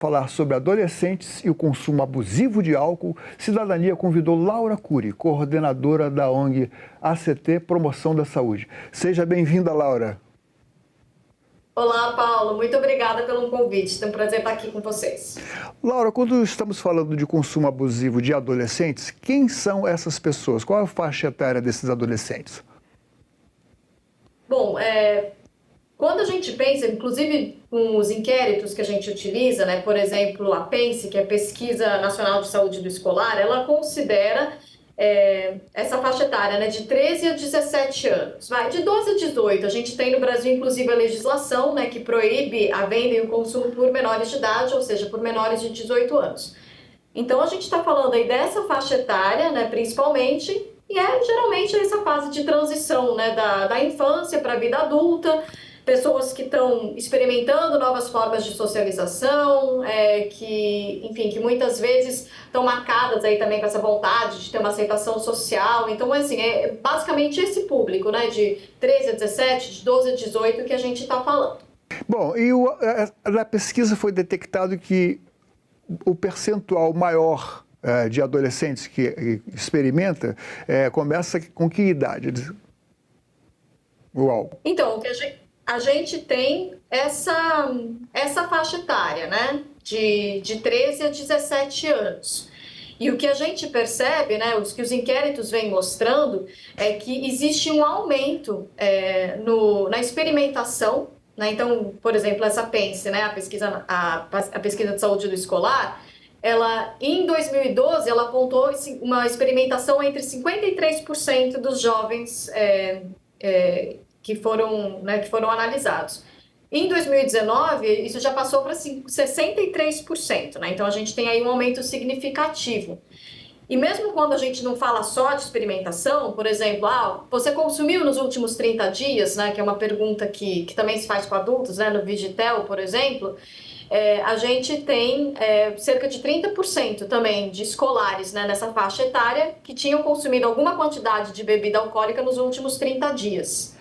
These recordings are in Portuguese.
Falar sobre adolescentes e o consumo abusivo de álcool, Cidadania convidou Laura Cury, coordenadora da ONG ACT Promoção da Saúde. Seja bem-vinda, Laura. Olá, Paulo. Muito obrigada pelo convite. É um prazer estar aqui com vocês. Laura, quando estamos falando de consumo abusivo de adolescentes, quem são essas pessoas? Qual é a faixa etária desses adolescentes? Bom, quando a gente pensa, inclusive com os inquéritos que a gente utiliza, né, por exemplo, a PENSE, que é a Pesquisa Nacional de Saúde do Escolar, ela considera essa faixa etária, né, de 13 a 17 anos. De 12 a 18, a gente tem no Brasil, inclusive, a legislação, né, que proíbe a venda e o consumo por menores de idade, ou seja, por menores de 18 anos. Então, a gente está falando aí dessa faixa etária, né, principalmente, e geralmente essa fase de transição, né, da infância para a vida adulta, pessoas que estão experimentando novas formas de socialização, que muitas vezes estão marcadas aí também com essa vontade de ter uma aceitação social. Então, assim, é basicamente esse público, né, de 13 a 17, de 12 a 18 que a gente está falando. Bom, e na pesquisa foi detectado que o percentual maior de adolescentes que experimenta começa com que idade? O álcool. Então, o que a gente tem essa faixa etária, né, de 13 a 17 anos. E o que a gente percebe, né, que os inquéritos vêm mostrando, é que existe um aumento na experimentação, né? Então, por exemplo, essa PENSE, né, a pesquisa de saúde do escolar, ela, em 2012, ela apontou uma experimentação entre 53% dos jovens que foram analisados. Em 2019, isso já passou para 63%, né? Então, a gente tem aí um aumento significativo. E mesmo quando a gente não fala só de experimentação, por exemplo, você consumiu nos últimos 30 dias, né? Que é uma pergunta que também se faz com adultos, né? No Vigitel, por exemplo, a gente tem cerca de 30% também de escolares, né, nessa faixa etária que tinham consumido alguma quantidade de bebida alcoólica nos últimos 30 dias.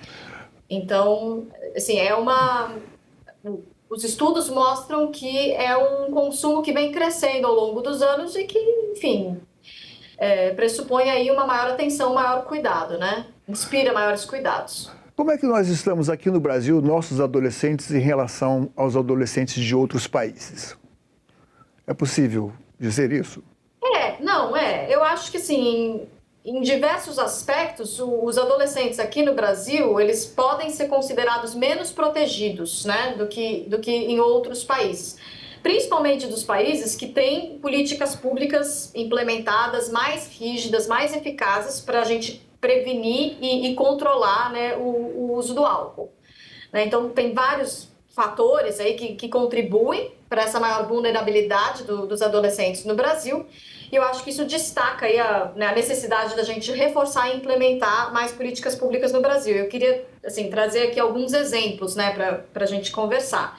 Então, assim, os estudos mostram que é um consumo que vem crescendo ao longo dos anos e que, enfim, pressupõe aí uma maior atenção, um maior cuidado, né? Inspira maiores cuidados. Como é que nós estamos aqui no Brasil, nossos adolescentes, em relação aos adolescentes de outros países? É possível dizer isso? Eu acho que, assim, em diversos aspectos, os adolescentes aqui no Brasil, eles podem ser considerados menos protegidos, né, do que em outros países. Principalmente dos países que têm políticas públicas implementadas mais rígidas, mais eficazes para a gente prevenir e controlar, né, o uso do álcool. Né? Então, tem vários fatores aí que contribuem para essa maior vulnerabilidade dos adolescentes no Brasil. E eu acho que isso destaca aí a necessidade da gente reforçar e implementar mais políticas públicas no Brasil. Eu queria, assim, trazer aqui alguns exemplos, né, para a gente conversar.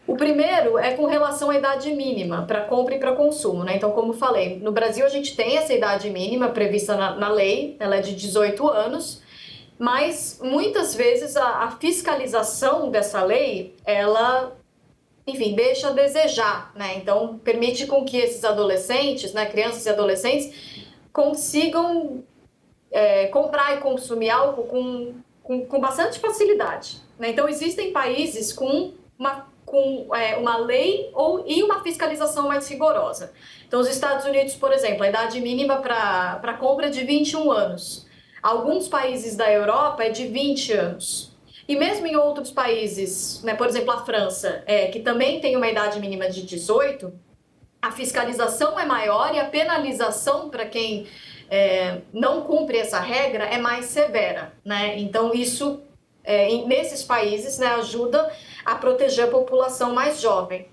O primeiro é com relação à idade mínima para compra e para consumo, né? Então, como falei, no Brasil a gente tem essa idade mínima prevista na lei, ela é de 18 anos, mas muitas vezes a fiscalização dessa lei, ela, enfim, deixa a desejar, né? Então, permite com que esses adolescentes, né, crianças e adolescentes, consigam comprar e consumir álcool com bastante facilidade, né? Então, existem países com uma lei e uma fiscalização mais rigorosa. Então, os Estados Unidos, por exemplo, a idade mínima para compra é de 21 anos. Alguns países da Europa é de 20 anos. E mesmo em outros países, né, por exemplo, a França, que também tem uma idade mínima de 18, a fiscalização é maior e a penalização para quem não cumpre essa regra é mais severa, né? Então, isso, nesses países, né, ajuda a proteger a população mais jovem.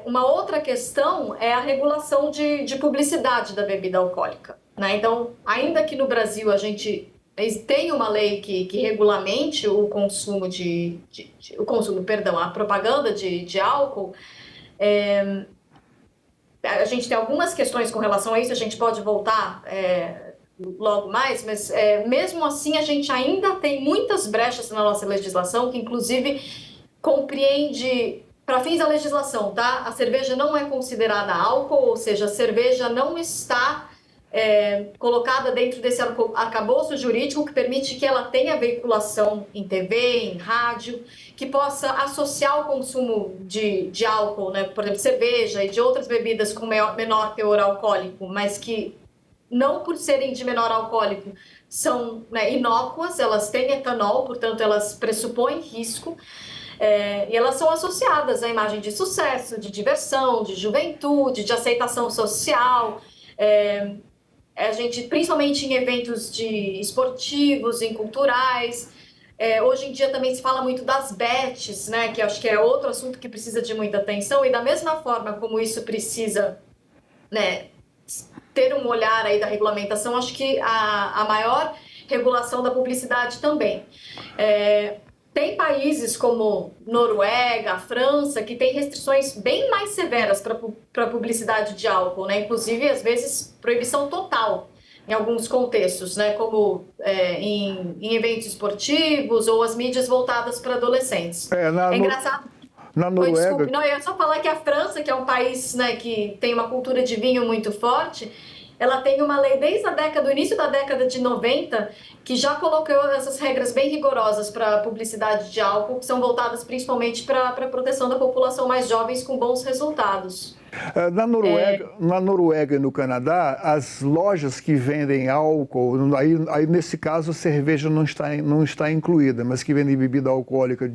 Uma outra questão é a regulação de publicidade da bebida alcoólica, né? Então, ainda que no Brasil a gente tem uma lei que regulamente o consumo a propaganda de álcool, a gente tem algumas questões com relação a isso, a gente pode voltar logo mais, mas mesmo assim a gente ainda tem muitas brechas na nossa legislação, que inclusive compreende para fins da legislação, tá? A cerveja não é considerada álcool, ou seja, a cerveja não está colocada dentro desse arcabouço jurídico que permite que ela tenha veiculação em TV, em rádio, que possa associar o consumo de álcool, né? Por exemplo, cerveja e de outras bebidas com menor teor alcoólico, mas que não por serem de menor alcoólico são, né, inócuas, elas têm etanol, portanto elas pressupõem risco, e elas são associadas à imagem de sucesso, de diversão, de juventude, de aceitação social. A gente, principalmente em eventos esportivos, em culturais. Hoje em dia também se fala muito das bets, né, que acho que é outro assunto que precisa de muita atenção, e da mesma forma como isso precisa, né, ter um olhar aí da regulamentação, acho que a maior regulação da publicidade também. Tem países como Noruega, França, que tem restrições bem mais severas para a publicidade de álcool, né? Inclusive, às vezes, proibição total em alguns contextos, né? Como em eventos esportivos ou as mídias voltadas para adolescentes. É engraçado. Na Noruega... Desculpe, não, eu ia só falar que a França, que é um país, né, que tem uma cultura de vinho muito forte, ela tem uma lei desde do início da década de 90, que já colocou essas regras bem rigorosas para a publicidade de álcool, que são voltadas principalmente para a proteção da população mais jovens com bons resultados. Na Noruega e no Canadá, as lojas que vendem álcool, aí nesse caso a cerveja não está incluída, mas que vendem bebida alcoólica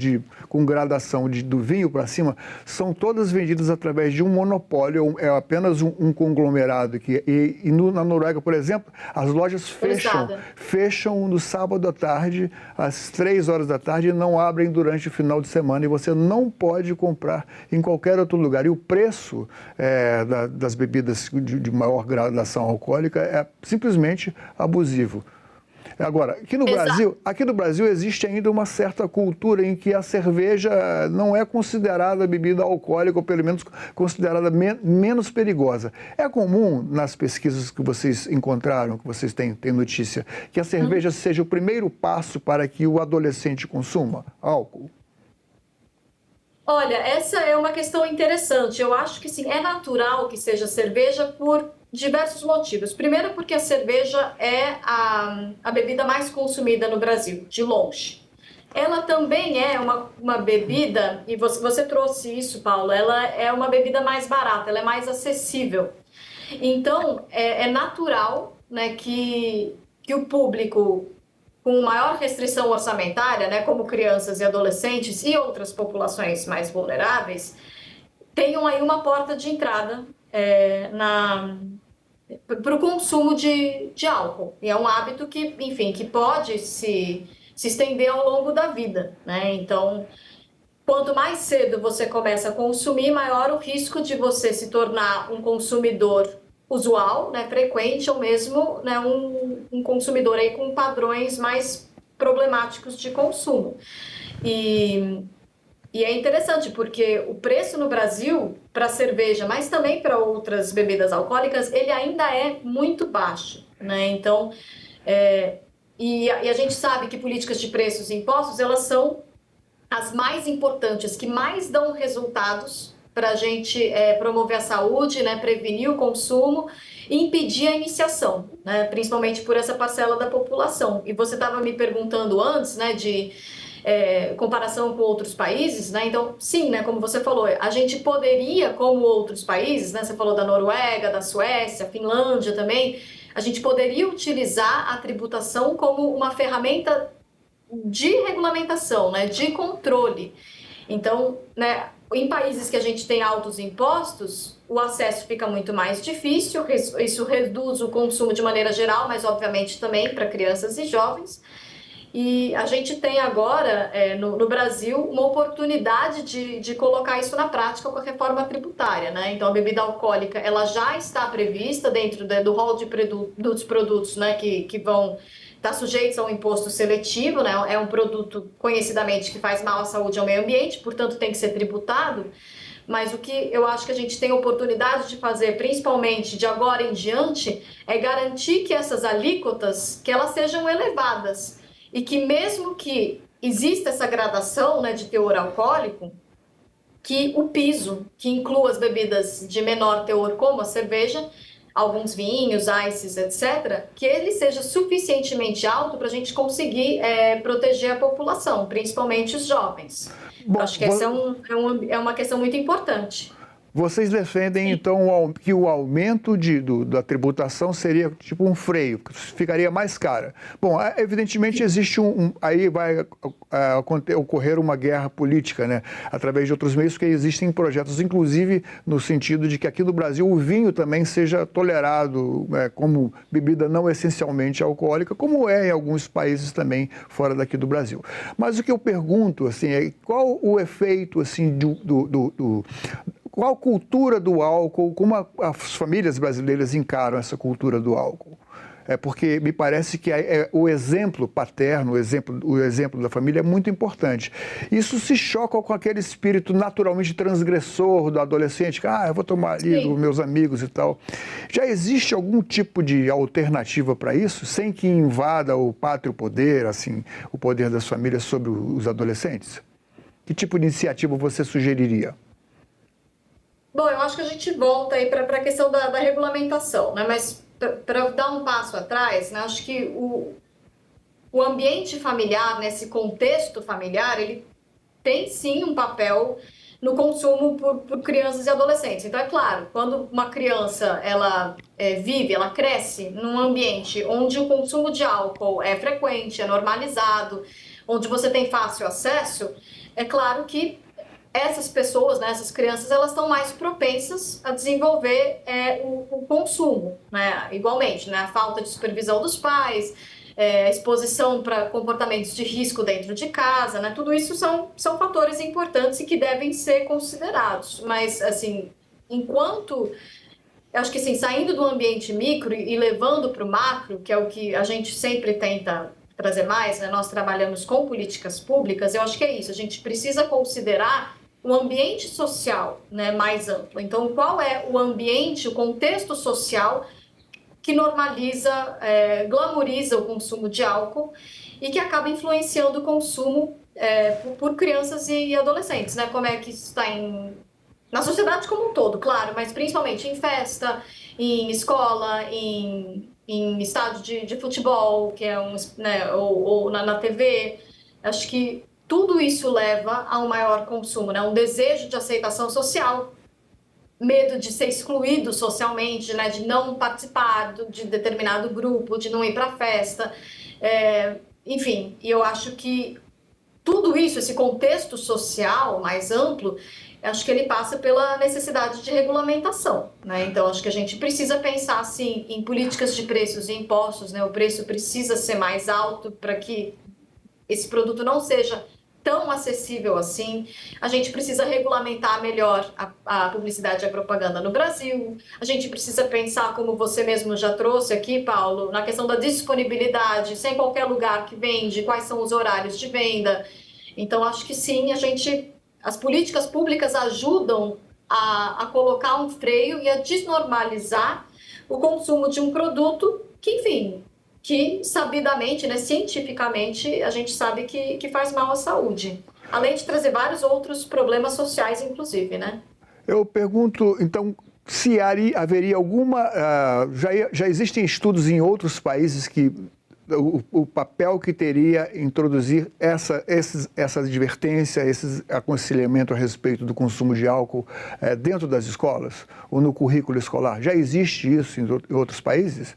com gradação do vinho para cima, são todas vendidas através de um monopólio, é apenas um conglomerado. Na Noruega, por exemplo, as lojas fecham no sábado à tarde, às 3 horas da tarde, e não abrem durante o final de semana, e você não pode comprar em qualquer outro lugar. E o preço das bebidas de maior gradação alcoólica é simplesmente abusivo. Agora, aqui no Brasil existe ainda uma certa cultura em que a cerveja não é considerada bebida alcoólica, ou pelo menos considerada menos perigosa. É comum nas pesquisas que vocês encontraram, que vocês têm notícia, que a cerveja seja o primeiro passo para que o adolescente consuma álcool? Olha, essa é uma questão interessante. Eu acho que sim, é natural que seja cerveja por diversos motivos. Primeiro, porque a cerveja é a bebida mais consumida no Brasil, de longe. Ela também é uma bebida, e você trouxe isso, Paulo, ela é uma bebida mais barata, ela é mais acessível. Então, é natural, né, que o público com maior restrição orçamentária, né, como crianças e adolescentes e outras populações mais vulneráveis, tenham aí uma porta de entrada para o consumo de álcool. E é um hábito que, enfim, que pode se estender ao longo da vida, né? Então, quanto mais cedo você começa a consumir, maior o risco de você se tornar um consumidor usual, né, frequente, ou mesmo, né, um consumidor aí com padrões mais problemáticos de consumo. E é interessante porque o preço no Brasil para cerveja, mas também para outras bebidas alcoólicas, ele ainda é muito baixo, né? Então, e a gente sabe que políticas de preços e impostos, elas são as mais importantes, que mais dão resultados para a gente promover a saúde, né, prevenir o consumo e impedir a iniciação, né, principalmente por essa parcela da população. E você estava me perguntando antes, né, de comparação com outros países, né? Então, sim, né, como você falou, a gente poderia, como outros países, né, você falou da Noruega, da Suécia, Finlândia também, a gente poderia utilizar a tributação como uma ferramenta de regulamentação, né, de controle. Então, né, em países que a gente tem altos impostos, o acesso fica muito mais difícil, isso reduz o consumo de maneira geral, mas obviamente também para crianças e jovens. E a gente tem agora, no Brasil, uma oportunidade de colocar isso na prática com a reforma tributária, né? Então, a bebida alcoólica, ela já está prevista dentro do rol dos produtos, né, que vão estar sujeitos a um imposto seletivo, né? É um produto, conhecidamente, que faz mal à saúde e ao meio ambiente, portanto, tem que ser tributado. Mas o que eu acho que a gente tem oportunidade de fazer, principalmente de agora em diante, é garantir que essas alíquotas, que elas sejam elevadas. E que mesmo que exista essa gradação, né, de teor alcoólico, que o piso, que inclua as bebidas de menor teor, como a cerveja, alguns vinhos, ices, etc., que ele seja suficientemente alto para a gente conseguir proteger a população, principalmente os jovens. Bom, Acho que essa é uma questão muito importante. vocês defendem, então, que o aumento da tributação seria tipo um freio, que ficaria mais cara. Bom, evidentemente existe aí vai ocorrer uma guerra política, né? Através de outros meios, porque existem projetos, inclusive no sentido de que aqui no Brasil o vinho também seja tolerado como bebida não essencialmente alcoólica, como é em alguns países também fora daqui do Brasil. Mas o que eu pergunto, assim, é qual o efeito, assim, qual a cultura do álcool, como as famílias brasileiras encaram essa cultura do álcool? Porque me parece que o exemplo paterno, o exemplo da família é muito importante. Isso se choca com aquele espírito naturalmente transgressor do adolescente, que eu vou tomar ali com meus amigos e tal. Já existe algum tipo de alternativa para isso, sem que invada o pátrio poder, assim, o poder das famílias sobre os adolescentes? Que tipo de iniciativa você sugeriria? Bom, eu acho que a gente volta aí para a questão da regulamentação, né? Mas para dar um passo atrás, né? Acho que o ambiente familiar, nesse contexto familiar, ele tem sim um papel no consumo por crianças e adolescentes. Então, é claro, quando uma criança ela ela cresce num ambiente onde o consumo de álcool é frequente, é normalizado, onde você tem fácil acesso, é claro que essas pessoas, né, essas crianças, elas estão mais propensas a desenvolver o consumo, né? Igualmente, né? A falta de supervisão dos pais, a exposição para comportamentos de risco dentro de casa, né? Tudo isso são fatores importantes e que devem ser considerados. Mas, assim, eu acho que, assim, saindo do ambiente micro e levando para o macro, que é o que a gente sempre tenta trazer mais, né? Nós trabalhamos com políticas públicas, eu acho que é isso, a gente precisa considerar o ambiente social, né, mais amplo. Então, qual é o ambiente, o contexto social que normaliza, glamoriza o consumo de álcool e que acaba influenciando o consumo por crianças e adolescentes, né? Como é que isso está na sociedade como um todo, claro, mas principalmente em festa, em escola, em estádio de futebol, que é né, ou na TV. Acho que tudo isso leva a um maior consumo, né? Um desejo de aceitação social, medo de ser excluído socialmente, né? De não participar de determinado grupo, de não ir para a festa. Enfim, e eu acho que tudo isso, esse contexto social mais amplo, acho que ele passa pela necessidade de regulamentação, né? Então, acho que a gente precisa pensar, sim, em políticas de preços e impostos, né? O preço precisa ser mais alto para que esse produto não seja tão acessível assim. A gente precisa regulamentar melhor a publicidade e a propaganda no Brasil. A gente precisa pensar, como você mesmo já trouxe aqui, Paulo, na questão da disponibilidade, se é em qualquer lugar que vende, quais são os horários de venda. Então, acho que sim, as políticas públicas ajudam a colocar um freio e a desnormalizar o consumo de um produto que, enfim, que sabidamente, né, cientificamente, a gente sabe que faz mal à saúde. Além de trazer vários outros problemas sociais, inclusive, né? Eu pergunto, então, se haveria alguma... já existem estudos em outros países que o papel que teria introduzir essa advertência, esse aconselhamento a respeito do consumo de álcool dentro das escolas ou no currículo escolar. Já existe isso em outros países?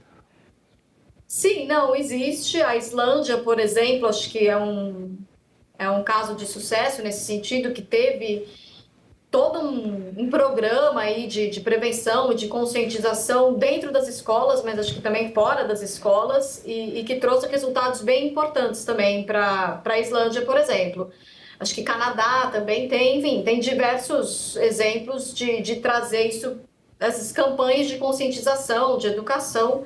Sim, não, existe. A Islândia, por exemplo, acho que é um caso de sucesso nesse sentido, que teve todo um programa aí de prevenção e de conscientização dentro das escolas, mas acho que também fora das escolas, e que trouxe resultados bem importantes também para a Islândia, por exemplo. Acho que Canadá também tem, enfim, tem diversos exemplos de trazer isso, essas campanhas de conscientização, de educação.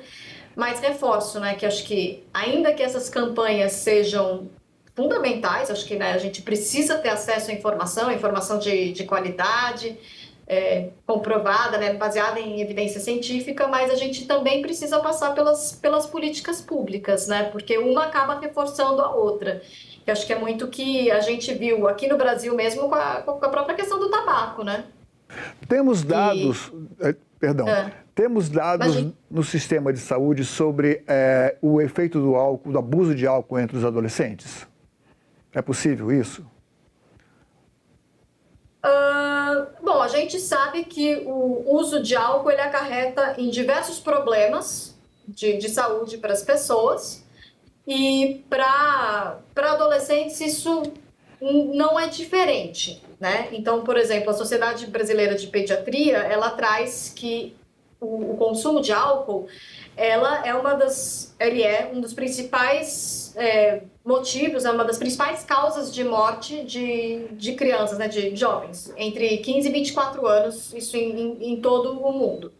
Mas reforço, né, que acho que ainda que essas campanhas sejam fundamentais, acho que, né, a gente precisa ter acesso à informação de qualidade, comprovada, né, baseada em evidência científica, mas a gente também precisa passar pelas políticas públicas, né, porque uma acaba reforçando a outra. Eu acho que é muito que a gente viu aqui no Brasil mesmo com a própria questão do tabaco, né? Temos E, dados, perdão, é, temos dados imagina. no sistema de saúde sobre o efeito do álcool, do abuso de álcool entre os adolescentes? É possível isso? Bom, a gente sabe que o uso de álcool ele acarreta em diversos problemas de saúde para as pessoas e para adolescentes isso não é diferente, né? Então, por exemplo, a Sociedade Brasileira de Pediatria, ela traz que o consumo de álcool, ele é um dos principais motivos, é uma das principais causas de morte de crianças, né, de jovens, entre 15 e 24 anos, isso em todo o mundo.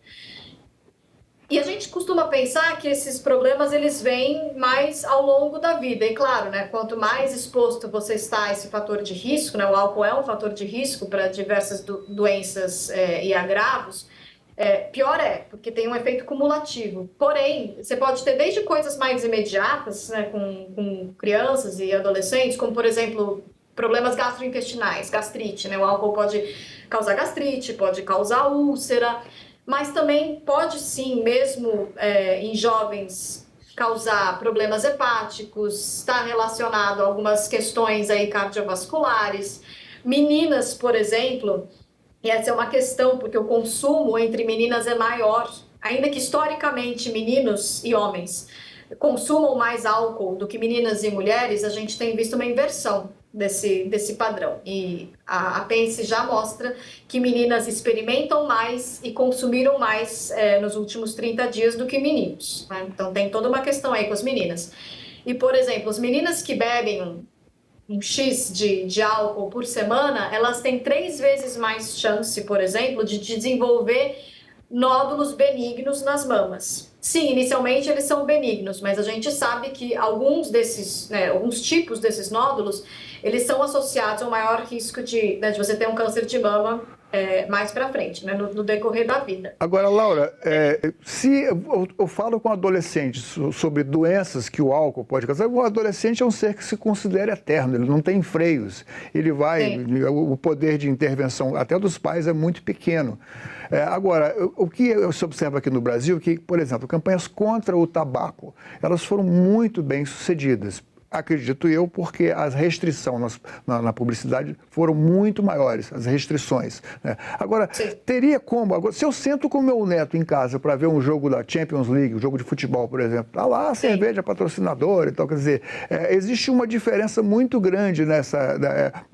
E a gente costuma pensar que esses problemas eles vêm mais ao longo da vida. E claro, né, quanto mais exposto você está a esse fator de risco, né, o álcool é um fator de risco para diversas doenças e agravos, pior porque tem um efeito cumulativo. Porém, você pode ter desde coisas mais imediatas, né, com crianças e adolescentes, como por exemplo problemas gastrointestinais, gastrite, né? O álcool pode causar gastrite, pode causar úlcera, mas também pode sim, mesmo em jovens, causar problemas hepáticos, está relacionado a algumas questões aí cardiovasculares. Meninas, por exemplo, e essa é uma questão, porque o consumo entre meninas é maior, ainda que historicamente meninos e homens consumam mais álcool do que meninas e mulheres, a gente tem visto uma inversão desse padrão. E a PENSE já mostra que meninas experimentam mais e consumiram mais nos últimos 30 dias do que meninos, né? Então tem toda uma questão aí com as meninas. E, por exemplo, as meninas que bebem um X de álcool por semana, elas têm 3 vezes mais chance, por exemplo, de desenvolver nódulos benignos nas mamas. Sim, inicialmente eles são benignos, mas a gente sabe que alguns desses, né, alguns tipos desses nódulos, eles são associados ao maior risco de você ter um câncer de mama mais para frente, né, no decorrer da vida. Agora, Laura, se eu falo com adolescentes sobre doenças que o álcool pode causar, o adolescente é um ser que se considera eterno, ele não tem freios, ele vai, o poder de intervenção até dos pais é muito pequeno. Agora, o que se observa aqui no Brasil, que, por exemplo, campanhas contra o tabaco, elas foram muito bem sucedidas. Acredito eu, porque as restrições na publicidade foram muito maiores, as restrições, né? Agora, teria como... Agora, se eu sento com meu neto em casa para ver um jogo da Champions League, um jogo de futebol, por exemplo, tá lá a cerveja patrocinadora e tal, quer dizer, existe uma diferença muito grande nessa...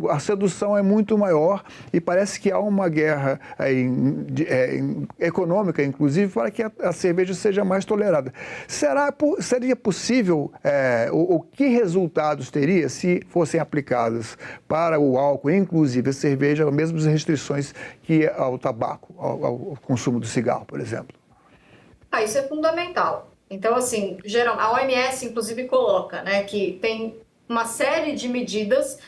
a sedução é muito maior e parece que há uma guerra econômica, inclusive, para que a cerveja seja mais tolerada. Seria possível, o que resultados teria se fossem aplicadas para o álcool, inclusive a cerveja, as mesmas restrições que ao tabaco, ao consumo do cigarro, por exemplo? Isso é fundamental. Então, assim, a OMS, inclusive, coloca, né, que tem uma série de medidas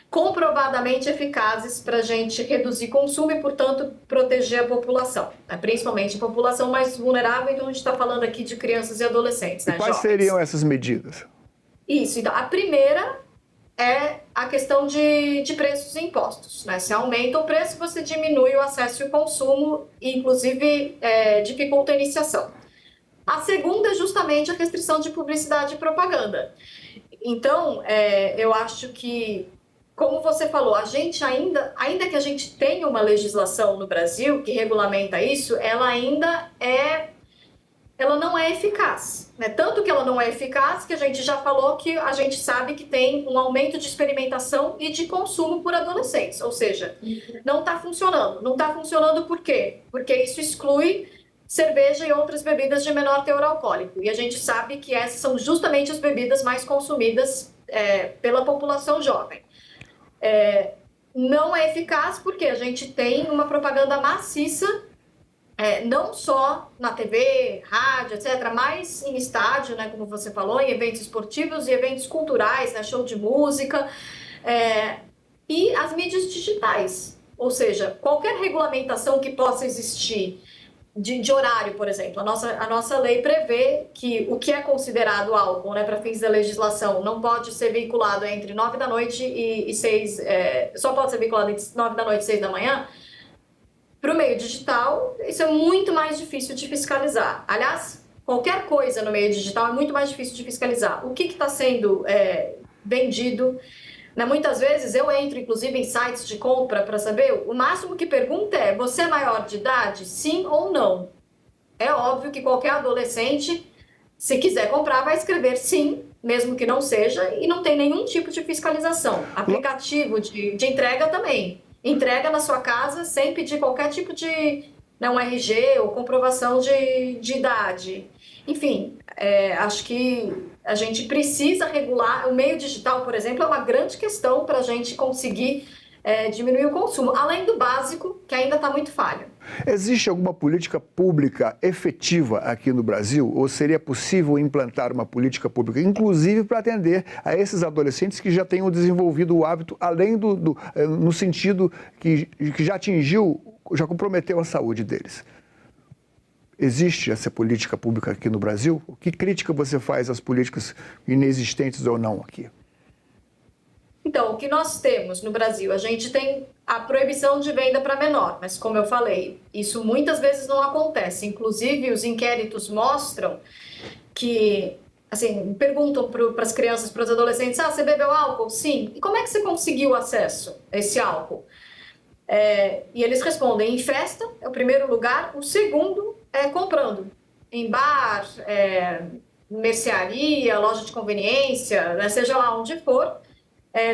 comprovadamente eficazes para a gente reduzir consumo e, portanto, proteger a população, né? Principalmente a população mais vulnerável. Então, a gente está falando aqui de crianças e adolescentes, né, quais jovens. seriam essas medidas? Isso, então, a primeira é a questão de preços e impostos, né? Se aumenta o preço, você diminui o acesso e o consumo, e, inclusive, dificulta a iniciação. A segunda é justamente a restrição de publicidade e propaganda. Então, eu acho que, como você falou, a gente ainda que a gente tenha uma legislação no Brasil que regulamenta isso, ela não é eficaz, né? Tanto que ela não é eficaz que a gente já falou que a gente sabe que tem um aumento de experimentação e de consumo por adolescentes, ou seja, não está funcionando. Não está funcionando por quê? Porque isso exclui cerveja e outras bebidas de menor teor alcoólico. E a gente sabe que essas são justamente as bebidas mais consumidas pela população jovem. Não é eficaz porque a gente tem uma propaganda maciça, não só na TV, rádio, etc., mas em estádio, né, como você falou, em eventos esportivos e eventos culturais, né, show de música, e as mídias digitais. Ou seja, qualquer regulamentação que possa existir de horário, por exemplo. A nossa lei prevê que o que é considerado álcool, né, para fins da legislação, não pode ser veiculado entre 9 da noite e 6, só pode ser veiculado entre 9 da noite e 6 da manhã. Para o meio digital, isso é muito mais difícil de fiscalizar. Aliás, qualquer coisa no meio digital é muito mais difícil de fiscalizar. O que está sendo vendido? Né, muitas vezes eu entro, inclusive, em sites de compra para saber, o máximo que pergunta é, você é maior de idade? Sim ou não? É óbvio que qualquer adolescente, se quiser comprar, vai escrever sim, mesmo que não seja, e não tem nenhum tipo de fiscalização. Aplicativo de entrega também. Entrega na sua casa sem pedir qualquer tipo de um RG ou comprovação de idade. Enfim, acho que a gente precisa regular. O meio digital, por exemplo, é uma grande questão para a gente conseguir diminuir o consumo, além do básico, que ainda está muito falho. Existe alguma política pública efetiva aqui no Brasil? Ou seria possível implantar uma política pública, inclusive para atender a esses adolescentes que já tenham desenvolvido o hábito, além no sentido que já atingiu, já comprometeu a saúde deles? Existe essa política pública aqui no Brasil? Que crítica você faz às políticas inexistentes ou não aqui? Então, o que nós temos no Brasil? A gente tem a proibição de venda para menor, mas como eu falei, isso muitas vezes não acontece. Inclusive, os inquéritos mostram que, assim, perguntam para as crianças, para os adolescentes, você bebeu álcool? Sim. E como é que você conseguiu acesso a esse álcool? E eles respondem, em festa, é o primeiro lugar. O segundo é comprando, em bar, mercearia, loja de conveniência, né, seja lá onde for,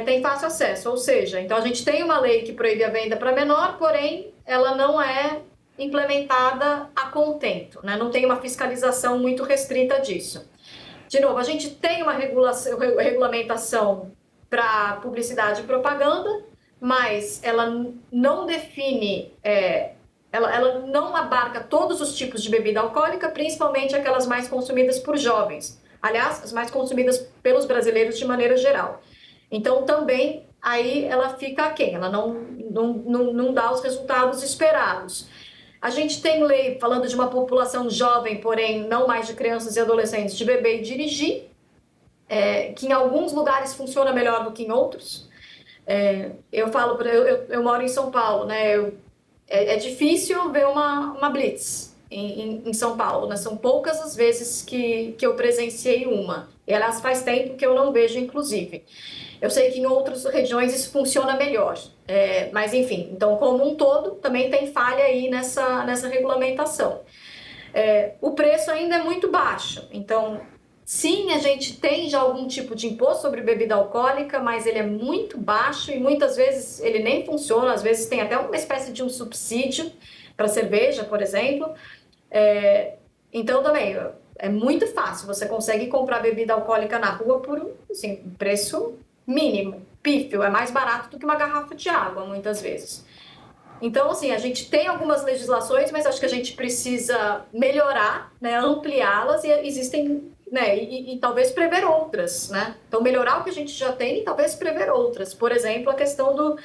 tem fácil acesso. Ou seja, então a gente tem uma lei que proíbe a venda para menor, porém ela não é implementada a contento, né? Não tem uma fiscalização muito restrita disso. De novo, a gente tem uma regulamentação para publicidade e propaganda, mas ela não define, ela não abarca todos os tipos de bebida alcoólica, principalmente aquelas mais consumidas por jovens. Aliás, as mais consumidas pelos brasileiros de maneira geral. Então, também, aí ela fica aquém, ela não dá os resultados esperados. A gente tem lei falando de uma população jovem, porém não mais de crianças e adolescentes, de beber e dirigir, que em alguns lugares funciona melhor do que em outros. Eu moro em São Paulo, né? É difícil ver uma blitz em São Paulo, né? São poucas as vezes que eu presenciei uma. E, aliás, faz tempo que eu não vejo, inclusive. Eu sei que em outras regiões isso funciona melhor, mas enfim, então como um todo também tem falha aí nessa regulamentação. O preço ainda é muito baixo, então sim, a gente tem já algum tipo de imposto sobre bebida alcoólica, mas ele é muito baixo e muitas vezes ele nem funciona, às vezes tem até uma espécie de um subsídio para cerveja, por exemplo. Então também é muito fácil, você consegue comprar bebida alcoólica na rua por um preço mínimo, pífio, é mais barato do que uma garrafa de água, muitas vezes. Então, assim, a gente tem algumas legislações, mas acho que a gente precisa melhorar, né, ampliá-las, e existem, né, e talvez prever outras, né? Então, melhorar o que a gente já tem e talvez prever outras. Por exemplo, a questão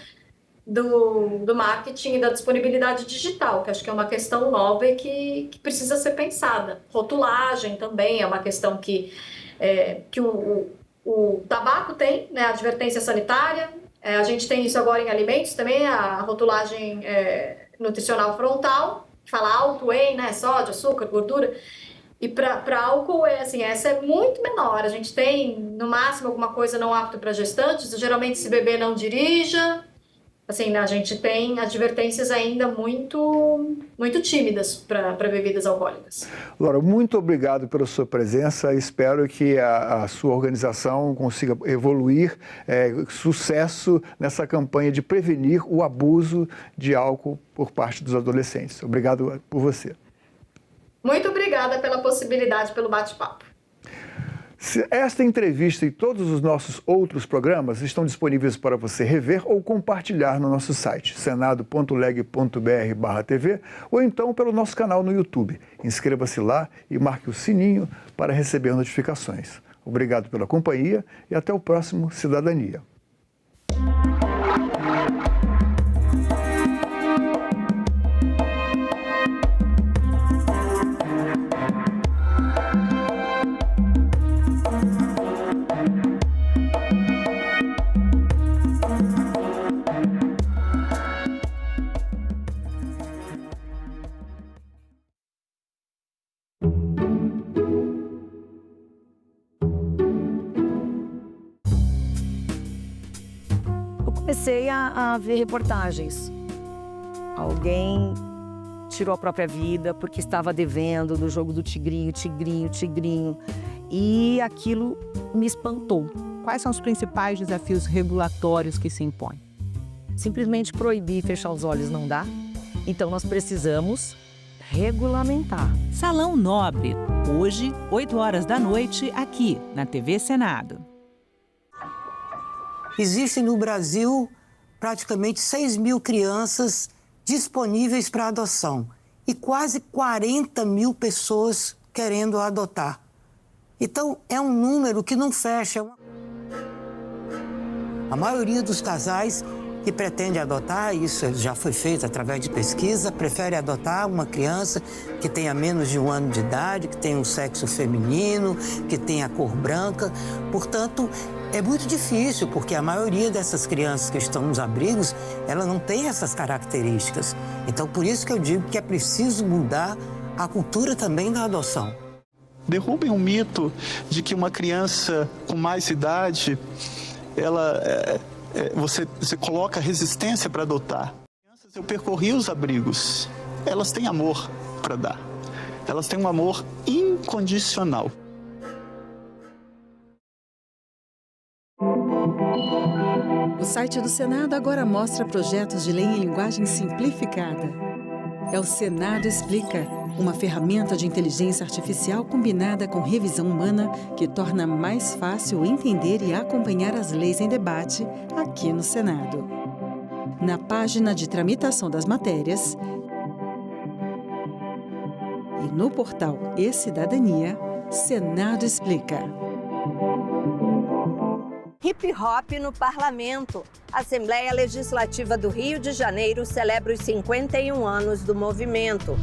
do marketing e da disponibilidade digital, que acho que é uma questão nova e que precisa ser pensada. Rotulagem também é uma questão que o tabaco tem, né, advertência sanitária, a gente tem isso agora em alimentos também, a rotulagem nutricional frontal, que fala alto em, né, sódio, açúcar, gordura, e para álcool, essa é muito menor, a gente tem, no máximo, alguma coisa não apto para gestantes, geralmente se beber não dirija, assim, a gente tem advertências ainda muito, muito tímidas para bebidas alcoólicas. Laura, muito obrigado pela sua presença. Espero que a sua organização consiga evoluir, sucesso nessa campanha de prevenir o abuso de álcool por parte dos adolescentes. Obrigado por você. Muito obrigada pela possibilidade, pelo bate-papo. Esta entrevista e todos os nossos outros programas estão disponíveis para você rever ou compartilhar no nosso site, senado.leg.br/tv, ou então pelo nosso canal no YouTube. Inscreva-se lá e marque o sininho para receber notificações. Obrigado pela companhia e até o próximo Cidadania. comecei a ver reportagens. Alguém tirou a própria vida porque estava devendo do jogo do tigrinho. E aquilo me espantou. Quais são os principais desafios regulatórios que se impõem? Simplesmente proibir e fechar os olhos não dá. Então nós precisamos regulamentar. Salão Nobre, hoje, 20h, aqui na TV Senado. Existem no Brasil praticamente 6.000 crianças disponíveis para adoção e quase 40.000 pessoas querendo adotar. Então, é um número que não fecha. A maioria dos casais que pretende adotar, isso já foi feito através de pesquisa, prefere adotar uma criança que tenha menos de 1 ano de idade, que tenha um sexo feminino, que tenha cor branca. Portanto, é muito difícil, porque a maioria dessas crianças que estão nos abrigos, ela não tem essas características. Então, por isso que eu digo que é preciso mudar a cultura também da adoção. Derrubem o mito de que uma criança com mais idade, você coloca resistência para adotar. Eu percorri os abrigos, elas têm amor para dar. Elas têm um amor incondicional. O site do Senado agora mostra projetos de lei em linguagem simplificada. É o Senado Explica, uma ferramenta de inteligência artificial combinada com revisão humana que torna mais fácil entender e acompanhar as leis em debate aqui no Senado. Na página de tramitação das matérias e no portal E-Cidadania, Senado Explica. Hip Hop no Parlamento. A Assembleia Legislativa do Rio de Janeiro celebra os 51 anos do movimento.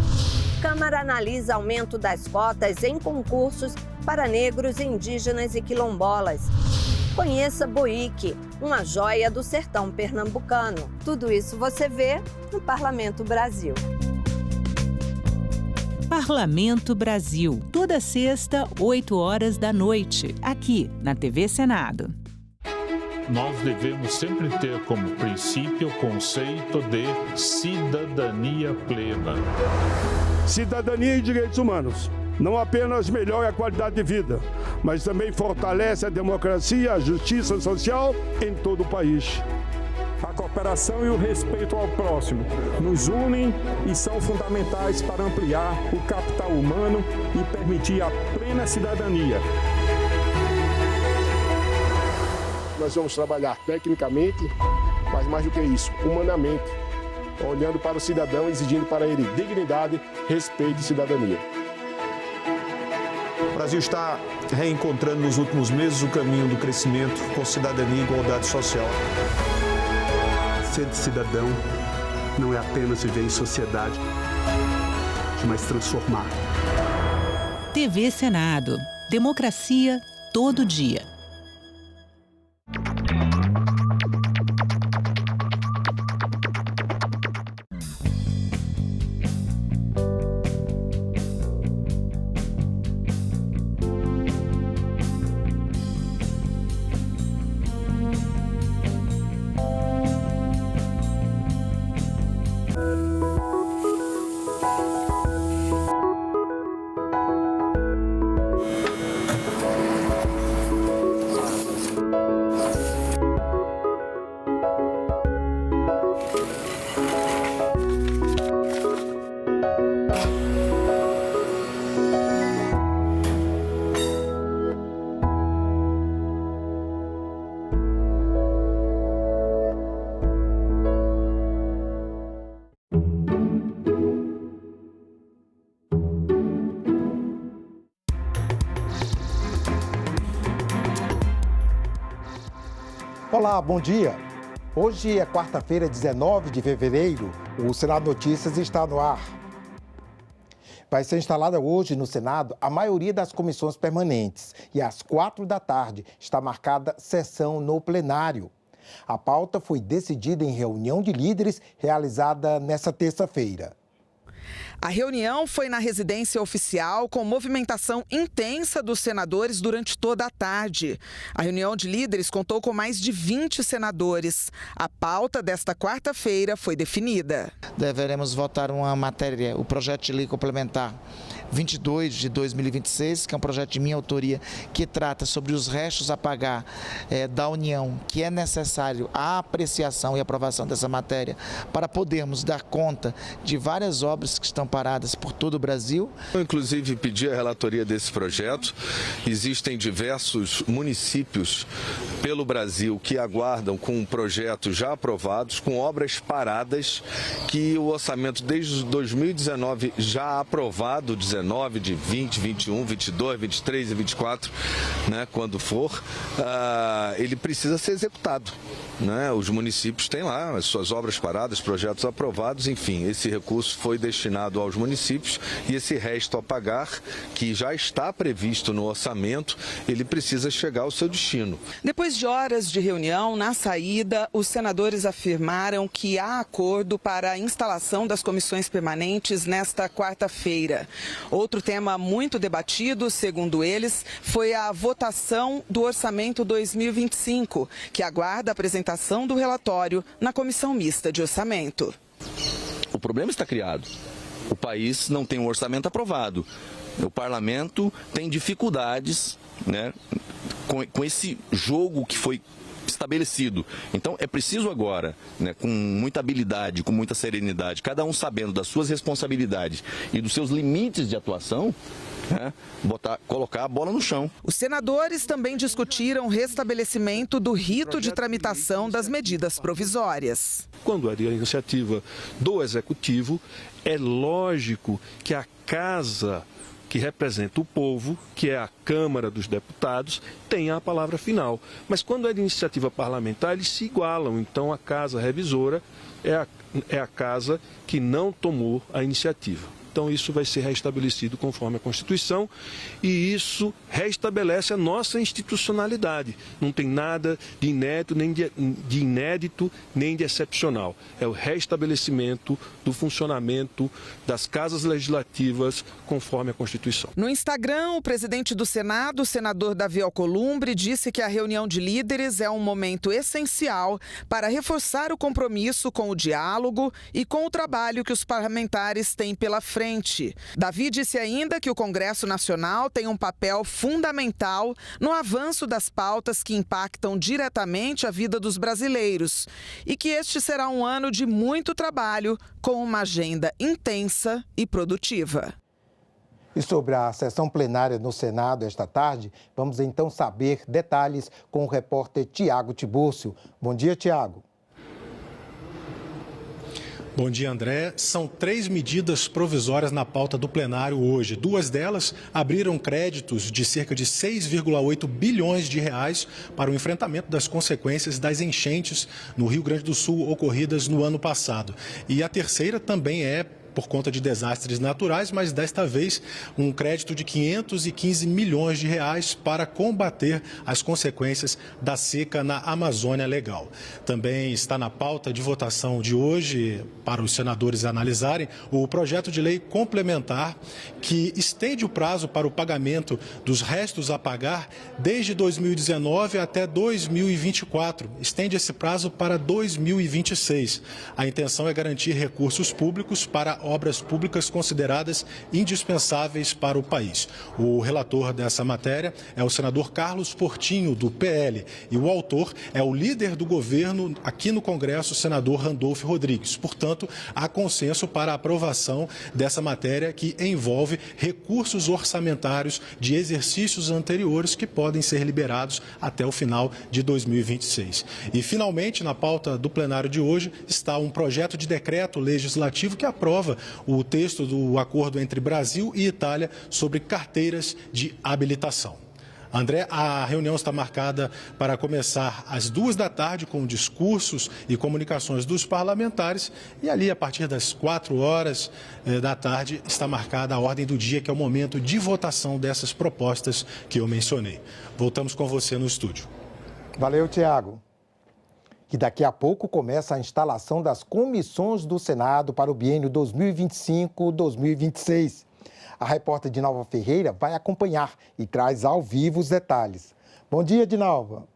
Câmara analisa aumento das cotas em concursos para negros, indígenas e quilombolas. Conheça Boique, uma joia do sertão pernambucano. Tudo isso você vê no Parlamento Brasil. Parlamento Brasil, toda sexta, 20h, aqui na TV Senado. Nós devemos sempre ter como princípio o conceito de cidadania plena. Cidadania e direitos humanos não apenas melhora a qualidade de vida, mas também fortalece a democracia, a justiça social em todo o país. A cooperação e o respeito ao próximo nos unem e são fundamentais para ampliar o capital humano e permitir a plena cidadania. Nós vamos trabalhar tecnicamente, mas mais do que isso, humanamente, olhando para o cidadão, exigindo para ele dignidade, respeito e cidadania. O Brasil está reencontrando nos últimos meses o caminho do crescimento com cidadania e igualdade social. Ser cidadão não é apenas viver em sociedade, mas transformar. TV Senado. Democracia todo dia. Olá, bom dia. Hoje é quarta-feira, 19 de fevereiro. O Senado Notícias está no ar. Vai ser instalada hoje no Senado a maioria das comissões permanentes e às 16h está marcada sessão no plenário. A pauta foi decidida em reunião de líderes realizada nesta terça-feira. A reunião foi na residência oficial, com movimentação intensa dos senadores durante toda a tarde. A reunião de líderes contou com mais de 20 senadores. A pauta desta quarta-feira foi definida. Deveremos votar uma matéria, o projeto de lei complementar 22 de 2026, que é um projeto de minha autoria, que trata sobre os restos a pagar da União, que é necessário a apreciação e aprovação dessa matéria para podermos dar conta de várias obras que estão paradas por todo o Brasil. Eu, inclusive, pedi a relatoria desse projeto. Existem diversos municípios pelo Brasil que aguardam com projetos já aprovados, com obras paradas, que o orçamento desde 2019 já aprovado, 19, de 20, 21, 22, 23 e 24, né, quando for, ele precisa ser executado. Né? Os municípios têm lá as suas obras paradas, projetos aprovados, enfim, esse recurso foi destinado aos municípios e esse resto a pagar, que já está previsto no orçamento, ele precisa chegar ao seu destino. Depois de horas de reunião, na saída, os senadores afirmaram que há acordo para a instalação das comissões permanentes nesta quarta-feira. Outro tema muito debatido, segundo eles, foi a votação do orçamento 2025, que aguarda a apresentação do relatório na Comissão Mista de Orçamento. O problema está criado. O país não tem um orçamento aprovado. O parlamento tem dificuldades, né, com esse jogo que foi estabelecido. Então é preciso agora, né, com muita habilidade, com muita serenidade, cada um sabendo das suas responsabilidades e dos seus limites de atuação, né, colocar a bola no chão. Os senadores também discutiram o restabelecimento do rito de tramitação das medidas provisórias. Quando é de iniciativa do Executivo, é lógico que a Casa que representa o povo, que é a Câmara dos Deputados, tenha a palavra final. Mas quando é de iniciativa parlamentar, eles se igualam. Então a Casa Revisora é a casa que não tomou a iniciativa. Então isso vai ser restabelecido conforme a Constituição e isso restabelece a nossa institucionalidade. Não tem nada de inédito nem de excepcional. É o restabelecimento do funcionamento das casas legislativas conforme a Constituição. No Instagram, o presidente do Senado, o senador Davi Alcolumbre, disse que a reunião de líderes é um momento essencial para reforçar o compromisso com o diálogo e com o trabalho que os parlamentares têm pela frente. Davi disse ainda que o Congresso Nacional tem um papel fundamental no avanço das pautas que impactam diretamente a vida dos brasileiros e que este será um ano de muito trabalho com uma agenda intensa e produtiva. E sobre a sessão plenária no Senado esta tarde, vamos então saber detalhes com o repórter Tiago Tibúrcio. Bom dia, Tiago. Bom dia, André. São 3 medidas provisórias na pauta do plenário hoje. 2 delas abriram créditos de cerca de 6,8 bilhões de reais para o enfrentamento das consequências das enchentes no Rio Grande do Sul ocorridas no ano passado. E a terceira também é por conta de desastres naturais, mas desta vez um crédito de 515 milhões de reais para combater as consequências da seca na Amazônia Legal. Também está na pauta de votação de hoje, para os senadores analisarem, o projeto de lei complementar que estende o prazo para o pagamento dos restos a pagar desde 2019 até 2024. Estende esse prazo para 2026. A intenção é garantir recursos públicos para obras públicas consideradas indispensáveis para o país. O relator dessa matéria é o senador Carlos Portinho, do PL, e o autor é o líder do governo aqui no Congresso, o senador Randolfo Rodrigues. Portanto, há consenso para a aprovação dessa matéria que envolve recursos orçamentários de exercícios anteriores que podem ser liberados até o final de 2026. E, finalmente, na pauta do plenário de hoje está um projeto de decreto legislativo que aprova o texto do acordo entre Brasil e Itália sobre carteiras de habilitação. André, a reunião está marcada para começar às 2 da tarde com discursos e comunicações dos parlamentares e ali a partir das 4 horas da tarde está marcada a ordem do dia, que é o momento de votação dessas propostas que eu mencionei. Voltamos com você no estúdio. Valeu, Tiago. que daqui a pouco começa a instalação das comissões do Senado para o biênio 2025-2026. A repórter Dinalva Ferreira vai acompanhar e traz ao vivo os detalhes. Bom dia, Dinalva.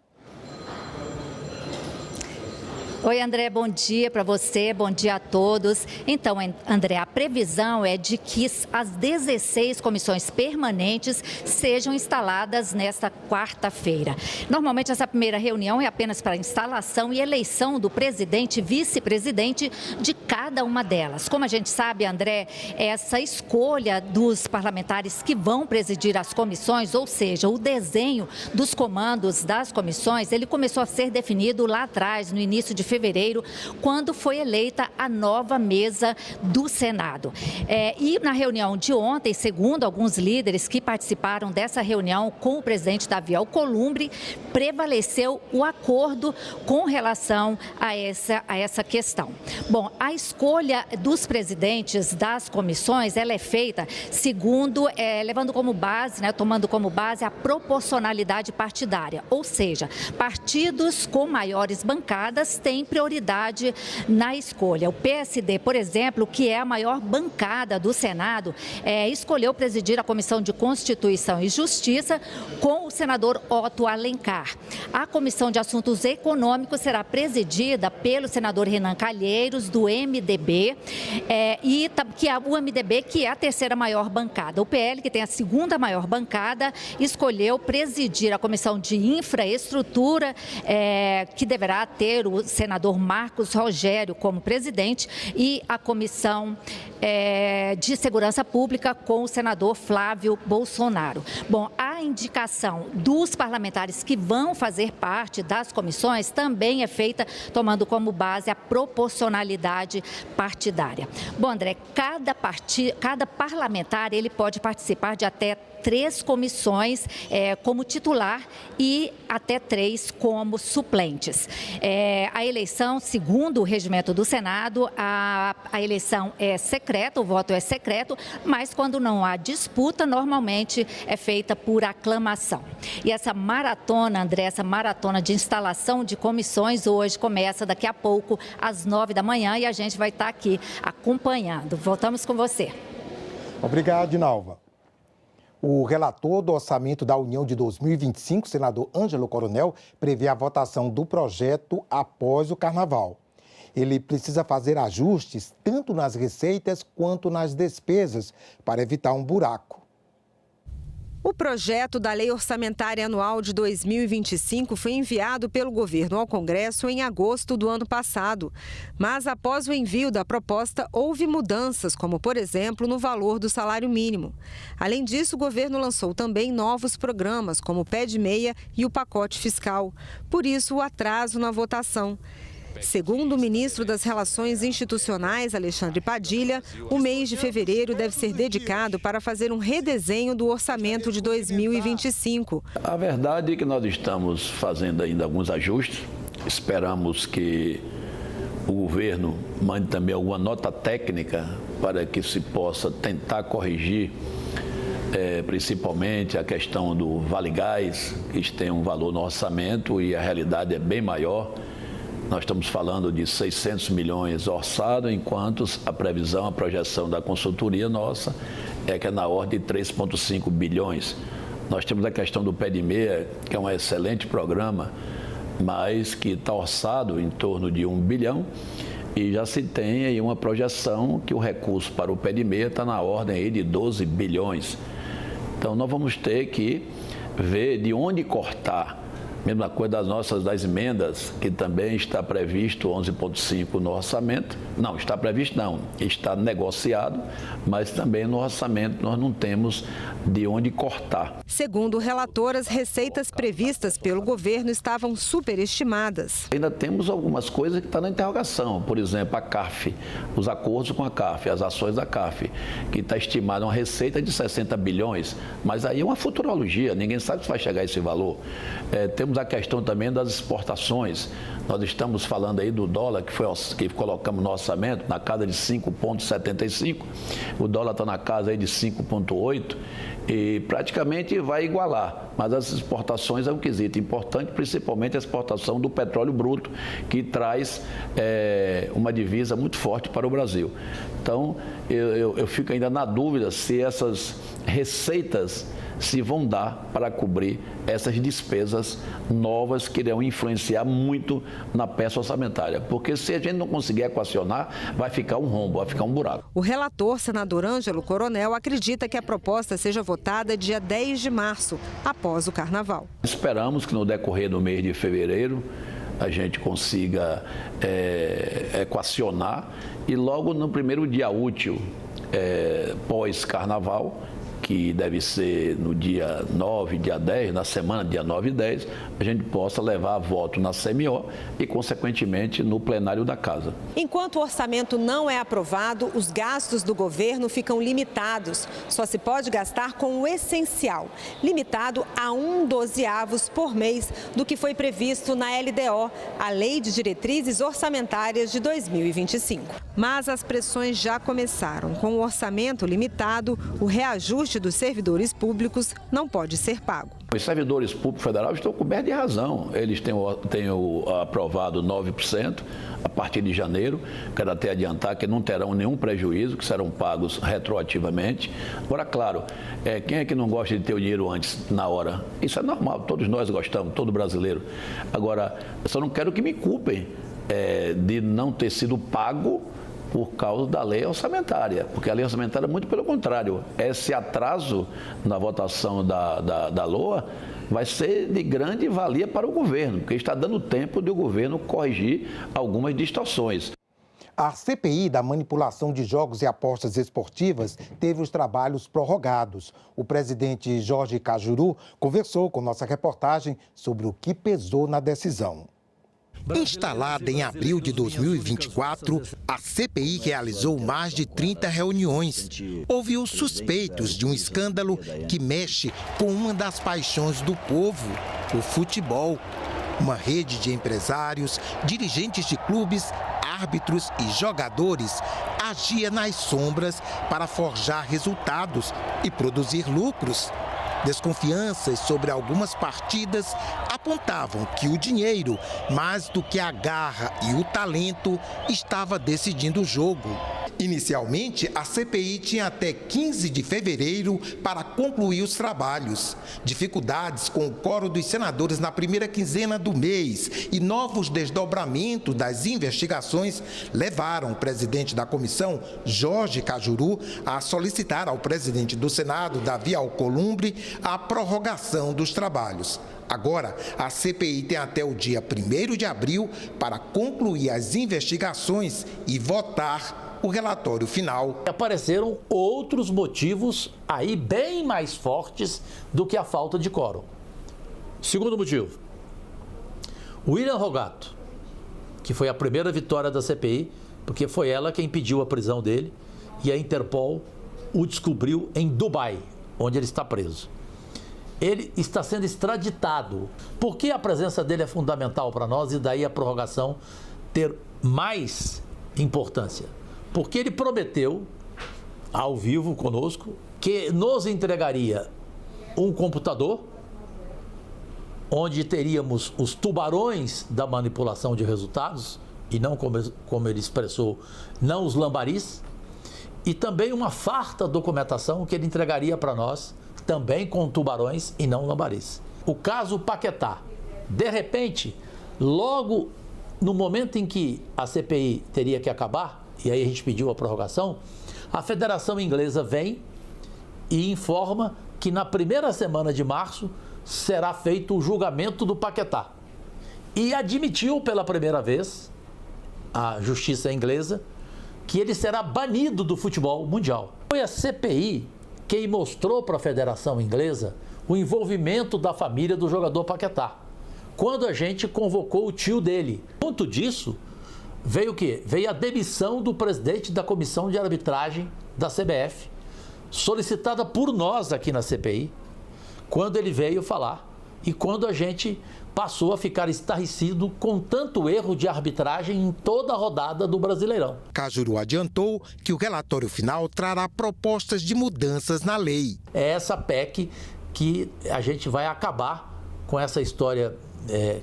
Oi, André, bom dia para você, bom dia a todos. Então, André, a previsão é de que as 16 comissões permanentes sejam instaladas nesta quarta-feira. Normalmente, essa primeira reunião é apenas para instalação e eleição do presidente e vice-presidente de cada uma delas. Como a gente sabe, André, essa escolha dos parlamentares que vão presidir as comissões, ou seja, o desenho dos comandos das comissões, ele começou a ser definido lá atrás, no início de fevereiro, quando foi eleita a nova mesa do Senado. E na reunião de ontem, segundo alguns líderes que participaram dessa reunião com o presidente Davi Alcolumbre, prevaleceu o acordo com relação a essa questão. Bom, a escolha dos presidentes das comissões, ela é feita segundo, levando como base, tomando como base a proporcionalidade partidária, ou seja, partidos com maiores bancadas têm prioridade na escolha. O PSD, por exemplo, que é a maior bancada do Senado, escolheu presidir a Comissão de Constituição e Justiça com o senador Otto Alencar. A Comissão de Assuntos Econômicos será presidida pelo senador Renan Calheiros, do MDB, o MDB, que é a terceira maior bancada. O PL, que tem a segunda maior bancada, escolheu presidir a Comissão de Infraestrutura, que deverá ter o senador Marcos Rogério como presidente, e a Comissão de Segurança Pública com o senador Flávio Bolsonaro. Bom, a indicação dos parlamentares que vão fazer parte das comissões também é feita tomando como base a proporcionalidade partidária. Bom, André, cada parlamentar ele pode participar de até 3 comissões como titular e até 3 como suplentes. A eleição, segundo o regimento do Senado, a eleição é secreta, o voto é secreto, mas quando não há disputa, normalmente é feita por aclamação. E essa maratona, André, essa maratona de instalação de comissões hoje começa daqui a pouco, às 9 da manhã, e a gente vai estar aqui acompanhando. Voltamos com você. Obrigado, Dinalva. O relator do orçamento da União de 2025, senador Ângelo Coronel, prevê a votação do projeto após o Carnaval. Ele precisa fazer ajustes tanto nas receitas quanto nas despesas para evitar um buraco. O projeto da Lei Orçamentária Anual de 2025 foi enviado pelo governo ao Congresso em agosto do ano passado. Mas, após o envio da proposta, houve mudanças, como, por exemplo, no valor do salário mínimo. Além disso, o governo lançou também novos programas, como o Pé de Meia e o pacote fiscal. Por isso, o atraso na votação. Segundo o ministro das Relações Institucionais, Alexandre Padilha, o mês de fevereiro deve ser dedicado para fazer um redesenho do orçamento de 2025. A verdade é que nós estamos fazendo ainda alguns ajustes. Esperamos que o governo mande também alguma nota técnica para que se possa tentar corrigir principalmente a questão do Vale Gás, que tem um valor no orçamento e a realidade é bem maior. Nós estamos falando de 600 milhões orçado, enquanto a previsão, a projeção da consultoria nossa é que é na ordem de 3,5 bilhões. Nós temos a questão do Pé de Meia, que é um excelente programa, mas que está orçado em torno de 1 bilhão e já se tem aí uma projeção que o recurso para o Pé de Meia está na ordem aí de 12 bilhões. Então, nós vamos ter que ver de onde cortar. Mesma coisa das emendas, que também está previsto 11,5 no orçamento. Não, está previsto não, está negociado, mas também no orçamento nós não temos de onde cortar. Segundo o relator, as receitas previstas pelo governo estavam superestimadas. Ainda temos algumas coisas que estão na interrogação, por exemplo, a CAF, os acordos com a CAF, as ações da CAF, que está estimada uma receita de 60 bilhões, mas aí é uma futurologia, ninguém sabe se vai chegar a esse valor. Temos a questão também das exportações. Nós estamos falando aí do dólar, que colocamos no orçamento, na casa de 5,75. O dólar está na casa aí de 5,8 e praticamente vai igualar, mas as exportações é um quesito importante, principalmente a exportação do petróleo bruto, que traz uma divisa muito forte para o Brasil. Então, eu fico ainda na dúvida se essas receitas se vão dar para cobrir essas despesas novas que irão influenciar muito na peça orçamentária. Porque se a gente não conseguir equacionar, vai ficar um rombo, vai ficar um buraco. O relator, senador Ângelo Coronel, acredita que a proposta seja votada dia 10 de março, após o Carnaval. Esperamos que no decorrer do mês de fevereiro a gente consiga equacionar e logo no primeiro dia útil pós-Carnaval, que deve ser no dia 9, dia 10, na semana dia 9 e 10, a gente possa levar a voto na CMO e, consequentemente, no plenário da Casa. Enquanto o orçamento não é aprovado, os gastos do governo ficam limitados. Só se pode gastar com o essencial, limitado a 1/12 por mês do que foi previsto na LDO, a Lei de Diretrizes Orçamentárias de 2025. Mas as pressões já começaram. Com o orçamento limitado, o reajuste dos servidores públicos não pode ser pago. Os servidores públicos federais estão cobertos de razão. Eles têm aprovado 9% a partir de janeiro. Quero até adiantar que não terão nenhum prejuízo, que serão pagos retroativamente. Agora, claro, quem é que não gosta de ter o dinheiro antes, na hora? Isso é normal, todos nós gostamos, todo brasileiro. Agora, eu só não quero que me culpem de não ter sido pago por causa da lei orçamentária, porque a lei orçamentária é muito pelo contrário. Esse atraso na votação da LOA vai ser de grande valia para o governo, porque está dando tempo de o governo corrigir algumas distorções. A CPI da manipulação de jogos e apostas esportivas teve os trabalhos prorrogados. O presidente Jorge Cajuru conversou com nossa reportagem sobre o que pesou na decisão. Instalada em abril de 2024, a CPI realizou mais de 30 reuniões. Ouviu suspeitos de um escândalo que mexe com uma das paixões do povo, o futebol. Uma rede de empresários, dirigentes de clubes, árbitros e jogadores agia nas sombras para forjar resultados e produzir lucros. Desconfianças sobre algumas partidas apontavam que o dinheiro, mais do que a garra e o talento, estava decidindo o jogo. Inicialmente, a CPI tinha até 15 de fevereiro para concluir os trabalhos. Dificuldades com o quórum dos senadores na primeira quinzena do mês e novos desdobramentos das investigações levaram o presidente da comissão, Jorge Cajuru, a solicitar ao presidente do Senado, Davi Alcolumbre, a prorrogação dos trabalhos. Agora, a CPI tem até o dia 1º de abril para concluir as investigações e votar o relatório final. Apareceram outros motivos aí bem mais fortes do que a falta de quórum. Segundo motivo, William Rogato, que foi a primeira vitória da CPI, porque foi ela quem pediu a prisão dele e a Interpol o descobriu em Dubai, onde ele está preso. Ele está sendo extraditado. Por que a presença dele é fundamental para nós e daí a prorrogação ter mais importância? Porque ele prometeu, ao vivo conosco, que nos entregaria um computador onde teríamos os tubarões da manipulação de resultados, e não, como ele expressou, não os lambaris, e também uma farta documentação que ele entregaria para nós, também com tubarões e não lambaris. O caso Paquetá. De repente, logo no momento em que a CPI teria que acabar, e aí a gente pediu a prorrogação, a Federação Inglesa vem e informa que na primeira semana de março será feito o julgamento do Paquetá. E admitiu pela primeira vez a justiça inglesa que ele será banido do futebol mundial. Foi a CPI quem mostrou para a Federação Inglesa o envolvimento da família do jogador Paquetá, quando a gente convocou o tio dele. Junto disso, veio o quê? Veio a demissão do presidente da Comissão de Arbitragem da CBF, solicitada por nós aqui na CPI, quando ele veio falar e quando a gente passou a ficar estarrecido com tanto erro de arbitragem em toda a rodada do Brasileirão. Cajuru adiantou que o relatório final trará propostas de mudanças na lei. É essa PEC que a gente vai acabar com essa história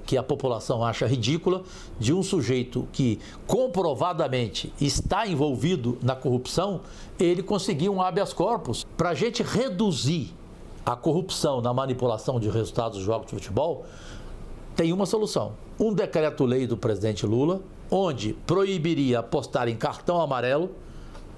que a população acha ridícula, de um sujeito que comprovadamente está envolvido na corrupção, ele conseguir um habeas corpus. Para a gente reduzir a corrupção na manipulação de resultados dos jogos de futebol, tem uma solução. Um decreto-lei do presidente Lula, onde proibiria apostar em cartão amarelo,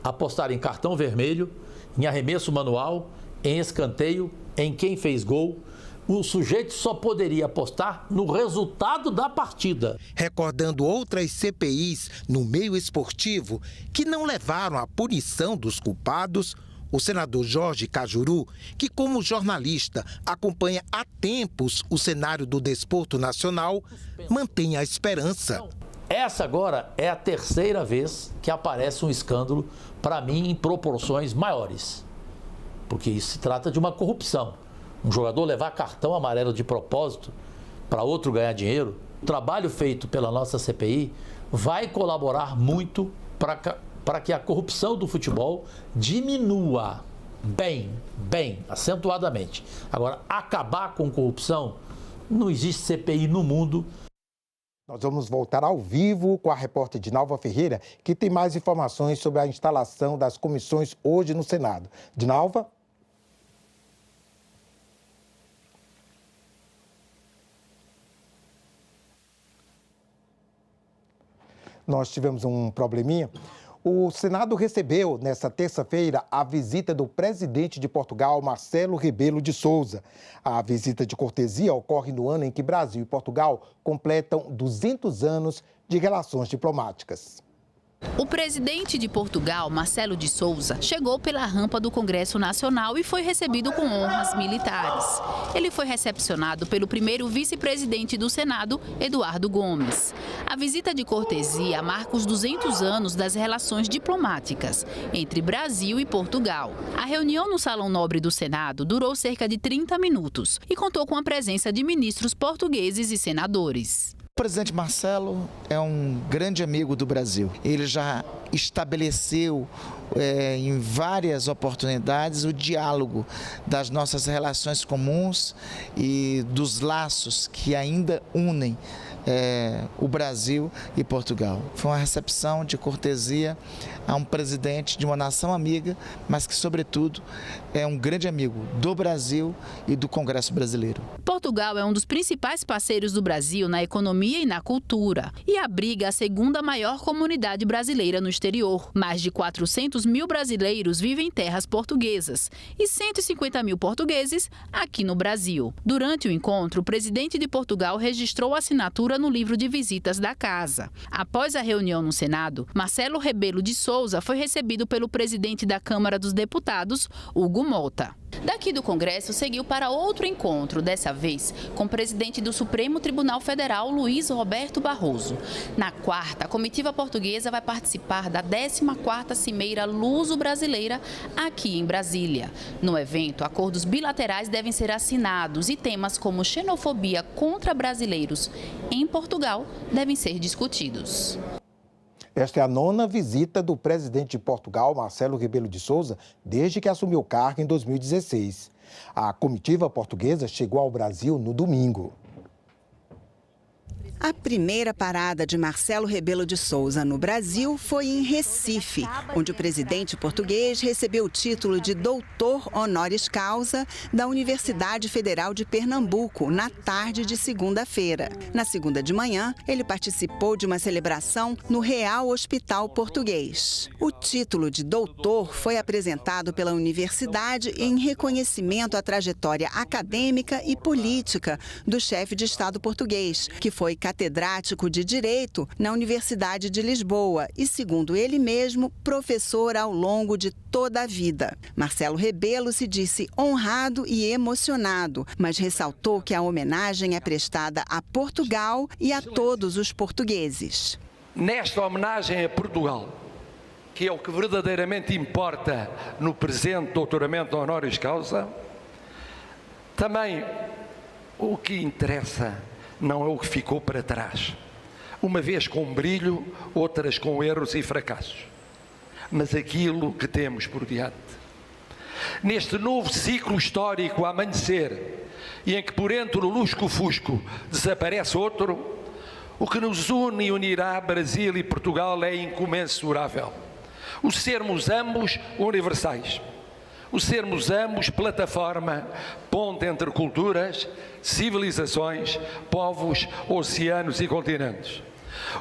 apostar em cartão vermelho, em arremesso manual, em escanteio, em quem fez gol. O sujeito só poderia apostar no resultado da partida. Recordando outras CPIs no meio esportivo que não levaram à punição dos culpados, o senador Jorge Cajuru, que como jornalista acompanha há tempos o cenário do desporto nacional, mantém a esperança. Essa agora é a terceira vez que aparece um escândalo, para mim, em proporções maiores. Porque isso se trata de uma corrupção. Um jogador levar cartão amarelo de propósito para outro ganhar dinheiro. O trabalho feito pela nossa CPI vai colaborar muito para que a corrupção do futebol diminua bem, acentuadamente. Agora, acabar com corrupção, não existe CPI no mundo. Nós vamos voltar ao vivo com a repórter Dinalva Ferreira, que tem mais informações sobre a instalação das comissões hoje no Senado. Dinalva? Nós tivemos um probleminha. O Senado recebeu, nesta terça-feira, a visita do presidente de Portugal, Marcelo Rebelo de Sousa. A visita de cortesia ocorre no ano em que Brasil e Portugal completam 200 anos de relações diplomáticas. O presidente de Portugal, Marcelo de Sousa, chegou pela rampa do Congresso Nacional e foi recebido com honras militares. Ele foi recepcionado pelo primeiro vice-presidente do Senado, Eduardo Gomes. A visita de cortesia marca os 200 anos das relações diplomáticas entre Brasil e Portugal. A reunião no Salão Nobre do Senado durou cerca de 30 minutos e contou com a presença de ministros portugueses e senadores. O presidente Marcelo é um grande amigo do Brasil. Ele já estabeleceu em várias oportunidades o diálogo das nossas relações comuns e dos laços que ainda unem o Brasil e Portugal. Foi uma recepção de cortesia a um presidente de uma nação amiga, mas que, sobretudo, é um grande amigo do Brasil e do Congresso brasileiro. Portugal é um dos principais parceiros do Brasil na economia e na cultura e abriga a segunda maior comunidade brasileira no exterior. Mais de 400 mil brasileiros vivem em terras portuguesas e 150 mil portugueses aqui no Brasil. Durante o encontro, o presidente de Portugal registrou a assinatura no livro de visitas da casa. Após a reunião no Senado, Marcelo Rebelo de Sousa foi recebido pelo presidente da Câmara dos Deputados, Hugo Mota. Daqui do Congresso, seguiu para outro encontro, dessa vez com o presidente do Supremo Tribunal Federal, Luiz Roberto Barroso. Na quarta, a comitiva portuguesa vai participar da 14ª Cimeira Luso-Brasileira aqui em Brasília. No evento, acordos bilaterais devem ser assinados e temas como xenofobia contra brasileiros em Portugal devem ser discutidos. Esta é a 9ª visita do presidente de Portugal, Marcelo Rebelo de Sousa, desde que assumiu o cargo em 2016. A comitiva portuguesa chegou ao Brasil no domingo. A primeira parada de Marcelo Rebelo de Sousa no Brasil foi em Recife, onde o presidente português recebeu o título de doutor honoris causa da Universidade Federal de Pernambuco, na tarde de segunda-feira. Na segunda de manhã, ele participou de uma celebração no Real Hospital Português. O título de doutor foi apresentado pela universidade em reconhecimento à trajetória acadêmica e política do chefe de Estado português, que foi catedrático de Direito na Universidade de Lisboa e, segundo ele mesmo, professor ao longo de toda a vida. Marcelo Rebelo se disse honrado e emocionado, mas ressaltou que a homenagem é prestada a Portugal e a todos os portugueses. Nesta homenagem a Portugal, que é o que verdadeiramente importa no presente doutoramento honoris causa, também o que interessa não é o que ficou para trás, uma vez com brilho, outras com erros e fracassos, mas aquilo que temos por diante. neste novo ciclo histórico a amanhecer e em que por entre o lusco-fusco desaparece outro, o que nos une e unirá Brasil e Portugal é incomensurável. O sermos ambos universais. O sermos ambos plataforma, ponte entre culturas, civilizações, povos, oceanos e continentes.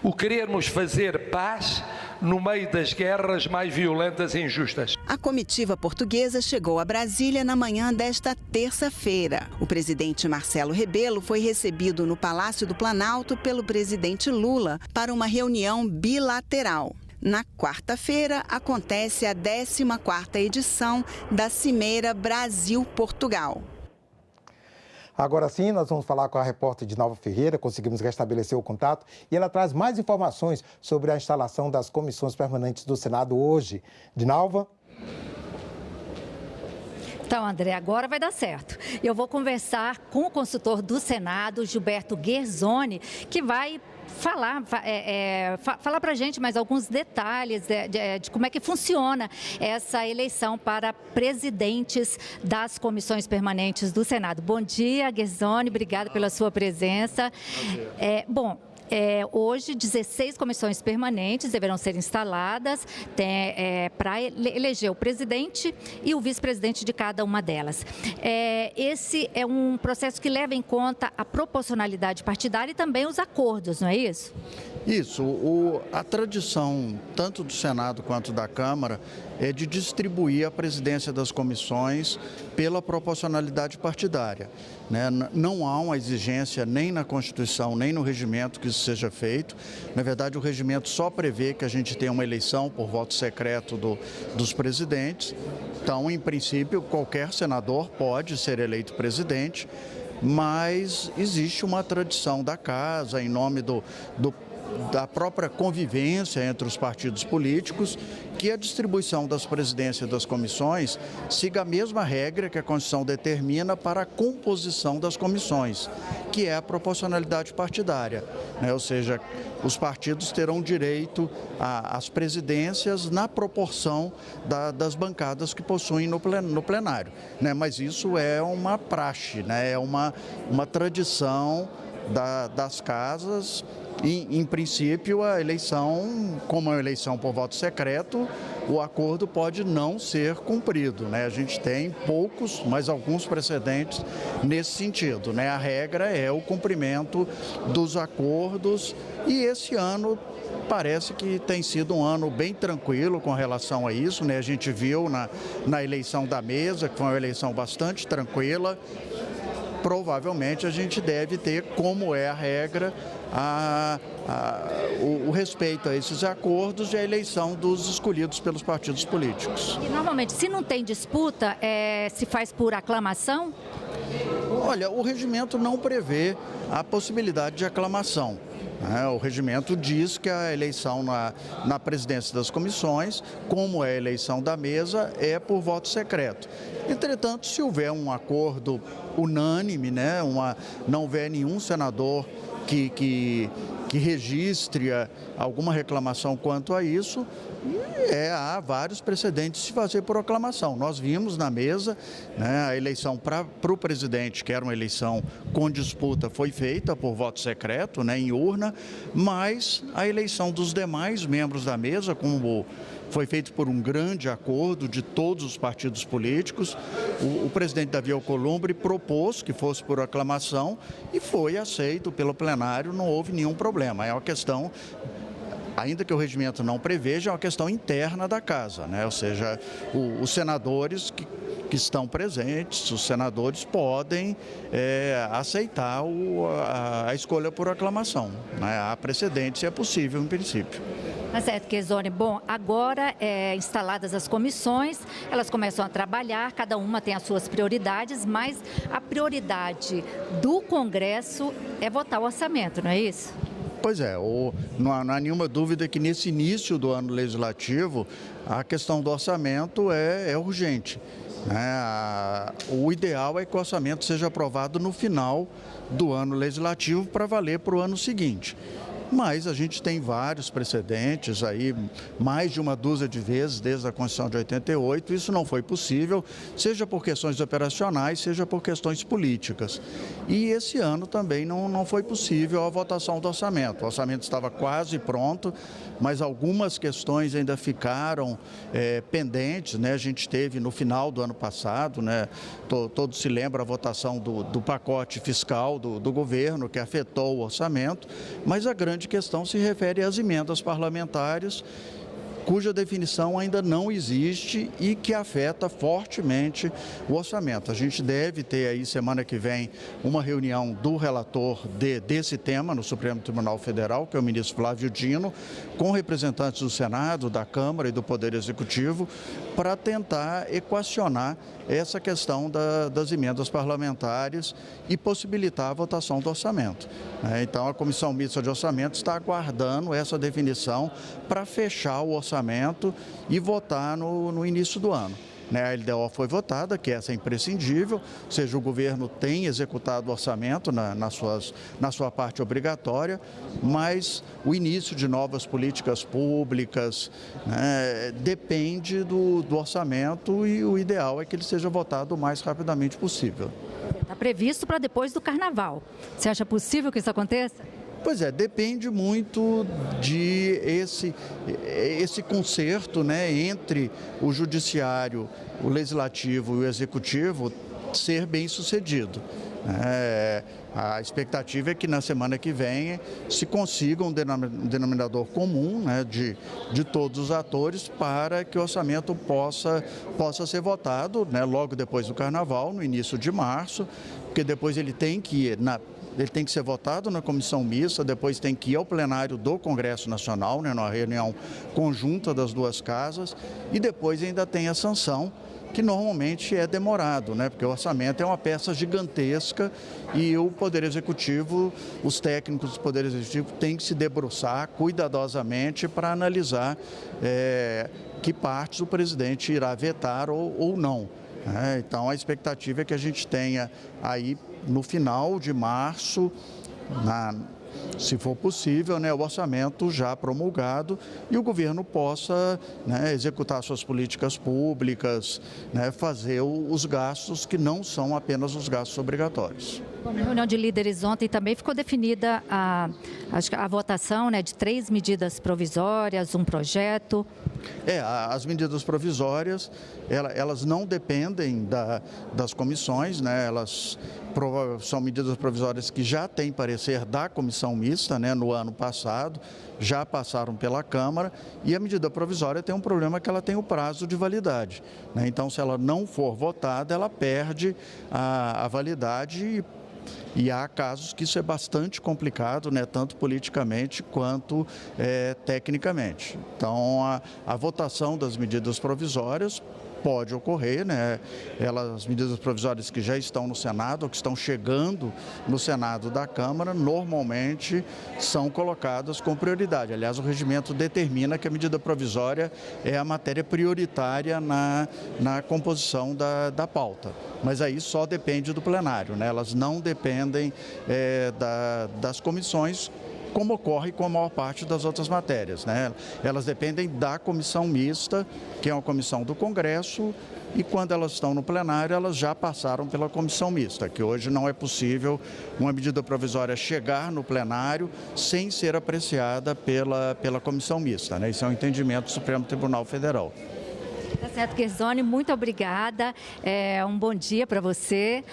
O querermos fazer paz no meio das guerras mais violentas e injustas. A comitiva portuguesa chegou a Brasília na manhã desta terça-feira. O presidente Marcelo Rebelo foi recebido no Palácio do Planalto pelo presidente Lula para uma reunião bilateral. Na quarta-feira, acontece a 14ª edição da Cimeira Brasil-Portugal. Agora sim, nós vamos falar com a repórter Dinalva Ferreira, conseguimos restabelecer o contato e ela traz mais informações sobre a instalação das comissões permanentes do Senado hoje. Dinalva? Então, André, agora vai dar certo. Eu vou conversar com o consultor do Senado, Gilberto Guerzoni, que vai falar para a gente mais alguns detalhes de como é que funciona essa eleição para presidentes das comissões permanentes do Senado. Bom dia, Guerzoni, obrigada pela sua presença. Hoje, 16 comissões permanentes deverão ser instaladas para eleger o presidente e o vice-presidente de cada uma delas. Esse é um processo que leva em conta a proporcionalidade partidária e também os acordos, não é isso? Isso. A tradição, tanto do Senado quanto da Câmara, é de distribuir a presidência das comissões pela proporcionalidade partidária. Não há uma exigência nem na Constituição, nem no regimento que isso seja feito. Na verdade, o regimento só prevê que a gente tenha uma eleição por voto secreto dos presidentes. Então, em princípio, qualquer senador pode ser eleito presidente, mas existe uma tradição da casa, em nome da própria convivência entre os partidos políticos, que a distribuição das presidências das comissões siga a mesma regra que a Constituição determina para a composição das comissões, que é a proporcionalidade partidária, ou seja, os partidos terão direito às presidências na proporção das bancadas que possuem no plenário, mas isso é uma praxe, é uma tradição das casas. Em princípio, a eleição, como é uma eleição por voto secreto, o acordo pode não ser cumprido. A gente tem poucos, mas alguns precedentes nesse sentido. A regra é o cumprimento dos acordos e esse ano parece que tem sido um ano bem tranquilo com relação a isso. A gente viu na eleição da mesa, que foi uma eleição bastante tranquila. Provavelmente a gente deve ter, como é a regra, o respeito a esses acordos e a eleição dos escolhidos pelos partidos políticos. E normalmente, se não tem disputa, se faz por aclamação? Olha, o regimento não prevê a possibilidade de aclamação. O regimento diz que a eleição na presidência das comissões, como é a eleição da mesa, é por voto secreto. Entretanto, se houver um acordo unânime, não houver nenhum senador que registre alguma reclamação quanto a isso, há vários precedentes de se fazer por aclamação. Nós vimos na mesa, a eleição para o presidente, que era uma eleição com disputa, foi feita por voto secreto, em urna, mas a eleição dos demais membros da mesa, como foi feito por um grande acordo de todos os partidos políticos, o presidente Davi Alcolumbre propôs que fosse por aclamação e foi aceito pelo plenário, não houve nenhum problema. É uma questão, ainda que o regimento não preveja, é uma questão interna da casa, ou seja, os senadores que estão presentes, os senadores podem aceitar a escolha por aclamação. Há precedentes, se é possível, em princípio. Tá certo, Guerzoni. Bom, agora instaladas as comissões, elas começam a trabalhar, cada uma tem as suas prioridades, mas a prioridade do Congresso é votar o orçamento, não é isso? Pois é, não há nenhuma dúvida que nesse início do ano legislativo a questão do orçamento é urgente. O ideal é que o orçamento seja aprovado no final do ano legislativo para valer para o ano seguinte. mas a gente tem vários precedentes aí, mais de uma dúzia de vezes desde a Constituição de 88, isso não foi possível, seja por questões operacionais, seja por questões políticas. E esse ano também não foi possível a votação do orçamento. O orçamento estava quase pronto, mas algumas questões ainda ficaram pendentes, né? A gente teve no final do ano passado, né? Todos se lembram a votação do pacote fiscal do governo, que afetou o orçamento, mas a grande questão se refere às emendas parlamentares, cuja definição ainda não existe e que afeta fortemente o orçamento. A gente deve ter aí semana que vem uma reunião do relator desse tema no Supremo Tribunal Federal, que é o ministro Flávio Dino, com representantes do Senado, da Câmara e do Poder Executivo, para tentar equacionar essa questão das emendas parlamentares e possibilitar a votação do orçamento. Então, a Comissão Mista de Orçamento está aguardando essa definição para fechar o orçamento e votar no início do ano. A LDO foi votada, que essa é imprescindível, ou seja, o governo tem executado o orçamento na sua parte obrigatória, mas o início de novas políticas públicas, né, depende do orçamento e o ideal é que ele seja votado o mais rapidamente possível. Está previsto para depois do Carnaval. Você acha possível que isso aconteça? Pois é, depende muito de esse concerto, né, entre o judiciário, o legislativo e o executivo ser bem sucedido. A expectativa é que na semana que vem se consiga um denominador comum, né, de todos os atores para que o orçamento possa ser votado, né, logo depois do Carnaval, no início de março, porque depois ele tem que ser votado na comissão mista, depois tem que ir ao plenário do Congresso Nacional, né, numa reunião conjunta das duas casas, e depois ainda tem a sanção, que normalmente é demorado, né, porque o orçamento é uma peça gigantesca e o Poder Executivo, os técnicos do Poder Executivo têm que se debruçar cuidadosamente para analisar que partes o presidente irá vetar ou não. Então, a expectativa é que a gente tenha aí no final de março, se for possível, né, o orçamento já promulgado e o governo possa, né, executar suas políticas públicas, né, fazer os gastos que não são apenas os gastos obrigatórios. Na reunião de líderes ontem também ficou definida a votação, né, de 3 medidas provisórias, um projeto. As medidas provisórias, elas não dependem das comissões, né, elas são medidas provisórias que já têm parecer da comissão mista, né, no ano passado, já passaram pela Câmara e a medida provisória tem um problema que ela tem o prazo de validade, né? Então, se ela não for votada, ela perde a validade e há casos que isso é bastante complicado, né, tanto politicamente quanto tecnicamente. Então, a votação das medidas provisórias pode ocorrer, né? As medidas provisórias que já estão no Senado ou que estão chegando no Senado da Câmara, normalmente são colocadas com prioridade. Aliás, o regimento determina que a medida provisória é a matéria prioritária na composição da pauta. Mas aí só depende do plenário, né? Elas não dependem das comissões, como ocorre com a maior parte das outras matérias, né? Elas dependem da comissão mista, que é uma comissão do Congresso, e quando elas estão no plenário, elas já passaram pela comissão mista, que hoje não é possível uma medida provisória chegar no plenário sem ser apreciada pela comissão mista, né? Isso é um entendimento do Supremo Tribunal Federal. Tá certo, Gersoni, muito obrigada. Um bom dia para você.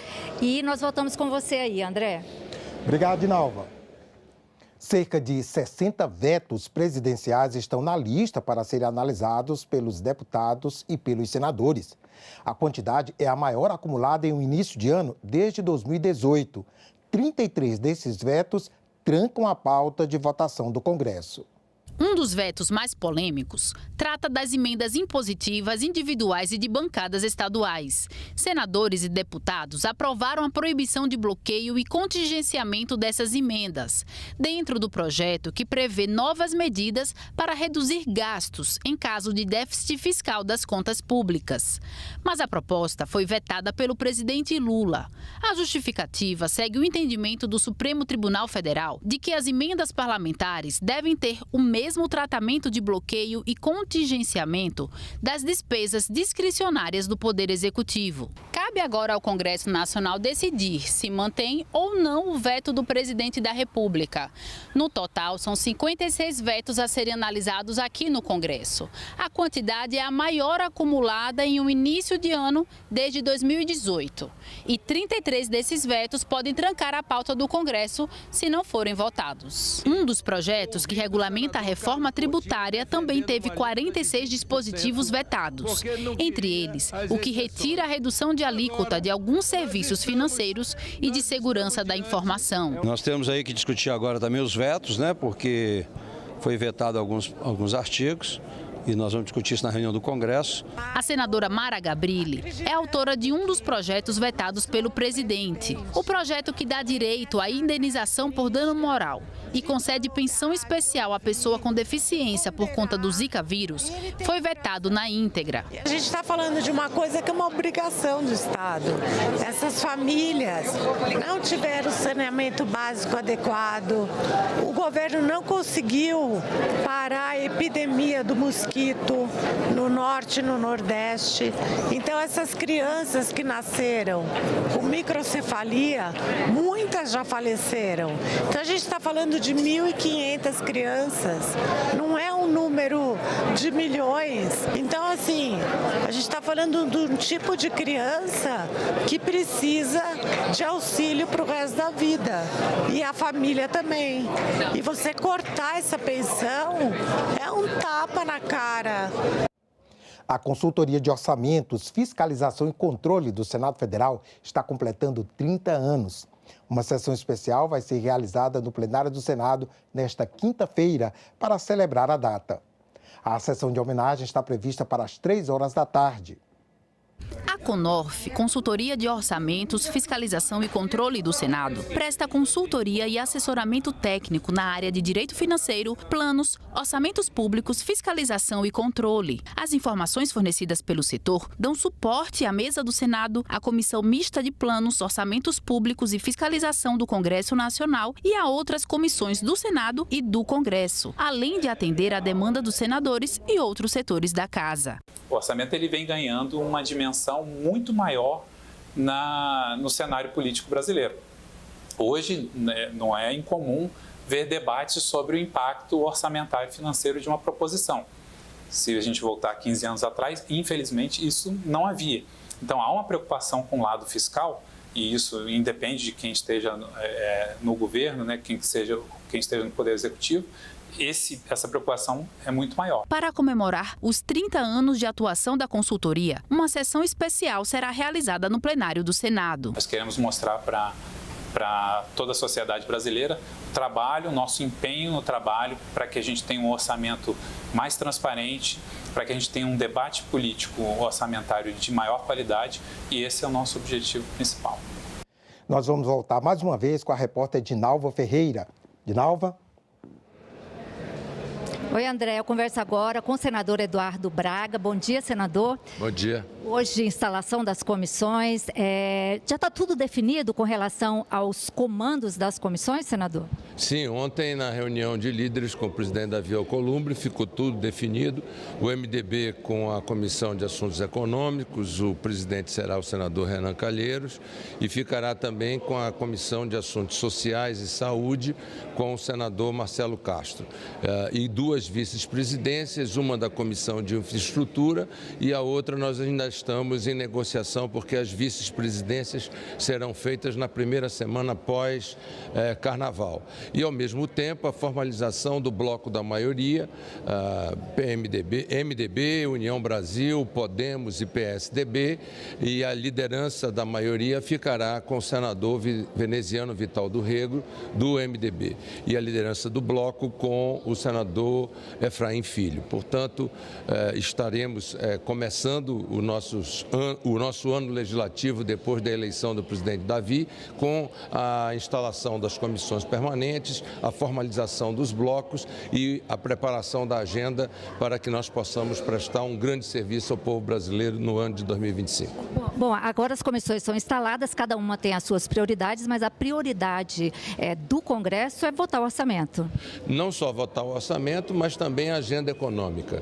E nós voltamos com você aí, André. Obrigado, Dinalva. Cerca de 60 vetos presidenciais estão na lista para serem analisados pelos deputados e pelos senadores. A quantidade é a maior acumulada em um início de ano desde 2018. 33 desses vetos trancam a pauta de votação do Congresso. Um dos vetos mais polêmicos trata das emendas impositivas individuais e de bancadas estaduais. Senadores e deputados aprovaram a proibição de bloqueio e contingenciamento dessas emendas, dentro do projeto que prevê novas medidas para reduzir gastos em caso de déficit fiscal das contas públicas. Mas a proposta foi vetada pelo presidente Lula. A justificativa segue o entendimento do Supremo Tribunal Federal de que as emendas parlamentares devem ter o mesmo tratamento de bloqueio e contingenciamento das despesas discricionárias do Poder Executivo. Cabe agora ao Congresso Nacional decidir se mantém ou não o veto do presidente da República. No total, são 56 vetos a serem analisados aqui no Congresso. A quantidade é a maior acumulada em um início de ano desde 2018. E 33 desses vetos podem trancar a pauta do Congresso se não forem votados. Um dos projetos que regulamenta a reforma tributária também teve 46 dispositivos vetados. Entre eles, o que retira a redução de alíquota de alguns serviços financeiros e de segurança da informação. Nós temos aí que discutir agora também os vetos, né? Porque foi vetado alguns artigos. E nós vamos discutir isso na reunião do Congresso. A senadora Mara Gabrilli é autora de um dos projetos vetados pelo presidente. O projeto que dá direito à indenização por dano moral e concede pensão especial à pessoa com deficiência por conta do Zika vírus foi vetado na íntegra. A gente está falando de uma coisa que é uma obrigação do Estado. Essas famílias não tiveram saneamento básico adequado. O governo não conseguiu parar a epidemia do mosquito no norte e no nordeste. Então essas crianças que nasceram com microcefalia, muitas já faleceram. Então a gente está falando de 1.500 crianças, não é um número de milhões. Então assim, a gente está falando de um tipo de criança que precisa de auxílio para o resto da vida. E a família também. E você cortar essa pensão é um tapa na cara. A Consultoria de Orçamentos, Fiscalização e Controle do Senado Federal está completando 30 anos. Uma sessão especial vai ser realizada no plenário do Senado nesta quinta-feira para celebrar a data. A sessão de homenagem está prevista para as 3 horas da tarde. A CONORF, Consultoria de Orçamentos, Fiscalização e Controle do Senado, presta consultoria e assessoramento técnico na área de direito financeiro, planos, orçamentos públicos, fiscalização e controle. As informações fornecidas pelo setor dão suporte à mesa do Senado, à Comissão Mista de Planos, Orçamentos Públicos e Fiscalização do Congresso Nacional e a outras comissões do Senado e do Congresso, além de atender à demanda dos senadores e outros setores da Casa. O orçamento ele vem ganhando uma dimensão muito maior no cenário político brasileiro. Hoje, não é incomum ver debates sobre o impacto orçamentário e financeiro de uma proposição. Se a gente voltar 15 anos atrás, infelizmente, isso não havia. Então, há uma preocupação com o lado fiscal, e isso independe de quem esteja no governo, né, quem esteja no Poder Executivo. Essa preocupação é muito maior. Para comemorar os 30 anos de atuação da consultoria, uma sessão especial será realizada no plenário do Senado. Nós queremos mostrar para toda a sociedade brasileira o trabalho, o nosso empenho no trabalho para que a gente tenha um orçamento mais transparente, para que a gente tenha um debate político orçamentário de maior qualidade, e esse é o nosso objetivo principal. Nós vamos voltar mais uma vez com a repórter Dinalva Ferreira. Dinalva? Oi, André, eu converso agora com o senador Eduardo Braga. Bom dia, senador. Bom dia. Hoje, instalação das comissões. Já está tudo definido com relação aos comandos das comissões, senador? Sim, ontem na reunião de líderes com o presidente Davi Alcolumbre ficou tudo definido. O MDB com a Comissão de Assuntos Econômicos, o presidente será o senador Renan Calheiros e ficará também com a Comissão de Assuntos Sociais e Saúde com o senador Marcelo Castro. E 2 vice-presidências, uma da Comissão de Infraestrutura e a outra nós ainda estamos em negociação, porque as vice-presidências serão feitas na primeira semana após Carnaval. E, ao mesmo tempo, a formalização do bloco da maioria, MDB, União Brasil, Podemos e PSDB, e a liderança da maioria ficará com o senador veneziano Vital do Rego, do MDB, e a liderança do bloco com o senador Efraim Filho. Portanto, estaremos começando o nosso ano legislativo depois da eleição do presidente Davi, com a instalação das comissões permanentes, a formalização dos blocos e a preparação da agenda para que nós possamos prestar um grande serviço ao povo brasileiro no ano de 2025. Bom, agora as comissões são instaladas, cada uma tem as suas prioridades, mas a prioridade do Congresso é votar o orçamento. Não só votar o orçamento, mas também a agenda econômica.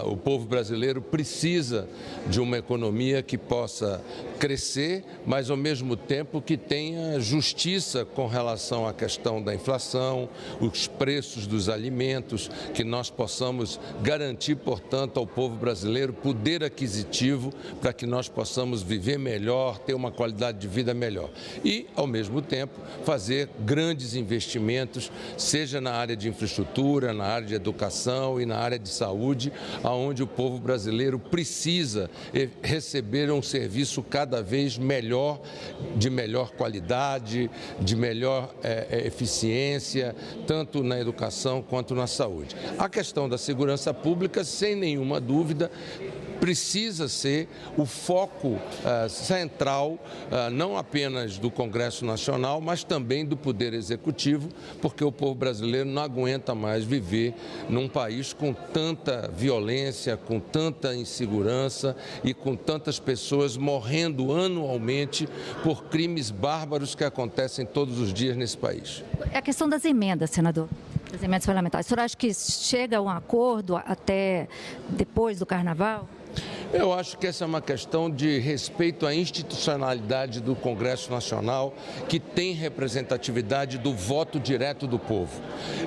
O povo brasileiro precisa de uma economia que possa crescer, mas ao mesmo tempo que tenha justiça com relação à questão da inflação, os preços dos alimentos, que nós possamos garantir, portanto, ao povo brasileiro poder aquisitivo para que nós possamos viver melhor, ter uma qualidade de vida melhor. E, ao mesmo tempo, fazer grandes investimentos, seja na área de infraestrutura, na área de educação e na área de saúde, onde o povo brasileiro precisa receber um serviço cada vez melhor, de melhor qualidade, de melhor eficiência, tanto na educação quanto na saúde. A questão da segurança pública, sem nenhuma dúvida, precisa ser o foco central, não apenas do Congresso Nacional, mas também do Poder Executivo, porque o povo brasileiro não aguenta mais viver num país com tanta violência, com tanta insegurança e com tantas pessoas morrendo anualmente por crimes bárbaros que acontecem todos os dias nesse país. É a questão das emendas, senador. Das emendas parlamentares. O senhor acha que chega a um acordo até depois do Carnaval? Eu acho que essa é uma questão de respeito à institucionalidade do Congresso Nacional, que tem representatividade do voto direto do povo.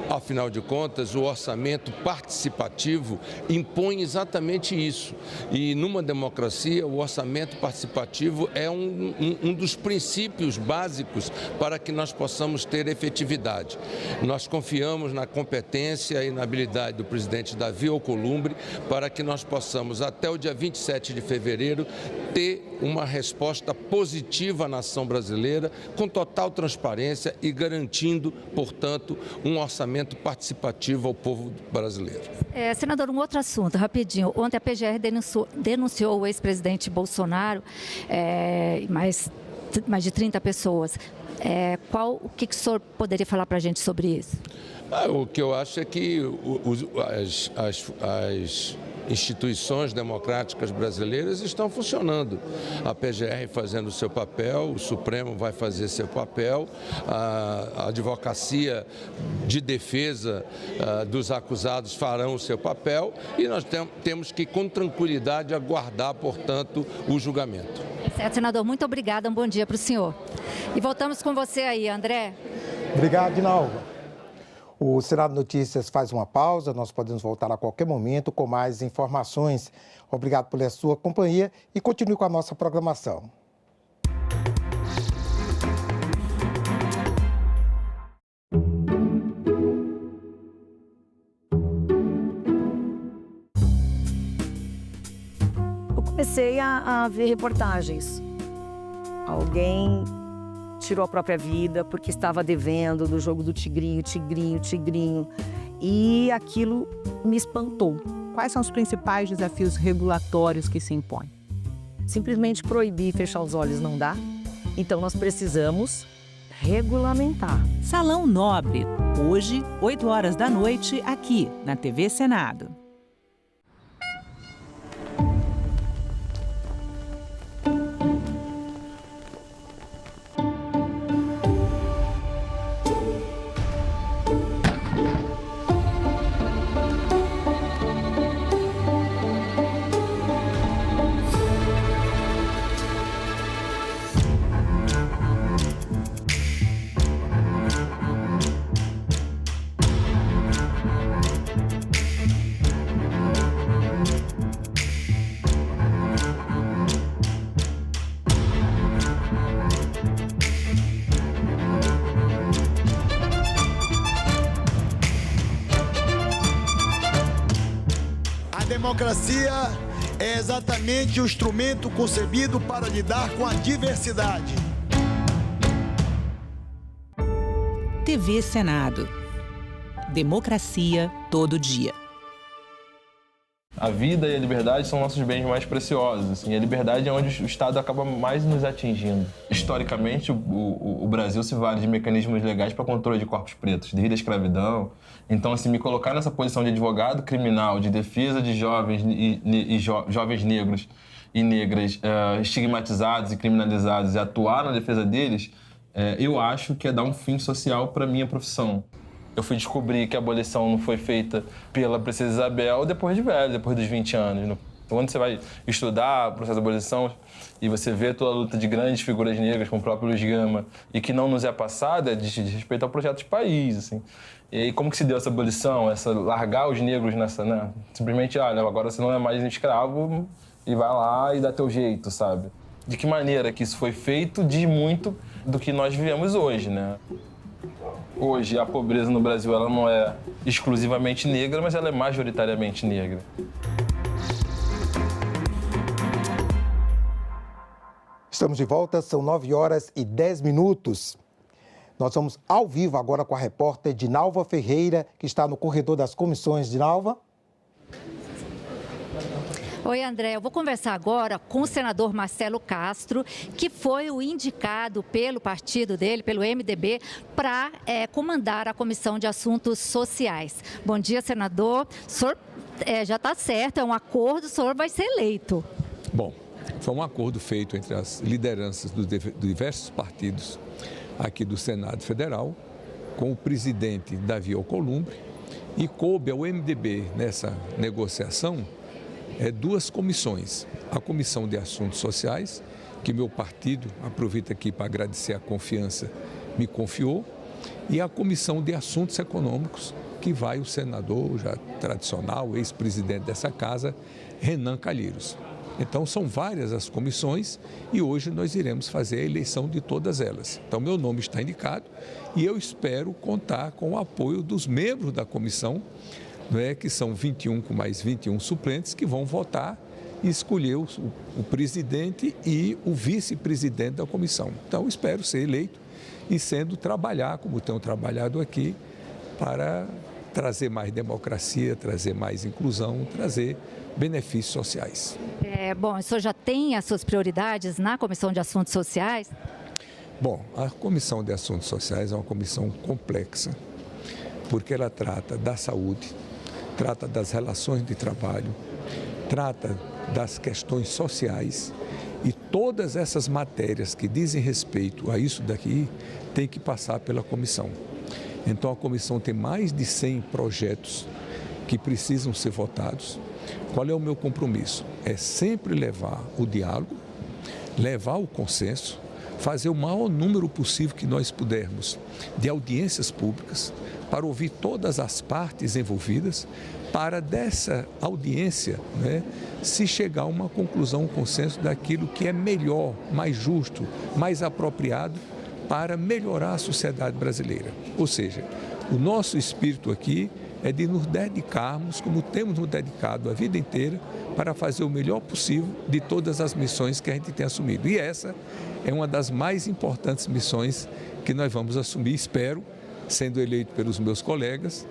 Afinal de contas, o orçamento participativo impõe exatamente isso. E numa democracia, o orçamento participativo é um dos princípios básicos para que nós possamos ter efetividade. Nós confiamos na competência e na habilidade do presidente Davi Alcolumbre para que nós possamos, até o dia 27 de fevereiro, ter uma resposta positiva à nação brasileira, com total transparência e garantindo, portanto, um orçamento participativo ao povo brasileiro. Senador, um outro assunto, rapidinho. Ontem a PGR denunciou o ex-presidente Bolsonaro, mais de 30 pessoas. O que o senhor poderia falar para a gente sobre isso? O que eu acho é que as instituições democráticas brasileiras estão funcionando. A PGR fazendo o seu papel, o Supremo vai fazer seu papel, a advocacia de defesa dos acusados farão o seu papel e nós temos que, com tranquilidade, aguardar, portanto, o julgamento. Certo, senador, muito obrigada, um bom dia para o senhor. E voltamos com você aí, André. Obrigado, Dinalva. O Senado Notícias faz uma pausa, nós podemos voltar a qualquer momento com mais informações. Obrigado pela sua companhia e continue com a nossa programação. Eu comecei a ver reportagens. Alguém tirou a própria vida porque estava devendo do jogo do tigrinho. E aquilo me espantou. Quais são os principais desafios regulatórios que se impõem? Simplesmente proibir e fechar os olhos não dá. Então nós precisamos regulamentar. Salão Nobre, hoje, 8 horas da noite, aqui na TV Senado. democracia é exatamente o instrumento concebido para lidar com a diversidade. TV Senado. Democracia todo dia. A vida e a liberdade são nossos bens mais preciosos. Assim, a liberdade é onde o Estado acaba mais nos atingindo. Historicamente, o Brasil se vale de mecanismos legais para controle de corpos pretos, desde a escravidão. Então, assim, me colocar nessa posição de advogado criminal, de defesa de jovens jovens negros e negras estigmatizados e criminalizados e atuar na defesa deles, eu acho que é dar um fim social para a minha profissão. Eu fui descobrir que a abolição não foi feita pela Princesa Isabel depois de velho, depois dos 20 anos. Então, quando você vai estudar o processo de abolição e você vê toda a luta de grandes figuras negras, como o próprio Luiz Gama, e que não nos é passada, diz respeito ao projeto de país, assim. E aí, como que se deu essa abolição, largar os negros nessa, né? Simplesmente, agora você não é mais escravo e vai lá e dá teu jeito, sabe? De que maneira que isso foi feito diz muito do que nós vivemos hoje, né? Hoje, a pobreza no Brasil ela não é exclusivamente negra, mas ela é majoritariamente negra. Estamos de volta, são 9h10. Nós vamos ao vivo agora com a repórter Dinalva Ferreira, que está no corredor das comissões. Dinalva. Oi, André. Eu vou conversar agora com o senador Marcelo Castro, que foi o indicado pelo partido dele, pelo MDB, para comandar a Comissão de Assuntos Sociais. Bom dia, senador. O senhor já está certo, é um acordo, o senhor vai ser eleito. Bom, foi um acordo feito entre as lideranças dos diversos partidos aqui do Senado Federal, com o presidente Davi Alcolumbre, e coube ao MDB nessa negociação duas comissões. A Comissão de Assuntos Sociais, que meu partido, aproveita aqui para agradecer a confiança, me confiou, e a Comissão de Assuntos Econômicos, que vai o senador, já tradicional, ex-presidente dessa casa, Renan Calheiros. Então, são várias as comissões e hoje nós iremos fazer a eleição de todas elas. Então, meu nome está indicado e eu espero contar com o apoio dos membros da comissão, que são 21 com mais 21 suplentes, que vão votar e escolher o presidente e o vice-presidente da comissão. Então, espero ser eleito e trabalhar, como tenho trabalhado aqui, para trazer mais democracia, trazer mais inclusão, trazer benefícios sociais. Bom, o senhor já tem as suas prioridades na Comissão de Assuntos Sociais? Bom, a Comissão de Assuntos Sociais é uma comissão complexa, porque ela trata da saúde, trata das relações de trabalho, trata das questões sociais e todas essas matérias que dizem respeito a isso daqui tem que passar pela comissão. Então a comissão tem mais de 100 projetos que precisam ser votados. Qual é o meu compromisso? É sempre levar o diálogo, levar o consenso, fazer o maior número possível que nós pudermos de audiências públicas, para ouvir todas as partes envolvidas, para dessa audiência, se chegar a uma conclusão, um consenso daquilo que é melhor, mais justo, mais apropriado para melhorar a sociedade brasileira. Ou seja, o nosso espírito aqui é de nos dedicarmos, como temos nos dedicado a vida inteira, para fazer o melhor possível de todas as missões que a gente tem assumido. E essa é uma das mais importantes missões que nós vamos assumir, espero, sendo eleito pelos meus colegas,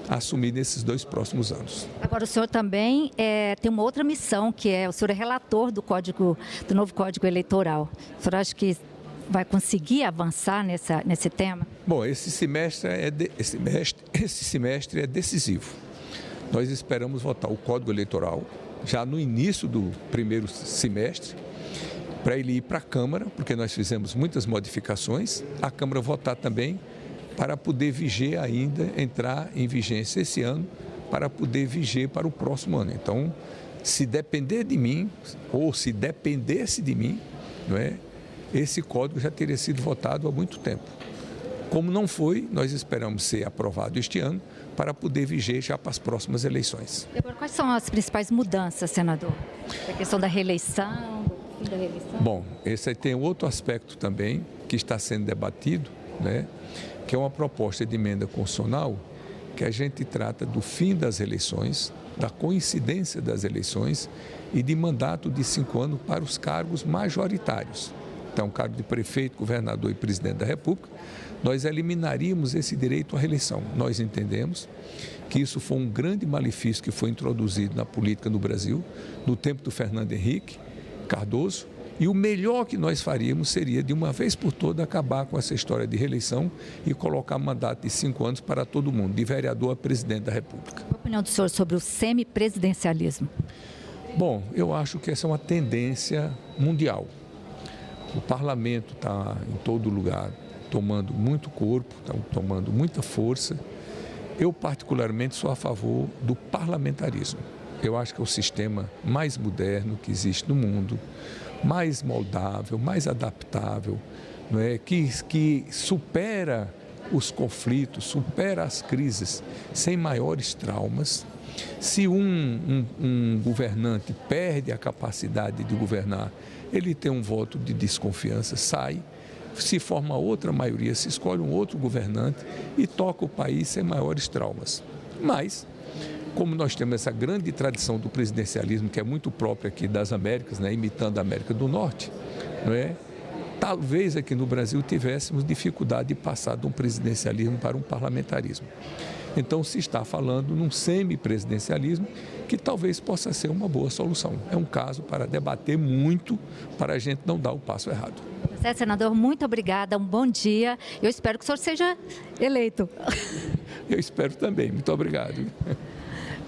assumir nesses 2 próximos anos. Agora, o senhor também tem uma outra missão, que o senhor é relator do novo Código Eleitoral. O senhor acha que vai conseguir avançar nesse tema? Bom, esse semestre é decisivo. Nós esperamos votar o Código Eleitoral já no início do primeiro semestre, para ele ir para a Câmara, porque nós fizemos muitas modificações, a Câmara votar também, para poder viger ainda, entrar em vigência esse ano, para poder viger para o próximo ano. Então, se depender de mim, ou se dependesse de mim, esse código já teria sido votado há muito tempo. Como não foi, nós esperamos ser aprovado este ano, para poder viger já para as próximas eleições. Agora, quais são as principais mudanças, senador? A questão da reeleição, do fim da reeleição? Bom, esse aí tem outro aspecto também, que está sendo debatido, que é uma proposta de emenda constitucional que a gente trata do fim das eleições, da coincidência das eleições e de mandato de 5 anos para os cargos majoritários. Então, cargo de prefeito, governador e presidente da República, nós eliminaríamos esse direito à reeleição. Nós entendemos que isso foi um grande malefício que foi introduzido na política no Brasil, no tempo do Fernando Henrique Cardoso, e o melhor que nós faríamos seria, de uma vez por todas, acabar com essa história de reeleição e colocar mandato de 5 anos para todo mundo, de vereador a presidente da República. A opinião do senhor sobre o semipresidencialismo? Bom, eu acho que essa é uma tendência mundial. O parlamento está em todo lugar tomando muito corpo, está tomando muita força. Eu, particularmente, sou a favor do parlamentarismo. Eu acho que é o sistema mais moderno que existe no mundo, mais moldável, mais adaptável, não é? que supera os conflitos, supera as crises sem maiores traumas. Se um governante perde a capacidade de governar, ele tem um voto de desconfiança, sai, se forma outra maioria, se escolhe um outro governante e toca o país sem maiores traumas. Mas, como nós temos essa grande tradição do presidencialismo, que é muito própria aqui das Américas, né, imitando a América do Norte, não é? Talvez aqui no Brasil tivéssemos dificuldade de passar de um presidencialismo para um parlamentarismo. Então, se está falando num semipresidencialismo que talvez possa ser uma boa solução. É um caso para debater muito, para a gente não dar o passo errado. Senador, muito obrigada, um bom dia. Eu espero que o senhor seja eleito. Eu espero também, muito obrigado.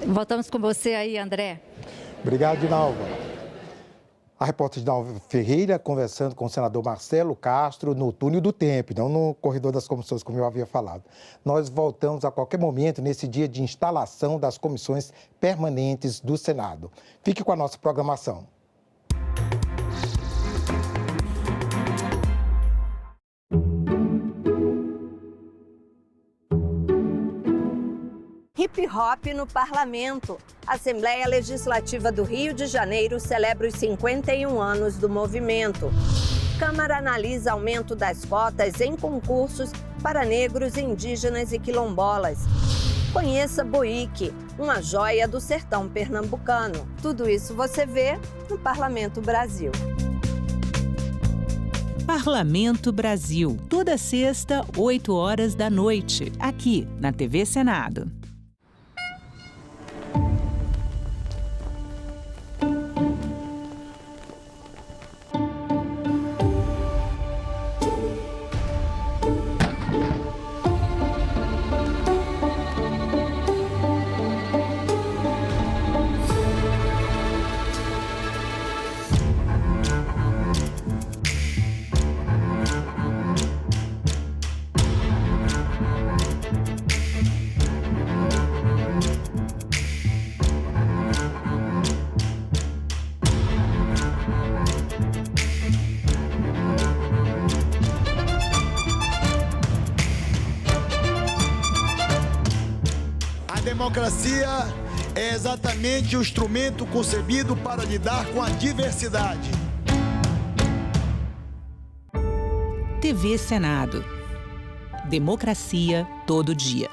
Voltamos com você aí, André. Obrigado, Dinalva. A repórter Dinalva Ferreira conversando com o senador Marcelo Castro no túnel do tempo, não no corredor das comissões, como eu havia falado. Nós voltamos a qualquer momento nesse dia de instalação das comissões permanentes do Senado. Fique com a nossa programação. Hip Hop no Parlamento. A Assembleia Legislativa do Rio de Janeiro celebra os 51 anos do movimento. Câmara analisa aumento das cotas em concursos para negros, indígenas e quilombolas. Conheça Boique, uma joia do sertão pernambucano. Tudo isso você vê no Parlamento Brasil. Parlamento Brasil, toda sexta, 8 horas da noite, aqui na TV Senado. Democracia é exatamente o instrumento concebido para lidar com a diversidade. TV Senado. Democracia todo dia.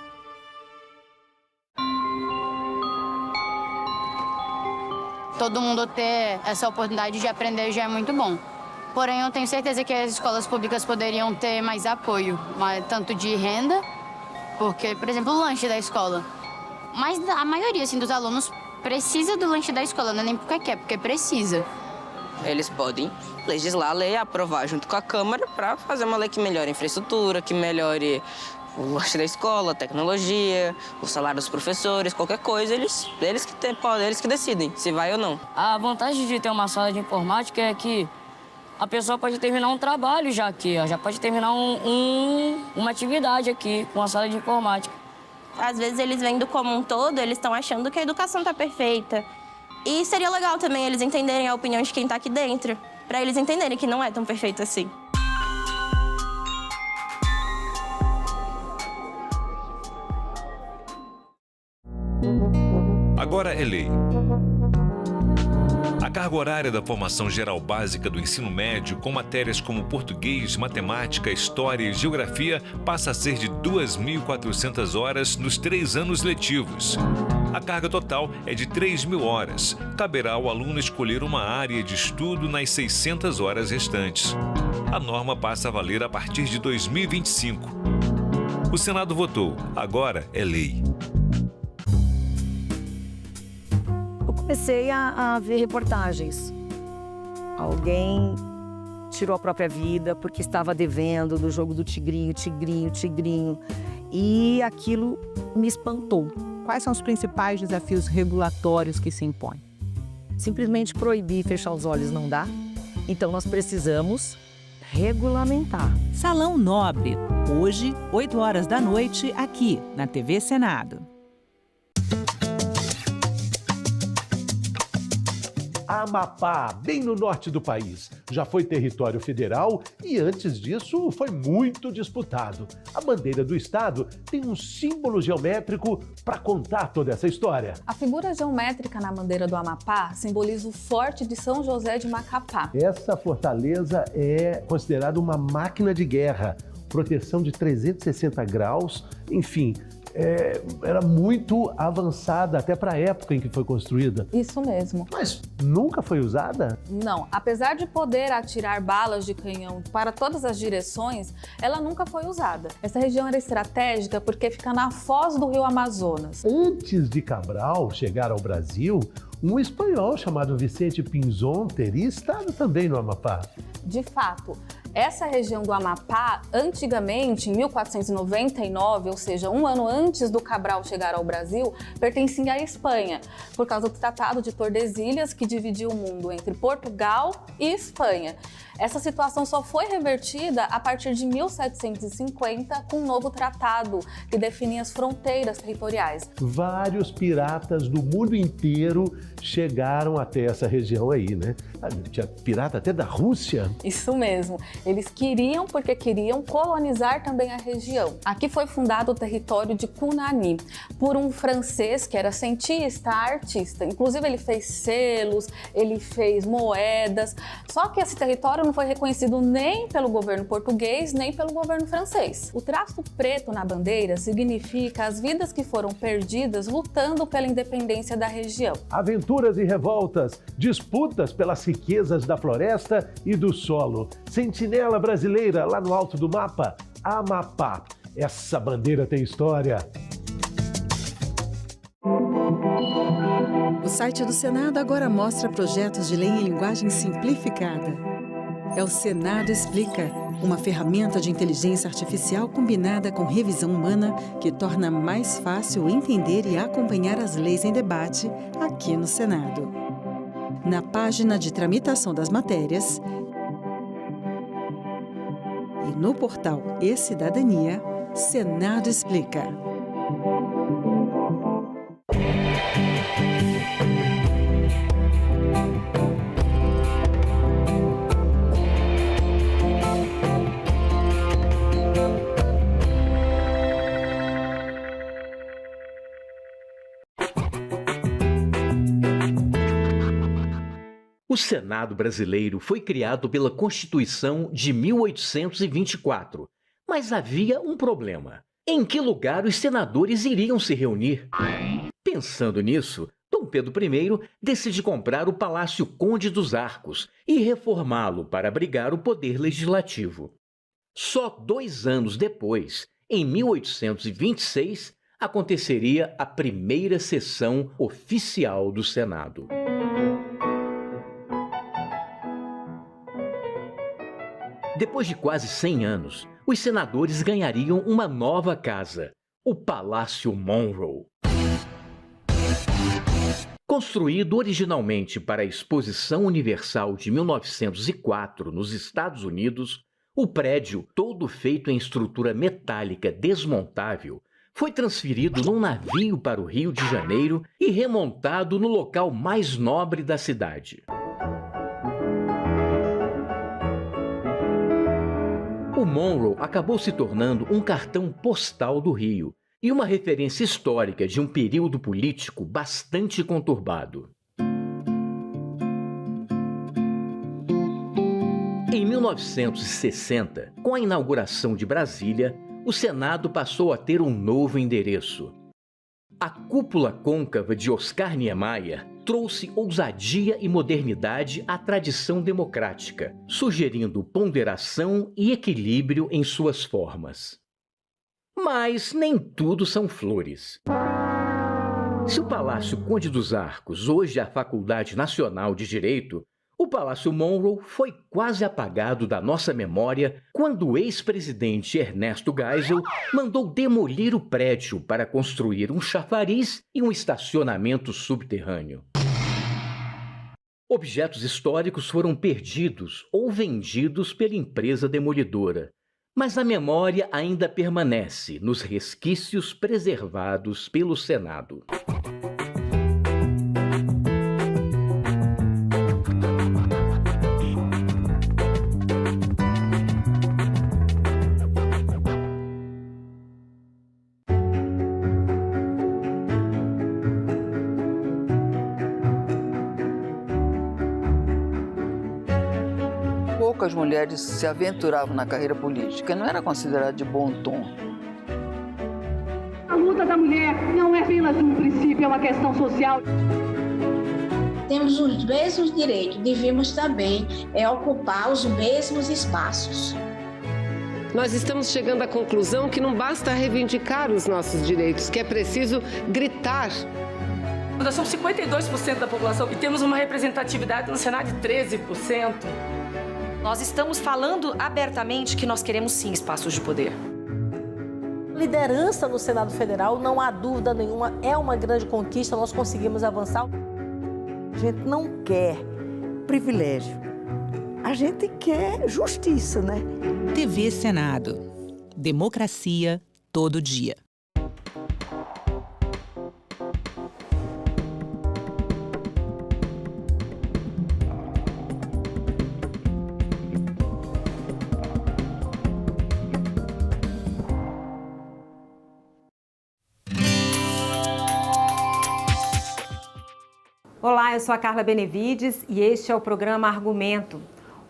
Todo mundo ter essa oportunidade de aprender já é muito bom. Porém, eu tenho certeza que as escolas públicas poderiam ter mais apoio, tanto de renda, porque, por exemplo, o lanche da escola. Mas a maioria assim, dos alunos precisa do lanche da escola, não é nem porque quer, porque precisa. Eles podem legislar a lei, aprovar junto com a Câmara para fazer uma lei que melhore a infraestrutura, que melhore o lanche da escola, a tecnologia, o salário dos professores, qualquer coisa, eles que decidem se vai ou não. A vantagem de ter uma sala de informática é que a pessoa pode terminar um trabalho já aqui, já pode terminar uma atividade aqui com a sala de informática. Às vezes eles vendo como um todo, eles estão achando que a educação está perfeita. E seria legal também eles entenderem a opinião de quem está aqui dentro, para eles entenderem que não é tão perfeito assim. Agora é lei. A carga horária da formação geral básica do ensino médio, com matérias como português, matemática, história e geografia, passa a ser de 2.400 horas nos 3 anos letivos. A carga total é de 3.000 horas. Caberá ao aluno escolher uma área de estudo nas 600 horas restantes. A norma passa a valer a partir de 2025. O Senado votou, agora é lei. Eu comecei a ver reportagens. Alguém tirou a própria vida porque estava devendo do jogo do tigrinho, tigrinho, tigrinho. E aquilo me espantou. Quais são os principais desafios regulatórios que se impõem? Simplesmente proibir e fechar os olhos não dá. Então nós precisamos regulamentar. Salão Nobre, hoje, 8 horas da noite, aqui na TV Senado. Amapá, bem no norte do país. Já foi território federal e antes disso foi muito disputado. A bandeira do estado tem um símbolo geométrico para contar toda essa história. A figura geométrica na bandeira do Amapá simboliza o Forte de São José de Macapá. Essa fortaleza é considerada uma máquina de guerra, proteção de 360 graus, enfim... era muito avançada até para a época em que foi construída. Isso mesmo. Mas nunca foi usada? Não. Apesar de poder atirar balas de canhão para todas as direções, ela nunca foi usada. Essa região era estratégica porque fica na foz do rio Amazonas. Antes de Cabral chegar ao Brasil, um espanhol chamado Vicente Pinzón teria estado também no Amapá. De fato, essa região do Amapá, antigamente, em 1499, ou seja, um ano antes do Cabral chegar ao Brasil, pertencia à Espanha, por causa do Tratado de Tordesilhas, que dividiu o mundo entre Portugal e Espanha. Essa situação só foi revertida a partir de 1750, com um novo tratado que definia as fronteiras territoriais. Vários piratas do mundo inteiro chegaram até essa região aí, né? Tinha pirata até da Rússia. Isso mesmo. Eles queriam, porque queriam colonizar também a região. Aqui foi fundado o território de Cunani, por um francês que era cientista, artista. Inclusive ele fez selos, ele fez moedas. Só que esse território não foi reconhecido nem pelo governo português, nem pelo governo francês. O traço preto na bandeira significa as vidas que foram perdidas lutando pela independência da região. Aventuras e revoltas, disputas pelas riquezas da floresta e do solo. Sentinela brasileira lá no alto do mapa, Amapá. Essa bandeira tem história. O site do Senado agora mostra projetos de lei em linguagem simplificada. É o Senado Explica, uma ferramenta de inteligência artificial combinada com revisão humana que torna mais fácil entender e acompanhar as leis em debate aqui no Senado. Na página de tramitação das matérias e no portal E-Cidadania, Senado Explica. O Senado brasileiro foi criado pela Constituição de 1824, mas havia um problema. Em que lugar os senadores iriam se reunir? Pensando nisso, Dom Pedro I decide comprar o Palácio Conde dos Arcos e reformá-lo para abrigar o poder legislativo. Só 2 anos depois, em 1826, aconteceria a primeira sessão oficial do Senado. Depois de quase 100 anos, os senadores ganhariam uma nova casa, o Palácio Monroe. Construído originalmente para a Exposição Universal de 1904 nos Estados Unidos, o prédio, todo feito em estrutura metálica desmontável, foi transferido num navio para o Rio de Janeiro e remontado no local mais nobre da cidade. O Monroe acabou se tornando um cartão postal do Rio e uma referência histórica de um período político bastante conturbado. Em 1960, com a inauguração de Brasília, o Senado passou a ter um novo endereço. A cúpula côncava de Oscar Niemeyer trouxe ousadia e modernidade à tradição democrática, sugerindo ponderação e equilíbrio em suas formas. Mas nem tudo são flores. Se o Palácio Conde dos Arcos hoje é a Faculdade Nacional de Direito, o Palácio Monroe foi quase apagado da nossa memória quando o ex-presidente Ernesto Geisel mandou demolir o prédio para construir um chafariz e um estacionamento subterrâneo. Objetos históricos foram perdidos ou vendidos pela empresa demolidora, mas a memória ainda permanece nos resquícios preservados pelo Senado. Poucas mulheres se aventuravam na carreira política, não era considerado de bom tom. A luta da mulher não é apenas um princípio, é uma questão social. Temos os mesmos direitos, devemos também ocupar os mesmos espaços. Nós estamos chegando à conclusão que não basta reivindicar os nossos direitos, que é preciso gritar. Nós somos 52% da população e temos uma representatividade no Senado de 13%. Nós estamos falando abertamente que nós queremos sim espaços de poder. Liderança no Senado Federal, não há dúvida nenhuma, é uma grande conquista, nós conseguimos avançar. A gente não quer privilégio, a gente quer justiça, né? TV Senado. Democracia todo dia. Olá, eu sou a Carla Benevides e este é o programa Argumento.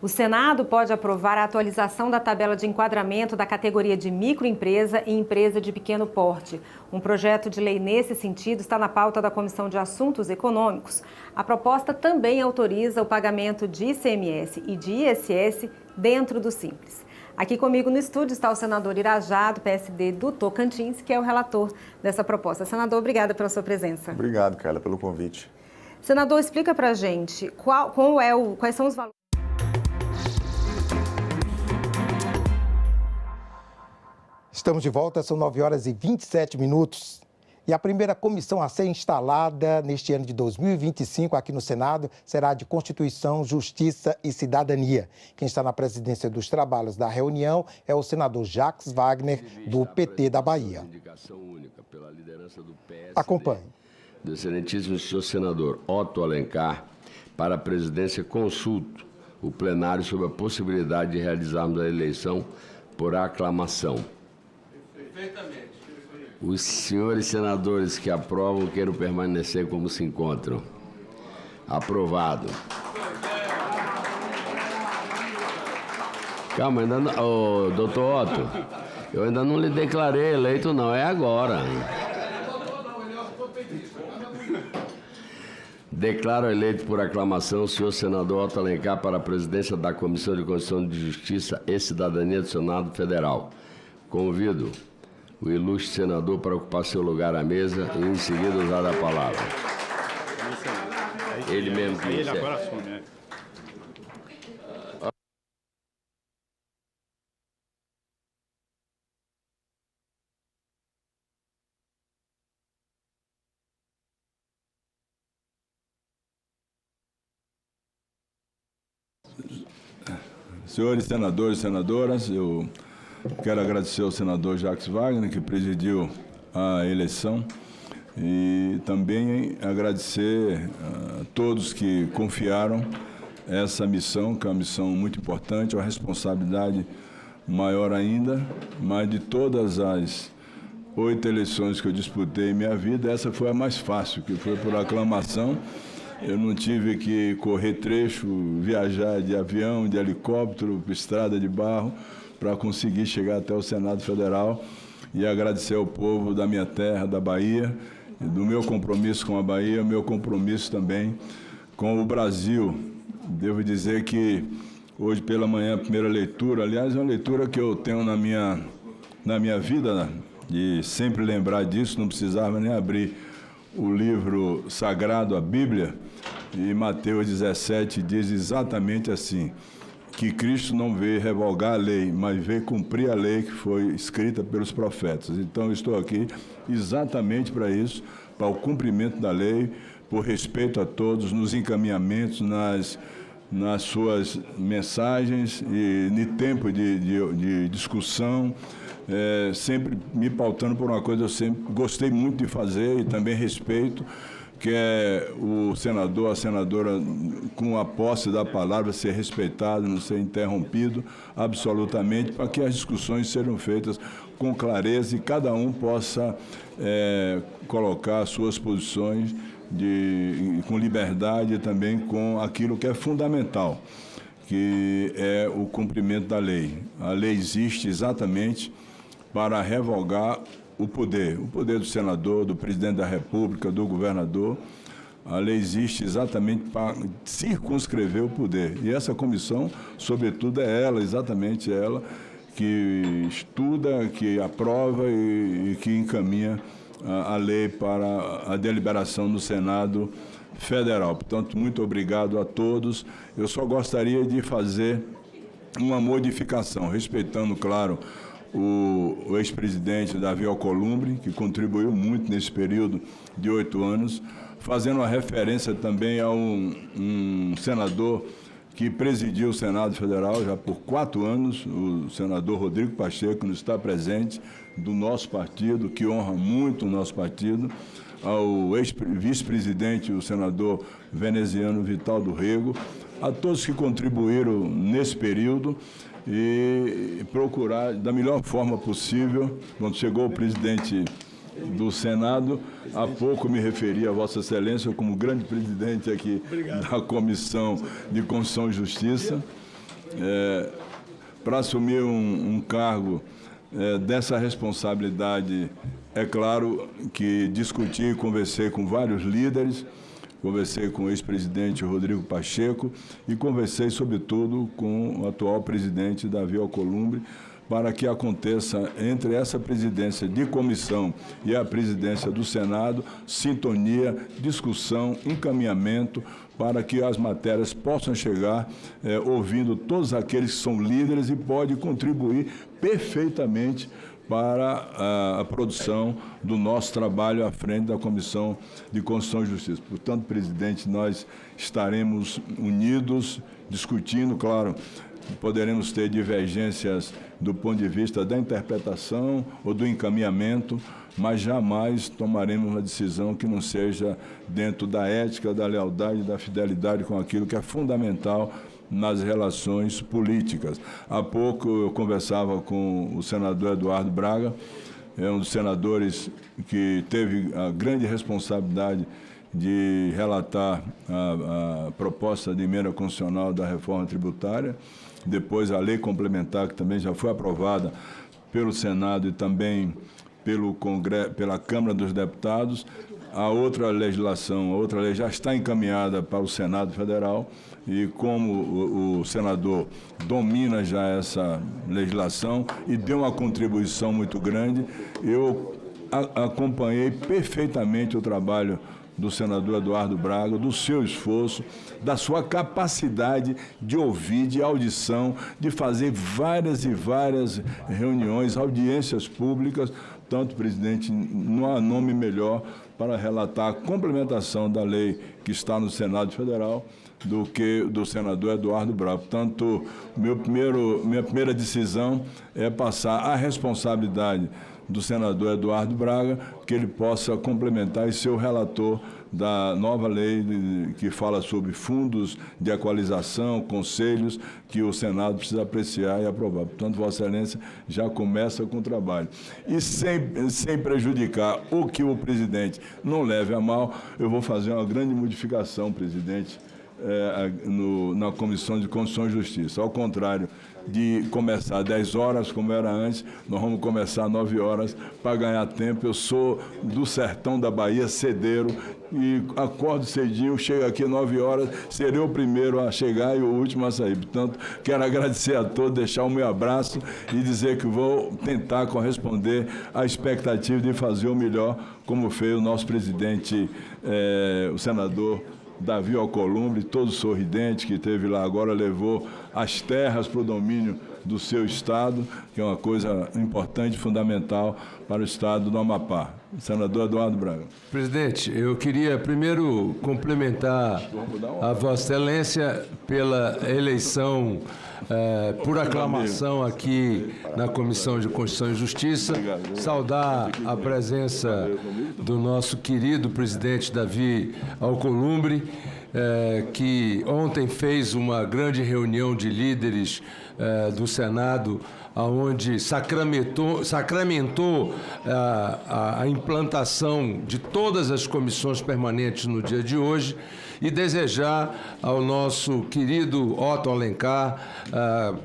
O Senado pode aprovar a atualização da tabela de enquadramento da categoria de microempresa e empresa de pequeno porte. Um projeto de lei nesse sentido está na pauta da Comissão de Assuntos Econômicos. A proposta também autoriza o pagamento de ICMS e de ISS dentro do Simples. Aqui comigo no estúdio está o senador Irajá, do PSD do Tocantins, que é o relator dessa proposta. Senador, obrigada pela sua presença. Obrigado, Carla, pelo convite. Senador, explica pra gente quais são os valores. Estamos de volta, são 9h27. E a primeira comissão a ser instalada neste ano de 2025 aqui no Senado será a de Constituição, Justiça e Cidadania. Quem está na presidência dos trabalhos da reunião é o senador Jacques Wagner, do PT da Bahia. Acompanhe. Do excelentíssimo senhor senador Otto Alencar, para a presidência consulto o plenário sobre a possibilidade de realizarmos a eleição por aclamação. Perfeitamente. Os senhores senadores que aprovam queiram permanecer como se encontram. Aprovado. Calma, ainda não, doutor Otto, eu ainda não lhe declarei eleito não, é agora. Declaro eleito por aclamação o senhor senador Otto Alencar para a presidência da Comissão de Constituição de Justiça e Cidadania do Senado Federal. Convido o ilustre senador para ocupar seu lugar à mesa e em seguida usar a palavra. Ele mesmo que ele agora assume, né? Senhores senadores e senadoras, eu quero agradecer ao senador Jacques Wagner, que presidiu a eleição, e também agradecer a todos que confiaram essa missão, que é uma missão muito importante, uma responsabilidade maior ainda, mas de todas as 8 eleições que eu disputei em minha vida, essa foi a mais fácil, que foi por aclamação, eu não tive que correr trecho, viajar de avião, de helicóptero, estrada de barro, para conseguir chegar até o Senado Federal e agradecer ao povo da minha terra, da Bahia, do meu compromisso com a Bahia, meu compromisso também com o Brasil. Devo dizer que hoje pela manhã, a primeira leitura, aliás, é uma leitura que eu tenho na minha vida, de sempre lembrar disso, não precisava nem abrir o livro sagrado, a Bíblia, e Mateus 17 diz exatamente assim, que Cristo não veio revogar a lei, mas veio cumprir a lei que foi escrita pelos profetas. Então, eu estou aqui exatamente para isso, para o cumprimento da lei, por respeito a todos, nos encaminhamentos, nas suas mensagens e no tempo de discussão, sempre me pautando por uma coisa que eu sempre gostei muito de fazer e também respeito, que é o senador, a senadora, com a posse da palavra, ser respeitado, não ser interrompido absolutamente, para que as discussões sejam feitas com clareza e cada um possa colocar suas posições com liberdade e também com aquilo que é fundamental, que é o cumprimento da lei. A lei existe exatamente para revogar o poder do senador, do presidente da República, do governador. A lei existe exatamente para circunscrever o poder. E essa comissão, sobretudo, é ela, exatamente ela, que estuda, que aprova e que encaminha a lei para a deliberação no Senado Federal. Portanto, muito obrigado a todos. Eu só gostaria de fazer uma modificação, respeitando, claro, o ex-presidente Davi Alcolumbre, que contribuiu muito nesse período de 8 anos, fazendo uma referência também a um senador que presidiu o Senado Federal já por 4 anos, o senador Rodrigo Pacheco, que não está presente, do nosso partido, que honra muito o nosso partido, ao ex-vice-presidente, o senador veneziano Vital do Rego, a todos que contribuíram nesse período, e procurar da melhor forma possível. Quando chegou o presidente do Senado, há pouco me referi a Vossa Excelência como grande presidente aqui da Comissão de Constituição e Justiça, para assumir um cargo dessa responsabilidade. É claro que discuti e conversei com vários líderes, conversei com o ex-presidente Rodrigo Pacheco e conversei, sobretudo, com o atual presidente Davi Alcolumbre, para que aconteça entre essa presidência de comissão e a presidência do Senado, sintonia, discussão, encaminhamento, para que as matérias possam chegar ouvindo todos aqueles que são líderes e podem contribuir perfeitamente para a produção do nosso trabalho à frente da Comissão de Constituição e Justiça. Portanto, presidente, nós estaremos unidos, discutindo, claro, poderemos ter divergências do ponto de vista da interpretação ou do encaminhamento, mas jamais tomaremos uma decisão que não seja dentro da ética, da lealdade, da fidelidade com aquilo que é fundamental nas relações políticas. Há pouco eu conversava com o senador Eduardo Braga, é um dos senadores que teve a grande responsabilidade de relatar a proposta de emenda constitucional da reforma tributária, depois a lei complementar, que também já foi aprovada pelo Senado e também pela Câmara dos Deputados. A outra legislação, a outra lei já está encaminhada para o Senado Federal e como o senador domina já essa legislação e deu uma contribuição muito grande, eu acompanhei perfeitamente o trabalho do senador Eduardo Braga, do seu esforço, da sua capacidade de ouvir, de audição, de fazer várias e várias reuniões, audiências públicas. Portanto, presidente, não há nome melhor para relatar a complementação da lei que está no Senado Federal do que do senador Eduardo Braga. Portanto, minha primeira decisão é passar a responsabilidade do senador Eduardo Braga, que ele possa complementar e ser o relator da nova lei que fala sobre fundos de equalização, conselhos, que o Senado precisa apreciar e aprovar. Portanto, Vossa Excelência já começa com o trabalho. E sem prejudicar o que o presidente não leve a mal, eu vou fazer uma grande modificação, presidente, na Comissão de Constituição e Justiça. Ao contrário de começar às 10 horas, como era antes, nós vamos começar às 9 horas para ganhar tempo. Eu sou do sertão da Bahia, cedeiro, e acordo cedinho, chego aqui às 9 horas, serei o primeiro a chegar e o último a sair. Portanto, quero agradecer a todos, deixar o meu abraço e dizer que vou tentar corresponder à expectativa de fazer o melhor, como fez o nosso presidente, o senador Davi Alcolumbre, todo sorridente, que esteve lá agora, levou as terras para o domínio do seu estado, que é uma coisa importante, fundamental para o estado do Amapá. Senador Eduardo Braga. Presidente, eu queria primeiro complementar a Vossa Excelência pela eleição por aclamação aqui na Comissão de Constituição e Justiça, saudar a presença do nosso querido presidente Davi Alcolumbre, que ontem fez uma grande reunião de líderes do Senado, onde sacramentou a implantação de todas as comissões permanentes no dia de hoje, e desejar ao nosso querido Otto Alencar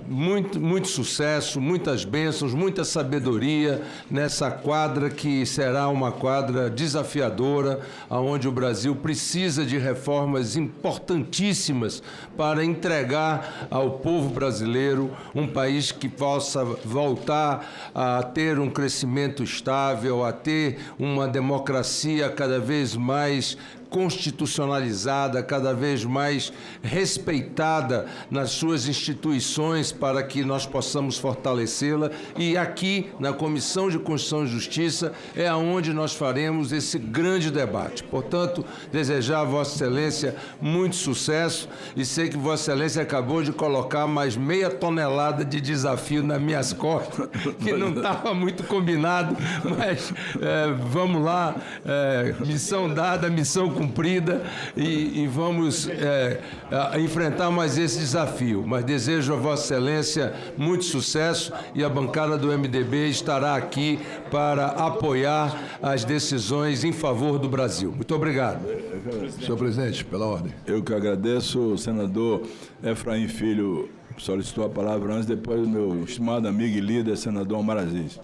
muito sucesso, muitas bênçãos, muita sabedoria nessa quadra que será uma quadra desafiadora, onde o Brasil precisa de reformas importantíssimas para entregar ao povo brasileiro um país que possa voltar a ter um crescimento estável, a ter uma democracia cada vez mais constitucionalizada, cada vez mais respeitada nas suas instituições, para que nós possamos fortalecê-la. E aqui, na Comissão de Constituição e Justiça, é onde nós faremos esse grande debate. Portanto, desejar a Vossa Excelência muito sucesso, e sei que Vossa Excelência acabou de colocar mais meia tonelada de desafio nas minhas costas, que não estava muito combinado, mas vamos lá, missão dada, missão cumprida, e vamos enfrentar mais esse desafio. Mas desejo a Vossa Excelência muito sucesso, e a bancada do MDB estará aqui para apoiar as decisões em favor do Brasil. Muito obrigado. Senhor presidente, pela ordem. Eu que agradeço. O senador Efraim Filho solicitou a palavra antes, depois do meu estimado amigo e líder, senador Omar Aziz.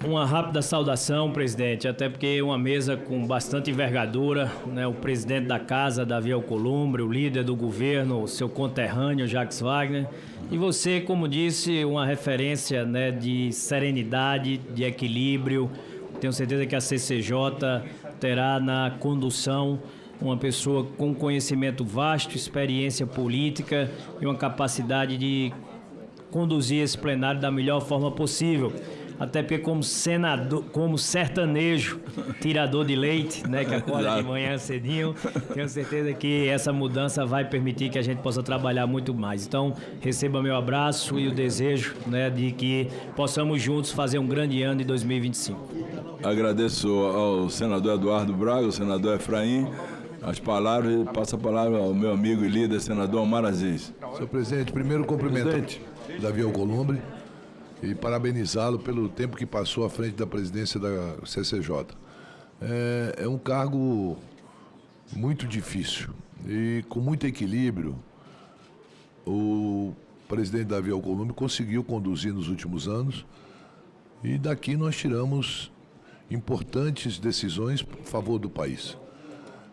Uma rápida saudação, presidente, até porque é uma mesa com bastante envergadura, né? O presidente da casa, Davi Alcolumbre, o líder do governo, o seu conterrâneo, Jacques Wagner, e você, como disse, uma referência, né, de serenidade, de equilíbrio. Tenho certeza que a CCJ terá na condução uma pessoa com conhecimento vasto, experiência política e uma capacidade de conduzir esse plenário da melhor forma possível. Até porque como senador, como sertanejo, tirador de leite, né, que acorda de manhã cedinho, tenho certeza que essa mudança vai permitir que a gente possa trabalhar muito mais. Então, receba meu abraço e o desejo, né, de que possamos juntos fazer um grande ano de 2025. Agradeço ao senador Eduardo Braga, ao senador Efraim, as palavras, e passo a palavra ao meu amigo e líder, senador Omar Aziz. Senhor presidente, primeiro cumprimento Davi Alcolumbre e parabenizá-lo pelo tempo que passou à frente da presidência da CCJ. É um cargo muito difícil e com muito equilíbrio. O presidente Davi Alcolumbre conseguiu conduzir nos últimos anos, e daqui nós tiramos importantes decisões a favor do país.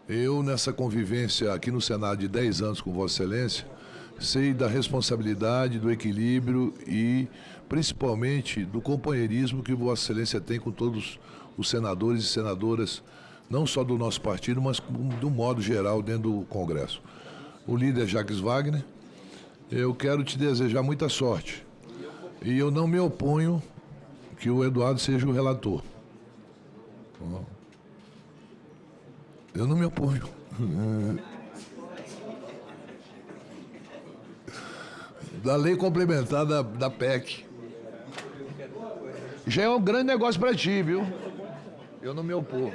Eu, nessa convivência aqui no Senado de 10 anos com Vossa Excelência, sei da responsabilidade, do equilíbrio e, principalmente, do companheirismo que Vossa Excelência tem com todos os senadores e senadoras, não só do nosso partido, mas do modo geral dentro do Congresso. O líder Jacques Wagner, eu quero te desejar muita sorte. E eu não me oponho que o Eduardo seja o relator. Eu não me oponho. Da lei complementar da PEC. já é um grande negócio para ti, viu? Eu não me oponho.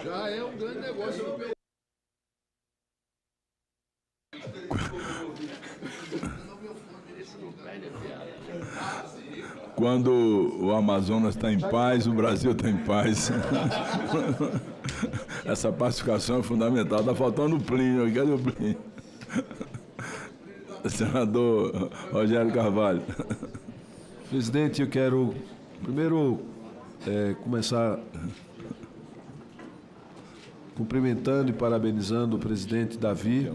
Já é um grande negócio no meu... Quando o Amazonas está em paz, o Brasil está em paz. Essa pacificação é fundamental. Está faltando o Plínio. Cadê o Plínio? Senador Rogério Carvalho. Presidente, eu quero primeiro começar cumprimentando e parabenizando o presidente Davi,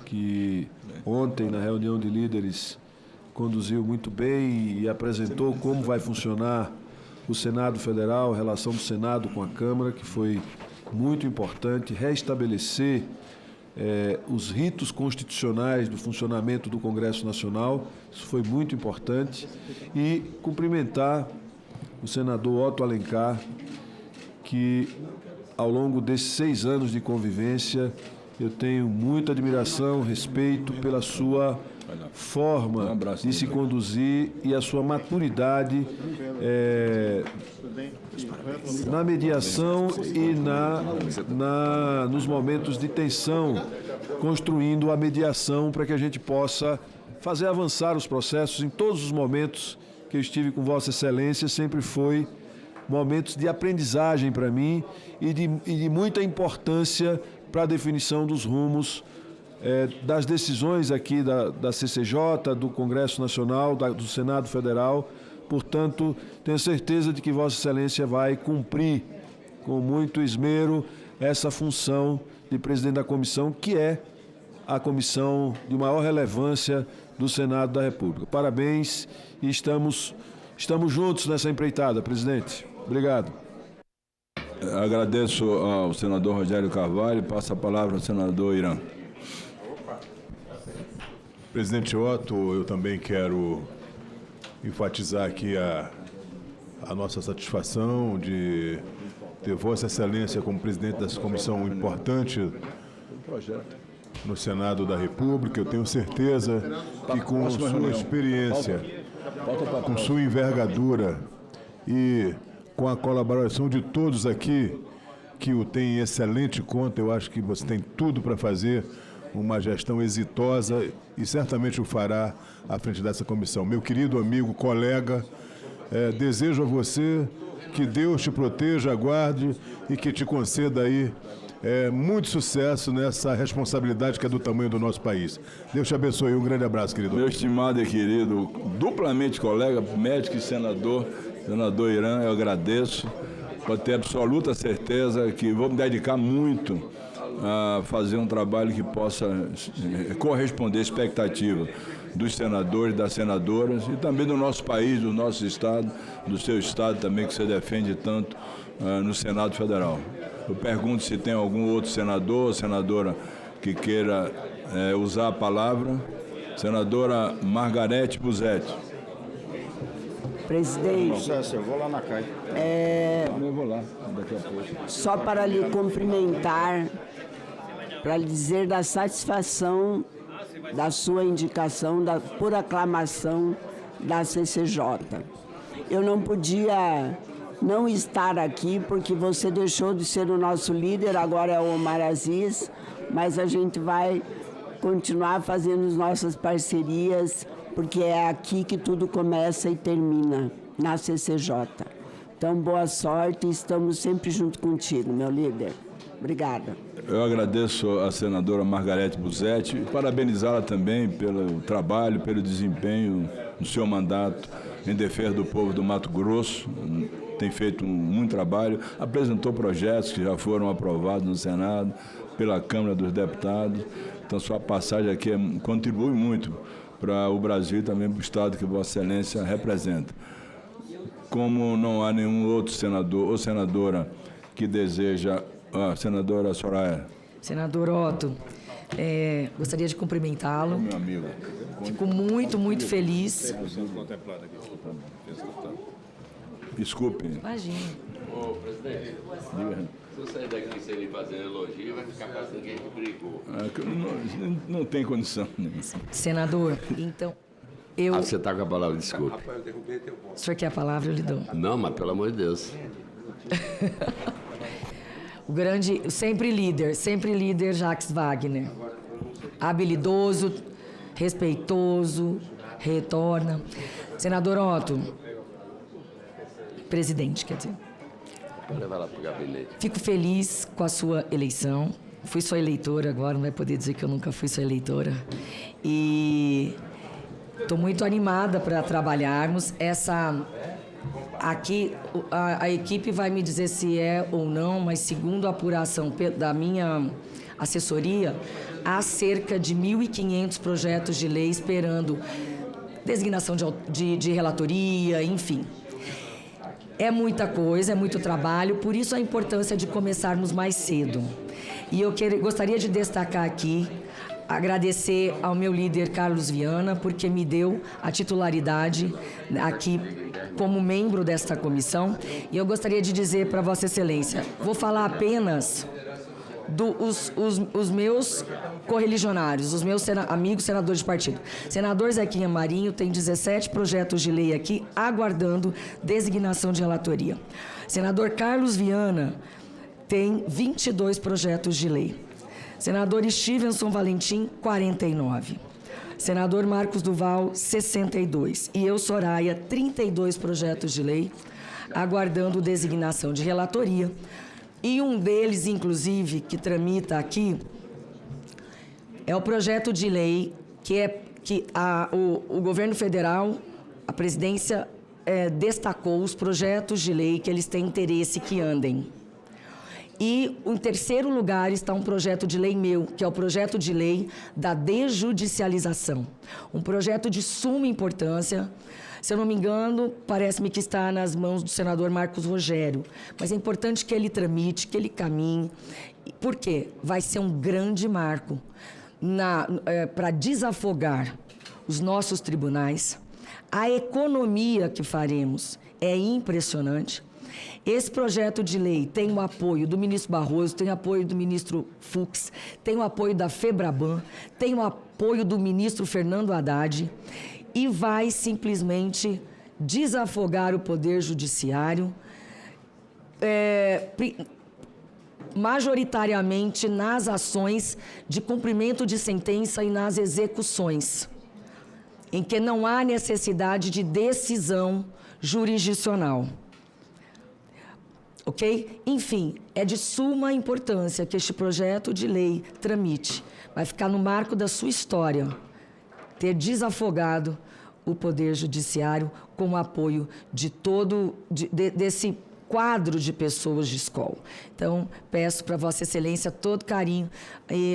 que ontem, na reunião de líderes, conduziu muito bem e apresentou como vai funcionar o Senado Federal, a relação do Senado com a Câmara, que foi muito importante, restabelecer os ritos constitucionais do funcionamento do Congresso Nacional, isso foi muito importante, e cumprimentar o senador Otto Alencar, que ao longo desses 6 anos de convivência eu tenho muita admiração, respeito pela sua forma de se conduzir e a sua maturidade na mediação e nos momentos de tensão, construindo a mediação para que a gente possa fazer avançar os processos. Em todos os momentos que eu estive com Vossa Excelência, sempre foi momentos de aprendizagem para mim e de muita importância para a definição dos rumos das decisões aqui da CCJ, do Congresso Nacional, do Senado Federal. Portanto, tenho certeza de que Vossa Excelência vai cumprir com muito esmero essa função de presidente da comissão, que é a comissão de maior relevância do Senado da República. Parabéns e estamos juntos nessa empreitada, presidente. Obrigado. Agradeço ao senador Rogério Carvalho e passo a palavra ao senador Irã. Presidente Otto, eu também quero enfatizar aqui a nossa satisfação de ter Vossa Excelência como presidente dessa comissão importante no Senado da República. Eu tenho certeza que com sua experiência, com sua envergadura e com a colaboração de todos aqui, que o tem em excelente conta, eu acho que você tem tudo para fazer uma gestão exitosa e certamente o fará à frente dessa comissão. Meu querido amigo, colega, desejo a você que Deus te proteja, aguarde e que te conceda aí muito sucesso nessa responsabilidade que é do tamanho do nosso país. Deus te abençoe. Um grande abraço, querido. Meu estimado e querido, duplamente colega, médico e senador Irã, eu agradeço. Pode ter absoluta certeza que vou me dedicar muito a fazer um trabalho que possa corresponder à expectativa dos senadores, das senadoras e também do nosso país, do nosso estado, do seu estado também, que você defende tanto no Senado Federal. Eu pergunto se tem algum outro senador ou senadora que queira usar a palavra. Senadora Margarete Busetti. Presidente, eu vou lá na CAI. Eu vou lá daqui a pouco. Só para lhe cumprimentar, para lhe dizer da satisfação da sua indicação, por aclamação da CCJ. Eu não podia não estar aqui porque você deixou de ser o nosso líder, agora é o Omar Aziz, mas a gente vai continuar fazendo as nossas parcerias, porque é aqui que tudo começa e termina, na CCJ. Então, boa sorte e estamos sempre junto contigo, meu líder. Obrigada. Eu agradeço a senadora Margarete Busetti e parabenizá-la também pelo trabalho, pelo desempenho no seu mandato em defesa do povo do Mato Grosso. Tem feito muito trabalho, apresentou projetos que já foram aprovados no Senado, pela Câmara dos Deputados. Então, sua passagem aqui contribui muito para o Brasil e também para o Estado que Vossa Excelência representa. Como não há nenhum outro senador ou senadora que deseja... senadora Soraya. Senador Otto, gostaria de cumprimentá-lo. Meu amigo. Fico muito, muito feliz. Desculpe. Imagina. Ô, presidente, se eu sair daqui sem ele fazer elogio, vai ficar quase ninguém que brigou. Não tem condição. Senador, então... Você está com a palavra, desculpe. O senhor quer a palavra, eu lhe dou. Não, mas pelo amor de Deus. O grande, sempre líder Jacques Wagner. Habilidoso, respeitoso, retorna. Senador Otto, presidente, quer dizer. Vou levar lá para o gabinete. Fico feliz com a sua eleição. Fui sua eleitora agora, não vai poder dizer que eu nunca fui sua eleitora. E estou muito animada para trabalharmos. Aqui, a equipe vai me dizer se é ou não, mas segundo a apuração da minha assessoria, há cerca de 1.500 projetos de lei esperando designação de relatoria, enfim. É muita coisa, é muito trabalho, por isso a importância de começarmos mais cedo. E eu gostaria de destacar aqui, agradecer ao meu líder Carlos Viana, porque me deu a titularidade aqui como membro desta comissão. E eu gostaria de dizer para Vossa Excelência, vou falar apenas os meus correligionários, os meus amigos senadores de partido. Senador Zequinha Marinho tem 17 projetos de lei aqui aguardando designação de relatoria. Senador Carlos Viana tem 22 projetos de lei. Senador Stevenson Valentim, 49. Senador Marcos Duval, 62. E eu, Soraya, 32 projetos de lei aguardando designação de relatoria. E um deles, inclusive, que tramita aqui, é o projeto de lei que o governo federal, a presidência, destacou os projetos de lei que eles têm interesse que andem. E, em terceiro lugar, está um projeto de lei meu, que é o projeto de lei da desjudicialização. Um projeto de suma importância. Se eu não me engano, parece-me que está nas mãos do senador Marcos Rogério. Mas é importante que ele tramite, que ele caminhe. Por quê? Vai ser um grande marco para desafogar os nossos tribunais. A economia que faremos é impressionante. Esse projeto de lei tem o apoio do ministro Barroso, tem o apoio do ministro Fux, tem o apoio da FEBRABAN, tem o apoio do ministro Fernando Haddad e vai simplesmente desafogar o Poder Judiciário, majoritariamente nas ações de cumprimento de sentença e nas execuções, em que não há necessidade de decisão jurisdicional. Ok? Enfim, é de suma importância que este projeto de lei tramite. Vai ficar no marco da sua história ter desafogado o Poder Judiciário com o apoio de desse quadro de pessoas de escola. Então, peço para Vossa Excelência todo carinho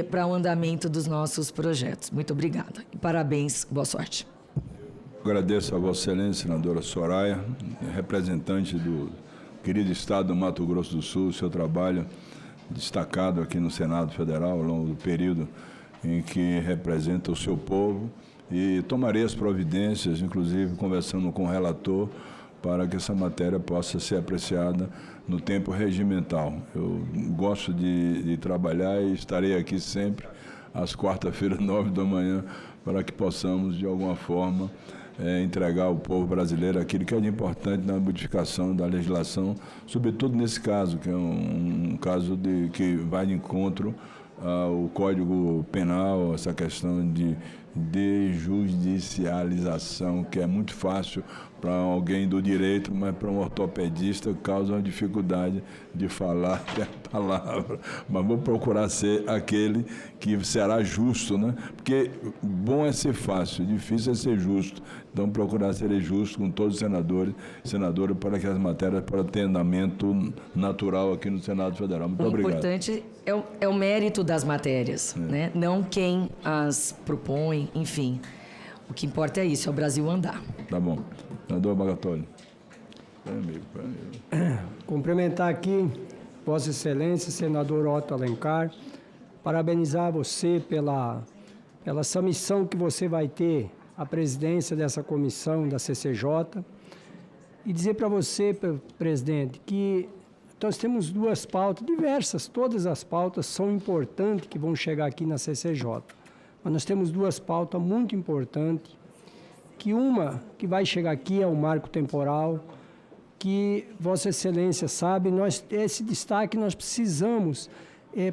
para o andamento dos nossos projetos. Muito obrigada. E parabéns, boa sorte. Agradeço a Vossa Excelência, senadora Soraya, representante do querido Estado do Mato Grosso do Sul, seu trabalho destacado aqui no Senado Federal ao longo do período em que representa o seu povo, e tomarei as providências, inclusive conversando com o relator, para que essa matéria possa ser apreciada no tempo regimental. Eu gosto de trabalhar e estarei aqui sempre às quarta-feiras, 9 da manhã, para que possamos, de alguma forma, entregar ao povo brasileiro aquilo que é de importante na modificação da legislação, sobretudo nesse caso, que é um caso que vai de encontro ao Código Penal, essa questão de desjudicialização, que é muito fácil para alguém do direito, mas para um ortopedista causa uma dificuldade de falar a palavra. Mas vou procurar ser aquele que será justo, né? Porque bom é ser fácil, difícil é ser justo. Então, procurar ser justo com todos os senadores e senadoras para que as matérias possam ter andamento natural aqui no Senado Federal. Muito obrigado. O importante é o mérito das matérias, né? Não quem as propõe, enfim. O que importa é isso, é o Brasil andar. Tá bom. Senador Bagatoli. Cumprimentar aqui Vossa Excelência, senador Otto Alencar, parabenizar você pela essa missão que você vai ter, a presidência dessa comissão da CCJ, e dizer para você, presidente, que nós temos duas pautas diversas, todas as pautas são importantes que vão chegar aqui na CCJ, mas nós temos duas pautas muito importantes, que uma que vai chegar aqui é o marco temporal, que Vossa Excelência sabe, esse destaque nós precisamos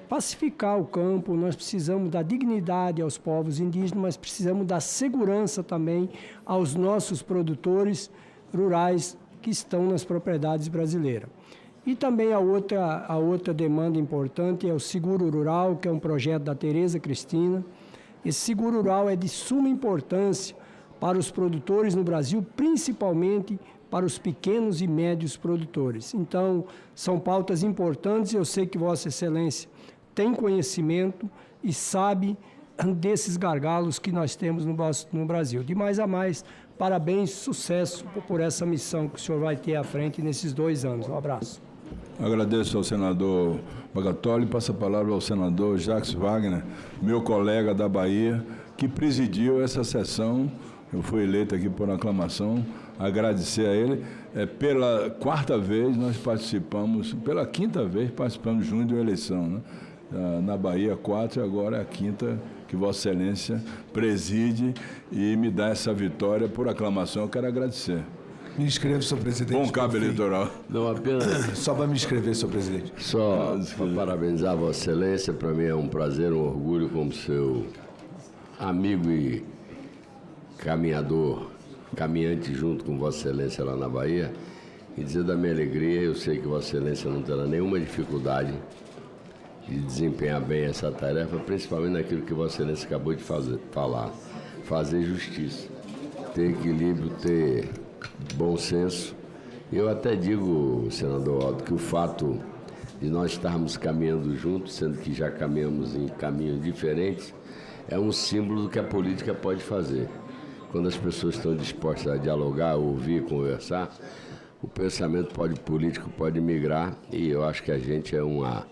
pacificar o campo, nós precisamos dar dignidade aos povos indígenas, mas precisamos dar segurança também aos nossos produtores rurais que estão nas propriedades brasileiras. E também a outra demanda importante é o seguro rural, que é um projeto da Tereza Cristina. Esse seguro rural é de suma importância para os produtores no Brasil, principalmente para os pequenos e médios produtores. Então, são pautas importantes, eu sei que Vossa Excelência tem conhecimento e sabe desses gargalos que nós temos no Brasil. De mais a mais, parabéns, sucesso por essa missão que o senhor vai ter à frente nesses 2 anos. Um abraço. Agradeço ao senador Bagatoli e passo a palavra ao senador Jacques Wagner, meu colega da Bahia, que presidiu essa sessão. Eu fui eleito aqui por aclamação. Agradecer a ele. Pela 4ª vez nós participamos, pela 5ª vez participamos junto de uma eleição, né? Na Bahia 4 e agora é a 5ª que Vossa Excelência preside e me dá essa vitória por aclamação. Eu quero agradecer. Me inscreve, senhor presidente. Bom cabo eleitoral. Não apenas... Só para me inscrever, senhor presidente. Só para parabenizar Vossa Excelência, para mim é um prazer, um orgulho como seu amigo e caminhante junto com Vossa Excelência lá na Bahia, e dizer da minha alegria, eu sei que Vossa Excelência não terá nenhuma dificuldade de desempenhar bem essa tarefa, principalmente naquilo que Vossa Excelência acabou de falar, fazer justiça, ter equilíbrio, ter bom senso. Eu até digo, senador Otto, que o fato de nós estarmos caminhando juntos, sendo que já caminhamos em caminhos diferentes, é um símbolo do que a política pode fazer. Quando as pessoas estão dispostas a dialogar, ouvir, conversar, o pensamento político pode migrar, e eu acho que a gente é uma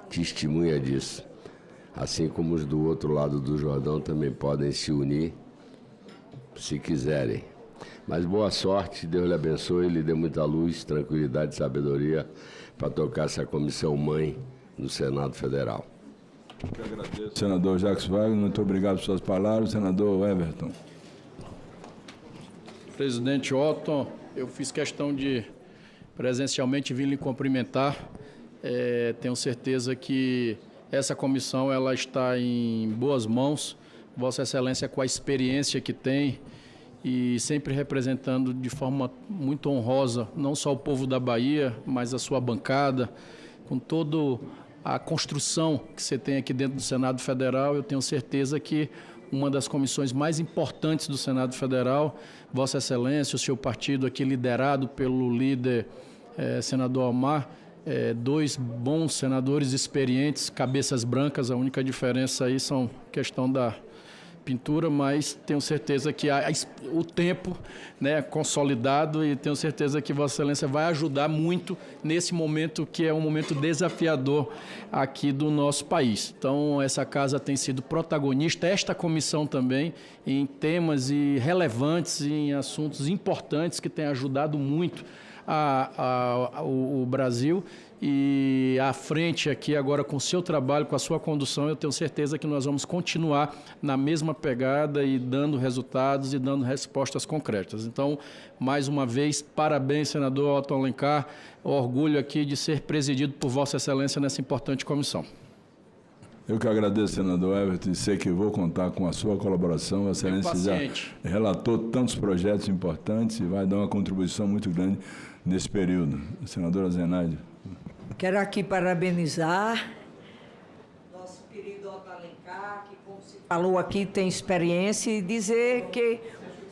testemunha disso. Assim como os do outro lado do Jordão também podem se unir, se quiserem. Mas boa sorte, Deus lhe abençoe, lhe dê muita luz, tranquilidade e sabedoria para tocar essa comissão mãe no Senado Federal. Eu agradeço, senador Jacques Wagner, muito obrigado por suas palavras. Senador Everton. Presidente Otto, eu fiz questão de presencialmente vir lhe cumprimentar. Tenho certeza que essa comissão ela está em boas mãos. Vossa Excelência, com a experiência que tem e sempre representando de forma muito honrosa, não só o povo da Bahia, mas a sua bancada, com toda a construção que você tem aqui dentro do Senado Federal, eu tenho certeza que uma das comissões mais importantes do Senado Federal, Vossa Excelência, o seu partido aqui liderado pelo líder senador Omar, 2 bons senadores experientes, cabeças brancas, a única diferença aí são questão da pintura, mas tenho certeza que o tempo, né, consolidado, e tenho certeza que Vossa Excelência vai ajudar muito nesse momento que é um momento desafiador aqui do nosso país. Então, essa casa tem sido protagonista, esta comissão também, em temas relevantes, em assuntos importantes que tem ajudado muito o Brasil. E à frente aqui agora com o seu trabalho, com a sua condução, eu tenho certeza que nós vamos continuar na mesma pegada e dando resultados e dando respostas concretas. Então, mais uma vez, parabéns, senador Otto Alencar, orgulho aqui de ser presidido por Vossa Excelência nessa importante comissão. Eu que agradeço, senador Everton, e sei que vou contar com a sua colaboração. A Excelência já relatou tantos projetos importantes e vai dar uma contribuição muito grande nesse período. Senadora Zenaide. Quero aqui parabenizar nosso querido Otto Alencar, que, como se falou aqui, tem experiência, e dizer que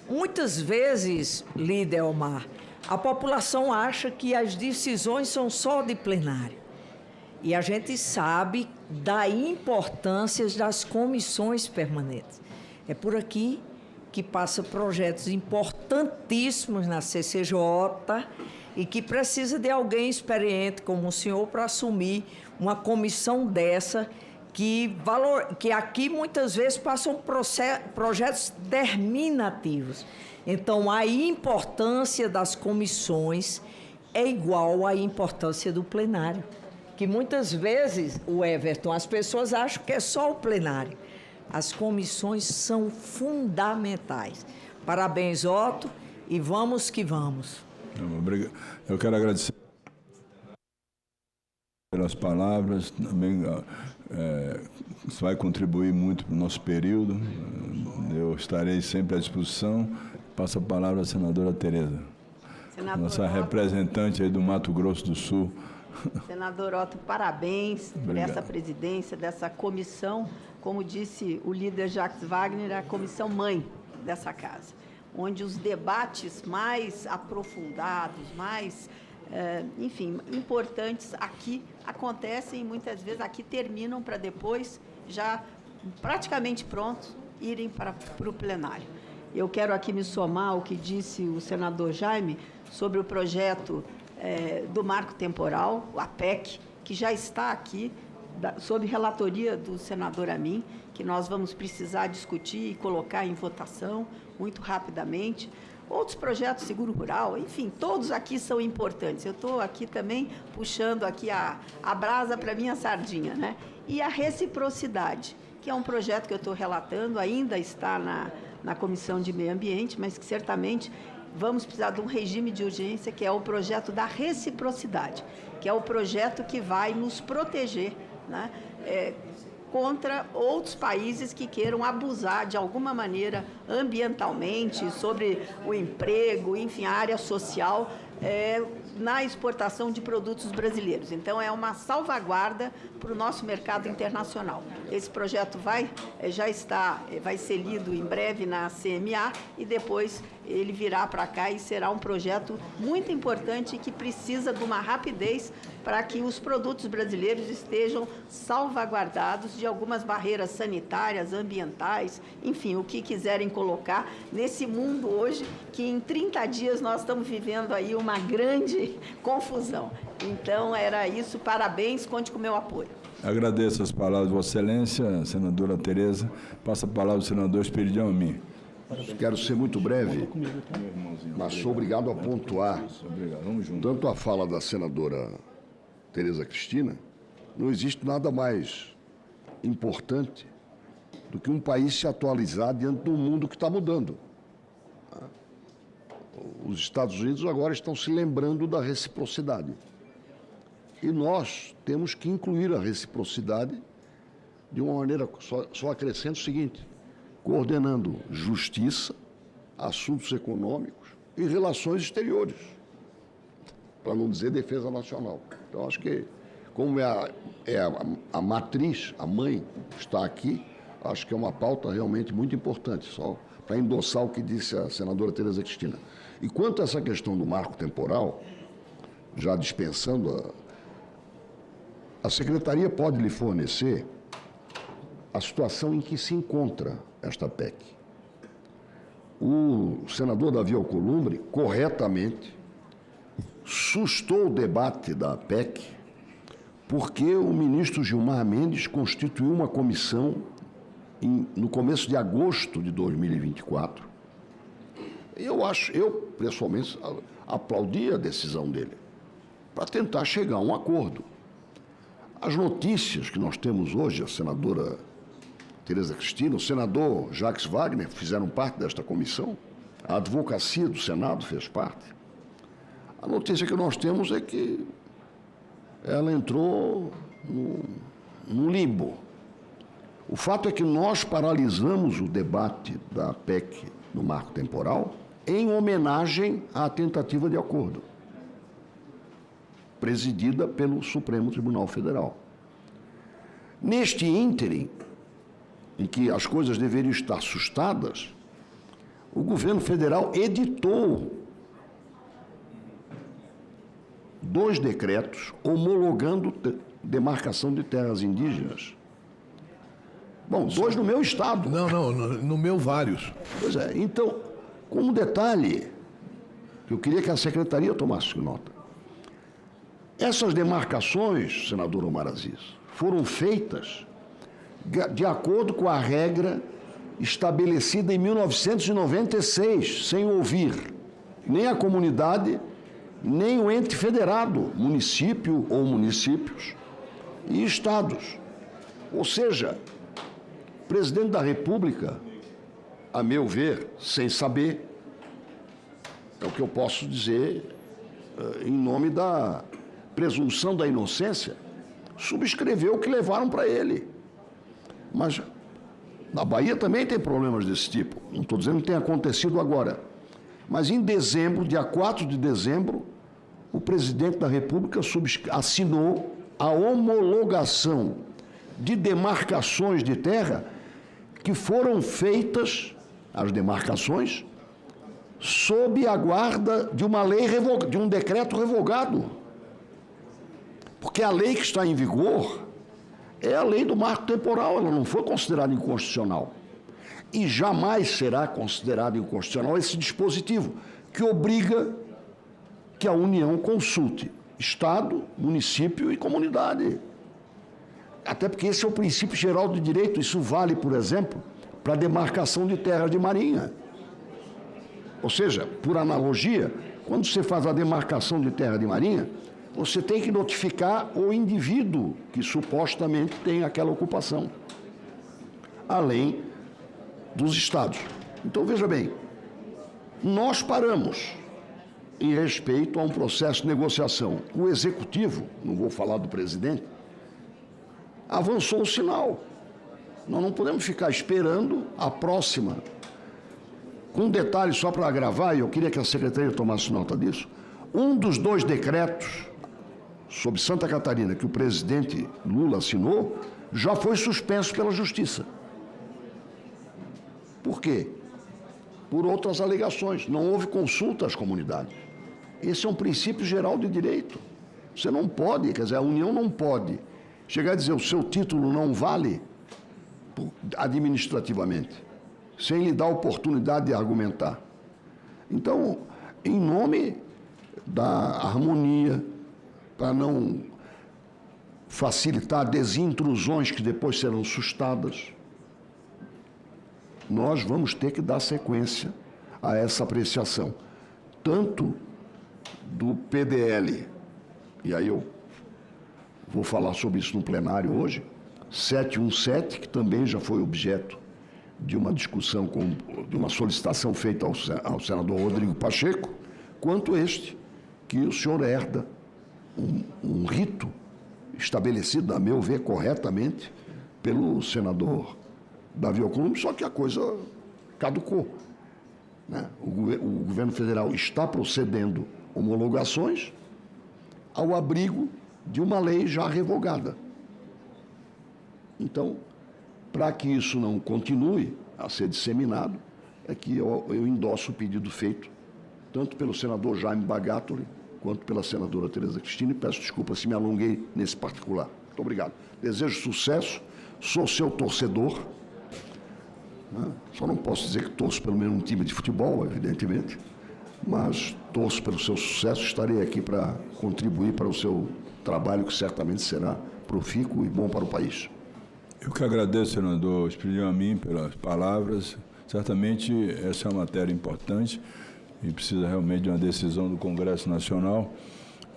muitas vezes, líder Omar, a população acha que as decisões são só de plenário. E a gente sabe da importância das comissões permanentes. É por aqui que passam projetos importantíssimos na CCJ e que precisa de alguém experiente como o senhor para assumir uma comissão dessa que aqui muitas vezes passam projetos terminativos. Então, a importância das comissões é igual à importância do plenário. Que muitas vezes, o Everton, as pessoas acham que é só o plenário. As comissões são fundamentais, Parabéns, Otto, e vamos que vamos. Eu quero agradecer pelas palavras, também isso vai contribuir muito para o nosso período. Eu estarei sempre à disposição. Passo a palavra à senadora Tereza, nossa representante aí do Mato Grosso do Sul. Senador Otto, parabéns por essa presidência dessa comissão. Como disse o líder Jacques Wagner, a comissão mãe dessa casa, onde os debates mais aprofundados, mais, enfim, importantes aqui acontecem e muitas vezes aqui terminam para depois, já praticamente prontos, irem para o plenário. Eu quero aqui me somar ao que disse o senador Jaime sobre o projeto do marco temporal, a PEC, que já está aqui, sob relatoria do senador Amin, que nós vamos precisar discutir e colocar em votação muito rapidamente. Outros projetos, seguro rural, enfim, todos aqui são importantes. Eu estou aqui também puxando aqui a brasa para a minha sardinha, né? E a reciprocidade, que é um projeto que eu estou relatando, ainda está na Comissão de Meio Ambiente, mas que certamente vamos precisar de um regime de urgência, que é o projeto da reciprocidade, que é o projeto que vai nos proteger, né, contra outros países que queiram abusar de alguma maneira ambientalmente, sobre o emprego, enfim, a área social, na exportação de produtos brasileiros. Então, é uma salvaguarda para o nosso mercado internacional. Esse projeto vai ser lido em breve na CMA e depois ele virá para cá e será um projeto muito importante que precisa de uma rapidez para que os produtos brasileiros estejam salvaguardados de algumas barreiras sanitárias, ambientais, enfim, o que quiserem colocar nesse mundo hoje que em 30 dias nós estamos vivendo aí uma grande confusão. Então, era isso. Parabéns, conte com o meu apoio. Agradeço as palavras de Vossa Excelência, senadora Tereza. Passa a palavra ao senador Esperidião Amin. Quero ser muito breve, mas sou obrigado a pontuar tanto a fala da senadora Tereza Cristina. Não existe nada mais importante do que um país se atualizar diante de um mundo que está mudando. Os Estados Unidos agora estão se lembrando da reciprocidade. E nós temos que incluir a reciprocidade de uma maneira, só acrescento o seguinte, coordenando justiça, assuntos econômicos e relações exteriores, para não dizer defesa nacional. Então, acho que, como a matriz, a mãe, está aqui, acho que é uma pauta realmente muito importante, só para endossar o que disse a senadora Tereza Cristina. E quanto a essa questão do marco temporal, já dispensando, a Secretaria pode lhe fornecer a situação em que se encontra esta PEC. O senador Davi Alcolumbre, corretamente, sustou o debate da PEC porque o ministro Gilmar Mendes constituiu uma comissão no começo de agosto de 2024. Eu pessoalmente, aplaudi a decisão dele para tentar chegar a um acordo. As notícias que nós temos hoje, a senadora Tereza Cristina, o senador Jacques Wagner fizeram parte desta comissão, a advocacia do Senado fez parte. A notícia que nós temos é que ela entrou no limbo. O fato é que nós paralisamos o debate da PEC no marco temporal em homenagem à tentativa de acordo, presidida pelo Supremo Tribunal Federal. Neste ínterim, em que as coisas deveriam estar assustadas, o governo federal editou 2 decretos homologando demarcação de terras indígenas. Bom, 2 no meu estado. Não, no meu vários. Pois é, então, com um detalhe, que eu queria que a Secretaria tomasse nota. Essas demarcações, senador Omar Aziz, foram feitas de acordo com a regra estabelecida em 1996, sem ouvir nem a comunidade, nem o ente federado, município ou municípios e estados. Ou seja, o presidente da República a meu ver, sem saber, é o que eu posso dizer em nome da presunção da inocência, subscreveu o que levaram para ele. Mas na Bahia também tem problemas desse tipo. Não estou dizendo que tenha acontecido agora. Mas em dezembro, dia 4 de dezembro, o presidente da República assinou a homologação de demarcações de terra que foram feitas, as demarcações, sob a guarda de uma lei de um decreto revogado. Porque a lei que está em vigor é a lei do marco temporal, ela não foi considerada inconstitucional. E jamais será considerado inconstitucional esse dispositivo, que obriga que a União consulte Estado, município e comunidade. Até porque esse é o princípio geral do direito, isso vale, por exemplo, para a demarcação de terras de marinha. Ou seja, por analogia, quando você faz a demarcação de terra de marinha, você tem que notificar o indivíduo que supostamente tem aquela ocupação, além dos estados. Então, veja bem, nós paramos em respeito a um processo de negociação. O executivo, não vou falar do presidente, avançou o sinal. Nós não podemos ficar esperando a próxima. Com um detalhe só para agravar, e eu queria que a secretaria tomasse nota disso, um dos 2 decretos sobre Santa Catarina que o presidente Lula assinou já foi suspenso pela Justiça. Por quê? Por outras alegações. Não houve consulta às comunidades. Esse é um princípio geral de direito. Você não pode, quer dizer, a União não pode chegar a dizer o seu título não vale administrativamente, sem lhe dar a oportunidade de argumentar. Então, em nome da harmonia, para não facilitar desintrusões que depois serão sustadas, nós vamos ter que dar sequência a essa apreciação, tanto do PDL, e aí eu vou falar sobre isso no plenário hoje, 717, que também já foi objeto de uma discussão, de uma solicitação feita ao senador Rodrigo Pacheco, quanto este, que o senhor herda um rito estabelecido, a meu ver, corretamente, pelo senador Davi Alcolumbre, só que a coisa caducou. Né? O governo federal está procedendo homologações ao abrigo de uma lei já revogada. Então, para que isso não continue a ser disseminado, é que eu endosso o pedido feito, tanto pelo senador Jaime Bagatoli, quanto pela senadora Tereza Cristina, e peço desculpa se me alonguei nesse particular. Muito obrigado. Desejo sucesso, sou seu torcedor, né? Só não posso dizer que torço pelo mesmo time de futebol, evidentemente, mas torço pelo seu sucesso, estarei aqui para contribuir para o seu trabalho, que certamente será profícuo e bom para o país. Eu que agradeço, senador Espírito, a mim pelas palavras. Certamente essa é uma matéria importante e precisa realmente de uma decisão do Congresso Nacional,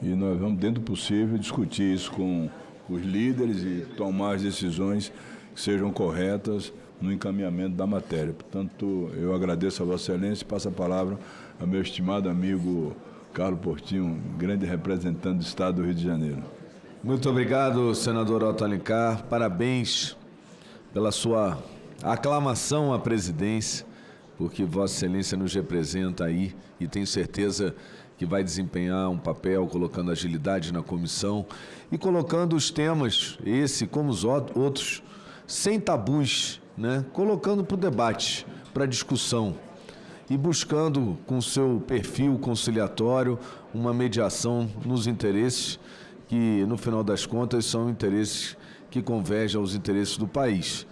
e nós vamos, dentro do possível, discutir isso com os líderes e tomar as decisões que sejam corretas no encaminhamento da matéria. Portanto, eu agradeço a Vossa Excelência e passo a palavra ao meu estimado amigo Carlos Portinho, grande representante do Estado do Rio de Janeiro. Muito obrigado, senador Otto Alencar. Parabéns pela sua aclamação à presidência, porque Vossa Excelência nos representa aí e tenho certeza que vai desempenhar um papel colocando agilidade na comissão e colocando os temas, esse como os outros, sem tabus, né? Colocando para o debate, para a discussão e buscando, com seu perfil conciliatório, uma mediação nos interesses que, no final das contas, são interesses que convergem aos interesses do país.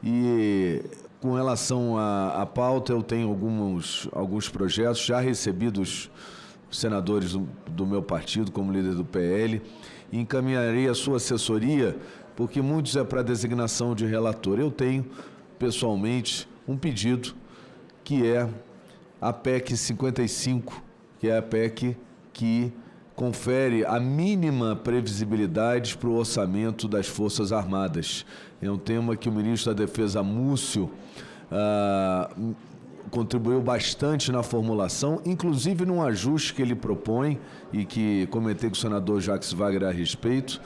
E com relação à pauta, eu tenho alguns projetos já recebidos senadores do meu partido, como líder do PL, e encaminharei a sua assessoria, porque muitos é para designação de relator. Eu tenho, pessoalmente, um pedido, que é a PEC 55, que é a PEC que confere a mínima previsibilidade para o orçamento das Forças Armadas. É um tema que o ministro da Defesa, Múcio, contribuiu bastante na formulação, inclusive num ajuste que ele propõe e que comentei com o senador Jacques Wagner a respeito,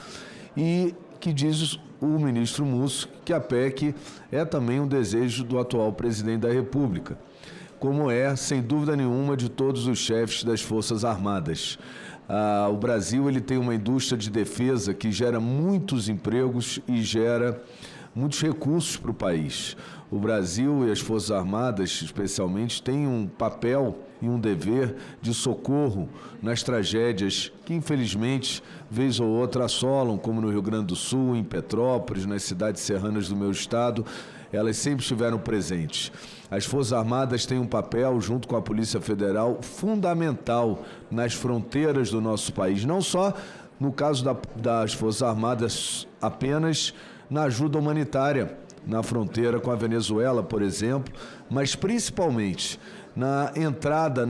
e que diz o ministro Múcio que a PEC é também um desejo do atual presidente da República, como é, sem dúvida nenhuma, de todos os chefes das Forças Armadas. O Brasil ele tem uma indústria de defesa que gera muitos empregos e gera muitos recursos para o país. O Brasil e as Forças Armadas, especialmente, têm um papel e um dever de socorro nas tragédias que, infelizmente, vez ou outra assolam, como no Rio Grande do Sul, em Petrópolis, nas cidades serranas do meu estado. Elas sempre estiveram presentes. As Forças Armadas têm um papel, junto com a Polícia Federal, fundamental nas fronteiras do nosso país. Não só no caso das Forças Armadas apenas na ajuda humanitária, na fronteira com a Venezuela, por exemplo, mas principalmente na entrada,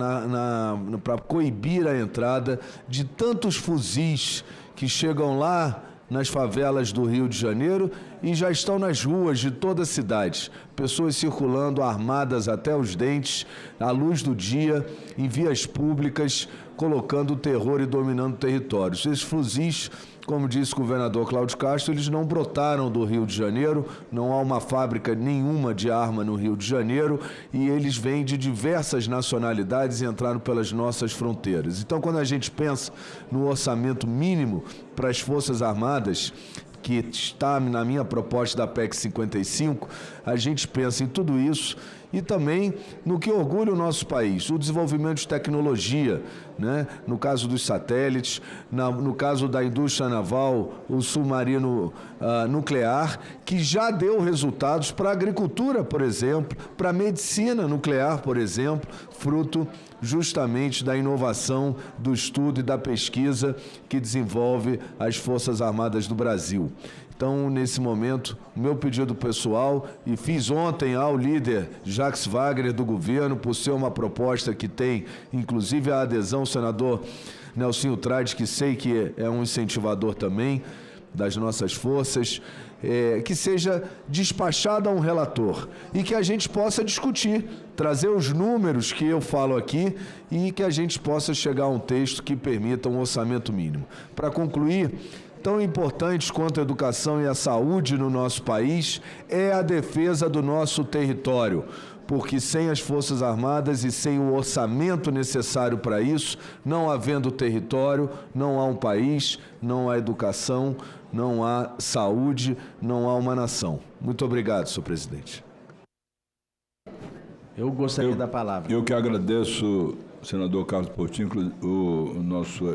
para coibir a entrada de tantos fuzis que chegam lá nas favelas do Rio de Janeiro e já estão nas ruas de toda a cidade. Pessoas circulando armadas até os dentes, à luz do dia, em vias públicas, colocando terror e dominando territórios. Esses fuzis, como disse o governador Cláudio Castro, eles não brotaram do Rio de Janeiro, não há uma fábrica nenhuma de arma no Rio de Janeiro e eles vêm de diversas nacionalidades e entraram pelas nossas fronteiras. Então, quando a gente pensa no orçamento mínimo para as Forças Armadas, que está na minha proposta da PEC 55, a gente pensa em tudo isso e também no que orgulha o nosso país, o desenvolvimento de tecnologia, né? No caso dos satélites, no caso da indústria naval, o submarino nuclear, que já deu resultados para a agricultura, por exemplo, para a medicina nuclear, por exemplo, fruto justamente da inovação, do estudo e da pesquisa que desenvolve as Forças Armadas do Brasil. Então, nesse momento, o meu pedido pessoal, e fiz ontem ao líder Jacques Wagner do governo, por ser uma proposta que tem, inclusive, a adesão do senador Nelsinho Trades, que sei que é um incentivador também das nossas forças, que seja despachado a um relator e que a gente possa discutir, trazer os números que eu falo aqui e que a gente possa chegar a um texto que permita um orçamento mínimo. Para concluir, tão importantes quanto a educação e a saúde no nosso país é a defesa do nosso território, porque sem as Forças Armadas e sem o orçamento necessário para isso, não havendo território, não há um país, não há educação, não há saúde, não há uma nação. Muito obrigado, senhor presidente. Eu gostaria da palavra. Eu que agradeço, senador Carlos Portinho, o nosso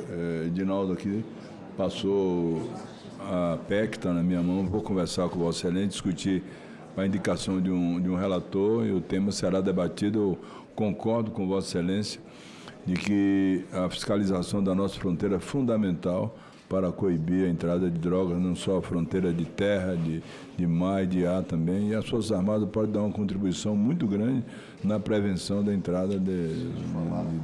Edinaldo aqui passou a PEC, está na minha mão, vou conversar com o Vossa Excelência, discutir a indicação de um relator e o tema será debatido. Eu concordo com Vossa Excelência de que a fiscalização da nossa fronteira é fundamental para coibir a entrada de drogas, não só a fronteira de terra, de mar e de ar também. E as Forças Armadas podem dar uma contribuição muito grande na prevenção da entrada de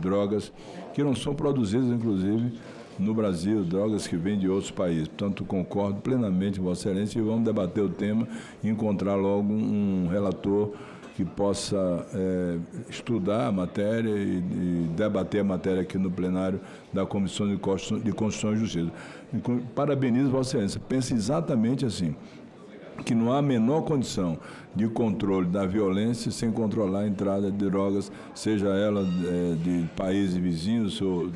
drogas que não são produzidas, inclusive, no Brasil, drogas que vêm de outros países. Portanto, concordo plenamente com Vossa Excelência e vamos debater o tema e encontrar logo um relator que possa estudar a matéria e debater a matéria aqui no plenário da Comissão de Constituição e Justiça. Parabenizo Vossa Excelência. Pensa exatamente assim, que não há a menor condição de controle da violência sem controlar a entrada de drogas, seja ela de países vizinhos ou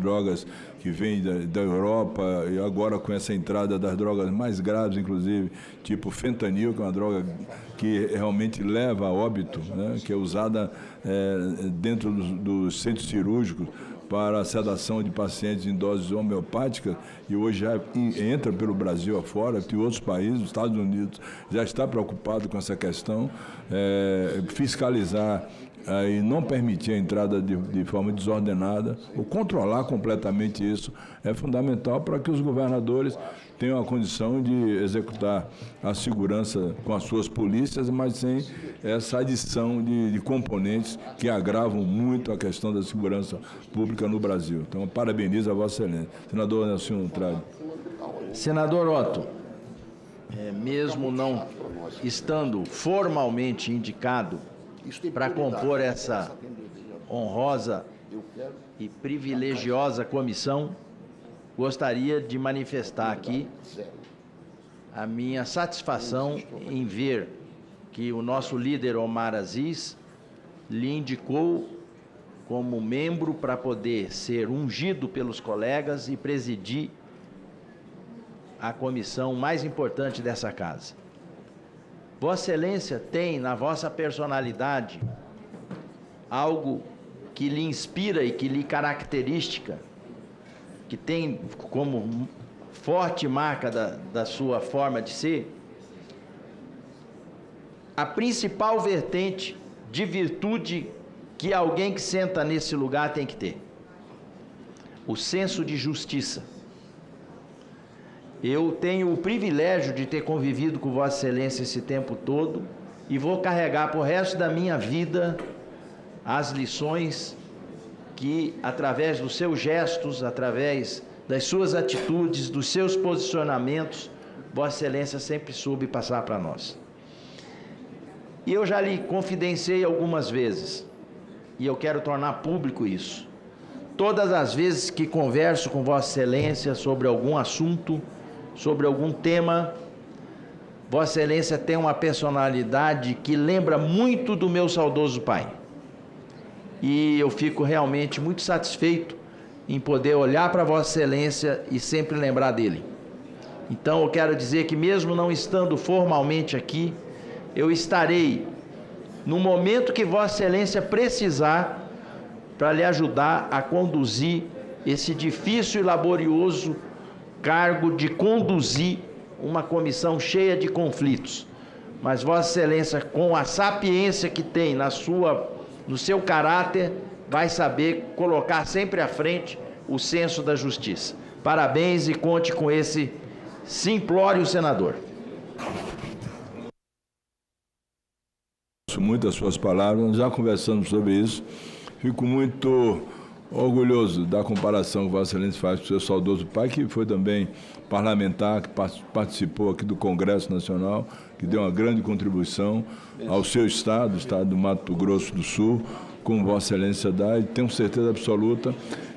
drogas que vêm da Europa, e agora com essa entrada das drogas mais graves, inclusive, tipo fentanil, que é uma droga que realmente leva a óbito, né, que é usada dentro dos centros cirúrgicos para a sedação de pacientes em doses homeopáticas, e hoje já entra pelo Brasil afora, que outros países, os Estados Unidos, já está preocupado com essa questão, fiscalizar e não permitir a entrada de forma desordenada, ou controlar completamente isso, é fundamental para que os governadores tenham a condição de executar a segurança com as suas polícias, mas sem essa adição de componentes que agravam muito a questão da segurança pública no Brasil. Então, parabenizo a Vossa Excelência. Senador Nelsinho Trades. Senador Otto, mesmo não estando formalmente indicado para compor essa honrosa e privilegiosa comissão, gostaria de manifestar aqui a minha satisfação em ver que o nosso líder Omar Aziz lhe indicou como membro para poder ser ungido pelos colegas e presidir a comissão mais importante dessa casa. Vossa Excelência tem na vossa personalidade algo que lhe inspira e que lhe característica, que tem como forte marca da sua forma de ser, a principal vertente de virtude que alguém que senta nesse lugar tem que ter: o senso de justiça. Eu tenho o privilégio de ter convivido com Vossa Excelência esse tempo todo e vou carregar para o resto da minha vida as lições que, através dos seus gestos, através das suas atitudes, dos seus posicionamentos, Vossa Excelência sempre soube passar para nós. E eu já lhe confidenciei algumas vezes, e eu quero tornar público isso. Todas as vezes que converso com Vossa Excelência sobre algum assunto, sobre algum tema, Vossa Excelência tem uma personalidade que lembra muito do meu saudoso pai. E eu fico realmente muito satisfeito em poder olhar para Vossa Excelência e sempre lembrar dele. Então eu quero dizer que, mesmo não estando formalmente aqui, eu estarei no momento que Vossa Excelência precisar para lhe ajudar a conduzir esse difícil e laborioso cargo de conduzir uma comissão cheia de conflitos. Mas Vossa Excelência, com a sapiência que tem no seu caráter, vai saber colocar sempre à frente o senso da justiça. Parabéns e conte com esse simplório senador. Muitas suas palavras, nós já conversamos sobre isso. Fico muito orgulhoso da comparação que Vossa Excelência faz com o seu saudoso pai, que foi também parlamentar, que participou aqui do Congresso Nacional, que deu uma grande contribuição ao seu estado, o estado do Mato Grosso do Sul, como Vossa Excelência dá, e tenho certeza absoluta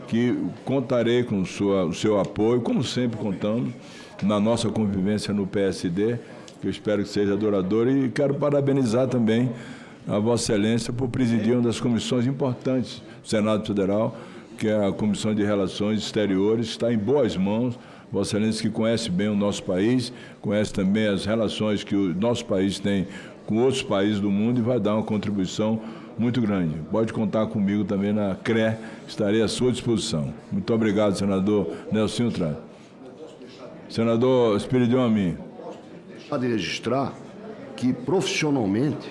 que contarei com o seu apoio, como sempre contamos, na nossa convivência no PSD, que eu espero que seja duradoura, e quero parabenizar também a Vossa Excelência por presidir uma das comissões importantes do Senado Federal, que é a Comissão de Relações Exteriores, está em boas mãos. Vossa Excelência, que conhece bem o nosso país, conhece também as relações que o nosso país tem com outros países do mundo e vai dar uma contribuição muito grande. Pode contar comigo também na CRE, estarei à sua disposição. Muito obrigado, senador Nelsinho Trade. Senador Espiridião Amin. De registrar que, profissionalmente,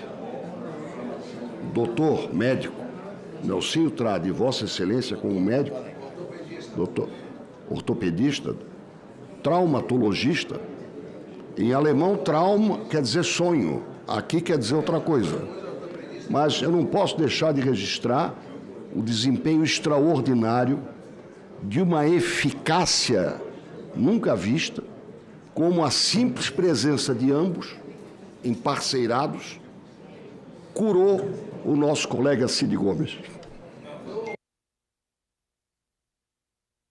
o doutor médico Nelsinho Trade, Vossa Excelência, como médico, doutor ortopedista, traumatologista, em alemão, trauma quer dizer sonho, aqui quer dizer outra coisa. Mas eu não posso deixar de registrar o desempenho extraordinário de uma eficácia nunca vista, como a simples presença de ambos, emparceirados, curou o nosso colega Cid Gomes.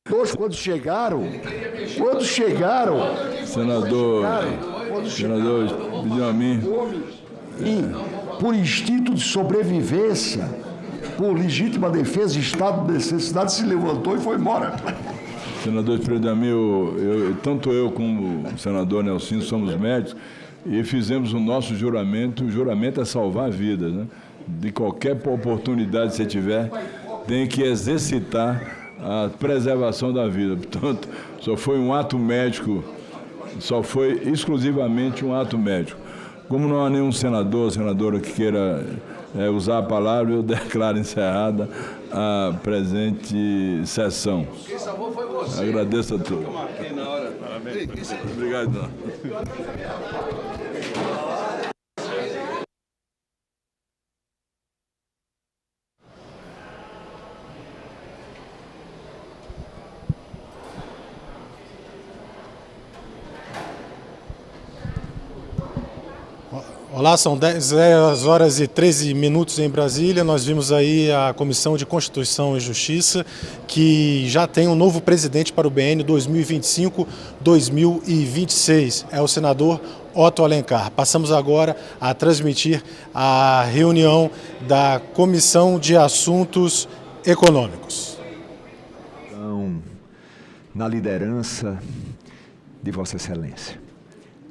Todos, quando chegaram, senador Benjamin, por instinto de sobrevivência, por legítima defesa e estado de necessidade, se levantou e foi embora. Senador Benjamin, tanto eu como o senador Nelsinho somos médicos e fizemos o nosso juramento. O juramento é salvar vidas, né? De qualquer oportunidade que você tiver, tem que exercitar a preservação da vida. Portanto, só foi um ato médico, só foi exclusivamente um ato médico. Como não há nenhum senador ou senadora que queira usar a palavra, eu declaro encerrada a presente sessão. Quem salvou foi você. Agradeço a todos. Eu marquei na hora. Parabéns. Obrigado. Olá, são 10 horas e 13 minutos em Brasília. Nós vimos aí a Comissão de Constituição e Justiça, que já tem um novo presidente para o BN 2025-2026. É o senador Otto Alencar. Passamos agora a transmitir a reunião da Comissão de Assuntos Econômicos. Então, na liderança de Vossa Excelência.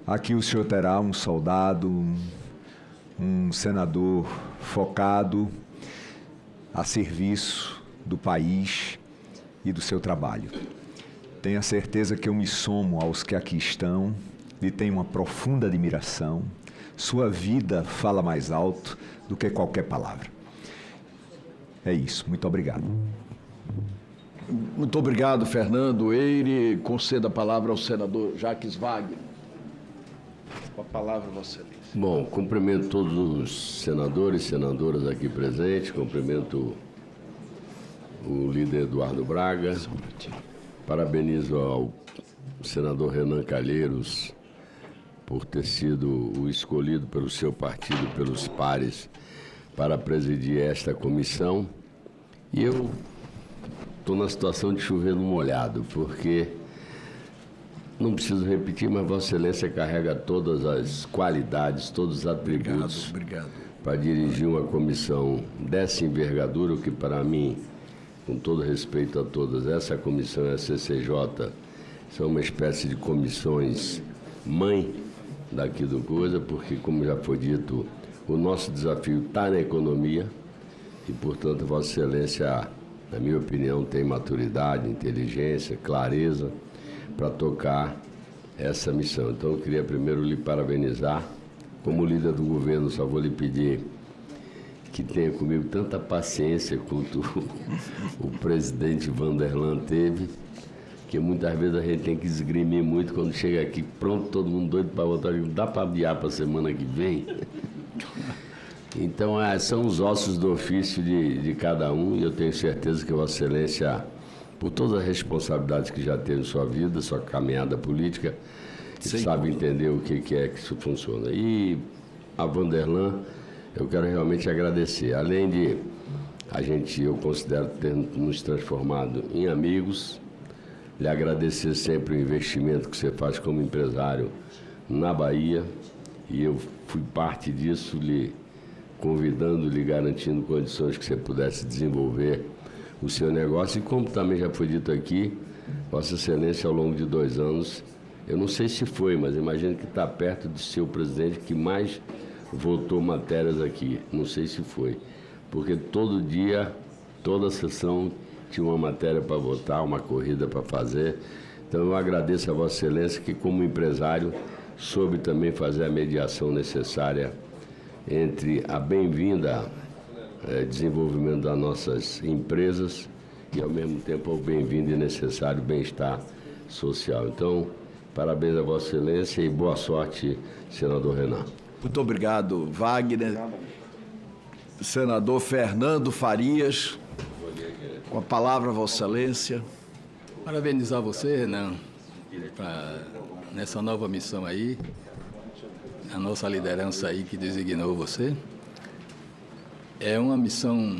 Aqui o senhor terá um soldado, um senador focado a serviço do país e do seu trabalho. Tenha certeza que eu me somo aos que aqui estão, lhe tenho uma profunda admiração. Sua vida fala mais alto do que qualquer palavra. É isso. Muito obrigado. Muito obrigado, Fernando Eire. Conceda a palavra ao senador Jacques Wagner. Com a palavra, Vossa Excelência. Bom, cumprimento todos os senadores e senadoras aqui presentes, cumprimento o líder Eduardo Braga, parabenizo ao senador Renan Calheiros por ter sido o escolhido pelo seu partido, pelos pares, para presidir esta comissão. E eu estou na situação de chover no molhado, porque, não preciso repetir, mas Vossa Excelência carrega todas as qualidades, todos os atributos para dirigir uma comissão dessa envergadura, o que para mim, com todo respeito a todas, essa comissão e a CCJ são uma espécie de comissões mãe daqui do coisa, porque, como já foi dito, o nosso desafio está na economia e, portanto, Vossa Excelência, na minha opinião, tem maturidade, inteligência, clareza para tocar essa missão. Então, eu queria primeiro lhe parabenizar. Como líder do governo, só vou lhe pedir que tenha comigo tanta paciência quanto o presidente Vanderlan teve, que muitas vezes a gente tem que esgrimir muito quando chega aqui, pronto, todo mundo doido para votar, dá para adiar para a semana que vem. Então, são os ossos do ofício de cada um, e eu tenho certeza que Vossa Excelência, por todas as responsabilidades que já teve em sua vida, sua caminhada política, sabe entender o que é que isso funciona. E a Vanderlan, eu quero realmente agradecer. Além de eu considero ter nos transformado em amigos, lhe agradecer sempre o investimento que você faz como empresário na Bahia, e eu fui parte disso, lhe convidando, lhe garantindo condições que você pudesse desenvolver o seu negócio. E como também já foi dito aqui, Vossa Excelência, ao longo de 2 anos, eu não sei se foi, mas imagino que está perto de ser o presidente que mais votou matérias aqui. Não sei se foi, porque todo dia, toda sessão tinha uma matéria para votar, uma corrida para fazer. Então eu agradeço a Vossa Excelência que, como empresário, soube também fazer a mediação necessária entre a bem-vinda desenvolvimento das nossas empresas e, ao mesmo tempo, o bem-vindo e necessário bem-estar social. Então, parabéns a Vossa Excelência e boa sorte, senador Renan. Muito obrigado, Wagner. Senador Fernando Farias, com a palavra, Vossa Excelência. Parabenizar você, Renan, nessa nova missão aí, a nossa liderança aí que designou você. É uma missão,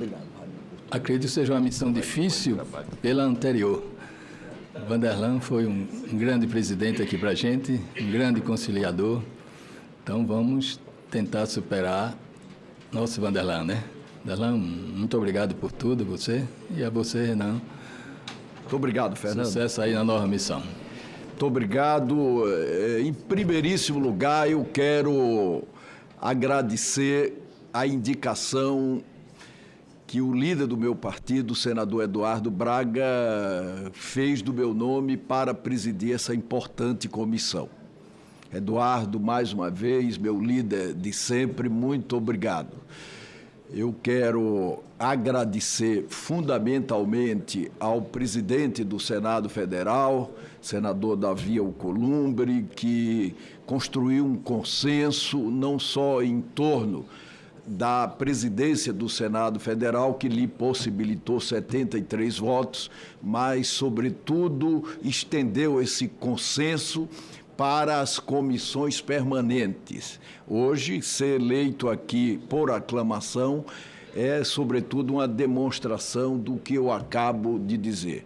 acredito que seja uma missão difícil pela anterior. Vanderlan foi um grande presidente aqui para a gente, um grande conciliador. Então vamos tentar superar nosso Vanderlan, né? Vanderlan, muito obrigado por tudo, você, e a você, Renan. Muito obrigado, Fernando. Sucesso aí na nova missão. Muito obrigado. Em primeiríssimo lugar, eu quero agradecer a indicação que o líder do meu partido, o senador Eduardo Braga, fez do meu nome para presidir essa importante comissão. Eduardo, mais uma vez, meu líder de sempre, muito obrigado. Eu quero agradecer fundamentalmente ao presidente do Senado Federal, senador Davi Alcolumbre, que construiu um consenso não só em torno da presidência do Senado Federal, que lhe possibilitou 73 votos, mas, sobretudo, estendeu esse consenso para as comissões permanentes. Hoje, ser eleito aqui por aclamação é, sobretudo, uma demonstração do que eu acabo de dizer.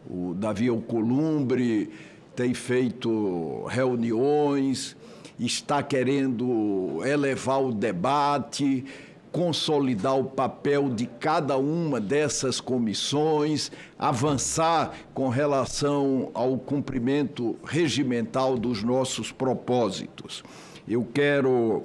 O Davi Alcolumbre tem feito reuniões, está querendo elevar o debate, consolidar o papel de cada uma dessas comissões, avançar com relação ao cumprimento regimental dos nossos propósitos. Eu quero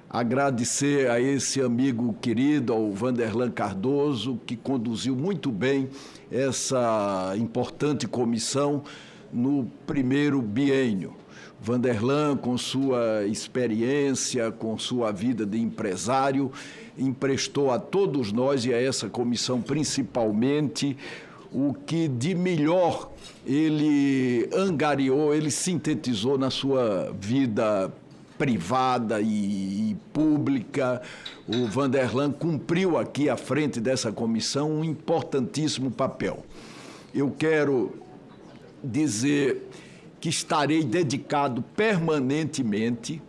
agradecer a esse amigo querido, ao Vanderlan Cardoso, que conduziu muito bem essa importante comissão no primeiro biênio. Vanderlan, com sua experiência, com sua vida de empresário, emprestou a todos nós e a essa comissão principalmente o que de melhor ele angariou, ele sintetizou na sua vida privada e pública. O Vanderlan cumpriu aqui à frente dessa comissão um importantíssimo papel. Eu quero dizer que estarei dedicado permanentemente,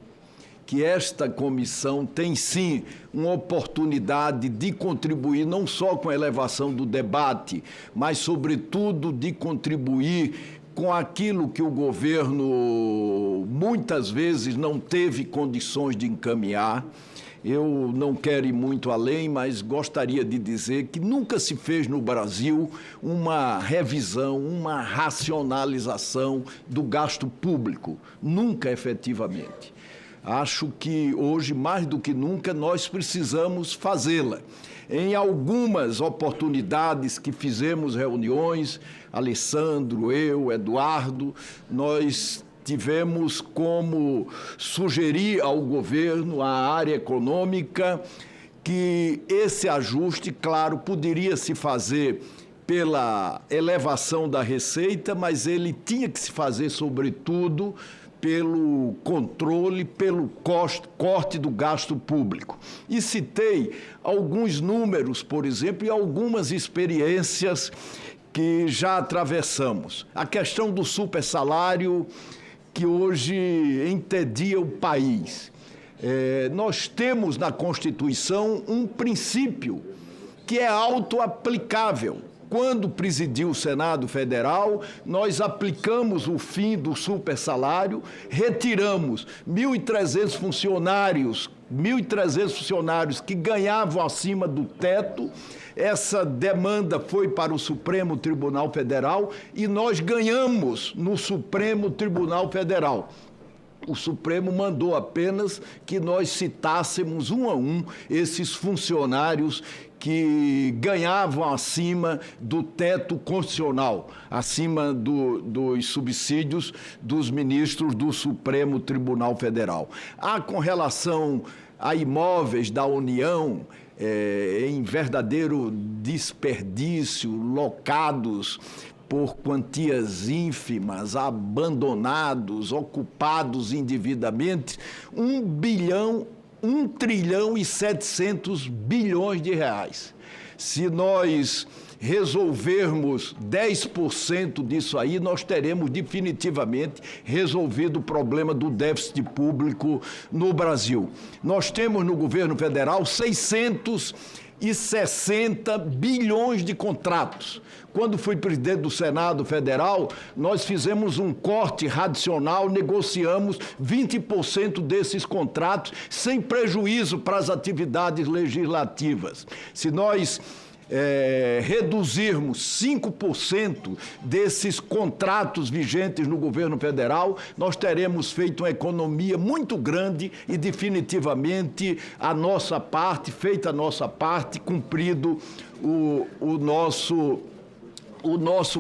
que esta comissão tem sim uma oportunidade de contribuir não só com a elevação do debate, mas sobretudo de contribuir com aquilo que o governo muitas vezes não teve condições de encaminhar. Eu não quero ir muito além, mas gostaria de dizer que nunca se fez no Brasil uma revisão, uma racionalização do gasto público. Nunca, efetivamente. Acho que hoje, mais do que nunca, nós precisamos fazê-la. Em algumas oportunidades que fizemos reuniões, Alessandro, eu, Eduardo, nós tivemos como sugerir ao governo, à área econômica, que esse ajuste, claro, poderia se fazer pela elevação da receita, mas ele tinha que se fazer, sobretudo, pelo controle, pelo corte do gasto público. E citei alguns números, por exemplo, e algumas experiências que já atravessamos. A questão do supersalário, que hoje entedia o país. Nós temos na Constituição um princípio que é auto-aplicável. Quando presidiu o Senado Federal, nós aplicamos o fim do supersalário, retiramos 1.300 funcionários que ganhavam acima do teto. Essa demanda foi para o Supremo Tribunal Federal e nós ganhamos no Supremo Tribunal Federal. O Supremo mandou apenas que nós citássemos um a um esses funcionários que ganhavam acima do teto constitucional, acima dos subsídios dos ministros do Supremo Tribunal Federal. Com relação a imóveis da União, em verdadeiro desperdício, locados por quantias ínfimas, abandonados, ocupados indevidamente, 1 trilhão e 700 bilhões de reais. Se nós resolvermos 10% disso aí, nós teremos definitivamente resolvido o problema do déficit público no Brasil. Nós temos no governo federal 660 bilhões de contratos. Quando fui presidente do Senado Federal, nós fizemos um corte radicional, negociamos 20% desses contratos, sem prejuízo para as atividades legislativas. Se nós reduzirmos 5% desses contratos vigentes no governo federal, nós teremos feito uma economia muito grande e definitivamente feita a nossa parte, cumprido o nosso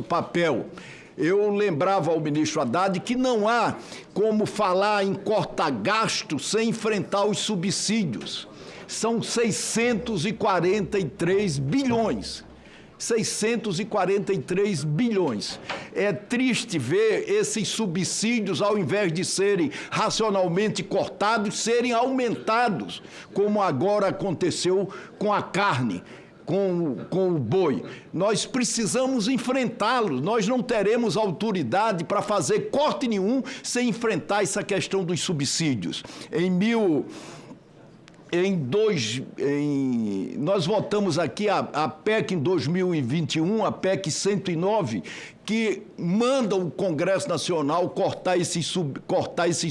papel. Eu lembrava ao ministro Haddad que não há como falar em cortar gastos sem enfrentar os subsídios. São 643 bilhões. 643 bilhões. É triste ver esses subsídios, ao invés de serem racionalmente cortados, serem aumentados, como agora aconteceu com a carne. com o boi. Nós precisamos enfrentá-los. Nós não teremos autoridade para fazer corte nenhum sem enfrentar essa questão dos subsídios. Nós votamos aqui a PEC em 2021, a PEC 109, que manda o Congresso Nacional cortar esses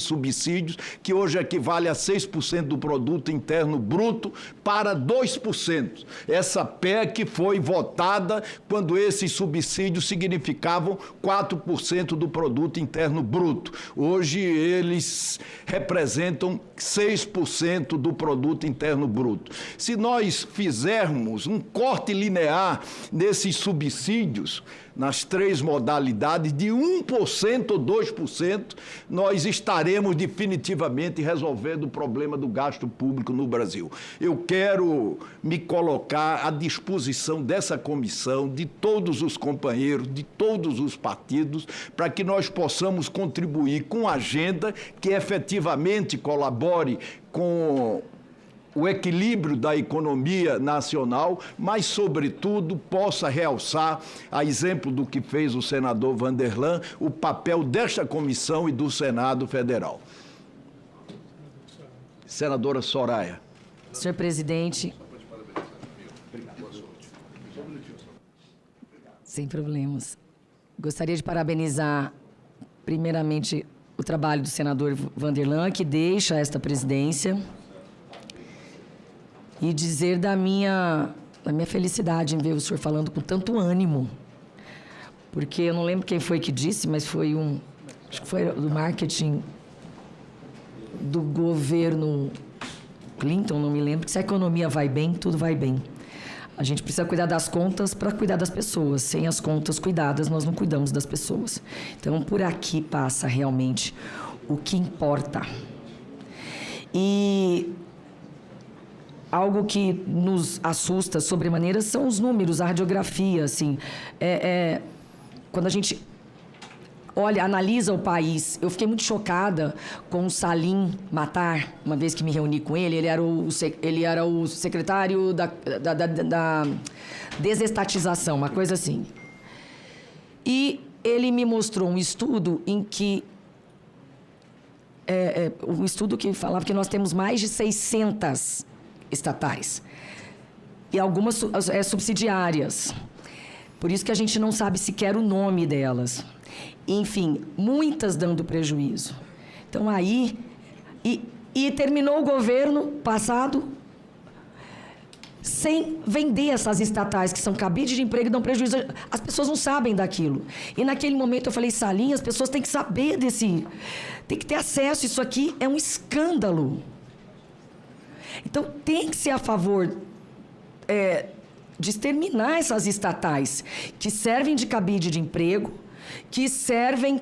subsídios, que hoje equivale a 6% do produto interno bruto para 2%. Essa PEC foi votada quando esses subsídios significavam 4% do produto interno bruto. Hoje eles representam 6% do produto interno bruto. Se nós fizermos um corte linear nesses subsídios, nas 3 modalidades, de 1% ou 2%, nós estaremos definitivamente resolvendo o problema do gasto público no Brasil. Eu quero me colocar à disposição dessa comissão, de todos os companheiros, de todos os partidos, para que nós possamos contribuir com a agenda que efetivamente colabore com o equilíbrio da economia nacional, mas, sobretudo, possa realçar, a exemplo do que fez o senador Vanderlan, o papel desta comissão e do Senado Federal. Senadora Soraya. Senhor presidente. Sem problemas. Gostaria de parabenizar, primeiramente, o trabalho do senador Vanderlan, que deixa esta presidência, e dizer da minha felicidade em ver o senhor falando com tanto ânimo. Porque eu não lembro quem foi que disse, mas foi acho que foi do marketing do governo Clinton, não me lembro, que se a economia vai bem, tudo vai bem. A gente precisa cuidar das contas para cuidar das pessoas. Sem as contas cuidadas, nós não cuidamos das pessoas. Então, por aqui passa realmente o que importa. E algo que nos assusta sobremaneira são os números, a radiografia, assim. Quando a gente analisa o país, eu fiquei muito chocada com o Salim Matar, uma vez que me reuni com ele. Ele era o secretário da desestatização, uma coisa assim. E ele me mostrou um estudo em que um estudo que falava que nós temos mais de 600 estatais e algumas subsidiárias. Por isso que a gente não sabe sequer o nome delas. Enfim, muitas dando prejuízo. Então, aí... E terminou o governo passado sem vender essas estatais, que são cabide de emprego e dão prejuízo. As pessoas não sabem daquilo. E naquele momento eu falei, Salim, as pessoas têm que saber tem que ter acesso. Isso aqui é um escândalo. Então, tem que ser a favor de exterminar essas estatais que servem de cabide de emprego, que servem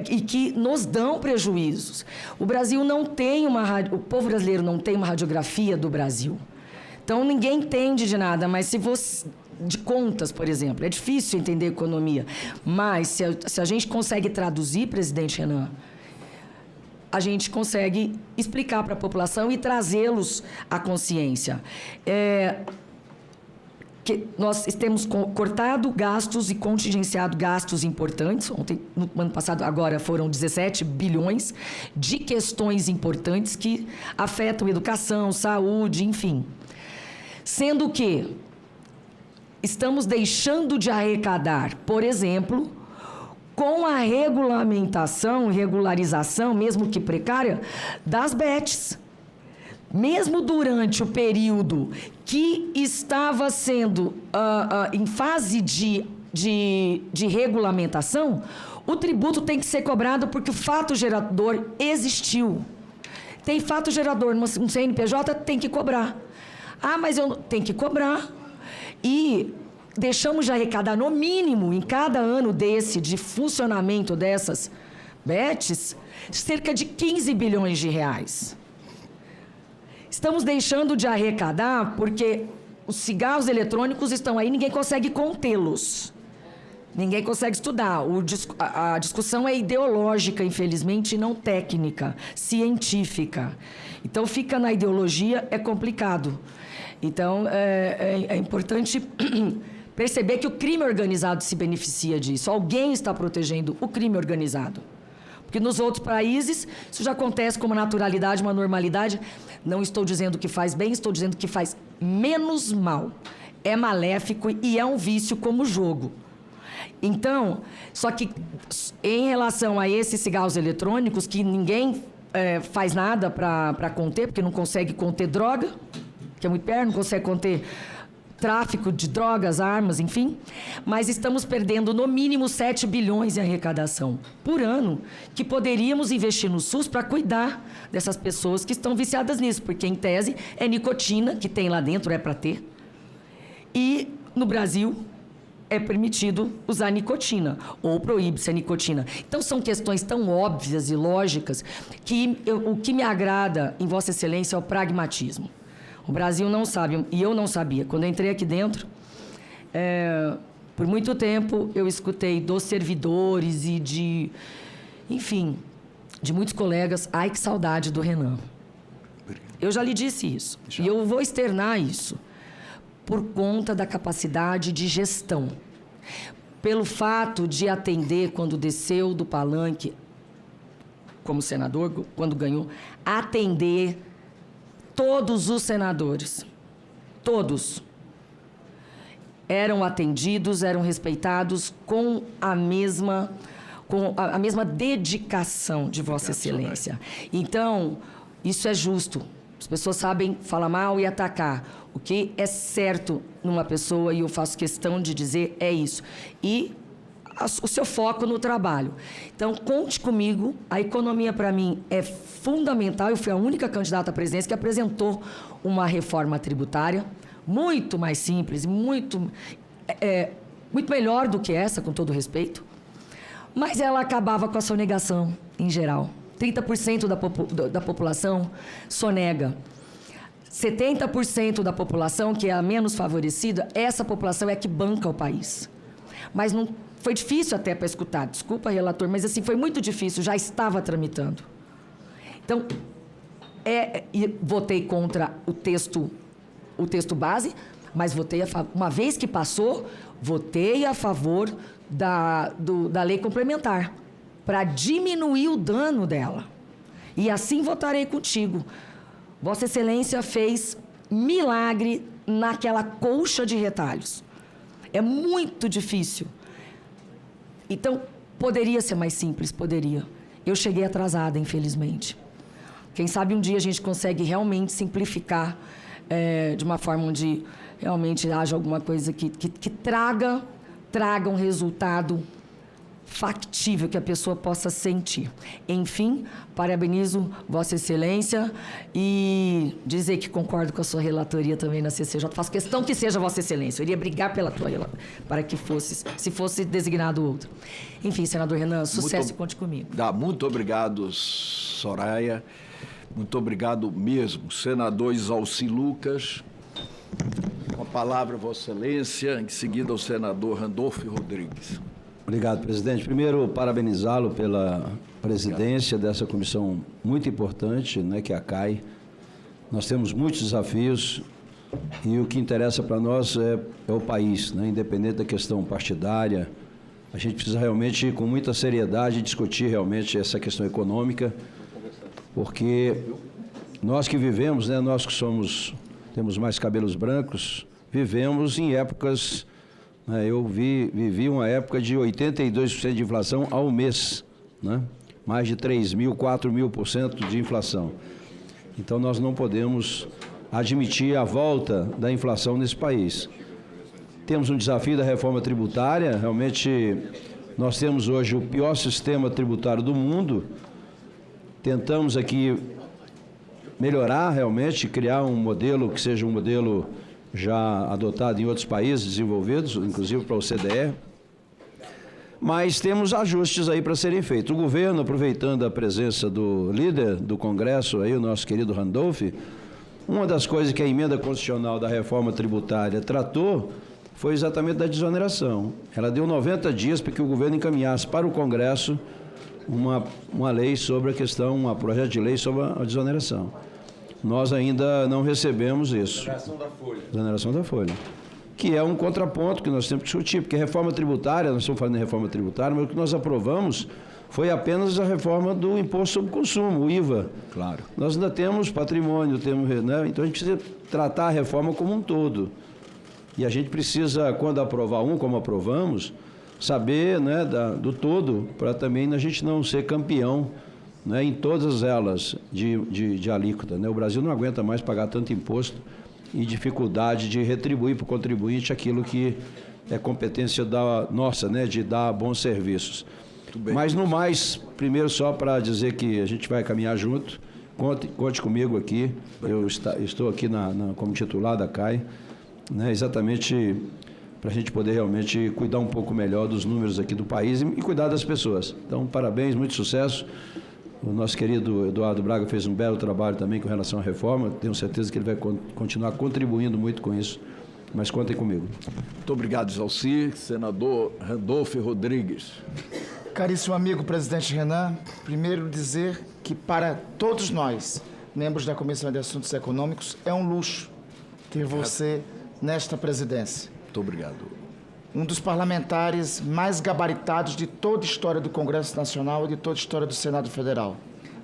e que nos dão prejuízos. O Brasil não tem o povo brasileiro não tem uma radiografia do Brasil. Então, ninguém entende de nada, mas se você... De contas, por exemplo. É difícil entender economia. Mas, se a gente consegue traduzir, presidente Renan, a gente consegue explicar para a população e trazê-los à consciência. Que nós temos cortado gastos e contingenciado gastos importantes. Ontem, no ano passado, agora foram 17 bilhões de questões importantes que afetam educação, saúde, enfim. Sendo que estamos deixando de arrecadar, por exemplo, com a regularização, mesmo que precária, das BETs. Mesmo durante o período que estava sendo em fase de regulamentação, o tributo tem que ser cobrado porque o fato gerador existiu. Tem fato gerador no CNPJ, tem que cobrar. Mas eu tenho que cobrar. E deixamos de arrecadar, no mínimo, em cada ano de funcionamento dessas BETs, cerca de 15 bilhões de reais. Estamos deixando de arrecadar porque os cigarros eletrônicos estão aí, ninguém consegue contê-los. Ninguém consegue estudar. A discussão é ideológica, infelizmente, e não técnica, científica. Então, fica na ideologia, é complicado. Então, é importante perceber que o crime organizado se beneficia disso. Alguém está protegendo o crime organizado. Porque nos outros países, isso já acontece com uma naturalidade, uma normalidade. Não estou dizendo que faz bem, estou dizendo que faz menos mal. É maléfico e é um vício como o jogo. Então, só que em relação a esses cigarros eletrônicos, que ninguém faz nada para conter, porque não consegue conter droga, que é muito perto, não consegue conter tráfico de drogas, armas, enfim. Mas estamos perdendo, no mínimo, 7 bilhões em arrecadação por ano, que poderíamos investir no SUS para cuidar dessas pessoas que estão viciadas nisso, porque, em tese, é nicotina, que tem lá dentro, é para ter. E, no Brasil, é permitido usar nicotina, ou proíbe-se a nicotina. Então, são questões tão óbvias e lógicas que o que me agrada em Vossa Excelência é o pragmatismo. O Brasil não sabe, e eu não sabia. Quando eu entrei aqui dentro, por muito tempo eu escutei dos servidores e de, enfim, de muitos colegas, ai, que saudade do Renan. Eu já lhe disse isso, e eu vou externar isso, por conta da capacidade de gestão. Pelo fato de atender, quando desceu do palanque, como senador, quando ganhou, atender todos os senadores, todos, eram atendidos, eram respeitados com a mesma dedicação de Vossa Excelência. Então, isso é justo. As pessoas sabem falar mal e atacar. O que é certo numa pessoa, e eu faço questão de dizer, é isso. E o seu foco no trabalho. Então, conte comigo. A economia, para mim, é fundamental. Eu fui a única candidata à presidência que apresentou uma reforma tributária muito mais simples, muito melhor do que essa, com todo respeito. Mas ela acabava com a sonegação, em geral. 30% da população sonega. 70% da população, que é a menos favorecida, essa população é que banca o país. Mas não foi difícil até para escutar. Desculpa, relator, mas assim, foi muito difícil, já estava tramitando. Então, votei contra o texto base, mas votei uma vez que passou, votei a favor da lei complementar, para diminuir o dano dela. E assim votarei contigo. Vossa Excelência fez milagre naquela colcha de retalhos. É muito difícil. Então, poderia ser mais simples, poderia. Eu cheguei atrasada, infelizmente. Quem sabe um dia a gente consegue realmente simplificar de uma forma onde realmente haja alguma coisa que traga um resultado factível, que a pessoa possa sentir. Enfim, parabenizo Vossa Excelência e dizer que concordo com a sua relatoria também na CCJ. Faço questão que seja Vossa Excelência. Eu iria brigar pela tua relatoria, para que fosse, se fosse designado outro. Enfim, senador Renan, sucesso e conte comigo. Muito obrigado, Soraya. Muito obrigado mesmo. Senador Isalci Lucas. Com a palavra, Vossa Excelência. Em seguida, o senador Randolfo Rodrigues. Obrigado, presidente. Primeiro, parabenizá-lo pela presidência dessa comissão muito importante, né, que é a CAI. Nós temos muitos desafios e o que interessa para nós é o país, né, independente da questão partidária. A gente precisa realmente, com muita seriedade, discutir realmente essa questão econômica, porque nós que vivemos, né, nós que temos mais cabelos brancos, vivemos em épocas... Eu vivi uma época de 82% de inflação ao mês, né? Mais de 3.000%, 4.000% de inflação. Então, nós não podemos admitir a volta da inflação nesse país. Temos um desafio da reforma tributária, realmente nós temos hoje o pior sistema tributário do mundo. Tentamos aqui melhorar realmente, criar um modelo que seja um modelo já adotado em outros países desenvolvidos, inclusive para o OCDE, mas temos ajustes aí para serem feitos. O governo, aproveitando a presença do líder do Congresso, aí, o nosso querido Randolph, uma das coisas que a emenda constitucional da reforma tributária tratou foi exatamente da desoneração. Ela deu 90 dias para que o governo encaminhasse para o Congresso uma lei sobre a questão, um projeto de lei sobre a desoneração. nós ainda não recebemos isso. Exoneração da folha. Exoneração da folha. Que é um contraponto que nós temos que discutir, porque a reforma tributária, nós estamos falando de reforma tributária, mas o que nós aprovamos foi apenas a reforma do imposto sobre consumo, o IVA. Claro. Nós ainda temos patrimônio, temos, né? Então a gente precisa tratar a reforma como um todo. E a gente precisa, quando aprovar como aprovamos, saber, né, do todo, para também a gente não ser campeão, né, em todas elas de alíquota, né? O Brasil não aguenta mais pagar tanto imposto e dificuldade de retribuir para o contribuinte aquilo que é competência nossa, né, de dar bons serviços. Mas no mais, primeiro só para dizer que a gente vai caminhar junto, conte comigo aqui, eu estou aqui como titular da CAI, né, exatamente para a gente poder realmente cuidar um pouco melhor dos números aqui do país e cuidar das pessoas. Então, parabéns, muito sucesso. O nosso querido Eduardo Braga fez um belo trabalho também com relação à reforma. Tenho certeza que ele vai continuar contribuindo muito com isso. Mas contem comigo. Muito obrigado, Jalci. Senador Randolfo Rodrigues. Caríssimo amigo presidente Renan, primeiro dizer que para todos nós, membros da Comissão de Assuntos Econômicos, é um luxo ter você nesta presidência. Muito obrigado. Um dos parlamentares mais gabaritados de toda a história do Congresso Nacional e de toda a história do Senado Federal.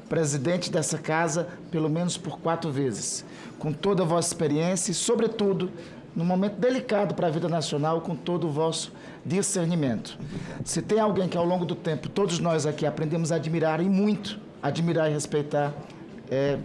Presidente dessa casa, pelo menos por 4 vezes. Com toda a vossa experiência e, sobretudo, num momento delicado para a vida nacional, com todo o vosso discernimento. Se tem alguém que, ao longo do tempo, todos nós aqui aprendemos a admirar e muito, admirar e respeitar,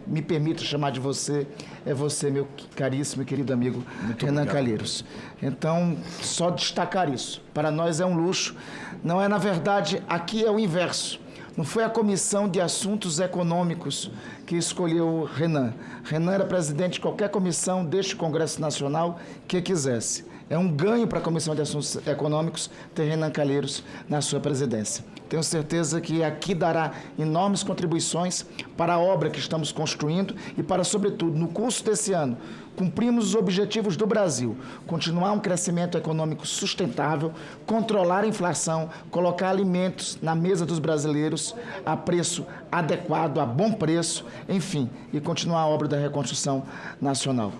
me permito chamar de você, é você, meu caríssimo e querido amigo Renan Calheiros. Então, só destacar isso. Para nós é um luxo. Não é, na verdade, aqui é o inverso. Não foi a Comissão de Assuntos Econômicos que escolheu Renan. Renan era presidente de qualquer comissão deste Congresso Nacional que quisesse. É um ganho para a Comissão de Assuntos Econômicos ter Renan Calheiros na sua presidência. Tenho certeza que aqui dará enormes contribuições para a obra que estamos construindo e para, sobretudo, no curso desse ano, cumprirmos os objetivos do Brasil, continuar um crescimento econômico sustentável, controlar a inflação, colocar alimentos na mesa dos brasileiros a preço adequado, a bom preço, enfim, e continuar a obra da reconstrução nacional.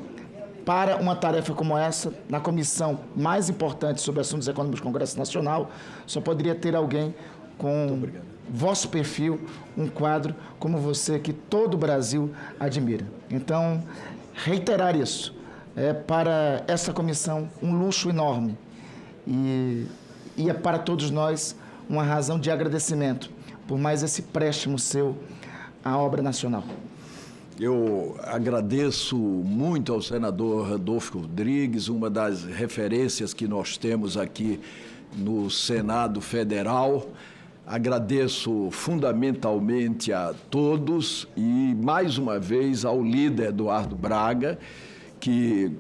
Para uma tarefa como essa, na comissão mais importante sobre assuntos econômicos do Congresso Nacional, só poderia ter alguém com vosso perfil, um quadro como você, que todo o Brasil admira. Então, reiterar isso é para essa comissão um luxo enorme e é para todos nós uma razão de agradecimento por mais esse préstimo seu à obra nacional. Eu agradeço muito ao senador Randolfo Rodrigues, uma das referências que nós temos aqui no Senado Federal. Agradeço fundamentalmente a todos e, mais uma vez, ao líder Eduardo Braga, que,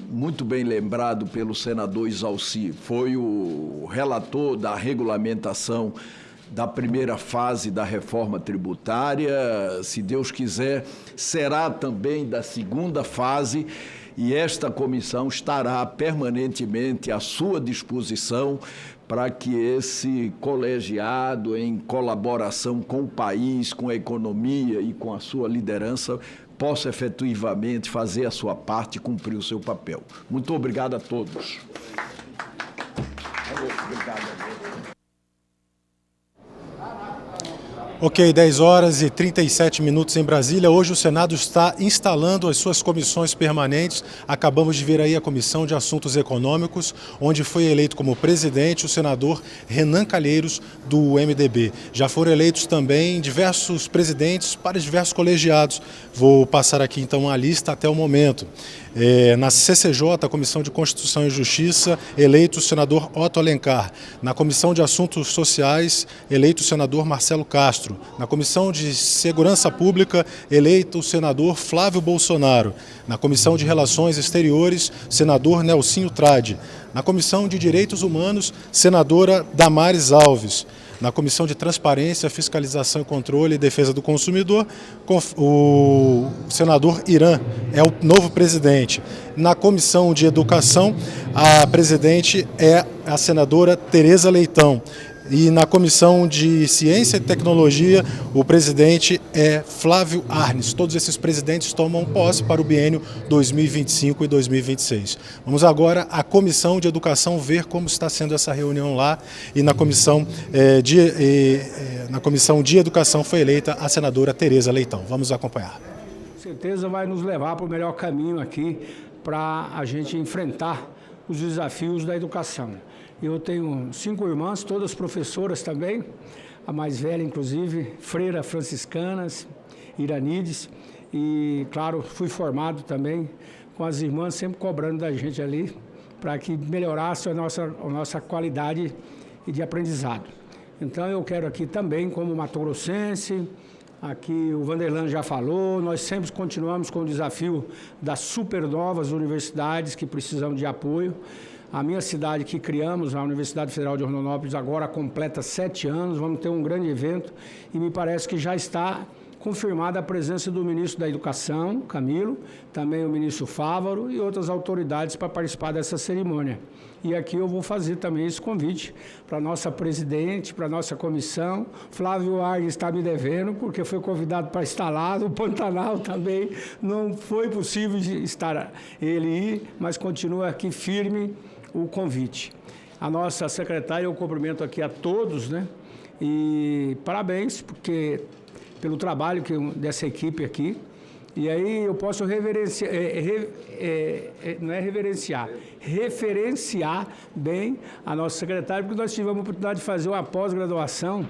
muito bem lembrado pelo senador Jalci, foi o relator da regulamentação da primeira fase da reforma tributária. Se Deus quiser, será também da segunda fase, e esta comissão estará permanentemente à sua disposição para que esse colegiado, em colaboração com o país, com a economia e com a sua liderança, possa efetivamente fazer a sua parte e cumprir o seu papel. Muito obrigado a todos. Obrigado. Ok, 10 horas e 37 minutos em Brasília. Hoje o Senado está instalando as suas comissões permanentes. Acabamos de ver aí a Comissão de Assuntos Econômicos, onde foi eleito como presidente o senador Renan Calheiros, do MDB. Já foram eleitos também diversos presidentes para diversos colegiados. Vou passar aqui então a lista até o momento. Na CCJ, a Comissão de Constituição e Justiça, eleito o senador Otto Alencar. Na Comissão de Assuntos Sociais, eleito o senador Marcelo Castro. Na Comissão de Segurança Pública, eleito o senador Flávio Bolsonaro. Na Comissão de Relações Exteriores, senador Nelsinho Trade. Na Comissão de Direitos Humanos, senadora Damares Alves. Na Comissão de Transparência, Fiscalização e Controle e Defesa do Consumidor, o senador Irã é o novo presidente. Na Comissão de Educação, a presidente é a senadora Tereza Leitão. E na Comissão de Ciência e Tecnologia, o presidente é Flávio Arnes. Todos esses presidentes tomam posse para o biênio 2025 e 2026. Vamos agora à Comissão de Educação ver como está sendo essa reunião lá. E na Comissão de Educação foi eleita a senadora Tereza Leitão. Vamos acompanhar. Com certeza vai nos levar para o melhor caminho aqui para a gente enfrentar os desafios da educação. Eu tenho 5 irmãs, todas professoras também, a mais velha, inclusive, freira franciscanas, Iranides, e, claro, fui formado também com as irmãs sempre cobrando da gente ali para que melhorasse a nossa qualidade de aprendizado. Então, eu quero aqui também, como mato-grossense, aqui o Vanderlan já falou, nós sempre continuamos com o desafio das supernovas universidades que precisam de apoio. A minha cidade que criamos, a Universidade Federal de Rondonópolis, agora completa 7 anos, vamos ter um grande evento e me parece que já está confirmada a presença do ministro da Educação, Camilo, também o ministro Fávaro e outras autoridades para participar dessa cerimônia. E aqui eu vou fazer também esse convite para a nossa presidente, para a nossa comissão. Flávio Arnes está me devendo, porque foi convidado para estar lá, no Pantanal também. Não foi possível estar ele ir, mas continua aqui firme o convite. A nossa secretária, eu cumprimento aqui a todos, né? E parabéns, porque pelo trabalho dessa equipe aqui. E aí eu posso referenciar bem a nossa secretária, porque nós tivemos a oportunidade de fazer uma pós-graduação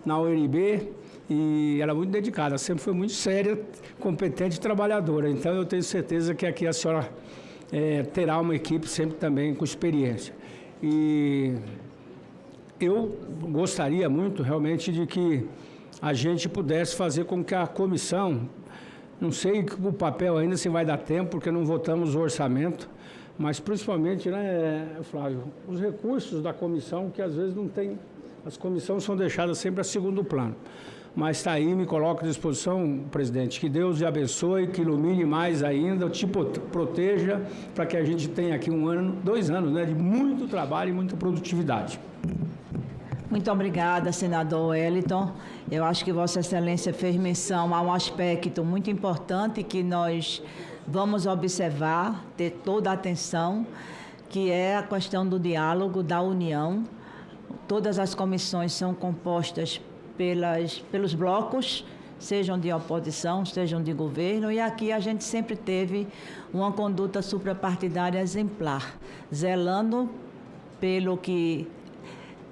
na UNB e ela é muito dedicada, sempre foi muito séria, competente e trabalhadora. Então eu tenho certeza que aqui a senhora terá uma equipe sempre também com experiência. E eu gostaria muito realmente de que a gente pudesse fazer com que a comissão, não sei o papel ainda se vai dar tempo, porque não votamos o orçamento, mas principalmente, né, Flávio, os recursos da comissão, que às vezes não tem, as comissões são deixadas sempre a segundo plano. Mas está aí, me coloco à disposição, presidente, que Deus te abençoe, que ilumine mais ainda, te proteja, para que a gente tenha aqui 2 anos, né, de muito trabalho e muita produtividade. Muito obrigada, senador Wellington. Eu acho que Vossa Excelência fez menção a um aspecto muito importante que nós vamos observar, ter toda a atenção, que é a questão do diálogo, da união. Todas as comissões são compostas pelos blocos, sejam de oposição, sejam de governo, e aqui a gente sempre teve uma conduta suprapartidária exemplar, zelando pelo que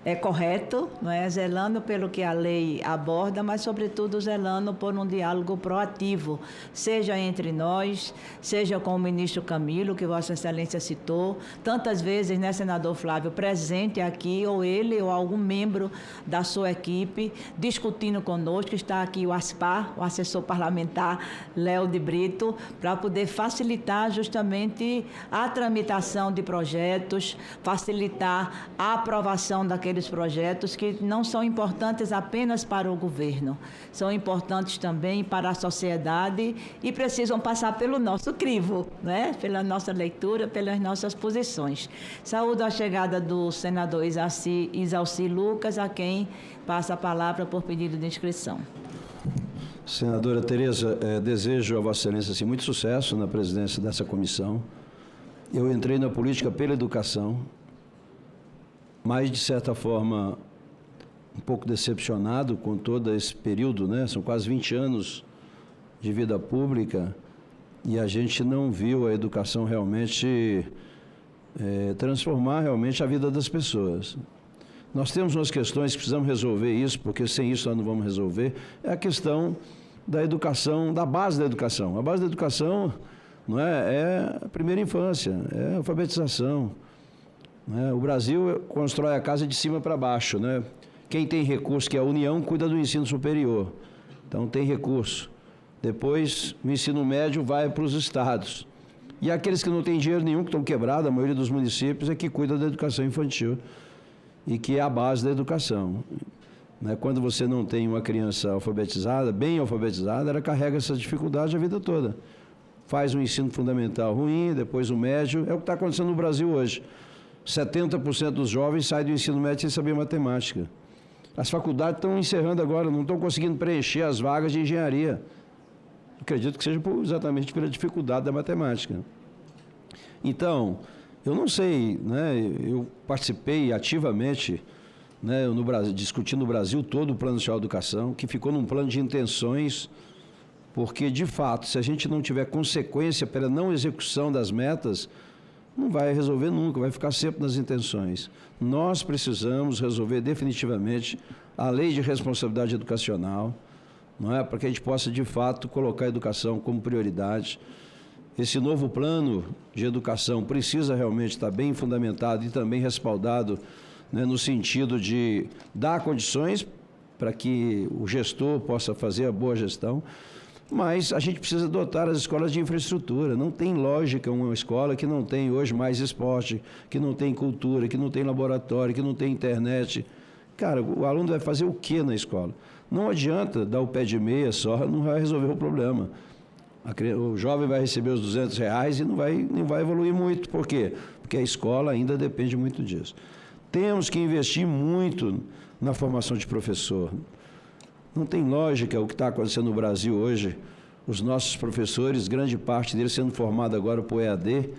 é correto, não é? Zelando pelo que a lei aborda, mas, sobretudo, zelando por um diálogo proativo, seja entre nós, seja com o ministro Camilo, que Vossa Excelência citou, tantas vezes, né, senador Flávio, presente aqui, ou ele ou algum membro da sua equipe, discutindo conosco. Está aqui o ASPAR, o assessor parlamentar Léo de Brito, para poder facilitar justamente a tramitação de projetos, facilitar a aprovação daqueles projetos que não são importantes apenas para o governo, são importantes também para a sociedade e precisam passar pelo nosso crivo, né? Pela nossa leitura, pelas nossas posições. Saúdo a chegada do senador Isalci Lucas, a quem passa a palavra por pedido de inscrição. Senadora Tereza, desejo a Vossa Excelência assim, muito sucesso na presidência dessa comissão. Eu entrei na política pela educação, mas, de certa forma, um pouco decepcionado com todo esse período, né? São quase 20 anos de vida pública e a gente não viu a educação realmente transformar realmente a vida das pessoas. Nós temos umas questões que precisamos resolver isso, porque sem isso nós não vamos resolver. É a questão da educação, da base da educação. A base da educação, não é a primeira infância, é a alfabetização. O Brasil constrói a casa de cima para baixo, né? Quem tem recurso, que é a União, cuida do ensino superior. Então, tem recurso. Depois, o ensino médio vai para os estados. E aqueles que não têm dinheiro nenhum, que estão quebrados, a maioria dos municípios, é que cuida da educação infantil e que é a base da educação. Quando você não tem uma criança alfabetizada, bem alfabetizada, ela carrega essa dificuldade a vida toda. Faz um ensino fundamental ruim, depois o médio. É o que está acontecendo no Brasil hoje. 70% dos jovens saem do ensino médio sem saber matemática. As faculdades estão encerrando agora, não estão conseguindo preencher as vagas de engenharia. Acredito que seja exatamente pela dificuldade da matemática. Então, eu não sei, né? Eu participei ativamente, né, no Brasil, discutindo no Brasil todo o Plano Nacional de Educação, que ficou num plano de intenções, porque, de fato, se a gente não tiver consequência pela não execução das metas, não vai resolver nunca, vai ficar sempre nas intenções. Nós precisamos resolver definitivamente a lei de responsabilidade educacional, não é? Para que a gente possa, de fato, colocar a educação como prioridade. Esse novo plano de educação precisa realmente estar bem fundamentado e também respaldado, né, no sentido de dar condições para que o gestor possa fazer a boa gestão, mas a gente precisa dotar as escolas de infraestrutura. Não tem lógica uma escola que não tem hoje mais esporte, que não tem cultura, que não tem laboratório, que não tem internet. Cara, o aluno vai fazer o quê na escola? Não adianta dar o pé de meia só, não vai resolver o problema. O jovem vai receber os R$200 e não vai evoluir muito. Por quê? Porque a escola ainda depende muito disso. Temos que investir muito na formação de professor. Não tem lógica o que está acontecendo no Brasil hoje. Os nossos professores, grande parte deles sendo formado agora por EAD,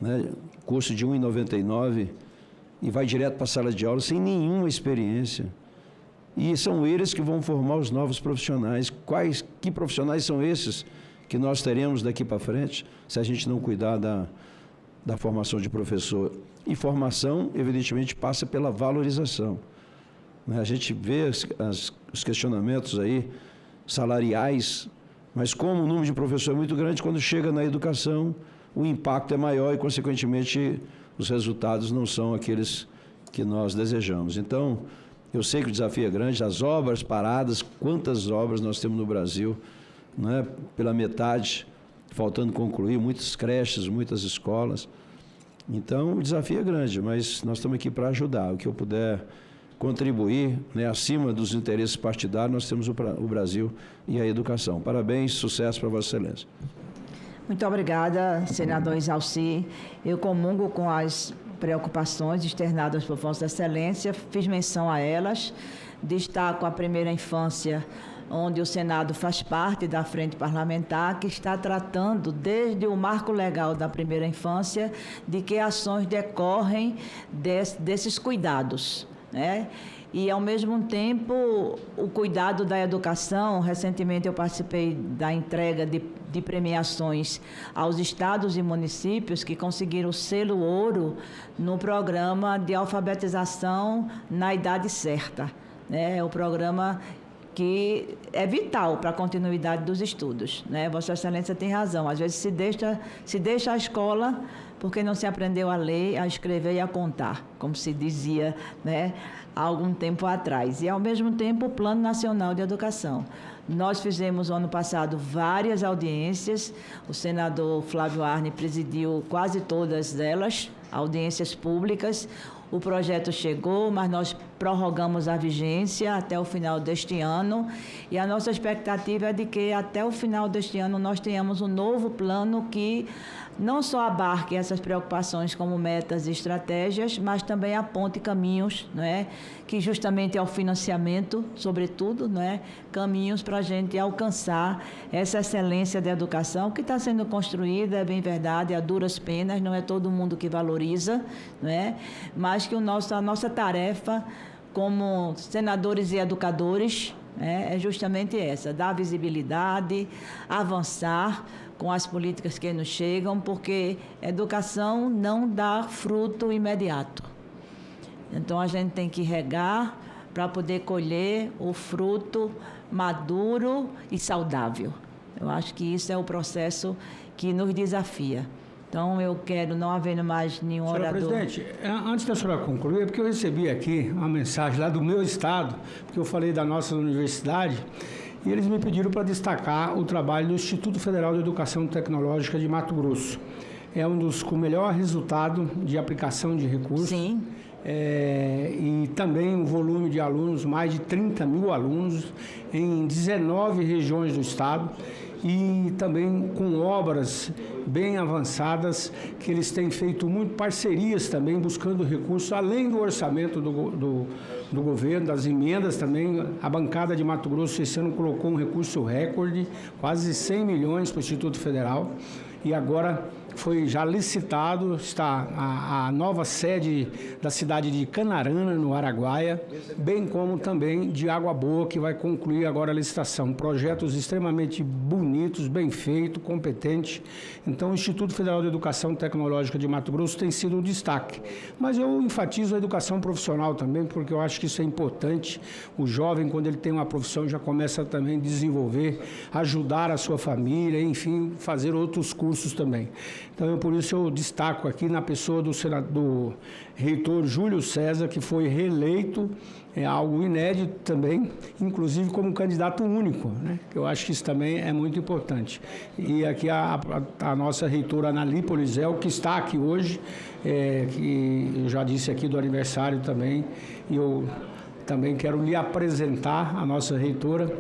né, curso de R$ 1,99, e vai direto para a sala de aula sem nenhuma experiência. E são eles que vão formar os novos profissionais. Que profissionais são esses que nós teremos daqui para frente, se a gente não cuidar da formação de professor? E formação, evidentemente, passa pela valorização. A gente vê os questionamentos aí salariais, mas como o número de professor é muito grande, quando chega na educação, o impacto é maior e, consequentemente, os resultados não são aqueles que nós desejamos. Então, eu sei que o desafio é grande, as obras paradas, quantas obras nós temos no Brasil, né, pela metade, faltando concluir, muitas creches, muitas escolas. Então, o desafio é grande, mas nós estamos aqui para ajudar. O que eu puder contribuir, né, acima dos interesses partidários, nós temos o Brasil e a educação. Parabéns, sucesso para Vossa Excelência. Muito obrigada, senador Exalci. Eu comungo com as preocupações externadas por Vossa Excelência, fiz menção a elas, destaco a primeira infância, onde o Senado faz parte da frente parlamentar, que está tratando, desde o marco legal da primeira infância, de que ações decorrem desses cuidados, né? E, ao mesmo tempo, o cuidado da educação. Recentemente eu participei da entrega de premiações aos estados e municípios que conseguiram o selo ouro no programa de alfabetização na idade certa, né? É o programa que é vital para a continuidade dos estudos, né? Vossa Excelência tem razão. Às vezes se deixa a escola porque não se aprendeu a ler, a escrever e a contar, como se dizia, né, há algum tempo atrás. E, ao mesmo tempo, o Plano Nacional de Educação. Nós fizemos, ano passado, várias audiências. O senador Flávio Arne presidiu quase todas elas, audiências públicas. O projeto chegou, mas nós prorrogamos a vigência até o final deste ano, e a nossa expectativa é de que até o final deste ano nós tenhamos um novo plano que não só abarque essas preocupações como metas e estratégias, mas também aponte caminhos, não é? Que justamente é o financiamento, sobretudo, não é? Caminhos para a gente alcançar essa excelência da educação que está sendo construída, é bem verdade, a duras penas, não é todo mundo que valoriza, não é? Mas que a nossa tarefa como senadores e educadores é justamente essa, dar visibilidade, avançar com as políticas que nos chegam, porque educação não dá fruto imediato. Então, a gente tem que regar para poder colher o fruto maduro e saudável. Eu acho que isso é o processo que nos desafia. Então, eu quero, não havendo mais nenhum orador... Senhora presidente, antes da senhora concluir, é porque eu recebi aqui uma mensagem lá do meu estado, porque eu falei da nossa universidade, e eles me pediram para destacar o trabalho do Instituto Federal de Educação Tecnológica de Mato Grosso. É um dos com melhor resultado de aplicação de recursos. Sim. E também um volume de alunos, mais de 30 mil alunos, em 19 regiões do estado. e também com obras bem avançadas, que eles têm feito muito parcerias também, buscando recursos, além do orçamento do governo, das emendas também. A bancada de Mato Grosso esse ano colocou um recurso recorde, quase 100 milhões para o Instituto Federal, e agora foi já licitado, está a nova sede da cidade de Canarana, no Araguaia, bem como também de Água Boa, que vai concluir agora a licitação. Projetos extremamente bonitos, bem feitos, competentes. Então, o Instituto Federal de Educação Tecnológica de Mato Grosso tem sido um destaque. Mas eu enfatizo a educação profissional também, porque eu acho que isso é importante. O jovem, quando ele tem uma profissão, já começa também a desenvolver, ajudar a sua família, enfim, fazer outros cursos também. Então, por isso eu destaco aqui na pessoa do reitor Júlio César, que foi reeleito, é algo inédito também, inclusive como candidato único, né? Eu acho que isso também é muito importante. E aqui a nossa reitora Anali Polizel, que está aqui hoje, que eu já disse aqui do aniversário também, e eu também quero lhe apresentar a nossa reitora,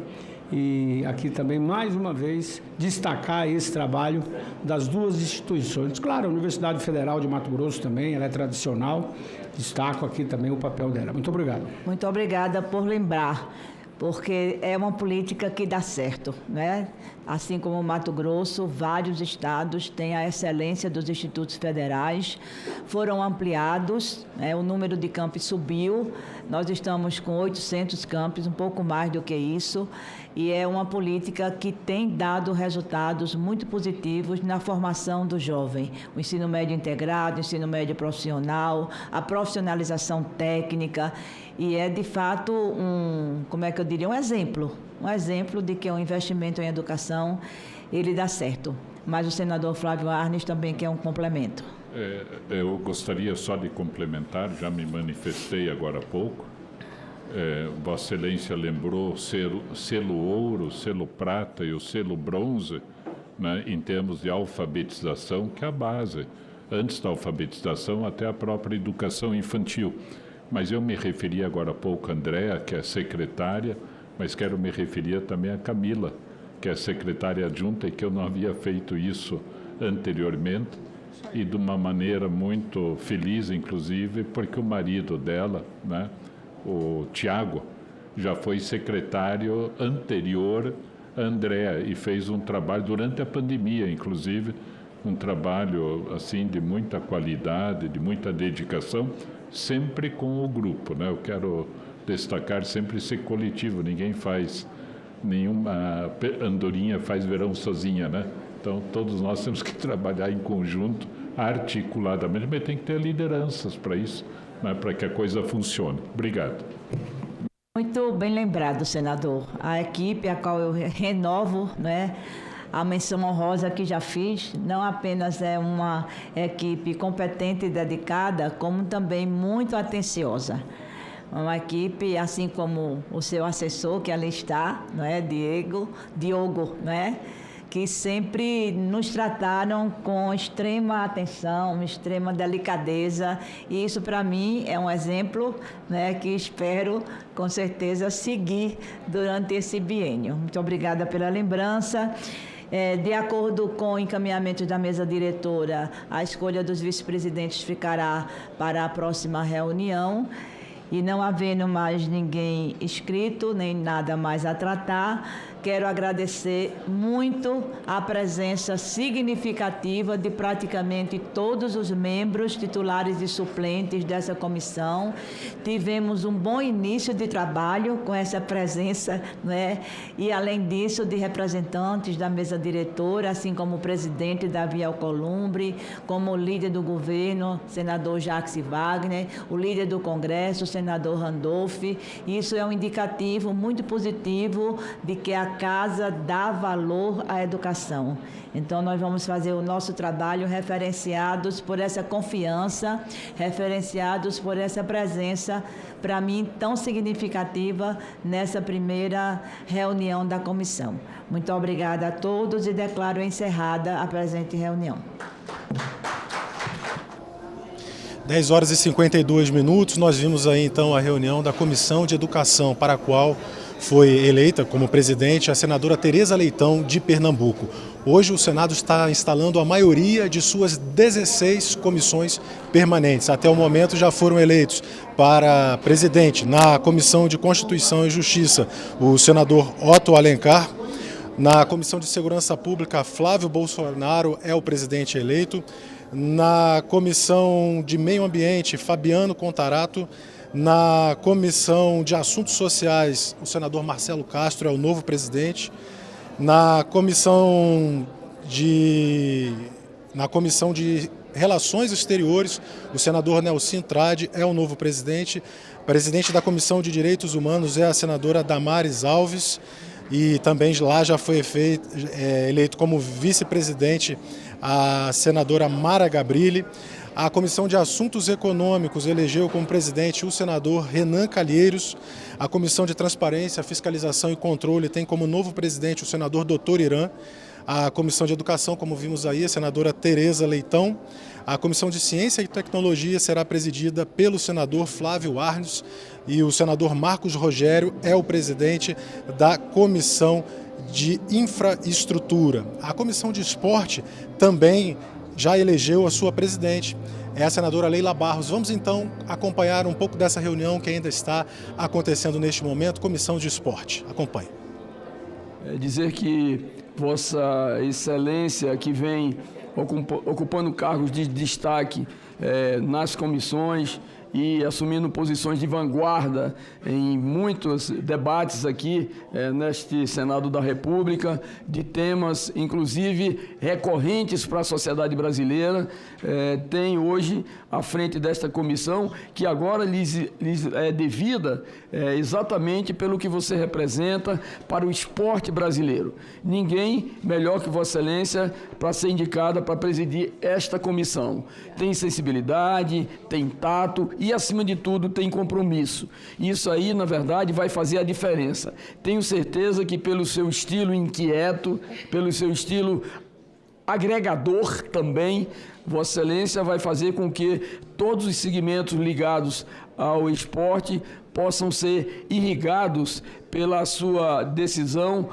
e aqui também, mais uma vez, destacar esse trabalho das duas instituições. Claro, a Universidade Federal de Mato Grosso também, ela é tradicional, destaco aqui também o papel dela. Muito obrigado. Muito obrigada por lembrar, porque é uma política que dá certo, né? Assim como o Mato Grosso, vários estados têm a excelência dos institutos federais, foram ampliados, né? O número de campos subiu, nós estamos com 800 campos, um pouco mais do que isso, e é uma política que tem dado resultados muito positivos na formação do jovem. O ensino médio integrado, o ensino médio profissional, a profissionalização técnica, e é de fato um exemplo de que o investimento em educação, ele dá certo. Mas o senador Flávio Arnes também quer um complemento. Eu gostaria só de complementar, já me manifestei agora há pouco. Vossa Excelência lembrou o selo ouro, o selo prata e o selo bronze, né, em termos de alfabetização, que é a base. Antes da alfabetização, até a própria educação infantil. Mas eu me referi agora há pouco a Andréa, que é secretária, mas quero me referir também a Camila, que é secretária adjunta, e que eu não havia feito isso anteriormente, e de uma maneira muito feliz, inclusive, porque o marido dela, né, o Tiago, já foi secretário anterior a Andréa e fez um trabalho durante a pandemia, inclusive, um trabalho assim de muita qualidade, de muita dedicação, sempre com o grupo, né? Eu quero destacar sempre esse coletivo, ninguém faz, nenhuma andorinha faz verão sozinha, né? Então, todos nós temos que trabalhar em conjunto, articuladamente, mas tem que ter lideranças para isso, né? Para que a coisa funcione. Obrigado. Muito bem lembrado, senador. A equipe a qual eu renovo, né, a menção honrosa que já fiz, não apenas é uma equipe competente e dedicada, como também muito atenciosa. Uma equipe, assim como o seu assessor, que ali está, não é? Diogo, não é? Que sempre nos trataram com extrema atenção, extrema delicadeza, e isso para mim é um exemplo, né, que espero com certeza seguir durante esse biênio. Muito obrigada pela lembrança. De acordo com o encaminhamento da mesa diretora, a escolha dos vice-presidentes ficará para a próxima reunião. E não havendo mais ninguém inscrito, nem nada mais a tratar, quero agradecer muito a presença significativa de praticamente todos os membros, titulares e suplentes dessa comissão. Tivemos um bom início de trabalho com essa presença, né? E, além disso, de representantes da mesa diretora, assim como o presidente Davi Alcolumbre, como o líder do governo, senador Jacques Wagner, o líder do Congresso, o senador Randolph. Isso é um indicativo muito positivo de que a casa dá valor à educação. Então, nós vamos fazer o nosso trabalho referenciados por essa confiança, referenciados por essa presença, para mim, tão significativa nessa primeira reunião da comissão. Muito obrigada a todos e declaro encerrada a presente reunião. 10h52, nós vimos aí então a reunião da Comissão de Educação, para a qual foi eleita como presidente a senadora Tereza Leitão, de Pernambuco. Hoje o Senado está instalando a maioria de suas 16 comissões permanentes. Até o momento já foram eleitos para presidente na Comissão de Constituição e Justiça o senador Otto Alencar. Na Comissão de Segurança Pública, Flávio Bolsonaro é o presidente eleito. Na Comissão de Meio Ambiente, Fabiano Contarato. Na Comissão de Assuntos Sociais, o senador Marcelo Castro é o novo presidente. Na Comissão de Relações Exteriores, o senador Nelson Trade é o novo presidente. Presidente da Comissão de Direitos Humanos é a senadora Damares Alves. E também lá já foi eleito como vice-presidente a senadora Mara Gabrilli. A Comissão de Assuntos Econômicos elegeu como presidente o senador Renan Calheiros. A Comissão de Transparência, Fiscalização e Controle tem como novo presidente o senador Dr. Irã. A Comissão de Educação, como vimos aí, a senadora Tereza Leitão. A Comissão de Ciência e Tecnologia será presidida pelo senador Flávio Arnes e o senador Marcos Rogério é o presidente da Comissão de Infraestrutura. A Comissão de Esporte também já elegeu a sua presidente, é a senadora Leila Barros. Vamos então acompanhar um pouco dessa reunião que ainda está acontecendo neste momento. Comissão de Esporte. Acompanhe. Dizer que Vossa Excelência, que vem ocupando cargos de destaque nas comissões e assumindo posições de vanguarda em muitos debates aqui neste Senado da República, de temas, inclusive, recorrentes para a sociedade brasileira, tem hoje à frente desta comissão, que agora lhes é devida exatamente pelo que você representa para o esporte brasileiro. Ninguém melhor que Vossa Excelência para ser indicada para presidir esta comissão. Tem sensibilidade, tem tato e, acima de tudo, tem compromisso. Isso aí, na verdade, vai fazer a diferença. Tenho certeza que pelo seu estilo inquieto, pelo seu estilo agregador também, Vossa Excelência vai fazer com que todos os segmentos ligados ao esporte possam ser irrigados pela sua decisão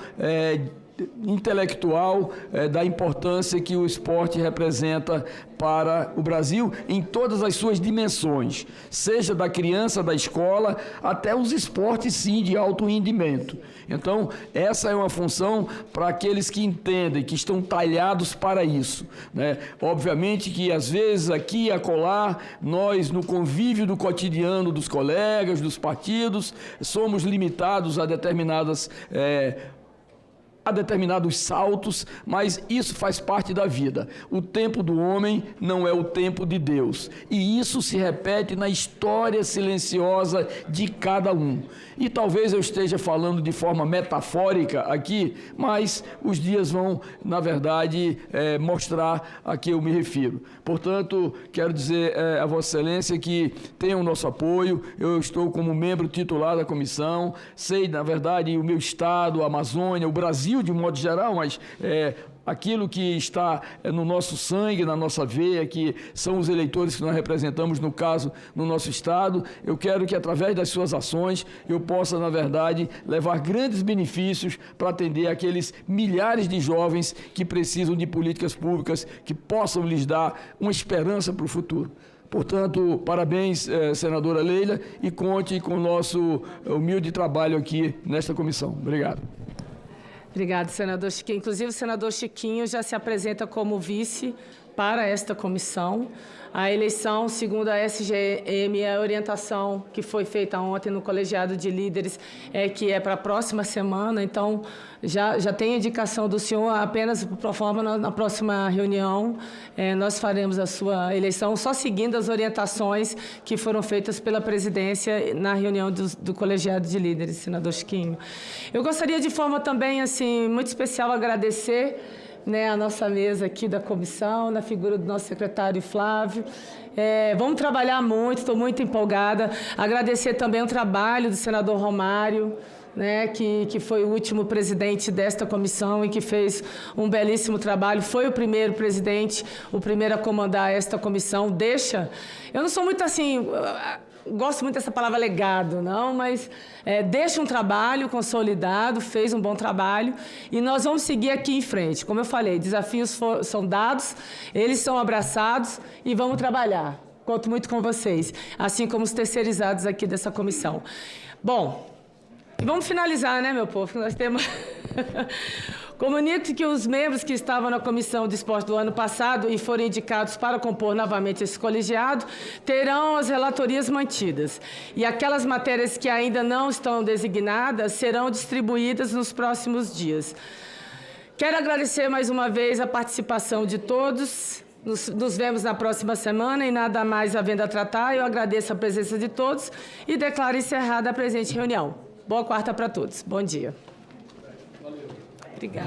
intelectual da importância que o esporte representa para o Brasil em todas as suas dimensões, seja da criança, da escola, até os esportes, sim, de alto rendimento. Então, essa é uma função para aqueles que entendem, que estão talhados para isso, né? Obviamente que, às vezes, aqui e acolá, nós, no convívio do cotidiano dos colegas, dos partidos, somos limitados a determinados saltos, mas isso faz parte da vida. O tempo do homem não é o tempo de Deus. E isso se repete na história silenciosa de cada um. E talvez eu esteja falando de forma metafórica aqui, mas os dias vão, na verdade, mostrar a que eu me refiro. Portanto, quero dizer a Vossa Excelência que tem o nosso apoio. Eu estou como membro titular da comissão. Sei, na verdade, o meu estado, a Amazônia, o Brasil, de um modo geral, mas aquilo que está no nosso sangue, na nossa veia, que são os eleitores que nós representamos, no caso, no nosso estado. Eu quero que, através das suas ações, eu possa, na verdade, levar grandes benefícios para atender aqueles milhares de jovens que precisam de políticas públicas que possam lhes dar uma esperança para o futuro. Portanto, parabéns, senadora Leila, e conte com o nosso humilde trabalho aqui nesta comissão. Obrigado. Obrigada, senador Chiquinho. Inclusive, o senador Chiquinho já se apresenta como vice para esta comissão. A eleição, segundo a SGM, a orientação que foi feita ontem no colegiado de líderes que é para a próxima semana. Então, já tem indicação do senhor, apenas por forma na próxima reunião nós faremos a sua eleição, só seguindo as orientações que foram feitas pela presidência na reunião do colegiado de líderes, senador Chiquinho. Eu gostaria de forma também, assim, muito especial, agradecer a nossa mesa aqui da comissão, na figura do nosso secretário Flávio. Vamos trabalhar muito, estou muito empolgada. Agradecer também o trabalho do senador Romário, que foi o último presidente desta comissão e que fez um belíssimo trabalho. Foi o primeiro presidente, o primeiro a comandar esta comissão. Eu não sou muito assim... gosto muito dessa palavra legado, não, mas deixa um trabalho consolidado, fez um bom trabalho e nós vamos seguir aqui em frente. Como eu falei, desafios são dados, eles são abraçados e vamos trabalhar. Conto muito com vocês, assim como os terceirizados aqui dessa comissão. Bom, vamos finalizar, né, meu povo? Nós temos... Comunico que os membros que estavam na Comissão de Esporte do ano passado e foram indicados para compor novamente esse colegiado terão as relatorias mantidas. E aquelas matérias que ainda não estão designadas serão distribuídas nos próximos dias. Quero agradecer mais uma vez a participação de todos. Nos vemos na próxima semana e nada mais havendo a tratar. Eu agradeço a presença de todos e declaro encerrada a presente reunião. Boa quarta para todos. Bom dia. Obrigada.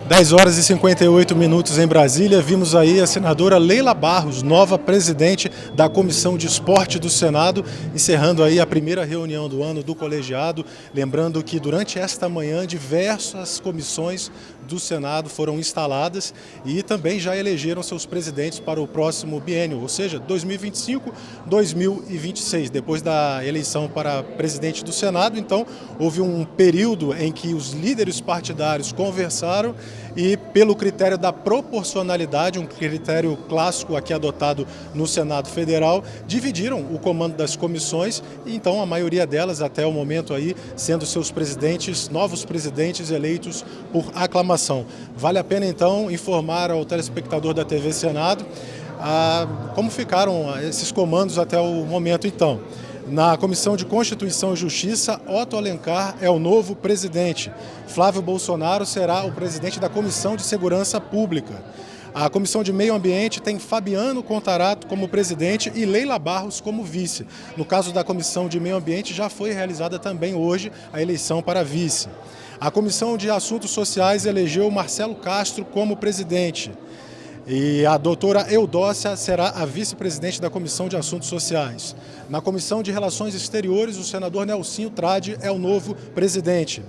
10 horas e 58 minutos em Brasília. Vimos aí a senadora Leila Barros, nova presidente da Comissão de Esporte do Senado, encerrando aí a primeira reunião do ano do colegiado. Lembrando que durante esta manhã diversas comissões do Senado foram instaladas e também já elegeram seus presidentes para o próximo biênio, ou seja, 2025-2026. Depois da eleição para presidente do Senado, então, houve um período em que os líderes partidários conversaram e, pelo critério da proporcionalidade, um critério clássico aqui adotado no Senado Federal, dividiram o comando das comissões e, então, a maioria delas, até o momento aí, sendo seus presidentes, novos presidentes eleitos por aclamação. Vale a pena, então, informar ao telespectador da TV Senado como ficaram esses comandos até o momento, então. Na Comissão de Constituição e Justiça, Otto Alencar é o novo presidente. Flávio Bolsonaro será o presidente da Comissão de Segurança Pública. A Comissão de Meio Ambiente tem Fabiano Contarato como presidente e Leila Barros como vice. No caso da Comissão de Meio Ambiente, já foi realizada também hoje a eleição para vice. A Comissão de Assuntos Sociais elegeu Marcelo Castro como presidente. E a doutora Eudócia será a vice-presidente da Comissão de Assuntos Sociais. Na Comissão de Relações Exteriores, o senador Nelsinho Trade é o novo presidente.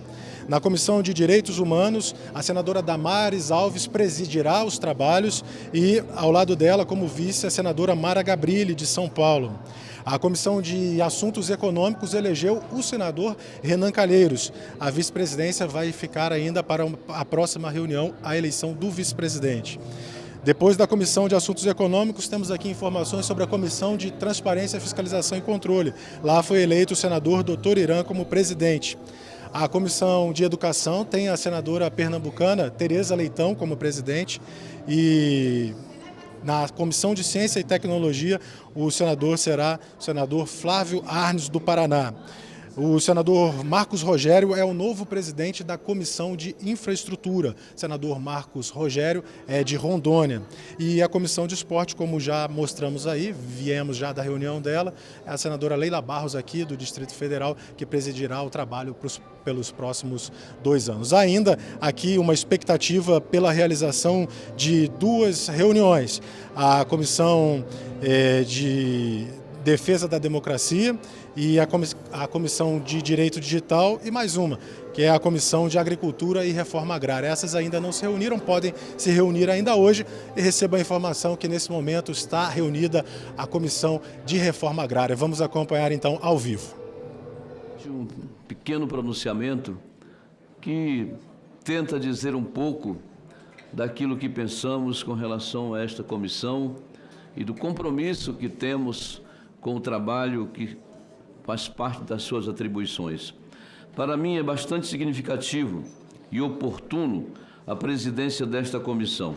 Na Comissão de Direitos Humanos, a senadora Damares Alves presidirá os trabalhos e, ao lado dela, como vice, a senadora Mara Gabrilli, de São Paulo. A Comissão de Assuntos Econômicos elegeu o senador Renan Calheiros. A vice-presidência vai ficar ainda para a próxima reunião, a eleição do vice-presidente. Depois da Comissão de Assuntos Econômicos, temos aqui informações sobre a Comissão de Transparência, Fiscalização e Controle. Lá foi eleito o senador Dr. Irã como presidente. A Comissão de Educação tem a senadora pernambucana Tereza Leitão como presidente e na Comissão de Ciência e Tecnologia o senador será o senador Flávio Arnes do Paraná. O senador Marcos Rogério é o novo presidente da Comissão de Infraestrutura. O senador Marcos Rogério é de Rondônia. E a Comissão de Esporte, como já mostramos aí, viemos já da reunião dela, é a senadora Leila Barros aqui do Distrito Federal, que presidirá o trabalho pelos próximos 2 anos. Ainda aqui uma expectativa pela realização de 2 reuniões. A Comissão de Defesa da Democracia e a Comissão de Direito Digital e mais uma, que é a Comissão de Agricultura e Reforma Agrária. Essas ainda não se reuniram, podem se reunir ainda hoje e recebo a informação que nesse momento está reunida a Comissão de Reforma Agrária. Vamos acompanhar então ao vivo. Um pequeno pronunciamento que tenta dizer um pouco daquilo que pensamos com relação a esta comissão e do compromisso que temos com o trabalho que faz parte das suas atribuições. Para mim é bastante significativo e oportuno a presidência desta comissão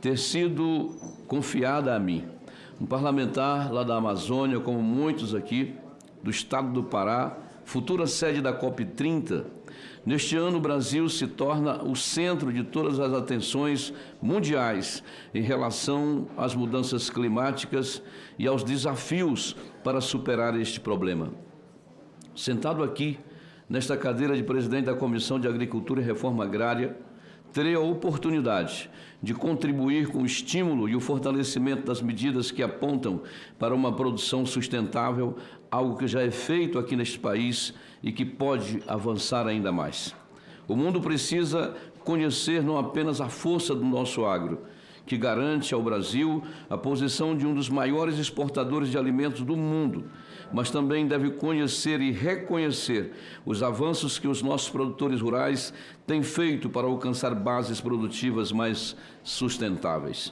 ter sido confiada a mim, um parlamentar lá da Amazônia, como muitos aqui, do estado do Pará, futura sede da COP30. Neste ano, o Brasil se torna o centro de todas as atenções mundiais em relação às mudanças climáticas e aos desafios para superar este problema. Sentado aqui, nesta cadeira de presidente da Comissão de Agricultura e Reforma Agrária, terei a oportunidade de contribuir com o estímulo e o fortalecimento das medidas que apontam para uma produção sustentável, algo que já é feito aqui neste país e que pode avançar ainda mais. O mundo precisa conhecer não apenas a força do nosso agro, que garante ao Brasil a posição de um dos maiores exportadores de alimentos do mundo, mas também deve conhecer e reconhecer os avanços que os nossos produtores rurais têm feito para alcançar bases produtivas mais sustentáveis.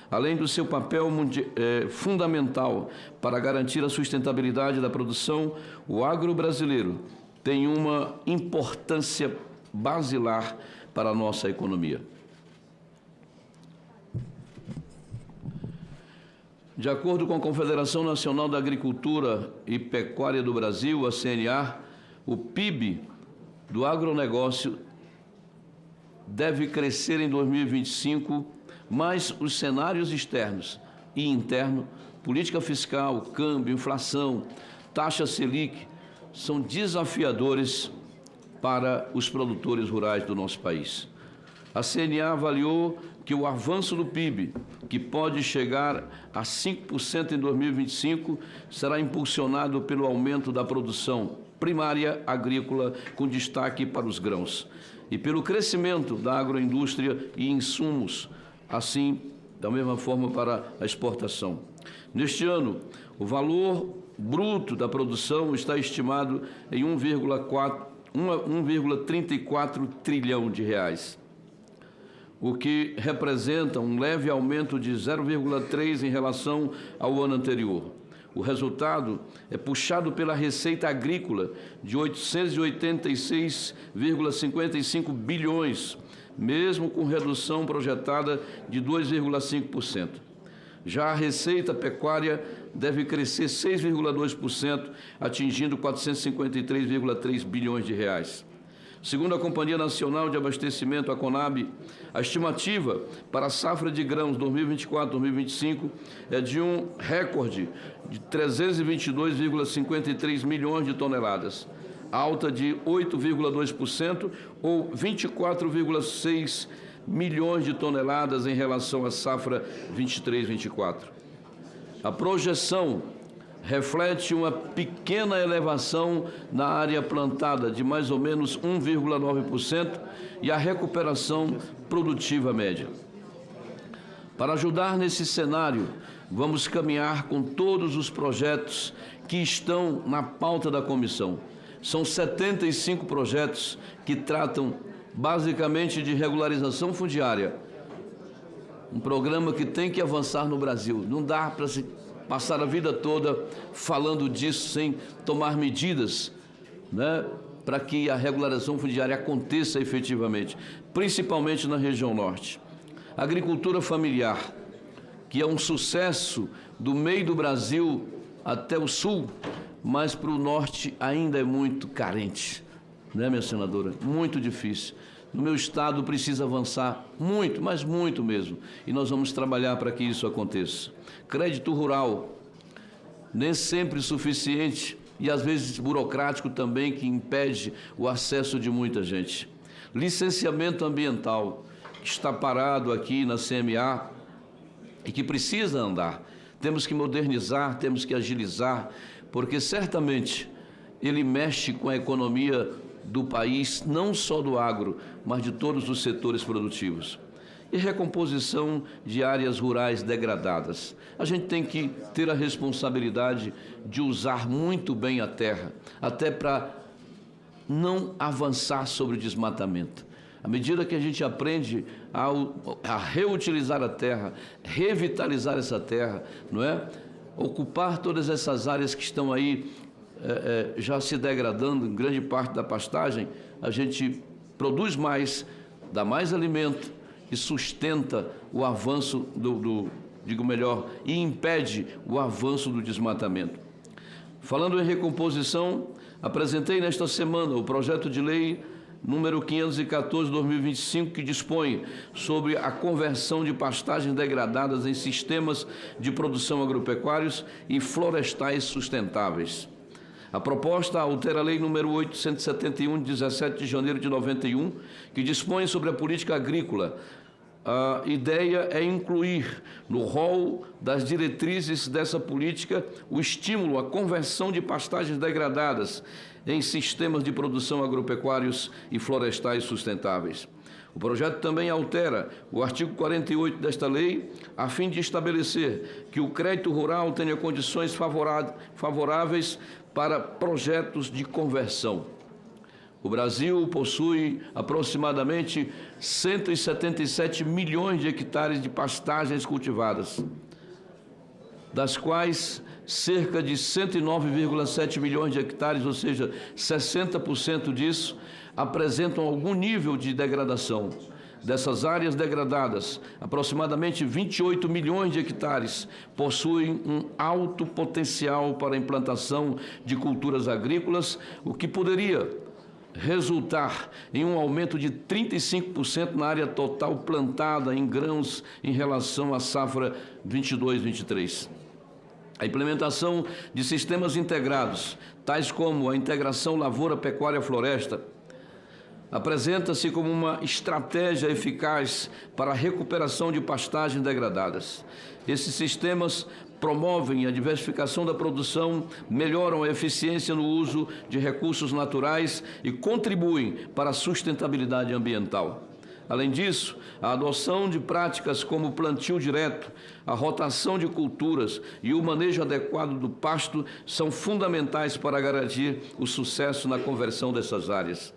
Além do seu papel fundamental para garantir a sustentabilidade da produção, o agro brasileiro tem uma importância basilar para a nossa economia. De acordo com a Confederação Nacional da Agricultura e Pecuária do Brasil, a CNA, o PIB do agronegócio deve crescer em 2025, mas os cenários externos e internos, política fiscal, câmbio, inflação, taxa Selic, são desafiadores para os produtores rurais do nosso país. A CNA avaliou que o avanço do PIB, que pode chegar a 5% em 2025, será impulsionado pelo aumento da produção primária agrícola, com destaque para os grãos, e pelo crescimento da agroindústria e insumos, assim, da mesma forma para a exportação. Neste ano, o valor bruto da produção está estimado em 1,34 trilhão de reais, o que representa um leve aumento de 0,3% em relação ao ano anterior. O resultado é puxado pela receita agrícola de 886,55 bilhões, mesmo com redução projetada de 2,5%. Já a receita pecuária deve crescer 6,2%, atingindo 453,3 bilhões de reais. Segundo a Companhia Nacional de Abastecimento, a CONAB, a estimativa para a safra de grãos 2024-2025 é de um recorde de 322,53 milhões de toneladas, alta de 8,2% ou 24,6 milhões de toneladas em relação à safra 23-24. A projeção reflete uma pequena elevação na área plantada de mais ou menos 1,9% e a recuperação produtiva média. Para ajudar nesse cenário, vamos caminhar com todos os projetos que estão na pauta da comissão. São 75 projetos que tratam basicamente de regularização fundiária, um programa que tem que avançar no Brasil. Não dá para se passar a vida toda falando disso sem tomar medidas, né, para que a regularização fundiária aconteça efetivamente, principalmente na região norte. A agricultura familiar, que é um sucesso do meio do Brasil até o sul, mas para o norte ainda é muito carente, né, minha senadora? Muito difícil. No meu estado precisa avançar muito, mas muito mesmo, e nós vamos trabalhar para que isso aconteça. Crédito rural, nem sempre suficiente e às vezes burocrático também, que impede o acesso de muita gente. Licenciamento ambiental, que está parado aqui na CMA e que precisa andar. Temos que modernizar, temos que agilizar, porque certamente ele mexe com a economia do país, não só do agro, mas de todos os setores produtivos. E recomposição de áreas rurais degradadas. A gente tem que ter a responsabilidade de usar muito bem a terra, até para não avançar sobre o desmatamento. À medida que a gente aprende a reutilizar a terra, revitalizar essa terra, não é? Ocupar todas essas áreas que estão aí já se degradando em grande parte da pastagem, a gente produz mais, dá mais alimento e sustenta o avanço e impede o avanço do desmatamento. Falando em recomposição, apresentei nesta semana o projeto de lei número 514/2025, que dispõe sobre a conversão de pastagens degradadas em sistemas de produção agropecuários e florestais sustentáveis. A proposta altera a lei número 871, de 17 de janeiro de 91, que dispõe sobre a política agrícola. A ideia é incluir no rol das diretrizes dessa política o estímulo à conversão de pastagens degradadas em sistemas de produção agropecuários e florestais sustentáveis. O projeto também altera o artigo 48 desta lei, a fim de estabelecer que o crédito rural tenha condições favoráveis para projetos de conversão. O Brasil possui aproximadamente 177 milhões de hectares de pastagens cultivadas, das quais cerca de 109,7 milhões de hectares, ou seja, 60% disso, apresentam algum nível de degradação. Dessas áreas degradadas, aproximadamente 28 milhões de hectares possuem um alto potencial para a implantação de culturas agrícolas, o que poderia resultar em um aumento de 35% na área total plantada em grãos em relação à safra 22-23. A implementação de sistemas integrados, tais como a integração lavoura-pecuária-floresta, apresenta-se como uma estratégia eficaz para a recuperação de pastagens degradadas. Esses sistemas promovem a diversificação da produção, melhoram a eficiência no uso de recursos naturais e contribuem para a sustentabilidade ambiental. Além disso, a adoção de práticas como o plantio direto, a rotação de culturas e o manejo adequado do pasto são fundamentais para garantir o sucesso na conversão dessas áreas.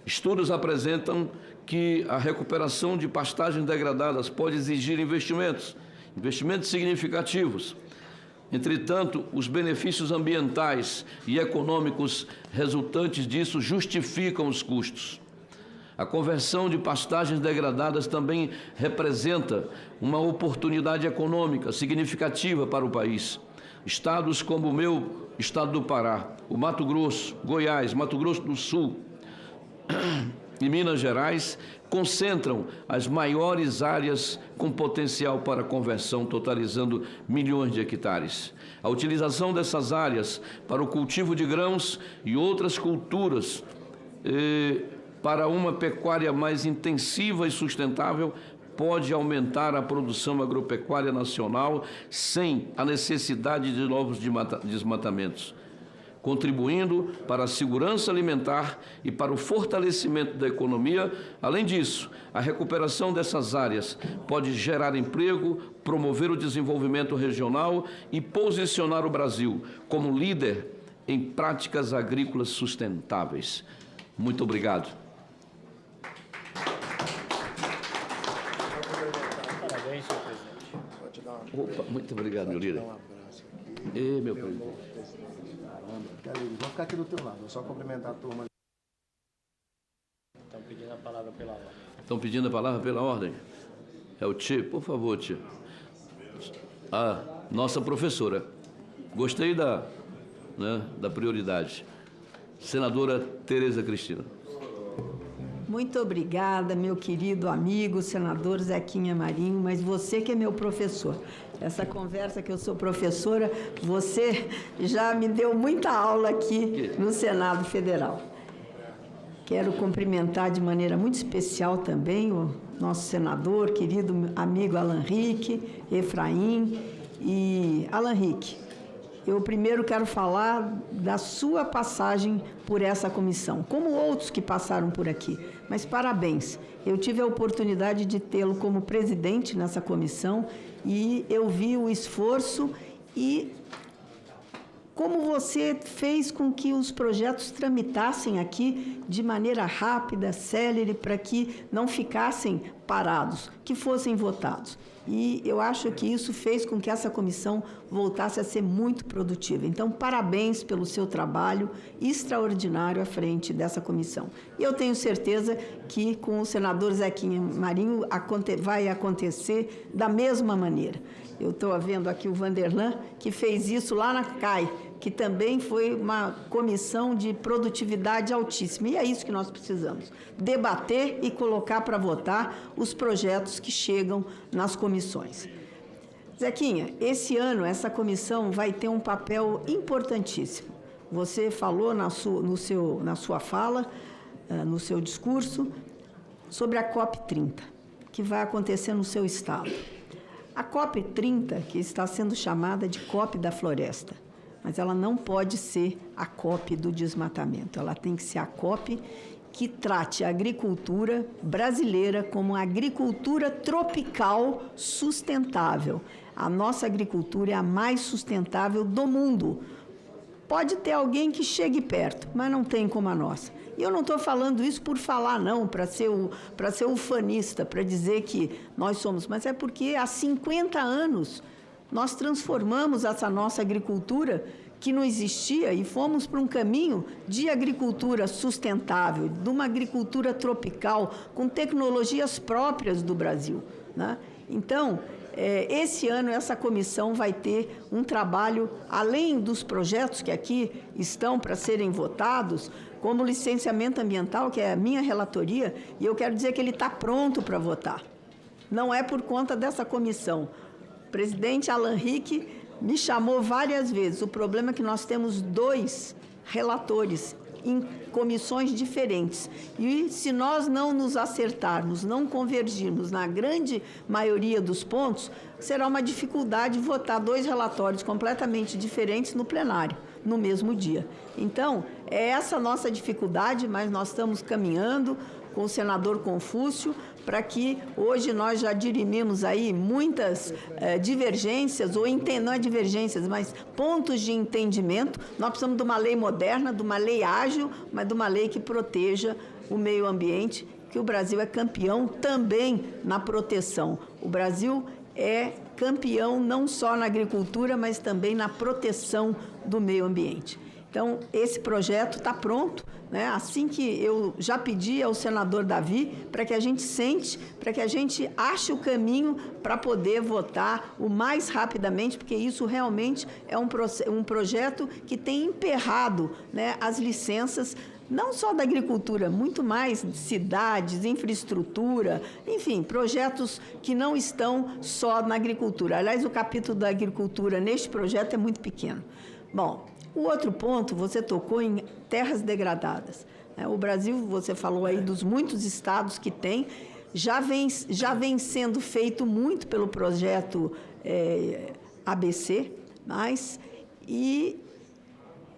Estudos apresentam que a recuperação de pastagens degradadas pode exigir investimentos significativos. Entretanto, os benefícios ambientais e econômicos resultantes disso justificam os custos. A conversão de pastagens degradadas também representa uma oportunidade econômica significativa para o país. Estados como o meu estado do Pará, o Mato Grosso, Goiás, Mato Grosso do Sul e Minas Gerais concentram as maiores áreas com potencial para conversão, totalizando milhões de hectares. A utilização dessas áreas para o cultivo de grãos e outras culturas para uma pecuária mais intensiva e sustentável pode aumentar a produção agropecuária nacional sem a necessidade de novos desmatamentos, contribuindo para a segurança alimentar e para o fortalecimento da economia. Além disso, a recuperação dessas áreas pode gerar emprego, promover o desenvolvimento regional e posicionar o Brasil como líder em práticas agrícolas sustentáveis. Muito obrigado. Parabéns, senhor presidente. Opa, muito obrigado, meu líder. Meu presidente. Vou ficar aqui do teu lado, vou só cumprimentar a turma. Estão pedindo a palavra pela ordem. Estão pedindo a palavra pela ordem? É o Tchê, por favor, Tchê. A nossa professora. Gostei da prioridade. Senadora Tereza Cristina. Muito obrigada, meu querido amigo, senador Zequinha Marinho, mas você que é meu professor. Essa conversa que eu sou professora, você já me deu muita aula aqui no Senado Federal. Quero cumprimentar de maneira muito especial também o nosso senador, querido amigo Alan Rick, Efraim e Alan Rick. Eu primeiro quero falar da sua passagem por essa comissão, como outros que passaram por aqui. Mas parabéns, eu tive a oportunidade de tê-lo como presidente nessa comissão e eu vi o esforço e como você fez com que os projetos tramitassem aqui de maneira rápida, célere, para que não ficassem parados, que fossem votados. E eu acho que isso fez com que essa comissão voltasse a ser muito produtiva. Então, parabéns pelo seu trabalho extraordinário à frente dessa comissão. E eu tenho certeza que com o senador Zequinha Marinho vai acontecer da mesma maneira. Eu estou vendo aqui o Vanderlan, que fez isso lá na CAI, que também foi uma comissão de produtividade altíssima. E é isso que nós precisamos, debater e colocar para votar os projetos que chegam nas comissões. Zequinha, esse ano essa comissão vai ter um papel importantíssimo. Você falou na sua fala, no seu discurso, sobre a COP30, que vai acontecer no seu estado. A COP30, que está sendo chamada de COP da Floresta, mas ela não pode ser a COP do desmatamento. Ela tem que ser a COP que trate a agricultura brasileira como uma agricultura tropical sustentável. A nossa agricultura é a mais sustentável do mundo. Pode ter alguém que chegue perto, mas não tem como a nossa. E eu não estou falando isso por falar, não, para ser ufanista, para dizer que nós somos, mas é porque há 50 anos nós transformamos essa nossa agricultura que não existia e fomos para um caminho de agricultura sustentável, de uma agricultura tropical, com tecnologias próprias do Brasil, né? Então, esse ano essa comissão vai ter um trabalho, além dos projetos que aqui estão para serem votados, como o licenciamento ambiental, que é a minha relatoria, e eu quero dizer que ele está pronto para votar. Não é por conta dessa comissão. O presidente Alan Rick me chamou várias vezes. O problema é que nós temos 2 relatores em comissões diferentes. E se nós não nos acertarmos, não convergirmos na grande maioria dos pontos, será uma dificuldade votar 2 relatórios completamente diferentes no plenário, no mesmo dia. Então, é essa a nossa dificuldade, mas nós estamos caminhando com o senador Confúcio para que hoje nós já dirimimos aí muitas divergências, ou não é divergências, mas pontos de entendimento. Nós precisamos de uma lei moderna, de uma lei ágil, mas de uma lei que proteja o meio ambiente, que o Brasil é campeão também na proteção. O Brasil é campeão não só na agricultura, mas também na proteção do meio ambiente. Então, esse projeto está pronto, né? Assim que eu já pedi ao senador Davi para que a gente sente, para que a gente ache o caminho para poder votar o mais rapidamente, porque isso realmente é um projeto que tem emperrado, né, as licenças, não só da agricultura, muito mais de cidades, infraestrutura, enfim, projetos que não estão só na agricultura. Aliás, o capítulo da agricultura neste projeto é muito pequeno. Bom, o outro ponto, você tocou em terras degradadas. O Brasil, você falou aí dos muitos estados que tem, já vem sendo feito muito pelo projeto ABC, e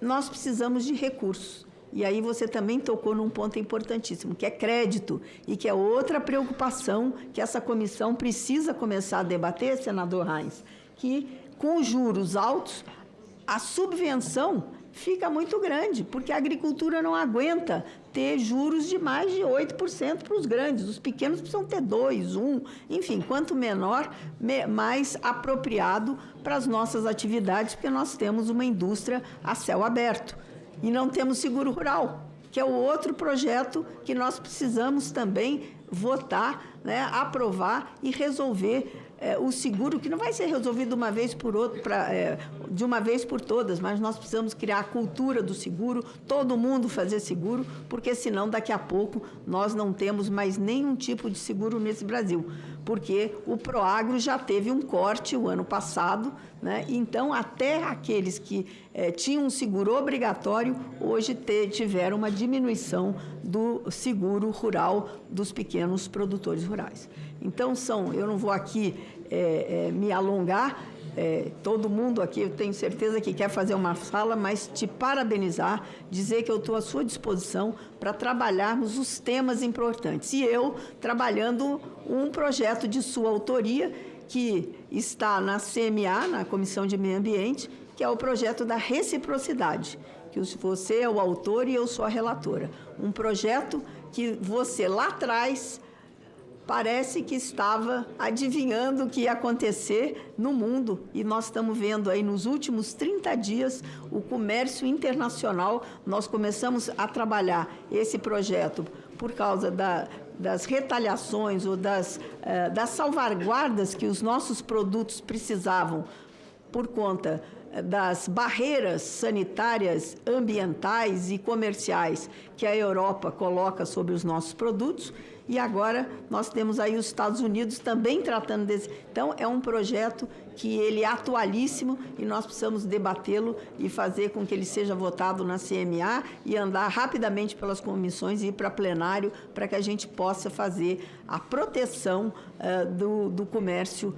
nós precisamos de recursos. E aí você também tocou num ponto importantíssimo, que é crédito, e que é outra preocupação que essa comissão precisa começar a debater, senador Reins, que com juros altos, a subvenção fica muito grande, porque a agricultura não aguenta ter juros de mais de 8% para os grandes. Os pequenos precisam ter 2%, 1%, enfim, quanto menor, mais apropriado para as nossas atividades, porque nós temos uma indústria a céu aberto. E não temos seguro rural, que é o outro projeto que nós precisamos também votar, né, aprovar e resolver o seguro, que não vai ser resolvido de uma vez por todas, mas nós precisamos criar a cultura do seguro, todo mundo fazer seguro, porque senão daqui a pouco nós não temos mais nenhum tipo de seguro nesse Brasil, porque o Proagro já teve um corte o ano passado, né? Então até aqueles que tinham um seguro obrigatório, hoje tiveram uma diminuição do seguro rural dos pequenos produtores rurais. Então, eu não vou aqui me alongar, todo mundo aqui, eu tenho certeza que quer fazer uma fala, mas te parabenizar, dizer que eu estou à sua disposição para trabalharmos os temas importantes. E eu trabalhando um projeto de sua autoria, que está na CMA, na Comissão de Meio Ambiente, que é o projeto da reciprocidade, que você é o autor e eu sou a relatora. Um projeto que você lá atrás parece que estava adivinhando o que ia acontecer no mundo. E nós estamos vendo aí nos últimos 30 dias o comércio internacional. Nós começamos a trabalhar esse projeto por causa das retaliações ou das salvaguardas que os nossos produtos precisavam por conta das barreiras sanitárias, ambientais e comerciais que a Europa coloca sobre os nossos produtos. e agora nós temos aí os Estados Unidos também tratando desse. Então, é um projeto que ele é atualíssimo e nós precisamos debatê-lo e fazer com que ele seja votado na CMA e andar rapidamente pelas comissões e ir para plenário para que a gente possa fazer a proteção do comércio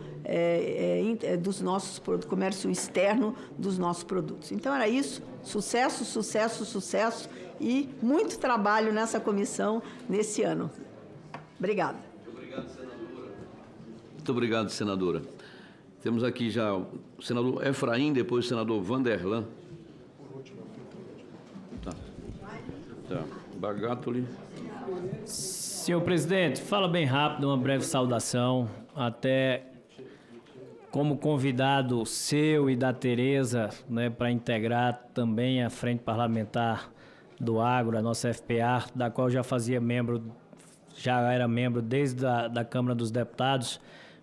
do comércio externo dos nossos produtos. Então, era isso. Sucesso, sucesso, sucesso e muito trabalho nessa comissão nesse ano. Obrigada. Muito obrigado, senadora. Temos aqui já o senador Efraim, depois o senador Vanderlan. Tá. Bagatoli. Senhor presidente, fala bem rápido, uma breve saudação, até como convidado seu e da Tereza, né, para integrar também a Frente Parlamentar do Agro, a nossa FPA, da qual já era membro desde da Câmara dos Deputados,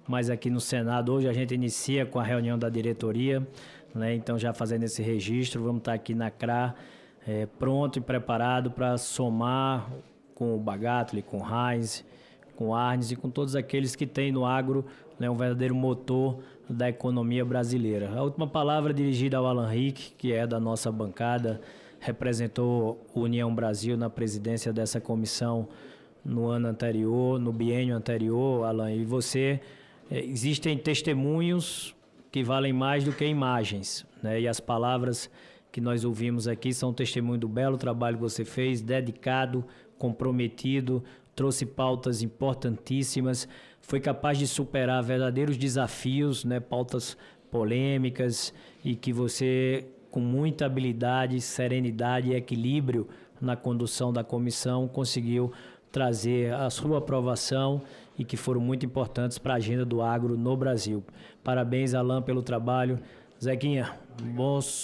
mas aqui no Senado hoje a gente inicia com a reunião da diretoria, né, então já fazendo esse registro, vamos estar aqui na CRA, pronto e preparado para somar com o Bagatoli, com o Heinz, com o Arnes e com todos aqueles que têm no agro, né, um verdadeiro motor da economia brasileira. A última palavra é dirigida ao Alan Rick, que é da nossa bancada, representou a União Brasil na presidência dessa comissão no ano anterior, no biênio anterior, Alan, e você, existem testemunhos que valem mais do que imagens, né, e as palavras que nós ouvimos aqui são testemunho do belo trabalho que você fez, dedicado, comprometido, trouxe pautas importantíssimas, foi capaz de superar verdadeiros desafios, né, pautas polêmicas, e que você, com muita habilidade, serenidade e equilíbrio na condução da comissão, conseguiu trazer a sua aprovação e que foram muito importantes para a agenda do agro no Brasil. Parabéns, Alan, pelo trabalho. Zequinha,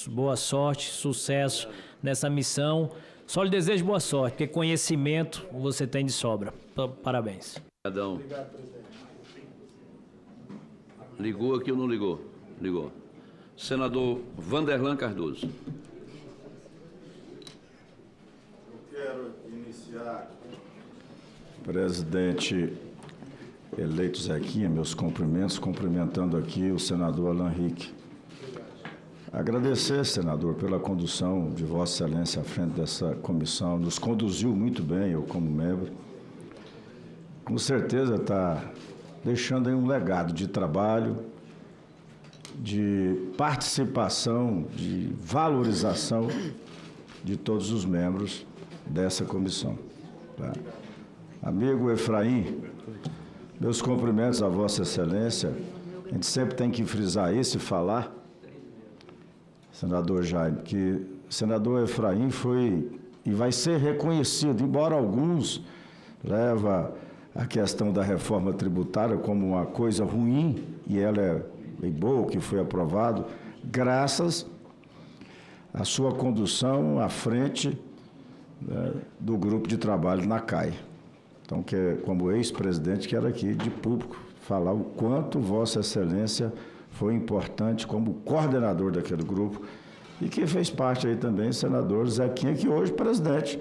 boa sorte, sucesso nessa missão. Só lhe desejo boa sorte, porque conhecimento você tem de sobra. Parabéns. Obrigadão. Ligou aqui ou não ligou? Ligou. Senador Vanderlan Cardoso. Eu quero iniciar, presidente eleito Zequinha, meus cumprimentos, cumprimentando aqui o senador Alan Rick. Agradecer, senador, pela condução de Vossa Excelência à frente dessa comissão. Nos conduziu muito bem, eu como membro. Com certeza está deixando aí um legado de trabalho, de participação, de valorização de todos os membros dessa comissão. Tá? Amigo Efraim, meus cumprimentos a Vossa Excelência. A gente sempre tem que frisar isso e falar, senador Jaime, que o senador Efraim foi e vai ser reconhecido, embora alguns levam a questão da reforma tributária como uma coisa ruim, e ela é bem boa, que foi aprovado, graças à sua condução à frente, né, do grupo de trabalho na CAI. Então, como ex-presidente, quero aqui de público falar o quanto Vossa Excelência foi importante como coordenador daquele grupo e que fez parte aí também o senador Zequinha, que hoje é presidente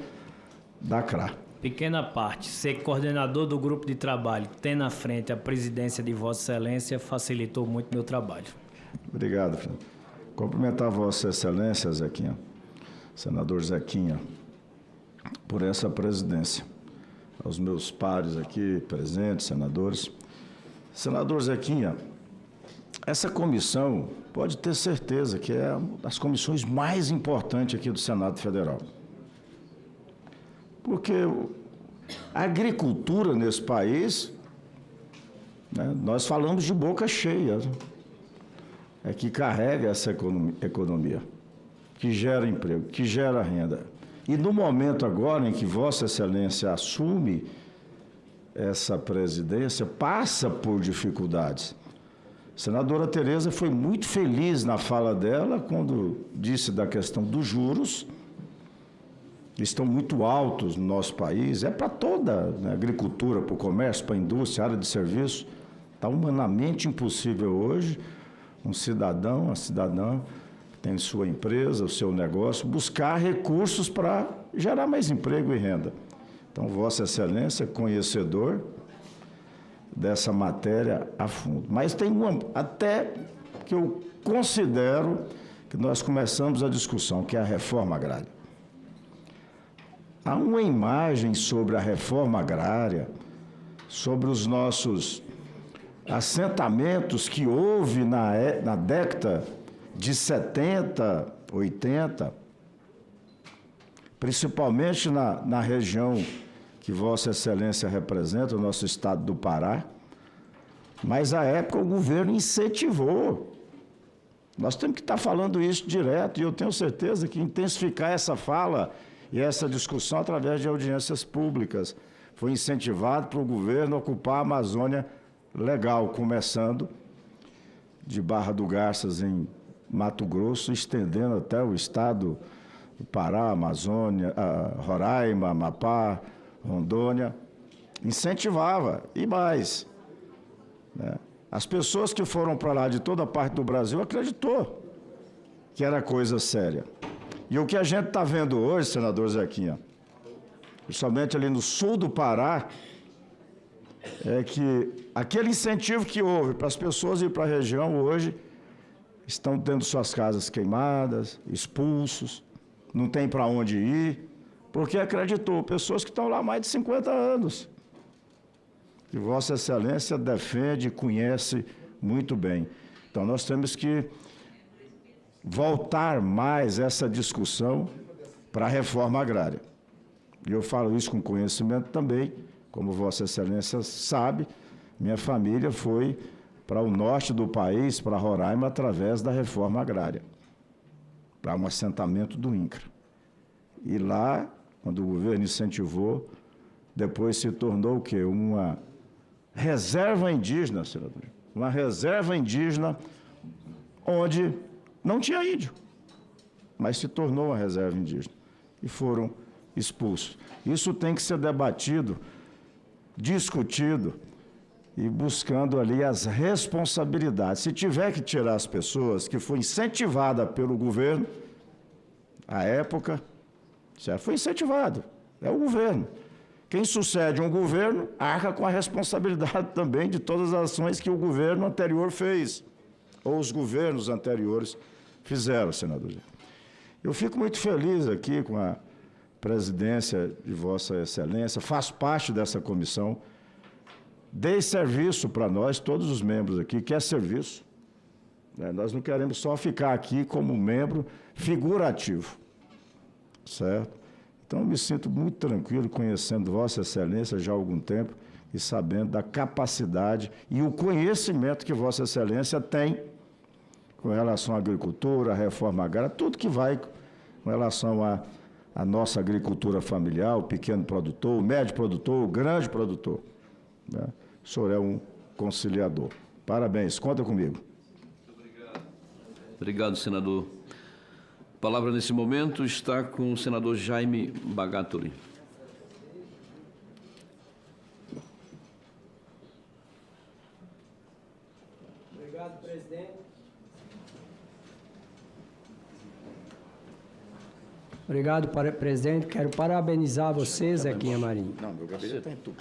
da CRA. Pequena parte, ser coordenador do grupo de trabalho, ter na frente a presidência de Vossa Excelência, facilitou muito meu trabalho. Obrigado, filho. Cumprimentar Vossa Excelência, Zequinha, senador Zequinha, por essa presidência. Aos meus pares aqui presentes, senadores. Senador Zequinha, essa comissão pode ter certeza que é uma das comissões mais importantes aqui do Senado Federal. Porque a agricultura nesse país, né, nós falamos de boca cheia, é que carrega essa economia, que gera emprego, que gera renda. E no momento agora em que Vossa Excelência assume essa presidência, passa por dificuldades. A senadora Tereza foi muito feliz na fala dela quando disse da questão dos juros, que estão muito altos no nosso país, é para toda, né, agricultura, para o comércio, para a indústria, área de serviço. Está humanamente impossível hoje um cidadão, uma cidadã, que tem sua empresa, o seu negócio, buscar recursos para gerar mais emprego e renda. Então, Vossa Excelência é conhecedor dessa matéria a fundo. Mas tem uma, até que eu considero que nós começamos a discussão, que é a reforma agrária. Há uma imagem sobre a reforma agrária, sobre os nossos assentamentos que houve na década de 70, 80, principalmente na região que Vossa Excelência representa, o nosso estado do Pará, mas à época o governo incentivou. Nós temos que estar falando isso direto, e eu tenho certeza que intensificar essa fala e essa discussão através de audiências públicas. Foi incentivado para o governo ocupar a Amazônia legal, começando de Barra do Garças, em Mato Grosso, estendendo até o estado do Pará, Amazônia, Roraima, Amapá, Rondônia. Incentivava, e mais, né? As pessoas que foram para lá de toda parte do Brasil acreditou que era coisa séria. E o que a gente está vendo hoje, senador Zequinha, principalmente ali no sul do Pará, é que aquele incentivo que houve para as pessoas ir para a região hoje estão tendo suas casas queimadas, expulsos, não tem para onde ir, porque acreditou. Pessoas que estão lá há mais de 50 anos. Que Vossa Excelência defende e conhece muito bem. Então, nós temos que voltar mais essa discussão para a reforma agrária. E eu falo isso com conhecimento também, como Vossa Excelência sabe, minha família foi para o norte do país, para Roraima, através da reforma agrária, para um assentamento do INCRA. E lá, quando o governo incentivou, depois se tornou o quê? Uma reserva indígena, senador. Uma reserva indígena onde não tinha índio, mas se tornou uma reserva indígena. E foram expulsos. Isso tem que ser debatido, discutido e buscando ali as responsabilidades. Se tiver que tirar as pessoas que foi incentivada pelo governo, à época, certo? Foi incentivado, é o governo. Quem sucede um governo arca com a responsabilidade também de todas as ações que o governo anterior fez, ou os governos anteriores fizeram, senador. Eu fico muito feliz aqui com a presidência de Vossa Excelência, faço parte dessa comissão, dei serviço para nós, todos os membros aqui, que é serviço. Nós não queremos só ficar aqui como membro figurativo, certo? Então, eu me sinto muito tranquilo conhecendo Vossa Excelência já há algum tempo e sabendo da capacidade e o conhecimento que Vossa Excelência tem com relação à agricultura, à reforma agrária, tudo que vai com relação à nossa agricultura familiar, o pequeno produtor, o médio produtor, o grande produtor, né? O senhor é um conciliador. Parabéns, conta comigo. Obrigado, senador. A palavra nesse momento está com o senador Jaime Bagatoli. Obrigado, presidente. Obrigado, presidente. Quero parabenizar você, Zequinha Marinho,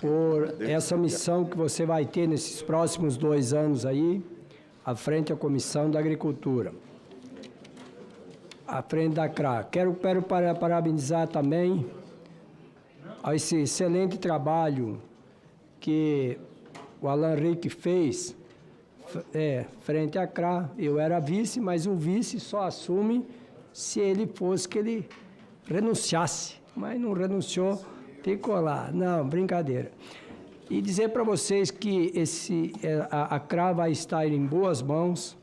por essa missão que você vai ter nesses próximos 2 anos aí, à frente da Comissão da Agricultura, à frente da CRA. Quero parabenizar também a esse excelente trabalho que o Alan Rick fez frente à CRA. Eu era vice, mas o vice só assume se ele fosse que ele renunciasse, mas não renunciou, ficou lá. Não, brincadeira. E dizer para vocês que a CRA vai estar em boas mãos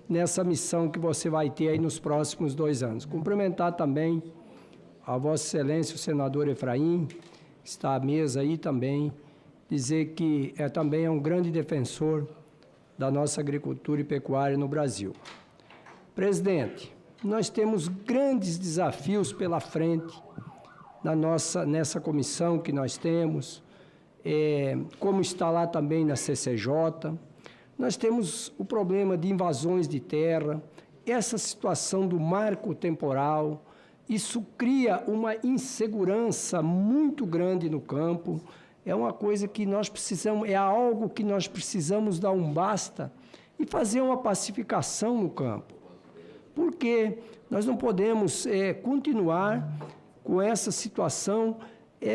nessa missão que você vai ter aí nos próximos 2 anos. Cumprimentar também a Vossa Excelência, o senador Efraim, que está à mesa aí também, dizer que também é um grande defensor da nossa agricultura e pecuária no Brasil. Presidente, nós temos grandes desafios pela frente nessa comissão que nós temos, como está lá também na CCJ. Nós temos o problema de invasões de terra, essa situação do marco temporal isso cria uma insegurança muito grande no campo. É uma coisa que nós precisamos, é algo que nós precisamos dar um basta e fazer uma pacificação no campo. Porque nós não podemos continuar com essa situação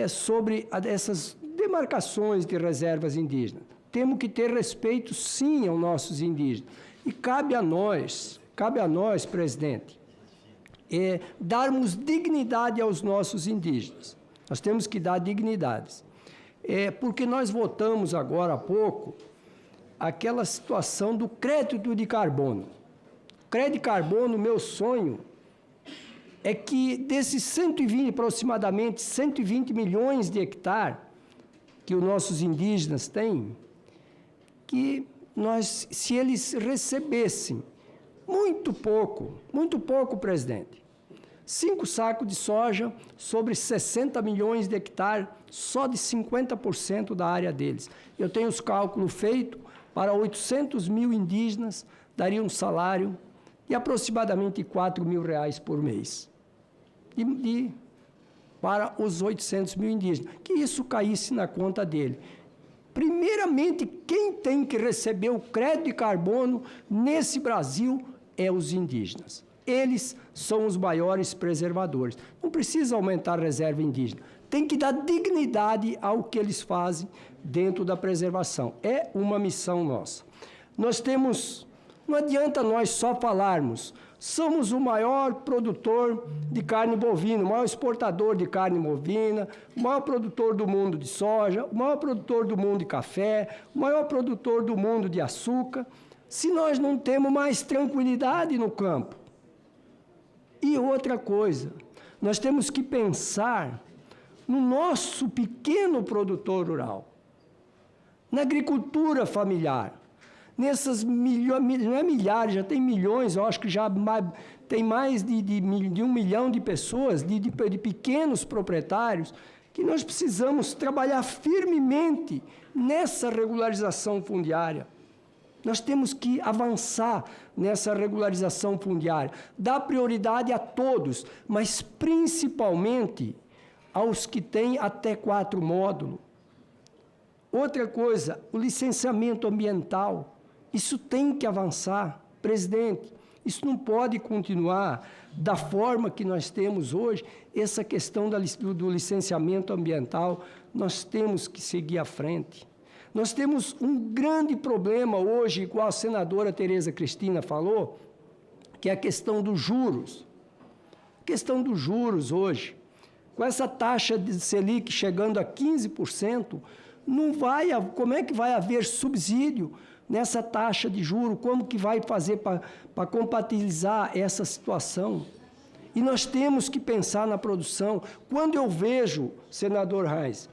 sobre essas demarcações de reservas indígenas. Temos que ter respeito, sim, aos nossos indígenas. E cabe a nós, presidente, darmos dignidade aos nossos indígenas. Nós temos que dar dignidades. Porque nós votamos agora há pouco aquela situação do crédito de carbono. Crédito de carbono, meu sonho é que desses 120, aproximadamente 120 milhões de hectares que os nossos indígenas têm, que nós, se eles recebessem muito pouco, presidente, 5 sacos de soja sobre 60 milhões de hectares, só de 50% da área deles. Eu tenho os cálculos feitos para 800 mil indígenas, daria um salário de aproximadamente R$4.000 por mês. Para os 800 mil indígenas, que isso caísse na conta dele. Primeiramente, quem tem que receber o crédito de carbono nesse Brasil é os indígenas. Eles são os maiores preservadores. Não precisa aumentar a reserva indígena. Tem que dar dignidade ao que eles fazem dentro da preservação. É uma missão nossa. Nós temos... Não adianta nós só falarmos. Somos o maior produtor de carne bovina, o maior exportador de carne bovina, o maior produtor do mundo de soja, o maior produtor do mundo de café, o maior produtor do mundo de açúcar, se nós não temos mais tranquilidade no campo. E outra coisa, nós temos que pensar no nosso pequeno produtor rural, na agricultura familiar. Nessas milhões, não é milhares, já tem milhões, eu acho que já tem mais de 1 milhão de pessoas, de pequenos proprietários, que nós precisamos trabalhar firmemente nessa regularização fundiária. Nós temos que avançar nessa regularização fundiária, dar prioridade a todos, mas principalmente aos que têm até 4 módulos. Outra coisa, o licenciamento ambiental. Isso tem que avançar, presidente. Isso não pode continuar da forma que nós temos hoje. Essa questão do licenciamento ambiental, nós temos que seguir à frente. Nós temos um grande problema hoje, igual a senadora Tereza Cristina falou, que é a questão dos juros. A questão dos juros hoje, com essa taxa de Selic chegando a 15%, como é que vai haver subsídio nessa taxa de juros? Como que vai fazer para compatibilizar essa situação? E nós temos que pensar na produção. Quando eu vejo, senador Reis,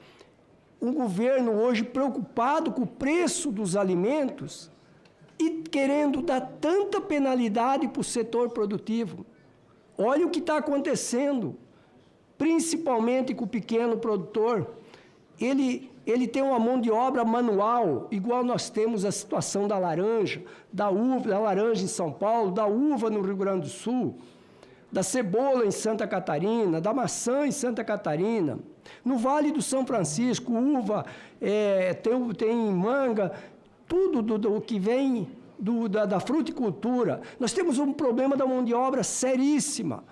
um governo hoje preocupado com o preço dos alimentos e querendo dar tanta penalidade para o setor produtivo. Olha o que está acontecendo, principalmente com o pequeno produtor. Ele tem uma mão de obra manual, igual nós temos a situação da laranja, da uva, da laranja em São Paulo, da uva no Rio Grande do Sul, da cebola em Santa Catarina, da maçã em Santa Catarina. No Vale do São Francisco, uva, tem manga, tudo do que vem da fruticultura. Nós temos um problema da mão de obra seríssima.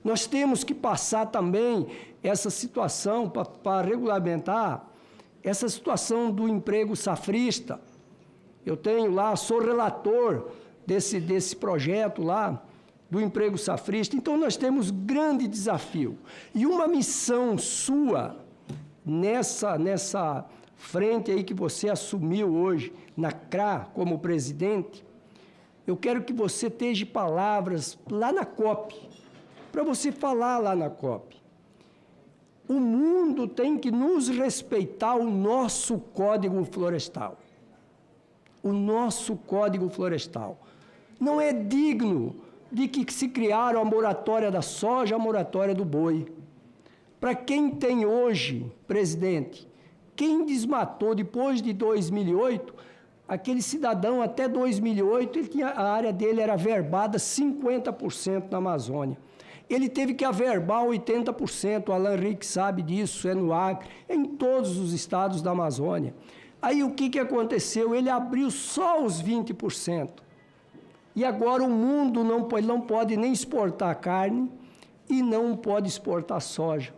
Nós temos que passar também essa situação para regulamentar essa situação do emprego safrista. Eu tenho lá, sou relator desse projeto lá, do emprego safrista. Então, nós temos grande desafio. E uma missão sua, nessa frente aí que você assumiu hoje, na CRA, como presidente, eu quero que você esteja palavras lá na COP, para você falar lá na COP. O mundo tem que nos respeitar o nosso Código Florestal. O nosso Código Florestal. Não é digno de que se criaram a moratória da soja, a moratória do boi. Para quem tem hoje, presidente, quem desmatou depois de 2008, aquele cidadão até 2008, a área dele era verbada 50% na Amazônia. Ele teve que averbar 80%, o Alan Henrique sabe disso, é no Acre, em todos os estados da Amazônia. Aí o que aconteceu? Ele abriu só os 20%. E agora o mundo não pode nem exportar carne e não pode exportar soja.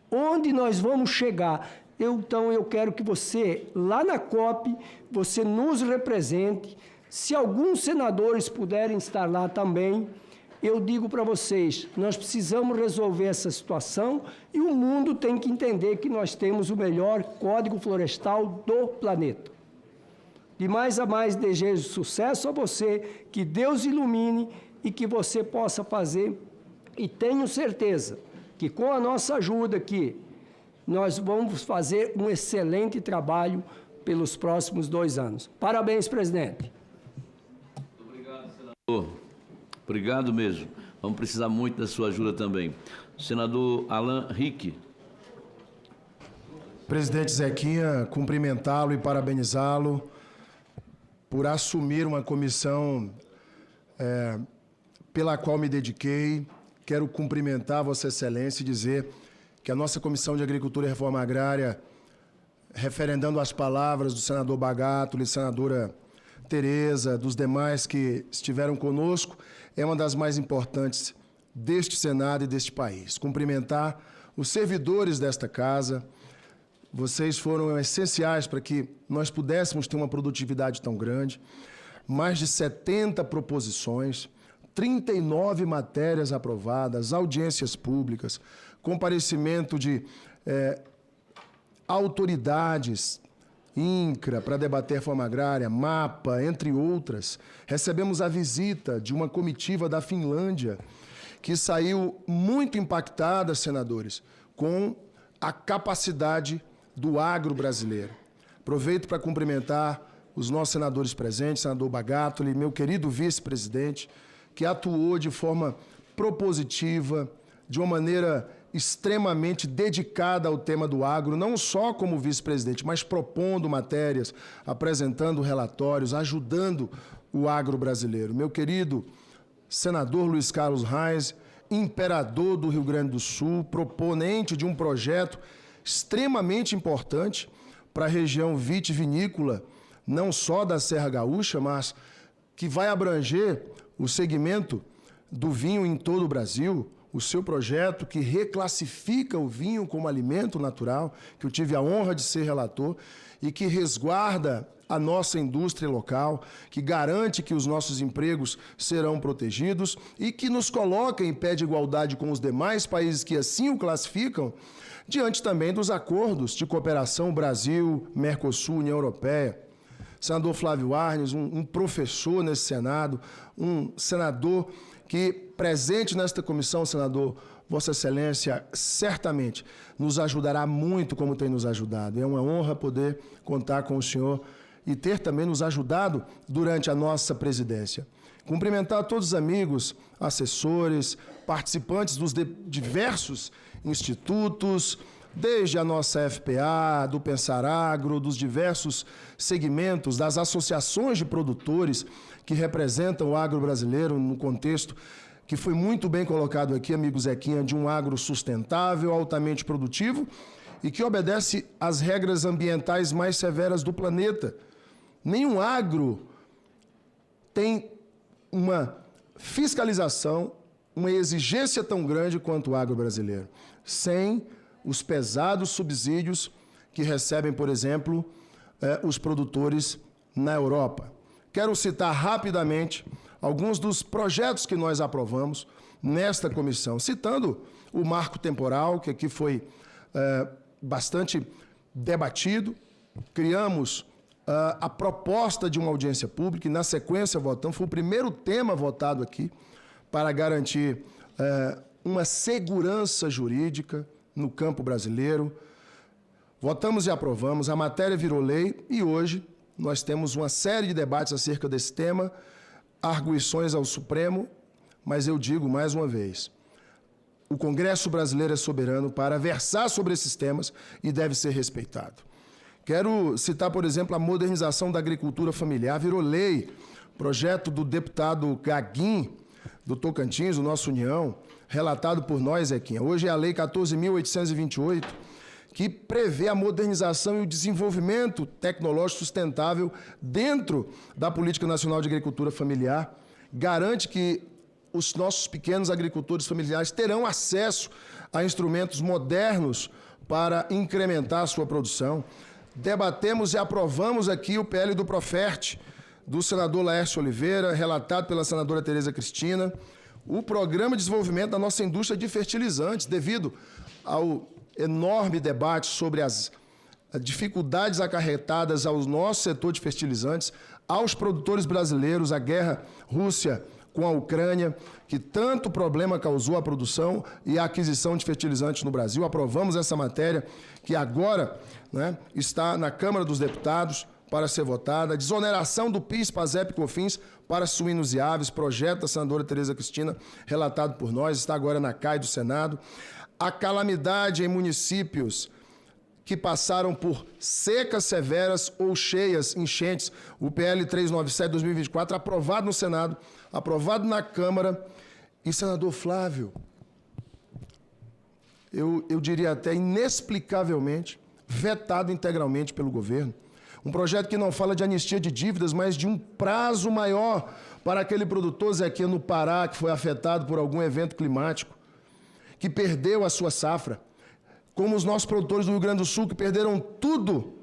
Onde nós vamos chegar? Então eu quero que você, lá na COP, você nos represente. Se alguns senadores puderem estar lá também, eu digo para vocês, nós precisamos resolver essa situação e o mundo tem que entender que nós temos o melhor código florestal do planeta. De mais a mais, desejo sucesso a você, que Deus ilumine e que você possa fazer. E tenho certeza que com a nossa ajuda aqui, nós vamos fazer um excelente trabalho pelos próximos 2 anos. Parabéns, presidente. Obrigado, senador. Obrigado mesmo. Vamos precisar muito da sua ajuda também. Senador Alan Henrique. Presidente Zequinha, cumprimentá-lo e parabenizá-lo por assumir uma comissão pela qual me dediquei. Quero cumprimentar Vossa Excelência e dizer que a nossa Comissão de Agricultura e Reforma Agrária, referendando as palavras do senador Bagato e senadora Tereza, dos demais que estiveram conosco, é uma das mais importantes deste Senado e deste país. Cumprimentar os servidores desta casa. Vocês foram essenciais para que nós pudéssemos ter uma produtividade tão grande. Mais de 70 proposições, 39 matérias aprovadas, audiências públicas, comparecimento de autoridades, INCRA, para debater a reforma agrária, MAPA, entre outras. Recebemos a visita de uma comitiva da Finlândia, que saiu muito impactada, senadores, com a capacidade do agro brasileiro. Aproveito para cumprimentar os nossos senadores presentes, senador Bagatoli, meu querido vice-presidente, que atuou de forma propositiva, de uma maneira extremamente dedicada ao tema do agro, não só como vice-presidente, mas propondo matérias, apresentando relatórios, ajudando o agro brasileiro. Meu querido senador Luiz Carlos Reis, imperador do Rio Grande do Sul, proponente de um projeto extremamente importante para a região vitivinícola, não só da Serra Gaúcha, mas que vai abranger o segmento do vinho em todo o Brasil, o seu projeto que reclassifica o vinho como alimento natural, que eu tive a honra de ser relator, e que resguarda a nossa indústria local, que garante que os nossos empregos serão protegidos e que nos coloca em pé de igualdade com os demais países que assim o classificam, diante também dos acordos de cooperação Brasil, Mercosul, União Europeia. Senador Flávio Arnes, um professor nesse Senado, um senador que, presente nesta comissão, senador, Vossa Excelência, certamente nos ajudará muito como tem nos ajudado. É uma honra poder contar com o senhor e ter também nos ajudado durante a nossa presidência. Cumprimentar todos os amigos, assessores, participantes dos diversos institutos, desde a nossa FPA, do Pensar Agro, dos diversos segmentos, das associações de produtores que representam o agro brasileiro no contexto que foi muito bem colocado aqui, amigo Zequinha, de um agro sustentável, altamente produtivo e que obedece às regras ambientais mais severas do planeta. Nenhum agro tem uma fiscalização, uma exigência tão grande quanto o agro brasileiro, sem os pesados subsídios que recebem, por exemplo, os produtores na Europa. Quero citar rapidamente alguns dos projetos que nós aprovamos nesta comissão, citando o marco temporal, que aqui foi bastante debatido. Criamos a proposta de uma audiência pública e, na sequência, votamos. Foi o primeiro tema votado aqui para garantir uma segurança jurídica no campo brasileiro. Votamos e aprovamos, a matéria virou lei e hoje nós temos uma série de debates acerca desse tema, arguições ao Supremo, mas eu digo mais uma vez, o Congresso brasileiro é soberano para versar sobre esses temas e deve ser respeitado. Quero citar, por exemplo, a modernização da agricultura familiar, virou lei, projeto do deputado Gaguin, do Tocantins, do Nossa União, relatado por nós, Zequinha. Hoje é a Lei 14.828, que prevê a modernização e o desenvolvimento tecnológico sustentável dentro da Política Nacional de Agricultura Familiar, garante que os nossos pequenos agricultores familiares terão acesso a instrumentos modernos para incrementar a sua produção. Debatemos e aprovamos aqui o PL do Proferte, do senador Laércio Oliveira, relatado pela senadora Tereza Cristina, o Programa de Desenvolvimento da nossa indústria de fertilizantes, devido ao enorme debate sobre as dificuldades acarretadas ao nosso setor de fertilizantes, aos produtores brasileiros, a guerra Rússia com a Ucrânia, que tanto problema causou à produção e à aquisição de fertilizantes no Brasil. Aprovamos essa matéria, que agora, né, está na Câmara dos Deputados para ser votada. A desoneração do PIS, PASEP e COFINS para suínos e aves, projeto da senadora Tereza Cristina, relatado por nós, está agora na CAI do Senado. A calamidade em municípios que passaram por secas severas ou cheias, enchentes, o PL 397/2024, aprovado no Senado, aprovado na Câmara. E, senador Flávio, eu diria até inexplicavelmente, vetado integralmente pelo governo. Um projeto que não fala de anistia de dívidas, mas de um prazo maior para aquele produtor, Zequinha, no Pará, que foi afetado por algum evento climático, que perdeu a sua safra, como os nossos produtores do Rio Grande do Sul, que perderam tudo,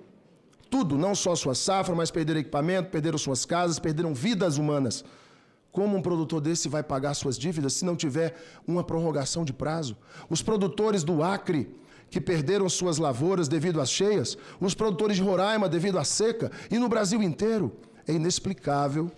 não só a sua safra, mas perderam equipamento, perderam suas casas, perderam vidas humanas. Como um produtor desse vai pagar suas dívidas se não tiver uma prorrogação de prazo? Os produtores do Acre, que perderam suas lavouras devido às cheias, os produtores de Roraima devido à seca, e no Brasil inteiro. É inexplicável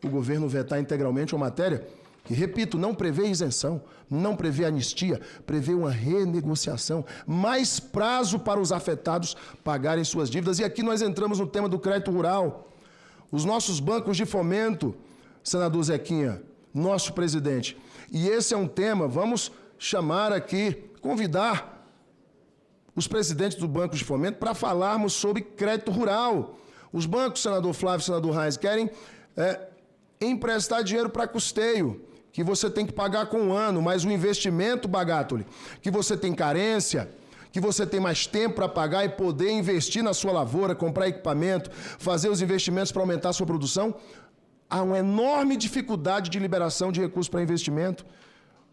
o governo vetar integralmente uma matéria que, repito, não prevê isenção, não prevê anistia, prevê uma renegociação, mais prazo para os afetados pagarem suas dívidas. E aqui nós entramos no tema do crédito rural. Os nossos bancos de fomento, senador Zequinha, nosso presidente. E esse é um tema, vamos chamar aqui, convidar os presidentes do Banco de Fomento para falarmos sobre crédito rural. Os bancos, senador Flávio, senador Reis, querem emprestar dinheiro para custeio, que você tem que pagar com um ano, mas o investimento, Bagatoli, que você tem carência, que você tem mais tempo para pagar e poder investir na sua lavoura, comprar equipamento, fazer os investimentos para aumentar a sua produção, há uma enorme dificuldade de liberação de recursos para investimento.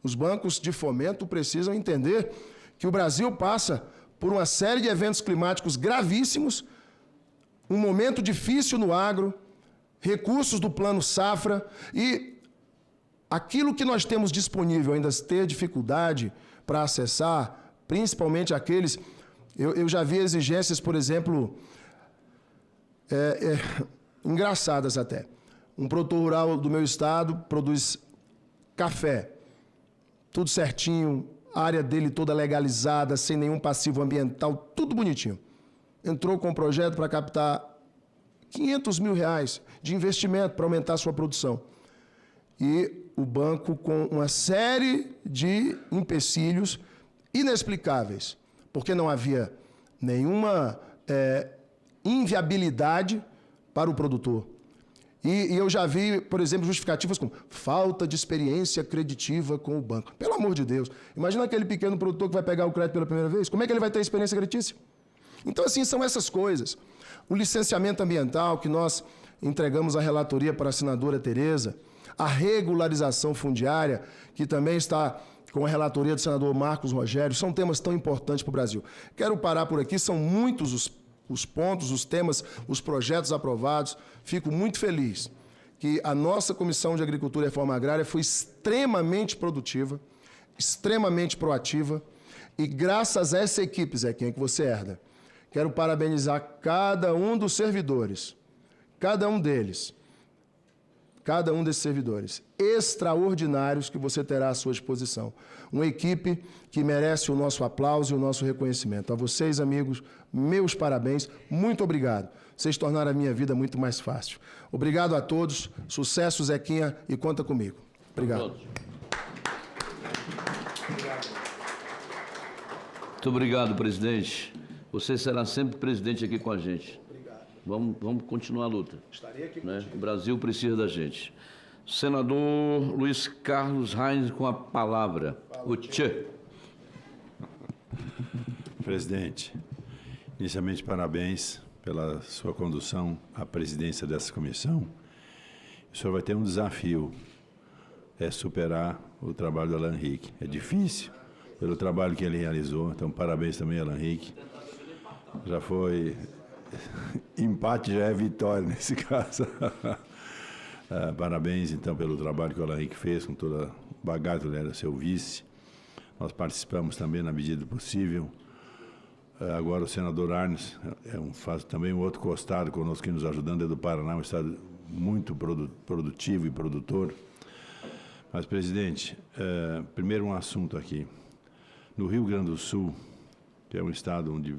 Os bancos de fomento precisam entender que o Brasil passa por uma série de eventos climáticos gravíssimos, um momento difícil no agro, recursos do Plano Safra e aquilo que nós temos disponível ainda ter dificuldade para acessar, principalmente aqueles... Eu já vi exigências, por exemplo, engraçadas até. Um produtor rural do meu estado produz café, tudo certinho, a área dele toda legalizada, sem nenhum passivo ambiental, tudo bonitinho. Entrou com um projeto para captar R$500 mil de investimento para aumentar a sua produção. E o banco, com uma série de empecilhos inexplicáveis, porque não havia nenhuma inviabilidade para o produtor. E eu já vi, por exemplo, justificativas como falta de experiência creditiva com o banco. Pelo amor de Deus. Imagina aquele pequeno produtor que vai pegar o crédito pela primeira vez. Como é que ele vai ter experiência creditícia? Então, assim, são essas coisas. O licenciamento ambiental que nós entregamos à relatoria para a senadora Tereza, a regularização fundiária, que também está com a relatoria do senador Marcos Rogério, são temas tão importantes para o Brasil. Quero parar por aqui, são muitos os pontos, os temas, os projetos aprovados. Fico muito feliz que a nossa Comissão de Agricultura e Reforma Agrária foi extremamente produtiva, extremamente proativa, e graças a essa equipe, Zequinha, que você herda, quero parabenizar cada um dos servidores, cada um desses servidores extraordinários que você terá à sua disposição. Uma equipe que merece o nosso aplauso e o nosso reconhecimento. A vocês, amigos, meus parabéns, muito obrigado. Vocês tornaram a minha vida muito mais fácil. Obrigado a todos, sucesso, Zequinha, e conta comigo. Obrigado. Muito obrigado, presidente. Você será sempre presidente aqui com a gente. Obrigado. Vamos continuar a luta. Estarei aqui né? O Brasil precisa da gente. Senador Luiz Carlos Reins, com a palavra. O tchê. Presidente, inicialmente parabéns pela sua condução à presidência dessa comissão. O senhor vai ter um desafio, é superar o trabalho do Alan Henrique. É difícil pelo trabalho que ele realizou, então parabéns também, Alan Henrique. Já foi... empate já é vitória nesse caso. Parabéns, então, pelo trabalho que o Alan Henrique fez, com toda a bagagem, ele era seu vice. Nós participamos também na medida do possível. Agora o senador Arnes faz também um outro costado conosco, que nos ajudando, é do Paraná, um estado muito produtivo e produtor. Mas, presidente, primeiro um assunto aqui. No Rio Grande do Sul, que é um estado onde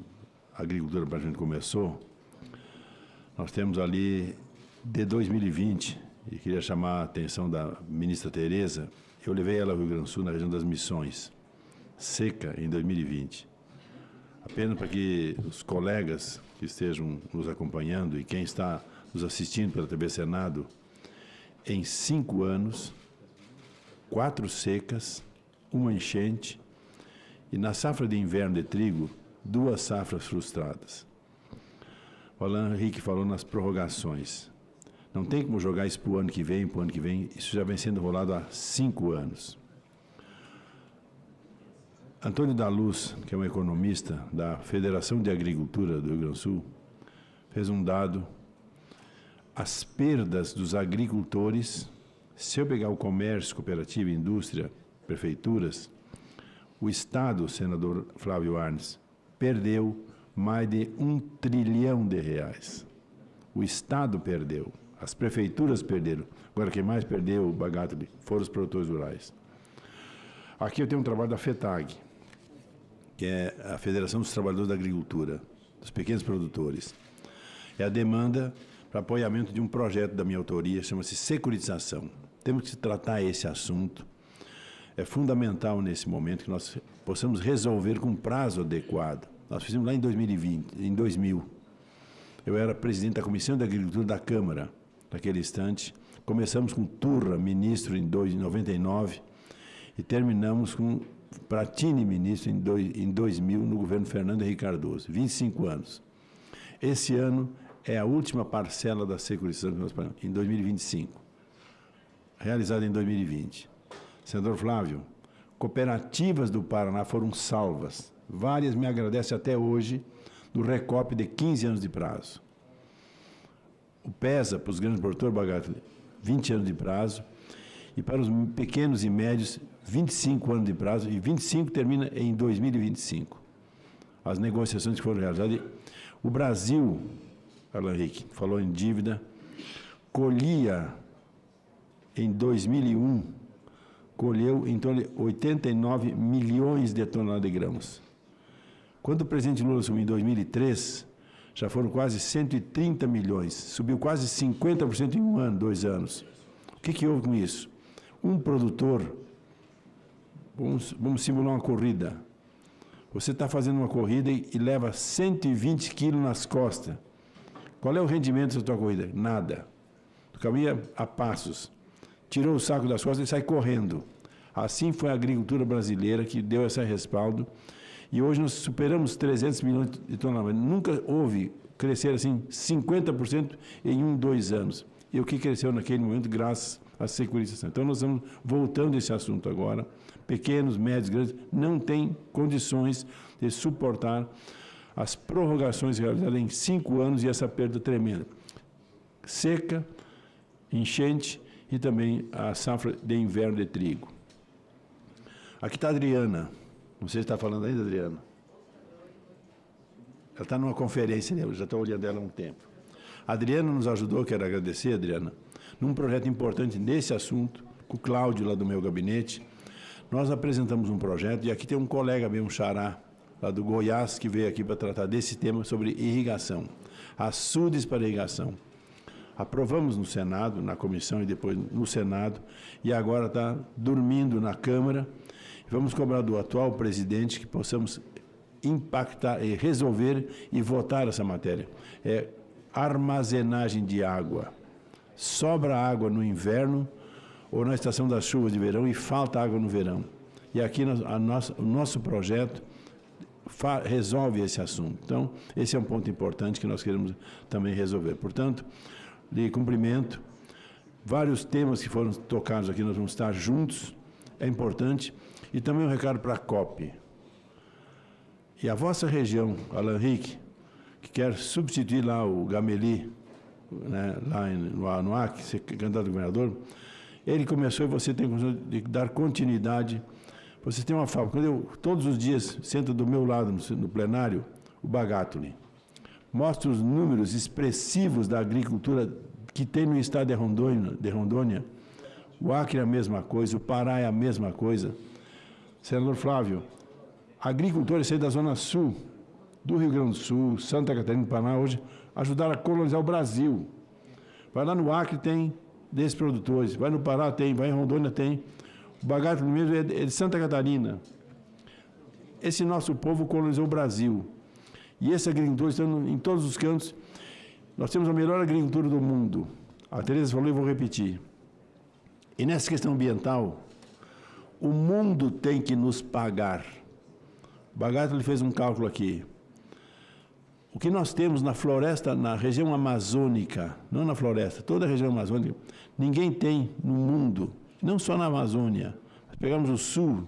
a agricultura praticamente começou, nós temos ali, de 2020, e queria chamar a atenção da ministra Tereza, eu levei ela ao Rio Grande do Sul, na região das Missões, seca em 2020. Apenas para que os colegas que estejam nos acompanhando e quem está nos assistindo pela TV Senado, em 5 anos, 4 secas, 1 enchente e na safra de inverno de trigo, 2 safras frustradas. O Alan Henrique falou nas prorrogações. Não tem como jogar isso para o ano que vem, isso já vem sendo rolado há 5 anos. Antônio da Luz, que é um economista da Federação de Agricultura do Rio Grande do Sul, fez um dado. As perdas dos agricultores, se eu pegar o comércio, cooperativa, indústria, prefeituras, o Estado, senador Flávio Arnes, perdeu mais de R$1 trilhão. O Estado perdeu, as prefeituras perderam. Agora, quem mais perdeu, Bagatli, foram os produtores rurais. Aqui eu tenho um trabalho da FETAG, que é a Federação dos Trabalhadores da Agricultura, dos pequenos produtores. É a demanda para apoiamento de um projeto da minha autoria, chama-se securitização. Temos que tratar esse assunto. É fundamental nesse momento que nós possamos resolver com prazo adequado. Nós fizemos lá em 2000. Eu era presidente da Comissão de Agricultura da Câmara, naquele instante. Começamos com Turra, ministro, em 99, e terminamos com Pratini, ministro, em 2000, no governo Fernando Henrique Cardoso. 25 anos. Esse ano é a última parcela da securitização que nós pagamos, em 2025, realizada em 2020. Senador Flávio, cooperativas do Paraná foram salvas. Várias me agradecem até hoje, no recop de 15 anos de prazo. O PESA, para os grandes produtores, Bagatli, 20 anos de prazo, e para os pequenos e médios, 25 anos de prazo, e 25 termina em 2025. As negociações que foram realizadas. O Brasil, Alan Henrique, falou em dívida, colhia em 2001, colheu em torno de 89 milhões de toneladas de grãos. Quando o presidente Lula assumiu em 2003, já foram quase 130 milhões, subiu quase 50% em 1 ano, 2 anos. O que houve com isso? Um produtor, vamos simular uma corrida. Você está fazendo uma corrida e leva 120 quilos nas costas. Qual é o rendimento da sua corrida? Nada. Tu caminha a passos. Tirou o saco das costas e sai correndo. Assim foi a agricultura brasileira que deu esse respaldo. E hoje nós superamos 300 milhões de toneladas. Nunca houve crescer assim 50% em 1, 2 anos. E o que cresceu naquele momento graças à securitização. Então nós estamos voltando a esse assunto agora. Pequenos, médios, grandes, não têm condições de suportar as prorrogações realizadas em 5 anos e essa perda tremenda. Seca, enchente e também a safra de inverno de trigo. Aqui está a Adriana. Não sei se está falando ainda, Adriana. Ela está numa conferência, né? Eu já estou olhando ela há um tempo. A Adriana nos ajudou, quero agradecer, Adriana, num projeto importante nesse assunto, com o Cláudio lá do meu gabinete. Nós apresentamos um projeto, e aqui tem um colega meu, um xará, lá do Goiás, que veio aqui para tratar desse tema sobre irrigação. Açudes para irrigação. Aprovamos no Senado, na comissão e depois no Senado, e agora está dormindo na Câmara. Vamos cobrar do atual presidente que possamos impactar e resolver e votar essa matéria. É armazenagem de água. Sobra água no inverno, ou na estação das chuvas de verão e falta água no verão. E aqui o nosso projeto resolve esse assunto. Então, esse é um ponto importante que nós queremos também resolver. Portanto, lhe cumprimento. Vários temas que foram tocados aqui, nós vamos estar juntos, é importante. E também um recado para a COP. E a vossa região, Alan Henrique, que quer substituir lá o Gameli, né, lá no Acre, ser candidato a governador, ele começou e você tem que dar continuidade. Você tem uma fábrica. Quando eu, todos os dias, senta do meu lado no plenário, o Bagatoli, mostra os números expressivos da agricultura que tem no estado de Rondônia. O Acre é a mesma coisa, o Pará é a mesma coisa. Senador Flávio, agricultores da Zona Sul, do Rio Grande do Sul, Santa Catarina e Paraná, hoje, ajudaram a colonizar o Brasil. Vai lá no Acre, tem desses produtores. Vai no Pará, tem. Vai em Rondônia, tem. O Bagatoli mesmo é de Santa Catarina. Esse nosso povo colonizou o Brasil. E esses agricultores estão em todos os cantos. Nós temos a melhor agricultura do mundo. A Tereza falou e vou repetir. E nessa questão ambiental, o mundo tem que nos pagar. O Bagatoli fez um cálculo aqui. O que nós temos na floresta, na região amazônica, não na floresta, toda a região amazônica, ninguém tem no mundo, não só na Amazônia. Pegamos o sul,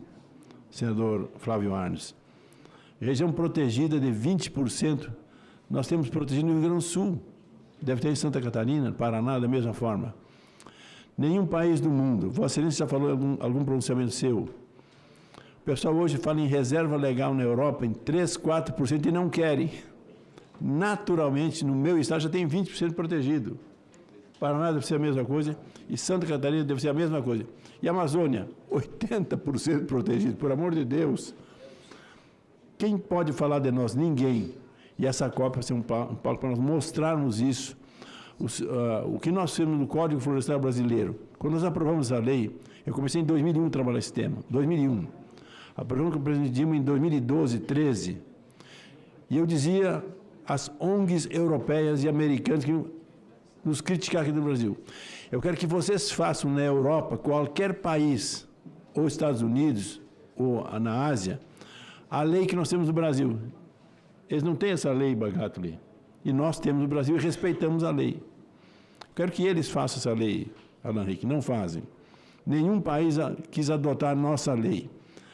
senador Flávio Arnes, região protegida de 20%, nós temos protegido no Rio Grande do Sul, deve ter em Santa Catarina, Paraná, da mesma forma. Nenhum país do mundo, Vossa Excelência já falou algum pronunciamento seu. O pessoal hoje fala em reserva legal na Europa em 3, 4% e não querem. Naturalmente, no meu estado já tem 20% protegido. Paraná deve ser a mesma coisa e Santa Catarina deve ser a mesma coisa. E a Amazônia, 80% protegido, por amor de Deus. Quem pode falar de nós? Ninguém. E essa COP vai ser um palco para nós mostrarmos isso. O que nós fizemos no Código Florestal Brasileiro. Quando nós aprovamos a lei, eu comecei em 2001 a trabalhar esse tema, 2001. Aprovamos com o presidente Dilma em 2012, 13. E eu dizia às ONGs europeias e americanas que nos criticaram aqui no Brasil, eu quero que vocês façam na Europa, qualquer país, ou Estados Unidos, ou na Ásia, a lei que nós temos no Brasil. Eles não têm essa lei, Bagatoli. E nós temos no Brasil e respeitamos a lei. Quero que eles façam essa lei, Alan Henrique, não fazem. Nenhum país quis adotar a nossa lei.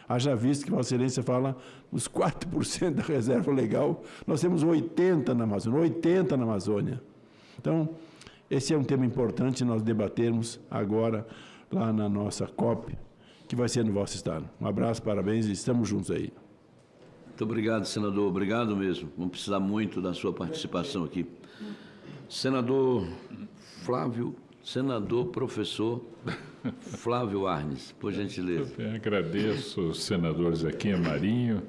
Haja visto que Vossa Excelência fala os 4% da reserva legal, nós temos 80% na Amazônia, 80% na Amazônia. Então, esse é um tema importante nós debatermos agora lá na nossa COP, que vai ser no vosso estado. Um abraço, parabéns e estamos juntos aí. Muito obrigado, senador. Obrigado mesmo. Vamos precisar muito da sua participação aqui. Senador Flávio, senador professor Flávio Arnes, por gentileza. Eu agradeço, senador Zequinha Marinho.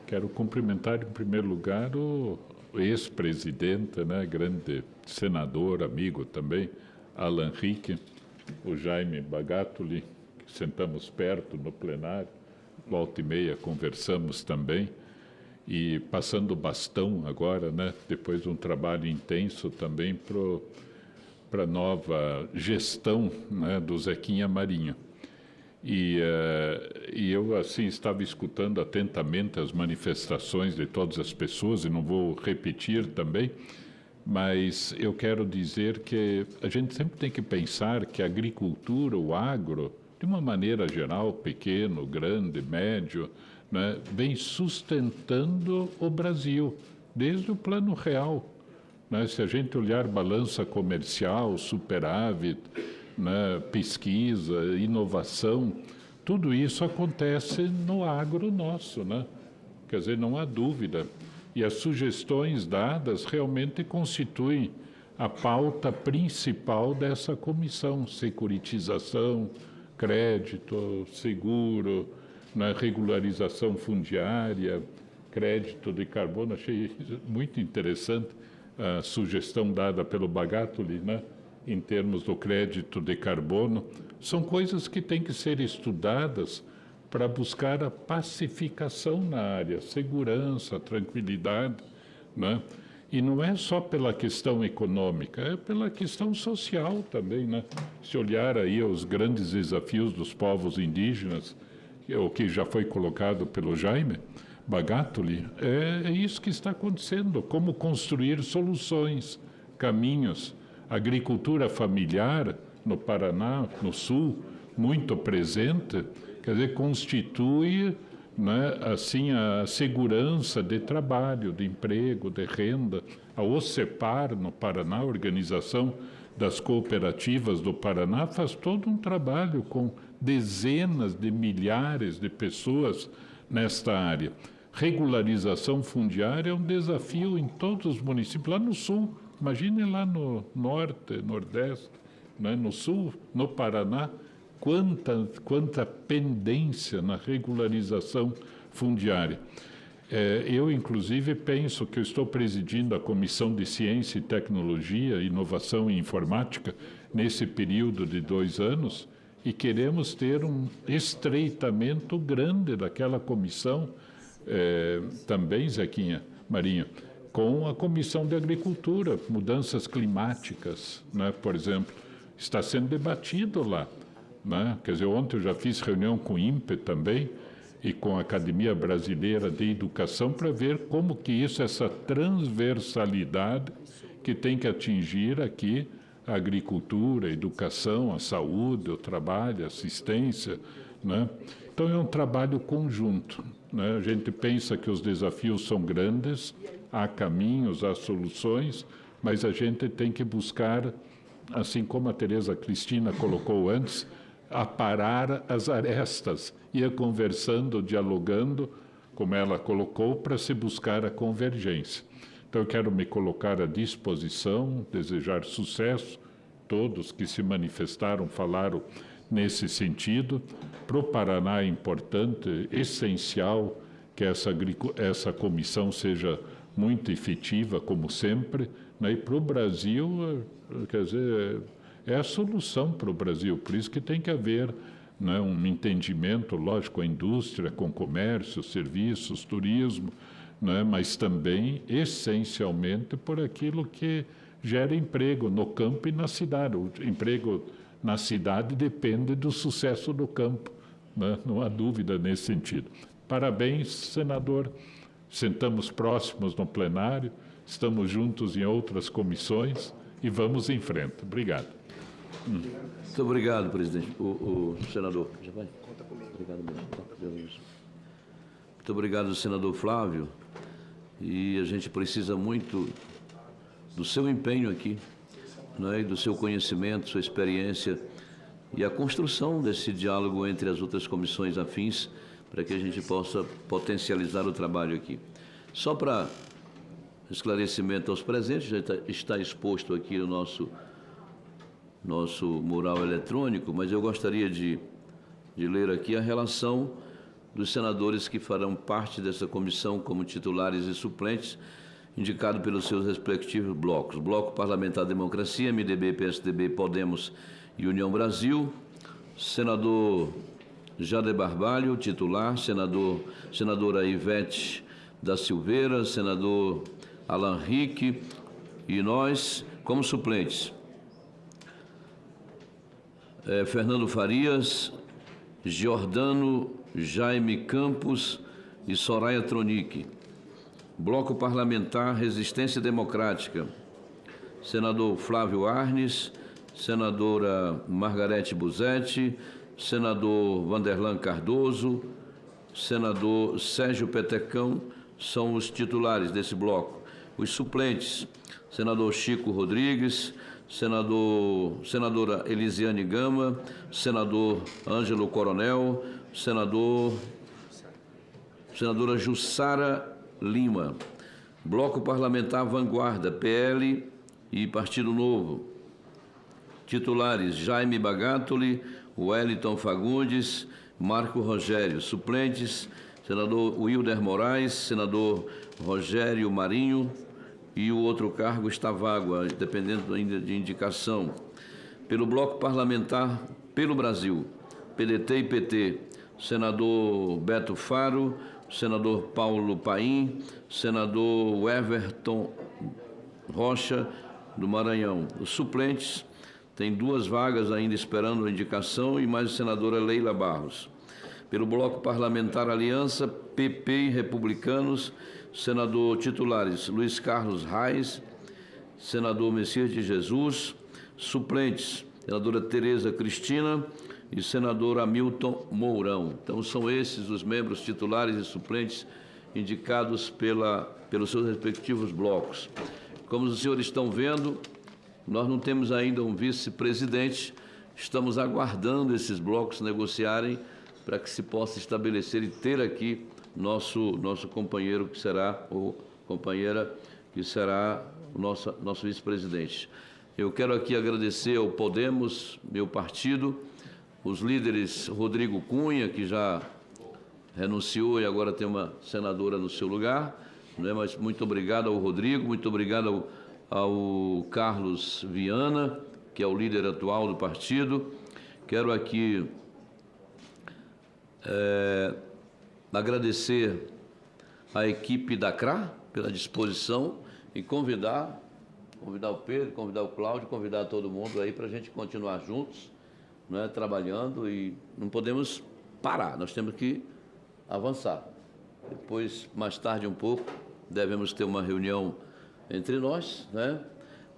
Quero cumprimentar, em primeiro lugar, o ex-presidente, né, grande senador, amigo também, Alan Henrique, o Jaime Bagatoli, que sentamos perto no plenário, volta e meia conversamos também, e passando o bastão agora, né, depois de um trabalho intenso também para a nova gestão, né, do Zequinha Marinho. E eu, assim, estava escutando atentamente as manifestações de todas as pessoas, e não vou repetir também, mas eu quero dizer que a gente sempre tem que pensar que a agricultura, o agro, de uma maneira geral, pequeno, grande, médio, né, vem sustentando o Brasil, desde o plano real. Né? Se a gente olhar balança comercial, superávit, né, pesquisa, inovação, tudo isso acontece no agro nosso, né? Quer dizer, não há dúvida. E as sugestões dadas realmente constituem a pauta principal dessa comissão: securitização, crédito, seguro, né, regularização fundiária, crédito de carbono. Achei muito interessante a sugestão dada pelo Bagatoli, né, em termos do crédito de carbono. São coisas que têm que ser estudadas para buscar a pacificação na área, segurança, tranquilidade, né? E não é só pela questão econômica, é pela questão social também, né? Se olhar aí os grandes desafios dos povos indígenas, o que já foi colocado pelo Jaime Bagatoli, é isso que está acontecendo. Como construir soluções, caminhos. Agricultura familiar no Paraná, no Sul, muito presente, quer dizer, constitui, né, assim, a segurança de trabalho, de emprego, de renda. A OCEPAR, no Paraná, a Organização das Cooperativas do Paraná, faz todo um trabalho com dezenas de milhares de pessoas nesta área. Regularização fundiária é um desafio em todos os municípios. Lá no Sul, imagine lá no Norte, Nordeste, né, no Sul, no Paraná, quanta pendência na regularização fundiária. Eu, inclusive, penso que eu estou presidindo a Comissão de Ciência e Tecnologia, Inovação e Informática nesse período de 2 anos e queremos ter um estreitamento grande daquela comissão, também, Zequinha, Marinho, com a Comissão de Agricultura, mudanças climáticas, né, por exemplo, está sendo debatido lá. Né? Quer dizer, ontem eu já fiz reunião com o INPE também e com a Academia Brasileira de Educação para ver como que isso, essa transversalidade que tem que atingir aqui a agricultura, a educação, a saúde, o trabalho, a assistência, né? Então é um trabalho conjunto, né? A gente pensa que os desafios são grandes, há caminhos, há soluções, mas a gente tem que buscar, assim como a Tereza Cristina colocou antes, aparar as arestas, ia conversando, dialogando, como ela colocou, para se buscar a convergência. Então, eu quero me colocar à disposição, desejar sucesso, todos que se manifestaram, falaram nesse sentido. Para o Paraná é importante, essencial, que essa comissão seja muito efetiva, como sempre, né? E para o Brasil, quer dizer, é a solução para o Brasil, por isso que tem que haver, né, um entendimento, lógico, com a indústria, com o comércio, serviços, turismo, né, mas também, essencialmente, por aquilo que gera emprego no campo e na cidade. O emprego na cidade depende do sucesso do campo, né? Não há dúvida nesse sentido. Parabéns, senador. Sentamos próximos no plenário, estamos juntos em outras comissões e vamos em frente. Obrigado. Muito obrigado, presidente. O senador. Já vai? Conta comigo. Obrigado mesmo. Muito obrigado, senador Flávio. E a gente precisa muito do seu empenho aqui, né, e do seu conhecimento, sua experiência e a construção desse diálogo entre as outras comissões afins para que a gente possa potencializar o trabalho aqui. Só para esclarecimento aos presentes, já está exposto aqui o nosso mural eletrônico, mas eu gostaria de ler aqui a relação dos senadores que farão parte dessa comissão como titulares e suplentes, indicado pelos seus respectivos blocos. Bloco Parlamentar Democracia, MDB, PSDB, Podemos e União Brasil. Senador Jader Barbalho, titular. Senadora Ivete da Silveira, senador Alan Rick e nós como suplentes. Fernando Farias, Giordano Jaime Campos e Soraya Tronic. Bloco Parlamentar Resistência Democrática, senador Flávio Arnes, senadora Margarete Busetti, senador Vanderlan Cardoso, senador Sérgio Petecão, são os titulares desse bloco. Os suplentes, senador Chico Rodrigues, senadora Elisiane Gama, senador Ângelo Coronel, senadora Jussara Lima. Bloco Parlamentar Vanguarda, PL e Partido Novo. Titulares: Jaime Bagatoli, Wellington Fagundes, Marco Rogério. Suplentes: senador Wilder Moraes, senador Rogério Marinho, e o outro cargo está vago, dependendo ainda de indicação. Pelo Bloco Parlamentar Pelo Brasil, PDT e PT, senador Beto Faro, senador Paulo Paim, senador Everton Rocha, do Maranhão. Os suplentes têm 2 vagas ainda esperando a indicação e mais a senadora Leila Barros. Pelo Bloco Parlamentar Aliança, PP e Republicanos, senador titulares Luiz Carlos Reis, senador Messias de Jesus, suplentes, senadora Tereza Cristina e senador Hamilton Mourão. Então, são esses os membros titulares e suplentes indicados pelos seus respectivos blocos. Como os senhores estão vendo, nós não temos ainda um vice-presidente, estamos aguardando esses blocos negociarem para que se possa estabelecer e ter aqui nosso companheiro que será, ou companheira que será o nosso vice-presidente. Eu quero aqui agradecer ao Podemos, meu partido, os líderes Rodrigo Cunha, que já renunciou e agora tem uma senadora no seu lugar, né? Mas muito obrigado ao Rodrigo, muito obrigado ao Carlos Viana, que é o líder atual do partido. Quero aqui agradecer à equipe da CRA pela disposição e convidar o Pedro, convidar o Cláudio, convidar todo mundo aí para a gente continuar juntos, né, trabalhando, e não podemos parar, nós temos que avançar. Depois, mais tarde um pouco, devemos ter uma reunião entre nós, né,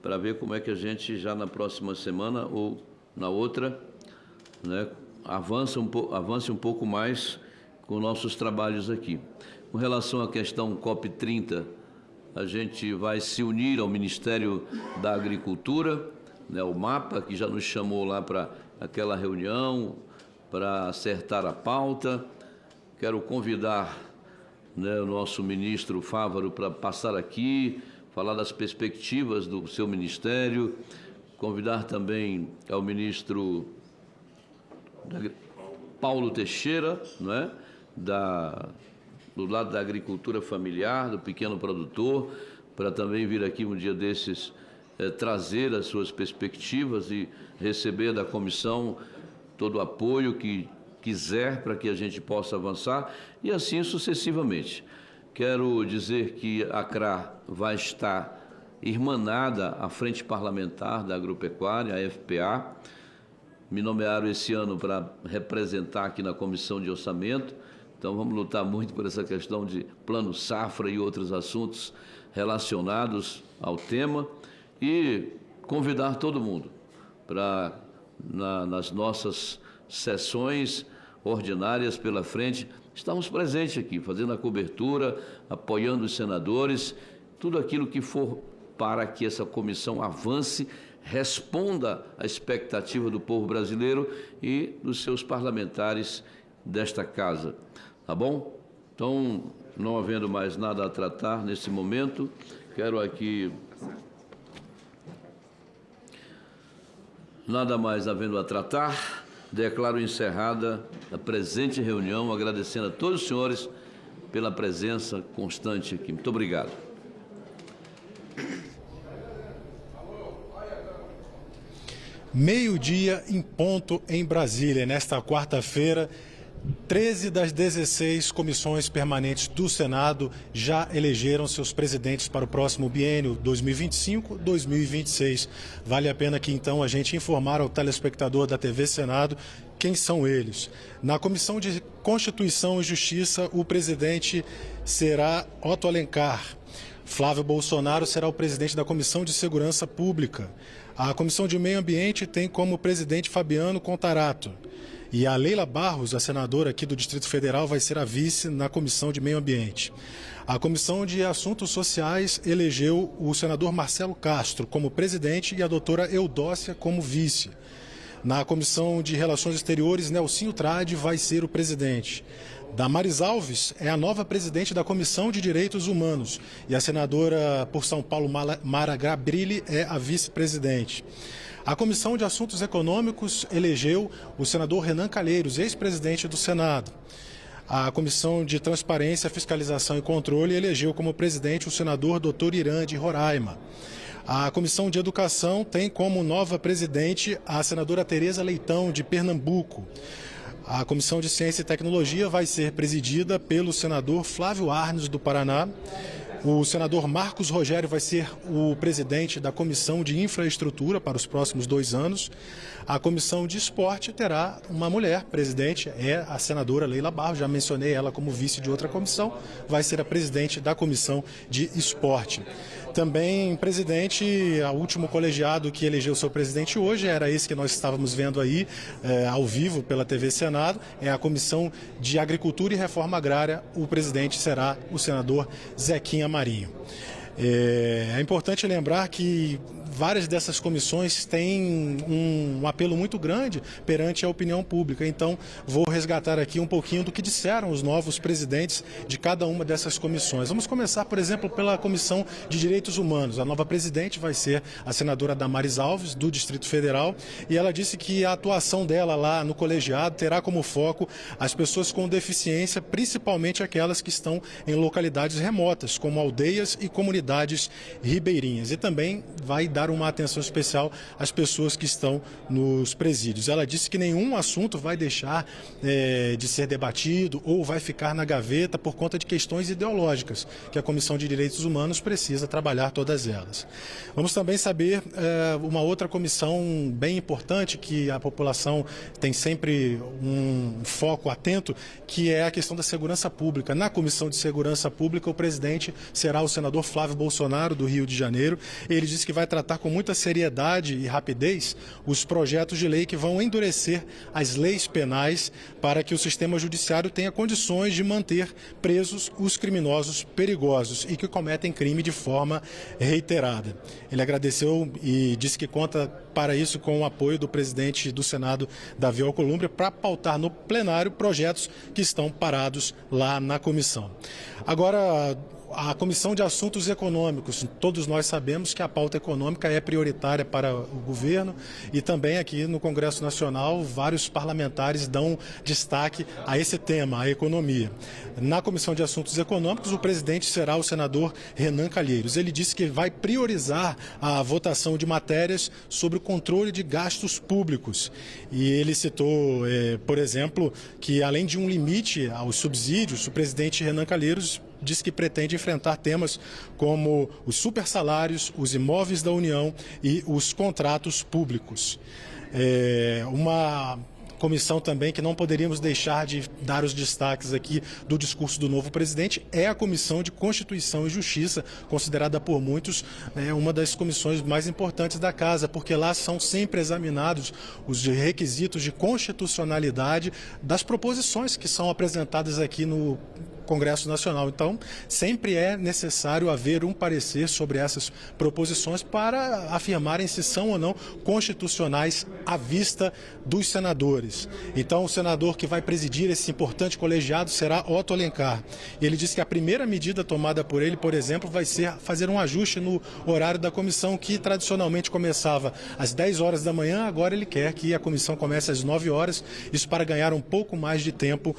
para ver como é que a gente já na próxima semana ou na outra, né, avance um pouco mais com nossos trabalhos aqui. Com relação à questão COP30, a gente vai se unir ao Ministério da Agricultura, né, o MAPA, que já nos chamou lá para aquela reunião, para acertar a pauta. Quero convidar, né, o nosso ministro Fávaro para passar aqui, falar das perspectivas do seu ministério, convidar também ao ministro Paulo Teixeira, não é? Do lado da agricultura familiar, do pequeno produtor, para também vir aqui um dia desses trazer as suas perspectivas e receber da comissão todo o apoio que quiser para que a gente possa avançar, e assim sucessivamente. Quero dizer que a CRA vai estar irmanada à Frente Parlamentar da Agropecuária, a FPA. Me nomearam esse ano para representar aqui na Comissão de Orçamento, então vamos lutar muito por essa questão de plano safra e outros assuntos relacionados ao tema, e convidar todo mundo para, nas nossas sessões ordinárias pela frente, estamos presentes aqui, fazendo a cobertura, apoiando os senadores, tudo aquilo que for para que essa comissão avance, responda à expectativa do povo brasileiro e dos seus parlamentares desta casa. Tá bom? Então, não havendo mais nada a tratar nesse momento, quero aqui, nada mais havendo a tratar, declaro encerrada a presente reunião, agradecendo a todos os senhores pela presença constante aqui. Muito obrigado. Meio-dia em ponto em Brasília. Nesta quarta-feira, 13 das 16 comissões permanentes do Senado já elegeram seus presidentes para o próximo biênio 2025-2026. Vale a pena que, então, a gente informar ao telespectador da TV Senado quem são eles. Na Comissão de Constituição e Justiça, o presidente será Otto Alencar. Flávio Bolsonaro será o presidente da Comissão de Segurança Pública. A Comissão de Meio Ambiente tem como presidente Fabiano Contarato. E a Leila Barros, a senadora aqui do Distrito Federal, vai ser a vice na Comissão de Meio Ambiente. A Comissão de Assuntos Sociais elegeu o senador Marcelo Castro como presidente e a doutora Eudócia como vice. Na Comissão de Relações Exteriores, Nelsinho Trade vai ser o presidente. Damares Alves é a nova presidente da Comissão de Direitos Humanos e a senadora por São Paulo, Mara Gabrilli, é a vice-presidente. A Comissão de Assuntos Econômicos elegeu o senador Renan Calheiros, ex-presidente do Senado. A Comissão de Transparência, Fiscalização e Controle elegeu como presidente o senador Dr. Irã de Roraima. A Comissão de Educação tem como nova presidente a senadora Tereza Leitão, de Pernambuco. A Comissão de Ciência e Tecnologia vai ser presidida pelo senador Flávio Arnes, do Paraná. O senador Marcos Rogério vai ser o presidente da Comissão de Infraestrutura para os próximos 2 anos. A Comissão de Esporte terá uma mulher presidente, é a senadora Leila Barros, já mencionei ela como vice de outra comissão, vai ser a presidente da Comissão de Esporte. Também presidente, o último colegiado que elegeu seu presidente hoje, era esse que nós estávamos vendo aí, ao vivo pela TV Senado, é a Comissão de Agricultura e Reforma Agrária. O presidente será o senador Zequinha Marinho. É importante lembrar que várias dessas comissões têm um apelo muito grande perante a opinião pública. Então, vou resgatar aqui um pouquinho do que disseram os novos presidentes de cada uma dessas comissões. Vamos começar, por exemplo, pela Comissão de Direitos Humanos. A nova presidente vai ser a senadora Damares Alves, do Distrito Federal, e ela disse que a atuação dela lá no colegiado terá como foco as pessoas com deficiência, principalmente aquelas que estão em localidades remotas, como aldeias e comunidades ribeirinhas. E também vai dar uma atenção especial às pessoas que estão nos presídios. Ela disse que nenhum assunto vai deixar de ser debatido ou vai ficar na gaveta por conta de questões ideológicas, que a Comissão de Direitos Humanos precisa trabalhar todas elas. Vamos também saber uma outra comissão bem importante que a população tem sempre um foco atento, que é a questão da segurança pública. Na Comissão de Segurança Pública, o presidente será o senador Flávio Bolsonaro, do Rio de Janeiro. Ele disse que vai tratar com muita seriedade e rapidez os projetos de lei que vão endurecer as leis penais para que o sistema judiciário tenha condições de manter presos os criminosos perigosos e que cometem crime de forma reiterada. Ele agradeceu e disse que conta para isso com o apoio do presidente do Senado, Davi Alcolumbre, para pautar no plenário projetos que estão parados lá na comissão. Agora, a Comissão de Assuntos Econômicos, todos nós sabemos que a pauta econômica é prioritária para o governo e também aqui no Congresso Nacional vários parlamentares dão destaque a esse tema, a economia. Na Comissão de Assuntos Econômicos, o presidente será o senador Renan Calheiros. Ele disse que vai priorizar a votação de matérias sobre o controle de gastos públicos. E ele citou, por exemplo, que além de um limite aos subsídios, o presidente Renan Calheiros diz que pretende enfrentar temas como os supersalários, os imóveis da União e os contratos públicos. Uma comissão também que não poderíamos deixar de dar os destaques aqui do discurso do novo presidente é a Comissão de Constituição e Justiça, considerada por muitos uma das comissões mais importantes da Casa, porque lá são sempre examinados os requisitos de constitucionalidade das proposições que são apresentadas aqui no Congresso Nacional. Então, sempre é necessário haver um parecer sobre essas proposições para afirmarem se são ou não constitucionais à vista dos senadores. Então, o senador que vai presidir esse importante colegiado será Otto Alencar. Ele disse que a primeira medida tomada por ele, por exemplo, vai ser fazer um ajuste no horário da comissão, que tradicionalmente começava às 10 horas da manhã, agora ele quer que a comissão comece às 9 horas, isso para ganhar um pouco mais de tempo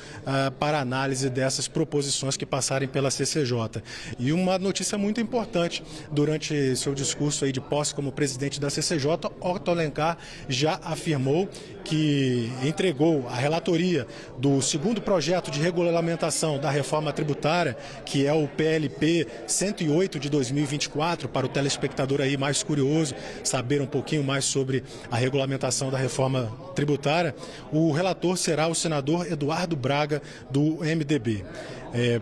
para análise dessas proposições que passarem pela CCJ. E uma notícia muito importante, durante seu discurso aí de posse como presidente da CCJ, Otto Alencar já afirmou que entregou a relatoria do segundo projeto de regulamentação da reforma tributária, que é o PLP 108 de 2024, para o telespectador aí mais curioso saber um pouquinho mais sobre a regulamentação da reforma tributária. O relator será o senador Eduardo Braga, do MDB.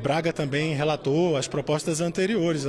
Braga também relatou as propostas anteriores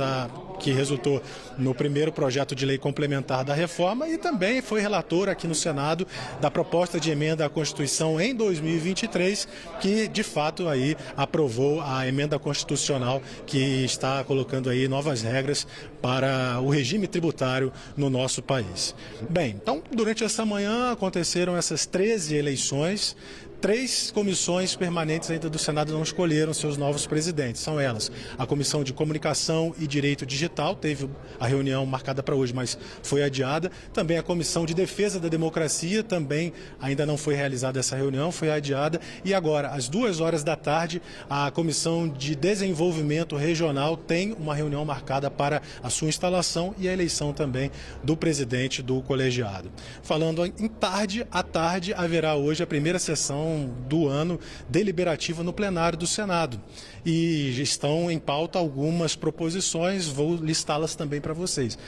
que resultou no primeiro projeto de lei complementar da reforma e também foi relator aqui no Senado da proposta de emenda à Constituição em 2023, que de fato aí aprovou a emenda constitucional que está colocando aí novas regras para o regime tributário no nosso país. Bem, então durante essa manhã aconteceram essas 13 eleições. 3 comissões permanentes ainda do Senado não escolheram seus novos presidentes. São elas: a Comissão de Comunicação e Direito Digital, digital, teve a reunião marcada para hoje, mas foi adiada. Também a Comissão de Defesa da Democracia, também ainda não foi realizada essa reunião, foi adiada. E agora, às 14h, a Comissão de Desenvolvimento Regional tem uma reunião marcada para a sua instalação e a eleição também do presidente do colegiado. Falando em tarde, à tarde haverá hoje a primeira sessão do ano deliberativa no plenário do Senado. E estão em pauta algumas proposições, vou listá-las também para vocês.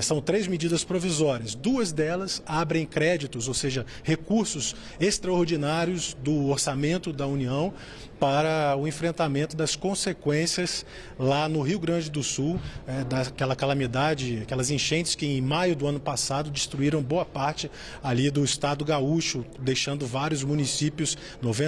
São 3 medidas provisórias. 2 delas abrem créditos, ou seja, recursos extraordinários do orçamento da União para o enfrentamento das consequências lá no Rio Grande do Sul, daquela calamidade, aquelas enchentes que em maio do ano passado destruíram boa parte ali do estado gaúcho, deixando vários municípios,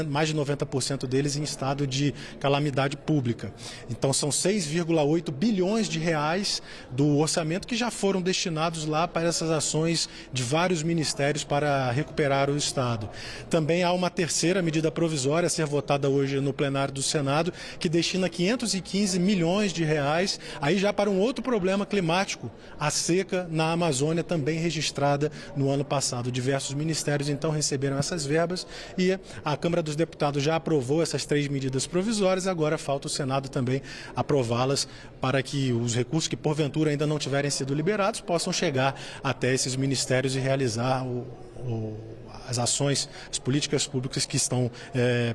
mais de 90% deles em estado de calamidade pública. Então são 6,8 bilhões de reais do orçamento que já foram destinados lá para essas ações de vários ministérios para recuperar o estado. Também há uma terceira medida provisória a ser votada hoje no plenário do Senado, que destina 515 milhões de reais, aí já para um outro problema climático, a seca na Amazônia, também registrada no ano passado. Diversos ministérios então receberam essas verbas e a Câmara dos Deputados já aprovou essas 3 medidas provisórias, agora falta o Senado também aprová-las para que os recursos que porventura ainda não tiverem sido liberados possam chegar até esses ministérios e realizar as ações, as políticas públicas que estão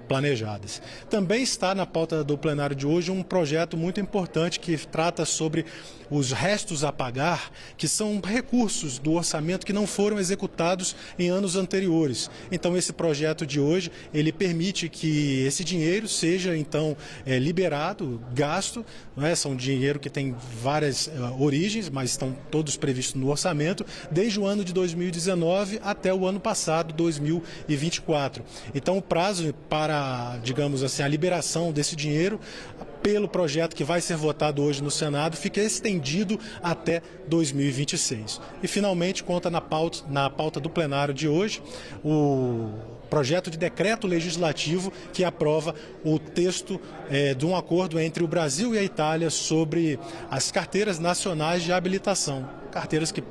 planejadas. Também está na pauta do plenário de hoje um projeto muito importante que trata sobre os restos a pagar, que são recursos do orçamento que não foram executados em anos anteriores. Então esse projeto de hoje, ele permite que esse dinheiro seja então liberado, gasto, não é? São dinheiro que tem várias origens, mas estão todos previstos no orçamento, desde o ano de 2019 até o ano passado, 2024. Então o prazo para, digamos assim, a liberação desse dinheiro pelo projeto que vai ser votado hoje no Senado fica estendido até 2026. E finalmente conta na pauta do plenário de hoje o projeto de decreto legislativo que aprova o texto de um acordo entre o Brasil e a Itália sobre as carteiras nacionais de habilitação, carteiras que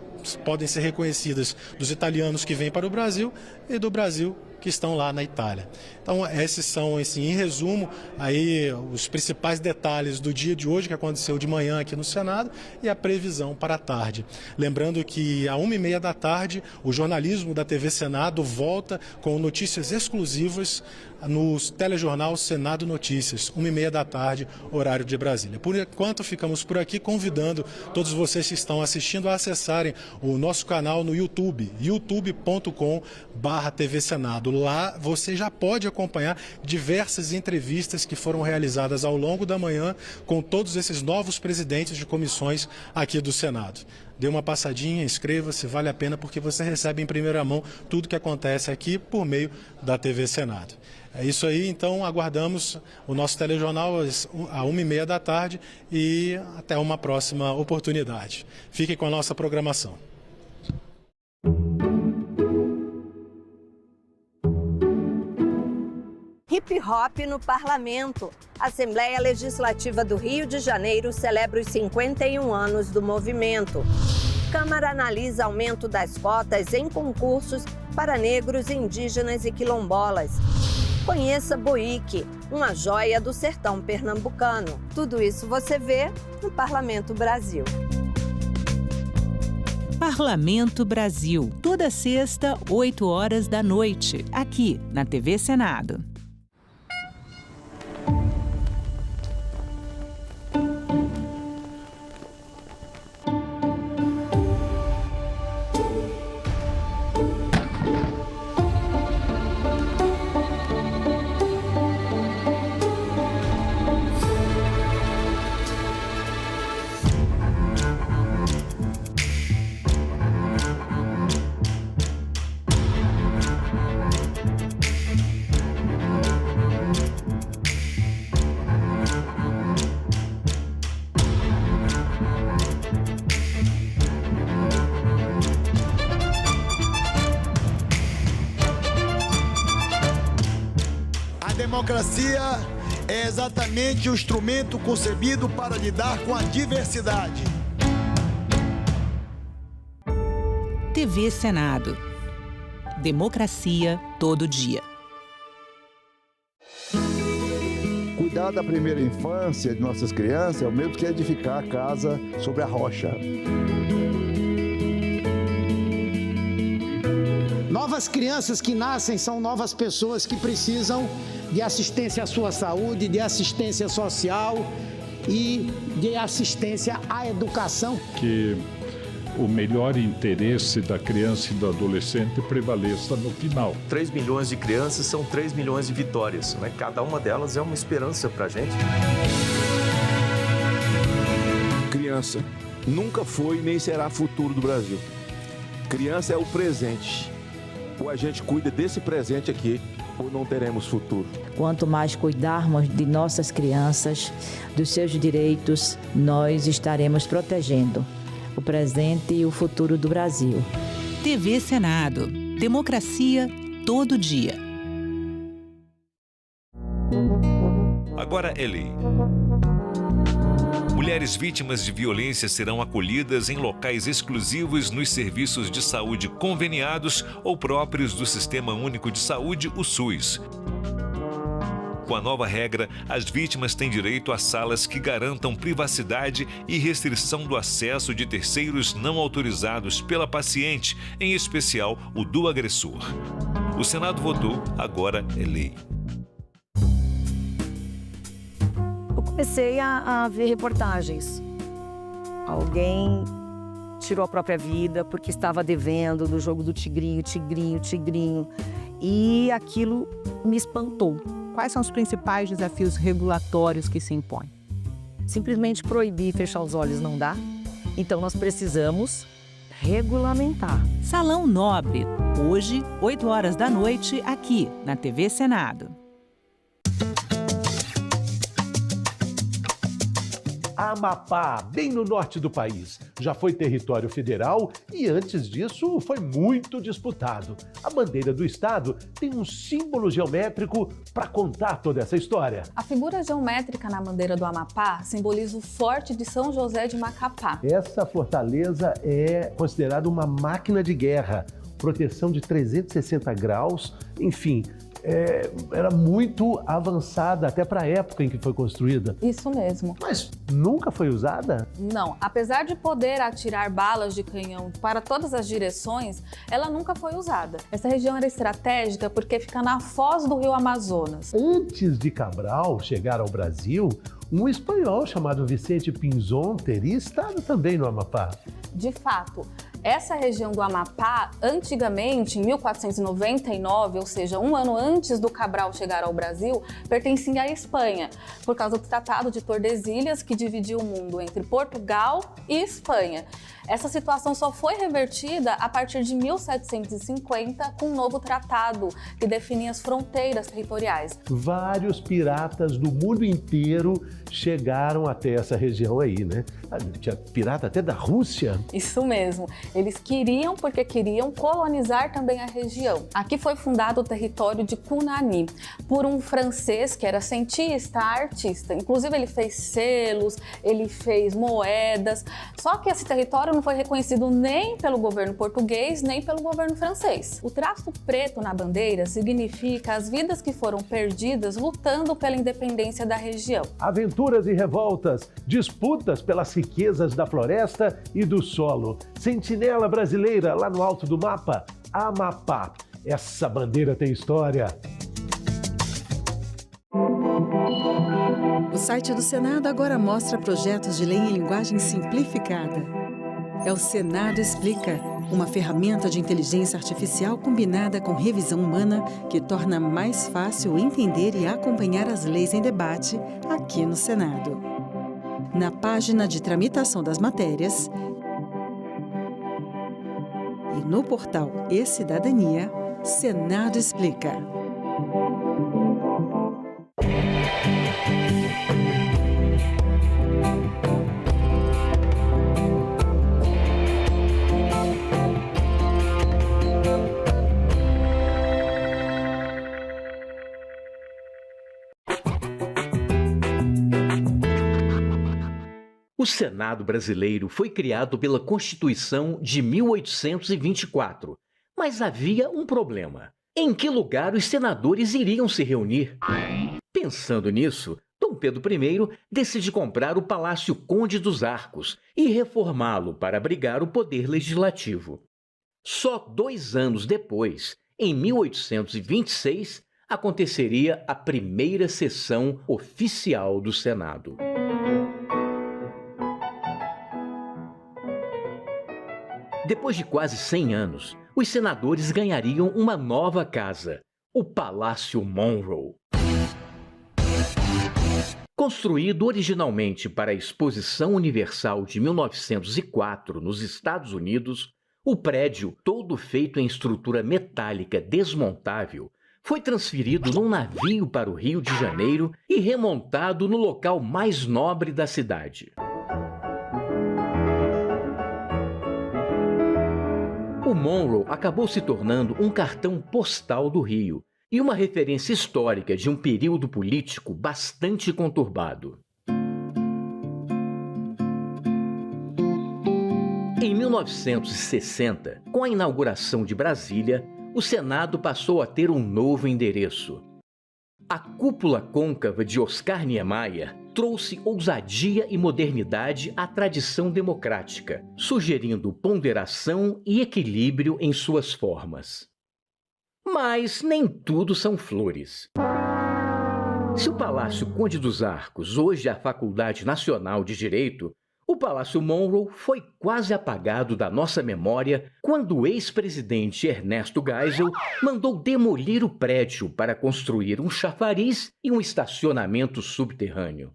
podem ser reconhecidas dos italianos que vêm para o Brasil e do Brasil que estão lá na Itália. Então, esses são, assim, em resumo, aí os principais detalhes do dia de hoje, que aconteceu de manhã aqui no Senado, e a previsão para a tarde. Lembrando que, às 13h, o jornalismo da TV Senado volta com notícias exclusivas no telejornal Senado Notícias, 13h, horário de Brasília. Por enquanto, ficamos por aqui convidando todos vocês que estão assistindo a acessarem o nosso canal no YouTube, youtube.com/TV Senado. Lá você já pode acompanhar diversas entrevistas que foram realizadas ao longo da manhã com todos esses novos presidentes de comissões aqui do Senado. Dê uma passadinha, inscreva-se, vale a pena porque você recebe em primeira mão tudo que acontece aqui por meio da TV Senado. É isso aí, então aguardamos o nosso telejornal às 13h e até uma próxima oportunidade. Fiquem com a nossa programação. Hip Hop no Parlamento. A Assembleia Legislativa do Rio de Janeiro celebra os 51 anos do movimento. Câmara analisa aumento das cotas em concursos para negros, indígenas e quilombolas. Conheça Boique, uma joia do sertão pernambucano. Tudo isso você vê no Parlamento Brasil. Parlamento Brasil, toda sexta, 20h, aqui na TV Senado. Democracia é exatamente o instrumento concebido para lidar com a diversidade. TV Senado. Democracia todo dia. Cuidar da primeira infância de nossas crianças é o mesmo que edificar a casa sobre a rocha. Novas crianças que nascem são novas pessoas que precisam de assistência à sua saúde, de assistência social e de assistência à educação. Que o melhor interesse da criança e do adolescente prevaleça no final. 3 milhões de crianças são 3 milhões de vitórias, né? Cada uma delas é uma esperança para a gente. Criança nunca foi nem será futuro do Brasil. Criança é o presente. Ou a gente cuida desse presente aqui, ou não teremos futuro. Quanto mais cuidarmos de nossas crianças, dos seus direitos, nós estaremos protegendo o presente e o futuro do Brasil. TV Senado. Democracia todo dia. Agora é lei. Mulheres vítimas de violência serão acolhidas em locais exclusivos nos serviços de saúde conveniados ou próprios do Sistema Único de Saúde, o SUS. Com a nova regra, as vítimas têm direito a salas que garantam privacidade e restrição do acesso de terceiros não autorizados pela paciente, em especial o do agressor. O Senado votou, agora é lei. Eu comecei a ver reportagens. Alguém tirou a própria vida porque estava devendo do jogo do tigrinho. E aquilo me espantou. Quais são os principais desafios regulatórios que se impõem? Simplesmente proibir e fechar os olhos não dá. Então nós precisamos regulamentar. Salão Nobre. Hoje, 8 horas da noite, aqui na TV Senado. Amapá, bem no norte do país. Já foi território federal e antes disso foi muito disputado. A bandeira do estado tem um símbolo geométrico para contar toda essa história. A figura geométrica na bandeira do Amapá simboliza o Forte de São José de Macapá. Essa fortaleza é considerada uma máquina de guerra, proteção de 360 graus, enfim... era muito avançada até para a época em que foi construída. Isso mesmo. Mas nunca foi usada? Não. Apesar de poder atirar balas de canhão para todas as direções, ela nunca foi usada. Essa região era estratégica porque fica na foz do rio Amazonas. Antes de Cabral chegar ao Brasil, um espanhol chamado Vicente Pinzón teria estado também no Amapá. De fato, essa região do Amapá, antigamente, em 1499, ou seja, um ano antes do Cabral chegar ao Brasil, pertencia à Espanha, por causa do Tratado de Tordesilhas, que dividia o mundo entre Portugal e Espanha. Essa situação só foi revertida a partir de 1750, com um novo tratado que definia as fronteiras territoriais. Vários piratas do mundo inteiro chegaram até essa região aí, né? Tinha pirata até da Rússia. Isso mesmo. Eles queriam, porque queriam colonizar também a região. Aqui foi fundado o território de Cunani, por um francês que era cientista, artista. Inclusive ele fez selos, ele fez moedas. Só que esse território não foi reconhecido nem pelo governo português, nem pelo governo francês. O traço preto na bandeira significa as vidas que foram perdidas lutando pela independência da região. Aventuras e revoltas, disputas pelas riquezas da floresta e do solo. Sentinela brasileira lá no alto do mapa, Amapá. Essa bandeira tem história. O site do Senado agora mostra projetos de lei em linguagem simplificada. É o Senado Explica, uma ferramenta de inteligência artificial combinada com revisão humana que torna mais fácil entender e acompanhar as leis em debate aqui no Senado. Na página de tramitação das matérias e no portal E-Cidadania, Senado Explica. O Senado brasileiro foi criado pela Constituição de 1824, mas havia um problema. Em que lugar os senadores iriam se reunir? Pensando nisso, Dom Pedro I decide comprar o Palácio Conde dos Arcos e reformá-lo para abrigar o poder legislativo. Só 2 anos depois, em 1826, aconteceria a primeira sessão oficial do Senado. Depois de quase 100 anos, os senadores ganhariam uma nova casa, o Palácio Monroe. Construído originalmente para a Exposição Universal de 1904 nos Estados Unidos, o prédio, todo feito em estrutura metálica desmontável, foi transferido num navio para o Rio de Janeiro e remontado no local mais nobre da cidade. O Monroe acabou se tornando um cartão postal do Rio e uma referência histórica de um período político bastante conturbado. Em 1960, com a inauguração de Brasília, o Senado passou a ter um novo endereço. A cúpula côncava de Oscar Niemeyer trouxe ousadia e modernidade à tradição democrática, sugerindo ponderação e equilíbrio em suas formas. Mas nem tudo são flores. Se o Palácio Conde dos Arcos hoje é a Faculdade Nacional de Direito, o Palácio Monroe foi quase apagado da nossa memória quando o ex-presidente Ernesto Geisel mandou demolir o prédio para construir um chafariz e um estacionamento subterrâneo.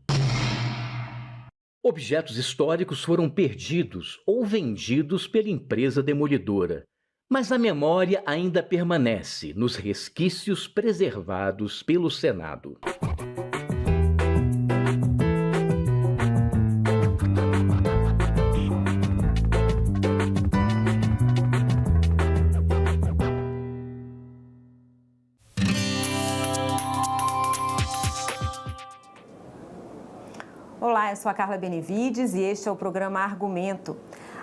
Objetos históricos foram perdidos ou vendidos pela empresa demolidora, mas a memória ainda permanece nos resquícios preservados pelo Senado. Olá, eu sou a Carla Benevides e este é o programa Argumento.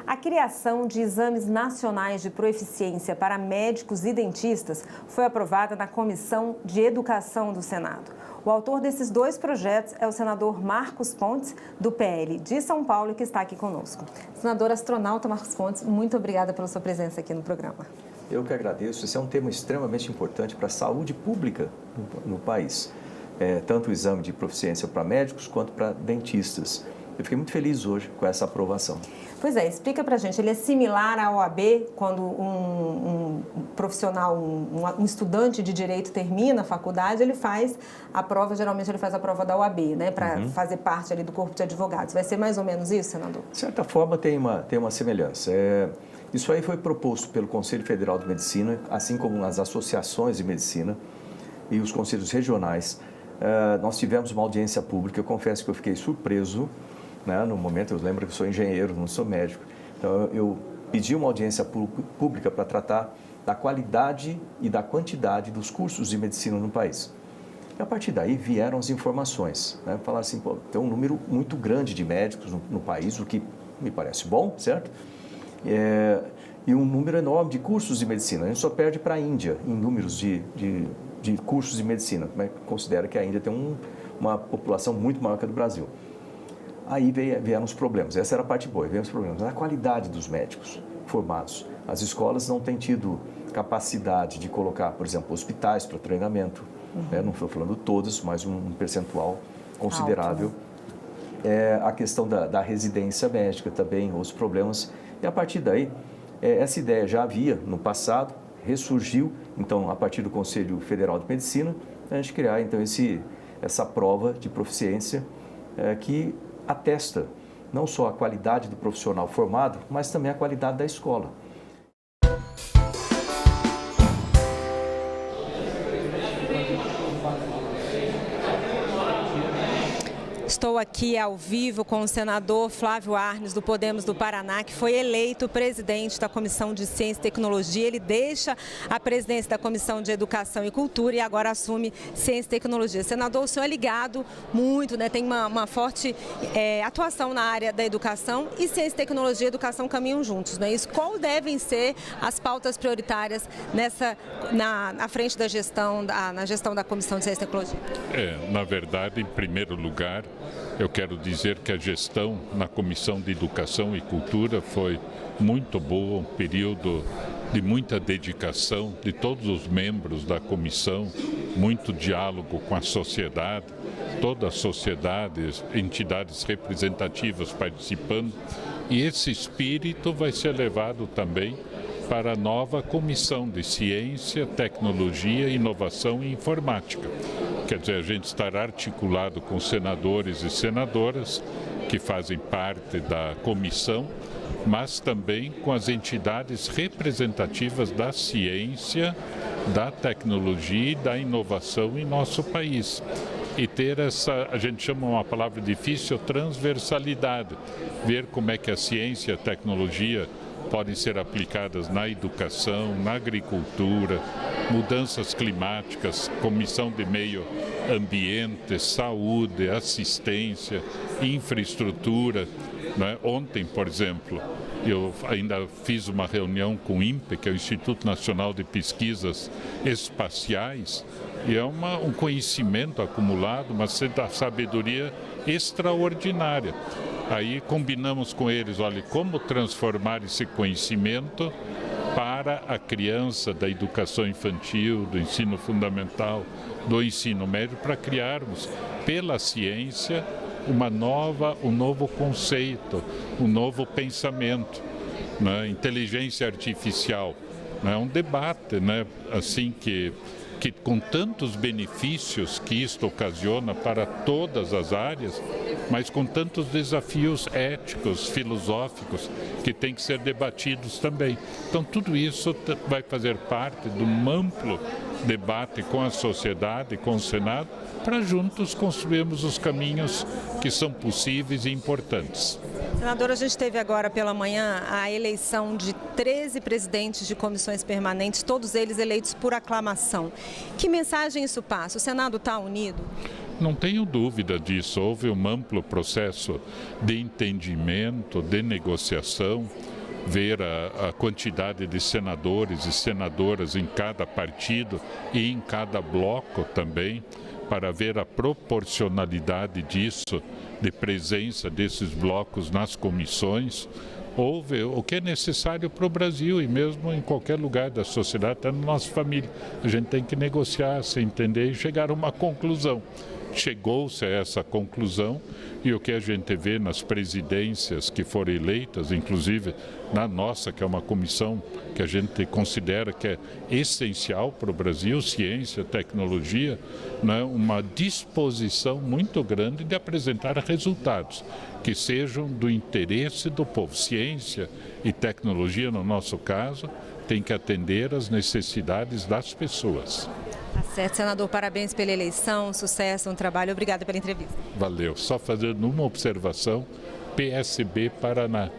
A criação de exames nacionais de proeficiência para médicos e dentistas foi aprovada na Comissão de Educação do Senado. O autor desses 2 projetos é o senador Marcos Pontes, do PL de São Paulo, que está aqui conosco. Senador astronauta Marcos Pontes, muito obrigada pela sua presença aqui no programa. Eu que agradeço. Esse é um tema extremamente importante para a saúde pública no país. Tanto o exame de proficiência para médicos quanto para dentistas. Eu fiquei muito feliz hoje com essa aprovação. Pois é, explica pra gente, ele é similar à OAB quando um profissional, um estudante de direito termina a faculdade, ele faz a prova, geralmente ele faz a prova da OAB, né, para fazer parte ali do corpo de advogados. Vai ser mais ou menos isso, senador? De certa forma tem uma semelhança. Isso aí foi proposto pelo Conselho Federal de Medicina, assim como as associações de medicina e os conselhos regionais. Nós tivemos uma audiência pública, eu confesso que eu fiquei surpreso, né, no momento. Eu lembro que eu sou engenheiro, não sou médico, então eu pedi uma audiência pública para tratar da qualidade e da quantidade dos cursos de medicina no país. E a partir daí vieram as informações, né, falar assim, pô, tem um número muito grande de médicos no país, o que me parece bom, certo? E um número enorme de cursos de medicina. A gente só perde para a Índia em números de cursos de medicina, mas considera que a Índia tem uma população muito maior que a do Brasil. Aí vieram os problemas, essa era a parte boa, vieram os problemas. A qualidade dos médicos formados. As escolas não têm tido capacidade de colocar, por exemplo, hospitais para treinamento, né? Não estou falando todos, mas um percentual considerável. A questão da residência médica também, os problemas. E a partir daí, essa ideia já havia no passado, ressurgiu, então, a partir do Conselho Federal de Medicina, a gente criar, então, essa prova de proficiência que atesta não só a qualidade do profissional formado, mas também a qualidade da escola. Estou aqui ao vivo com o senador Flávio Arnes, do Podemos do Paraná, que foi eleito presidente da Comissão de Ciência e Tecnologia. Ele deixa a presidência da Comissão de Educação e Cultura e agora assume Ciência e Tecnologia. Senador, o senhor é ligado muito, né? Tem uma forte atuação na área da educação, e Ciência e Tecnologia e Educação caminham juntos, não é isso? Qual devem ser as pautas prioritárias na frente da gestão, na gestão da Comissão de Ciência e Tecnologia? Na verdade, em primeiro lugar, eu quero dizer que a gestão na Comissão de Educação e Cultura foi muito boa, um período de muita dedicação de todos os membros da comissão, muito diálogo com a sociedade, toda a sociedade, entidades representativas participando, e esse espírito vai ser levado também para a nova Comissão de Ciência, Tecnologia, Inovação e Informática. Quer dizer, a gente estará articulado com senadores e senadoras que fazem parte da comissão, mas também com as entidades representativas da ciência, da tecnologia e da inovação em nosso país. E ter essa, a gente chama uma palavra difícil, transversalidade. Ver como é que a ciência e a tecnologia podem ser aplicadas na educação, na agricultura, mudanças climáticas, comissão de meio ambiente, saúde, assistência, infraestrutura, né? Ontem, por exemplo, eu ainda fiz uma reunião com o INPE, que é o Instituto Nacional de Pesquisas Espaciais, e é um conhecimento acumulado, uma sabedoria extraordinária. Aí combinamos com eles, olha, como transformar esse conhecimento para a criança da educação infantil, do ensino fundamental, do ensino médio, para criarmos, pela ciência, um novo conceito, um novo pensamento, né? Inteligência artificial, né? Um debate, né? Assim que com tantos benefícios que isto ocasiona para todas as áreas, mas com tantos desafios éticos, filosóficos, que têm que ser debatidos também. Então, tudo isso vai fazer parte de um amplo debate com a sociedade, com o Senado, para juntos construirmos os caminhos que são possíveis e importantes. Senador, a gente teve agora pela manhã a eleição de 13 presidentes de comissões permanentes, todos eles eleitos por aclamação. Que mensagem isso passa? O Senado está unido? Não tenho dúvida disso. Houve um amplo processo de entendimento, de negociação, ver a quantidade de senadores e senadoras em cada partido e em cada bloco também, para ver a proporcionalidade disso, de presença desses blocos nas comissões. Houve o que é necessário para o Brasil e mesmo em qualquer lugar da sociedade, até na nossa família. A gente tem que negociar, se entender e chegar a uma conclusão. Chegou-se a essa conclusão e o que a gente vê nas presidências que foram eleitas, inclusive na nossa, que é uma comissão que a gente considera que é essencial para o Brasil, ciência, tecnologia, né? Uma disposição muito grande de apresentar resultados que sejam do interesse do povo. Ciência e tecnologia, no nosso caso, tem que atender às necessidades das pessoas. Tá certo, senador, parabéns pela eleição, sucesso no trabalho, obrigada pela entrevista. Valeu, só fazendo uma observação, PSB Paraná.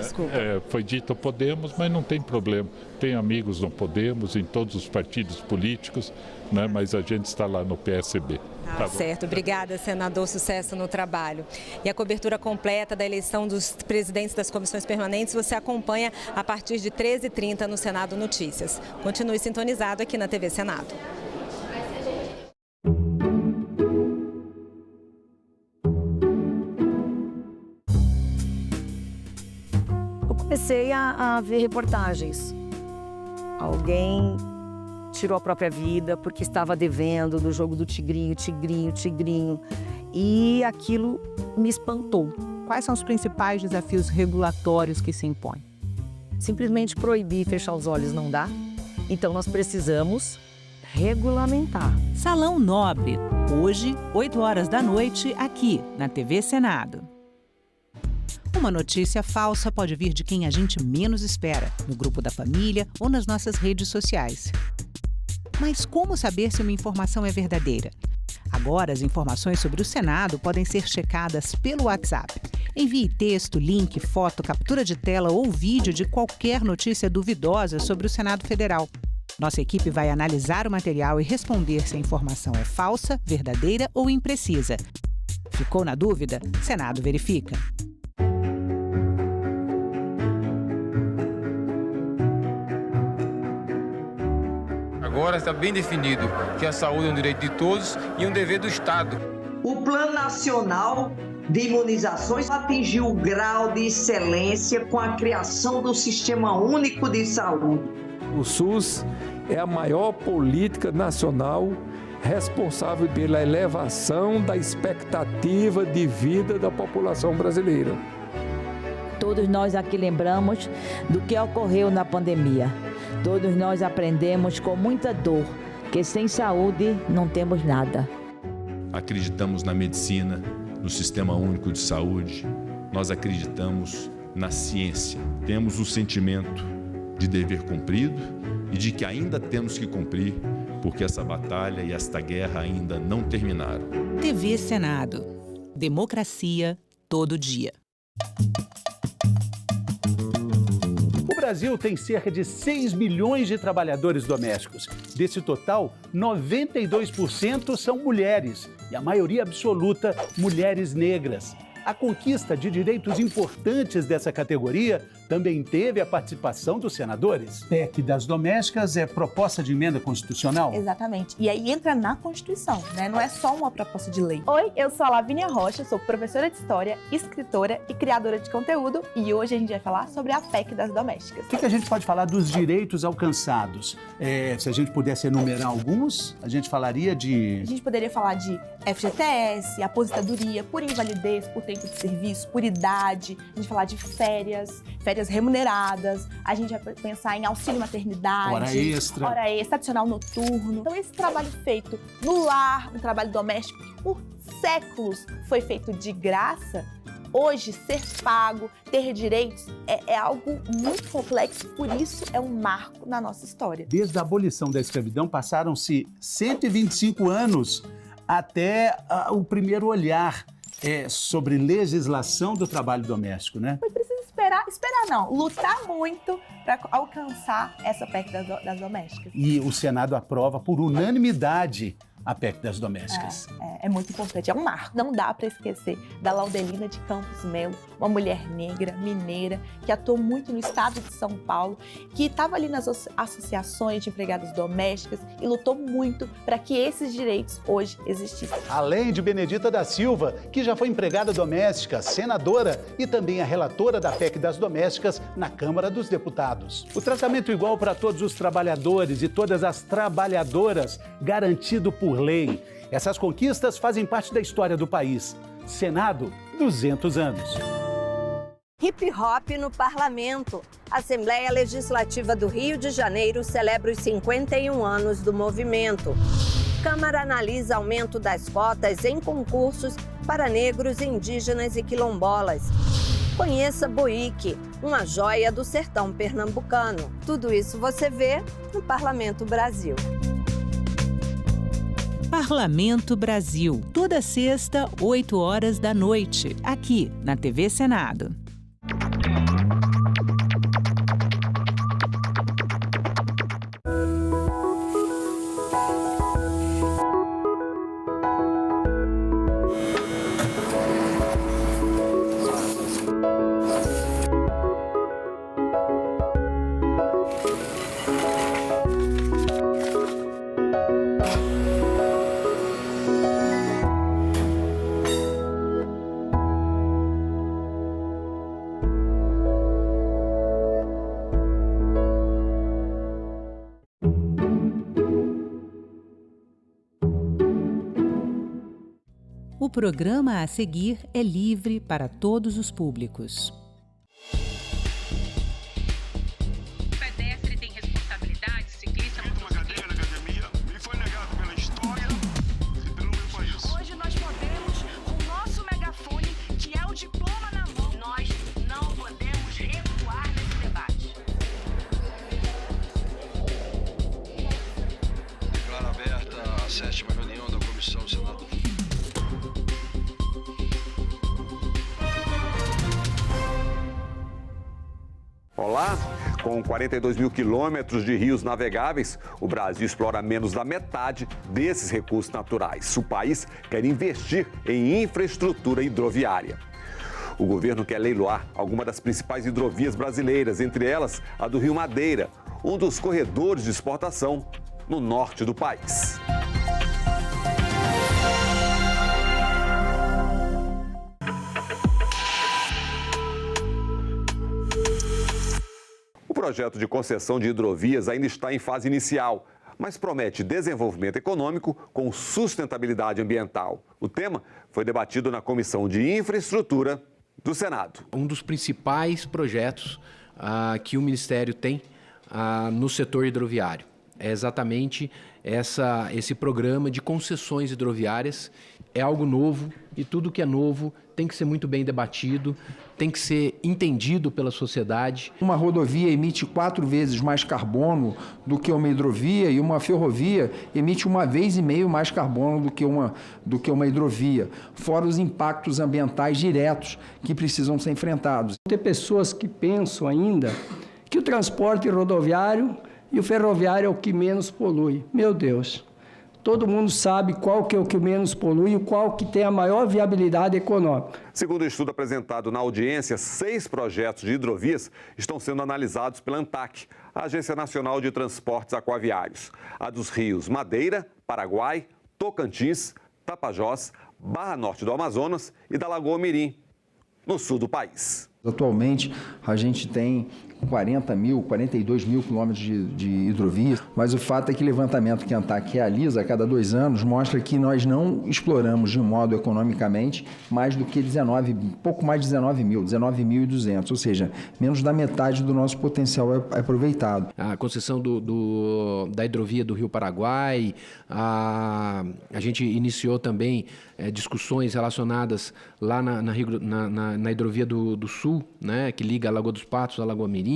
Desculpa. Foi dito Podemos, mas não tem problema, tem amigos no Podemos, em todos os partidos políticos, né? Mas a gente está lá no PSB. Tá certo, obrigada, senador, sucesso no trabalho. E a cobertura completa da eleição dos presidentes das comissões permanentes você acompanha a partir de 13h30 no Senado Notícias. Continue sintonizado aqui na TV Senado. Eu comecei a ver reportagens. Alguém tirou a própria vida porque estava devendo do jogo do tigrinho. E aquilo me espantou. Quais são os principais desafios regulatórios que se impõem? Simplesmente proibir e fechar os olhos não dá. Então nós precisamos regulamentar. Salão Nobre, hoje, 20h, aqui na TV Senado. Uma notícia falsa pode vir de quem a gente menos espera, no grupo da família ou nas nossas redes sociais. Mas como saber se uma informação é verdadeira? A Agora, as informações sobre o Senado podem ser checadas pelo WhatsApp. Envie texto, link, foto, captura de tela ou vídeo de qualquer notícia duvidosa sobre o Senado Federal. Nossa equipe vai analisar o material e responder se a informação é falsa, verdadeira ou imprecisa. Ficou na dúvida? Senado verifica. Agora está bem definido que a saúde é um direito de todos e um dever do Estado. O Plano Nacional de Imunizações atingiu o grau de excelência com a criação do Sistema Único de Saúde. O SUS é a maior política nacional responsável pela elevação da expectativa de vida da população brasileira. Todos nós aqui lembramos do que ocorreu na pandemia. Todos nós aprendemos com muita dor que sem saúde não temos nada. Acreditamos na medicina, no Sistema Único de Saúde. Nós acreditamos na ciência. Temos o sentimento de dever cumprido e de que ainda temos que cumprir, porque essa batalha e esta guerra ainda não terminaram. TV Senado. Democracia todo dia. O Brasil tem cerca de 6 milhões de trabalhadores domésticos. Desse total, 92% são mulheres e a maioria absoluta, mulheres negras. A conquista de direitos importantes dessa categoria também teve a participação dos senadores. PEC das domésticas é proposta de emenda constitucional? Exatamente. E aí entra na Constituição, né? Não é só uma proposta de lei. Oi, eu sou a Lavínia Rocha, sou professora de História, escritora e criadora de conteúdo. E hoje a gente vai falar sobre a PEC das domésticas. O que a gente pode falar dos direitos alcançados? Se a gente pudesse enumerar alguns, a gente falaria de... A gente poderia falar de FGTS, aposentadoria, por invalidez, por tempo de serviço, por idade. A gente vai falar de férias remuneradas, a gente vai pensar em auxílio maternidade, hora extra, adicional noturno. Então esse trabalho feito no lar, um trabalho doméstico que por séculos foi feito de graça, hoje ser pago, ter direitos é algo muito complexo, por isso é um marco na nossa história. Desde a abolição da escravidão passaram-se 125 anos até o primeiro olhar sobre legislação do trabalho doméstico, né? Foi preciso esperar não, lutar muito para alcançar essa PEC das domésticas. E o Senado aprova por unanimidade a PEC das domésticas. É muito importante, é um marco. Não dá para esquecer da Laudelina de Campos Melo, uma mulher negra, mineira, que atuou muito no estado de São Paulo, que estava ali nas associações de empregadas domésticas e lutou muito para que esses direitos hoje existissem. Além de Benedita da Silva, que já foi empregada doméstica, senadora e também a relatora da PEC das domésticas na Câmara dos Deputados. O tratamento igual para todos os trabalhadores e todas as trabalhadoras, garantido por lei. Essas conquistas fazem parte da história do país. Senado, 200 anos. Hip hop no parlamento. A Assembleia Legislativa do Rio de Janeiro celebra os 51 anos do movimento. Câmara analisa aumento das cotas em concursos para negros, indígenas e quilombolas. Conheça Boique, uma joia do sertão pernambucano. Tudo isso você vê no Parlamento Brasil. Parlamento Brasil, toda sexta, 8 horas da noite, aqui na TV Senado. O programa a seguir é livre para todos os públicos. O pedestre tem responsabilidade, ciclista não conseguiu. Na academia, me foi negado pela história e pelo meu país. Hoje nós podemos, com o nosso megafone, que é o diploma na mão, nós não podemos recuar nesse debate. Declaro aberta a 7ª reunião da Comissão Senado. Olá! Com 42 mil quilômetros de rios navegáveis, o Brasil explora menos da metade desses recursos naturais. O país quer investir em infraestrutura hidroviária. O governo quer leiloar algumas das principais hidrovias brasileiras, entre elas a do Rio Madeira, um dos corredores de exportação no norte do país. O projeto de concessão de hidrovias ainda está em fase inicial, mas promete desenvolvimento econômico com sustentabilidade ambiental. O tema foi debatido na Comissão de Infraestrutura do Senado. Um dos principais projetos que o Ministério tem no setor hidroviário é exatamente esse programa de concessões hidroviárias. É algo novo e tudo que é novo tem que ser muito bem debatido, tem que ser entendido pela sociedade. Uma rodovia emite 4 vezes mais carbono do que uma hidrovia e uma ferrovia emite 1,5 vezes mais carbono do que uma hidrovia, fora os impactos ambientais diretos que precisam ser enfrentados. Tem pessoas que pensam ainda que o transporte rodoviário e o ferroviário é o que menos polui. Meu Deus! Todo mundo sabe qual que é o que menos polui e qual que tem a maior viabilidade econômica. Segundo o estudo apresentado na audiência, 6 projetos de hidrovias estão sendo analisados pela ANTAQ, a Agência Nacional de Transportes Aquaviários. A dos rios Madeira, Paraguai, Tocantins, Tapajós, Barra Norte do Amazonas e da Lagoa Mirim, no sul do país. Atualmente, a gente tem 42 mil quilômetros de hidrovias, mas o fato é que o levantamento que a ANTAQ realiza a cada 2 anos mostra que nós não exploramos de modo economicamente mais do que pouco mais de 19.200, ou seja, menos da metade do nosso potencial é aproveitado. A concessão da hidrovia do Rio Paraguai, a gente iniciou também discussões relacionadas lá na hidrovia do Sul, né, que liga a Lagoa dos Patos à Lagoa Mirim,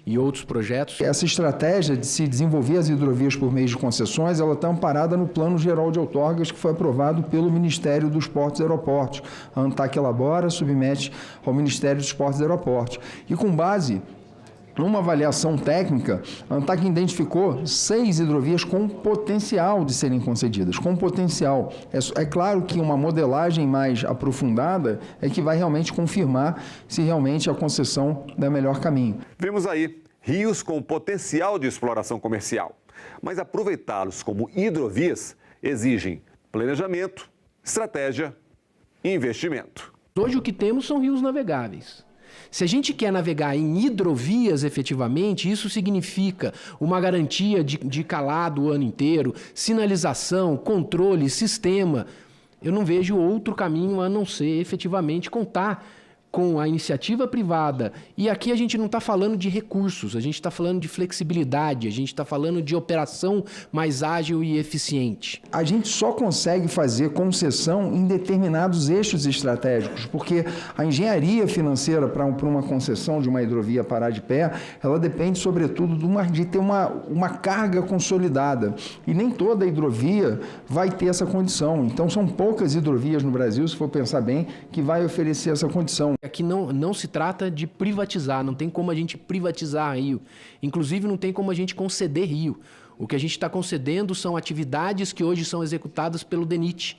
e outros projetos. Essa estratégia de se desenvolver as hidrovias por meio de concessões, ela está amparada no Plano Geral de Outorgas, que foi aprovado pelo Ministério dos Portos e Aeroportos. A ANTAQ elabora, submete ao Ministério dos Portos e Aeroportos. E com base numa avaliação técnica, a ANTAQ identificou 6 hidrovias com potencial de serem concedidas, com potencial. É claro que uma modelagem mais aprofundada é que vai realmente confirmar se realmente a concessão é o melhor caminho. Vimos aí rios com potencial de exploração comercial, mas aproveitá-los como hidrovias exigem planejamento, estratégia e investimento. Hoje o que temos são rios navegáveis. Se a gente quer navegar em hidrovias efetivamente, isso significa uma garantia de calado o ano inteiro, sinalização, controle, sistema. Eu não vejo outro caminho a não ser efetivamente contar com a iniciativa privada. E aqui a gente não está falando de recursos, a gente está falando de flexibilidade, a gente está falando de operação mais ágil e eficiente. A gente só consegue fazer concessão em determinados eixos estratégicos, porque a engenharia financeira para uma concessão de uma hidrovia parar de pé, ela depende, sobretudo, de ter uma carga consolidada. E nem toda hidrovia vai ter essa condição. Então, são poucas hidrovias no Brasil, se for pensar bem, que vai oferecer essa condição. Aqui não se trata de privatizar, não tem como a gente privatizar rio. Inclusive, não tem como a gente conceder rio. O que a gente está concedendo são atividades que hoje são executadas pelo DENIT.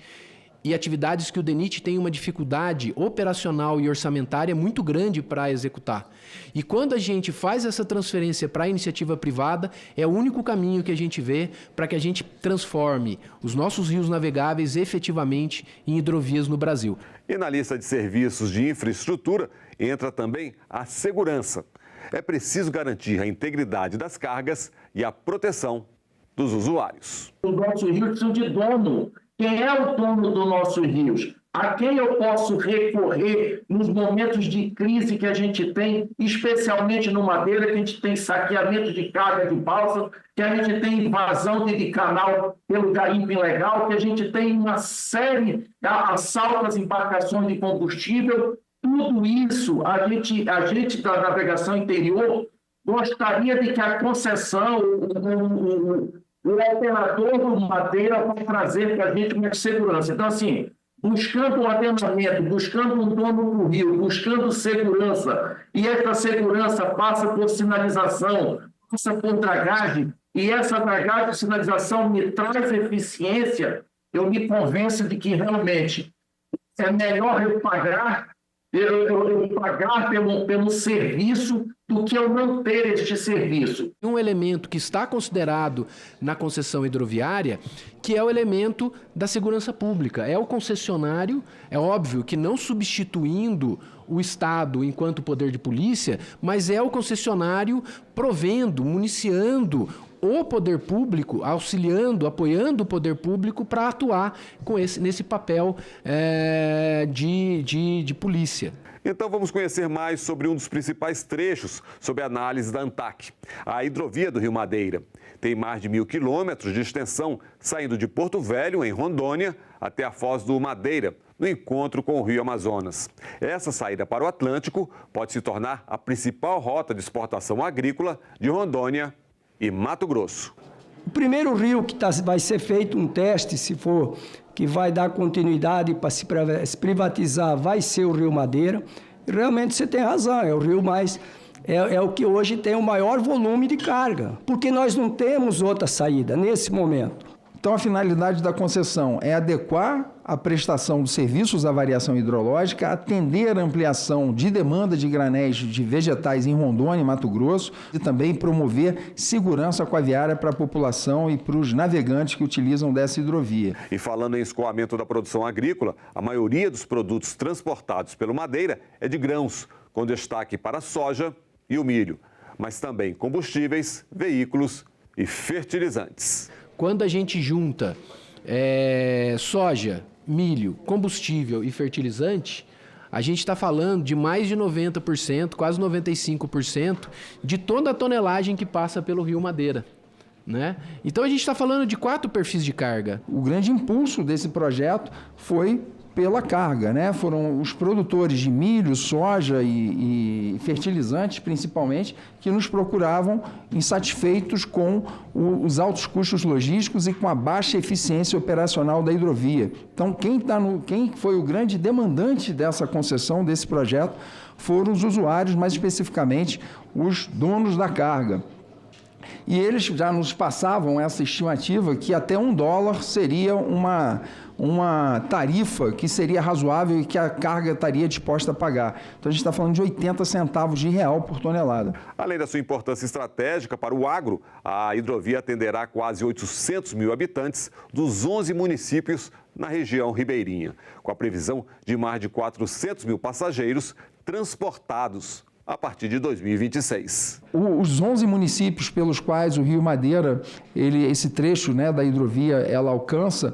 E atividades que o DENIT tem uma dificuldade operacional e orçamentária muito grande para executar. E quando a gente faz essa transferência para a iniciativa privada, é o único caminho que a gente vê para que a gente transforme os nossos rios navegáveis efetivamente em hidrovias no Brasil. E na lista de serviços de infraestrutura entra também a segurança. É preciso garantir a integridade das cargas e a proteção dos usuários. Os nossos rios precisam de dono. Quem é o dono dos nossos rios? A quem eu posso recorrer nos momentos de crise que a gente tem, especialmente no Madeira, que a gente tem saqueamento de carga de balsa, que a gente tem invasão de canal pelo garimpo ilegal, que a gente tem uma série de assaltos às embarcações de combustível. Tudo isso, a gente da navegação interior gostaria de que a concessão, o operador do Madeira vai trazer para a gente uma segurança. Então, assim, buscando ordenamento, buscando um dono do rio, buscando segurança. E essa segurança passa por sinalização, passa por dragagem, e essa dragagem e sinalização me traz eficiência, eu me convenço de que realmente é melhor eu pagar pelo serviço do que eu não ter este serviço. Um elemento que está considerado na concessão hidroviária, que é o elemento da segurança pública. É o concessionário, é óbvio que não substituindo o Estado enquanto poder de polícia, mas é o concessionário provendo, municiando o poder público, auxiliando, apoiando o poder público para atuar nesse papel de polícia. Então vamos conhecer mais sobre um dos principais trechos sob a análise da ANTAQ. A hidrovia do Rio Madeira tem mais de 1.000 quilômetros de extensão, saindo de Porto Velho, em Rondônia, até a Foz do Madeira, no encontro com o Rio Amazonas. Essa saída para o Atlântico pode se tornar a principal rota de exportação agrícola de Rondônia e Mato Grosso. O primeiro rio que vai ser feito um teste, se for que vai dar continuidade para se privatizar, vai ser o Rio Madeira. E realmente você tem razão, é o rio mais... É o que hoje tem o maior volume de carga, porque nós não temos outra saída nesse momento. Então, a finalidade da concessão é adequar a prestação de serviços à variação hidrológica, atender a ampliação de demanda de granéis de vegetais em Rondônia e Mato Grosso e também promover segurança aquaviária para a população e para os navegantes que utilizam dessa hidrovia. E falando em escoamento da produção agrícola, a maioria dos produtos transportados pelo Madeira é de grãos, com destaque para a soja e o milho, mas também combustíveis, veículos e fertilizantes. Quando a gente junta soja, milho, combustível e fertilizante, a gente está falando de mais de 90%, quase 95% de toda a tonelagem que passa pelo Rio Madeira, né? Então a gente está falando de 4 perfis de carga. O grande impulso desse projeto foi pela carga, né? Foram os produtores de milho, soja e fertilizantes, principalmente, que nos procuravam insatisfeitos com os altos custos logísticos e com a baixa eficiência operacional da hidrovia. Então, quem foi o grande demandante dessa concessão, desse projeto, foram os usuários, mais especificamente os donos da carga. E eles já nos passavam essa estimativa que até $1 seria uma tarifa que seria razoável e que a carga estaria disposta a pagar. Então a gente está falando de 80 centavos de real por tonelada. Além da sua importância estratégica para o agro, a hidrovia atenderá quase 800 mil habitantes dos 11 municípios na região ribeirinha, com a previsão de mais de 400 mil passageiros transportados a partir de 2026. Os 11 municípios pelos quais o Rio Madeira, esse trecho, né, da hidrovia, ela alcança,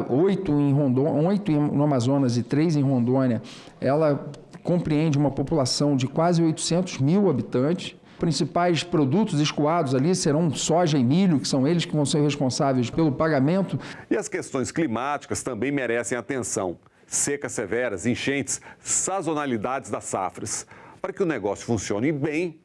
8 no Amazonas e 3 em Rondônia, ela compreende uma população de quase 800 mil habitantes. Principais produtos escoados ali serão soja e milho, que são eles que vão ser responsáveis pelo pagamento. E as questões climáticas também merecem atenção. Secas severas, enchentes, sazonalidades das safras. Para que o negócio funcione bem,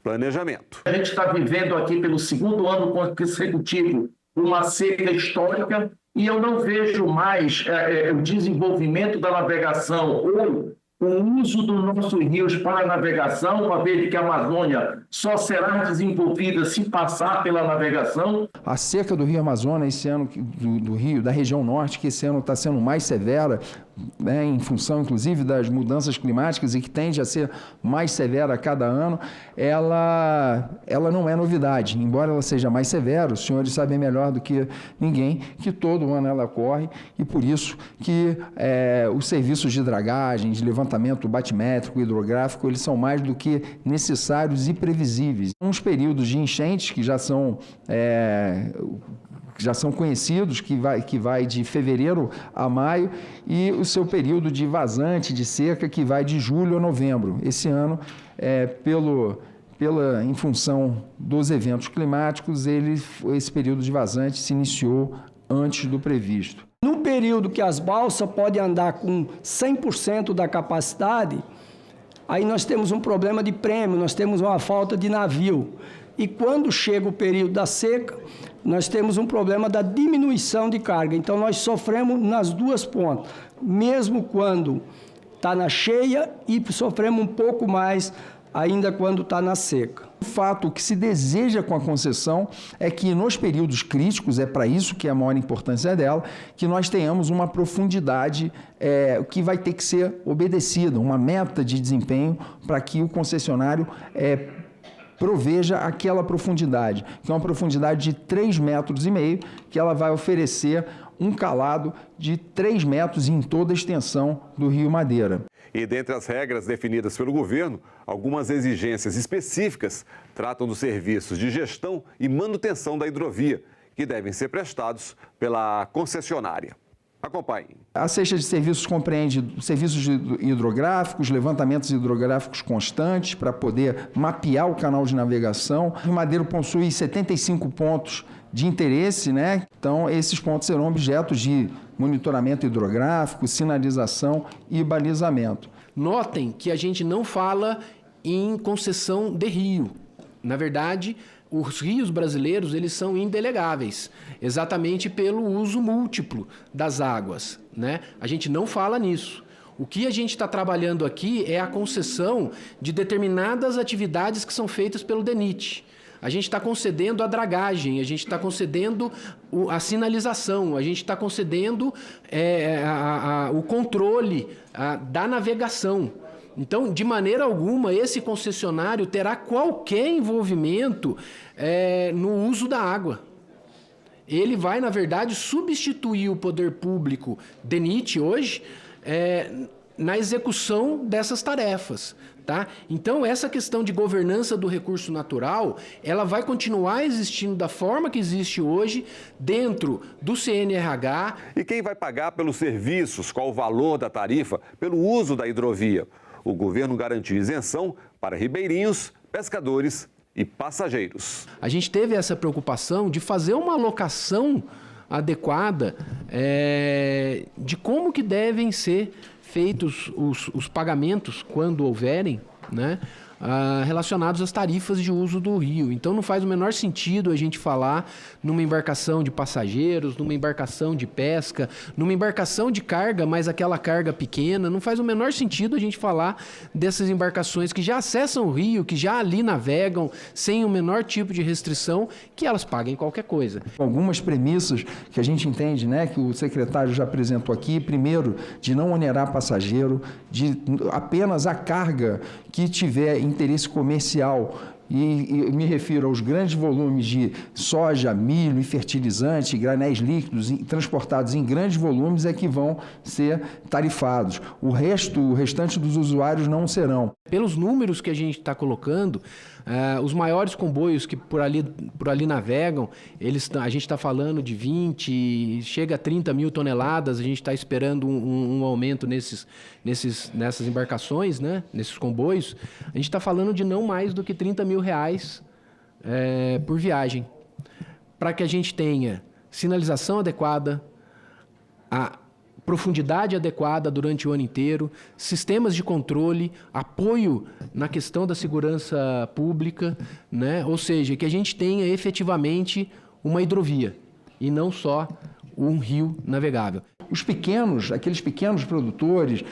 planejamento. A gente está vivendo aqui pelo 2º ano consecutivo uma seca histórica e eu não vejo mais o desenvolvimento da navegação ou o uso dos nossos rios para navegação, uma vez que a Amazônia só será desenvolvida se passar pela navegação. A seca do Rio Amazonas esse ano, do Rio, da região norte, que esse ano está sendo mais severa, né, em função, inclusive, das mudanças climáticas e que tende a ser mais severa a cada ano, ela não é novidade. Embora ela seja mais severa, os senhores sabem melhor do que ninguém que todo ano ela ocorre e por isso que os serviços de dragagem, de levantamento batimétrico, hidrográfico, eles são mais do que necessários e previsíveis. Uns períodos de enchentes que já são conhecidos, que vai de fevereiro a maio, e o seu período de vazante, de seca, que vai de julho a novembro. Esse ano, em função dos eventos climáticos, esse período de vazante se iniciou antes do previsto. No período que as balsas podem andar com 100% da capacidade, aí nós temos um problema de prêmio, nós temos uma falta de navio. E quando chega o período da seca, nós temos um problema da diminuição de carga. Então, nós sofremos nas duas pontas, mesmo quando está na cheia e sofremos um pouco mais ainda quando está na seca. O fato que se deseja com a concessão é que nos períodos críticos, é para isso que é a maior importância dela, que nós tenhamos uma profundidade que vai ter que ser obedecida, uma meta de desempenho para que o concessionário proveja aquela profundidade, que é uma profundidade de 3,5 metros, que ela vai oferecer um calado de 3 metros em toda a extensão do Rio Madeira. E dentre as regras definidas pelo governo, algumas exigências específicas tratam dos serviços de gestão e manutenção da hidrovia, que devem ser prestados pela concessionária. Acompanhe. A cesta de serviços compreende serviços hidrográficos, levantamentos hidrográficos constantes para poder mapear o canal de navegação. O Rio Madeira possui 75 pontos de interesse, né? Então, esses pontos serão objetos de monitoramento hidrográfico, sinalização e balizamento. Notem que a gente não fala em concessão de rio. Na verdade, os rios brasileiros, eles são indelegáveis, exatamente pelo uso múltiplo das águas, né? A gente não fala nisso. O que a gente está trabalhando aqui é a concessão de determinadas atividades que são feitas pelo DENIT. A gente está concedendo a dragagem, a gente está concedendo a sinalização, a gente está concedendo o controle da navegação. Então, de maneira alguma, esse concessionário terá qualquer envolvimento no uso da água. Ele vai, na verdade, substituir o poder público DENIT hoje na execução dessas tarefas. Tá? Então, essa questão de governança do recurso natural, ela vai continuar existindo da forma que existe hoje, dentro do CNRH. E quem vai pagar pelos serviços? Qual o valor da tarifa pelo uso da hidrovia? O governo garantiu isenção para ribeirinhos, pescadores e passageiros. A gente teve essa preocupação de fazer uma alocação adequada de como que devem ser feitos os pagamentos, quando houverem, né, relacionados às tarifas de uso do rio. Então, não faz o menor sentido a gente falar numa embarcação de passageiros, numa embarcação de pesca, numa embarcação de carga, mas aquela carga pequena. Não faz o menor sentido a gente falar dessas embarcações que já acessam o rio, que já ali navegam sem o menor tipo de restrição, que elas paguem qualquer coisa. Algumas premissas que a gente entende, né, que o secretário já apresentou aqui, primeiro, de não onerar passageiro, de apenas a carga que tiver interesse comercial, e me refiro aos grandes volumes de soja, milho e fertilizante, granéis líquidos transportados em grandes volumes é que vão ser tarifados. O restante dos usuários não serão. Pelos números que a gente está colocando, os maiores comboios que por ali navegam, a gente está falando de 20, chega a 30 mil toneladas, a gente está esperando um aumento nessas embarcações, né? Nesses comboios. A gente está falando de não mais do que R$30 mil por viagem, para que a gente tenha sinalização adequada, a profundidade adequada durante o ano inteiro, sistemas de controle, apoio na questão da segurança pública, né? Ou seja, que a gente tenha efetivamente uma hidrovia e não só um rio navegável. Aqueles pequenos produtores,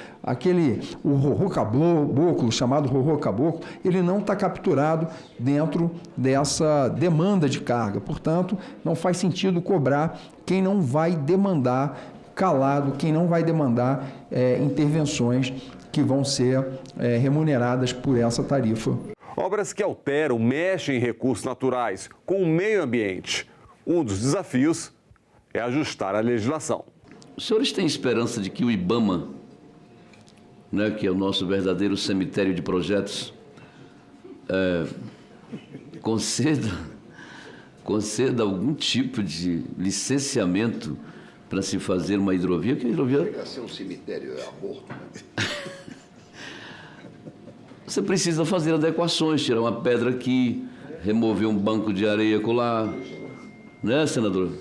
o rorô caboclo, chamado rorô caboclo, ele não está capturado dentro dessa demanda de carga. Portanto, não faz sentido cobrar quem não vai demandar calado, quem não vai demandar intervenções que vão ser remuneradas por essa tarifa. Obras que alteram, mexem em recursos naturais com o meio ambiente. Um dos desafios é ajustar a legislação. Os senhores têm esperança de que o IBAMA, né, que é o nosso verdadeiro cemitério de projetos, conceda algum tipo de licenciamento para se fazer uma hidrovia? Que a hidrovia... Chega a ser um cemitério aborto, né? Você precisa fazer adequações, tirar uma pedra aqui, remover um banco de areia acolá, né, senador?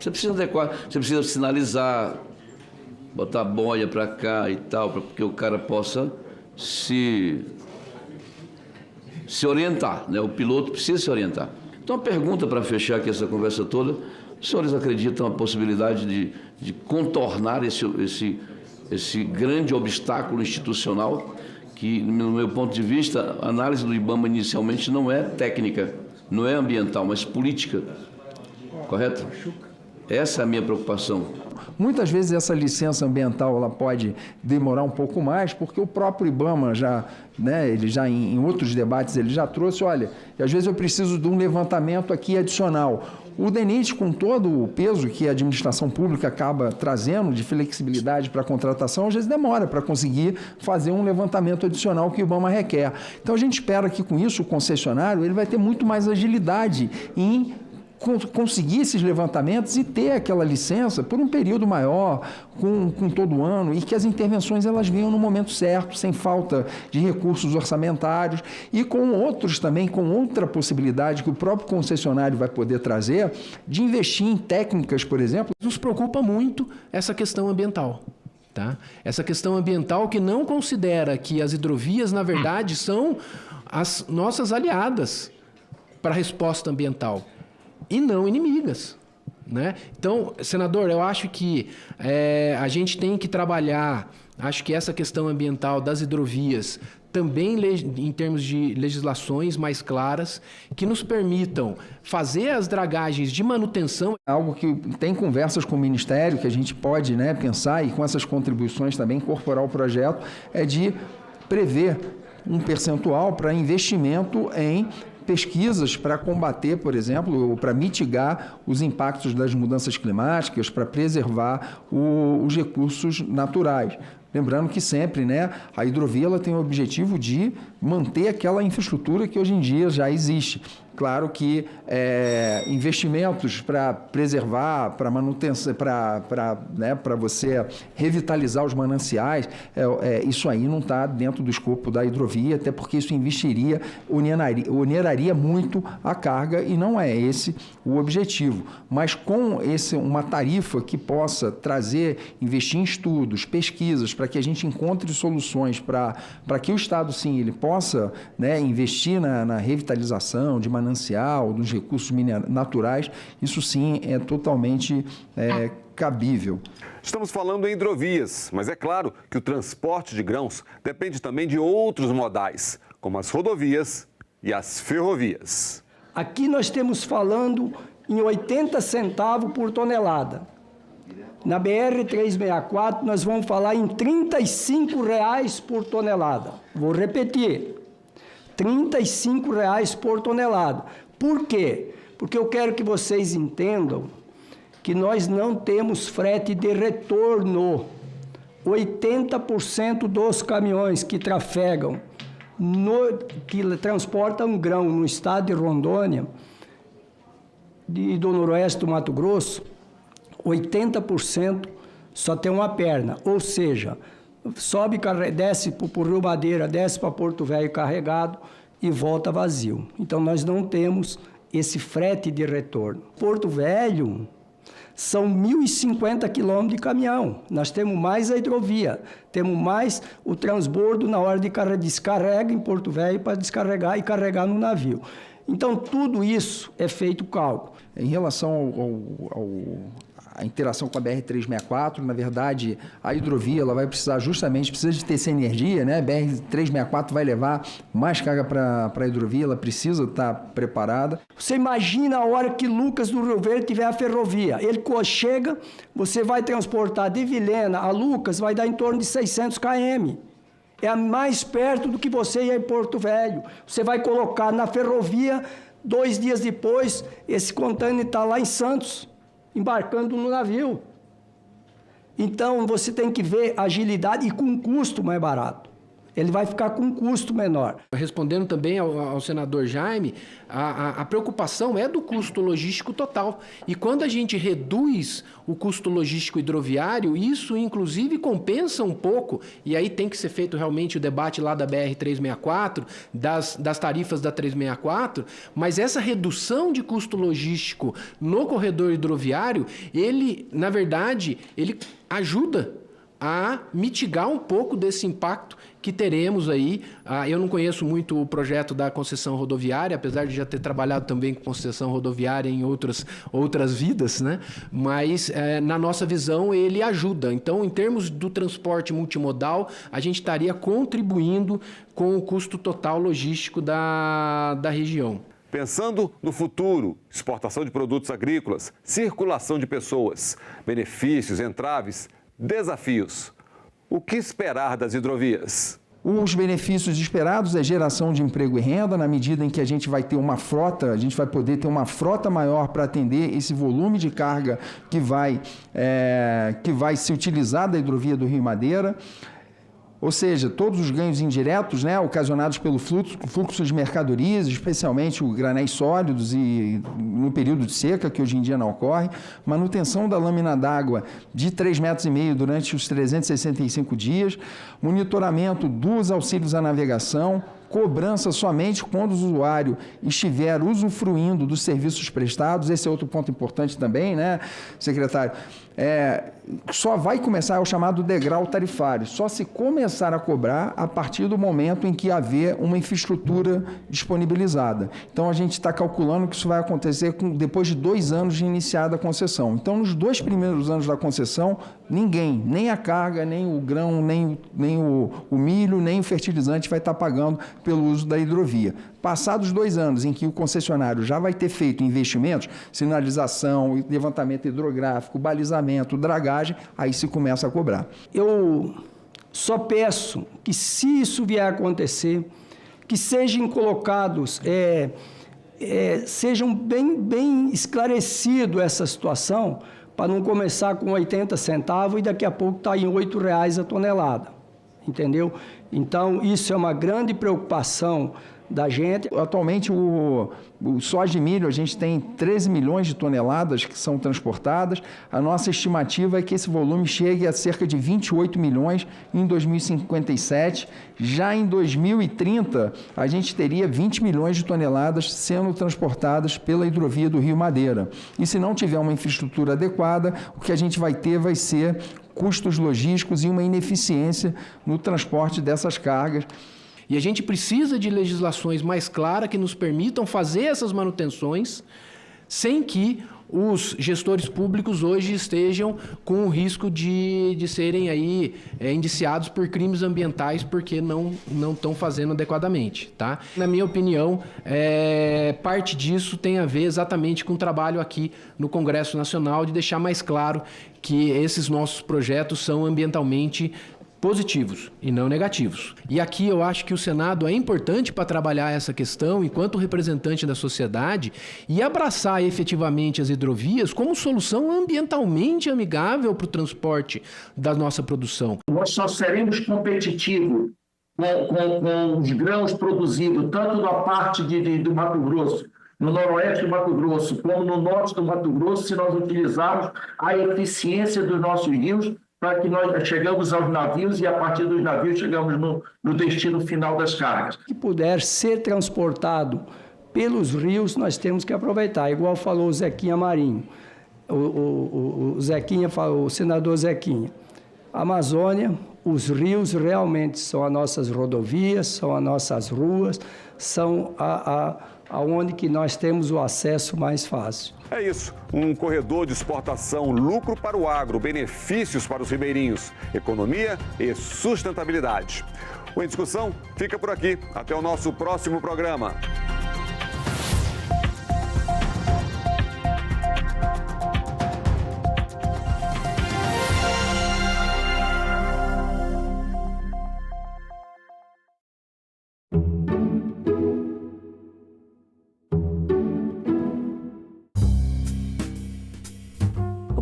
Você precisa adequar, você precisa sinalizar, botar boia para cá e tal, para que o cara possa se orientar, né? O piloto precisa se orientar. Então, a pergunta para fechar aqui essa conversa toda: os senhores acreditam na possibilidade de contornar esse grande obstáculo institucional que, no meu ponto de vista, a análise do IBAMA inicialmente não é técnica, não é ambiental, mas política, correto? Essa é a minha preocupação. Muitas vezes essa licença ambiental ela pode demorar um pouco mais, porque o próprio IBAMA já, né, ele já em outros debates ele já trouxe, olha, às vezes eu preciso de um levantamento aqui adicional. O DENIT, com todo o peso que a administração pública acaba trazendo de flexibilidade para a contratação, às vezes demora para conseguir fazer um levantamento adicional que o IBAMA requer. Então a gente espera que com isso o concessionário ele vai ter muito mais agilidade em conseguir esses levantamentos e ter aquela licença por um período maior, com todo ano, e que as intervenções elas venham no momento certo, sem falta de recursos orçamentários, e com outros também, com outra possibilidade que o próprio concessionário vai poder trazer, de investir em técnicas, por exemplo. Nos preocupa muito essa questão ambiental. Tá? Essa questão ambiental que não considera que as hidrovias, na verdade, são as nossas aliadas para a resposta ambiental. E não inimigas, né? Então, senador, eu acho que a gente tem que trabalhar, acho que essa questão ambiental das hidrovias também em termos de legislações mais claras, que nos permitam fazer as dragagens de manutenção. Algo que tem conversas com o Ministério, que a gente pode, né, pensar, e com essas contribuições também incorporar o projeto, é de prever um percentual para investimento em pesquisas para combater, por exemplo, ou para mitigar os impactos das mudanças climáticas, para preservar os recursos naturais. Lembrando que sempre, né, a hidrovia ela tem o objetivo de manter aquela infraestrutura que hoje em dia já existe. Claro que investimentos para preservar, para manutenção, para você revitalizar os mananciais, isso aí não está dentro do escopo da hidrovia, até porque isso oneraria muito a carga e não é esse o objetivo. Mas com uma tarifa que possa investir em estudos, pesquisas, para que a gente encontre soluções para que o Estado, sim, ele possa, né, investir na revitalização de manancial, dos recursos naturais, isso sim é totalmente cabível. Estamos falando em hidrovias, mas é claro que o transporte de grãos depende também de outros modais, como as rodovias e as ferrovias. Aqui nós estamos falando em 80 centavos por tonelada. Na BR-364 nós vamos falar em R$ 35,00 por tonelada. Vou repetir. R$ 35,00 por tonelada. Por quê? Porque eu quero que vocês entendam que nós não temos frete de retorno. 80% dos caminhões que trafegam, que transportam grão no estado de Rondônia e do noroeste do Mato Grosso, 80% só tem uma perna, ou seja, desce para o Rio Madeira, desce para Porto Velho carregado e volta vazio. Então, nós não temos esse frete de retorno. Porto Velho são 1.050 quilômetros de caminhão. Nós temos mais a hidrovia, temos mais o transbordo na hora de descarrega em Porto Velho para descarregar e carregar no navio. Então, tudo isso é feito cálculo. Em relação a interação com a BR-364, na verdade, a hidrovia ela vai precisar de ter essa energia, né? A BR-364 vai levar mais carga para a hidrovia, ela precisa estar preparada. Você imagina a hora que Lucas do Rio Verde tiver a ferrovia. Ele chega, você vai transportar de Vilhena a Lucas, vai dar em torno de 600 km. É mais perto do que você ir em Porto Velho. Você vai colocar na ferrovia, 2 dias depois, esse contêiner está lá em Santos, embarcando no navio. Então, você tem que ver agilidade e com um custo mais barato. Ele vai ficar com um custo menor. Respondendo também ao senador Jaime, a preocupação é do custo logístico total. E quando a gente reduz o custo logístico hidroviário, isso inclusive compensa um pouco, e aí tem que ser feito realmente o debate lá da BR-364, das tarifas da 364, mas essa redução de custo logístico no corredor hidroviário, ele, na verdade, ele ajuda a mitigar um pouco desse impacto que teremos aí. Eu não conheço muito o projeto da concessão rodoviária, apesar de já ter trabalhado também com concessão rodoviária em outras vidas, né? Mas, na nossa visão, ele ajuda. Então, em termos do transporte multimodal, a gente estaria contribuindo com o custo total logístico da região. Pensando no futuro, exportação de produtos agrícolas, circulação de pessoas, benefícios, entraves, desafios. O que esperar das hidrovias? Os benefícios esperados é geração de emprego e renda, na medida em que a gente vai ter uma frota, a gente vai poder ter uma frota maior para atender esse volume de carga que vai se utilizar da hidrovia do Rio Madeira. Ou seja, todos os ganhos indiretos, né, ocasionados pelo fluxo de mercadorias, especialmente os granéis sólidos e no período de seca, que hoje em dia não ocorre, manutenção da lâmina d'água de 3,5 metros durante os 365 dias, monitoramento dos auxílios à navegação, cobrança somente quando o usuário estiver usufruindo dos serviços prestados. Esse é outro ponto importante também, né, secretário? Só vai começar o chamado degrau tarifário, só se começar a cobrar a partir do momento em que haver uma infraestrutura disponibilizada. Então, a gente está calculando que isso vai acontecer depois de 2 anos de iniciada a concessão. Então, nos 2 primeiros anos da concessão, ninguém, nem a carga, nem o grão, nem o milho, nem o fertilizante vai estar pagando pelo uso da hidrovia. Passados 2 anos em que o concessionário já vai ter feito investimentos, sinalização, levantamento hidrográfico, balizamento, dragagem, aí se começa a cobrar. Eu só peço que, se isso vier a acontecer, que sejam colocados, sejam bem esclarecido essa situação, para não começar com 80 centavos e daqui a pouco está em R$ 8,00 a tonelada, entendeu? Então, isso é uma grande preocupação da gente. Atualmente, o soja de milho, a gente tem 13 milhões de toneladas que são transportadas. A nossa estimativa é que esse volume chegue a cerca de 28 milhões em 2057. Já em 2030, a gente teria 20 milhões de toneladas sendo transportadas pela hidrovia do Rio Madeira. E se não tiver uma infraestrutura adequada, o que a gente vai ter vai ser custos logísticos e uma ineficiência no transporte dessas cargas. E a gente precisa de legislações mais claras que nos permitam fazer essas manutenções sem que os gestores públicos hoje estejam com o risco de serem aí indiciados por crimes ambientais porque não estão fazendo adequadamente, tá? Na minha opinião, parte disso tem a ver exatamente com o trabalho aqui no Congresso Nacional de deixar mais claro que esses nossos projetos são ambientalmente positivos e não negativos. E aqui eu acho que o Senado é importante para trabalhar essa questão enquanto representante da sociedade e abraçar efetivamente as hidrovias como solução ambientalmente amigável para o transporte da nossa produção. Nós só seremos competitivos com os grãos produzidos, tanto na parte do Mato Grosso, no noroeste do Mato Grosso, como no norte do Mato Grosso, se nós utilizarmos a eficiência dos nossos rios para que nós chegamos aos navios e, a partir dos navios, chegamos no destino final das cargas. Que puder ser transportado pelos rios, nós temos que aproveitar. Igual falou o Zequinha Marinho, o senador Zequinha. A Amazônia, os rios realmente são as nossas rodovias, são as nossas ruas, são aonde que nós temos o acesso mais fácil. É isso, um corredor de exportação, lucro para o agro, benefícios para os ribeirinhos, economia e sustentabilidade. O Em Discussão fica por aqui. Até o nosso próximo programa.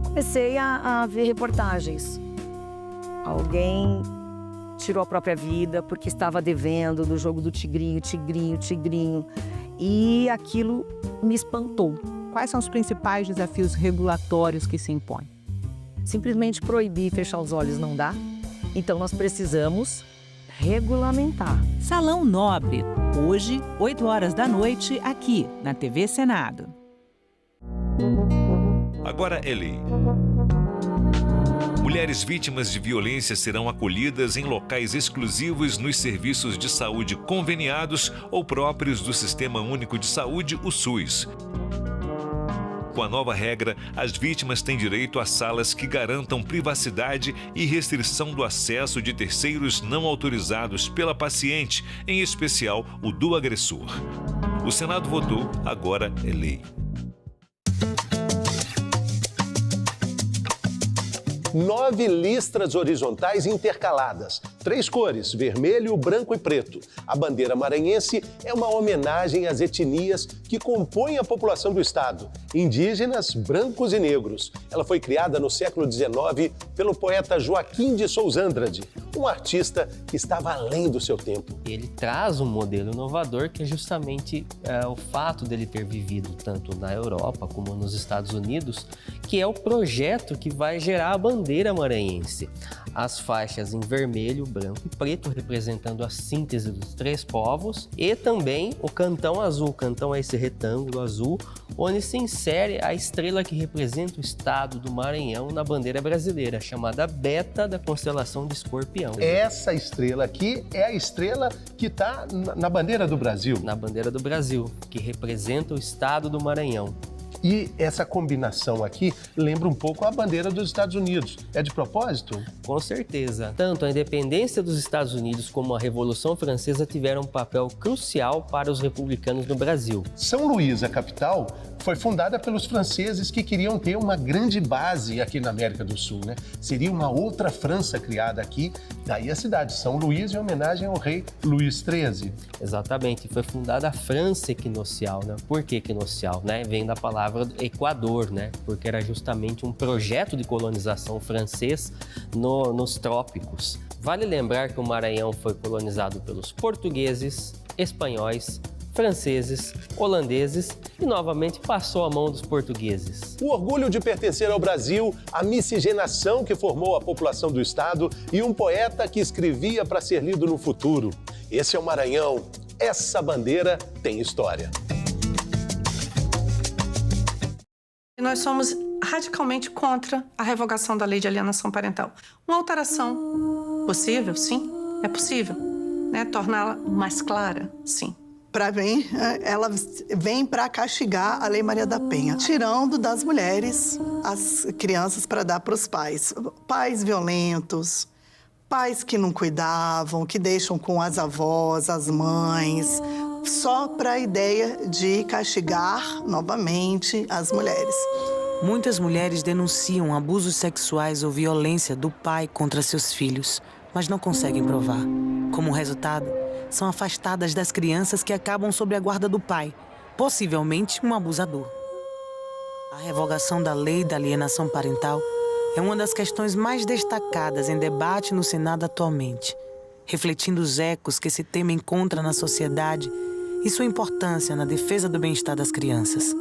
Comecei a ver reportagens. Alguém tirou a própria vida porque estava devendo do jogo do tigrinho. E aquilo me espantou. Quais são os principais desafios regulatórios que se impõem? Simplesmente proibir e fechar os olhos não dá. Então nós precisamos regulamentar. Salão Nobre, hoje, 20h, aqui na TV Senado. Agora é lei. Mulheres vítimas de violência serão acolhidas em locais exclusivos nos serviços de saúde conveniados ou próprios do Sistema Único de Saúde, o SUS. Com a nova regra, as vítimas têm direito a salas que garantam privacidade e restrição do acesso de terceiros não autorizados pela paciente, em especial o do agressor. O Senado votou, agora é lei. 9 listras horizontais intercaladas, 3 cores, vermelho, branco e preto. A bandeira maranhense é uma homenagem às etnias que compõem a população do estado, indígenas, brancos e negros. Ela foi criada no século XIX pelo poeta Joaquim de Souza Andrade, um artista que estava além do seu tempo. Ele traz um modelo inovador que é justamente o fato dele ter vivido tanto na Europa como nos Estados Unidos, que é o projeto que vai gerar a bandeira maranhense. As faixas em vermelho, branco e preto, representando a síntese dos 3 povos, e também o cantão azul. O cantão é esse retângulo azul, onde se insere a estrela que representa o estado do Maranhão na bandeira brasileira, chamada Beta da constelação de Escorpião. Essa estrela aqui é a estrela que está na bandeira do Brasil? Na bandeira do Brasil, que representa o estado do Maranhão. E essa combinação aqui lembra um pouco a bandeira dos Estados Unidos. É de propósito? Com certeza. Tanto a independência dos Estados Unidos como a Revolução Francesa tiveram um papel crucial para os republicanos no Brasil. São Luís, a capital, foi fundada pelos franceses que queriam ter uma grande base aqui na América do Sul, né? Seria uma outra França criada aqui, daí a cidade São Luís, em homenagem ao rei Luís XIII. Exatamente, foi fundada a França Equinocial, né? Por que equinocial, né? Vem da palavra Equador, né? Porque era justamente um projeto de colonização francês nos trópicos. Vale lembrar que o Maranhão foi colonizado pelos portugueses, espanhóis, franceses, holandeses e novamente passou à mão dos portugueses. O orgulho de pertencer ao Brasil, a miscigenação que formou a população do estado e um poeta que escrevia para ser lido no futuro. Esse é o Maranhão. Essa bandeira tem história. Nós somos radicalmente contra a revogação da lei de alienação parental. Uma alteração possível? Sim, é possível. Né? Torná-la mais clara? Sim. Para mim, ela vem para castigar a Lei Maria da Penha, tirando das mulheres as crianças para dar para os pais. Pais violentos, pais que não cuidavam, que deixam com as avós, as mães, só para a ideia de castigar novamente as mulheres. Muitas mulheres denunciam abusos sexuais ou violência do pai contra seus filhos, mas não conseguem provar. Como resultado, são afastadas das crianças que acabam sob a guarda do pai, possivelmente um abusador. A revogação da lei da alienação parental é uma das questões mais destacadas em debate no Senado atualmente, refletindo os ecos que esse tema encontra na sociedade e sua importância na defesa do bem-estar das crianças.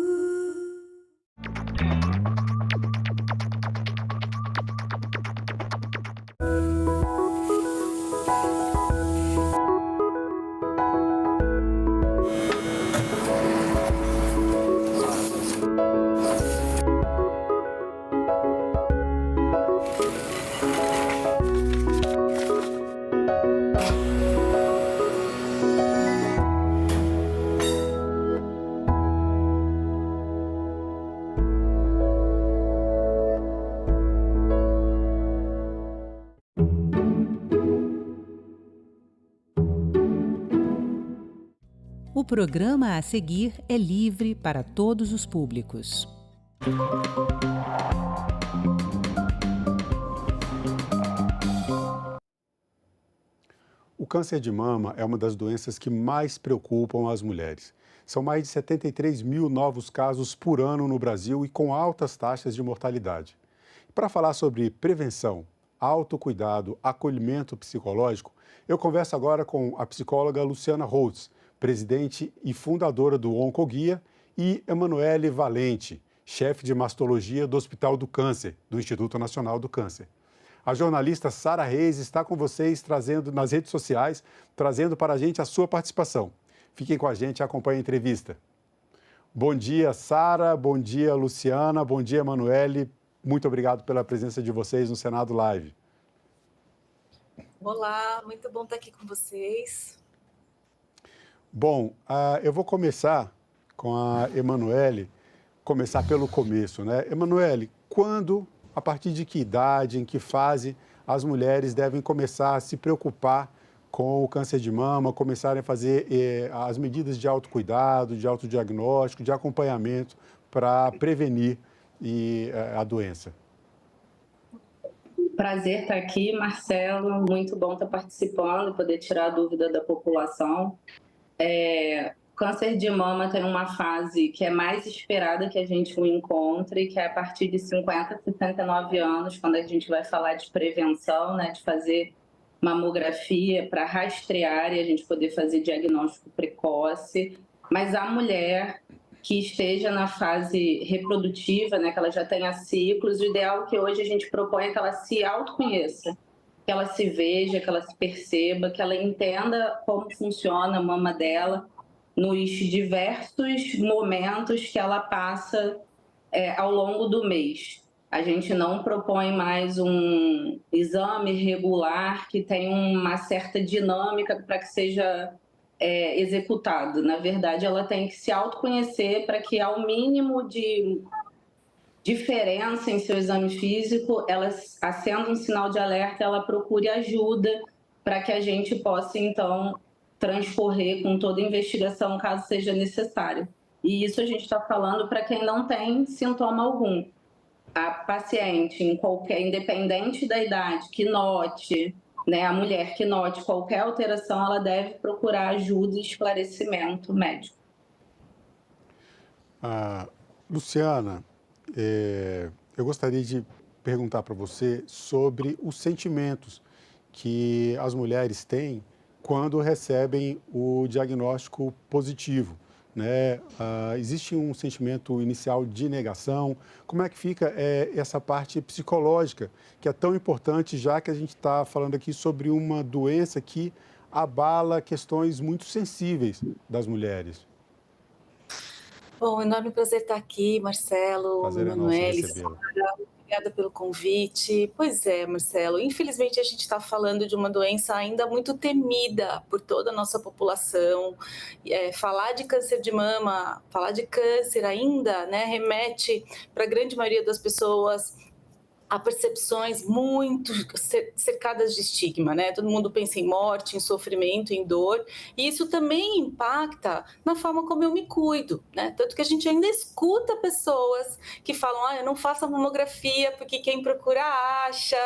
O programa a seguir é livre para todos os públicos. O câncer de mama é uma das doenças que mais preocupam as mulheres. São mais de 73 mil novos casos por ano no Brasil e com altas taxas de mortalidade. Para falar sobre prevenção, autocuidado, acolhimento psicológico, eu converso agora com a psicóloga Luciana Holtz, presidente e fundadora do Oncoguia, e Emanuele Valente, chefe de mastologia do Hospital do Câncer, do Instituto Nacional do Câncer. A jornalista Sara Reis está com vocês, trazendo nas redes sociais, trazendo para a gente a sua participação. Fiquem com a gente e acompanhem a entrevista. Bom dia, Sara. Bom dia, Luciana. Bom dia, Emanuele. muito obrigado pela presença de vocês no Senado Live. Olá, muito bom estar aqui com vocês. Bom, eu vou começar com a Emanuele, começar pelo começo, né? Emanuele, quando, a partir de que idade, em que fase as mulheres devem começar a se preocupar com o câncer de mama, começarem a fazer as medidas de autocuidado, de autodiagnóstico, de acompanhamento para prevenir a doença? Prazer estar aqui, Marcelo. Muito bom estar participando e poder tirar a dúvida da população. Câncer de mama tem uma fase que é mais esperada que a gente o encontre, que é a partir de 50 a 69 anos, quando a gente vai falar de prevenção, né, de fazer mamografia para rastrear e a gente poder fazer diagnóstico precoce. Mas a mulher que esteja na fase reprodutiva, né, que ela já tenha ciclos, o ideal que hoje a gente propõe é que ela se autoconheça, que ela se veja, que ela se perceba, que ela entenda como funciona a mama dela nos diversos momentos que ela passa ao longo do mês. A gente não propõe mais um exame regular que tem uma certa dinâmica para que seja executado. Na verdade, ela tem que se autoconhecer para que, ao mínimo de diferença em seu exame físico, ela, acenda um sinal de alerta, ela procure ajuda para que a gente possa, então, transcorrer com toda a investigação, caso seja necessário. E isso a gente está falando para quem não tem sintoma algum. A paciente, independente da idade, que note, né, a mulher que note qualquer alteração, ela deve procurar ajuda e esclarecimento médico. Luciana, eu gostaria de perguntar para você sobre os sentimentos que as mulheres têm quando recebem o diagnóstico positivo, né? Existe um sentimento inicial de negação. Como é que fica essa parte psicológica, que é tão importante, já que a gente está falando aqui sobre uma doença que abala questões muito sensíveis das mulheres? Bom, enorme prazer estar aqui, Marcelo, Emanuele, Sara. Obrigada pelo convite. Pois é, Marcelo, infelizmente a gente está falando de uma doença ainda muito temida por toda a nossa população. Falar de câncer de mama, falar de câncer ainda, né, remete para a grande maioria das pessoas a percepções muito cercadas de estigma, né? Todo mundo pensa em morte, em sofrimento, em dor, e isso também impacta na forma como eu me cuido, né? Tanto que a gente ainda escuta pessoas que falam, eu não faço a mamografia porque quem procura acha,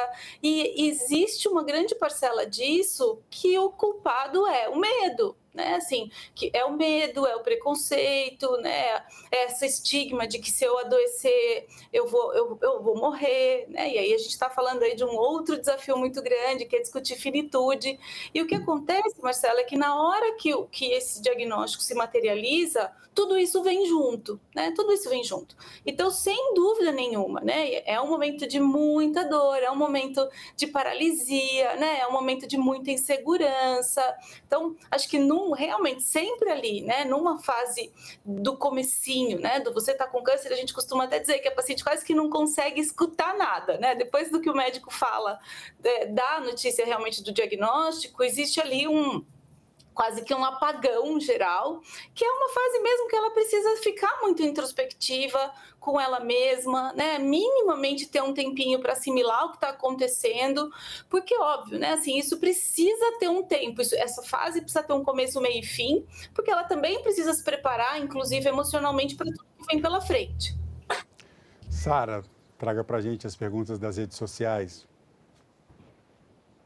e existe uma grande parcela disso que o culpado é o medo, né? Assim, que é o medo, é o preconceito, né? É esse estigma de que se eu adoecer eu vou morrer, né? E aí a gente está falando aí de um outro desafio muito grande, que é discutir finitude. E o que acontece, Marcela, é que na hora que esse diagnóstico se materializa, tudo isso vem junto, né? Tudo isso vem junto. Então, sem dúvida nenhuma, né? É um momento de muita dor, é um momento de paralisia, né? É um momento de muita insegurança. Então, acho que realmente sempre ali, né? Numa fase do comecinho, né? Do você tá com câncer, a gente costuma até dizer que a paciente quase que não consegue escutar nada, né? Depois do que o médico fala, da notícia realmente do diagnóstico, existe ali quase que um apagão geral, que é uma fase mesmo que ela precisa ficar muito introspectiva com ela mesma, né? Minimamente ter um tempinho para assimilar o que está acontecendo, porque óbvio, né? Assim, isso precisa ter um tempo, essa fase precisa ter um começo, meio e fim, porque ela também precisa se preparar, inclusive emocionalmente, para tudo que vem pela frente. Sara, traga para a gente as perguntas das redes sociais.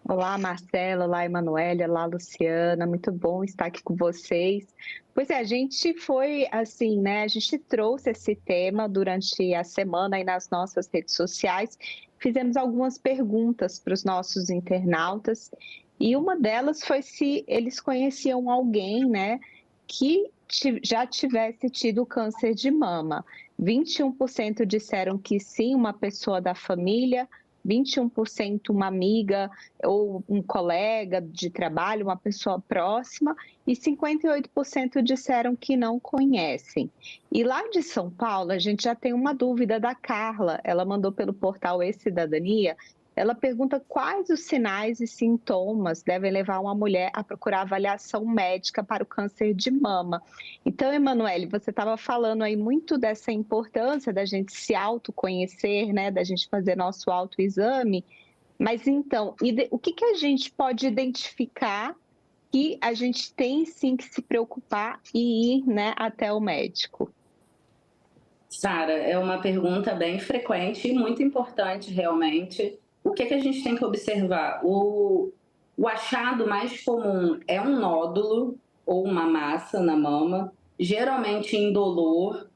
Olá, Marcelo, olá, Emanuele, olá, Luciana, muito bom estar aqui com vocês. Pois é, a gente foi assim, né, a gente trouxe esse tema durante a semana aí nas nossas redes sociais, fizemos algumas perguntas para os nossos internautas e uma delas foi se eles conheciam alguém, né, que já tivesse tido câncer de mama. 21% disseram que sim, uma pessoa da família, 21% uma amiga ou um colega de trabalho, uma pessoa próxima, e 58% disseram que não conhecem. E lá de São Paulo, a gente já tem uma dúvida da Carla, ela mandou pelo portal E-Cidadania. Ela pergunta quais os sinais e sintomas devem levar uma mulher a procurar avaliação médica para o câncer de mama. Então, Emanuele, você estava falando aí muito dessa importância da gente se autoconhecer, né, da gente fazer nosso autoexame. Mas então, o que a gente pode identificar que a gente tem sim que se preocupar e ir, né, até o médico? Sara, é uma pergunta bem frequente e muito importante realmente. O que a gente tem que observar? O achado mais comum é um nódulo ou uma massa na mama, geralmente indolor,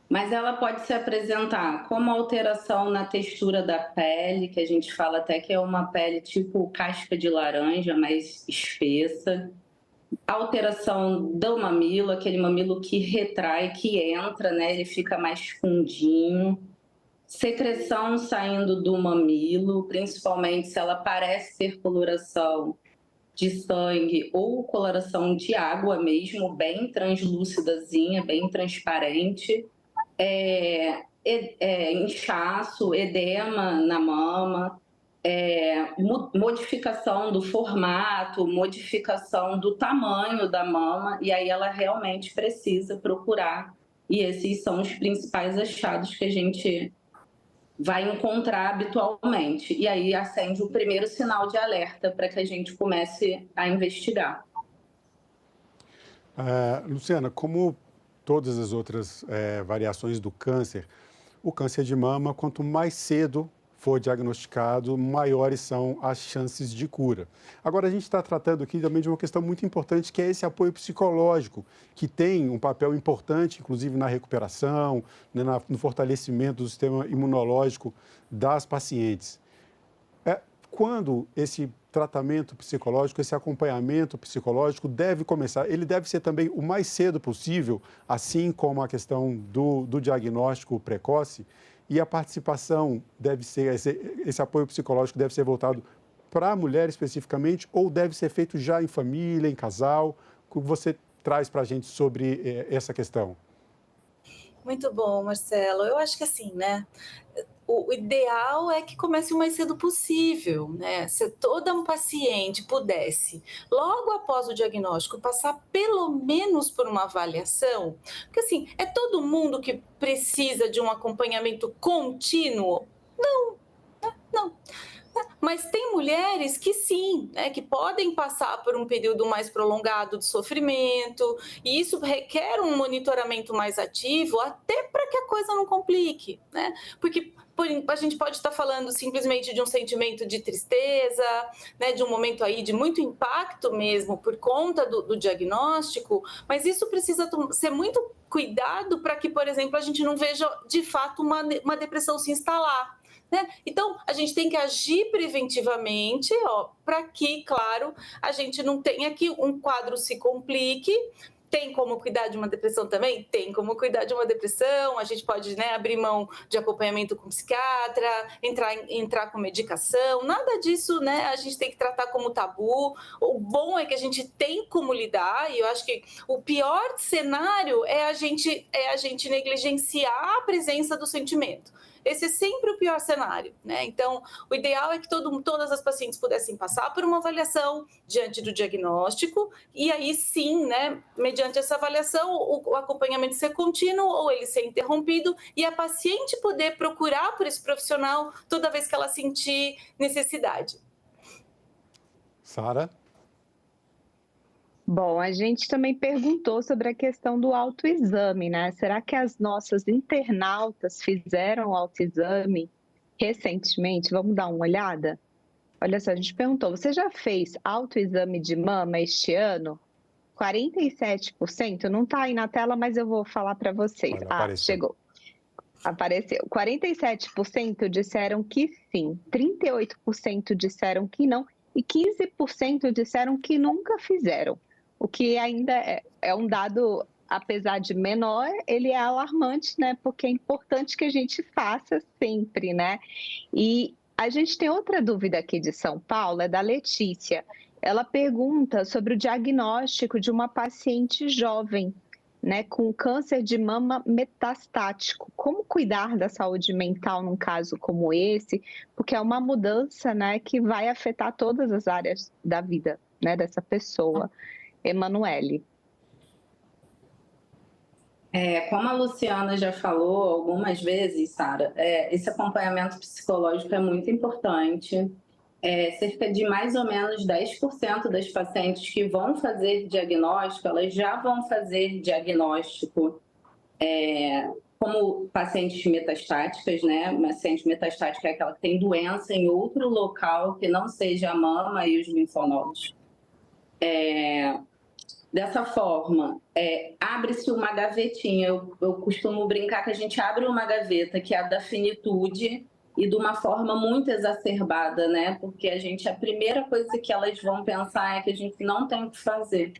mas ela pode se apresentar como alteração na textura da pele, que a gente fala até que é uma pele tipo casca de laranja, mais espessa. Alteração do mamilo, aquele mamilo que retrai, que entra, né? Ele fica mais fundinho. Secreção saindo do mamilo, principalmente se ela parece ser coloração de sangue ou coloração de água mesmo, bem translúcidazinha, bem transparente. Inchaço, edema na mama, modificação do formato, modificação do tamanho da mama, e aí ela realmente precisa procurar. E esses são os principais achados que a gente vai encontrar habitualmente. E aí acende o primeiro sinal de alerta para que a gente comece a investigar. Luciana, como todas as outras variações do câncer, o câncer de mama, quanto mais cedo for diagnosticado, maiores são as chances de cura. Agora, a gente está tratando aqui também de uma questão muito importante, que é esse apoio psicológico, que tem um papel importante, inclusive na recuperação, né, no fortalecimento do sistema imunológico das pacientes. Quando esse tratamento psicológico, esse acompanhamento psicológico deve começar? Ele deve ser também o mais cedo possível, assim como a questão do diagnóstico precoce? E a participação deve ser, esse apoio psicológico deve ser voltado para a mulher especificamente ou deve ser feito já em família, em casal? O que você traz para a gente sobre essa questão? Muito bom, Marcelo. Eu acho que assim, né? O ideal é que comece o mais cedo possível, né? Se toda um paciente pudesse, logo após o diagnóstico, passar pelo menos por uma avaliação, porque assim, é todo mundo que precisa de um acompanhamento contínuo? Não. Mas tem mulheres que sim, né, que podem passar por um período mais prolongado de sofrimento, e isso requer um monitoramento mais ativo, até para que a coisa não complique, né? Porque a gente pode estar falando simplesmente de um sentimento de tristeza, né, de um momento aí de muito impacto mesmo por conta do diagnóstico, mas isso precisa ser muito cuidado para que, por exemplo, a gente não veja de fato uma depressão se instalar. Né? Então, a gente tem que agir preventivamente, para que, claro, a gente não tenha que um quadro se complique. Tem como cuidar de uma depressão também? Tem como cuidar de uma depressão. A gente pode, né, abrir mão de acompanhamento com psiquiatra, entrar com medicação. Nada disso, né, a gente tem que tratar como tabu. O bom é que a gente tem como lidar, e eu acho que o pior cenário é a gente negligenciar a presença do sentimento. Esse é sempre o pior cenário, né? Então, o ideal é que todas as pacientes pudessem passar por uma avaliação diante do diagnóstico, e aí sim, né, mediante essa avaliação, o acompanhamento ser contínuo ou ele ser interrompido, e a paciente poder procurar por esse profissional toda vez que ela sentir necessidade. Sara? Bom, a gente também perguntou sobre a questão do autoexame, né? Será que as nossas internautas fizeram o autoexame recentemente? Vamos dar uma olhada? Olha só, a gente perguntou, você já fez autoexame de mama este ano? 47%, não está aí na tela, mas eu vou falar para vocês. Chegou. Apareceu. 47% disseram que sim, 38% disseram que não e 15% disseram que nunca fizeram. O que ainda é um dado, apesar de menor, ele é alarmante, né? Porque é importante que a gente faça sempre, né? E A gente tem outra dúvida aqui de São Paulo, é da Letícia. Ela pergunta sobre o diagnóstico de uma paciente jovem, né, com câncer de mama metastático. Como cuidar da saúde mental num caso como esse? Porque é uma mudança, né, que vai afetar todas as áreas da vida, né, dessa pessoa. Emanuele. Como a Luciana já falou algumas vezes, Sara, esse acompanhamento psicológico é muito importante. Cerca de mais ou menos 10% das pacientes que vão fazer diagnóstico, elas já vão fazer diagnóstico como pacientes metastáticas, né? Uma paciente metastática é aquela que tem doença em outro local que não seja a mama e os linfonodos. Dessa forma, abre-se uma gavetinha. Eu costumo brincar que a gente abre uma gaveta, que é a da finitude, e de uma forma muito exacerbada, né? Porque a primeira coisa que elas vão pensar é que a gente não tem o que fazer.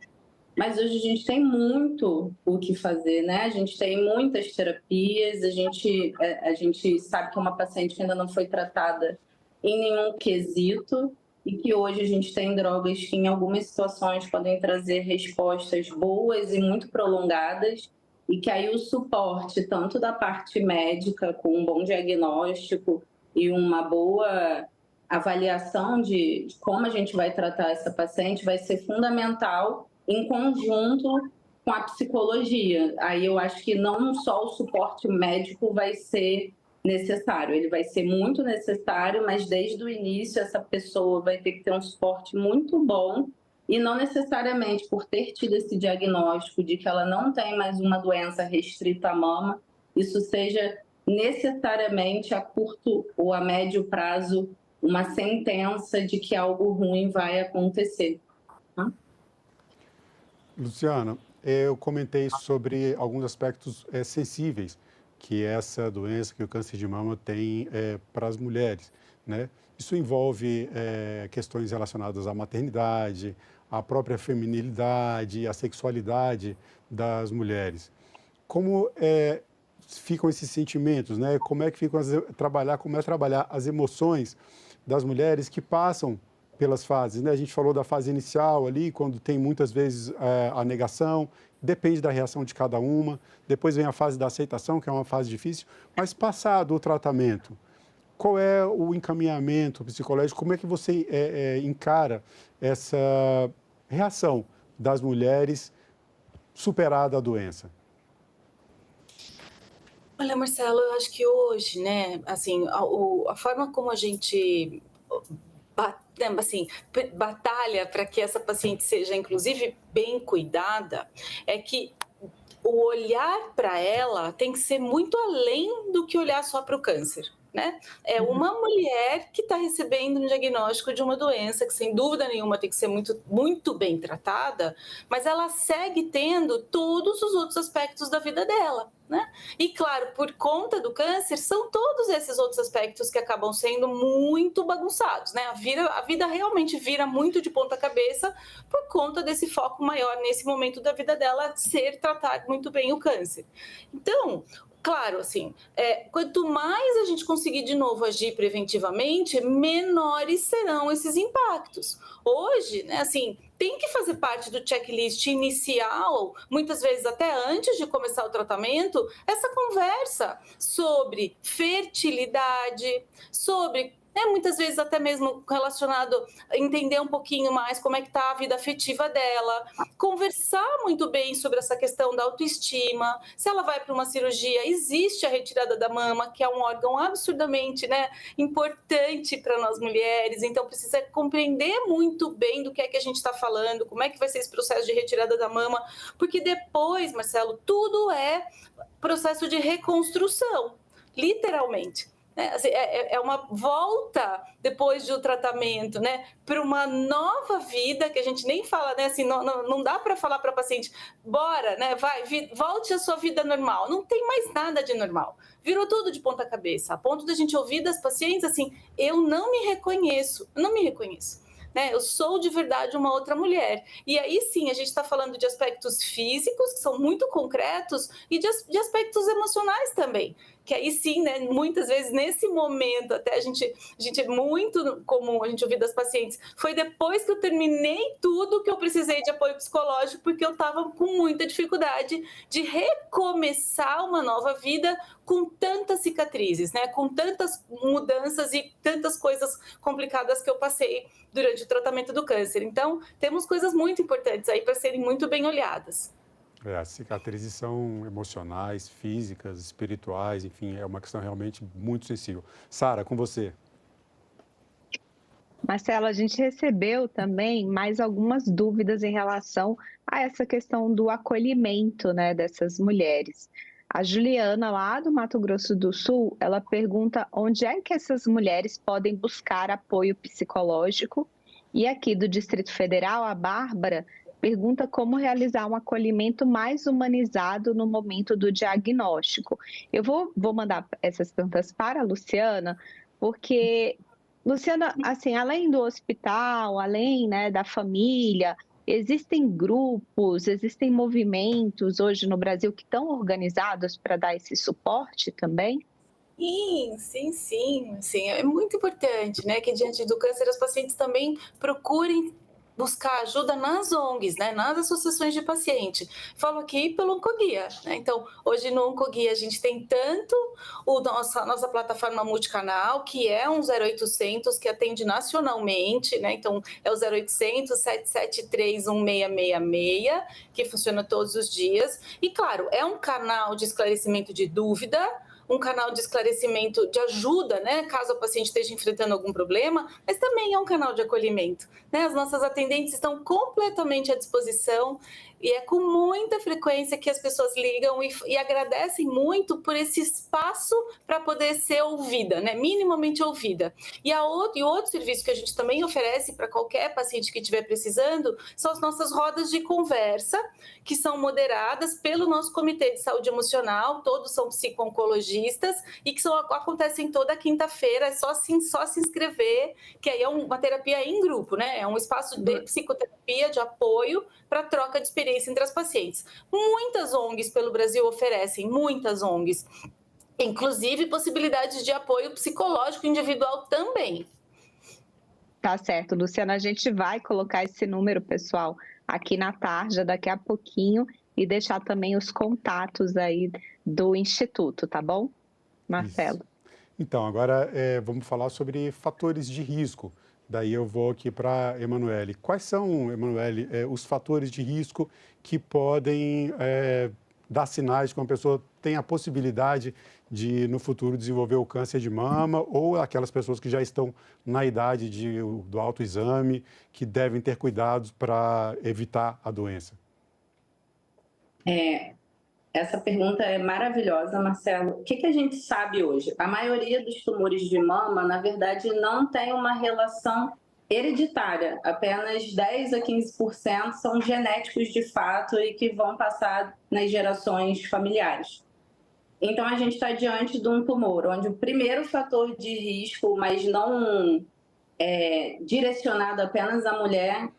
Mas hoje a gente tem muito o que fazer, né? A gente tem muitas terapias, a gente sabe que é uma paciente que ainda não foi tratada em nenhum quesito, e que hoje a gente tem drogas que em algumas situações podem trazer respostas boas e muito prolongadas, e que aí o suporte tanto da parte médica, com um bom diagnóstico e uma boa avaliação de como a gente vai tratar essa paciente, vai ser fundamental em conjunto com a psicologia. Aí eu acho que não só o suporte médico vai ser necessário, ele vai ser muito necessário, mas desde o início essa pessoa vai ter que ter um suporte muito bom, e não necessariamente por ter tido esse diagnóstico de que ela não tem mais uma doença restrita à mama, isso seja necessariamente a curto ou a médio prazo uma sentença de que algo ruim vai acontecer. Luciana, eu comentei sobre alguns aspectos sensíveis que essa doença, que o câncer de mama tem para as mulheres, né? Isso envolve questões relacionadas à maternidade, à própria feminilidade, à sexualidade das mulheres. Como ficam esses sentimentos, né? Como é que trabalhar as emoções das mulheres que passam pelas fases, né? A gente falou da fase inicial ali, quando tem muitas vezes a negação, depende da reação de cada uma. Depois vem a fase da aceitação, que é uma fase difícil. Mas passado o tratamento, qual é o encaminhamento psicológico? Como é que você encara essa reação das mulheres superada a doença? Olha, Marcelo, eu acho que hoje, né, assim, a forma como a gente batalha para que essa paciente seja, inclusive, bem cuidada, é que o olhar para ela tem que ser muito além do que olhar só para o câncer, né? É uma mulher que está recebendo um diagnóstico de uma doença que, sem dúvida nenhuma, tem que ser muito, muito bem tratada, mas ela segue tendo todos os outros aspectos da vida dela, né? E, claro, por conta do câncer, são todos esses outros aspectos que acabam sendo muito bagunçados, né? A vida realmente vira muito de ponta cabeça por conta desse foco maior nesse momento da vida dela, ser tratar muito bem o câncer. Então, claro, assim, quanto mais a gente conseguir de novo agir preventivamente, menores serão esses impactos. Hoje, né, assim, tem que fazer parte do checklist inicial, muitas vezes até antes de começar o tratamento, essa conversa sobre fertilidade, sobre muitas vezes até mesmo relacionado a entender um pouquinho mais como é que está a vida afetiva dela, conversar muito bem sobre essa questão da autoestima. Se ela vai para uma cirurgia, existe a retirada da mama, que é um órgão absurdamente, né, importante para nós mulheres, então precisa compreender muito bem do que é que a gente está falando, como é que vai ser esse processo de retirada da mama, porque depois, Marcelo, tudo é processo de reconstrução, literalmente. É uma volta depois do tratamento, né, para uma nova vida, que a gente nem fala, né, assim, não dá para falar para a paciente, bora, né, volte à sua vida normal. Não tem mais nada de normal. Virou tudo de ponta cabeça, a ponto da gente ouvir das pacientes assim, eu não me reconheço. né? Eu sou de verdade uma outra mulher. E aí sim, a gente está falando de aspectos físicos, que são muito concretos, e de aspectos emocionais também. Que aí sim, né, muitas vezes nesse momento, até a gente é muito comum a gente ouvir das pacientes, foi depois que eu terminei tudo que eu precisei de apoio psicológico, porque eu estava com muita dificuldade de recomeçar uma nova vida com tantas cicatrizes, né, com tantas mudanças e tantas coisas complicadas que eu passei durante o tratamento do câncer. Então, temos coisas muito importantes aí para serem muito bem olhadas. As cicatrizes são emocionais, físicas, espirituais, enfim, é uma questão realmente muito sensível. Sara, com você. Marcelo, a gente recebeu também mais algumas dúvidas em relação a essa questão do acolhimento, né, dessas mulheres. A Juliana, lá do Mato Grosso do Sul, ela pergunta onde é que essas mulheres podem buscar apoio psicológico. E aqui do Distrito Federal, a Bárbara pergunta como realizar um acolhimento mais humanizado no momento do diagnóstico. Eu vou mandar essas perguntas para a Luciana, porque, Luciana, assim, além do hospital, além, né, da família, existem grupos, existem movimentos hoje no Brasil que estão organizados para dar esse suporte também? Sim. É muito importante, né, que diante do câncer as pacientes também procurem buscar ajuda nas ONGs, né, nas associações de paciente. Falo aqui pelo Oncoguia, né? Então, hoje no Oncoguia a gente tem tanto nossa plataforma multicanal, que é um 0800 que atende nacionalmente, né? Então, é o 0800 773 1666, que funciona todos os dias. E, claro, é um canal de esclarecimento de dúvida, um canal de esclarecimento, de ajuda, né, caso a paciente esteja enfrentando algum problema, mas também é um canal de acolhimento, né? As nossas atendentes estão completamente à disposição e é com muita frequência que as pessoas ligam e agradecem muito por esse espaço para poder ser ouvida, né, minimamente ouvida. E outro serviço que a gente também oferece para qualquer paciente que estiver precisando são as nossas rodas de conversa, que são moderadas pelo nosso Comitê de Saúde Emocional, todos são psico-oncologistas, e que acontecem toda quinta-feira, é só se inscrever, que aí é uma terapia em grupo, né? É um espaço de psicoterapia, de apoio, para troca de experiência entre as pacientes. Muitas ONGs pelo Brasil oferecem, muitas ONGs, inclusive possibilidades de apoio psicológico individual também. Tá certo, Luciana, a gente vai colocar esse número, pessoal, aqui na tarja daqui a pouquinho e deixar também os contatos aí do Instituto, tá bom? Marcelo. Isso. Então, agora vamos falar sobre fatores de risco. Daí eu vou aqui para a Emanuele. Quais são, Emanuele, os fatores de risco que podem dar sinais de que uma pessoa tem a possibilidade de, no futuro, desenvolver o câncer de mama, ou aquelas pessoas que já estão na idade do autoexame, que devem ter cuidados para evitar a doença? Essa pergunta é maravilhosa, Marcelo. O que a gente sabe hoje? A maioria dos tumores de mama, na verdade, não tem uma relação hereditária. Apenas 10 a 15% são genéticos de fato e que vão passar nas gerações familiares. Então, a gente está diante de um tumor onde o primeiro fator de risco, mas não direcionado apenas à mulher,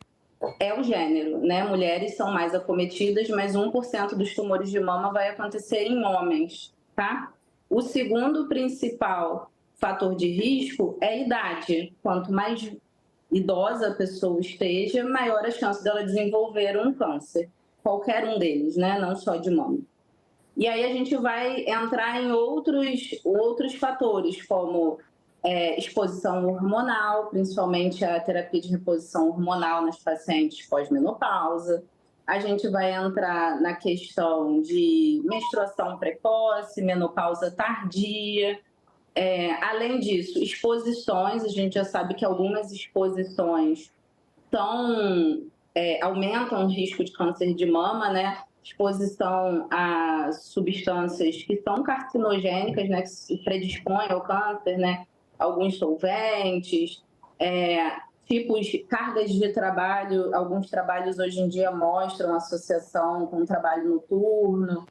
é o gênero, né? Mulheres são mais acometidas, mas 1% dos tumores de mama vai acontecer em homens, tá? O segundo principal fator de risco é a idade. Quanto mais idosa a pessoa esteja, maior a chance dela desenvolver um câncer. Qualquer um deles, né? Não só de mama. E aí a gente vai entrar em outros fatores, como exposição hormonal, principalmente a terapia de reposição hormonal nas pacientes pós-menopausa. A gente vai entrar na questão de menstruação precoce, menopausa tardia. Além disso, exposições, a gente já sabe que algumas exposições aumentam o risco de câncer de mama, né? Exposição a substâncias que são carcinogênicas, né? Que predispõem ao câncer, né? Alguns solventes, cargas de trabalho. Alguns trabalhos hoje em dia mostram associação com o trabalho noturno.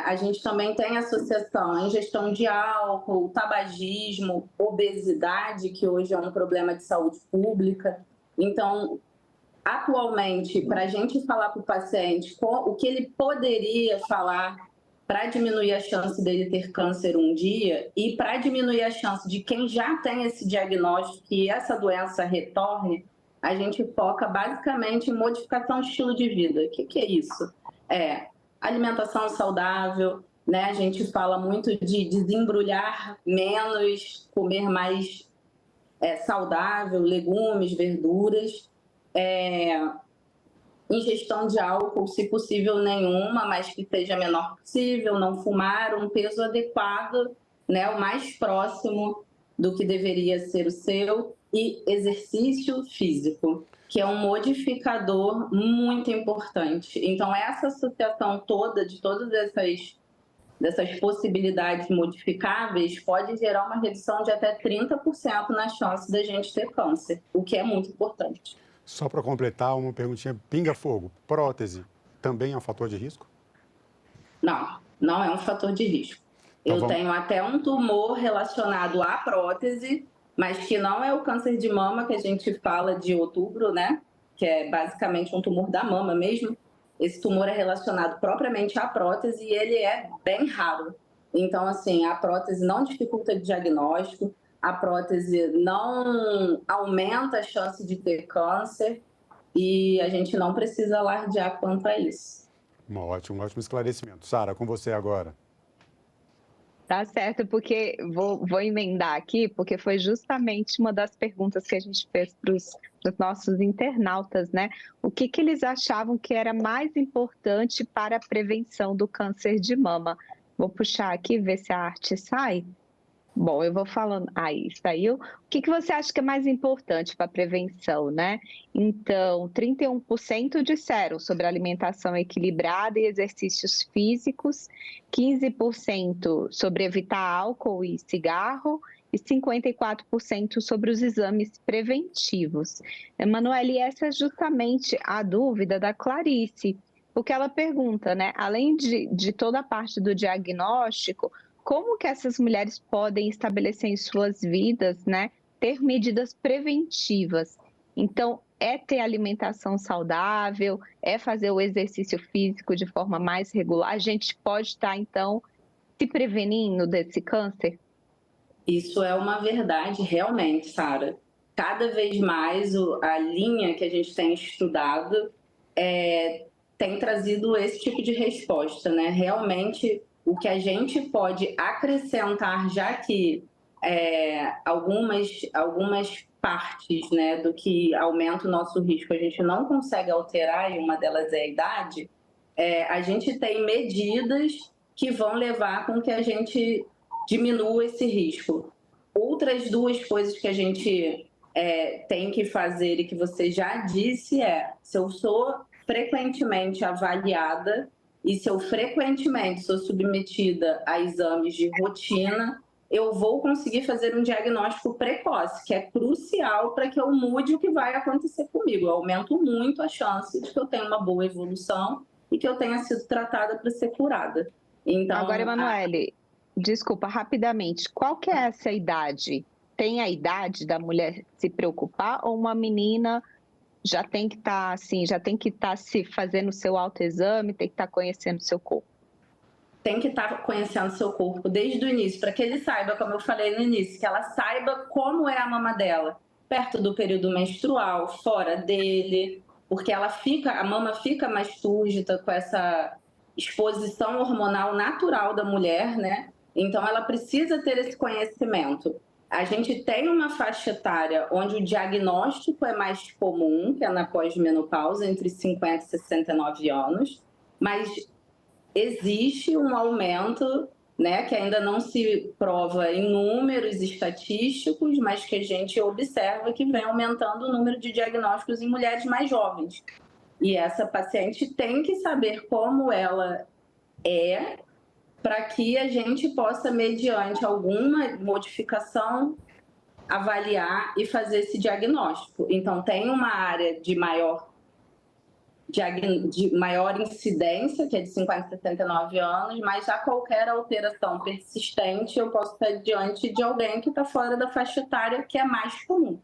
A gente também tem associação em ingestão de álcool, tabagismo, obesidade, que hoje é um problema de saúde pública. Então, atualmente, para a gente falar para o paciente o que ele poderia falar para diminuir a chance dele ter câncer um dia e para diminuir a chance de quem já tem esse diagnóstico que essa doença retorne, a gente foca basicamente em modificação de estilo de vida. O que é isso? É alimentação saudável, né? A gente fala muito de desembrulhar menos, comer mais saudável, legumes, verduras, ingestão de álcool, se possível nenhuma, mas que seja menor possível, não fumar, um peso adequado, né? O mais próximo do que deveria ser o seu, e exercício físico, que é um modificador muito importante. Então, essa associação toda de todas dessas possibilidades modificáveis pode gerar uma redução de até 30% na chance da gente ter câncer, o que é muito importante. Só para completar, uma perguntinha pinga-fogo. Prótese também é um fator de risco? Não, não é um fator de risco. Então, eu tenho até um tumor relacionado à prótese, mas que não é o câncer de mama que a gente fala de outubro, né? Que é basicamente um tumor da mama mesmo. Esse tumor é relacionado propriamente à prótese e ele é bem raro. Então, assim, a prótese não dificulta o diagnóstico, a prótese não aumenta a chance de ter câncer e a gente não precisa alardear quanto a isso. Um ótimo esclarecimento. Sara, com você agora. Tá certo, porque vou emendar aqui, porque foi justamente uma das perguntas que a gente fez para os nossos internautas, né? O que eles achavam que era mais importante para a prevenção do câncer de mama. Vou puxar aqui, ver se a arte sai. Bom, eu vou falando. Aí, saiu. O que você acha que é mais importante para a prevenção, né? Então, 31% disseram sobre alimentação equilibrada e exercícios físicos, 15% sobre evitar álcool e cigarro e 54% sobre os exames preventivos. Emanuele, essa é justamente a dúvida da Clarice, porque ela pergunta, né? Além de toda a parte do diagnóstico, como que essas mulheres podem estabelecer em suas vidas, né, ter medidas preventivas? Então, é ter alimentação saudável, é fazer o exercício físico de forma mais regular. A gente pode estar, então, se prevenindo desse câncer? Isso é uma verdade, realmente, Sara. Cada vez mais a linha que a gente tem estudado tem trazido esse tipo de resposta, né? Realmente, o que a gente pode acrescentar, já que algumas partes, né, do que aumenta o nosso risco a gente não consegue alterar, e uma delas é a idade, a gente tem medidas que vão levar com que a gente diminua esse risco. Outras duas coisas que a gente tem que fazer e que você já disse se eu sou frequentemente avaliada e se eu frequentemente sou submetida a exames de rotina, eu vou conseguir fazer um diagnóstico precoce, que é crucial para que eu mude o que vai acontecer comigo. Eu aumento muito a chance de que eu tenha uma boa evolução e que eu tenha sido tratada para ser curada. Então, agora, Emanuele, desculpa, rapidamente, qual que é essa idade? Tem a idade da mulher se preocupar ou uma menina já tem que estar se fazendo o seu autoexame, tem que estar conhecendo o seu corpo? Tem que estar conhecendo o seu corpo desde o início, para que ele saiba, como eu falei no início, que ela saiba como é a mama dela, perto do período menstrual, fora dele, porque a mama fica mais túrgida com essa exposição hormonal natural da mulher, né? Então ela precisa ter esse conhecimento. A gente tem uma faixa etária onde o diagnóstico é mais comum, que é na pós-menopausa, entre 50 e 69 anos, mas existe um aumento, né, que ainda não se prova em números estatísticos, mas que a gente observa que vem aumentando o número de diagnósticos em mulheres mais jovens. E essa paciente tem que saber como ela é, para que a gente possa, mediante alguma modificação, avaliar e fazer esse diagnóstico. Então, tem uma área de maior incidência, que é de 50 a 79 anos, mas a qualquer alteração persistente, eu posso estar diante de alguém que está fora da faixa etária, que é mais comum.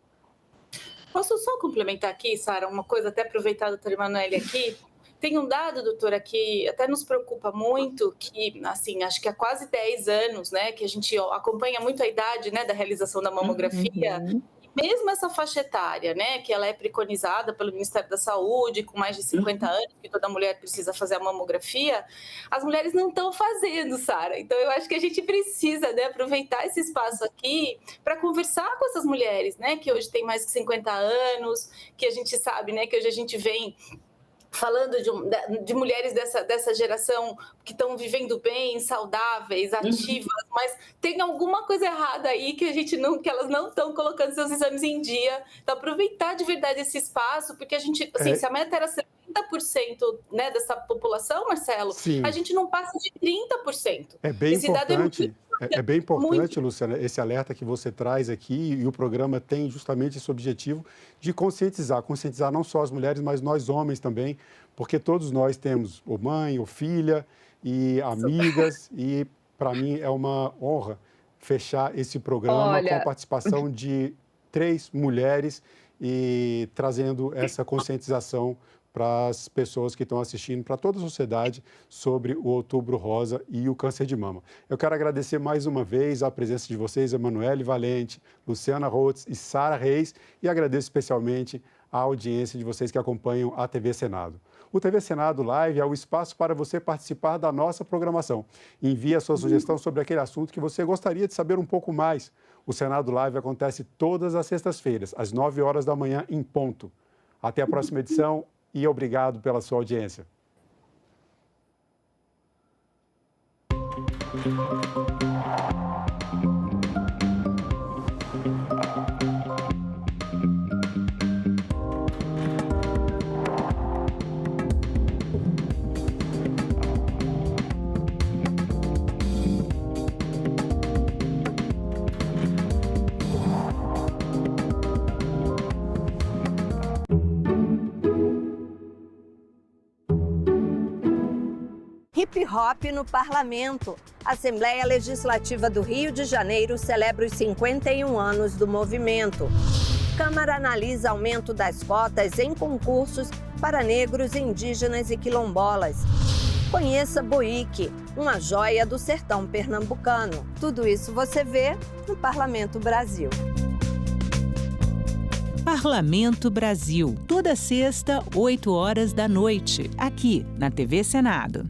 Posso só complementar aqui, Sara, uma coisa, até aproveitar a doutora Emanuele aqui? Tem um dado, doutora, que até nos preocupa muito, que, assim, acho que há quase 10 anos, né, que a gente acompanha muito a idade, né, da realização da mamografia, mesmo essa faixa etária, né, que ela é preconizada pelo Ministério da Saúde, com mais de 50 anos, que toda mulher precisa fazer a mamografia, as mulheres não estão fazendo, Sara. Então, eu acho que a gente precisa, né, aproveitar esse espaço aqui para conversar com essas mulheres, né, que hoje têm mais de 50 anos, que a gente sabe, né, que hoje a gente vem falando de mulheres dessa geração que estão vivendo bem, saudáveis, ativas, mas tem alguma coisa errada aí que elas não estão colocando seus exames em dia. Então, aproveitar de verdade esse espaço, porque a gente, assim, se a meta era 70%, né, dessa população, Marcelo, sim, a gente não passa de 30%. É bem importante. É bem importante, Luciana, esse alerta que você traz aqui, e o programa tem justamente esse objetivo de conscientizar não só as mulheres, mas nós homens também, porque todos nós temos ou mãe, ou filha, e amigas, e para mim é uma honra fechar esse programa com a participação de 3 mulheres e trazendo essa conscientização para as pessoas que estão assistindo, para toda a sociedade, sobre o Outubro Rosa e o câncer de mama. Eu quero agradecer mais uma vez a presença de vocês, Emanuele Valente, Luciana Rotz e Sara Reis, e agradeço especialmente a audiência de vocês que acompanham a TV Senado. O TV Senado Live é o espaço para você participar da nossa programação. Envie a sua sugestão sobre aquele assunto que você gostaria de saber um pouco mais. O Senado Live acontece todas as sextas-feiras, às 9 horas da manhã, em ponto. Até a próxima edição. E obrigado pela sua audiência. Hip Hop no Parlamento. A Assembleia Legislativa do Rio de Janeiro celebra os 51 anos do movimento. Câmara analisa aumento das cotas em concursos para negros, indígenas e quilombolas. Conheça Boique, uma joia do sertão pernambucano. Tudo isso você vê no Parlamento Brasil. Parlamento Brasil, toda sexta, 8 horas da noite, aqui na TV Senado.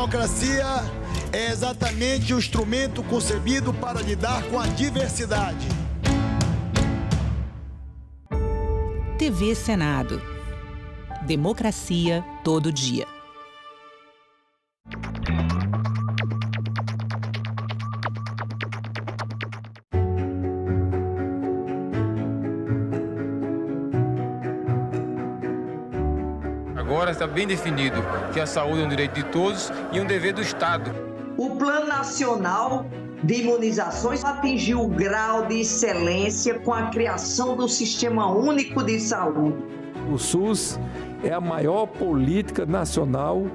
democracia é exatamente o instrumento concebido para lidar com a diversidade. TV Senado. Democracia todo dia. Agora está bem definido que a saúde é um direito de todos e um dever do Estado. O Plano Nacional de Imunizações atingiu o grau de excelência com a criação do Sistema Único de Saúde. O SUS é a maior política nacional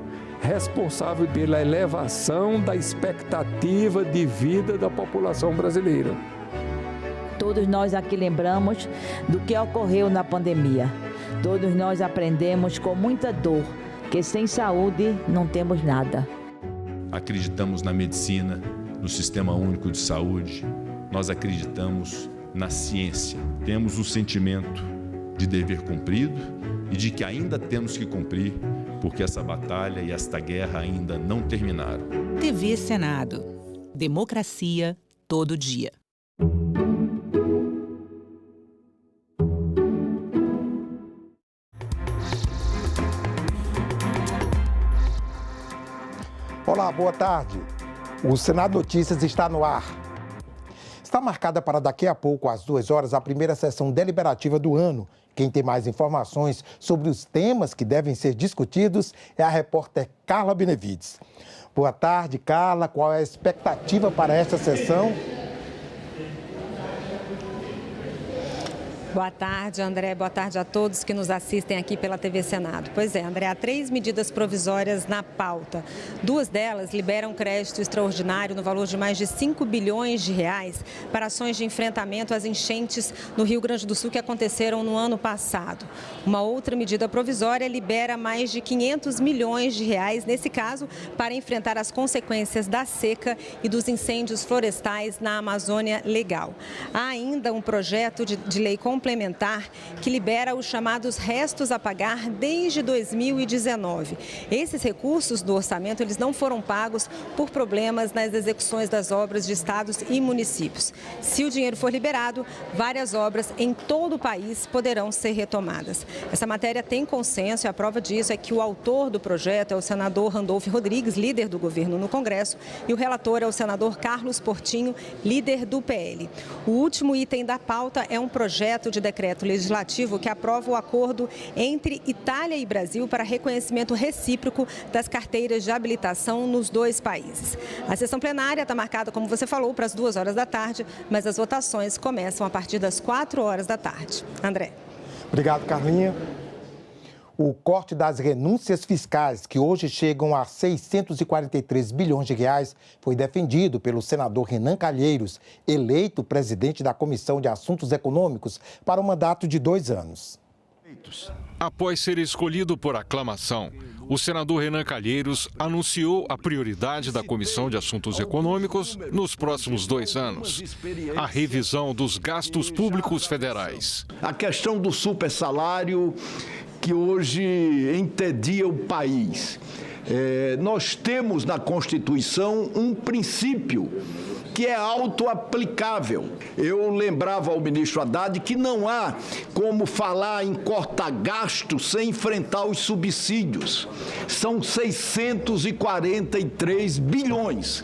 responsável pela elevação da expectativa de vida da população brasileira. Todos nós aqui lembramos do que ocorreu na pandemia. Todos nós aprendemos com muita dor que sem saúde não temos nada. Acreditamos na medicina, no Sistema Único de Saúde, nós acreditamos na ciência. Temos o sentimento de dever cumprido e de que ainda temos que cumprir, porque essa batalha e esta guerra ainda não terminaram. TV Senado. Democracia todo dia. Olá, boa tarde. O Senado Notícias está no ar. Está marcada para daqui a pouco, às 2 horas, a primeira sessão deliberativa do ano. Quem tem mais informações sobre os temas que devem ser discutidos é a repórter Carla Benevides. Boa tarde, Carla. Qual é a expectativa para esta sessão? Boa tarde, André. Boa tarde a todos que nos assistem aqui pela TV Senado. Pois é, André, há 3 medidas provisórias na pauta. 2 delas liberam crédito extraordinário no valor de mais de 5 bilhões de reais para ações de enfrentamento às enchentes no Rio Grande do Sul que aconteceram no ano passado. Uma outra medida provisória libera mais de 500 milhões de reais, nesse caso, para enfrentar as consequências da seca e dos incêndios florestais na Amazônia Legal. Há ainda um projeto de lei complementar que libera os chamados restos a pagar desde 2019. Esses recursos do orçamento eles não foram pagos por problemas nas execuções das obras de estados e municípios. Se o dinheiro for liberado, várias obras em todo o país poderão ser retomadas. Essa matéria tem consenso e a prova disso é que o autor do projeto é o senador Randolfo Rodrigues, líder do governo no Congresso, e o relator é o senador Carlos Portinho, líder do PL. O último item da pauta é um projeto de decreto legislativo que aprova o acordo entre Itália e Brasil para reconhecimento recíproco das carteiras de habilitação nos 2 países. A sessão plenária está marcada, como você falou, para as 2 horas da tarde, mas as votações começam a partir das 4 horas da tarde. André. Obrigado, Carlinha. O corte das renúncias fiscais, que hoje chegam a 643 bilhões de reais, foi defendido pelo senador Renan Calheiros, eleito presidente da Comissão de Assuntos Econômicos para um mandato de 2 anos. Após ser escolhido por aclamação, o senador Renan Calheiros anunciou a prioridade da Comissão de Assuntos Econômicos nos próximos 2 anos: a revisão dos gastos públicos federais. A questão do supersalário que hoje entedia o país. Nós temos na Constituição um princípio que é autoaplicável. Eu lembrava ao ministro Haddad que não há como falar em corta-gasto sem enfrentar os subsídios. São 643 bilhões.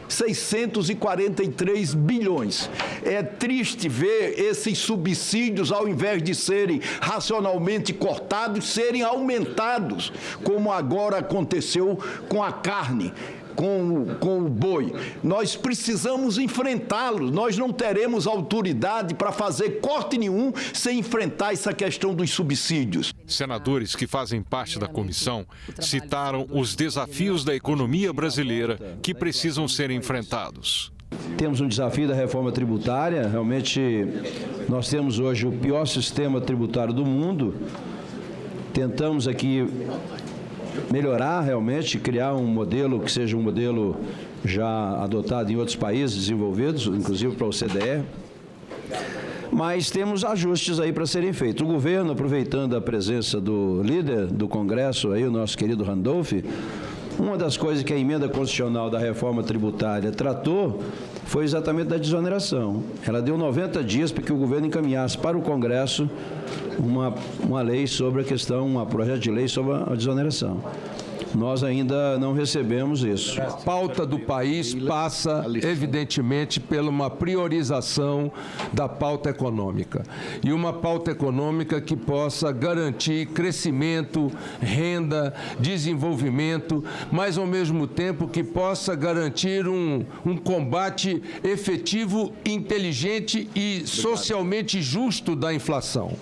643 bilhões. É triste ver esses subsídios, ao invés de serem racionalmente cortados, serem aumentados, como agora aconteceu com a carne, com o boi. Nós precisamos enfrentá-los. Nós não teremos autoridade para fazer corte nenhum sem enfrentar essa questão dos subsídios. Senadores que fazem parte da comissão citaram os desafios da economia brasileira que precisam ser enfrentados. Temos um desafio da reforma tributária. Realmente, nós temos hoje o pior sistema tributário do mundo. Tentamos aqui melhorar realmente, criar um modelo que seja um modelo já adotado em outros países desenvolvidos, inclusive para a OCDE. Mas temos ajustes aí para serem feitos. O governo, aproveitando a presença do líder do Congresso, aí, o nosso querido Randolph, uma das coisas que a emenda constitucional da reforma tributária tratou foi exatamente da desoneração. Ela deu 90 dias para que o governo encaminhasse para o Congresso uma lei sobre a questão, um projeto de lei sobre a desoneração. Nós ainda não recebemos isso. A pauta do país passa, evidentemente, pela uma priorização da pauta econômica. E uma pauta econômica que possa garantir crescimento, renda, desenvolvimento, mas, ao mesmo tempo, que possa garantir um combate efetivo, inteligente e socialmente justo da inflação.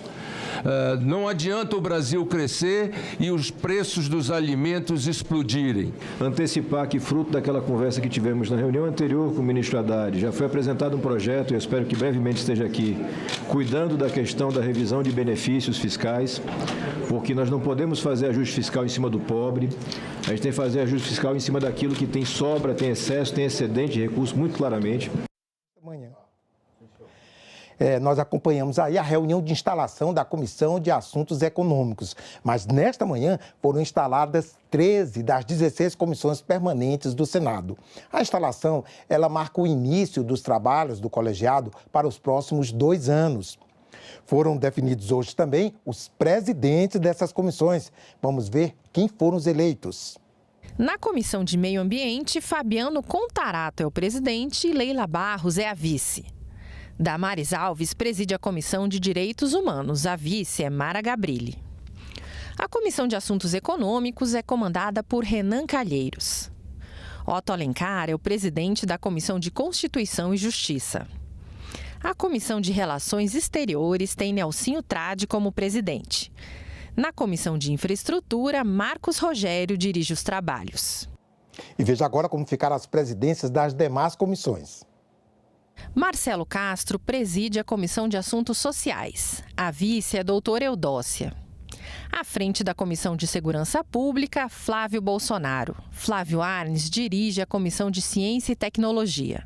Não adianta o Brasil crescer e os preços dos alimentos explodirem. Antecipar que, fruto daquela conversa que tivemos na reunião anterior com o ministro Haddad, já foi apresentado um projeto, e eu espero que brevemente esteja aqui, cuidando da questão da revisão de benefícios fiscais, porque nós não podemos fazer ajuste fiscal em cima do pobre, a gente tem que fazer ajuste fiscal em cima daquilo que tem sobra, tem excesso, tem excedente de recursos, muito claramente. Amanhã. Nós acompanhamos aí a reunião de instalação da Comissão de Assuntos Econômicos, mas nesta manhã foram instaladas 13 das 16 comissões permanentes do Senado. A instalação, ela marca o início dos trabalhos do colegiado para os próximos 2 anos. Foram definidos hoje também os presidentes dessas comissões. Vamos ver quem foram os eleitos. Na Comissão de Meio Ambiente, Fabiano Contarato é o presidente e Leila Barros é a vice. Damares Alves preside a Comissão de Direitos Humanos. A vice é Mara Gabrilli. A Comissão de Assuntos Econômicos é comandada por Renan Calheiros. Otto Alencar é o presidente da Comissão de Constituição e Justiça. A Comissão de Relações Exteriores tem Nelsinho Trade como presidente. Na Comissão de Infraestrutura, Marcos Rogério dirige os trabalhos. E veja agora como ficaram as presidências das demais comissões. Marcelo Castro preside a Comissão de Assuntos Sociais. A vice é a doutora Eudócia. À frente da Comissão de Segurança Pública, Flávio Bolsonaro. Flávio Arnes dirige a Comissão de Ciência e Tecnologia.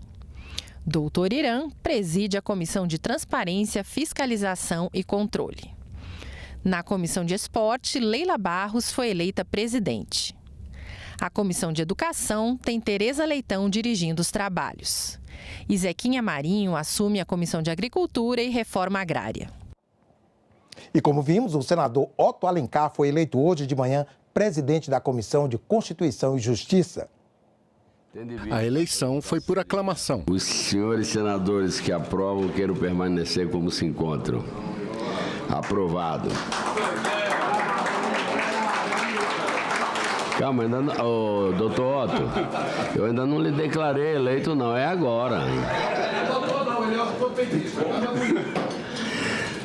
Doutor Irã preside a Comissão de Transparência, Fiscalização e Controle. Na Comissão de Esporte, Leila Barros foi eleita presidente. A Comissão de Educação tem Tereza Leitão dirigindo os trabalhos. E Zequinha Marinho assume a Comissão de Agricultura e Reforma Agrária. E como vimos, o senador Otto Alencar foi eleito hoje de manhã presidente da Comissão de Constituição e Justiça. A eleição foi por aclamação. Os senhores senadores que aprovam queiram permanecer como se encontram. Aprovado. Calma, ainda não, doutor Otto, eu ainda não lhe declarei eleito, não, é agora.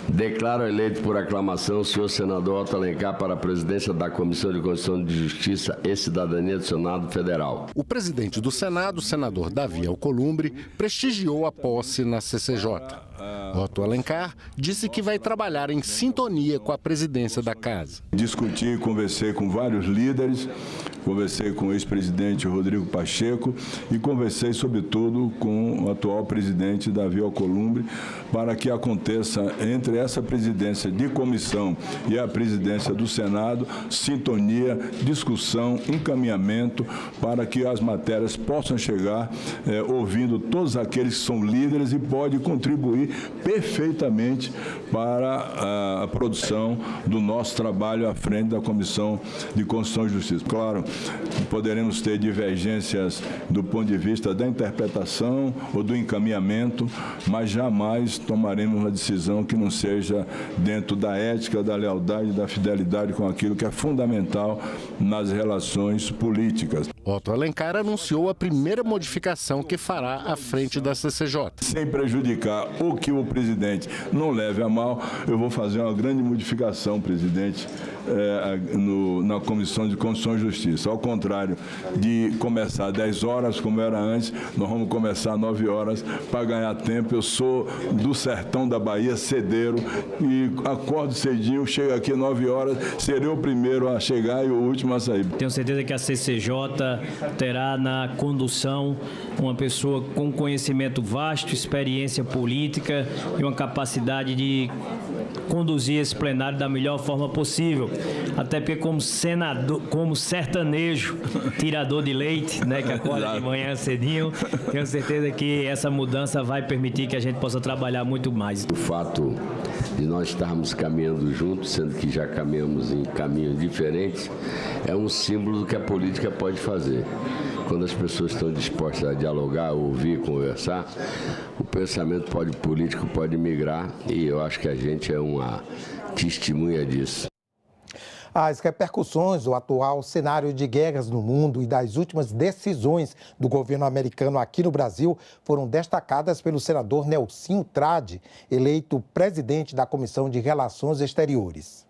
Declaro eleito por aclamação o senhor senador Otto Alencar para a presidência da Comissão de Constituição de Justiça e Cidadania do Senado Federal. O presidente do Senado, o senador Davi Alcolumbre, prestigiou a posse na CCJ. Otto Alencar disse que vai trabalhar em sintonia com a presidência da casa. Discuti e conversei com vários líderes, conversei com o ex-presidente Rodrigo Pacheco e conversei, sobretudo, com o atual presidente Davi Alcolumbre, para que aconteça entre essa presidência de comissão e a presidência do Senado, sintonia, discussão, encaminhamento, para que as matérias possam chegar ouvindo todos aqueles que são líderes e pode contribuir perfeitamente para a produção do nosso trabalho à frente da Comissão de Constituição e Justiça. Claro, poderemos ter divergências do ponto de vista da interpretação ou do encaminhamento, mas jamais tomaremos uma decisão que não seja dentro da ética, da lealdade e da fidelidade com aquilo que é fundamental nas relações políticas. Otto Alencar anunciou a primeira modificação que fará à frente da CCJ. Sem prejudicar o que o presidente não leve a mal, eu vou fazer uma grande modificação, presidente, na Comissão de Constituição e Justiça. Ao contrário de começar às 10 horas, como era antes, nós vamos começar às 9 horas para ganhar tempo. Eu sou do sertão da Bahia, cedeiro, e acordo cedinho, chego aqui às 9 horas, serei o primeiro a chegar e o último a sair. Tenho certeza que a CCJ terá na condução uma pessoa com conhecimento vasto, experiência política e uma capacidade de conduzir esse plenário da melhor forma possível. Até porque como senador, como sertanejo, tirador de leite, né, que acorda de manhã cedinho, tenho certeza que essa mudança vai permitir que a gente possa trabalhar muito mais. O fato de nós estarmos caminhando juntos, sendo que já caminhamos em caminhos diferentes, é um símbolo do que a política pode fazer. Quando as pessoas estão dispostas a dialogar, ouvir, conversar, o pensamento político pode migrar, e eu acho que a gente é uma testemunha disso. As repercussões do atual cenário de guerras no mundo e das últimas decisões do governo americano aqui no Brasil foram destacadas pelo senador Nelsinho Trade, eleito presidente da Comissão de Relações Exteriores.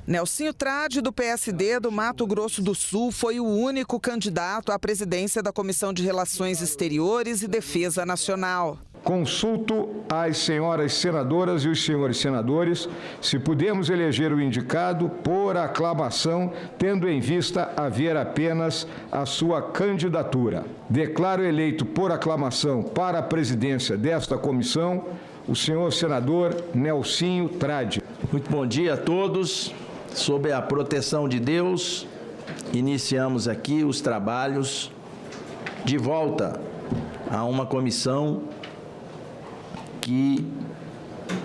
Nelsinho Trade, do PSD do Mato Grosso do Sul, foi o único candidato à presidência da Comissão de Relações Exteriores e Defesa Nacional. Consulto as senhoras senadoras e os senhores senadores se pudermos eleger o indicado por aclamação, tendo em vista haver apenas a sua candidatura. Declaro eleito por aclamação para a presidência desta comissão o senhor senador Nelsinho Trade. Muito bom dia a todos. Sob a proteção de Deus, iniciamos aqui os trabalhos de volta a uma comissão que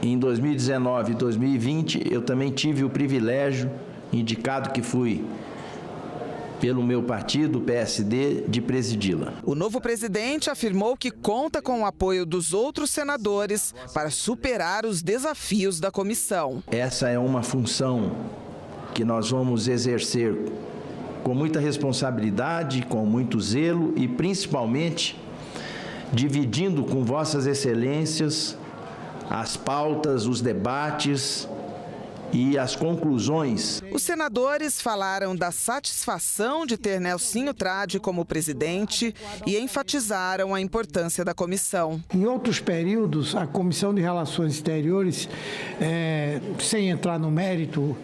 em 2019 e 2020 eu também tive o privilégio, indicado que fui pelo meu partido, o PSD, de presidi-la. O novo presidente afirmou que conta com o apoio dos outros senadores para superar os desafios da comissão. Essa é uma função que nós vamos exercer com muita responsabilidade, com muito zelo e, principalmente, dividindo com vossas excelências as pautas, os debates e as conclusões. Os senadores falaram da satisfação de ter Nelsinho Trade como presidente e enfatizaram a importância da comissão. Em outros períodos, a Comissão de Relações Exteriores, sem entrar no mérito,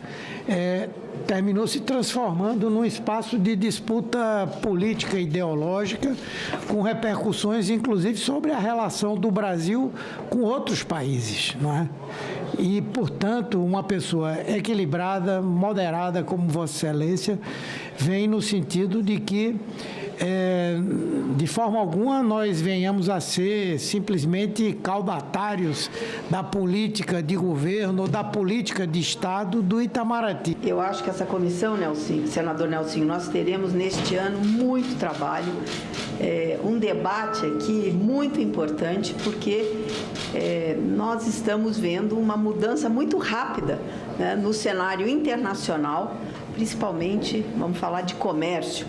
terminou se transformando num espaço de disputa política e ideológica, com repercussões, inclusive, sobre a relação do Brasil com outros países, não é? E, portanto, uma pessoa equilibrada, moderada, como Vossa Excelência, vem no sentido de que, de forma alguma, nós venhamos a ser simplesmente caudatários da política de governo ou da política de Estado do Itamaraty. Eu acho que essa comissão, Nelsinho, senador Nelsinho, nós teremos neste ano muito trabalho, um debate aqui muito importante, porque nós estamos vendo uma mudança muito rápida, né, no cenário internacional, principalmente, vamos falar de comércio,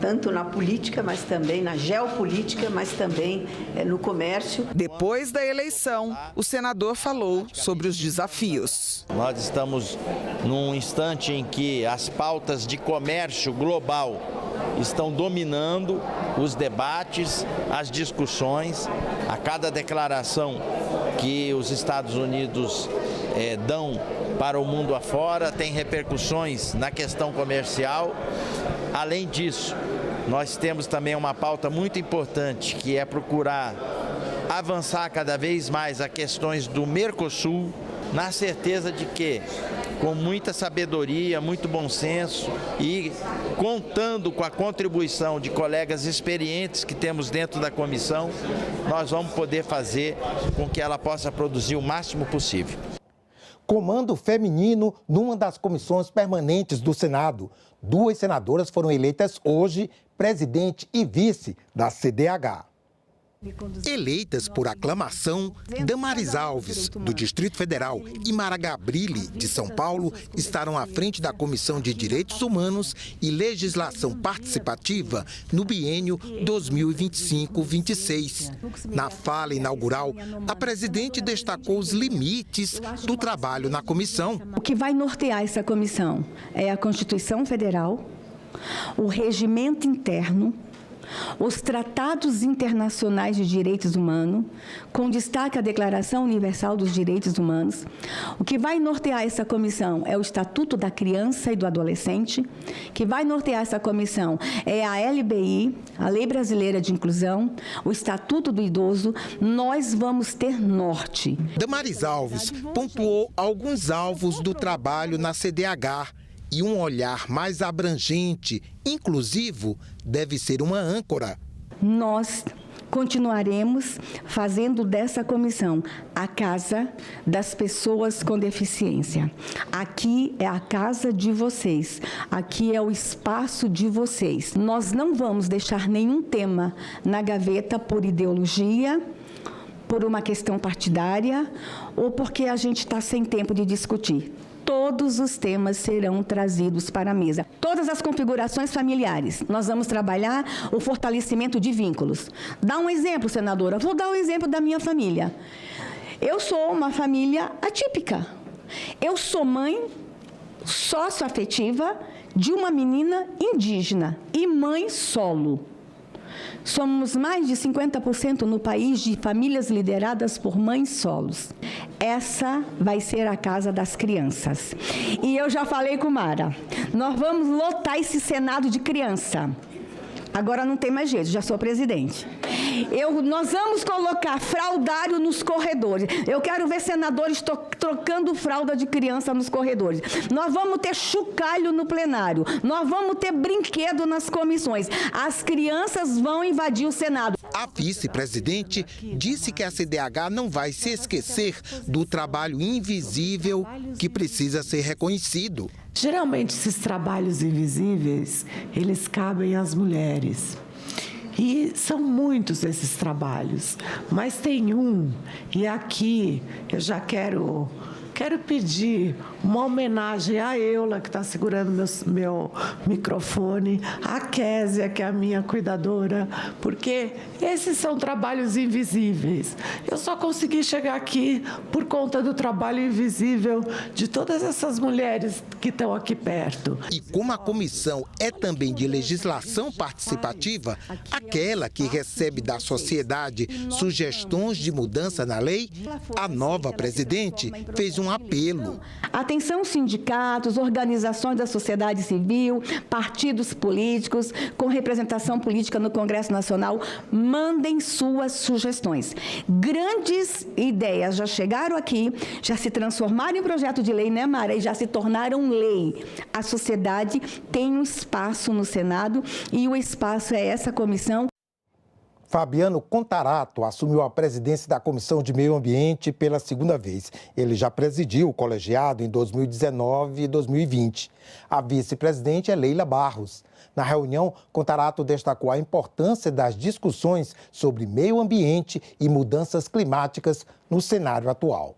tanto na política, mas também na geopolítica, mas também no comércio. Depois da eleição, o senador falou sobre os desafios. Nós estamos num instante em que as pautas de comércio global estão dominando os debates, as discussões. A cada declaração que os Estados Unidos dão para o mundo afora tem repercussões na questão comercial. Além disso, nós temos também uma pauta muito importante, que é procurar avançar cada vez mais a questões do Mercosul, na certeza de que, com muita sabedoria, muito bom senso e contando com a contribuição de colegas experientes que temos dentro da comissão, nós vamos poder fazer com que ela possa produzir o máximo possível. Comando feminino numa das comissões permanentes do Senado. 2 senadoras foram eleitas hoje presidente e vice da CDH. Eleitas por aclamação, Damaris Alves, do Distrito Federal, e Mara Gabrilli, de São Paulo, estarão à frente da Comissão de Direitos Humanos e Legislação Participativa no biênio 2025-26. Na fala inaugural, a presidente destacou os limites do trabalho na comissão. O que vai nortear essa comissão é a Constituição Federal, o regimento interno, os tratados internacionais de direitos humanos, com destaque à Declaração Universal dos Direitos Humanos. O que vai nortear essa comissão é o Estatuto da Criança e do Adolescente. O que vai nortear essa comissão é a LBI, a Lei Brasileira de Inclusão, o Estatuto do Idoso. Nós vamos ter norte. Damaris Alves pontuou alguns alvos do trabalho na CDH, e um olhar mais abrangente, inclusivo, deve ser uma âncora. Nós continuaremos fazendo dessa comissão a casa das pessoas com deficiência. Aqui é a casa de vocês, aqui é o espaço de vocês. Nós não vamos deixar nenhum tema na gaveta por ideologia, por uma questão partidária ou porque a gente está sem tempo de discutir. Todos os temas serão trazidos para a mesa. Todas as configurações familiares. Nós vamos trabalhar o fortalecimento de vínculos. Dá um exemplo, senadora. Vou dar o exemplo da minha família. Eu sou uma família atípica. Eu sou mãe socioafetiva de uma menina indígena e mãe solo. Somos mais de 50% no país de famílias lideradas por mães solos. Essa vai ser a casa das crianças. E eu já falei com Mara, nós vamos lotar esse Senado de criança. Agora não tem mais jeito, já sou presidente. Nós vamos colocar fraldário nos corredores. Eu quero ver senadores trocando fralda de criança nos corredores. Nós vamos ter chocalho no plenário. Nós vamos ter brinquedo nas comissões. As crianças vão invadir o Senado. A vice-presidente disse que a CDH não vai se esquecer do trabalho invisível que precisa ser reconhecido. Geralmente, esses trabalhos invisíveis, eles cabem às mulheres. E são muitos esses trabalhos, mas tem um, e aqui eu já quero pedir uma homenagem à Eula, que está segurando meu microfone, à Késia, que é a minha cuidadora, porque esses são trabalhos invisíveis. Eu só consegui chegar aqui por conta do trabalho invisível de todas essas mulheres que estão aqui perto. E como a comissão é também de legislação participativa, aquela que recebe da sociedade sugestões de mudança na lei, a nova presidente fez um apelo. Atenção, sindicatos, organizações da sociedade civil, partidos políticos com representação política no Congresso Nacional, mandem suas sugestões. Grandes ideias já chegaram aqui, já se transformaram em projeto de lei, né, Mara? E já se tornaram lei. A sociedade tem um espaço no Senado e o espaço é essa comissão. Fabiano Contarato assumiu a presidência da Comissão de Meio Ambiente pela segunda vez. Ele já presidiu o colegiado em 2019 e 2020. A vice-presidente é Leila Barros. Na reunião, Contarato destacou a importância das discussões sobre meio ambiente e mudanças climáticas no cenário atual.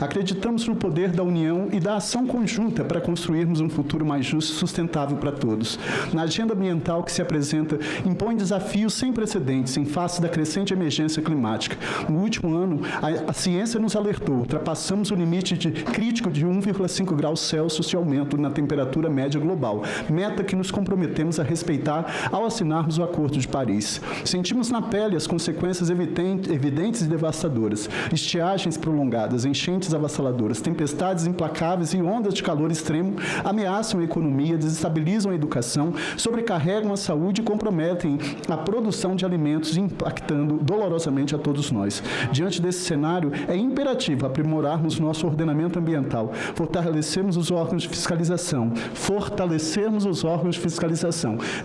Acreditamos no poder da união e da ação conjunta para construirmos um futuro mais justo e sustentável para todos. Na agenda ambiental que se apresenta, impõe desafios sem precedentes em face da crescente emergência climática. No último ano, a ciência nos alertou, ultrapassamos o limite crítico de 1,5 graus Celsius de aumento na temperatura média global, meta que nos comprometemos a respeitar ao assinarmos o Acordo de Paris. Sentimos na pele as consequências evidentes e devastadoras, estiagens prolongadas, enchentes avassaladoras, tempestades implacáveis e ondas de calor extremo ameaçam a economia, desestabilizam a educação, sobrecarregam a saúde e comprometem a produção de alimentos, impactando dolorosamente a todos nós. Diante desse cenário, é imperativo aprimorarmos nosso ordenamento ambiental, fortalecermos os órgãos de fiscalização.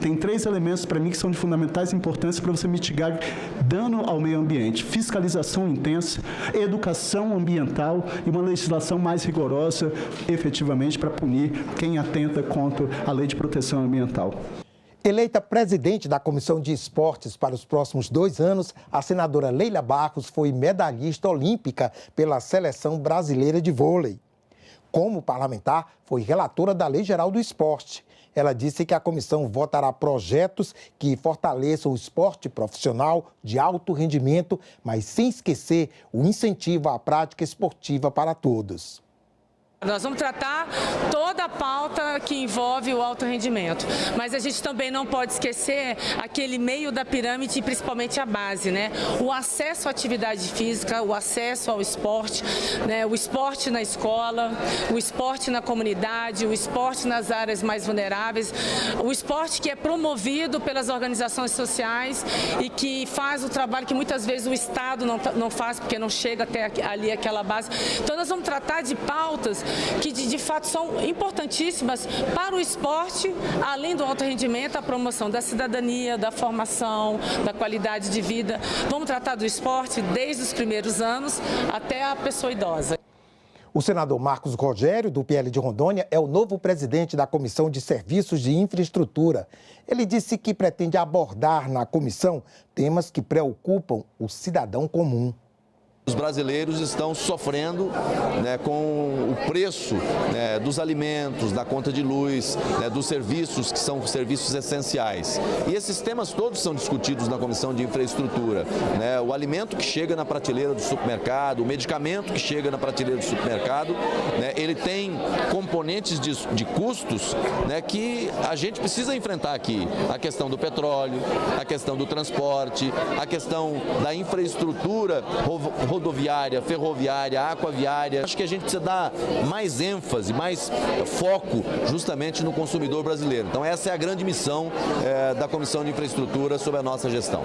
Tem 3 elementos para mim que são de fundamentais importância para você mitigar dano ao meio ambiente: fiscalização intensa, educação ambiental e uma legislação mais rigorosa, efetivamente, para punir quem atenta contra a Lei de Proteção Ambiental. Eleita presidente da Comissão de Esportes para os próximos 2 anos, a senadora Leila Barros foi medalhista olímpica pela Seleção Brasileira de Vôlei. Como parlamentar, foi relatora da Lei Geral do Esporte. Ela disse que a comissão votará projetos que fortaleçam o esporte profissional de alto rendimento, mas sem esquecer o incentivo à prática esportiva para todos. Nós vamos tratar toda a pauta que envolve o alto rendimento, mas a gente também não pode esquecer aquele meio da pirâmide, principalmente a base, né? O acesso à atividade física, o acesso ao esporte, né? O esporte na escola, o esporte na comunidade, o esporte nas áreas mais vulneráveis, o esporte que é promovido pelas organizações sociais e que faz o trabalho que muitas vezes o Estado não faz, porque não chega até ali aquela base. Então nós vamos tratar de pautas que de fato são importantíssimas para o esporte, além do alto rendimento, a promoção da cidadania, da formação, da qualidade de vida. Vamos tratar do esporte desde os primeiros anos até a pessoa idosa. O senador Marcos Rogério, do PL de Rondônia, é o novo presidente da Comissão de Serviços de Infraestrutura. Ele disse que pretende abordar na comissão temas que preocupam o cidadão comum. Os brasileiros estão sofrendo, né, com o preço, né, dos alimentos, da conta de luz, né, dos serviços que são serviços essenciais. E esses temas todos são discutidos na Comissão de Infraestrutura. Né, o alimento que chega na prateleira do supermercado, o medicamento que chega na prateleira do supermercado, né, ele tem componentes de custos, né, que a gente precisa enfrentar aqui. A questão do petróleo, a questão do transporte, a questão da infraestrutura rodoviária, ferroviária, aquaviária. Acho que a gente precisa dar mais ênfase, mais foco justamente no consumidor brasileiro. Então essa é a grande missão da Comissão de Infraestrutura sob a nossa gestão.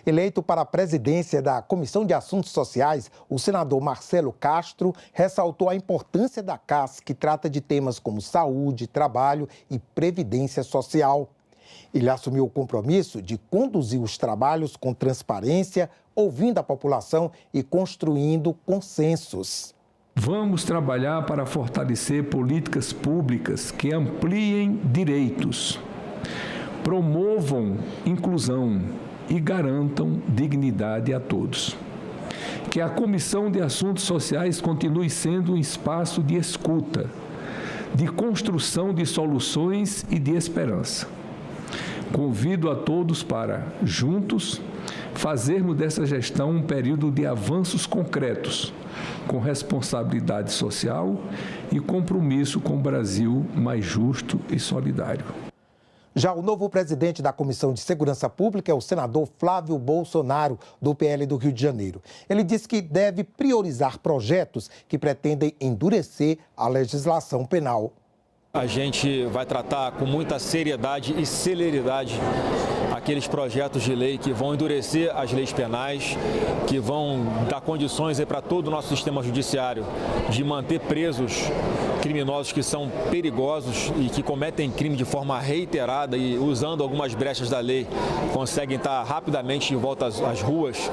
Eleito para a presidência da Comissão de Assuntos Sociais, o senador Marcelo Castro ressaltou a importância da CAS, que trata de temas como saúde, trabalho e previdência social. Ele assumiu o compromisso de conduzir os trabalhos com transparência, ouvindo a população e construindo consensos. Vamos trabalhar para fortalecer políticas públicas que ampliem direitos, promovam inclusão e garantam dignidade a todos. Que a Comissão de Assuntos Sociais continue sendo um espaço de escuta, de construção de soluções e de esperança. Convido a todos para, juntos, fazermos dessa gestão um período de avanços concretos, com responsabilidade social e compromisso com o Brasil mais justo e solidário. Já o novo presidente da Comissão de Segurança Pública é o senador Flávio Bolsonaro, do PL do Rio de Janeiro. Ele disse que deve priorizar projetos que pretendem endurecer a legislação penal. A gente vai tratar com muita seriedade e celeridade aqueles projetos de lei que vão endurecer as leis penais, que vão dar condições para todo o nosso sistema judiciário de manter presos criminosos que são perigosos e que cometem crime de forma reiterada e, usando algumas brechas da lei, conseguem estar rapidamente de volta às ruas,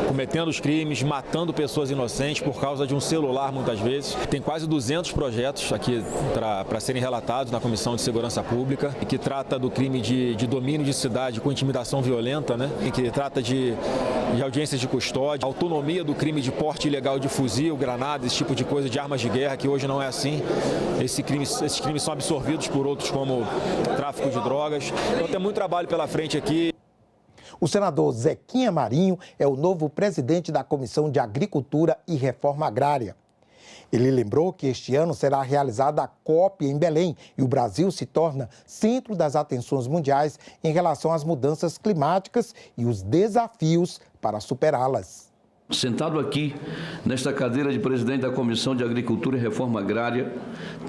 cometendo os crimes, matando pessoas inocentes por causa de um celular, muitas vezes. Tem quase 200 projetos aqui para serem relatados na Comissão de Segurança Pública, que trata do crime de domínio de cidade com intimidação violenta, né? Que trata de audiências de custódia, autonomia do crime de porte ilegal de fuzil, granada, esse tipo de coisa, de armas de guerra, que hoje não é assim. Esses crimes são absorvidos por outros, como tráfico de drogas. Então tem muito trabalho pela frente aqui. O senador Zequinha Marinho é o novo presidente da Comissão de Agricultura e Reforma Agrária. Ele lembrou que este ano será realizada a COP em Belém e o Brasil se torna centro das atenções mundiais em relação às mudanças climáticas e os desafios para superá-las. Sentado aqui, nesta cadeira de presidente da Comissão de Agricultura e Reforma Agrária,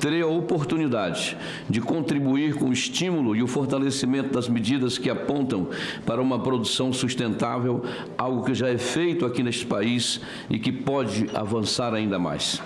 terei a oportunidade de contribuir com o estímulo e o fortalecimento das medidas que apontam para uma produção sustentável, algo que já é feito aqui neste país e que pode avançar ainda mais.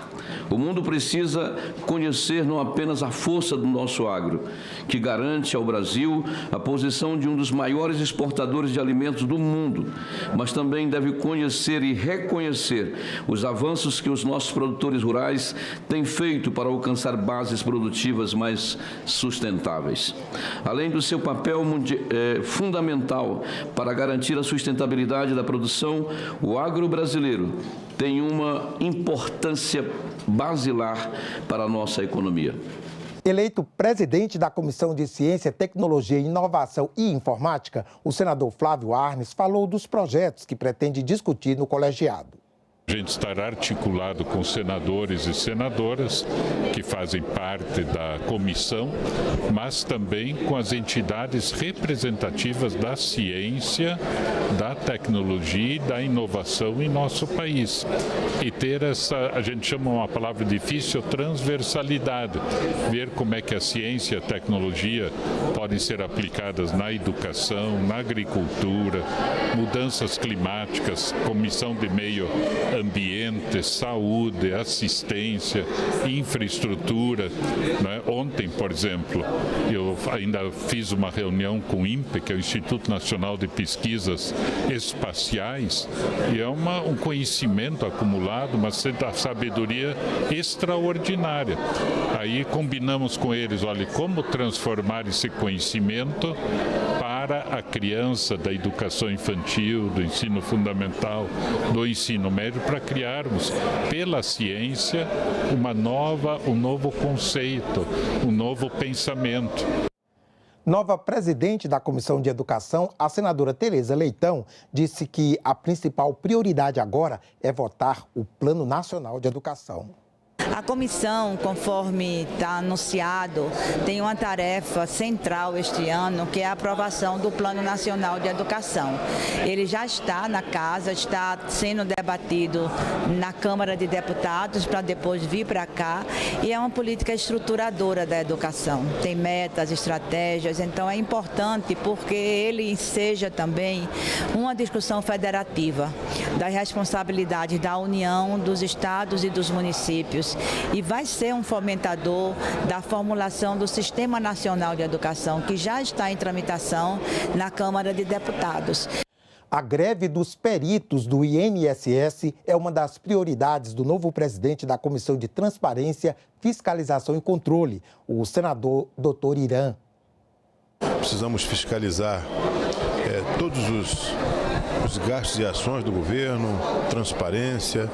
O mundo precisa conhecer não apenas a força do nosso agro, que garante ao Brasil a posição de um dos maiores exportadores de alimentos do mundo, mas também deve conhecer e reconhecer os avanços que os nossos produtores rurais têm feito para alcançar bases produtivas mais sustentáveis. Além do seu papel fundamental para garantir a sustentabilidade da produção, o agro brasileiro tem uma importância basilar para a nossa economia. Eleito presidente da Comissão de Ciência, Tecnologia, Inovação e Informática, o senador Flávio Arnes falou dos projetos que pretende discutir no colegiado. A gente estará articulado com senadores e senadoras que fazem parte da comissão, mas também com as entidades representativas da ciência, da tecnologia e da inovação em nosso país. E ter essa, a gente chama uma palavra difícil, transversalidade. Ver como é que a ciência e a tecnologia podem ser aplicadas na educação, na agricultura, mudanças climáticas, comissão de meio ambiente, saúde, assistência, infraestrutura. Né? Ontem, por exemplo, eu ainda fiz uma reunião com o INPE, que é o Instituto Nacional de Pesquisas Espaciais, e é um conhecimento acumulado, uma sabedoria extraordinária. Aí combinamos com eles, olha, como transformar esse conhecimento para a criança da educação infantil, do ensino fundamental, do ensino médio, para criarmos, pela ciência, um novo conceito, um novo pensamento. Nova presidente da Comissão de Educação, a senadora Tereza Leitão, disse que a principal prioridade agora é votar o Plano Nacional de Educação. A comissão, conforme está anunciado, tem uma tarefa central este ano, que é a aprovação do Plano Nacional de Educação. Ele já está na casa, está sendo debatido na Câmara de Deputados para depois vir para cá, e é uma política estruturadora da educação. Tem metas, estratégias, então é importante porque ele seja também uma discussão federativa das responsabilidades da União, dos estados e dos municípios, e vai ser um fomentador da formulação do Sistema Nacional de Educação, que já está em tramitação na Câmara de Deputados. A greve dos peritos do INSS é uma das prioridades do novo presidente da Comissão de Transparência, Fiscalização e Controle, o senador Dr. Irã. Precisamos fiscalizar todos os gastos e ações do governo, transparência,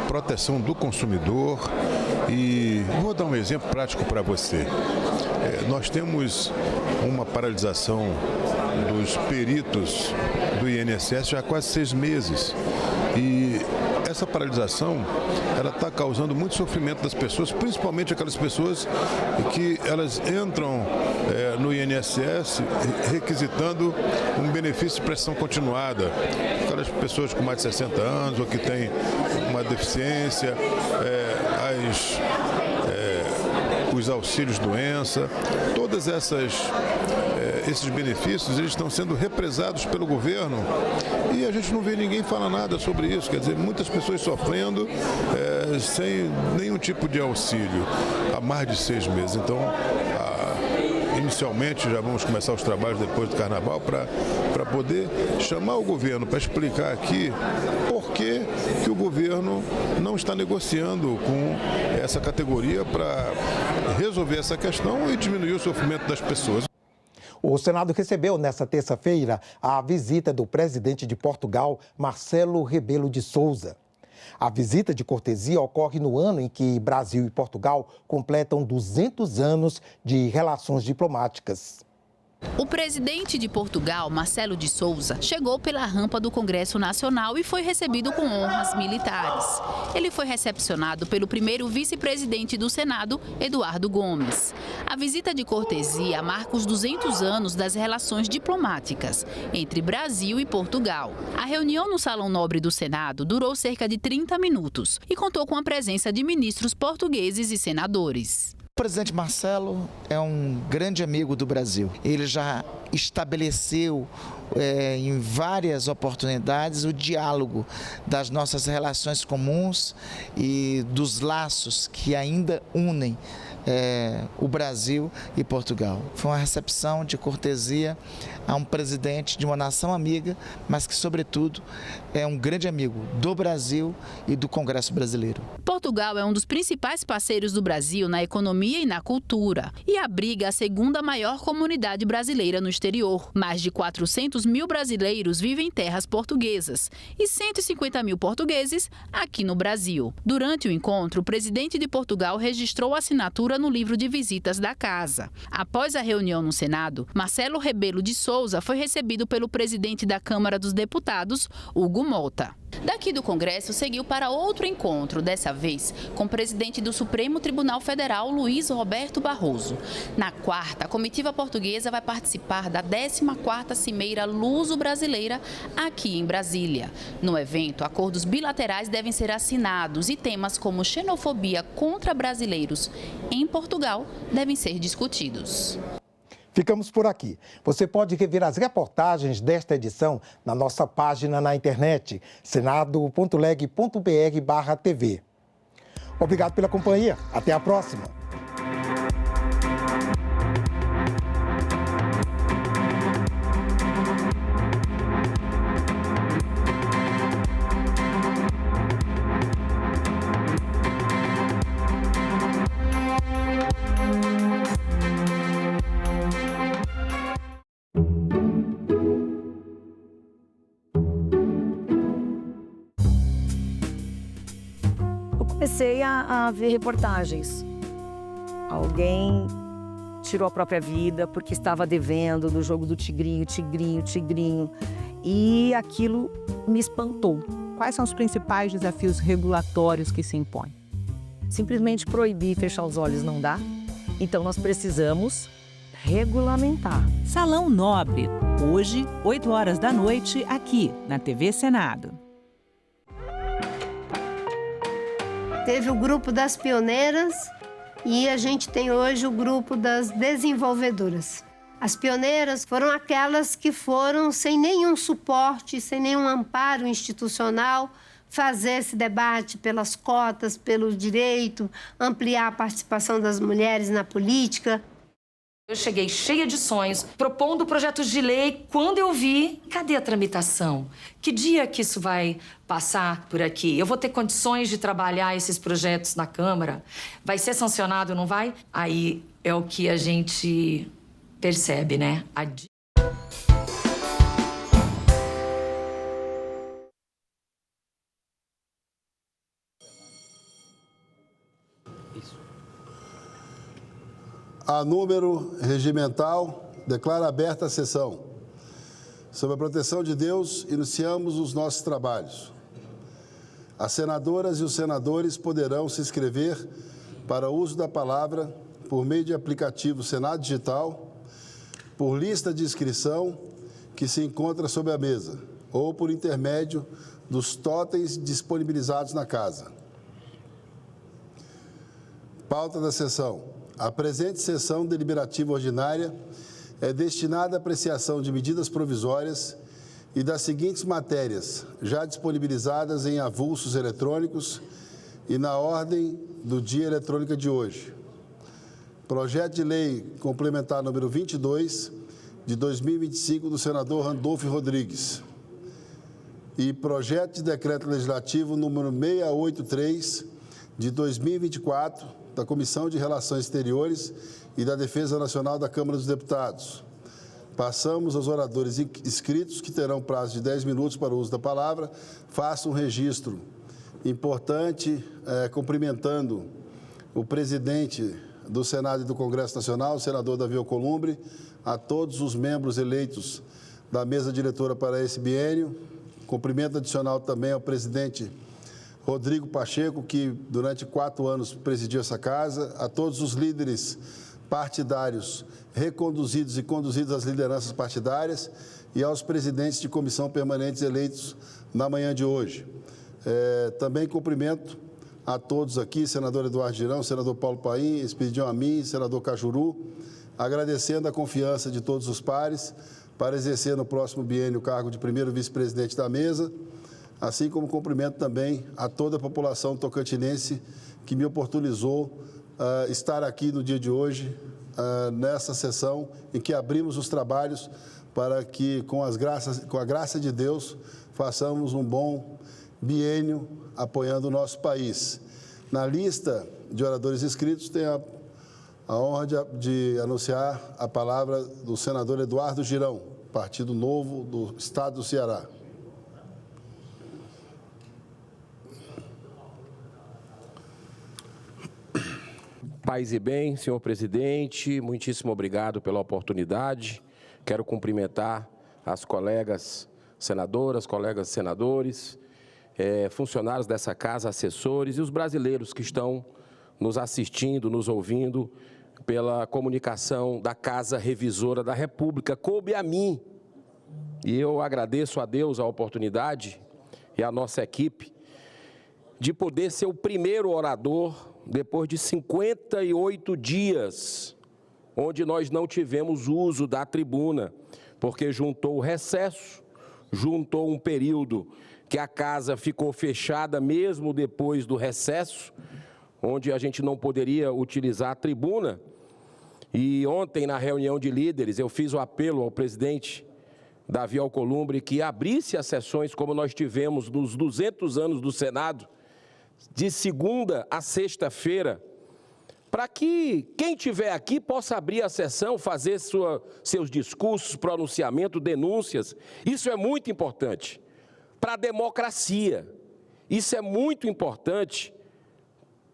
proteção do consumidor. E vou dar um exemplo prático para você. Nós temos uma paralisação dos peritos do INSS já há quase 6 meses. E essa paralisação, ela está causando muito sofrimento das pessoas, principalmente aquelas pessoas que elas entram no INSS requisitando um benefício de prestação continuada. Aquelas pessoas com mais de 60 anos ou que têm uma deficiência, os auxílios doença, todas esses benefícios, eles estão sendo represados pelo governo e a gente não vê ninguém falar nada sobre isso. Quer dizer, muitas pessoas sofrendo sem nenhum tipo de auxílio há mais de 6 meses. Então, inicialmente, já vamos começar os trabalhos depois do Carnaval para poder chamar o governo para explicar aqui por que o governo não está negociando com essa categoria para resolver essa questão e diminuir o sofrimento das pessoas. O Senado recebeu nesta terça-feira a visita do presidente de Portugal, Marcelo Rebelo de Sousa. A visita de cortesia ocorre no ano em que Brasil e Portugal completam 200 anos de relações diplomáticas. O presidente de Portugal, Marcelo de Sousa, chegou pela rampa do Congresso Nacional e foi recebido com honras militares. Ele foi recepcionado pelo primeiro vice-presidente do Senado, Eduardo Gomes. A visita de cortesia marca os 200 anos das relações diplomáticas entre Brasil e Portugal. A reunião no Salão Nobre do Senado durou cerca de 30 minutos e contou com a presença de ministros portugueses e senadores. O presidente Marcelo é um grande amigo do Brasil. Ele já estabeleceu em várias oportunidades o diálogo das nossas relações comuns e dos laços que ainda unem o Brasil e Portugal. Foi uma recepção de cortesia a um presidente de uma nação amiga, mas que, sobretudo, é um grande amigo do Brasil e do Congresso brasileiro. Portugal é um dos principais parceiros do Brasil na economia e na cultura e abriga a segunda maior comunidade brasileira no exterior. Mais de 400 mil brasileiros vivem em terras portuguesas e 150 mil portugueses aqui no Brasil. Durante o encontro, o presidente de Portugal registrou a assinatura no livro de visitas da casa. Após a reunião no Senado, Marcelo Rebelo de Sousa foi recebido pelo presidente da Câmara dos Deputados, Hugo Mota. Daqui do Congresso, seguiu para outro encontro, dessa vez com o presidente do Supremo Tribunal Federal, Luiz Roberto Barroso. Na quarta, a comitiva portuguesa vai participar da 14ª Cimeira Luso-Brasileira aqui em Brasília. No evento, acordos bilaterais devem ser assinados e temas como xenofobia contra brasileiros em Portugal devem ser discutidos. Ficamos por aqui. Você pode rever as reportagens desta edição na nossa página na internet, senado.leg.br/TV. Obrigado pela companhia. Até a próxima. Comecei a ver reportagens. Alguém tirou a própria vida porque estava devendo do jogo do tigrinho. E aquilo me espantou. Quais são os principais desafios regulatórios que se impõem? Simplesmente proibir e fechar os olhos não dá. Então nós precisamos regulamentar. Salão Nobre, hoje, 8 horas da noite, aqui na TV Senado. Teve o grupo das pioneiras e a gente tem hoje o grupo das desenvolvedoras. As pioneiras foram aquelas que foram sem nenhum suporte, sem nenhum amparo institucional, fazer esse debate pelas cotas, pelo direito, ampliar a participação das mulheres na política. Eu cheguei cheia de sonhos, propondo projetos de lei. Quando eu vi, cadê a tramitação? Que dia que isso vai passar por aqui? Eu vou ter condições de trabalhar esses projetos na Câmara? Vai ser sancionado, não vai? Aí é o que a gente percebe, né? A número regimental, declara aberta a sessão. Sob a proteção de Deus, iniciamos os nossos trabalhos. As senadoras e os senadores poderão se inscrever para uso da palavra por meio de aplicativo Senado Digital, por lista de inscrição que se encontra sob a mesa, ou por intermédio dos totens disponibilizados na casa. Pauta da sessão. A presente sessão deliberativa ordinária é destinada à apreciação de medidas provisórias e das seguintes matérias, já disponibilizadas em avulsos eletrônicos e na ordem do dia eletrônica de hoje. Projeto de Lei Complementar número 22, de 2025, do senador Randolfo Rodrigues. E Projeto de Decreto Legislativo número 683, de 2024, da Comissão de Relações Exteriores e da Defesa Nacional da Câmara dos Deputados. Passamos aos oradores inscritos, que terão prazo de 10 minutos para o uso da palavra. Faço um registro importante, cumprimentando o presidente do Senado e do Congresso Nacional, o senador Davi Alcolumbre, a todos os membros eleitos da mesa diretora para esse biênio. Cumprimento adicional também ao presidente Rodrigo Pacheco, que durante 4 anos presidiu essa casa, a todos os líderes partidários reconduzidos e conduzidos às lideranças partidárias e aos presidentes de comissão permanentes eleitos na manhã de hoje. Também cumprimento a todos aqui, senador Eduardo Girão, senador Paulo Paim, Expedião Amin, senador Cajuru, agradecendo a confiança de todos os pares para exercer no próximo biênio o cargo de primeiro vice-presidente da mesa, assim como cumprimento também a toda a população tocantinense que me oportunizou estar aqui no dia de hoje, nessa sessão em que abrimos os trabalhos para que, com a graça de Deus, façamos um bom biênio apoiando o nosso país. Na lista de oradores inscritos, tenho a honra de anunciar a palavra do senador Eduardo Girão, Partido Novo do Estado do Ceará. Paz e bem, senhor presidente, muitíssimo obrigado pela oportunidade. Quero cumprimentar as colegas senadoras, colegas senadores, funcionários dessa casa, assessores e os brasileiros que estão nos assistindo, nos ouvindo pela comunicação da Casa Revisora da República. Coube a mim, e eu agradeço a Deus a oportunidade e a nossa equipe de poder ser o primeiro orador depois de 58 dias, onde nós não tivemos uso da tribuna, porque juntou o recesso, juntou um período que a casa ficou fechada mesmo depois do recesso, onde a gente não poderia utilizar a tribuna. E ontem, na reunião de líderes, eu fiz o apelo ao presidente Davi Alcolumbre que abrisse as sessões como nós tivemos nos 200 anos do Senado, de segunda a sexta-feira, para que quem estiver aqui possa abrir a sessão, fazer seus discursos, pronunciamento, denúncias. Isso é muito importante para a democracia. Isso é muito importante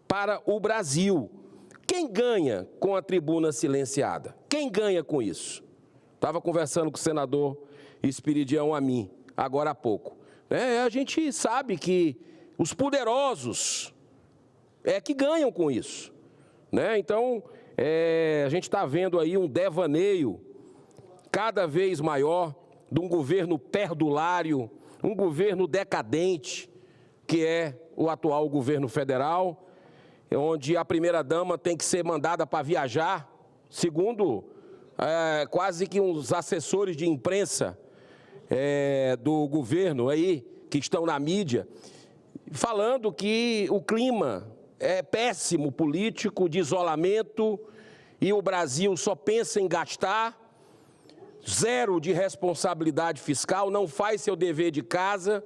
para o Brasil. Quem ganha com a tribuna silenciada? Quem ganha com isso? Estava conversando com o senador Expedião Amin, agora há pouco. A gente sabe que os poderosos que ganham com isso, né? Então, a gente está vendo aí um devaneio cada vez maior de um governo perdulário, um governo decadente, que é o atual governo federal, onde a primeira-dama tem que ser mandada para viajar, segundo quase que uns assessores de imprensa do governo aí, que estão na mídia, falando que o clima é péssimo político, de isolamento, e o Brasil só pensa em gastar, zero de responsabilidade fiscal, não faz seu dever de casa,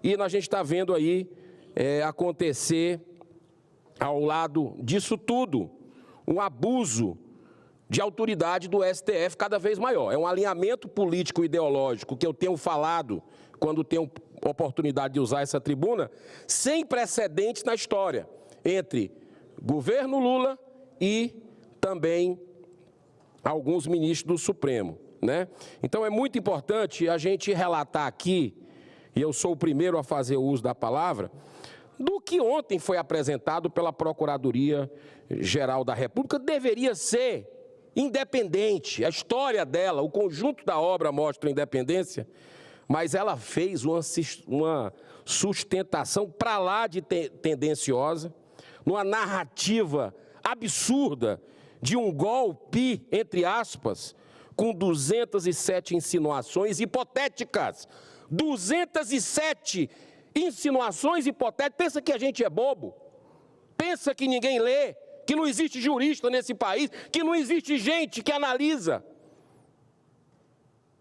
e a gente está vendo aí acontecer, ao lado disso tudo, um abuso de autoridade do STF cada vez maior. É um alinhamento político-ideológico que eu tenho falado quando tenho oportunidade de usar essa tribuna, sem precedentes na história, entre governo Lula e também alguns ministros do Supremo, né? Então é muito importante a gente relatar aqui, e eu sou o primeiro a fazer uso da palavra, do que ontem foi apresentado pela Procuradoria-Geral da República. Deveria ser independente, a história dela, o conjunto da obra mostra a independência, mas ela fez uma sustentação para lá de tendenciosa, numa narrativa absurda de um golpe, entre aspas, com 207 insinuações hipotéticas. 207 insinuações hipotéticas. Pensa que a gente é bobo? Pensa que ninguém lê? Que não existe jurista nesse país? Que não existe gente que analisa?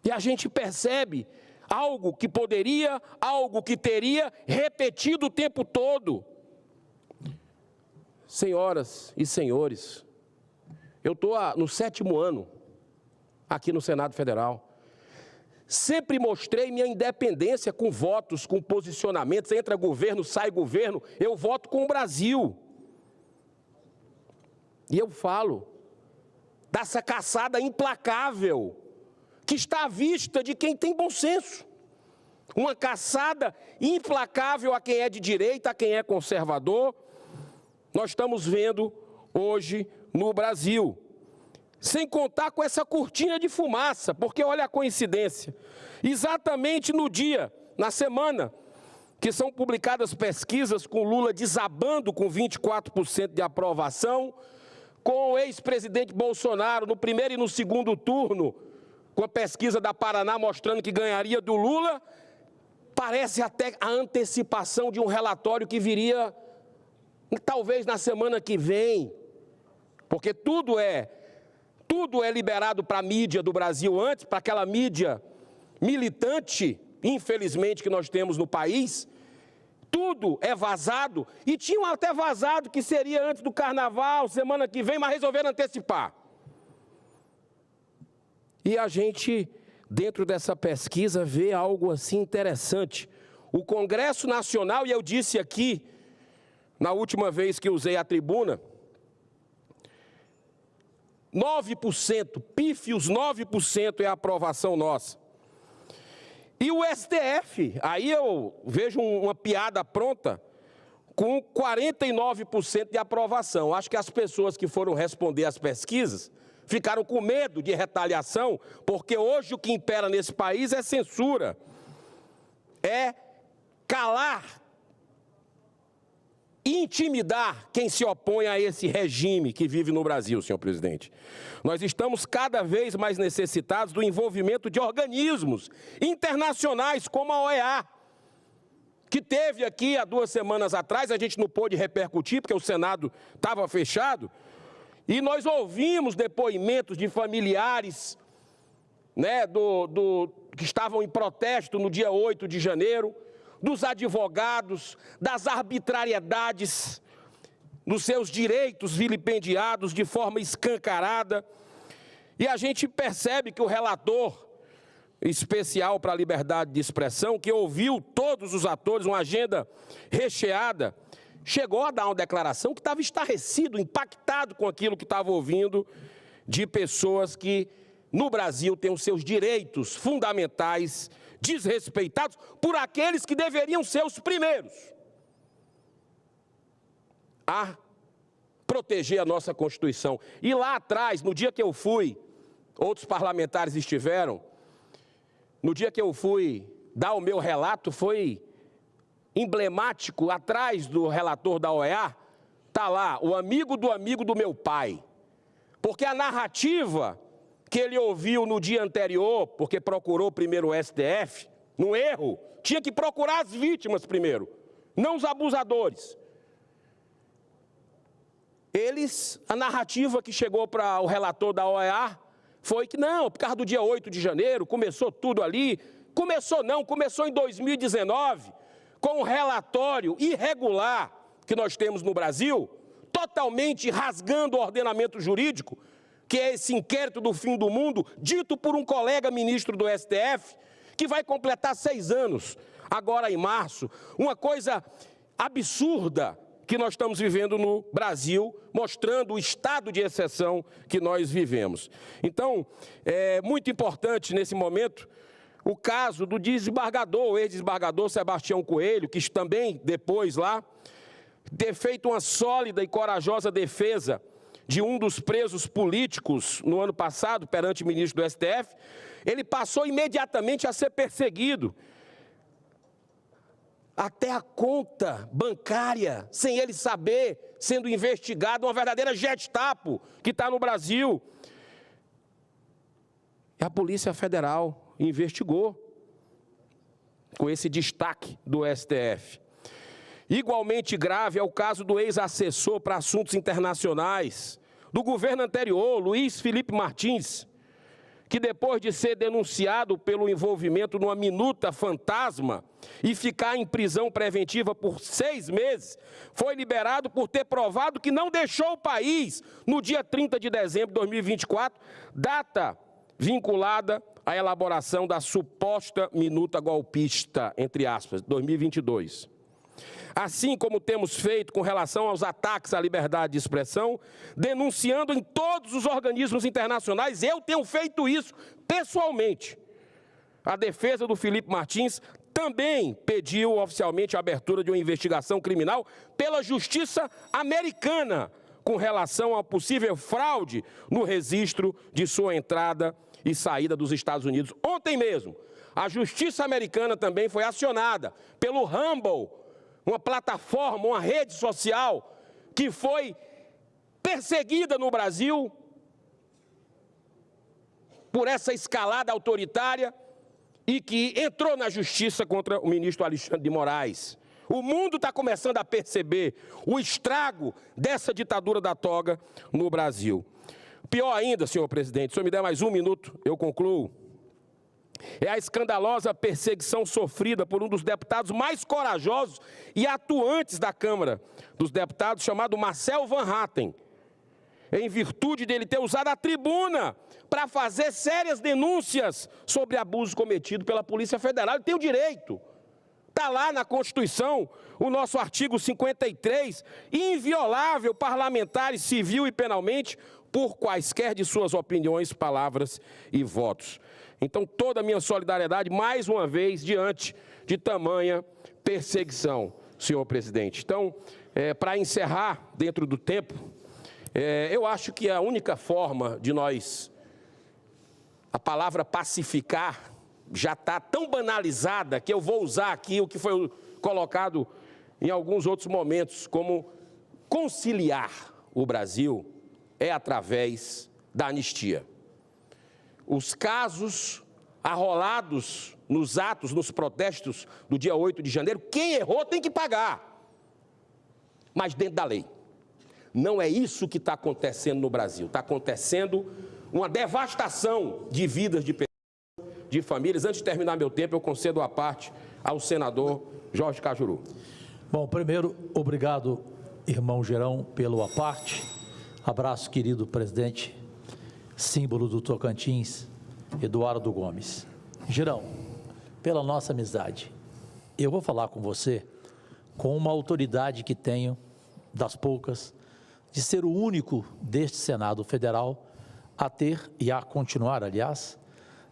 E a gente percebe algo que poderia, algo que teria repetido o tempo todo. Senhoras e senhores, eu estou no 7º ano aqui no Senado Federal. Sempre mostrei minha independência com votos, com posicionamentos. Entra governo, sai governo, eu voto com o Brasil. E eu falo dessa caçada implacável que está à vista de quem tem bom senso. Uma caçada implacável a quem é de direita, a quem é conservador. Nós estamos vendo hoje no Brasil. Sem contar com essa cortina de fumaça, porque olha a coincidência. Exatamente no dia, na semana, que são publicadas pesquisas com Lula desabando com 24% de aprovação, com o ex-presidente Bolsonaro no primeiro e no segundo turno, com a pesquisa da Paraná mostrando que ganharia do Lula, parece até a antecipação de um relatório que viria talvez na semana que vem, porque tudo é liberado para a mídia do Brasil antes, para aquela mídia militante, infelizmente, que nós temos no país. Tudo é vazado, e tinham até vazado que seria antes do Carnaval, semana que vem, mas resolveram antecipar. E a gente, dentro dessa pesquisa, vê algo assim interessante. O Congresso Nacional, e eu disse aqui, na última vez que usei a tribuna, 9%, pífios 9% é a aprovação nossa. E o STF, aí eu vejo uma piada pronta, com 49% de aprovação. Acho que as pessoas que foram responder às pesquisas ficaram com medo de retaliação, porque hoje o que impera nesse país é censura, é calar, intimidar quem se opõe a esse regime que vive no Brasil, senhor presidente. Nós estamos cada vez mais necessitados do envolvimento de organismos internacionais como a OEA, que teve aqui há 2 semanas atrás, a gente não pôde repercutir porque o Senado estava fechado, e nós ouvimos depoimentos de familiares, né, que estavam em protesto no dia 8 de janeiro, dos advogados, das arbitrariedades, dos seus direitos vilipendiados de forma escancarada. E a gente percebe que o relator especial para a liberdade de expressão, que ouviu todos os atores, uma agenda recheada, chegou a dar uma declaração que estava estarrecido, impactado com aquilo que estava ouvindo de pessoas que no Brasil têm os seus direitos fundamentais desrespeitados por aqueles que deveriam ser os primeiros a proteger a nossa Constituição. E lá atrás, no dia que eu fui, outros parlamentares estiveram, no dia que eu fui dar o meu relato, foi emblemático, atrás do relator da OEA, está lá, o amigo do meu pai. Porque a narrativa que ele ouviu no dia anterior, porque procurou primeiro o STF, no erro, tinha que procurar as vítimas primeiro, não os abusadores. A narrativa que chegou para o relator da OEA foi que não, por causa do dia 8 de janeiro, começou tudo ali. Começou em 2019, com um relatório irregular que nós temos no Brasil, totalmente rasgando o ordenamento jurídico, que é esse inquérito do fim do mundo, dito por um colega ministro do STF, que vai completar 6 anos, agora em março. Uma coisa absurda que nós estamos vivendo no Brasil, mostrando o estado de exceção que nós vivemos. Então, é muito importante nesse momento o caso do desembargador, o ex-desembargador Sebastião Coelho, que também depois lá, ter feito uma sólida e corajosa defesa de um dos presos políticos no ano passado, perante o ministro do STF, ele passou imediatamente a ser perseguido. Até a conta bancária, sem ele saber, sendo investigado, uma verdadeira Gestapo que está no Brasil. E a Polícia Federal investigou, com esse destaque do STF. Igualmente grave é o caso do ex-assessor para assuntos internacionais do governo anterior, Luiz Felipe Martins, que depois de ser denunciado pelo envolvimento numa minuta fantasma e ficar em prisão preventiva por 6 meses, foi liberado por ter provado que não deixou o país no dia 30 de dezembro de 2024, data vinculada à elaboração da suposta minuta golpista, entre aspas, 2022. Assim como temos feito com relação aos ataques à liberdade de expressão, denunciando em todos os organismos internacionais, eu tenho feito isso pessoalmente. A defesa do Felipe Martins também pediu oficialmente a abertura de uma investigação criminal pela Justiça Americana com relação a possível fraude no registro de sua entrada e saída dos Estados Unidos. Ontem mesmo, a Justiça Americana também foi acionada pelo Rumble, uma plataforma, uma rede social que foi perseguida no Brasil por essa escalada autoritária e que entrou na justiça contra o ministro Alexandre de Moraes. O mundo está começando a perceber o estrago dessa ditadura da toga no Brasil. Pior ainda, senhor presidente, se eu me der mais 1 minuto, eu concluo. É a escandalosa perseguição sofrida por um dos deputados mais corajosos e atuantes da Câmara dos Deputados, chamado Marcel Van Hatten, em virtude dele ter usado a tribuna para fazer sérias denúncias sobre abuso cometido pela Polícia Federal. Ele tem o direito. Está lá na Constituição, o nosso artigo 53, inviolável parlamentares civil e penalmente por quaisquer de suas opiniões, palavras e votos. Então, toda a minha solidariedade, mais uma vez, diante de tamanha perseguição, senhor presidente. Então, para encerrar dentro do tempo, eu acho que a única forma de nós, a palavra pacificar, já está tão banalizada que eu vou usar aqui o que foi colocado em alguns outros momentos, como conciliar o Brasil é através da anistia. Os casos arrolados nos atos, nos protestos do dia 8 de janeiro, quem errou tem que pagar, mas dentro da lei. Não é isso que está acontecendo no Brasil. Está acontecendo uma devastação de vidas de pessoas, de famílias. Antes de terminar meu tempo, eu concedo a parte ao senador Jorge Cajuru. Bom, primeiro, obrigado, irmão Gerão, pelo à parte. Abraço, querido presidente, símbolo do Tocantins, Eduardo Gomes. Gerão, pela nossa amizade, eu vou falar com você com uma autoridade que tenho, das poucas, de ser o único deste Senado Federal a ter, e a continuar, aliás,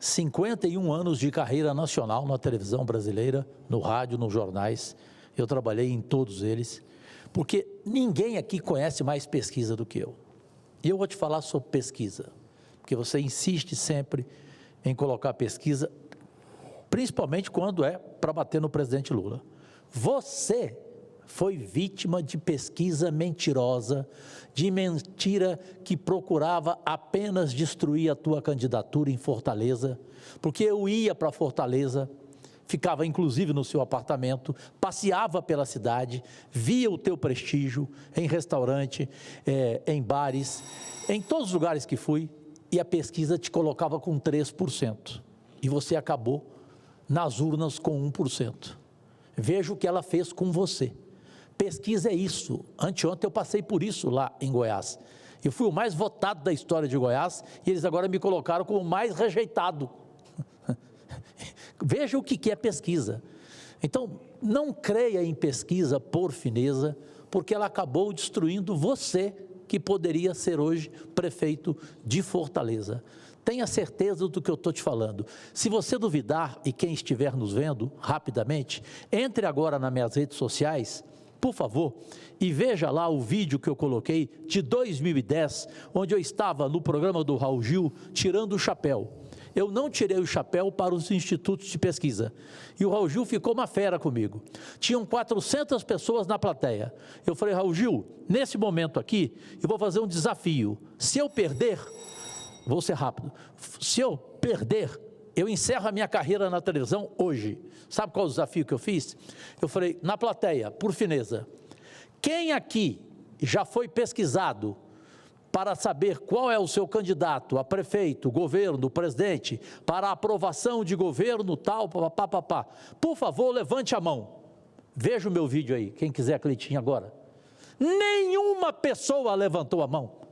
51 anos de carreira nacional na televisão brasileira, no rádio, nos jornais. Eu trabalhei em todos eles. porque ninguém aqui conhece mais pesquisa do que eu. E eu vou te falar sobre pesquisa, porque você insiste sempre em colocar pesquisa, principalmente quando é para bater no presidente Lula. Você foi vítima de pesquisa mentirosa, de mentira que procurava apenas destruir a tua candidatura em Fortaleza, porque eu ia para Fortaleza, ficava inclusive no seu apartamento, passeava pela cidade, via o teu prestígio em restaurante, em bares, em todos os lugares que fui, e a pesquisa te colocava com 3%. E você acabou nas urnas com 1%. Veja o que ela fez com você. Pesquisa é isso. Anteontem eu passei por isso lá em Goiás. Eu fui o mais votado da história de Goiás e eles agora me colocaram como o mais rejeitado. Veja o que é pesquisa. Então, não creia em pesquisa por fineza, porque ela acabou destruindo você, que poderia ser hoje prefeito de Fortaleza. Tenha certeza do que eu estou te falando. Se você duvidar, e quem estiver nos vendo, rapidamente, entre agora nas minhas redes sociais, por favor, e veja lá o vídeo que eu coloquei de 2010, onde eu estava no programa do Raul Gil, tirando o chapéu. Eu não tirei o chapéu para os institutos de pesquisa. E o Raul Gil ficou uma fera comigo. Tinham 400 pessoas na plateia. Eu falei, Raul Gil, nesse momento aqui, eu vou fazer um desafio. Se eu perder, vou ser rápido, se eu perder, eu encerro a minha carreira na televisão hoje. Sabe qual é o desafio que eu fiz? Eu falei, na plateia, por fineza, quem aqui já foi pesquisado para saber qual é o seu candidato a prefeito, governo, presidente, para a aprovação de governo, tal, papapá, por favor, levante a mão. Veja o meu vídeo aí, quem quiser, Cleitinho, agora. Nenhuma pessoa levantou a mão.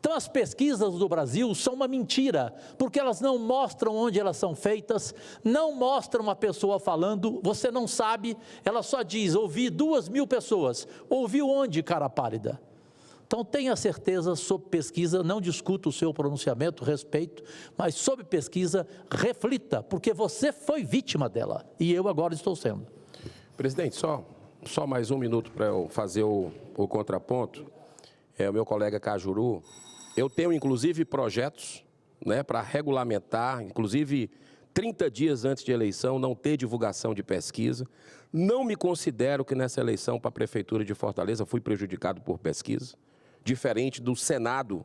Então, as pesquisas do Brasil são uma mentira, porque elas não mostram onde elas são feitas, não mostram a pessoa falando, você não sabe, ela só diz, ouvi 2.000 pessoas. Ouviu onde, cara pálida? Então, tenha certeza sobre pesquisa, não discuta o seu pronunciamento, respeito, mas sobre pesquisa, reflita, porque você foi vítima dela, e eu agora estou sendo. Presidente, só mais um minuto para eu fazer o contraponto. O meu colega Cajuru, eu tenho inclusive projetos, né, para regulamentar, inclusive 30 dias antes de eleição, não ter divulgação de pesquisa. Não me considero que nessa eleição para a Prefeitura de Fortaleza fui prejudicado por pesquisa, diferente do Senado,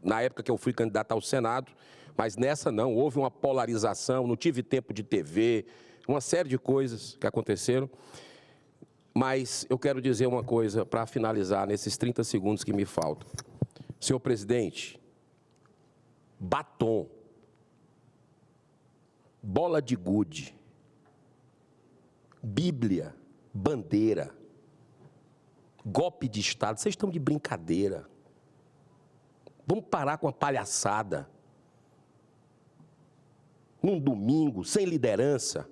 na época que eu fui candidato ao Senado, mas nessa não, houve uma polarização, não tive tempo de TV, uma série de coisas que aconteceram. Mas eu quero dizer uma coisa para finalizar nesses 30 segundos que me faltam. Senhor presidente, batom, bola de gude, Bíblia, bandeira, golpe de Estado, vocês estão de brincadeira. Vamos parar com a palhaçada. Num domingo, sem liderança.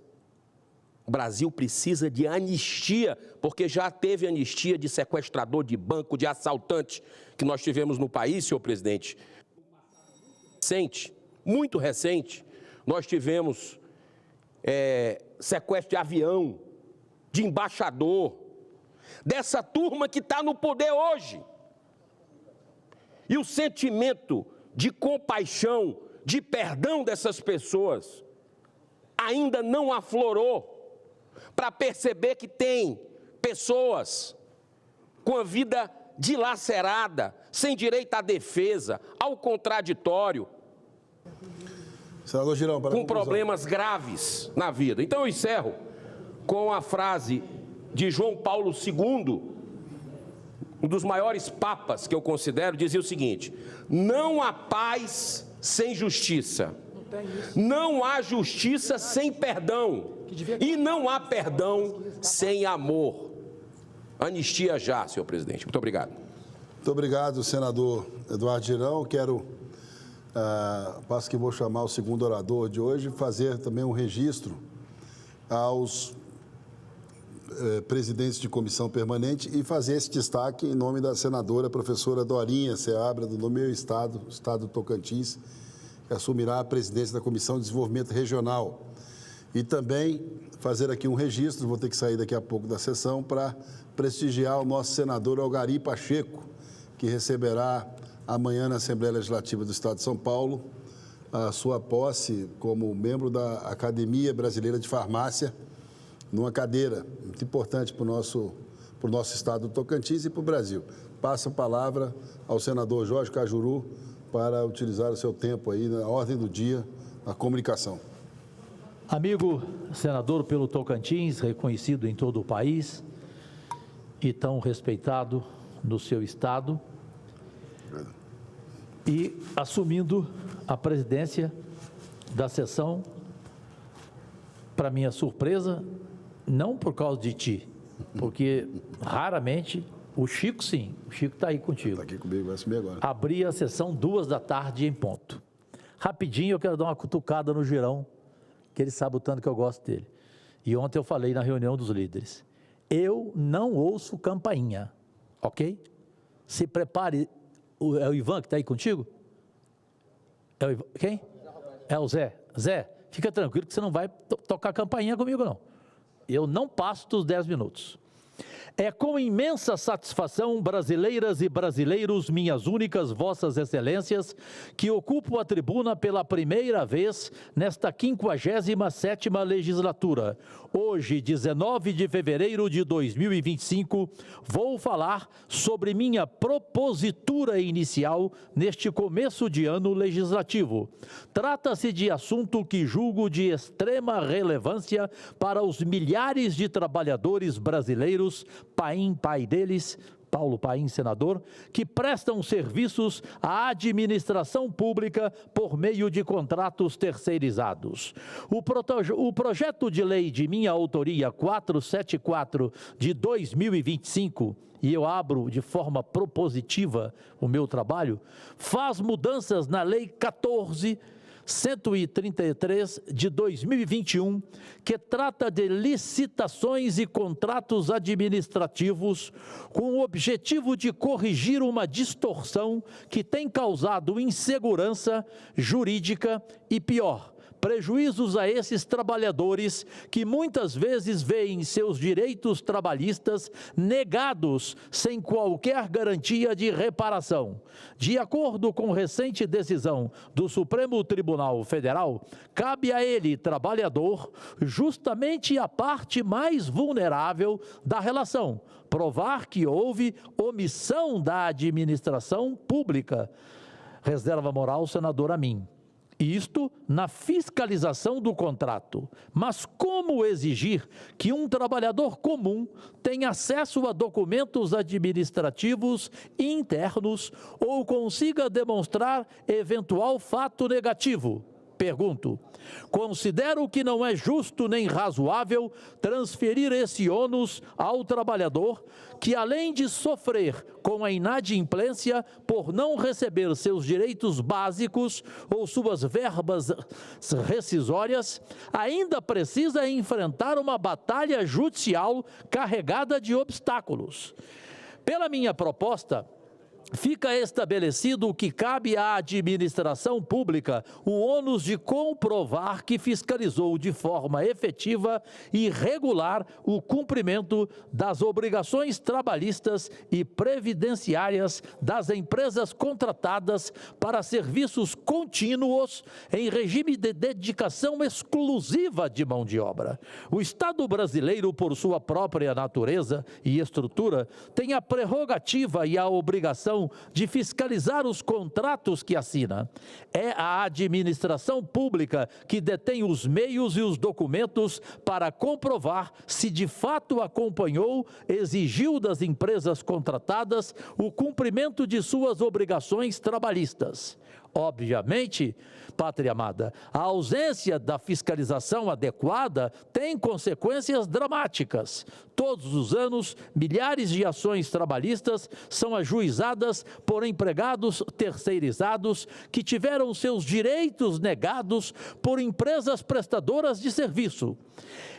O Brasil precisa de anistia, porque já teve anistia de sequestrador de banco, de assaltante que nós tivemos no país, senhor presidente. Muito recente, nós tivemos sequestro de avião, de embaixador, dessa turma que está no poder hoje. E o sentimento de compaixão, de perdão dessas pessoas ainda não aflorou para perceber que tem pessoas com a vida dilacerada, sem direito à defesa, ao contraditório, Senador Girão, com problemas graves na vida. Então eu encerro com a frase de João Paulo II, um dos maiores papas que eu considero, dizia o seguinte: não há paz sem justiça, não há justiça sem perdão, e não há perdão sem amor. Anistia já, senhor presidente. Muito obrigado. Muito obrigado, senador Eduardo Girão. Passo que vou chamar o segundo orador de hoje, fazer também um registro aos presidentes de comissão permanente e fazer esse destaque em nome da senadora professora Dorinha Seabra, do meu estado, o estado do Tocantins, que assumirá a presidência da Comissão de Desenvolvimento Regional. E também fazer aqui um registro, vou ter que sair daqui a pouco da sessão, para prestigiar o nosso senador Algari Pacheco, que receberá amanhã na Assembleia Legislativa do Estado de São Paulo a sua posse como membro da Academia Brasileira de Farmácia, numa cadeira muito importante para o nosso estado do Tocantins e para o Brasil. Passo a palavra ao senador Jorge Cajuru para utilizar o seu tempo aí na ordem do dia, na comunicação. Amigo senador pelo Tocantins, reconhecido em todo o país e tão respeitado no seu estado, e assumindo a presidência da sessão, para minha surpresa, não por causa de ti, porque raramente, o Chico sim, o Chico está aí contigo. Está aqui comigo, vai assumir agora. Abri a sessão 14h em ponto. Rapidinho eu quero dar uma cutucada no Girão, que ele sabe o tanto que eu gosto dele. E ontem eu falei na reunião dos líderes, eu não ouço campainha, ok? Se prepare, é o Ivan que está aí contigo? É o Ivan, quem? É o Zé. Zé, fica tranquilo que você não vai tocar campainha comigo não. Eu não passo dos 10 minutos. É com imensa satisfação, brasileiras e brasileiros, minhas únicas vossas excelências, que ocupo a tribuna pela primeira vez nesta 57ª legislatura. Hoje, 19 de fevereiro de 2025, vou falar sobre minha propositura inicial neste começo de ano legislativo. Trata-se de assunto que julgo de extrema relevância para os milhares de trabalhadores brasileiros, Paim, pai deles, Paulo Paim, senador, que prestam serviços à administração pública por meio de contratos terceirizados. O projeto de lei de minha autoria 474 de 2025, e eu abro de forma propositiva o meu trabalho, faz mudanças na Lei 14.133 de 2021, que trata de licitações e contratos administrativos com o objetivo de corrigir uma distorção que tem causado insegurança jurídica e, pior, prejuízos a esses trabalhadores que muitas vezes veem seus direitos trabalhistas negados sem qualquer garantia de reparação. De acordo com recente decisão do Supremo Tribunal Federal, cabe a ele, trabalhador, justamente a parte mais vulnerável da relação, provar que houve omissão da administração pública. Reserva moral, senador Amin. Isto na fiscalização do contrato. Mas como exigir que um trabalhador comum tenha acesso a documentos administrativos internos ou consiga demonstrar eventual fato negativo? Pergunto, considero que não é justo nem razoável transferir esse ônus ao trabalhador que, além de sofrer com a inadimplência por não receber seus direitos básicos ou suas verbas rescisórias, ainda precisa enfrentar uma batalha judicial carregada de obstáculos. Pela minha proposta, fica estabelecido que cabe à administração pública o ônus de comprovar que fiscalizou de forma efetiva e regular o cumprimento das obrigações trabalhistas e previdenciárias das empresas contratadas para serviços contínuos em regime de dedicação exclusiva de mão de obra. O Estado brasileiro, por sua própria natureza e estrutura, tem a prerrogativa e a obrigação de fiscalizar os contratos que assina. É a administração pública que detém os meios e os documentos para comprovar se de fato acompanhou, exigiu das empresas contratadas o cumprimento de suas obrigações trabalhistas. Obviamente, pátria amada, a ausência da fiscalização adequada tem consequências dramáticas. Todos os anos, milhares de ações trabalhistas são ajuizadas por empregados terceirizados que tiveram seus direitos negados por empresas prestadoras de serviço.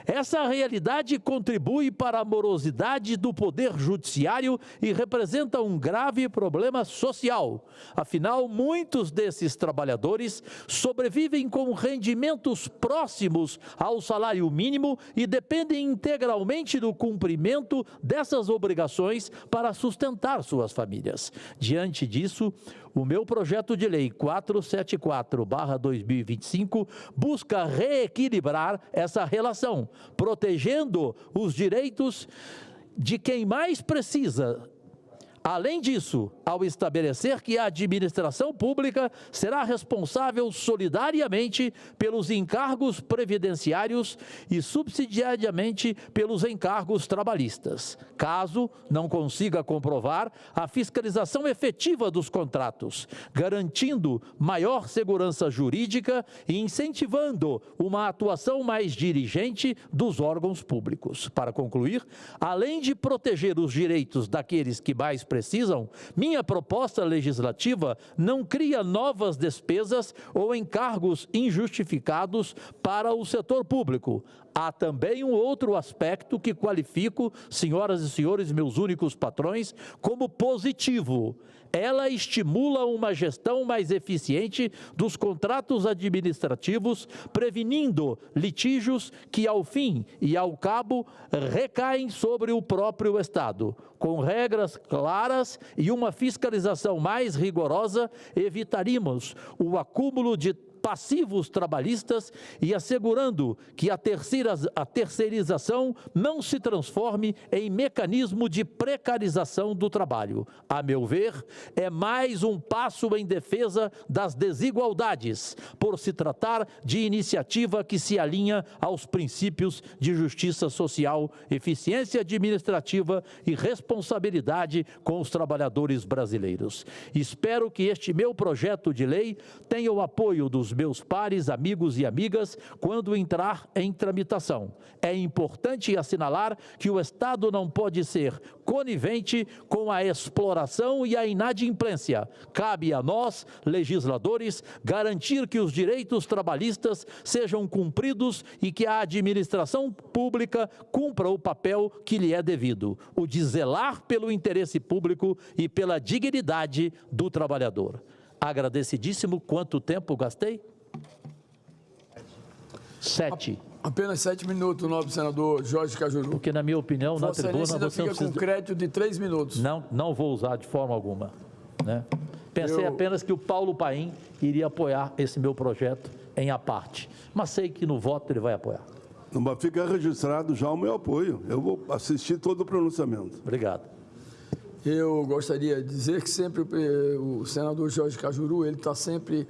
Essa realidade contribui para a morosidade do poder judiciário e representa um grave problema social. Afinal, muitos desses trabalhadores sobrevivem com rendimentos próximos ao salário mínimo e dependem integralmente do cumprimento dessas obrigações para sustentar suas famílias. Diante disso, o meu projeto de lei 474/2025 busca reequilibrar essa relação, protegendo os direitos de quem mais precisa. Além disso, ao estabelecer que a administração pública será responsável solidariamente pelos encargos previdenciários e subsidiariamente pelos encargos trabalhistas, caso não consiga comprovar a fiscalização efetiva dos contratos, garantindo maior segurança jurídica e incentivando uma atuação mais dirigente dos órgãos públicos. Para concluir, além de proteger os direitos daqueles que mais precisam, minha proposta legislativa não cria novas despesas ou encargos injustificados para o setor público. Há também um outro aspecto que qualifico, senhoras e senhores, meus únicos patrões, como positivo. Ela estimula uma gestão mais eficiente dos contratos administrativos, prevenindo litígios que, ao fim e ao cabo, recaem sobre o próprio Estado. Com regras claras e uma fiscalização mais rigorosa, evitaríamos o acúmulo de passivos trabalhistas e assegurando que a terceirização não se transforme em mecanismo de precarização do trabalho. A meu ver, é mais um passo em defesa das desigualdades, por se tratar de iniciativa que se alinha aos princípios de justiça social, eficiência administrativa e responsabilidade com os trabalhadores brasileiros. Espero que este meu projeto de lei tenha o apoio dos meus pares, amigos e amigas quando entrar em tramitação. É importante assinalar que o Estado não pode ser conivente com a exploração e a inadimplência. Cabe a nós, legisladores, garantir que os direitos trabalhistas sejam cumpridos e que a administração pública cumpra o papel que lhe é devido, o de zelar pelo interesse público e pela dignidade do trabalhador. Agradecidíssimo. Quanto tempo gastei? 7. Apenas 7 minutos, nobre senador Jorge Cajuru. Porque, na minha opinião, na tribuna você fica com crédito de 3 minutos. Não vou usar de forma alguma. Né? Pensei apenas que o Paulo Paim iria apoiar esse meu projeto em à parte. Mas sei que no voto ele vai apoiar. Mas fica registrado já o meu apoio. Eu vou assistir todo o pronunciamento. Obrigado. Eu gostaria de dizer que sempre o senador Jorge Cajuru, ele está sempre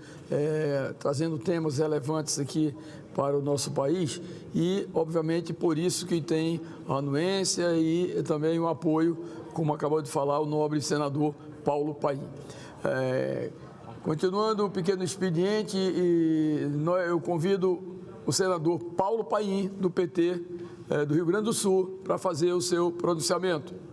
trazendo temas relevantes aqui para o nosso país e, obviamente, por isso que tem a anuência e também o apoio, como acabou de falar, o nobre senador Paulo Paim. Continuando o pequeno expediente, eu convido o senador Paulo Paim, do PT do Rio Grande do Sul, para fazer o seu pronunciamento.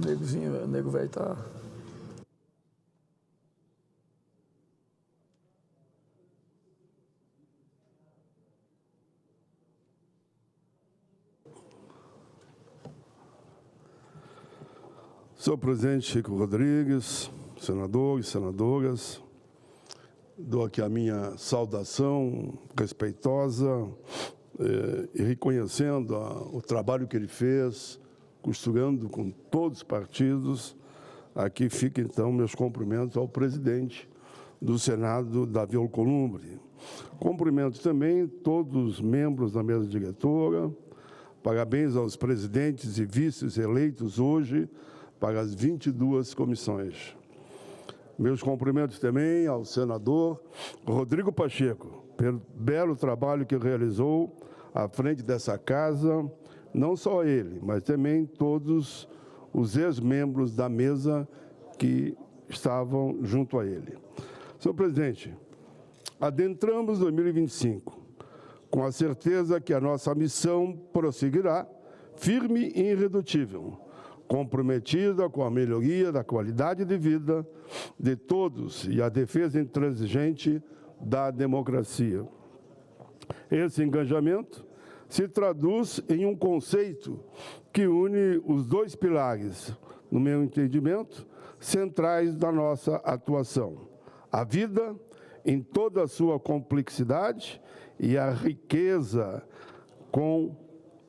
O nego velho tá... Senhor presidente Chico Rodrigues, senadores e senadoras, dou aqui a minha saudação respeitosa e reconhecendo o trabalho que ele fez, costurando com todos os partidos. Aqui fica, então, meus cumprimentos ao presidente do Senado, Davi Alcolumbre. Cumprimento também todos os membros da mesa diretora. Parabéns aos presidentes e vices eleitos hoje para as 22 comissões. Meus cumprimentos também ao senador Rodrigo Pacheco, pelo belo trabalho que realizou à frente dessa casa. Não só ele, mas também todos os ex-membros da mesa que estavam junto a ele. Senhor presidente, adentramos 2025 com a certeza que a nossa missão prosseguirá firme e irredutível, comprometida com a melhoria da qualidade de vida de todos e a defesa intransigente da democracia. Esse engajamento se traduz em um conceito que une os dois pilares, no meu entendimento, centrais da nossa atuação: a vida em toda a sua complexidade e a riqueza com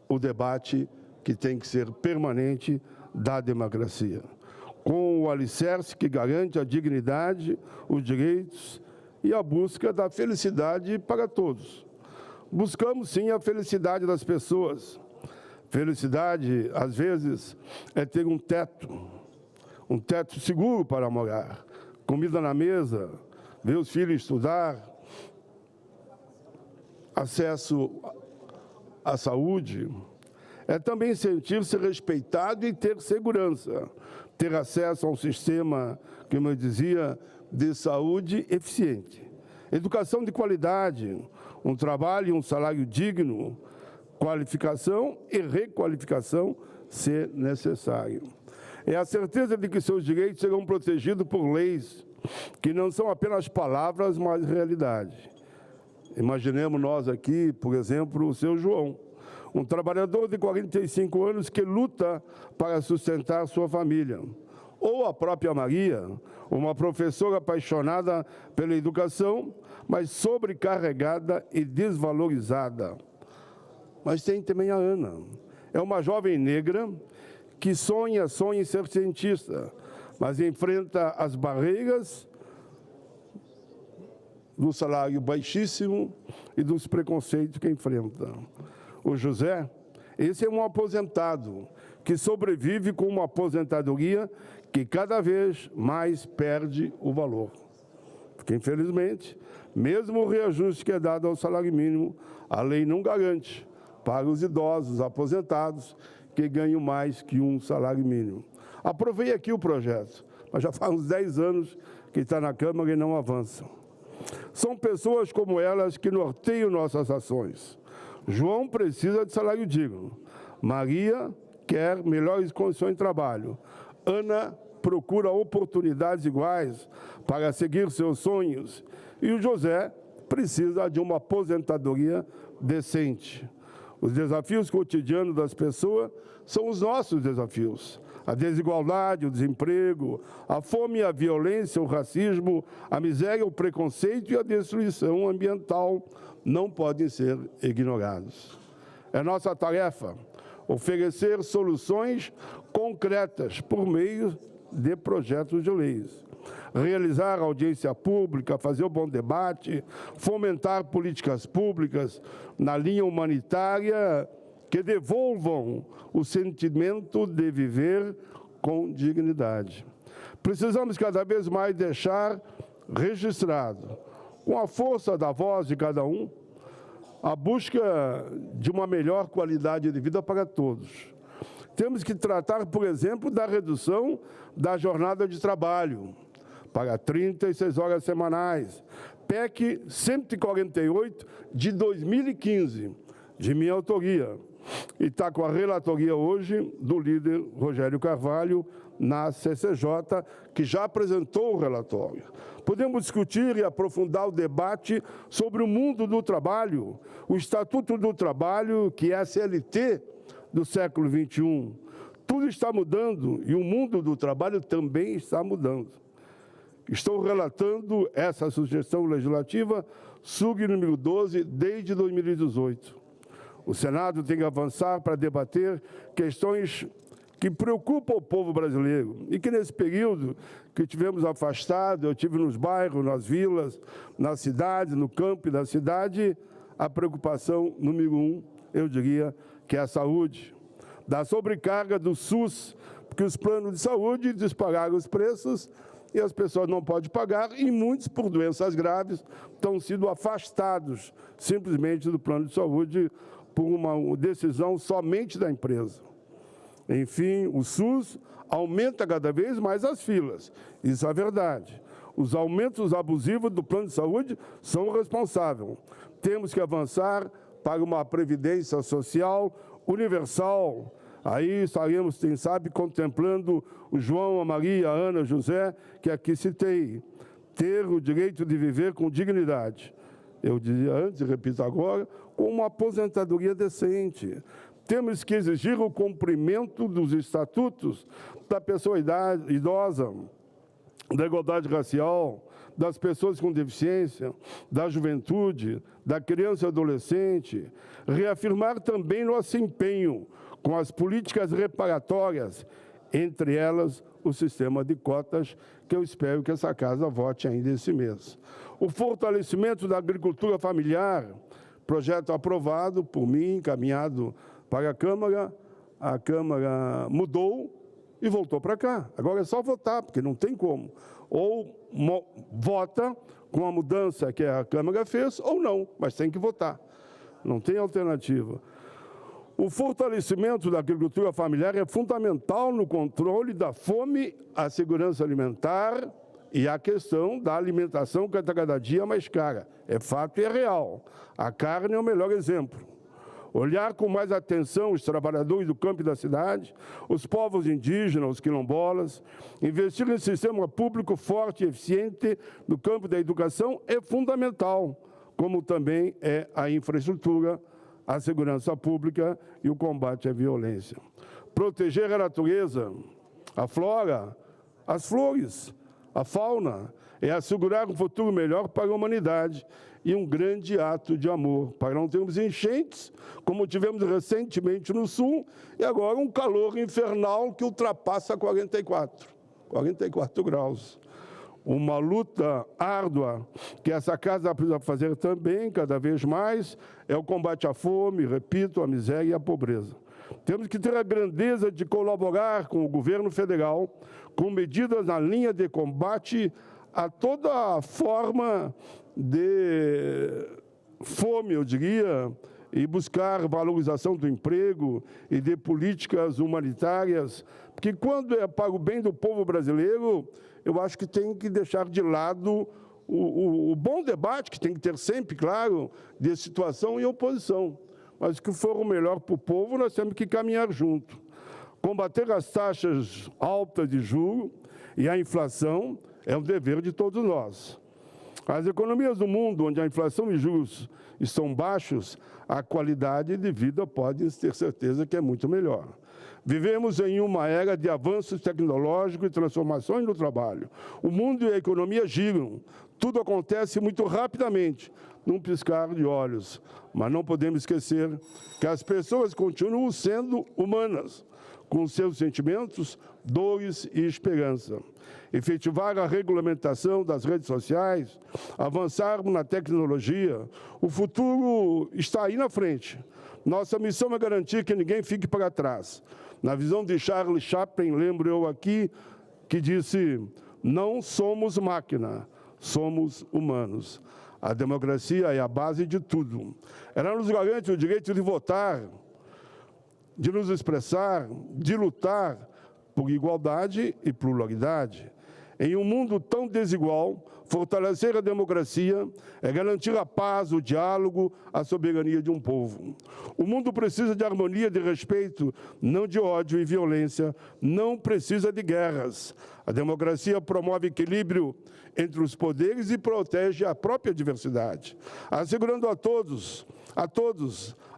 o debate que tem que ser permanente da democracia, com o alicerce que garante a dignidade, os direitos e a busca da felicidade para todos. Buscamos, sim, a felicidade das pessoas. Felicidade, às vezes, é ter um teto seguro para morar, comida na mesa, ver os filhos estudar, acesso à saúde. É também sentir-se respeitado e ter segurança, ter acesso a um sistema, como eu dizia, de saúde eficiente, educação de qualidade, um trabalho e um salário digno, qualificação e requalificação, se necessário. É a certeza de que seus direitos serão protegidos por leis que não são apenas palavras, mas realidade. Imaginemos nós aqui, por exemplo, o seu João, um trabalhador de 45 anos que luta para sustentar sua família. Ou a própria Maria, uma professora apaixonada pela educação, mas sobrecarregada e desvalorizada. Mas tem também a Ana. É uma jovem negra que sonha em ser cientista, mas enfrenta as barreiras do salário baixíssimo e dos preconceitos que enfrenta. O José, esse é um aposentado que sobrevive com uma aposentadoria que cada vez mais perde o valor. Porque, infelizmente, mesmo o reajuste que é dado ao salário mínimo, a lei não garante para os idosos aposentados que ganham mais que um salário mínimo. Aprovei aqui o projeto, mas já faz uns 10 anos que está na Câmara e não avança. São pessoas como elas que norteiam nossas ações. João precisa de salário digno. Maria quer melhores condições de trabalho. Ana procura oportunidades iguais para seguir seus sonhos. E o José precisa de uma aposentadoria decente. Os desafios cotidianos das pessoas são os nossos desafios. A desigualdade, o desemprego, a fome e a violência, o racismo, a miséria, o preconceito e a destruição ambiental não podem ser ignorados. É nossa tarefa oferecer soluções concretas por meio de projetos de leis. Realizar audiência pública, fazer um bom debate, fomentar políticas públicas na linha humanitária que devolvam o sentimento de viver com dignidade. Precisamos cada vez mais deixar registrado, com a força da voz de cada um, a busca de uma melhor qualidade de vida para todos. Temos que tratar, por exemplo, da redução da jornada de trabalho para 36 horas semanais. PEC 148 de 2015, de minha autoria. E está com a relatoria hoje do líder Rogério Carvalho na CCJ, que já apresentou o relatório. Podemos discutir e aprofundar o debate sobre o mundo do trabalho, o Estatuto do Trabalho, que é a CLT do século XXI. Tudo está mudando e o mundo do trabalho também está mudando. Estou relatando essa sugestão legislativa, SUG número 12, desde 2018. O Senado tem que avançar para debater questões que preocupam o povo brasileiro e que, nesse período que tivemos afastado, eu tive nos bairros, nas vilas, na cidade, no campo e na cidade, a preocupação número 1, eu diria, que é a saúde. Da sobrecarga do SUS, porque os planos de saúde dispararam os preços e as pessoas não podem pagar, e muitos, por doenças graves, estão sendo afastados simplesmente do plano de saúde por uma decisão somente da empresa. Enfim, o SUS aumenta cada vez mais as filas. Isso é verdade. Os aumentos abusivos do plano de saúde são responsáveis. Temos que avançar para uma previdência social universal, Aí estaremos, quem sabe, contemplando o João, a Maria, a Ana, o José, que aqui citei. Ter o direito de viver com dignidade. Eu dizia antes e repito agora, com uma aposentadoria decente. Temos que exigir o cumprimento dos estatutos da pessoa idosa, da igualdade racial, das pessoas com deficiência, da juventude, da criança e adolescente. Reafirmar também nosso empenho com as políticas reparatórias, entre elas o sistema de cotas, que eu espero que essa casa vote ainda esse mês. O fortalecimento da agricultura familiar, projeto aprovado por mim, encaminhado para a Câmara mudou e voltou para cá. Agora é só votar, porque não tem como. Ou vota com a mudança que a Câmara fez, ou não, mas tem que votar. Não tem alternativa. O fortalecimento da agricultura familiar é fundamental no controle da fome, a segurança alimentar e a questão da alimentação, que está cada dia mais cara. É fato e é real. A carne é o melhor exemplo. Olhar com mais atenção os trabalhadores do campo e da cidade, os povos indígenas, os quilombolas, investir em sistema público forte e eficiente no campo da educação é fundamental, como também é a infraestrutura, a segurança pública e o combate à violência. Proteger a natureza, a flora, as flores, a fauna, é assegurar um futuro melhor para a humanidade e um grande ato de amor, para não termos enchentes, como tivemos recentemente no Sul, e agora um calor infernal que ultrapassa 44 graus. Uma luta árdua que essa casa precisa fazer também, cada vez mais, é o combate à fome, repito, à miséria e à pobreza. Temos que ter a grandeza de colaborar com o governo federal com medidas na linha de combate a toda forma de fome, eu diria, e buscar valorização do emprego e de políticas humanitárias, porque quando é para o bem do povo brasileiro, eu acho que tem que deixar de lado o bom debate, que tem que ter sempre, claro, de situação e oposição. Mas o que for o melhor para o povo, nós temos que caminhar junto. Combater as taxas altas de juros e a inflação é um dever de todos nós. As economias do mundo, onde a inflação e juros estão baixos, a qualidade de vida pode ter certeza que é muito melhor. Vivemos em uma era de avanços tecnológicos e transformações no trabalho. O mundo e a economia giram. Tudo acontece muito rapidamente, num piscar de olhos. Mas não podemos esquecer que as pessoas continuam sendo humanas, com seus sentimentos, dores e esperança. Efetivar a regulamentação das redes sociais, avançarmos na tecnologia, o futuro está aí na frente. Nossa missão é garantir que ninguém fique para trás. Na visão de Charles Chaplin, lembro eu aqui, que disse: não somos máquina, somos humanos. A democracia é a base de tudo. Ela nos garante o direito de votar, de nos expressar, de lutar por igualdade e pluralidade. Em um mundo tão desigual, fortalecer a democracia é garantir a paz, o diálogo, a soberania de um povo. O mundo precisa de harmonia, de respeito, não de ódio e violência, não precisa de guerras. A democracia promove equilíbrio entre os poderes e protege a própria diversidade, assegurando a todos,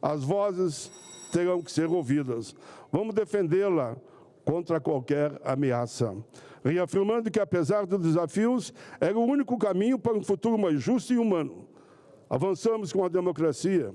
as vozes terão que ser ouvidas. Vamos defendê-la contra qualquer ameaça, reafirmando que, apesar dos desafios, era o único caminho para um futuro mais justo e humano. Avançamos com a democracia.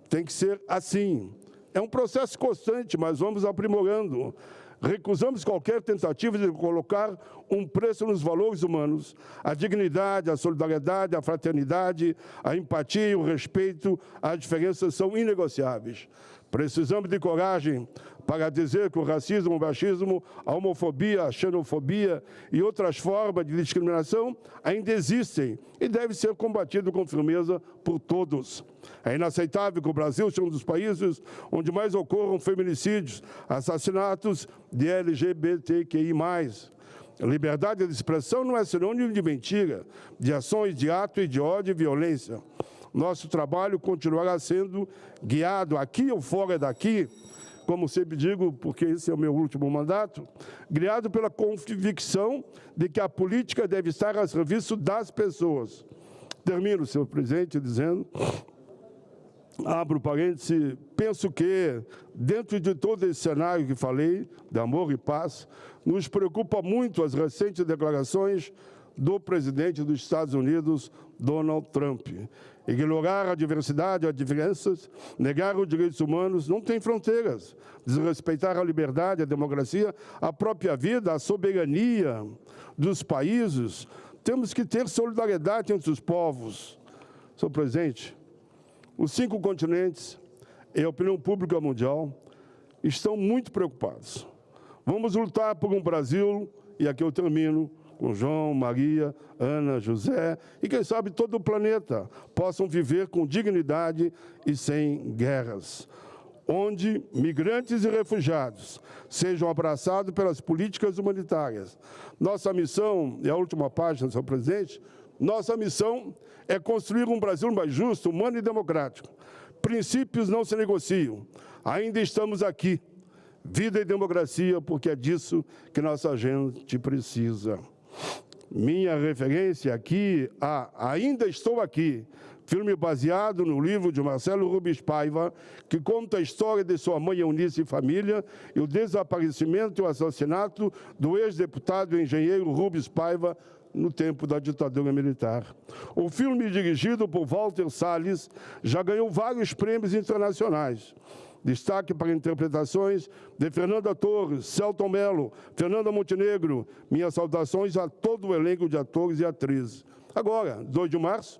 Tem que ser assim. É um processo constante, mas vamos aprimorando. Recusamos qualquer tentativa de colocar um preço nos valores humanos. A dignidade, a solidariedade, a fraternidade, a empatia e o respeito às diferenças são inegociáveis. Precisamos de coragem para dizer que o racismo, o machismo, a homofobia, a xenofobia e outras formas de discriminação ainda existem e devem ser combatidos com firmeza por todos. É inaceitável que o Brasil seja um dos países onde mais ocorram feminicídios, assassinatos de LGBTQI+. Liberdade de expressão não é sinônimo de mentira, de ações de ato e de ódio e violência. Nosso trabalho continuará sendo guiado aqui ou fora daqui como sempre digo, porque esse é o meu último mandato, guiado pela convicção de que a política deve estar a serviço das pessoas. Termino, senhor presidente, dizendo, abro parêntese, penso que, dentro de todo esse cenário que falei, de amor e paz, nos preocupa muito as recentes declarações do presidente dos Estados Unidos, Donald Trump. Ignorar a diversidade, as diferenças, negar os direitos humanos não tem fronteiras. Desrespeitar a liberdade, a democracia, a própria vida, a soberania dos países. Temos que ter solidariedade entre os povos. Senhor presidente, os 5 continentes e a opinião pública mundial estão muito preocupados. Vamos lutar por um Brasil, e aqui eu termino, com João, Maria, Ana, José e, quem sabe, todo o planeta possam viver com dignidade e sem guerras, onde migrantes e refugiados sejam abraçados pelas políticas humanitárias. Nossa missão, e a última página, senhor presidente, nossa missão é construir um Brasil mais justo, humano e democrático. Princípios não se negociam. Ainda estamos aqui. Vida e democracia, porque é disso que nossa gente precisa. Minha referência aqui a Ainda Estou Aqui, filme baseado no livro de Marcelo Rubens Paiva, que conta a história de sua mãe Eunice e família e o desaparecimento e o assassinato do ex-deputado e engenheiro Rubens Paiva no tempo da ditadura militar. O filme, dirigido por Walter Salles, já ganhou vários prêmios internacionais. Destaque para interpretações de Fernanda Torres, Celton Mello, Fernanda Montenegro. Minhas saudações a todo o elenco de atores e atrizes. Agora, 2 de março,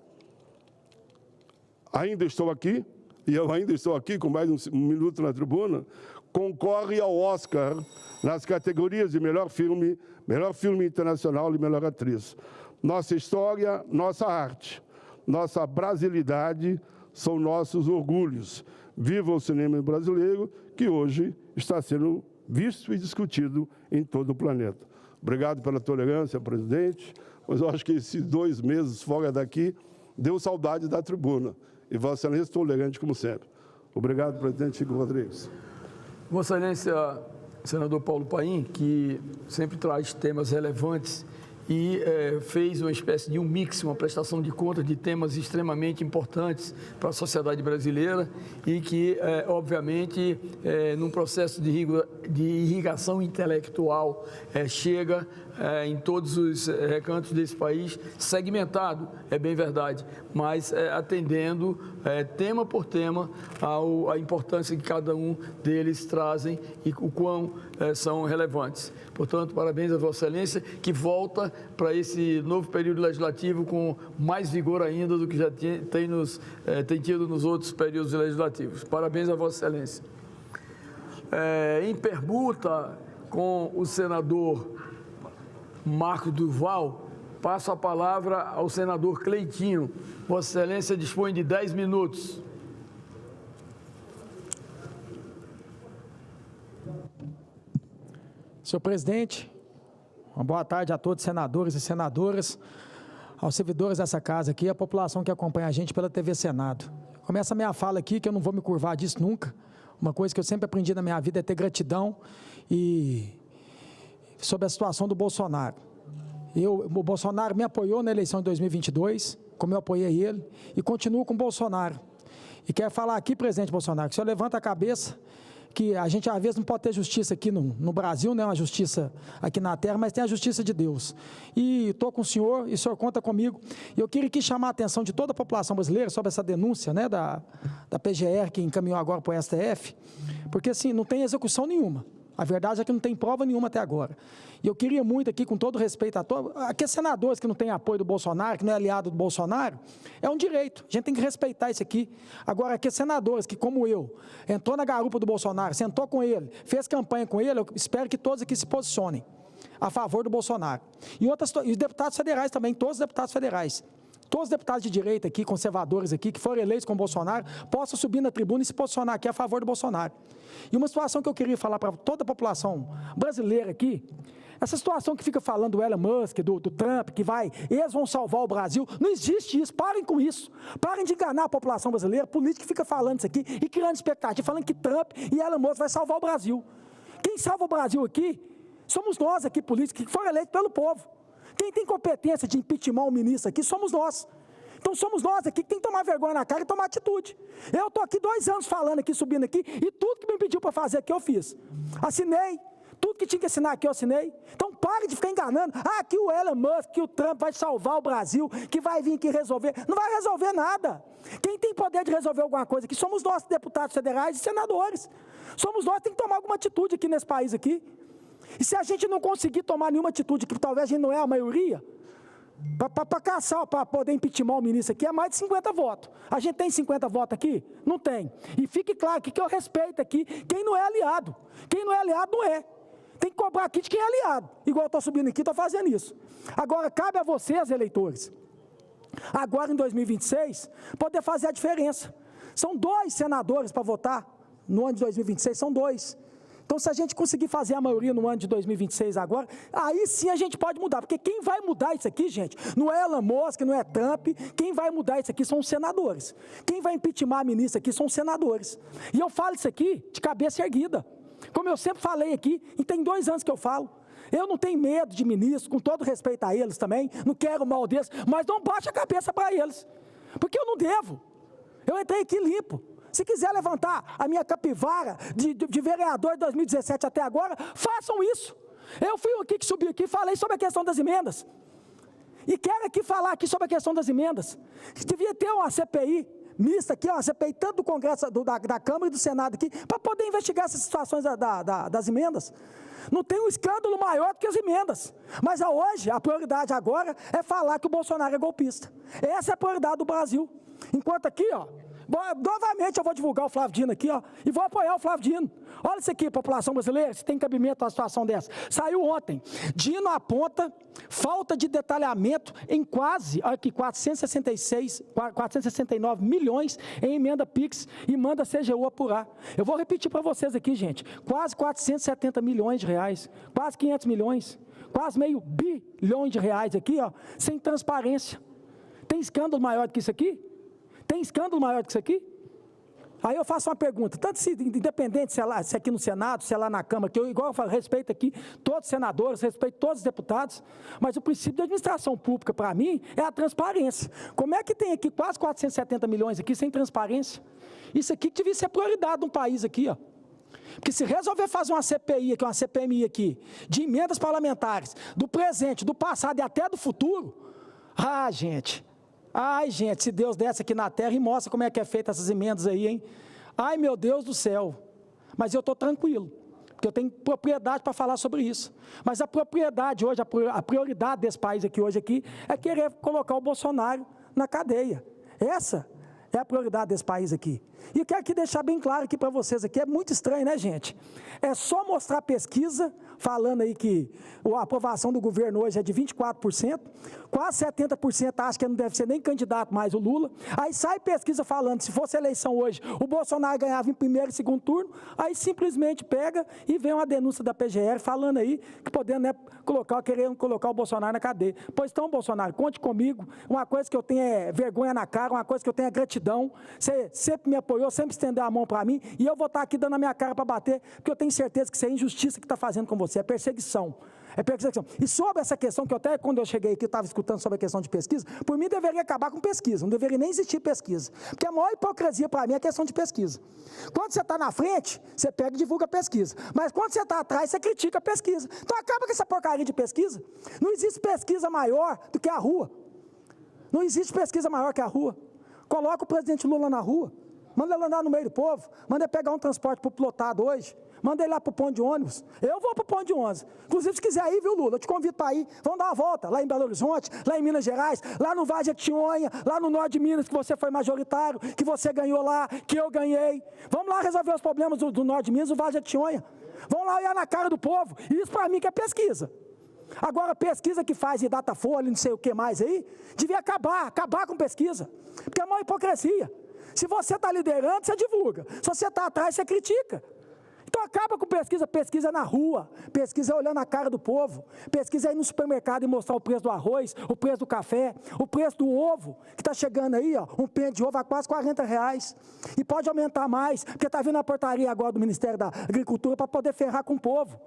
ainda estou aqui, e eu ainda estou aqui com mais um minuto na tribuna, concorre ao Oscar nas categorias de melhor filme internacional e melhor atriz. Nossa história, nossa arte, nossa brasilidade são nossos orgulhos. Viva o cinema brasileiro, que hoje está sendo visto e discutido em todo o planeta. Obrigado pela tolerância, presidente, mas eu acho que esses 2 meses fora daqui deu saudade da tribuna. E Vossa Excelência tolerante como sempre. Obrigado, presidente Chico Rodrigues. Vossa Excelência, senador Paulo Paim, que sempre traz temas relevantes e fez uma espécie de um mix, uma prestação de contas de temas extremamente importantes para a sociedade brasileira e que, obviamente, num processo de irrigação intelectual, chega em todos os recantos desse país, segmentado, é bem verdade, mas atendendo tema por tema à importância que cada um deles trazem e o quão são relevantes. Portanto, parabéns a Vossa Excelência, que volta para esse novo período legislativo com mais vigor ainda do que já tem tido nos outros períodos legislativos. Parabéns a Vossa Excelência. Em permuta com o senador Marcos Duval, passo a palavra ao senador Cleitinho. Vossa Excelência dispõe de 10 minutos. Senhor presidente, uma boa tarde a todos os senadores e senadoras, aos servidores dessa casa aqui e à população que acompanha a gente pela TV Senado. Começa a minha fala aqui, que eu não vou me curvar disso nunca. Uma coisa que eu sempre aprendi na minha vida é ter gratidão sobre a situação do Bolsonaro. O Bolsonaro me apoiou na eleição de 2022, como eu apoiei ele, e continuo com o Bolsonaro. E quero falar aqui, presidente Bolsonaro, que o senhor levanta a cabeça, que a gente às vezes não pode ter justiça aqui no Brasil, não é uma justiça aqui na terra, mas tem a justiça de Deus. E estou com o senhor, e o senhor conta comigo. E eu queria aqui chamar a atenção de toda a população brasileira sobre essa denúncia, né, da PGR, que encaminhou agora para o STF, porque assim, não tem execução nenhuma. A verdade é que não tem prova nenhuma até agora. E eu queria muito aqui, com todo respeito a todos, aqueles senadores que não têm apoio do Bolsonaro, que não é aliado do Bolsonaro, é um direito, a gente tem que respeitar isso aqui. Agora, aqueles senadores que, como eu, entrou na garupa do Bolsonaro, sentou com ele, fez campanha com ele, eu espero que todos aqui se posicionem a favor do Bolsonaro. E os deputados federais também, todos os deputados federais. Todos os deputados de direita aqui, conservadores aqui, que foram eleitos com o Bolsonaro, possam subir na tribuna e se posicionar aqui a favor do Bolsonaro. E uma situação que eu queria falar para toda a população brasileira aqui, Essa situação que fica falando do Elon Musk, do Trump, que eles vão salvar o Brasil, não existe isso, parem com isso. Parem de enganar a população brasileira, político que fica falando isso aqui e criando expectativa, falando que Trump e Elon Musk vai salvar o Brasil. Quem salva o Brasil aqui, somos nós aqui, políticos, que foram eleitos pelo povo. Quem tem competência de impeachment um ministro aqui, somos nós. Então somos nós aqui que tem que tomar vergonha na cara e tomar atitude. Eu estou aqui 2 anos falando aqui, subindo aqui, e tudo que me pediu para fazer aqui eu fiz. Assinei. Tudo que tinha que assinar aqui eu assinei. Então pare de ficar enganando. Que o Elon Musk, que o Trump vai salvar o Brasil, que vai vir aqui resolver. Não vai resolver nada. Quem tem poder de resolver alguma coisa aqui somos nós, deputados federais e senadores. Somos nós que temos que tomar alguma atitude aqui nesse país aqui. E se a gente não conseguir tomar nenhuma atitude, que talvez a gente não é a maioria, para caçar, para poder impeachment o ministro aqui, é mais de 50 votos. A gente tem 50 votos aqui? Não tem. E fique claro que eu respeito aqui quem não é aliado. Quem não é aliado não é. Tem que cobrar aqui de quem é aliado. Igual eu estou subindo aqui, estou fazendo isso. Agora, cabe a vocês, eleitores, agora em 2026, poder fazer a diferença. São 2 senadores para votar no ano de 2026, são 2. Então, se a gente conseguir fazer a maioria no ano de 2026 agora, aí sim a gente pode mudar. Porque quem vai mudar isso aqui, gente, não é Elon Musk, não é Trump. Quem vai mudar isso aqui são os senadores. Quem vai impeachment a ministra aqui são os senadores. E eu falo isso aqui de cabeça erguida. Como eu sempre falei aqui, e tem 2 anos que eu falo. Eu não tenho medo de ministros, com todo respeito a eles também, não quero mal deles, mas não baixe a cabeça para eles. Porque eu não devo. Eu entrei aqui limpo. Se quiser levantar a minha capivara de vereador de 2017 até agora, façam isso. Eu fui aqui que subi aqui e falei sobre a questão das emendas. E quero aqui falar aqui sobre a questão das emendas. Devia ter uma CPI mista aqui, uma CPI tanto do Congresso, da Câmara e do Senado aqui, para poder investigar essas situações das emendas. Não tem um escândalo maior do que as emendas. Mas hoje, a prioridade agora é falar que o Bolsonaro é golpista. Essa é a prioridade do Brasil. Enquanto aqui, novamente eu vou divulgar o Flávio Dino aqui, e vou apoiar o Flávio Dino. Olha isso aqui, população brasileira, se tem cabimento a situação dessa. Saiu ontem. Dino aponta falta de detalhamento em quase, olha aqui, 469 milhões em emenda PIX e manda a CGU apurar. Eu vou repetir para vocês aqui, gente. Quase 470 milhões de reais, quase 500 milhões, quase meio bilhão de reais aqui, sem transparência. Tem escândalo maior do que isso aqui? Tem escândalo maior do que isso aqui? Aí eu faço uma pergunta, tanto se, independente se é aqui no Senado, se é lá na Câmara, que eu, igual eu falo, respeito aqui todos os senadores, respeito todos os deputados, mas o princípio da administração pública, para mim, é a transparência. Como é que tem aqui quase 470 milhões aqui sem transparência? Isso aqui que devia ser prioridade num país aqui, Porque se resolver fazer uma CPI aqui, uma CPMI aqui, de emendas parlamentares, do presente, do passado e até do futuro, gente... Ai, gente, se Deus desce aqui na terra e mostra como é que é feita essas emendas aí, hein? Ai, meu Deus do céu. Mas eu estou tranquilo, porque eu tenho propriedade para falar sobre isso. Mas a propriedade hoje, a prioridade desse país aqui hoje aqui, é querer colocar o Bolsonaro na cadeia. Essa é a prioridade desse país aqui. E eu quero aqui deixar bem claro aqui para vocês aqui, é muito estranho, né, gente? É só mostrar pesquisa, falando aí que a aprovação do governo hoje é de 24%, quase 70% acha que não deve ser nem candidato mais o Lula, aí sai pesquisa falando, se fosse eleição hoje, o Bolsonaro ganhava em primeiro e segundo turno, aí simplesmente pega e vem uma denúncia da PGR falando aí que podendo, querendo colocar o Bolsonaro na cadeia. Pois então, Bolsonaro, conte comigo, uma coisa que eu tenho é vergonha na cara, uma coisa que eu tenho é gratidão, você sempre me apoiou, sempre estendeu a mão para mim, e eu vou estar aqui dando a minha cara para bater, porque eu tenho certeza que isso é injustiça que está fazendo com você, é perseguição. É perseguição. E sobre essa questão, que eu até quando eu cheguei aqui, eu estava escutando sobre a questão de pesquisa, por mim deveria acabar com pesquisa, não deveria nem existir pesquisa. Porque a maior hipocrisia para mim é a questão de pesquisa. Quando você está na frente, você pega e divulga a pesquisa. Mas quando você está atrás, você critica a pesquisa. Então acaba com essa porcaria de pesquisa. Não existe pesquisa maior do que a rua. Não existe pesquisa maior que a rua. Coloca o presidente Lula na rua. Manda ele andar no meio do povo. Manda ele pegar um transporte lotado hoje. Manda ele lá para o ponto de ônibus. Eu vou para o ponto de ônibus. Inclusive, se quiser ir, viu, Lula? Eu te convido para ir. Vamos dar uma volta lá em Belo Horizonte, lá em Minas Gerais, lá no Vale de Jequitinhonha, lá no norte de Minas, que você foi majoritário, que você ganhou lá, que eu ganhei. Vamos lá resolver os problemas do norte de Minas, do Vale de Jequitinhonha. Vamos lá olhar na cara do povo. Isso para mim que é pesquisa. Agora, pesquisa que faz em Datafolha, não sei o que mais aí, devia acabar com pesquisa. Porque é uma hipocrisia. Se você está liderando, você divulga. Se você está atrás, você critica. Então acaba com pesquisa, pesquisa na rua, pesquisa olhando a cara do povo, pesquisa aí no supermercado e mostrar o preço do arroz, o preço do café, o preço do ovo, que está chegando aí, ó, um pente de ovo a quase R$40. E pode aumentar mais, porque está vindo a portaria agora do Ministério da Agricultura para poder ferrar com o povo,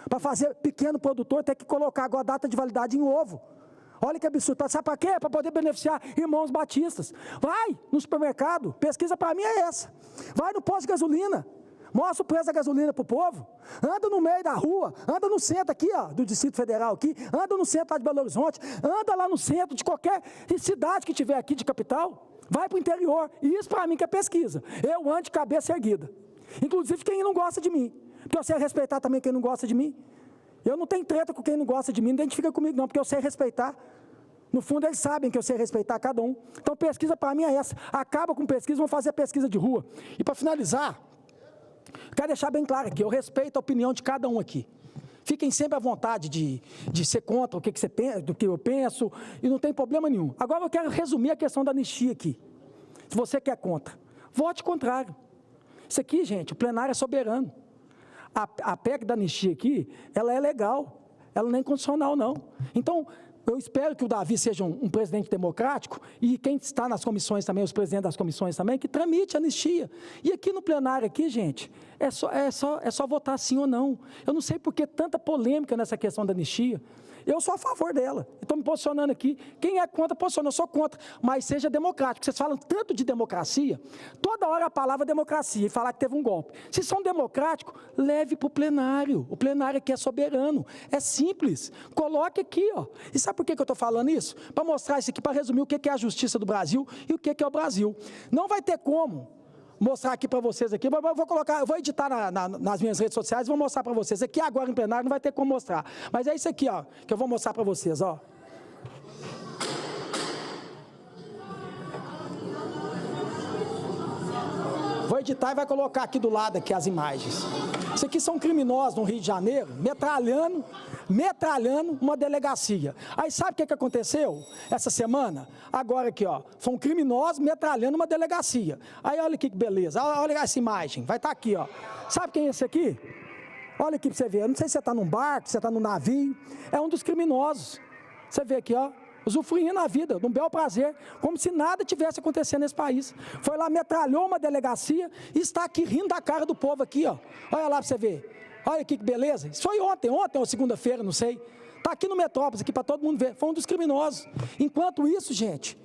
para fazer pequeno produtor ter que colocar agora a data de validade em ovo. Olha que absurdo, sabe para quê? Para poder beneficiar irmãos batistas. Vai no supermercado, pesquisa para mim é essa, vai no posto de gasolina, mostra o preço da gasolina para o povo, anda no meio da rua, anda no centro aqui, ó, do Distrito Federal aqui, anda no centro lá de Belo Horizonte, anda lá no centro de qualquer cidade que tiver aqui de capital, vai para o interior, e isso para mim que é pesquisa. Eu ando de cabeça erguida, inclusive quem não gosta de mim, porque eu sei respeitar também quem não gosta de mim. Eu não tenho treta com quem não gosta de mim, não identifica comigo não, porque eu sei respeitar. No fundo, eles sabem que eu sei respeitar cada um. Então, pesquisa para mim é essa. Acaba com pesquisa, vamos fazer pesquisa de rua. E para finalizar, quero deixar bem claro aqui, eu respeito a opinião de cada um aqui. Fiquem sempre à vontade de ser contra o que você pensa, do que eu penso, e não tem problema nenhum. Agora eu quero resumir a questão da anistia aqui. Se você quer contra, vote contrário. Isso aqui, gente, o plenário é soberano. A PEC da anistia aqui, ela é legal, ela não é inconstitucional, não. Então, eu espero que o Davi seja um presidente democrático e quem está nas comissões também, os presidentes das comissões também, que tramite a anistia. E aqui no plenário, aqui, gente, é só votar sim ou não. Eu não sei por que tanta polêmica nessa questão da anistia. Eu sou a favor dela. Estou me posicionando aqui. Quem é contra, posiciona. Eu sou contra. Mas seja democrático. Vocês falam tanto de democracia, toda hora a palavra democracia e falar que teve um golpe. Se são democráticos, leve para o plenário. O plenário aqui é soberano. É simples. Coloque aqui, ó. E sabe por que eu estou falando isso? Para mostrar isso aqui, para resumir o que é a justiça do Brasil e o que é o Brasil. Não vai ter como mostrar aqui para vocês aqui, eu vou editar nas minhas redes sociais, vou mostrar para vocês aqui agora em plenário, não vai ter como mostrar, mas é isso aqui, ó, que eu vou mostrar para vocês, ó. Vou editar e vai colocar aqui do lado aqui as imagens. Isso aqui são criminosos no Rio de Janeiro, metralhando uma delegacia. Aí sabe o que aconteceu essa semana? Agora aqui, ó, foram criminosos metralhando uma delegacia. Aí olha aqui que beleza, olha essa imagem, vai estar aqui, ó. Sabe quem é esse aqui? Olha aqui para você ver, eu não sei se você está num barco, se você está num navio, é um dos criminosos. Você vê aqui, ó. Usufruindo a vida, num bel prazer, como se nada tivesse acontecendo nesse país. Foi lá, metralhou uma delegacia e está aqui rindo da cara do povo aqui, ó. Olha lá para você ver. Olha aqui que beleza. Isso foi ontem ou segunda-feira, não sei. Está aqui no Metrópolis, aqui para todo mundo ver. Foi um dos criminosos. Enquanto isso, gente,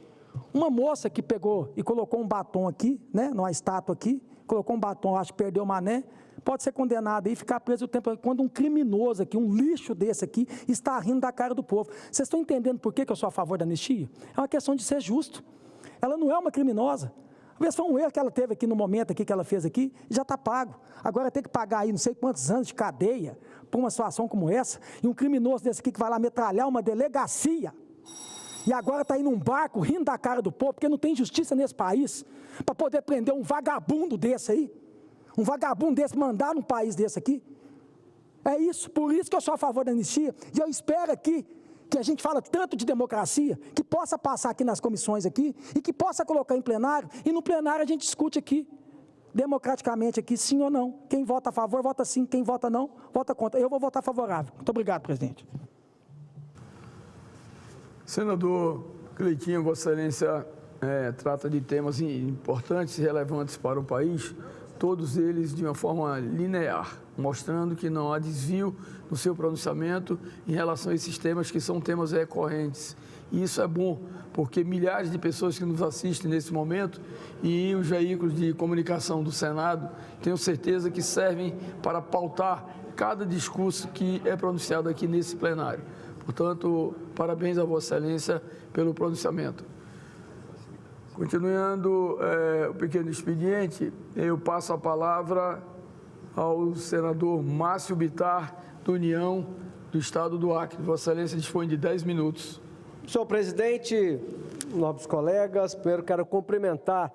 uma moça que pegou e colocou um batom aqui, né, numa estátua aqui, colocou um batom, acho que perdeu o mané, pode ser condenado e ficar preso o tempo. Quando um criminoso aqui, um lixo desse aqui, está rindo da cara do povo. Vocês estão entendendo por que eu sou a favor da anistia? É uma questão de ser justo. Ela não é uma criminosa. Às vezes foi um erro que ela teve aqui no momento aqui que ela fez aqui, e já está pago. Agora tem que pagar aí não sei quantos anos de cadeia por uma situação como essa, e um criminoso desse aqui que vai lá metralhar uma delegacia, e agora está indo num barco rindo da cara do povo, porque não tem justiça nesse país, para poder prender um vagabundo desse aí. Um vagabundo desse mandar num país desse aqui. É isso, por isso que eu sou a favor da anistia, e eu espero aqui que a gente fala tanto de democracia, que possa passar aqui nas comissões aqui, e que possa colocar em plenário, e no plenário a gente discute aqui, democraticamente aqui, sim ou não. Quem vota a favor, vota sim, quem vota não, vota contra. Eu vou votar favorável. Muito obrigado, presidente. Senador Cleitinho, Vossa Excelência trata de temas importantes e relevantes para o país, todos eles de uma forma linear, mostrando que não há desvio no seu pronunciamento em relação a esses temas que são temas recorrentes. E isso é bom, porque milhares de pessoas que nos assistem nesse momento e os veículos de comunicação do Senado, tenho certeza que servem para pautar cada discurso que é pronunciado aqui nesse plenário. Portanto, parabéns a Vossa Excelência pelo pronunciamento. Continuando o pequeno expediente, eu passo a palavra ao senador Márcio Bittar, do União do Estado do Acre. Vossa Excelência dispõe de 10 minutos. Senhor presidente, nobres colegas, primeiro quero cumprimentar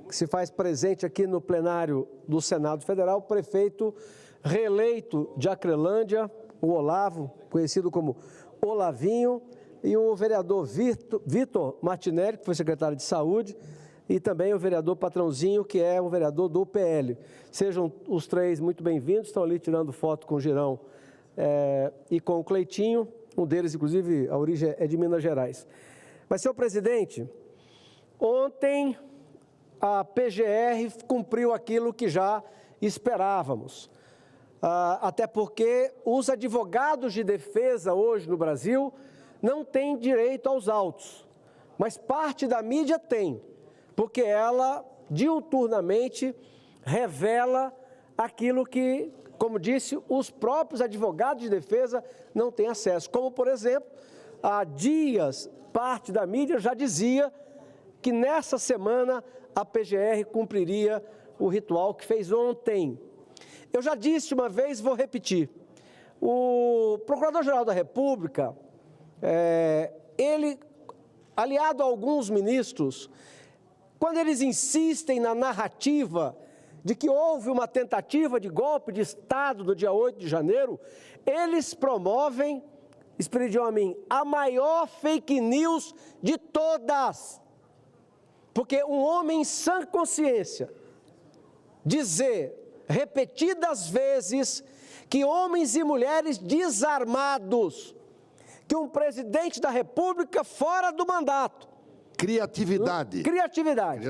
que se faz presente aqui no plenário do Senado Federal o prefeito reeleito de Acrelândia, o Olavo, conhecido como Olavinho, e o vereador Vitor Martinelli, que foi secretário de Saúde, e também o vereador Patrãozinho, que é o vereador do PL. Sejam os três muito bem-vindos, estão ali tirando foto com o Girão e com o Cleitinho, um deles, inclusive, a origem é de Minas Gerais. Mas, senhor presidente, ontem a PGR cumpriu aquilo que já esperávamos, até porque os advogados de defesa hoje no Brasil não têm direito aos autos, mas parte da mídia tem, porque ela diuturnamente revela aquilo que, como disse, os próprios advogados de defesa não têm acesso. Como, por exemplo, há dias, parte da mídia já dizia que nessa semana a PGR cumpriria o ritual que fez ontem. Eu já disse uma vez, vou repetir, o Procurador-Geral da República, ele, aliado a alguns ministros, quando eles insistem na narrativa de que houve uma tentativa de golpe de Estado no dia 8 de janeiro, eles promovem, expediam a mim, a maior fake news de todas. Porque um homem em sã consciência dizer repetidas vezes que homens e mulheres desarmados, que um presidente da República fora do mandato. Criatividade. Criatividade.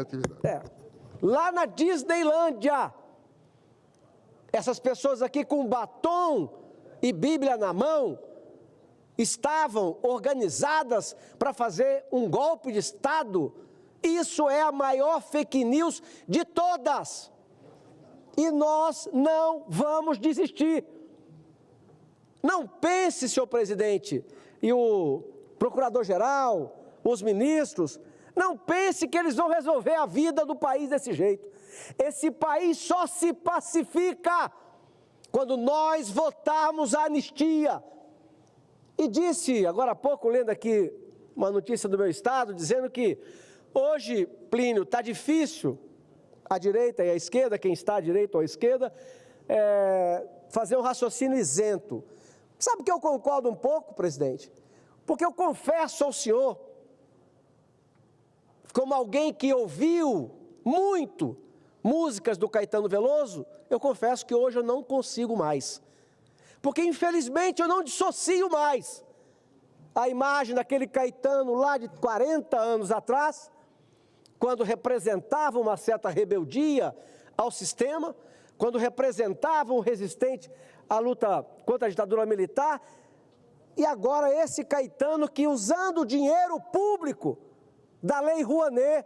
Lá na Disneylândia, essas pessoas aqui com batom e Bíblia na mão, estavam organizadas para fazer um golpe de Estado. Isso é a maior fake news de todas. E nós não vamos desistir. Não pense, senhor presidente, e o procurador-geral, os ministros, não pense que eles vão resolver a vida do país desse jeito. Esse país só se pacifica quando nós votarmos a anistia. E disse, agora há pouco, lendo aqui uma notícia do meu estado, dizendo que hoje, Plínio, está difícil, a direita e a esquerda, quem está à direita ou à esquerda, fazer um raciocínio isento. Sabe que eu concordo um pouco, presidente? Porque eu confesso ao senhor, como alguém que ouviu muito músicas do Caetano Veloso, eu confesso que hoje eu não consigo mais. Porque, infelizmente, eu não dissocio mais a imagem daquele Caetano lá de 40 anos atrás, quando representava uma certa rebeldia ao sistema, quando representava um resistente à luta contra a ditadura militar, e agora esse Caetano que, usando o dinheiro público da Lei Rouanet,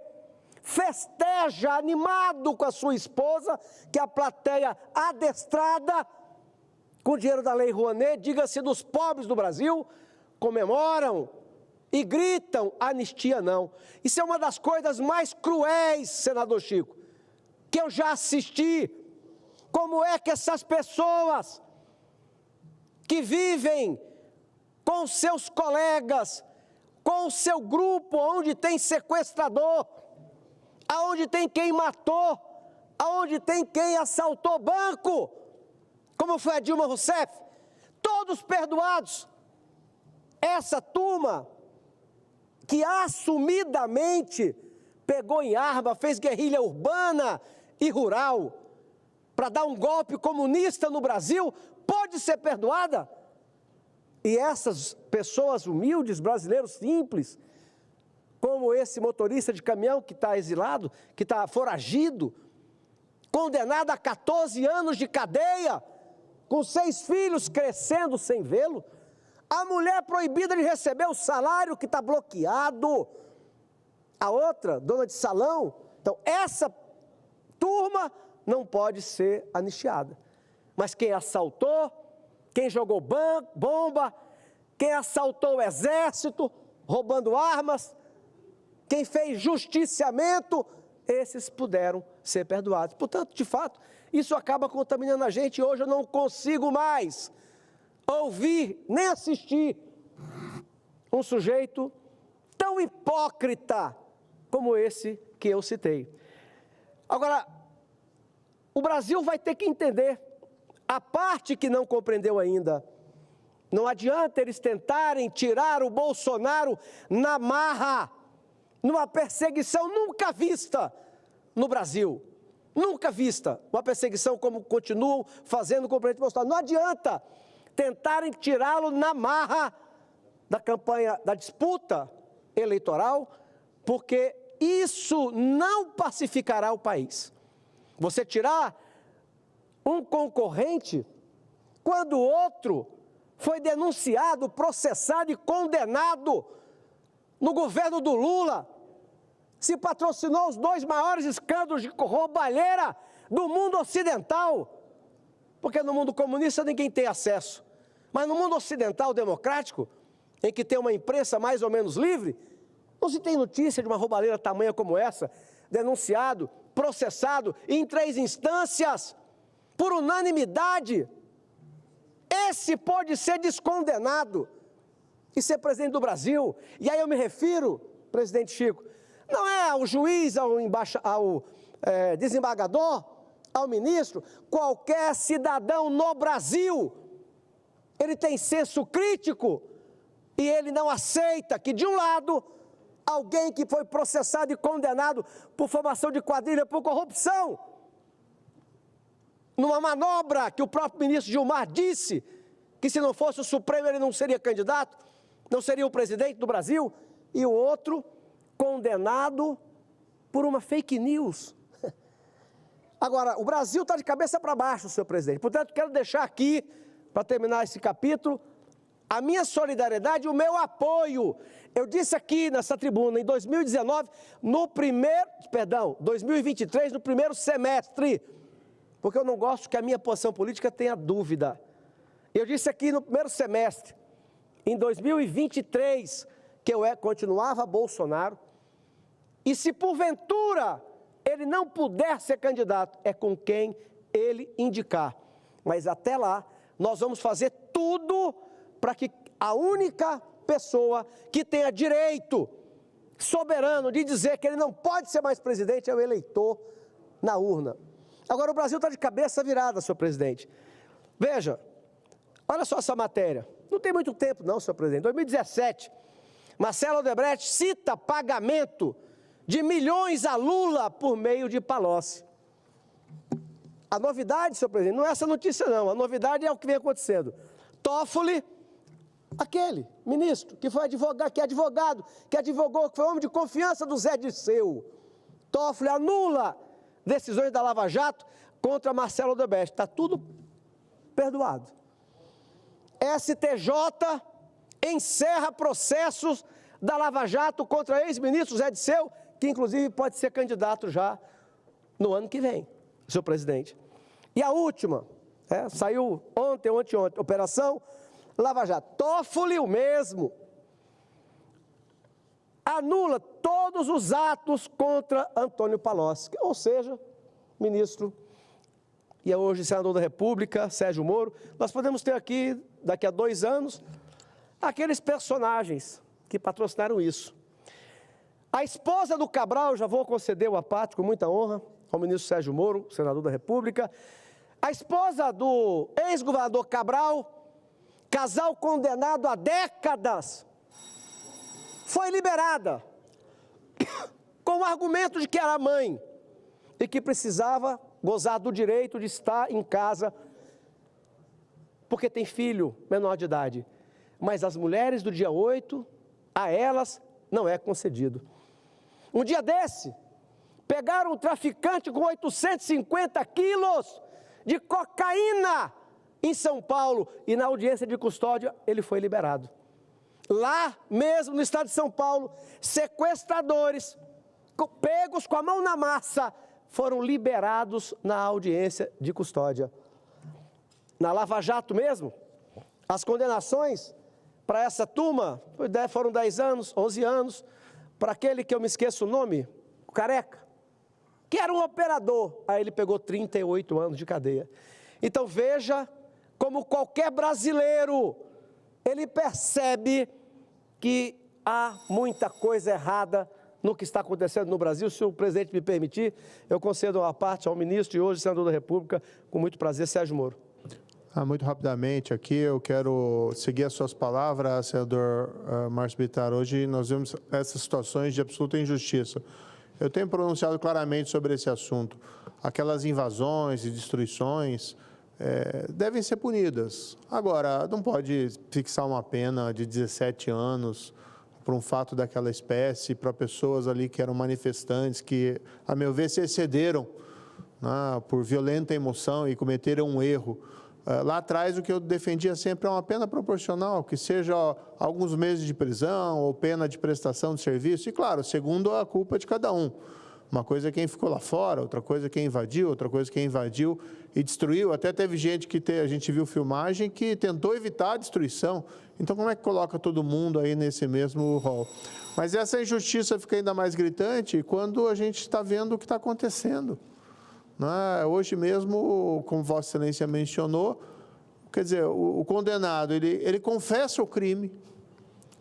festeja animado com a sua esposa, que a plateia adestrada com o dinheiro da Lei Rouanet, diga-se dos pobres do Brasil, comemoram e gritam anistia não. Isso é uma das coisas mais cruéis, senador Chico, que eu já assisti. Como é que essas pessoas que vivem com seus colegas, com o seu grupo, onde tem sequestrador, aonde tem quem matou, aonde tem quem assaltou banco, como foi a Dilma Rousseff, todos perdoados. Essa turma que assumidamente pegou em arma, fez guerrilha urbana e rural para dar um golpe comunista no Brasil, pode ser perdoada? E essas pessoas humildes, brasileiros simples, como esse motorista de caminhão que está exilado, que está foragido, condenado a 14 anos de cadeia, com 6 filhos crescendo sem vê-lo, a mulher proibida de receber o salário que está bloqueado, a outra, dona de salão. Então, essa turma não pode ser anistiada. Mas quem assaltou, quem jogou bomba, quem assaltou o exército, roubando armas, quem fez justiciamento, esses puderam ser perdoados. Portanto, de fato, isso acaba contaminando a gente. Hoje eu não consigo mais ouvir, nem assistir um sujeito tão hipócrita como esse que eu citei. Agora, o Brasil vai ter que entender a parte que não compreendeu ainda. Não adianta eles tentarem tirar o Bolsonaro na marra. numa perseguição nunca vista no Brasil. Nunca vista. Uma perseguição como continuam fazendo com o presidente Bolsonaro. Não adianta tentarem tirá-lo na marra da campanha, da disputa eleitoral, porque isso não pacificará o país. Você tirar um concorrente quando o outro foi denunciado, processado e condenado no governo do Lula, se patrocinou os 2 maiores escândalos de roubalheira do mundo ocidental, porque no mundo comunista ninguém tem acesso, mas no mundo ocidental democrático, em que tem uma imprensa mais ou menos livre, não se tem notícia de uma roubalheira tamanha como essa, denunciado, processado em 3 instâncias, por unanimidade. Esse pode ser descondenado e ser presidente do Brasil. E aí eu me refiro, presidente Chico, não é ao juiz, ao desembargador, ao ministro, qualquer cidadão no Brasil, ele tem senso crítico e ele não aceita que, de um lado, alguém que foi processado e condenado por formação de quadrilha, por corrupção, numa manobra que o próprio ministro Gilmar disse que se não fosse o Supremo ele não seria candidato, não seria o presidente do Brasil, e o outro condenado por uma fake news. Agora, o Brasil está de cabeça para baixo, senhor presidente. Portanto, quero deixar aqui, para terminar esse capítulo, a minha solidariedade e o meu apoio. Eu disse aqui nessa tribuna, em 2019, 2023, no primeiro semestre, porque eu não gosto que a minha posição política tenha dúvida. Eu disse aqui no primeiro semestre, em 2023, que eu continuava Bolsonaro, e se porventura ele não puder ser candidato, é com quem ele indicar. Mas até lá, nós vamos fazer tudo para que a única pessoa que tenha direito soberano de dizer que ele não pode ser mais presidente é o eleitor na urna. Agora, o Brasil está de cabeça virada, senhor presidente. Veja, olha só essa matéria. Não tem muito tempo, não, senhor presidente. Em 2017, Marcelo Odebrecht cita pagamento de milhões a Lula por meio de Palocci. A novidade, senhor presidente, não é essa notícia, não. A novidade é o que vem acontecendo. Toffoli, aquele ministro que foi advogado, que advogou, que foi homem de confiança do Zé Dirceu. Toffoli anula decisões da Lava Jato contra Marcelo Odebrecht. Está tudo perdoado. STJ encerra processos da Lava Jato contra ex-ministro Zé Dirceu, que inclusive pode ser candidato já no ano que vem, senhor presidente. E a última, saiu ontem ou anteontem, Operação Lava Jato. Toffoli, o mesmo, anula todos os atos contra Antônio Palocci, ou seja, ministro e hoje senador da República, Sérgio Moro. Nós podemos ter aqui, daqui a 2 anos, aqueles personagens que patrocinaram isso. A esposa do Cabral, já vou conceder o aparte com muita honra ao ministro Sérgio Moro, senador da República. A esposa do ex-governador Cabral, casal condenado há décadas, foi liberada com o argumento de que era mãe e que precisava gozar do direito de estar em casa porque tem filho menor de idade. Mas as mulheres do dia 8, a elas não é concedido. Um dia desse, pegaram um traficante com 850 quilos de cocaína em São Paulo e na audiência de custódia ele foi liberado. Lá mesmo no estado de São Paulo, sequestradores, pegos com a mão na massa, foram liberados na audiência de custódia. Na Lava Jato mesmo, as condenações para essa turma foram 10 anos, 11 anos, para aquele que eu me esqueço o nome, o Careca, que era um operador, aí ele pegou 38 anos de cadeia. Então veja como qualquer brasileiro, ele percebe que há muita coisa errada no que está acontecendo no Brasil. Se o presidente me permitir, eu concedo a parte ao ministro e hoje senador da República, com muito prazer, Sérgio Moro. Muito rapidamente aqui, eu quero seguir as suas palavras, senador Márcio Bittar. Hoje nós vemos essas situações de absoluta injustiça. Eu tenho pronunciado claramente sobre esse assunto. Aquelas invasões e destruições devem ser punidas. Agora, não pode fixar uma pena de 17 anos por um fato daquela espécie, para pessoas ali que eram manifestantes, que, a meu ver, se excederam, né, por violenta emoção e cometeram um erro. Lá atrás, o que eu defendia sempre é uma pena proporcional, que seja alguns meses de prisão ou pena de prestação de serviço. E, claro, segundo a culpa de cada um. Uma coisa é quem ficou lá fora, outra coisa é quem invadiu, outra coisa é quem invadiu e destruiu. Até teve gente que a gente viu filmagem que tentou evitar a destruição. Então, como é que coloca todo mundo aí nesse mesmo rol? Mas essa injustiça fica ainda mais gritante quando a gente está vendo o que está acontecendo. Hoje mesmo, como Vossa Excelência mencionou, quer dizer, o condenado, ele confessa o crime,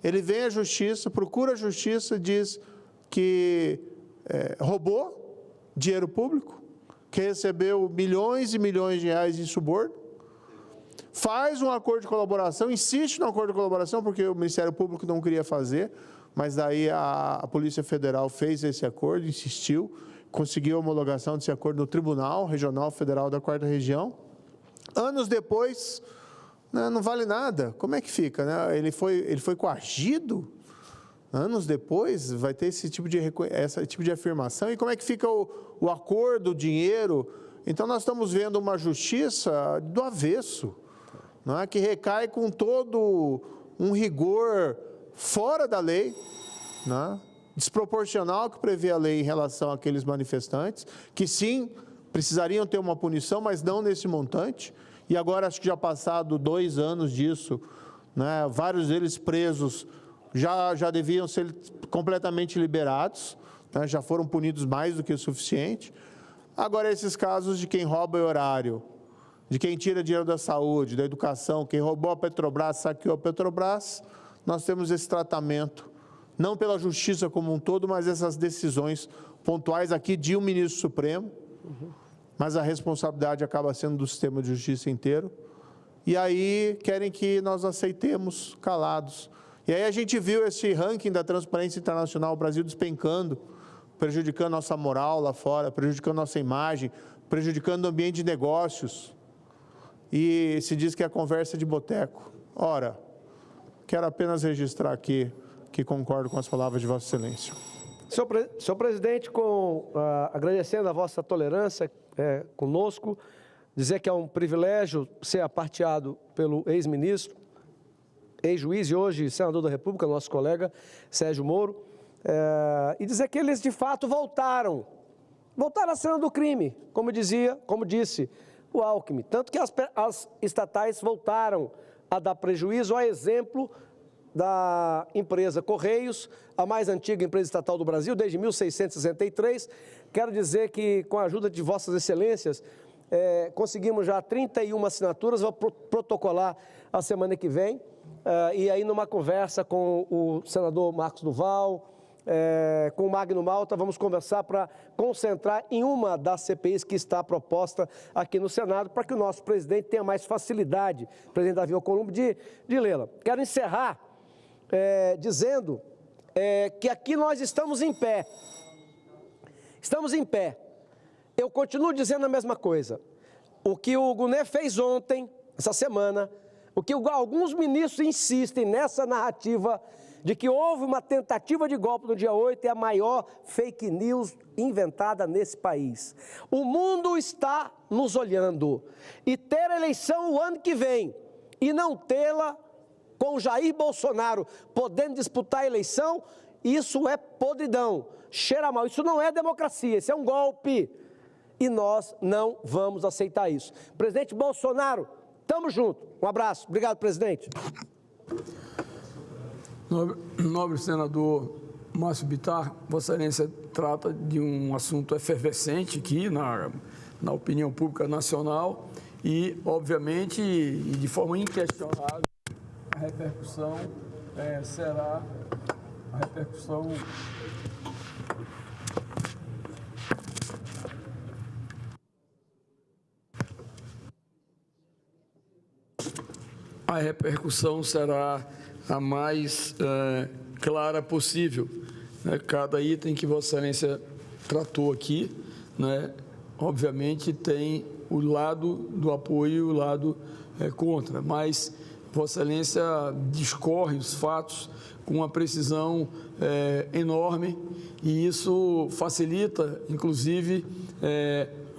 ele vem à justiça, procura a justiça, diz que roubou dinheiro público, que recebeu milhões e milhões de reais em suborno, faz um acordo de colaboração, insiste no acordo de colaboração, porque o Ministério Público não queria fazer, mas daí a Polícia Federal fez esse acordo, insistiu, conseguiu a homologação desse acordo no Tribunal Regional Federal da 4ª Região. Anos depois, não vale nada. Como é que fica? Né? Ele foi coagido? Anos depois vai ter esse tipo de afirmação. E como é que fica o acordo, o dinheiro? Então, nós estamos vendo uma justiça do avesso, não é? Que recai com todo um rigor fora da lei, não é? Desproporcional que prevê a lei em relação àqueles manifestantes, que sim, precisariam ter uma punição, mas não nesse montante. E agora, acho que já passado 2 anos disso, né, vários deles presos já deviam ser completamente liberados, né, já foram punidos mais do que o suficiente. Agora, esses casos de quem rouba o horário, de quem tira dinheiro da saúde, da educação, quem roubou a Petrobras, saqueou a Petrobras, nós temos esse tratamento, não pela justiça como um todo, mas essas decisões pontuais aqui de um ministro supremo, mas a responsabilidade acaba sendo do sistema de justiça inteiro. E aí querem que nós aceitemos calados. E aí a gente viu esse ranking da Transparência Internacional, o Brasil despencando, prejudicando nossa moral lá fora, prejudicando nossa imagem, prejudicando o ambiente de negócios. E se diz que é conversa de boteco. Ora, quero apenas registrar aqui que concordo com as palavras de Vossa Excelência. Senhor presidente, agradecendo a vossa tolerância conosco, dizer que é um privilégio ser aparteado pelo ex-ministro, ex-juiz e hoje senador da República, nosso colega Sérgio Moro, e dizer que eles de fato voltaram à cena do crime, como disse o Alckmin, tanto que as estatais voltaram a dar prejuízo, a exemplo da empresa Correios, a mais antiga empresa estatal do Brasil, desde 1663. Quero dizer que, com a ajuda de Vossas Excelências, conseguimos já 31 assinaturas, vou protocolar a semana que vem, e aí numa conversa com o senador Marcos Duval, com o Magno Malta, vamos conversar para concentrar em uma das CPIs que está proposta aqui no Senado, para que o nosso presidente tenha mais facilidade, presidente Davi Alcolumbre, de lê-la. Quero encerrar dizendo que aqui nós estamos em pé. Estamos em pé. Eu continuo dizendo a mesma coisa. O que o Guné fez ontem, essa semana, o que alguns ministros insistem nessa narrativa de que houve uma tentativa de golpe no dia 8 é a maior fake news inventada nesse país. O mundo está nos olhando. E ter eleição o ano que vem e não tê-la com Jair Bolsonaro podendo disputar a eleição, isso é podridão, cheira mal. Isso não é democracia, isso é um golpe. E nós não vamos aceitar isso. Presidente Bolsonaro, tamo junto. Um abraço. Obrigado, presidente. Nobre senador Márcio Bittar, Vossa Excelência trata de um assunto efervescente aqui na opinião pública nacional e, obviamente, e de forma inquestionável, a repercussão será a repercussão a repercussão será a mais clara possível. Né? Cada item que Vossa Excelência tratou aqui, né, obviamente tem o lado do apoio e o lado contra, mas Vossa Excelência discorre os fatos com uma precisão enorme e isso facilita, inclusive,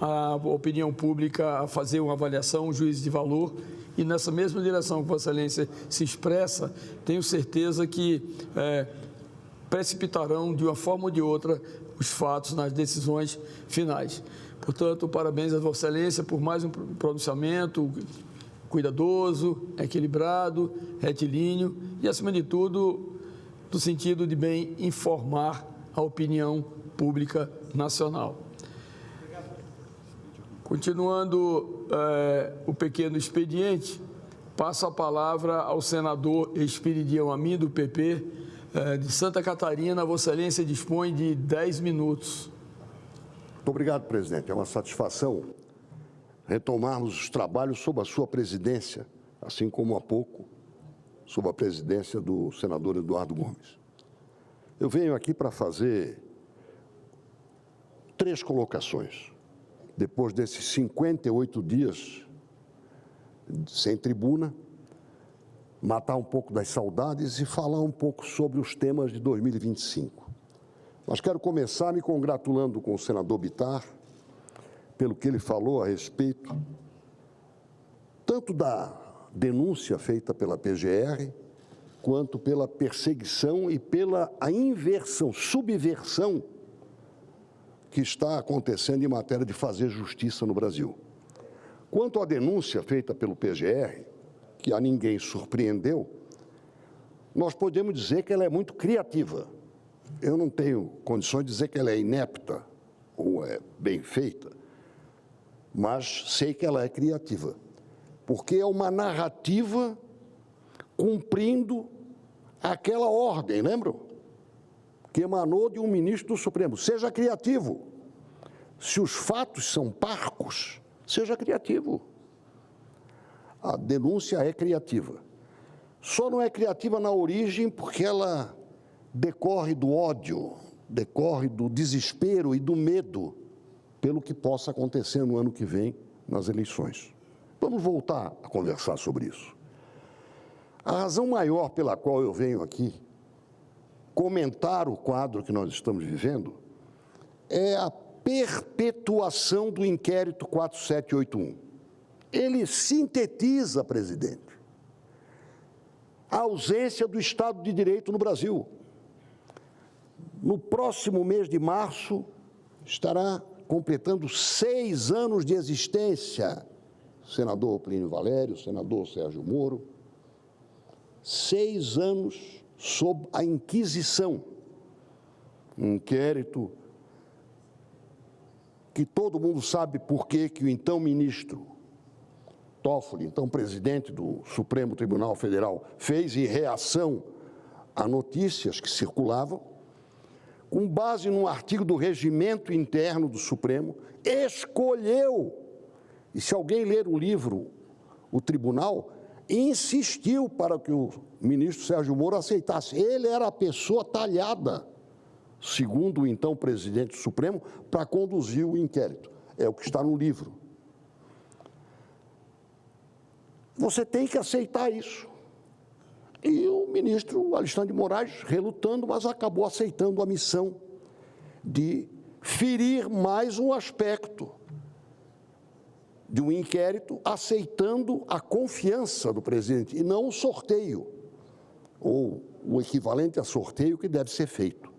a opinião pública a fazer uma avaliação, um juízo de valor. E nessa mesma direção que Vossa Excelência se expressa, tenho certeza que precipitarão de uma forma ou de outra os fatos nas decisões finais. Portanto, parabéns a Vossa Excelência por mais um pronunciamento cuidadoso, equilibrado, retilíneo e, acima de tudo, no sentido de bem informar a opinião pública nacional. Continuando o pequeno expediente, passo a palavra ao senador Espiridião Amin, do PP, de Santa Catarina. Vossa Excelência dispõe de 10 minutos. Muito obrigado, presidente. É uma satisfação retomarmos os trabalhos sob a sua presidência, assim como há pouco, sob a presidência do senador Eduardo Gomes. Eu venho aqui para fazer 3 colocações. Depois desses 58 dias sem tribuna, matar um pouco das saudades e falar um pouco sobre os temas de 2025. Mas quero começar me congratulando com o senador Bittar, pelo que ele falou a respeito, tanto da denúncia feita pela PGR, quanto pela perseguição e pela inversão, subversão que está acontecendo em matéria de fazer justiça no Brasil. Quanto à denúncia feita pelo PGR, que a ninguém surpreendeu, nós podemos dizer que ela é muito criativa. Eu não tenho condições de dizer que ela é inepta ou é bem feita, mas sei que ela é criativa, porque é uma narrativa cumprindo aquela ordem, lembram? Que emanou de um ministro do Supremo. Seja criativo. Se os fatos são parcos, seja criativo. A denúncia é criativa. Só não é criativa na origem porque ela decorre do ódio, decorre do desespero e do medo pelo que possa acontecer no ano que vem nas eleições. Vamos voltar a conversar sobre isso. A razão maior pela qual eu venho aqui comentar o quadro que nós estamos vivendo é a perpetuação do inquérito 4781. Ele sintetiza, presidente, a ausência do Estado de Direito no Brasil. No próximo mês de março, estará completando 6 anos de existência, senador Plínio Valério, senador Sérgio Moro, 6 anos sob a Inquisição, um inquérito que todo mundo sabe por que o então ministro Toffoli, então presidente do Supremo Tribunal Federal, fez em reação a notícias que circulavam, com base num artigo do regimento interno do Supremo, escolheu, e se alguém ler o livro, o tribunal insistiu para que o ministro Sérgio Moro aceitasse. Ele era a pessoa talhada, segundo o então presidente do Supremo, para conduzir o inquérito. É o que está no livro. Você tem que aceitar isso. E o ministro Alexandre de Moraes, relutando, mas acabou aceitando a missão de ferir mais um aspecto de um inquérito, aceitando a confiança do presidente, e não o sorteio, ou o equivalente a sorteio que deve ser feito.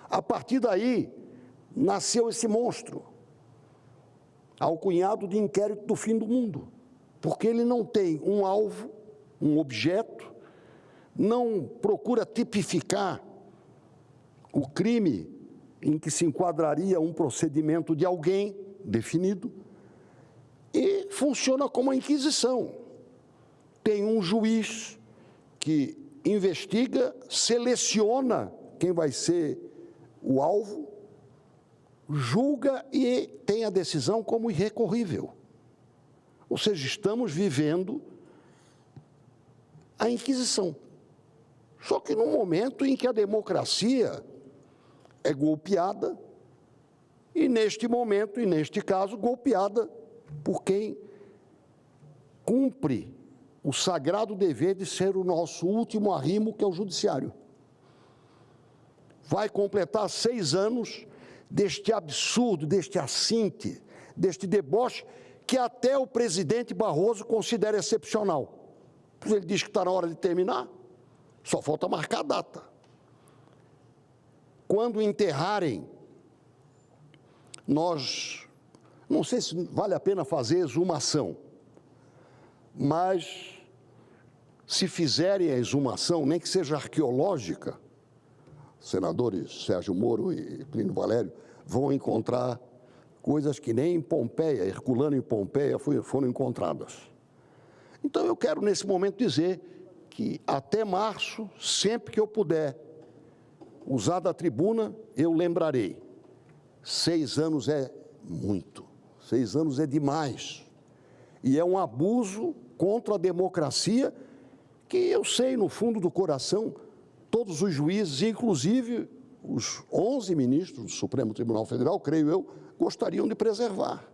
A partir daí, nasceu esse monstro, alcunhado de inquérito do fim do mundo, porque ele não tem um alvo, um objeto, não procura tipificar o crime em que se enquadraria um procedimento de alguém definido, e funciona como a Inquisição. Tem um juiz que investiga, seleciona quem vai ser o alvo, julga e tem a decisão como irrecorrível. Ou seja, estamos vivendo a Inquisição. Só que no momento em que a democracia é golpeada, e neste momento, e neste caso, golpeada por quem cumpre o sagrado dever de ser o nosso último arrimo, que é o judiciário. Vai completar 6 anos deste absurdo, deste assinte, deste deboche, que até o presidente Barroso considera excepcional. Ele diz que está na hora de terminar, só falta marcar a data. Quando enterrarem, nós, não sei se vale a pena fazer exumação, mas se fizerem a exumação, nem que seja arqueológica, senadores Sérgio Moro e Plínio Valério vão encontrar coisas que nem em Pompeia, Herculano e Pompeia foram encontradas. Então eu quero nesse momento dizer que até março, sempre que eu puder usar da tribuna, eu lembrarei. 6 anos é muito, 6 anos é demais. E é um abuso contra a democracia que eu sei no fundo do coração, todos os juízes, inclusive os 11 ministros do Supremo Tribunal Federal, creio eu, gostariam de preservar.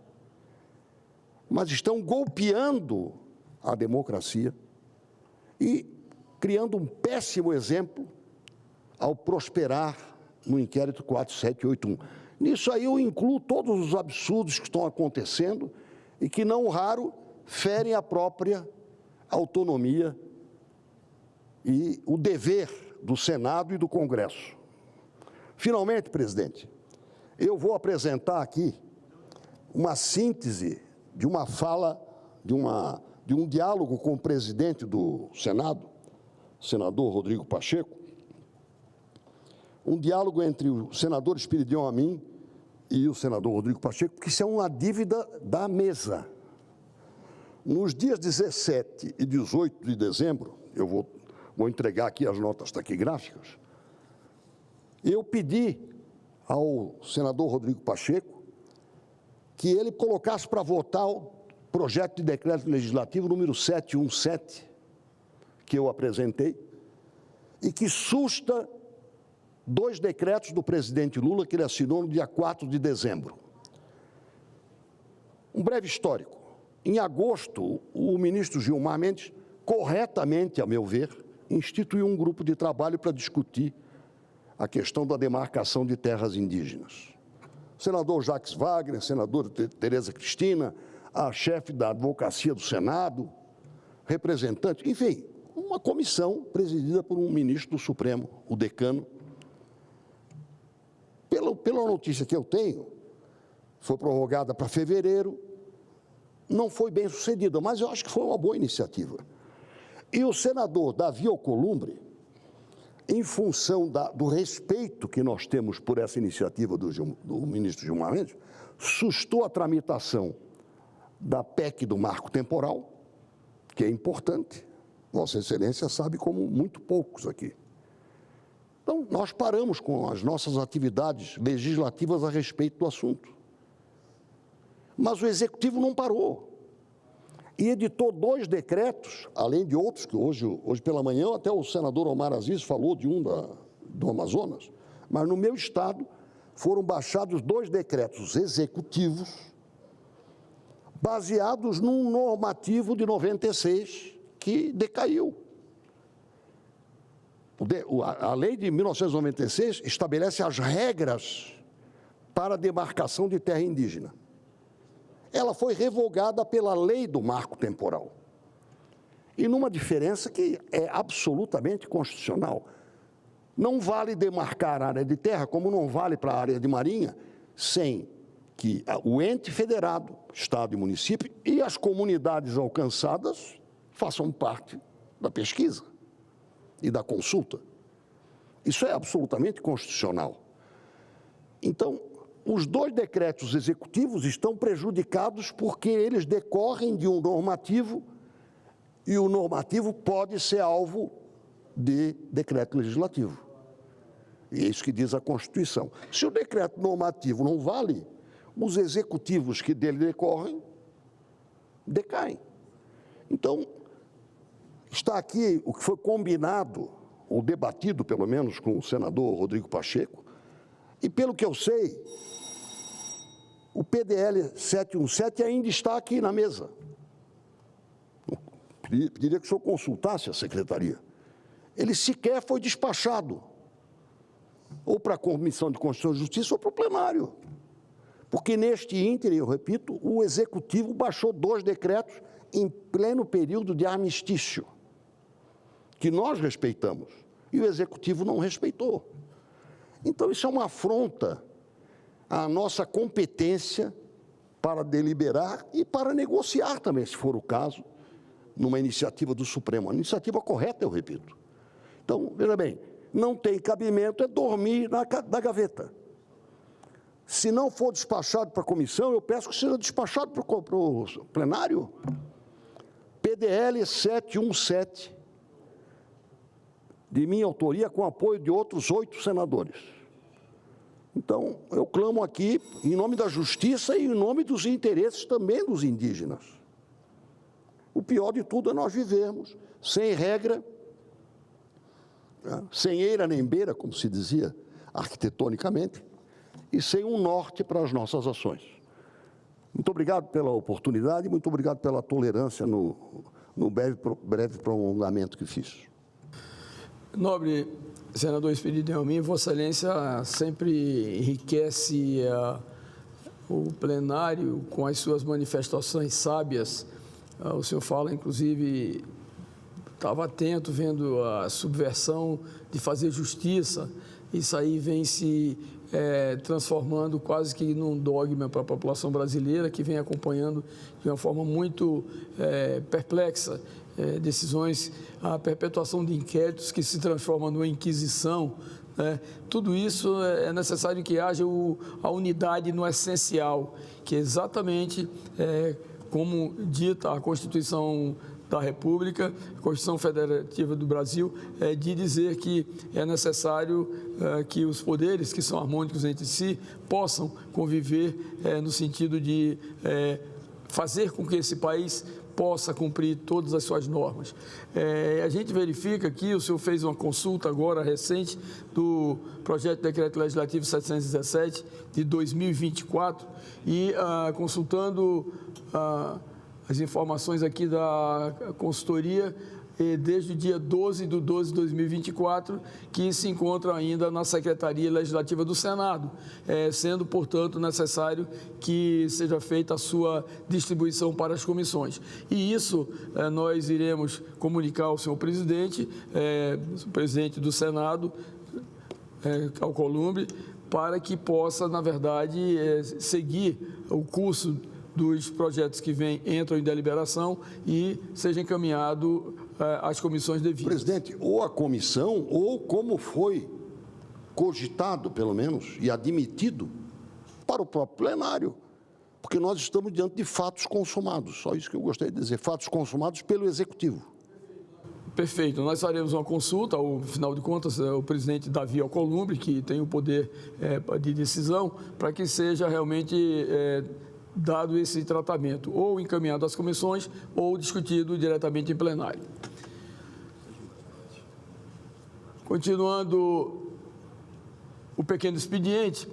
Mas estão golpeando a democracia e criando um péssimo exemplo ao prosperar no inquérito 4781. Nisso aí eu incluo todos os absurdos que estão acontecendo e que, não raro, ferem a própria autonomia e o dever do Senado e do Congresso. Finalmente, presidente, eu vou apresentar aqui uma síntese de uma fala, de um diálogo com o presidente do Senado, senador Rodrigo Pacheco, um diálogo entre o senador Espiridião Amin e o senador Rodrigo Pacheco, que isso é uma dívida da mesa. Nos dias 17 e 18 de dezembro, eu vou entregar aqui as notas taquigráficas, eu pedi ao senador Rodrigo Pacheco que ele colocasse para votar o projeto de decreto legislativo número 717, que eu apresentei, e que susta 2 decretos do presidente Lula que ele assinou no dia 4 de dezembro. Um breve histórico. Em agosto, o ministro Gilmar Mendes, corretamente, a meu ver, instituiu um grupo de trabalho para discutir a questão da demarcação de terras indígenas. O senador Jacques Wagner, senadora Tereza Cristina, a chefe da advocacia do Senado, representante, enfim, uma comissão presidida por um ministro do Supremo, o decano. Pela notícia que eu tenho, foi prorrogada para fevereiro, não foi bem sucedida, mas eu acho que foi uma boa iniciativa. E o senador Davi Alcolumbre, em função do respeito que nós temos por essa iniciativa do ministro Gilmar Mendes, sustou a tramitação da PEC do marco temporal, que é importante. Vossa Excelência sabe como muito poucos aqui. Então, nós paramos com as nossas atividades legislativas a respeito do assunto. Mas o Executivo não parou. E editou 2 decretos, além de outros, que hoje pela manhã até o senador Omar Aziz falou de do Amazonas, mas no meu estado foram baixados 2 decretos executivos baseados num normativo de 96 que decaiu. A lei de 1996 estabelece as regras para a demarcação de terra indígena. Ela foi revogada pela lei do marco temporal. E numa diferença que é absolutamente constitucional. Não vale demarcar a área de terra, como não vale para a área de marinha, sem que o ente federado, Estado e município, e as comunidades alcançadas façam parte da pesquisa e da consulta. Isso é absolutamente constitucional. Então, os 2 decretos executivos estão prejudicados porque eles decorrem de um normativo e o normativo pode ser alvo de decreto legislativo. E é isso que diz a Constituição. Se o decreto normativo não vale, os executivos que dele decorrem, decaem. Então, Está aqui o que foi combinado, ou debatido, pelo menos, com o senador Rodrigo Pacheco, e pelo que eu sei, o PDL 717 ainda está aqui na mesa. Pediria que o senhor consultasse a secretaria. Ele sequer foi despachado, ou para a Comissão de Constituição e Justiça ou para o plenário. Porque neste ínterim, eu repito, o Executivo baixou 2 decretos em pleno período de armistício, que nós respeitamos, e o Executivo não respeitou. Então, isso é uma afronta à nossa competência para deliberar e para negociar também, se for o caso, numa iniciativa do Supremo. A iniciativa correta, eu repito. Então, veja bem, não tem cabimento é dormir na gaveta. Se não for despachado para a comissão, eu peço que seja despachado para o plenário. PDL 717, de minha autoria, com apoio de outros 8 senadores. Então, eu clamo aqui, em nome da justiça e em nome dos interesses também dos indígenas. O pior de tudo é nós vivermos sem regra, sem eira nem beira, como se dizia arquitetonicamente, e sem um norte para as nossas ações. Muito obrigado pela oportunidade, muito obrigado pela tolerância no breve prolongamento que fiz. Nobre senador Expedito Delmin, Vossa Excelência sempre enriquece o plenário com as suas manifestações sábias. O senhor fala, inclusive, estava atento vendo a subversão de fazer justiça. Isso aí vem se transformando quase que num dogma para a população brasileira, que vem acompanhando de uma forma muito perplexa decisões, a perpetuação de inquéritos que se transformam numa inquisição. Tudo isso é necessário que haja a unidade no essencial, que é exatamente como dita a Constituição da República, a Constituição Federativa do Brasil, de dizer que é necessário que os poderes, que são harmônicos entre si, possam conviver no sentido de fazer com que esse país possa cumprir todas as suas normas. A gente verifica que o senhor fez uma consulta agora recente do projeto de decreto legislativo 717 de 2024 e consultando as informações aqui da consultoria desde o dia 12 de 12 de 2024, que se encontra ainda na Secretaria Legislativa do Senado, sendo, portanto, necessário que seja feita a sua distribuição para as comissões. E isso nós iremos comunicar ao senhor presidente, o presidente do Senado, Alcolumbre, para que possa, na verdade, seguir o curso dos projetos que entram em deliberação e seja encaminhado às comissões devidas. Presidente, ou a comissão, ou como foi cogitado, pelo menos, e admitido, para o próprio plenário, porque nós estamos diante de fatos consumados, só isso que eu gostaria de dizer, fatos consumados pelo Executivo. Perfeito. Nós faremos uma consulta, ao final de contas, o presidente Davi Alcolumbre, que tem o poder de decisão, para que seja realmente dado esse tratamento, ou encaminhado às comissões, ou discutido diretamente em plenário. Continuando o pequeno expediente,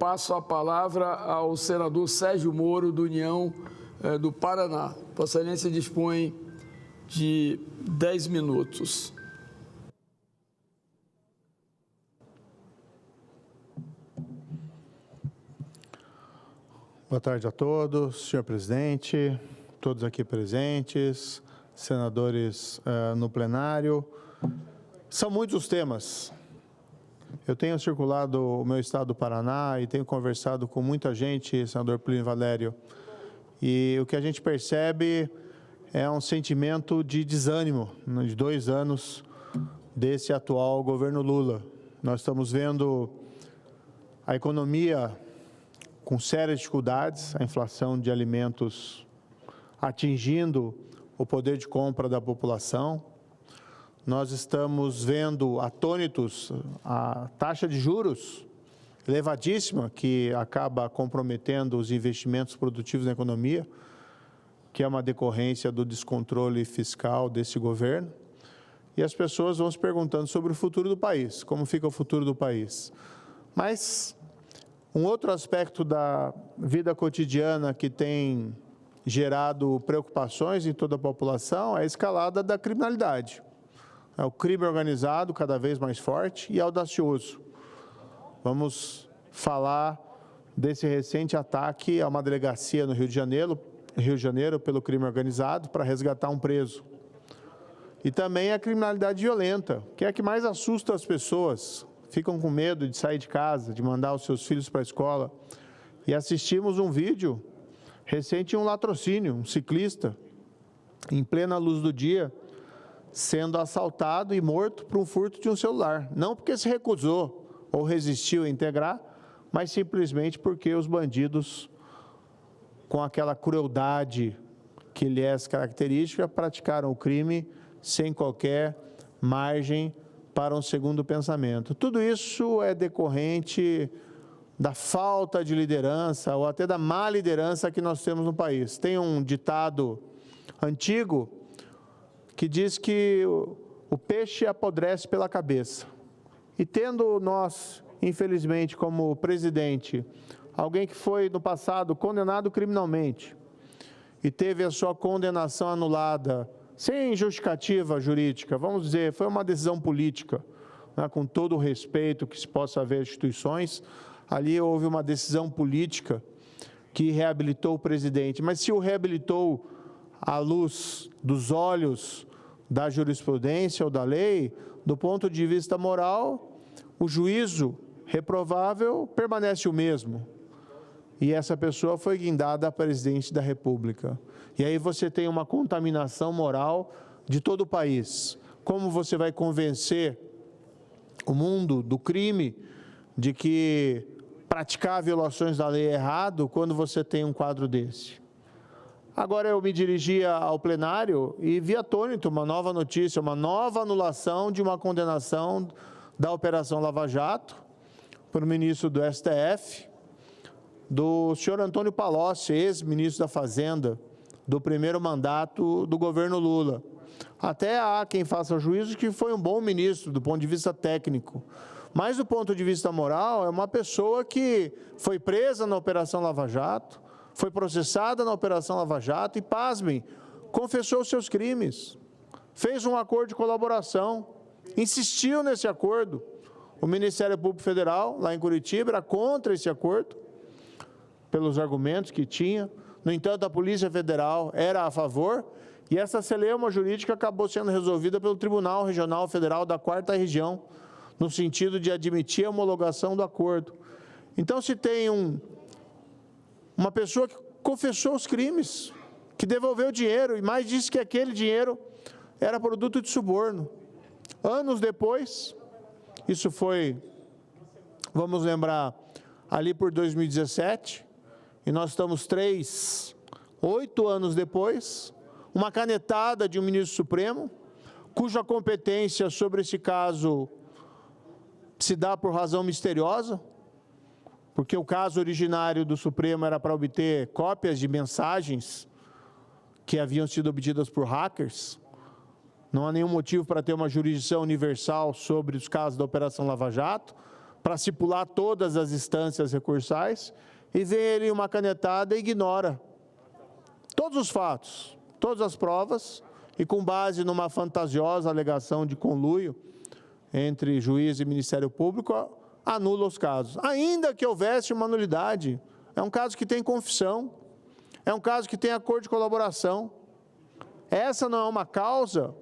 passo a palavra ao senador Sérgio Moro, do União do Paraná. Vossa Excelência dispõe de 10 minutos. Boa tarde a todos, senhor presidente, todos aqui presentes, senadores no plenário. São muitos os temas. Eu tenho circulado o meu estado do Paraná e tenho conversado com muita gente, senador Plínio Valério, e o que a gente percebe é um sentimento de desânimo de 2 anos desse atual governo Lula. Nós estamos vendo a economia com sérias dificuldades, a inflação de alimentos atingindo o poder de compra da população. Nós estamos vendo atônitos a taxa de juros elevadíssima, que acaba comprometendo os investimentos produtivos na economia. que é uma decorrência do descontrole fiscal desse governo. E as pessoas vão se perguntando sobre o futuro do país, como fica o futuro do país. Mas um outro aspecto da vida cotidiana que tem gerado preocupações em toda a população é a escalada da criminalidade. É o crime organizado cada vez mais forte e audacioso. Vamos falar desse recente ataque a uma delegacia no Rio de Janeiro pelo crime organizado para resgatar um preso. E também a criminalidade violenta, que é a que mais assusta as pessoas. Ficam com medo de sair de casa, de mandar os seus filhos para a escola. E assistimos um vídeo recente de um latrocínio, um ciclista, em plena luz do dia, sendo assaltado e morto por um furto de um celular. Não porque se recusou ou resistiu a integrar, mas simplesmente porque os bandidos, com aquela crueldade que lhe é característica, praticaram o crime sem qualquer margem para um segundo pensamento. Tudo isso é decorrente da falta de liderança ou até da má liderança que nós temos no país. Tem um ditado antigo que diz que o peixe apodrece pela cabeça. E tendo nós, infelizmente, como presidente, alguém que foi no passado condenado criminalmente e teve a sua condenação anulada sem justificativa jurídica, vamos dizer, foi uma decisão política, né, com todo o respeito que se possa haver às instituições, ali houve uma decisão política que reabilitou o presidente, mas se o reabilitou à luz dos olhos da jurisprudência ou da lei, do ponto de vista moral, o juízo reprovável permanece o mesmo. E essa pessoa foi guindada a presidente da República. E aí você tem uma contaminação moral de todo o país. Como você vai convencer o mundo do crime de que praticar violações da lei é errado quando você tem um quadro desse? Agora eu me dirigia ao plenário e vi atônito uma nova notícia, uma nova anulação de uma condenação da Operação Lava Jato por ministro do STF, do senhor Antônio Palocci, ex-ministro da Fazenda, do primeiro mandato do governo Lula. Até há quem faça juízo que foi um bom ministro do ponto de vista técnico, mas do ponto de vista moral é uma pessoa que foi presa na Operação Lava Jato, foi processada na Operação Lava Jato e, pasmem, confessou seus crimes, fez um acordo de colaboração, insistiu nesse acordo. O Ministério Público Federal, lá em Curitiba, era contra esse acordo, pelos argumentos que tinha. No entanto, a Polícia Federal era a favor, e essa celeuma jurídica acabou sendo resolvida pelo Tribunal Regional Federal da 4ª Região, no sentido de admitir a homologação do acordo. Então, se tem uma pessoa que confessou os crimes, que devolveu dinheiro, e mais disse que aquele dinheiro era produto de suborno. Anos depois, isso foi, vamos lembrar, ali por 2017, e nós estamos 8 anos depois, uma canetada de um ministro supremo, cuja competência sobre esse caso se dá por razão misteriosa, porque o caso originário do Supremo era para obter cópias de mensagens que haviam sido obtidas por hackers. Não há nenhum motivo para ter uma jurisdição universal sobre os casos da Operação Lava Jato, para se pular todas as instâncias recursais, e vem ele uma canetada e ignora todos os fatos, todas as provas, e com base numa fantasiosa alegação de conluio entre juiz e Ministério Público, anula os casos. Ainda que houvesse uma nulidade, é um caso que tem confissão, é um caso que tem acordo de colaboração. Essa não é uma causa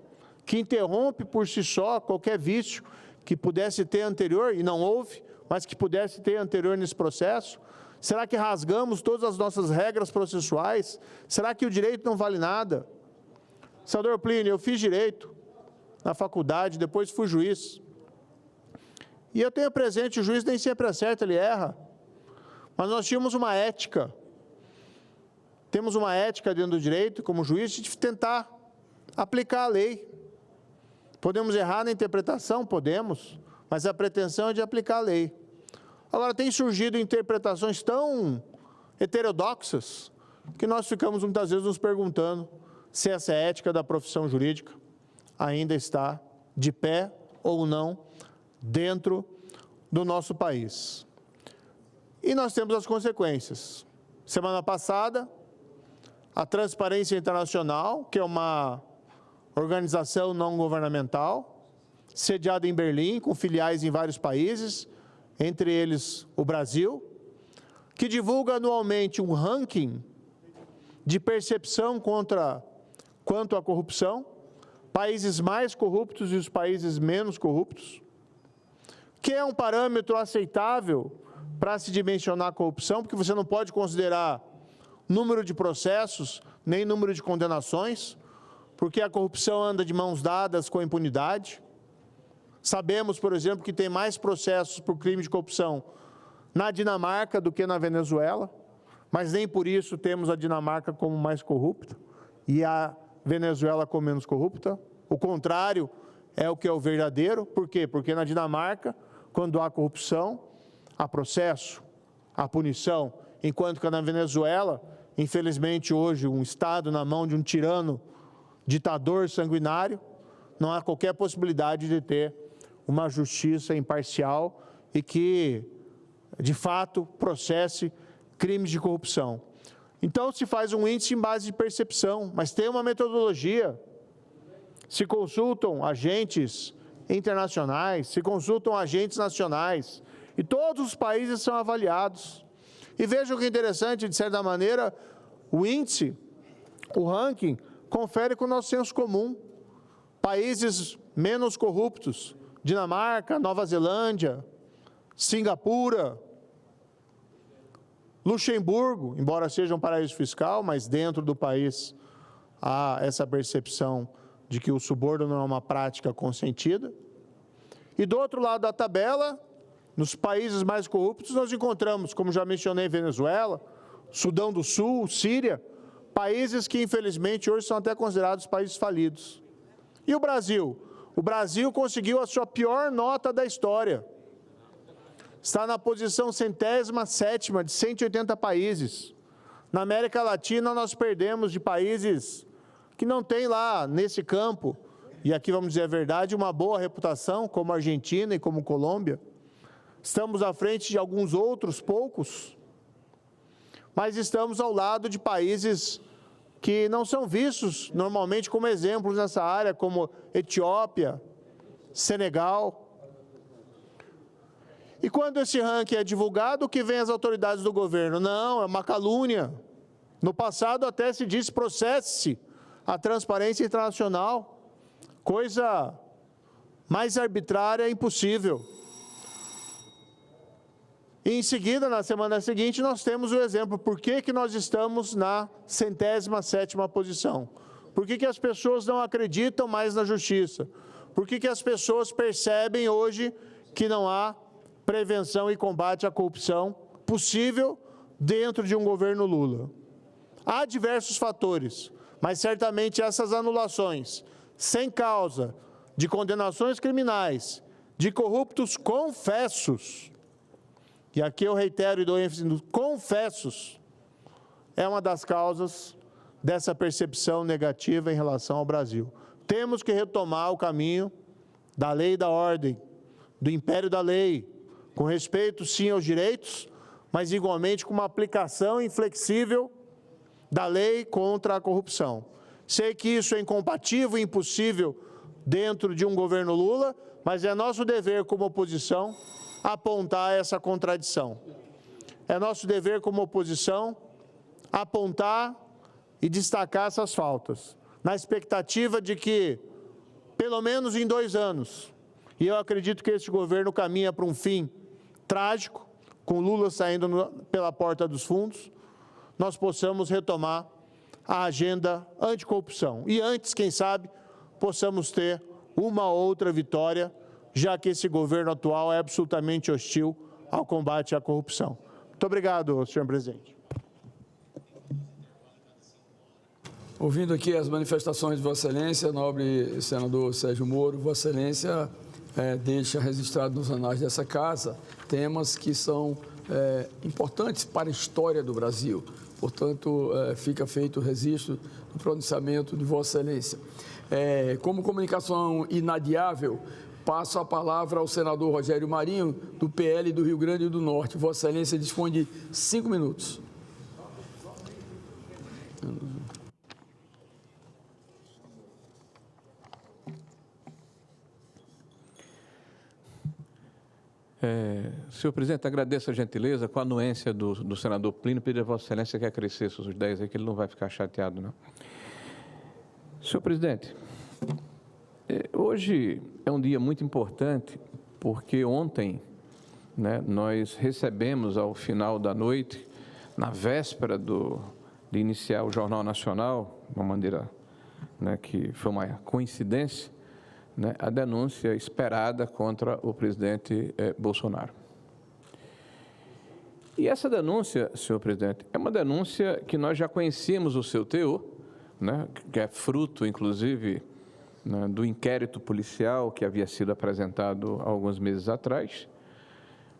que interrompe por si só qualquer vício que pudesse ter anterior, e não houve, mas que pudesse ter anterior nesse processo? Será que rasgamos todas as nossas regras processuais? Será que o direito não vale nada? Senador Plínio, eu fiz direito na faculdade, depois fui juiz. E eu tenho presente, o juiz nem sempre acerta, ele erra. Mas nós tínhamos uma ética. Temos uma ética dentro do direito, como juiz, de tentar aplicar a lei. Podemos errar na interpretação? Podemos, mas a pretensão é de aplicar a lei. Agora, tem surgido interpretações tão heterodoxas que nós ficamos muitas vezes nos perguntando se essa ética da profissão jurídica ainda está de pé ou não dentro do nosso país. E nós temos as consequências. Semana passada, a Transparência Internacional, que é uma organização não governamental, sediada em Berlim, com filiais em vários países, entre eles o Brasil, que divulga anualmente um ranking de percepção quanto à corrupção, países mais corruptos e os países menos corruptos, que é um parâmetro aceitável para se dimensionar a corrupção, porque você não pode considerar número de processos, nem número de condenações, porque a corrupção anda de mãos dadas com a impunidade. Sabemos, por exemplo, que tem mais processos por crime de corrupção na Dinamarca do que na Venezuela, mas nem por isso temos a Dinamarca como mais corrupta e a Venezuela como menos corrupta. O contrário é o que é o verdadeiro. Por quê? Porque na Dinamarca, quando há corrupção, há processo, há punição, enquanto que na Venezuela, infelizmente hoje, um Estado na mão de um tirano, ditador sanguinário, não há qualquer possibilidade de ter uma justiça imparcial e que, de fato, processe crimes de corrupção. Então, se faz um índice em base de percepção, mas tem uma metodologia. Se consultam agentes internacionais, se consultam agentes nacionais, e todos os países são avaliados. E vejam que interessante, de certa maneira, o índice, o ranking, confere com o nosso senso comum. Países menos corruptos, Dinamarca, Nova Zelândia, Singapura, Luxemburgo, embora seja um paraíso fiscal, mas dentro do país há essa percepção de que o suborno não é uma prática consentida. E do outro lado da tabela, nos países mais corruptos, nós encontramos, como já mencionei, Venezuela, Sudão do Sul, Síria, países que, infelizmente, hoje são até considerados países falidos. E o Brasil? O Brasil conseguiu a sua pior nota da história. Está na posição 107ª de 180 países. Na América Latina, nós perdemos de países que não têm lá, nesse campo, e aqui vamos dizer a verdade, uma boa reputação, como a Argentina e como Colômbia. Estamos à frente de alguns outros, poucos, mas estamos ao lado de países que não são vistos normalmente como exemplos nessa área, como Etiópia, Senegal. E quando esse ranking é divulgado, o que vem as autoridades do governo? Não, é uma calúnia. No passado até se disse processe-se a Transparência Internacional, coisa mais arbitrária e impossível. E em seguida, na semana seguinte, nós temos o exemplo. Por que nós estamos na 107ª posição? Por que as pessoas não acreditam mais na justiça? Por que as pessoas percebem hoje que não há prevenção e combate à corrupção possível dentro de um governo Lula? Há diversos fatores, mas certamente essas anulações, sem causa, de condenações criminais, de corruptos confessos, e aqui eu reitero e dou ênfase nos confessos, é uma das causas dessa percepção negativa em relação ao Brasil. Temos que retomar o caminho da lei e da ordem, do império da lei, com respeito, sim, aos direitos, mas igualmente com uma aplicação inflexível da lei contra a corrupção. Sei que isso é incompatível e impossível dentro de um governo Lula, mas é nosso dever como oposição apontar essa contradição. É nosso dever como oposição apontar e destacar essas faltas, na expectativa de que, pelo menos em 2 anos, e eu acredito que esse governo caminha para um fim trágico, com Lula saindo pela porta dos fundos, nós possamos retomar a agenda anticorrupção. E antes, quem sabe, possamos ter uma outra vitória, já que esse governo atual é absolutamente hostil ao combate à corrupção. Muito obrigado, senhor presidente. Ouvindo aqui as manifestações de Vossa Excelência, nobre senador Sérgio Moro, Vossa Excelência deixa registrado nos anais dessa casa temas que são importantes para a história do Brasil. Portanto, fica feito o registro do pronunciamento de Vossa Excelência. Como comunicação inadiável, passo a palavra ao senador Rogério Marinho, do PL do Rio Grande do Norte. Vossa Excelência dispõe de 5 minutos. Senhor presidente, agradeço a gentileza, com a anuência do senador Plínio, pedir a Vossa Excelência que acrescesse os 10 aí, que ele não vai ficar chateado, não. Senhor presidente, hoje é um dia muito importante, porque ontem, né, nós recebemos ao final da noite, na véspera de iniciar o Jornal Nacional, de uma maneira, né, que foi uma coincidência, né, a denúncia esperada contra o presidente Bolsonaro. E essa denúncia, senhor presidente, é uma denúncia que nós já conhecíamos o seu teor, né, que é fruto, inclusive, né, do inquérito policial que havia sido apresentado há alguns meses atrás.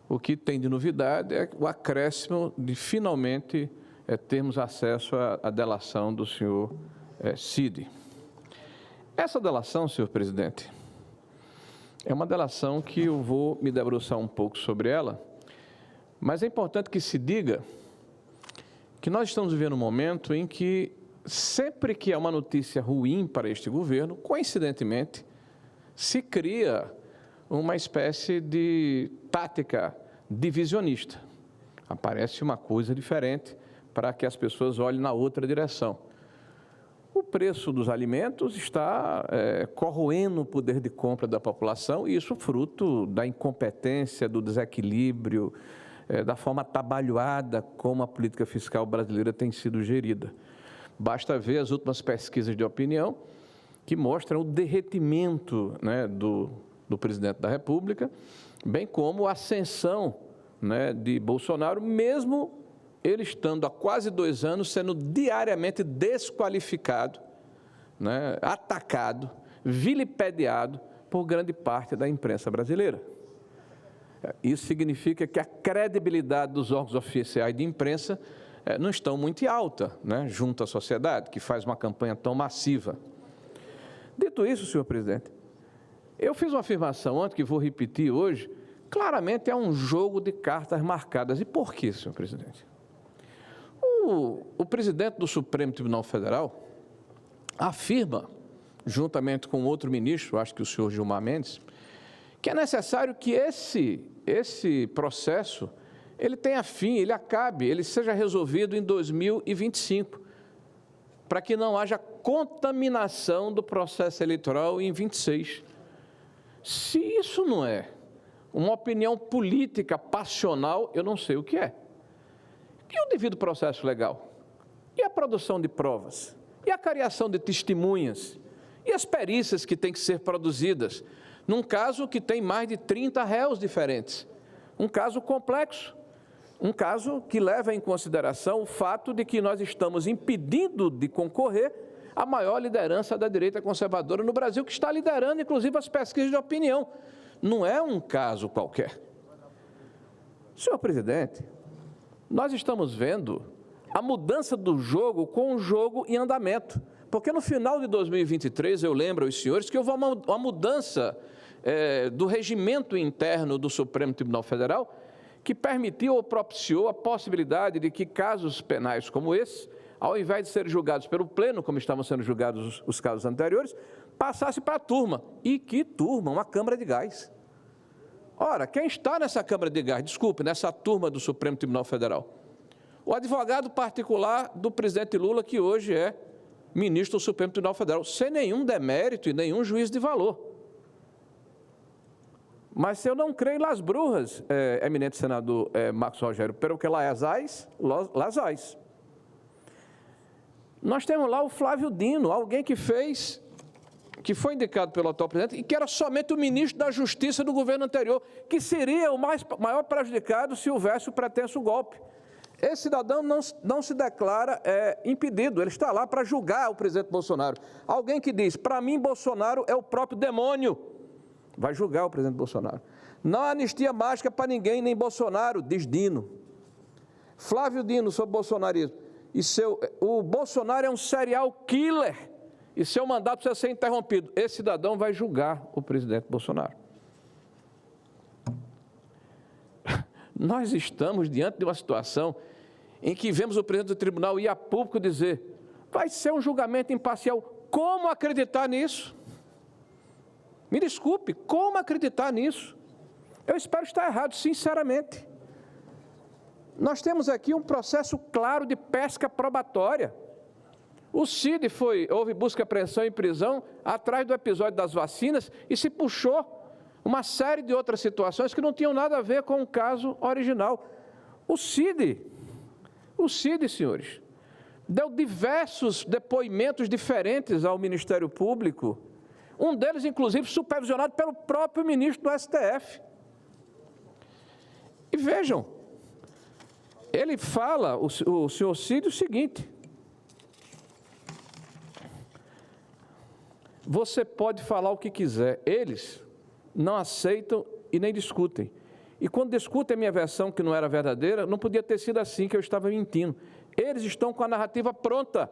O que tem de novidade é o acréscimo de, finalmente, termos acesso à delação do senhor Cid. Essa delação, senhor presidente, é uma delação que eu vou me debruçar um pouco sobre ela, mas é importante que se diga que nós estamos vivendo um momento em que, sempre que há uma notícia ruim para este governo, coincidentemente, se cria uma espécie de tática divisionista. Aparece uma coisa diferente para que as pessoas olhem na outra direção. O preço dos alimentos está corroendo o poder de compra da população, e isso fruto da incompetência, do desequilíbrio, da forma atabalhoada como a política fiscal brasileira tem sido gerida. Basta ver as últimas pesquisas de opinião que mostram o derretimento, né, do presidente da República, bem como a ascensão, né, de Bolsonaro, mesmo ele estando há quase 2 anos sendo diariamente desqualificado, né, atacado, vilipendiado por grande parte da imprensa brasileira. Isso significa que a credibilidade dos órgãos oficiais de imprensa não estão muito alta, né, junto à sociedade, que faz uma campanha tão massiva. Dito isso, senhor presidente, eu fiz uma afirmação ontem, que vou repetir hoje, claramente é um jogo de cartas marcadas. E por quê, senhor presidente? O presidente do Supremo Tribunal Federal afirma, juntamente com outro ministro, acho que o senhor Gilmar Mendes, que é necessário que esse processo ele tenha fim, ele acabe, ele seja resolvido em 2025, para que não haja contaminação do processo eleitoral em 26. Se isso não é uma opinião política passional, eu não sei o que é. E o devido processo legal? E a produção de provas? E a cariação de testemunhas? E as perícias que têm que ser produzidas? Num caso que tem mais de 30 réus diferentes. Um caso complexo. Um caso que leva em consideração o fato de que nós estamos impedindo de concorrer a maior liderança da direita conservadora no Brasil, que está liderando, inclusive, as pesquisas de opinião. Não é um caso qualquer. Senhor presidente, nós estamos vendo a mudança do jogo com o jogo em andamento. Porque no final de 2023, eu lembro aos senhores que houve uma mudança do regimento interno do Supremo Tribunal Federal, que permitiu ou propiciou a possibilidade de que casos penais como esse, ao invés de serem julgados pelo Pleno, como estavam sendo julgados os casos anteriores, passasse para a turma. E que turma? Uma Câmara de Gás. Ora, quem está nessa Câmara de Gás, desculpe, nessa turma do Supremo Tribunal Federal? O advogado particular do presidente Lula, que hoje é ministro do Supremo Tribunal Federal, sem nenhum demérito e nenhum juízo de valor. Mas se eu não creio em Las Brujas, eminente senador Marcos Rogério, pero que lá ais, las ais. Nós temos lá o Flávio Dino, alguém que foi indicado pelo atual presidente e que era somente o ministro da Justiça do governo anterior, que seria o maior prejudicado se houvesse o pretenso golpe. Esse cidadão não se declara impedido, ele está lá para julgar o presidente Bolsonaro. Alguém que diz, para mim, Bolsonaro é o próprio demônio, vai julgar o presidente Bolsonaro. Não há anistia mágica para ninguém, nem Bolsonaro, diz Dino. Flávio Dino, sobre bolsonarismo. O Bolsonaro é um serial killer e seu mandato precisa ser interrompido. Esse cidadão vai julgar o presidente Bolsonaro. Nós estamos diante de uma situação em que vemos o presidente do tribunal ir a público dizer: vai ser um julgamento imparcial. Como acreditar nisso? Me desculpe, como acreditar nisso? Eu espero estar errado, sinceramente. Nós temos aqui um processo claro de pesca probatória. O Cid houve busca, apreensão e prisão atrás do episódio das vacinas e se puxou uma série de outras situações que não tinham nada a ver com o caso original. O Cid, senhores, deu diversos depoimentos diferentes ao Ministério Público, um deles, inclusive, supervisionado pelo próprio ministro do STF. E vejam, ele fala, o senhor Cid, o seguinte: você pode falar o que quiser, eles não aceitam e nem discutem. E quando discutem a minha versão, que não era verdadeira, não podia ter sido assim, que eu estava mentindo. Eles estão com a narrativa pronta.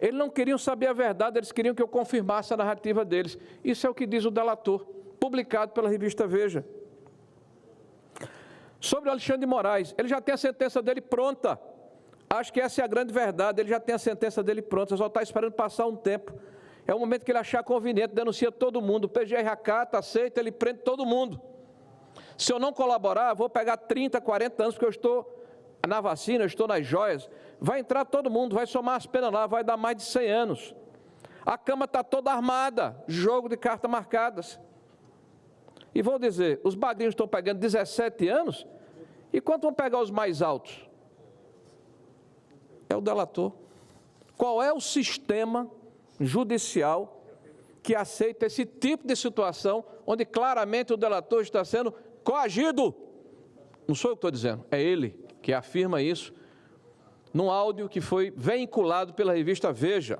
Eles não queriam saber a verdade, eles queriam que eu confirmasse a narrativa deles. Isso é o que diz o delator, publicado pela revista Veja. Sobre o Alexandre de Moraes, ele já tem a sentença dele pronta. Acho que essa é a grande verdade, ele já tem a sentença dele pronta, só está esperando passar um tempo. É o momento que ele achar conveniente, denuncia todo mundo. O PGR acata, aceita, ele prende todo mundo. Se eu não colaborar, vou pegar 30, 40 anos, porque eu estou na vacina, eu estou nas joias. Vai entrar todo mundo, vai somar as penas lá, vai dar mais de 100 anos. A cama está toda armada, jogo de cartas marcadas. E vou dizer, os bagrinhos estão pegando 17 anos, e quanto vão pegar os mais altos? É o delator. Qual é o sistema judicial que aceita esse tipo de situação, onde claramente o delator está sendo coagido? Não sou eu que estou dizendo, é ele que afirma isso num áudio que foi veiculado pela revista Veja.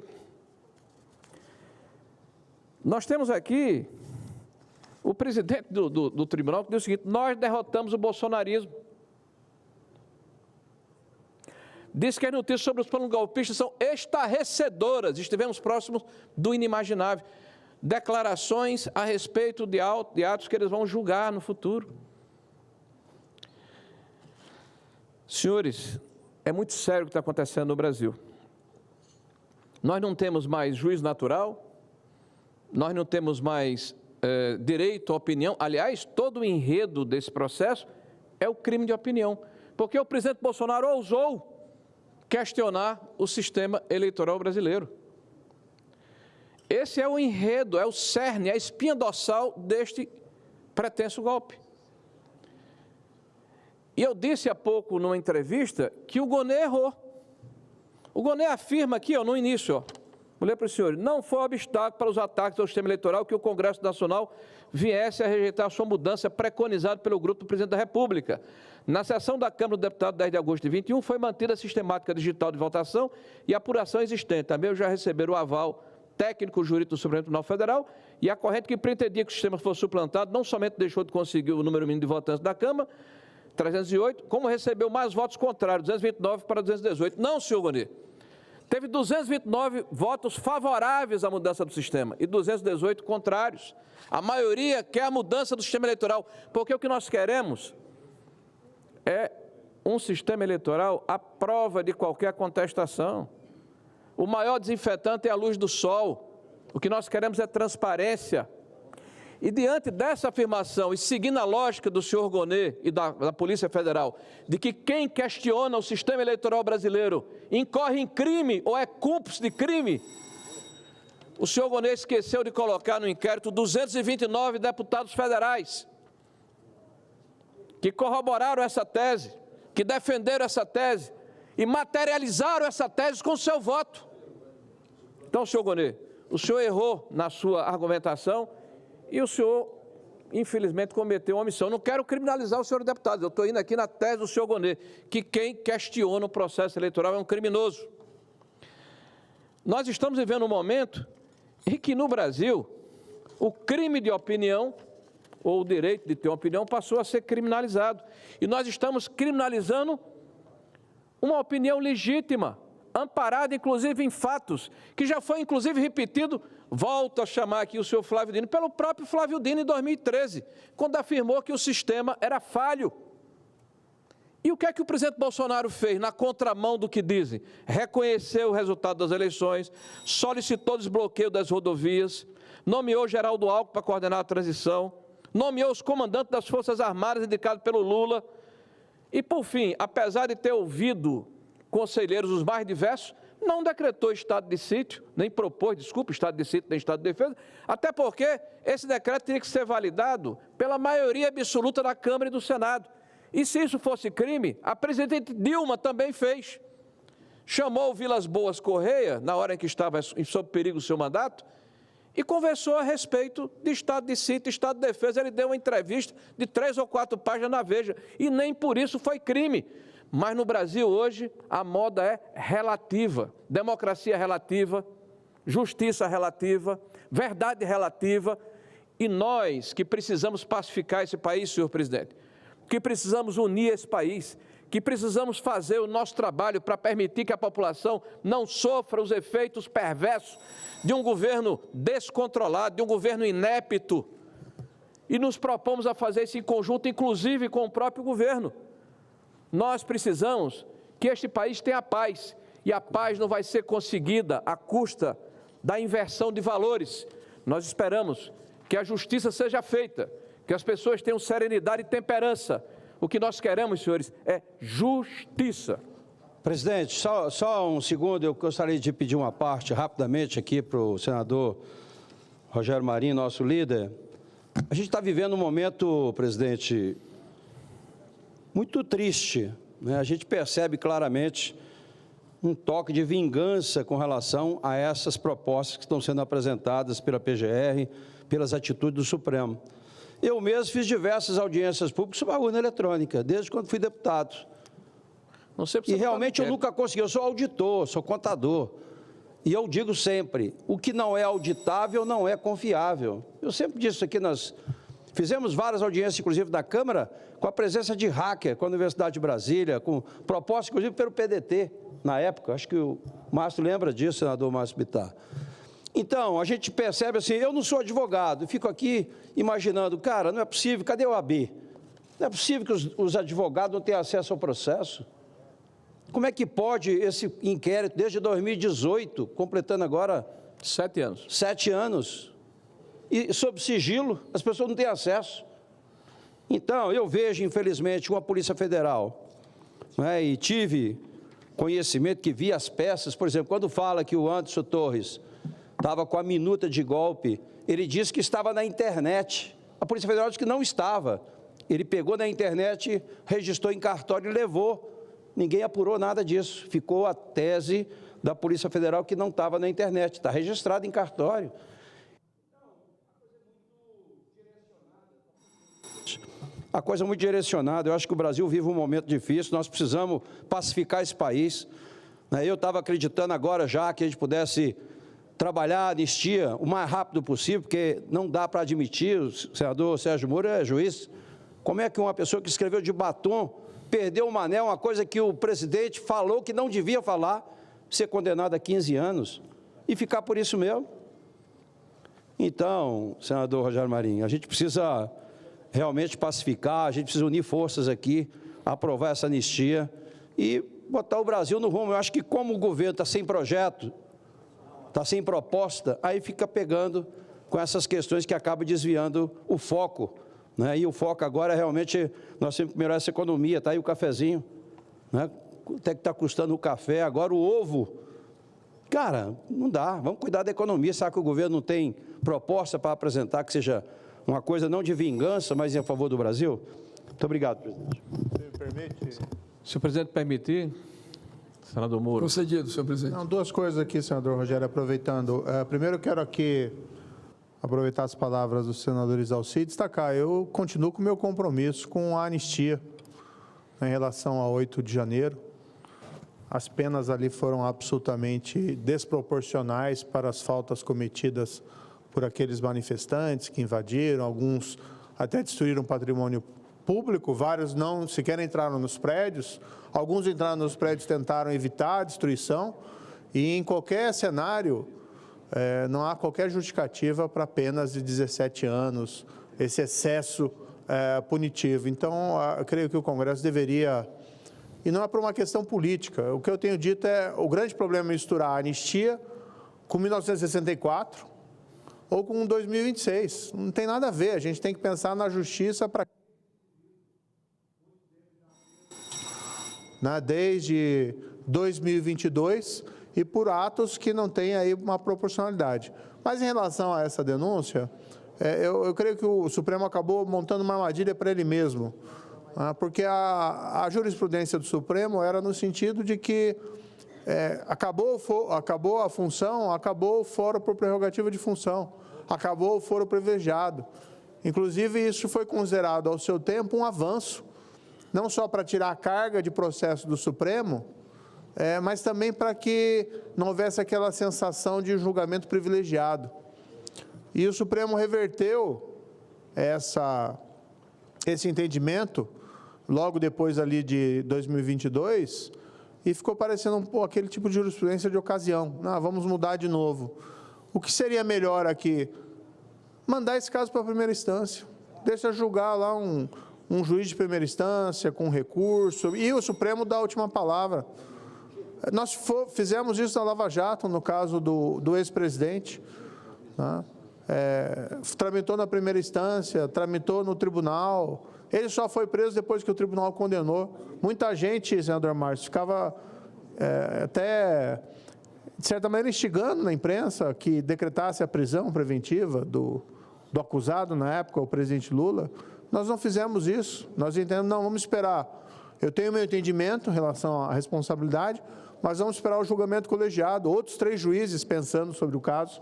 Nós temos aqui o presidente do tribunal que diz o seguinte: nós derrotamos o bolsonarismo. Diz que as notícias sobre os planos golpistas são estarrecedoras, estivemos próximos do inimaginável. Declarações a respeito de atos que eles vão julgar no futuro. Senhores, é muito sério o que está acontecendo no Brasil. Nós não temos mais juiz natural, nós não temos mais direito à opinião. Aliás, todo o enredo desse processo é o crime de opinião, porque o presidente Bolsonaro ousou questionar o sistema eleitoral brasileiro. Esse é o enredo, é o cerne, é a espinha dorsal deste pretenso golpe. E eu disse há pouco numa entrevista que o Gonê errou. O Gonê afirma aqui, no início, vou ler para os senhores: não foi obstáculo para os ataques ao sistema eleitoral que o Congresso Nacional viesse a rejeitar a sua mudança preconizada pelo grupo do Presidente da República. Na sessão da Câmara dos Deputados, 10 de agosto de 21, foi mantida a sistemática digital de votação e apuração existente. Também já receberam o aval técnico jurídico do Supremo Tribunal Federal, e a corrente que pretendia que o sistema fosse suplantado não somente deixou de conseguir o número mínimo de votantes da Câmara, 308, como recebeu mais votos contrários, 229 para 218. Não, senhor Gonê. Teve 229 votos favoráveis à mudança do sistema e 218 contrários. A maioria quer a mudança do sistema eleitoral, porque o que nós queremos é um sistema eleitoral à prova de qualquer contestação. O maior desinfetante é a luz do sol. O que nós queremos é transparência. E diante dessa afirmação, e seguindo a lógica do senhor Gonê e da Polícia Federal, de que quem questiona o sistema eleitoral brasileiro incorre em crime ou é cúmplice de crime, o senhor Gonê esqueceu de colocar no inquérito 229 deputados federais que corroboraram essa tese, que defenderam essa tese e materializaram essa tese com o seu voto. Então, senhor Gonê, o senhor errou na sua argumentação e o senhor, infelizmente, cometeu uma omissão. Não quero criminalizar o senhor deputado, eu estou indo aqui na tese do senhor Gonê, que quem questiona o processo eleitoral é um criminoso. Nós estamos vivendo um momento em que, no Brasil, o crime de opinião, ou o direito de ter uma opinião, passou a ser criminalizado. E nós estamos criminalizando uma opinião legítima, amparada inclusive em fatos, que já foi inclusive repetido, volto a chamar aqui o senhor Flávio Dino, pelo próprio Flávio Dino em 2013, quando afirmou que o sistema era falho. E o que é que o presidente Bolsonaro fez na contramão do que dizem? Reconheceu o resultado das eleições, solicitou o desbloqueio das rodovias, nomeou Geraldo Alckmin para coordenar a transição, nomeou os comandantes das Forças Armadas indicados pelo Lula. E, por fim, apesar de ter ouvido conselheiros os mais diversos, não decretou estado de sítio, nem propôs, estado de sítio, nem estado de defesa, até porque esse decreto teria que ser validado pela maioria absoluta da Câmara e do Senado. E se isso fosse crime, a presidente Dilma também fez. Chamou o Vilas Boas Correia, na hora em que estava sob perigo o seu mandato, e conversou a respeito de estado de sítio, estado de defesa. Ele deu uma entrevista de 3 ou 4 páginas na Veja, e nem por isso foi crime. Mas no Brasil hoje a moda é relativa, democracia relativa, justiça relativa, verdade relativa, e nós que precisamos pacificar esse país, senhor presidente, que precisamos unir esse país, que precisamos fazer o nosso trabalho para permitir que a população não sofra os efeitos perversos de um governo descontrolado, de um governo inepto, e nos propomos a fazer isso em conjunto, inclusive com o próprio governo. Nós precisamos que este país tenha paz, e a paz não vai ser conseguida à custa da inversão de valores. Nós esperamos que a justiça seja feita, que as pessoas tenham serenidade e temperança. O que nós queremos, senhores, é justiça. Presidente, só um segundo, eu gostaria de pedir uma parte rapidamente aqui para o senador Rogério Marinho, nosso líder. A gente está vivendo um momento, presidente, muito triste, né? A gente percebe claramente um toque de vingança com relação a essas propostas que estão sendo apresentadas pela PGR, pelas atitudes do Supremo. Eu mesmo fiz diversas audiências públicas sobre a urna eletrônica, desde quando fui deputado. Não sei e realmente eu nunca consegui, eu sou auditor, sou contador. E eu digo sempre, o que não é auditável não é confiável. Eu sempre disse aqui, nós fizemos várias audiências, inclusive da Câmara, com a presença de hacker, com a Universidade de Brasília, com propostas, inclusive, pelo PDT, na época. Acho que o Márcio lembra disso, senador Márcio Bittar. Então, a gente percebe assim, eu não sou advogado, fico aqui imaginando, cara, não é possível, cadê o AB? Não é possível que os advogados não tenham acesso ao processo? Como é que pode esse inquérito, desde 2018, completando agora 7 anos. 7 anos, e sob sigilo, as pessoas não têm acesso. Então, eu vejo, infelizmente, uma Polícia Federal, né, e tive conhecimento que vi as peças, por exemplo, quando fala que o Anderson Torres estava com a minuta de golpe, ele disse que estava na internet. A Polícia Federal disse que não estava. Ele pegou na internet, registrou em cartório e levou. Ninguém apurou nada disso. Ficou a tese da Polícia Federal que não estava na internet. Está registrado em cartório. A coisa muito direcionada. Eu acho que o Brasil vive um momento difícil. Nós precisamos pacificar esse país. Eu estava acreditando agora já que a gente pudesse trabalhar a anistia o mais rápido possível, porque não dá para admitir, o senador Sérgio Moro é juiz, como é que uma pessoa que escreveu de batom, perdeu o mané, uma coisa que o presidente falou que não devia falar, ser condenado a 15 anos e ficar por isso mesmo? Então, senador Rogério Marinho, a gente precisa realmente pacificar, a gente precisa unir forças aqui, aprovar essa anistia e botar o Brasil no rumo. Eu acho que como o governo está sem projeto, está sem proposta, aí fica pegando com essas questões que acabam desviando o foco, né? E o foco agora é realmente, nós temos que melhorar essa economia, está aí o cafezinho, né? Até que está custando o café, agora o ovo. Cara, não dá, vamos cuidar da economia, sabe que o governo não tem proposta para apresentar que seja uma coisa não de vingança, mas em favor do Brasil? Muito obrigado, presidente. Você me permite? Se o presidente permitir, senador Moro. Concedido, senhor presidente. Não, 2 coisas aqui, senador Rogério, aproveitando. Primeiro, eu quero aqui aproveitar as palavras do senador Isalci e destacar, eu continuo com o meu compromisso com a anistia em relação a 8 de janeiro. As penas ali foram absolutamente desproporcionais para as faltas cometidas por aqueles manifestantes que invadiram, alguns até destruíram patrimônio público, vários não sequer entraram nos prédios, alguns entraram nos prédios e tentaram evitar a destruição, e em qualquer cenário, não há qualquer justificativa para penas de 17 anos, esse excesso punitivo. Então, eu creio que o Congresso deveria, e não é por uma questão política, o que eu tenho dito o grande problema é misturar a anistia com 1964 ou com 2026. Não tem nada a ver, a gente tem que pensar na justiça para... desde 2022 e por atos que não têm aí uma proporcionalidade. Mas em relação a essa denúncia, eu creio que o Supremo acabou montando uma armadilha para ele mesmo, porque a jurisprudência do Supremo era no sentido de que acabou a função, acabou o foro por prerrogativa de função, acabou o foro privilegiado. Inclusive, isso foi considerado ao seu tempo um avanço, não só para tirar a carga de processo do Supremo, mas também para que não houvesse aquela sensação de julgamento privilegiado. E o Supremo reverteu esse entendimento logo depois ali de 2022 e ficou parecendo aquele tipo de jurisprudência de ocasião. Vamos mudar de novo. O que seria melhor aqui? Mandar esse caso para a primeira instância. Deixa julgar lá um juiz de primeira instância com recurso e o Supremo dá a última palavra. Nós fizemos isso na Lava Jato, no caso do ex-presidente, tramitou na primeira instância, tramitou no tribunal, ele só foi preso depois que o tribunal condenou. Muita gente, senador Márcio, ficava até, de certa maneira, instigando na imprensa que decretasse a prisão preventiva do acusado na época, o presidente Lula. Nós não fizemos isso, nós entendemos, não, vamos esperar. Eu tenho meu entendimento em relação à responsabilidade, mas vamos esperar o julgamento colegiado, outros 3 juízes pensando sobre o caso,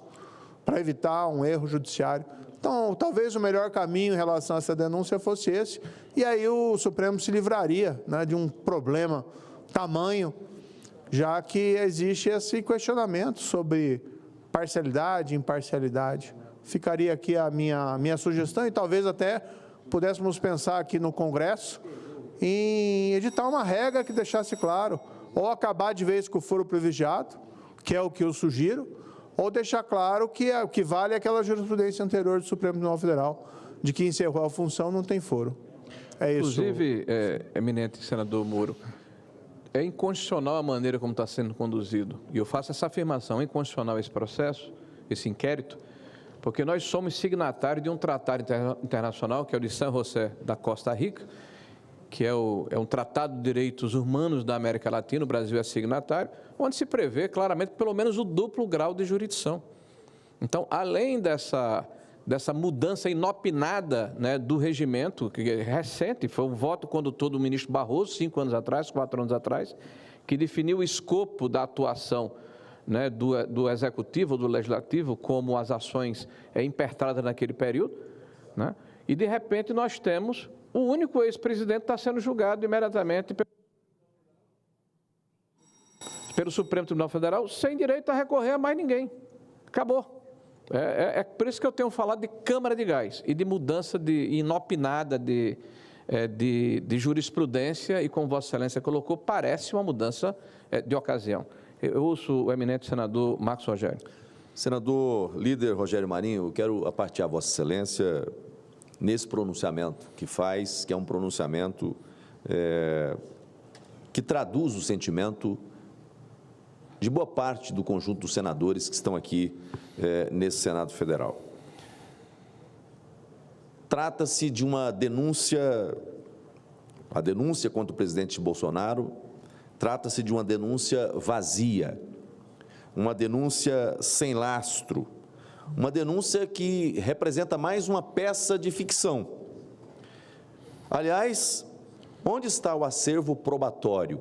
para evitar um erro judiciário. Então, talvez o melhor caminho em relação a essa denúncia fosse esse, e aí o Supremo se livraria de um problema tamanho, já que existe esse questionamento sobre parcialidade, imparcialidade. Ficaria aqui a minha sugestão, e talvez até pudéssemos pensar aqui no Congresso em editar uma regra que deixasse claro, ou acabar de vez com o foro privilegiado, que é o que eu sugiro, ou deixar claro que o que vale é aquela jurisprudência anterior do Supremo Tribunal Federal, de que encerrou a função não tem foro. É isso. Inclusive, eminente senador Moro, é inconstitucional a maneira como está sendo conduzido, e eu faço essa afirmação, é inconstitucional esse processo, esse inquérito, porque nós somos signatários de um tratado internacional, que é o de San José da Costa Rica, que é um tratado de direitos humanos da América Latina, o Brasil é signatário, onde se prevê claramente pelo menos o duplo grau de jurisdição. Então, além dessa mudança inopinada do regimento, que é recente, foi um voto condutor do ministro Barroso, 5 anos atrás, 4 anos atrás, que definiu o escopo da atuação do Executivo, do Legislativo, como as ações impertradas naquele período, e de repente nós temos o único ex-presidente que está sendo julgado imediatamente pelo Supremo Tribunal Federal, sem direito a recorrer a mais ninguém. Acabou. É por isso que eu tenho falado de câmara de gás e de mudança inopinada de jurisprudência, e como Vossa Excelência colocou, parece uma mudança de ocasião. Eu ouço o eminente senador Marcos Rogério. Senador líder Rogério Marinho, eu quero apartear Vossa Excelência nesse pronunciamento que faz, que é um pronunciamento que traduz o sentimento de boa parte do conjunto dos senadores que estão aqui nesse Senado Federal. Trata-se de uma denúncia, a denúncia contra o presidente Bolsonaro, trata-se de uma denúncia vazia, uma denúncia sem lastro, uma denúncia que representa mais uma peça de ficção. Aliás, onde está o acervo probatório?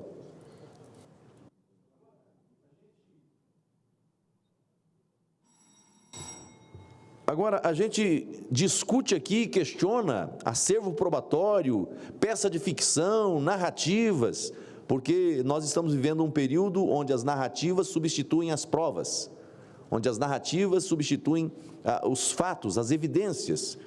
Agora, a gente discute aqui, questiona acervo probatório, peça de ficção, narrativas, porque nós estamos vivendo um período onde as narrativas substituem as provas, onde as narrativas substituem os fatos, as evidências.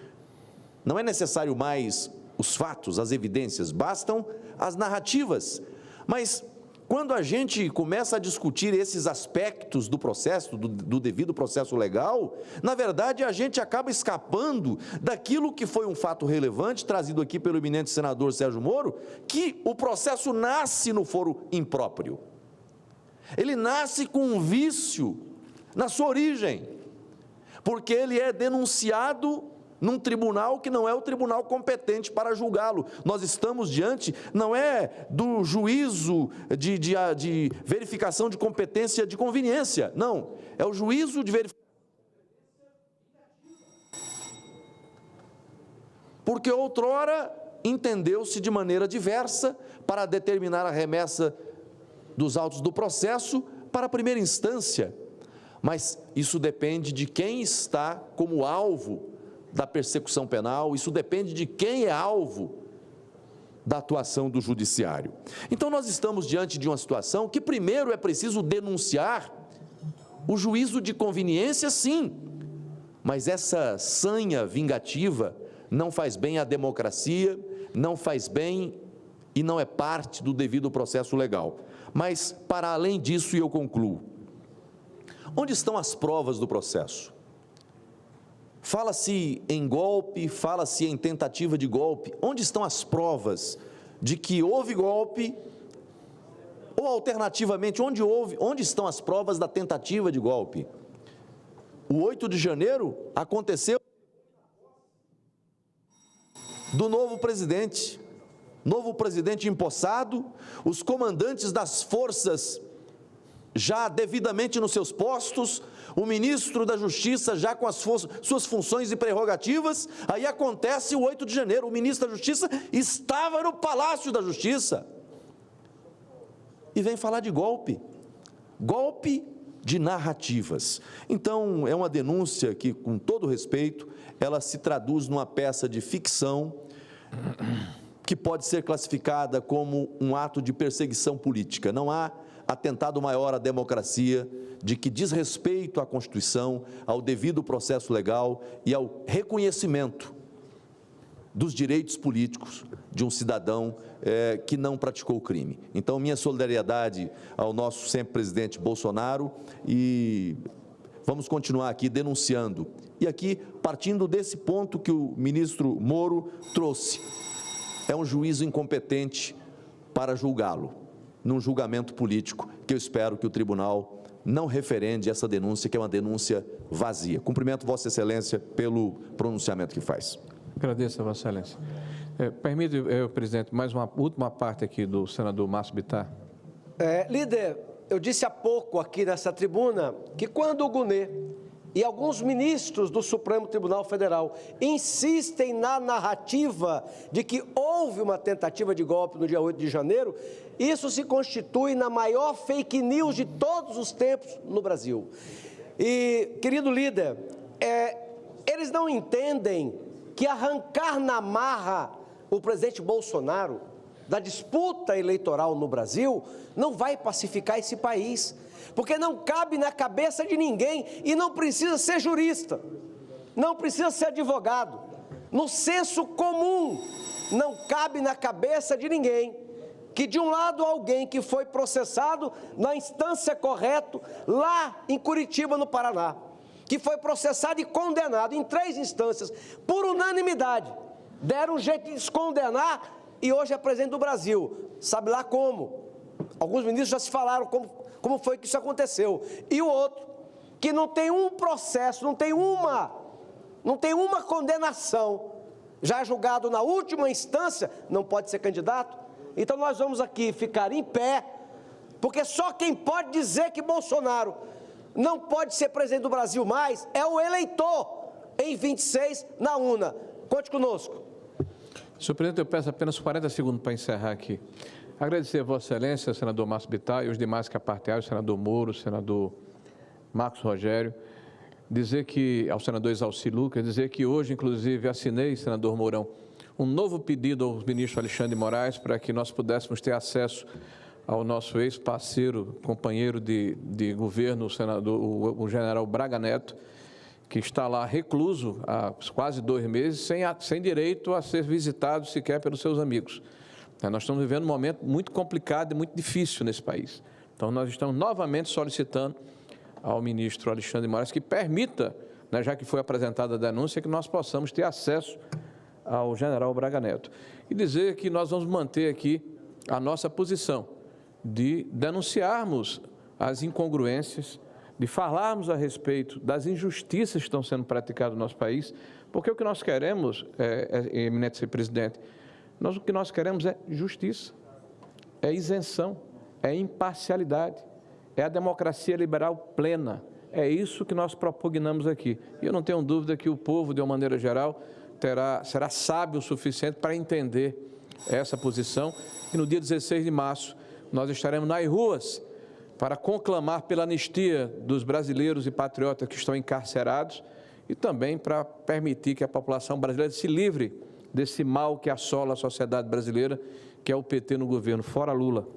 Não é necessário mais os fatos, as evidências, bastam as narrativas. Mas quando a gente começa a discutir esses aspectos do processo, do devido processo legal, na verdade a gente acaba escapando daquilo que foi um fato relevante, trazido aqui pelo eminente senador Sérgio Moro, que o processo nasce no foro impróprio. Ele nasce com um vício na sua origem, porque ele é denunciado num tribunal que não é o tribunal competente para julgá-lo. Nós estamos diante, não é do juízo de verificação de competência de conveniência, não, é o juízo de verificação. Porque outrora entendeu-se de maneira diversa para determinar a remessa dos autos do processo para a primeira instância, mas isso depende de quem está como alvo da persecução penal, isso depende de quem é alvo da atuação do judiciário. Então nós estamos diante de uma situação que primeiro é preciso denunciar o juízo de conveniência, sim, mas essa sanha vingativa não faz bem à democracia, não faz bem e não é parte do devido processo legal. Mas, para além disso, e eu concluo, onde estão as provas do processo? Fala-se em golpe, fala-se em tentativa de golpe. Onde estão as provas de que houve golpe? Ou, alternativamente, onde estão as provas da tentativa de golpe? O 8 de janeiro aconteceu do novo presidente empossado, os comandantes das forças já devidamente nos seus postos, o ministro da Justiça já com as suas funções e prerrogativas. Aí acontece o 8 de janeiro, o ministro da Justiça estava no Palácio da Justiça e vem falar de golpe de narrativas. Então, é uma denúncia que, com todo respeito, ela se traduz numa peça de ficção que pode ser classificada como um ato de perseguição política. Não há atentado maior à democracia de que diz respeito à Constituição, ao devido processo legal e ao reconhecimento dos direitos políticos de um cidadão que não praticou o crime. Então, minha solidariedade ao nosso sempre presidente Bolsonaro, e vamos continuar aqui denunciando. E aqui, partindo desse ponto que o ministro Moro trouxe, é um juízo incompetente para julgá-lo, num julgamento político, que eu espero que o tribunal não referende essa denúncia, que é uma denúncia vazia. Cumprimento Vossa Excelência pelo pronunciamento que faz. Agradeço a Vossa Excelência. Permite, presidente, mais uma última parte aqui do senador Márcio Bittar. Líder, eu disse há pouco aqui nessa tribuna que quando o Gunê e alguns ministros do Supremo Tribunal Federal insistem na narrativa de que houve uma tentativa de golpe no dia 8 de janeiro, isso se constitui na maior fake news de todos os tempos no Brasil. E, querido líder, eles não entendem que arrancar na marra o presidente Bolsonaro da disputa eleitoral no Brasil não vai pacificar esse país, porque não cabe na cabeça de ninguém, e não precisa ser jurista, não precisa ser advogado, no senso comum, não cabe na cabeça de ninguém que de um lado alguém que foi processado na instância correta, lá em Curitiba, no Paraná, que foi processado e condenado em 3 instâncias, por unanimidade, deram um jeito de descondenar e hoje é presidente do Brasil, sabe lá como. Alguns ministros já se falaram como foi que isso aconteceu. E o outro, que não tem um processo, não tem uma condenação, já julgado na última instância, não pode ser candidato. Então nós vamos aqui ficar em pé, porque só quem pode dizer que Bolsonaro não pode ser presidente do Brasil mais é o eleitor, em 26, na urna. Conte conosco. Senhor presidente, eu peço apenas 40 segundos para encerrar aqui. Agradecer a Vossa Excelência, senador Márcio Bittar, e os demais que apartearam, o senador Moro, o senador Marcos Rogério, dizer que, ao senador Exalci Lucas, dizer que hoje, inclusive, assinei, senador Mourão, um novo pedido ao ministro Alexandre de Moraes para que nós pudéssemos ter acesso ao nosso ex-parceiro, companheiro de governo, o general Braga Neto, que está lá recluso há quase 2 meses, sem direito a ser visitado sequer pelos seus amigos. Nós estamos vivendo um momento muito complicado e muito difícil nesse país. Então, nós estamos novamente solicitando ao ministro Alexandre de Moraes que permita, né, já que foi apresentada a denúncia, que nós possamos ter acesso ao general Braga Neto. E dizer que nós vamos manter aqui a nossa posição de denunciarmos as incongruências, de falarmos a respeito das injustiças que estão sendo praticadas no nosso país, porque o que nós queremos, eminente presidente, o que nós queremos é justiça, é isenção, é imparcialidade, é a democracia liberal plena. É isso que nós propugnamos aqui. E eu não tenho dúvida que o povo, de uma maneira geral, será sábio o suficiente para entender essa posição. E no dia 16 de março, nós estaremos nas ruas para conclamar pela anistia dos brasileiros e patriotas que estão encarcerados e também para permitir que a população brasileira se livre desse mal que assola a sociedade brasileira, que é o PT no governo, fora Lula.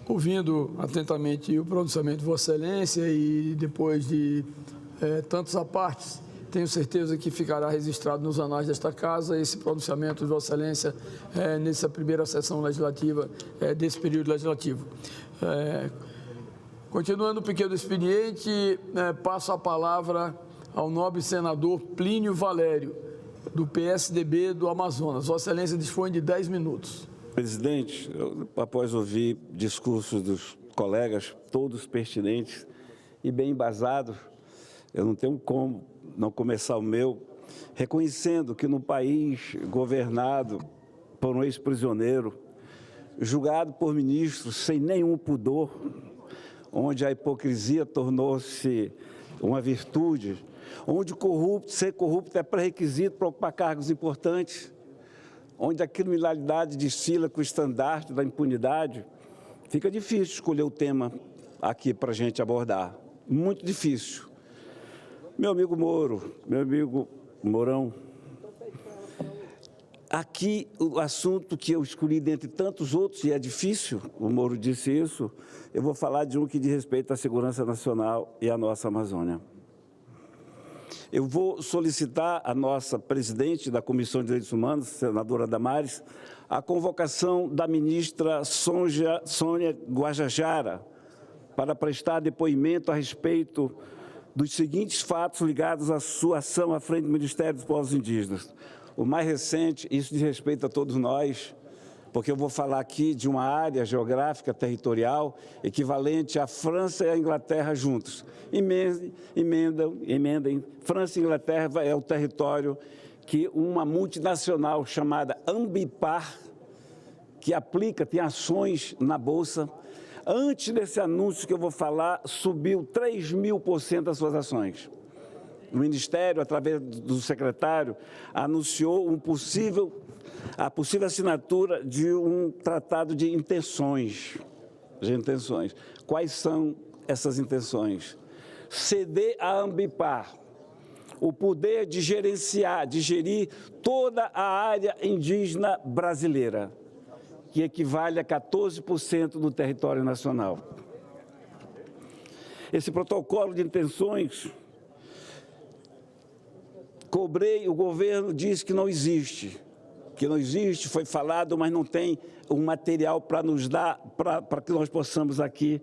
Ouvindo atentamente o pronunciamento de Vossa Excelência e depois de tantos apartes, tenho certeza que ficará registrado nos anais desta Casa esse pronunciamento de Vossa Excelência nessa primeira sessão legislativa desse período legislativo. Continuando o pequeno expediente, passo a palavra ao nobre senador Plínio Valério, do PSDB do Amazonas. Vossa Excelência dispõe de 10 minutos. Presidente, após ouvir discursos dos colegas, todos pertinentes e bem embasados, eu não tenho como não começar o meu reconhecendo que no país governado por um ex-prisioneiro, julgado por ministros sem nenhum pudor, onde a hipocrisia tornou-se uma virtude, onde ser corrupto é pré-requisito para ocupar cargos importantes, onde a criminalidade desfila com o estandarte da impunidade, fica difícil escolher o tema aqui para a gente abordar. Muito difícil. Meu amigo Moro, meu amigo Mourão, aqui o assunto que eu escolhi dentre tantos outros, e é difícil, o Moro disse isso, eu vou falar de um que diz respeito à segurança nacional e à nossa Amazônia. Eu vou solicitar à nossa presidente da Comissão de Direitos Humanos, senadora Damares, a convocação da ministra Sônia Guajajara para prestar depoimento a respeito dos seguintes fatos ligados à sua ação à frente do Ministério dos Povos Indígenas. O mais recente, isso diz respeito a todos nós, porque eu vou falar aqui de uma área geográfica territorial equivalente à França e à Inglaterra juntos. Emendem. França e Inglaterra é o território que uma multinacional chamada Ambipar, que tem ações na Bolsa, antes desse anúncio que eu vou falar, subiu 3.000% das suas ações. O Ministério, através do secretário, anunciou a possível assinatura de um tratado de intenções. Quais são essas intenções? Ceder à Ambipar o poder de gerir toda a área indígena brasileira, que equivale a 14% do território nacional. Esse protocolo de intenções, o governo diz que não existe. Foi falado, mas não tem um material para nos dar, para que nós possamos aqui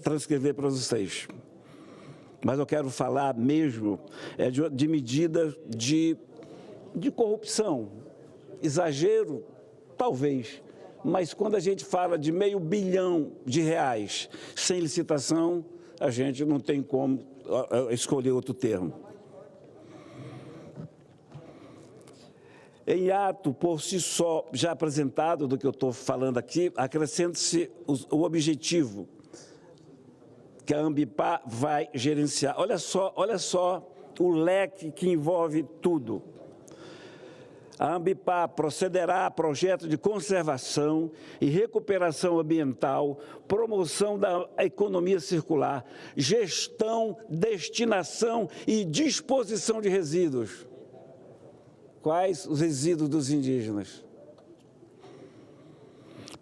transcrever para vocês. Mas eu quero falar mesmo de medidas de corrupção, exagero, talvez, mas quando a gente fala de R$500 bilhão sem licitação, a gente não tem como escolher outro termo. Em ato, por si só, já apresentado do que eu estou falando aqui, acrescenta-se o objetivo que a Ambipar vai gerenciar. Olha só o leque que envolve tudo. A Ambipar procederá a projetos de conservação e recuperação ambiental, promoção da economia circular, gestão, destinação e disposição de resíduos. Quais os resíduos dos indígenas?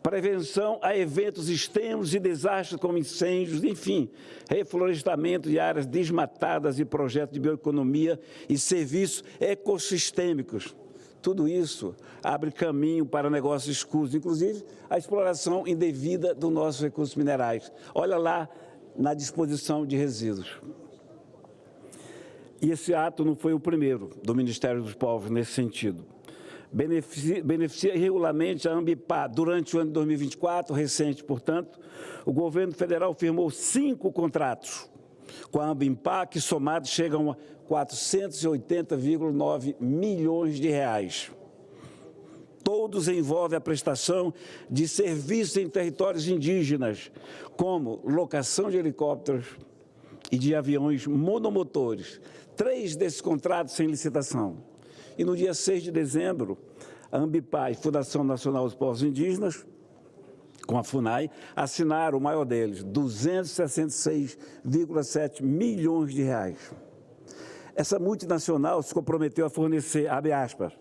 prevenção a eventos extremos e desastres como incêndios, enfim, reflorestamento de áreas desmatadas e projetos de bioeconomia e serviços ecossistêmicos. Tudo isso abre caminho para negócios escusos, inclusive a exploração indevida dos nossos recursos minerais. Olha lá na disposição de resíduos. E esse ato não foi o primeiro do Ministério dos Povos nesse sentido. Beneficia irregularmente a Ambipar. Durante o ano de 2024, recente, portanto, o governo federal firmou 5 contratos com a Ambipar, que somados chegam a 480,9 milhões de reais. Todos envolvem a prestação de serviços em territórios indígenas, como locação de helicópteros e de aviões monomotores. 3 desses contratos sem licitação. E no dia 6 de dezembro, a Ambipar e Fundação Nacional dos Povos Indígenas, com a FUNAI, assinaram o maior deles, 266,7 milhões de reais. Essa multinacional se comprometeu a fornecer, abre aspas,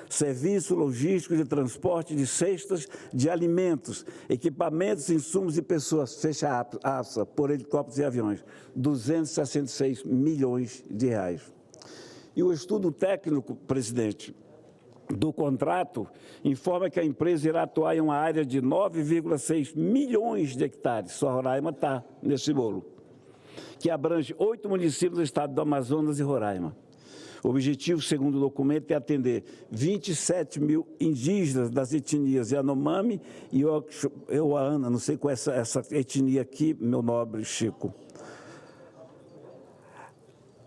serviços logísticos de transporte de cestas de alimentos, equipamentos, insumos e pessoas, fecha aspas, por helicópteros e aviões, 266 milhões de reais. E o estudo técnico, presidente, do contrato informa que a empresa irá atuar em uma área de 9,6 milhões de hectares, só Roraima está nesse bolo, que abrange 8 municípios do estado do Amazonas e Roraima. O objetivo, segundo o documento, é atender 27 mil indígenas das etnias Yanomami e Euana, não sei qual é essa etnia aqui, meu nobre Chico,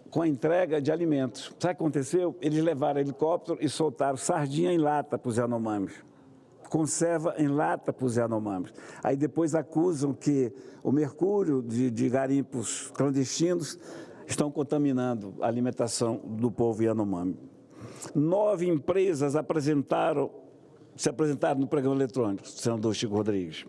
com a entrega de alimentos. Sabe o que aconteceu? Eles levaram helicóptero e soltaram sardinha em lata para os Yanomamis, conserva em lata para os Yanomamis. Aí depois acusam que o mercúrio de garimpos clandestinos estão contaminando a alimentação do povo Yanomami. 9 empresas se apresentaram no programa eletrônico, senador Chico Rodrigues.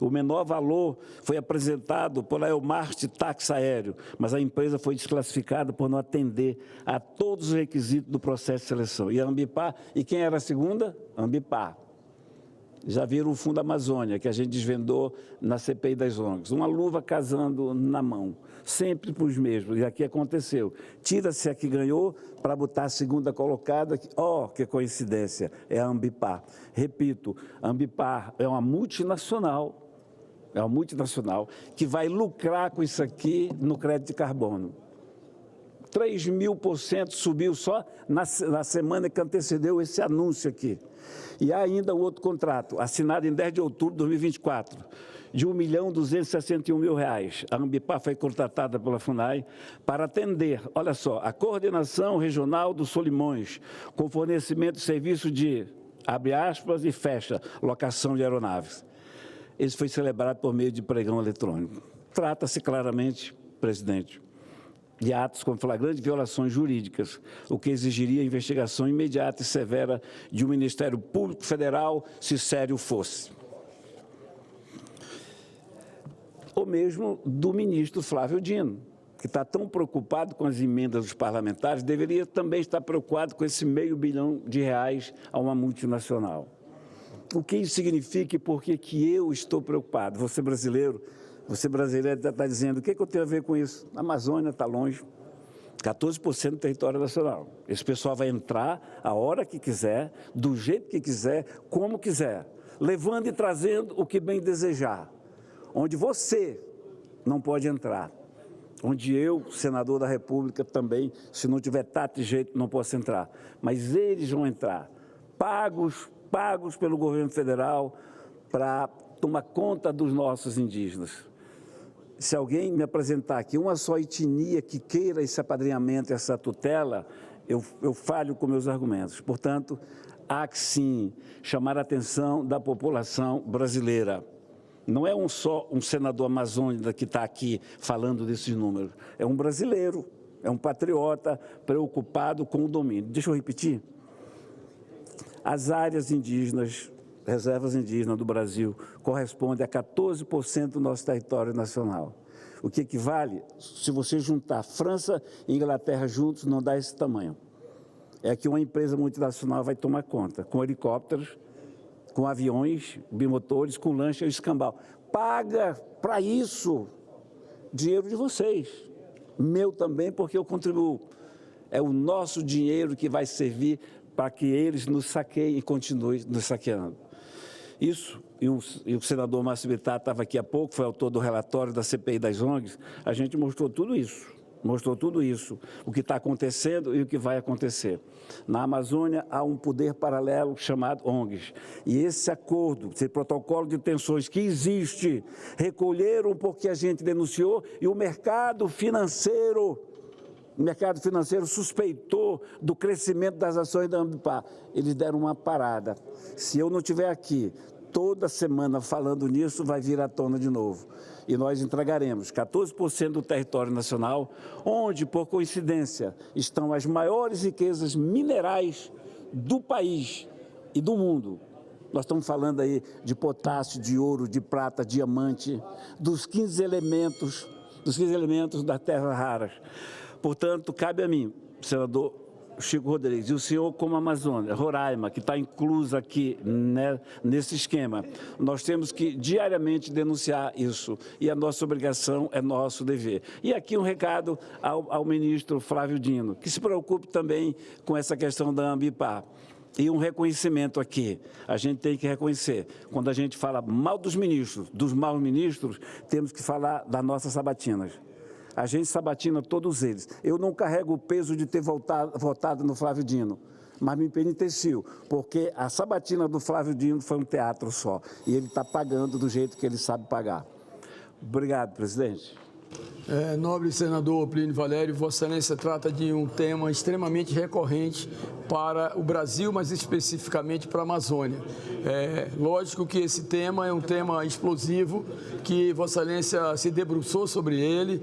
O menor valor foi apresentado pela Elmart Táxi Aéreo, mas a empresa foi desclassificada por não atender a todos os requisitos do processo de seleção. E a Ambipar, e quem era a segunda? Ambipar. Já viram o Fundo Amazônia, que a gente desvendou na CPI das ONGs. Uma luva casando na mão, sempre para os mesmos. E aqui aconteceu. Tira-se a que ganhou para botar a segunda colocada. Que coincidência, é a Ambipar. Repito, a Ambipar é uma multinacional que vai lucrar com isso aqui no crédito de carbono. 3.000% subiu só na semana que antecedeu esse anúncio aqui. E há ainda um outro contrato, assinado em 10 de outubro de 2024, de R$ 1.261.000. A Ambipar foi contratada pela FUNAI para atender, olha só, a coordenação regional dos Solimões, com fornecimento de serviço de, abre aspas e fecha, locação de aeronaves. Esse foi celebrado por meio de pregão eletrônico. Trata-se claramente, presidente, de atos com flagrantes violações jurídicas, o que exigiria a investigação imediata e severa de um Ministério Público Federal, se sério fosse. Ou mesmo do ministro Flávio Dino, que está tão preocupado com as emendas dos parlamentares, deveria também estar preocupado com esse R$500 bilhão a uma multinacional. O que isso significa e por que eu estou preocupado? Você brasileiro está dizendo, o que eu tenho a ver com isso? A Amazônia está longe, 14% do território nacional. Esse pessoal vai entrar a hora que quiser, do jeito que quiser, como quiser, levando e trazendo o que bem desejar. Onde você não pode entrar, onde eu, senador da República, também, se não tiver tato e jeito, não posso entrar. Mas eles vão entrar, pagos pelo governo federal para tomar conta dos nossos indígenas. Se alguém me apresentar aqui uma só etnia que queira esse apadrinhamento, essa tutela, eu falho com meus argumentos. Portanto, há que sim chamar a atenção da população brasileira. Não é só um senador amazônica que está aqui falando desses números, é um brasileiro, é um patriota preocupado com o domínio. Deixa eu repetir. As áreas indígenas, reservas indígenas do Brasil, correspondem a 14% do nosso território nacional. O que equivale, se você juntar França e Inglaterra juntos, não dá esse tamanho. É que uma empresa multinacional vai tomar conta, com helicópteros, com aviões bimotores, com lancha e escambau. Paga para isso dinheiro de vocês, meu também, porque eu contribuo. É o nosso dinheiro que vai servir para que eles nos saqueiem e continuem nos saqueando. Isso, e o senador Márcio Bittar estava aqui há pouco, foi autor do relatório da CPI das ONGs, a gente mostrou tudo isso, o que está acontecendo e o que vai acontecer. Na Amazônia há um poder paralelo chamado ONGs, e esse acordo, esse protocolo de tensões que existe, recolheram porque a gente denunciou e o mercado financeiro suspeitou do crescimento das ações da Ambipar. Eles deram uma parada. Se eu não estiver aqui toda semana falando nisso, vai vir à tona de novo. E nós entregaremos 14% do território nacional, onde, por coincidência, estão as maiores riquezas minerais do país e do mundo. Nós estamos falando aí de potássio, de ouro, de prata, diamante, dos 15 elementos das terras raras. Portanto, cabe a mim, senador Chico Rodrigues, e o senhor como Amazônia, Roraima, que está inclusa aqui, né, nesse esquema, nós temos que diariamente denunciar isso, e a nossa obrigação é nosso dever. E aqui um recado ao ministro Flávio Dino, que se preocupe também com essa questão da Ambipar. E um reconhecimento aqui, a gente tem que reconhecer, quando a gente fala mal dos ministros, dos maus ministros, temos que falar das nossas sabatinas. A gente sabatina todos eles. Eu não carrego o peso de ter votado no Flávio Dino, mas me penitencio, porque a sabatina do Flávio Dino foi um teatro só, e ele está pagando do jeito que ele sabe pagar. Obrigado, presidente. Nobre senador Plínio Valério, Vossa Excelência trata de um tema extremamente recorrente para o Brasil, mas especificamente para a Amazônia. Lógico que esse tema é um tema explosivo, que Vossa Excelência se debruçou sobre ele,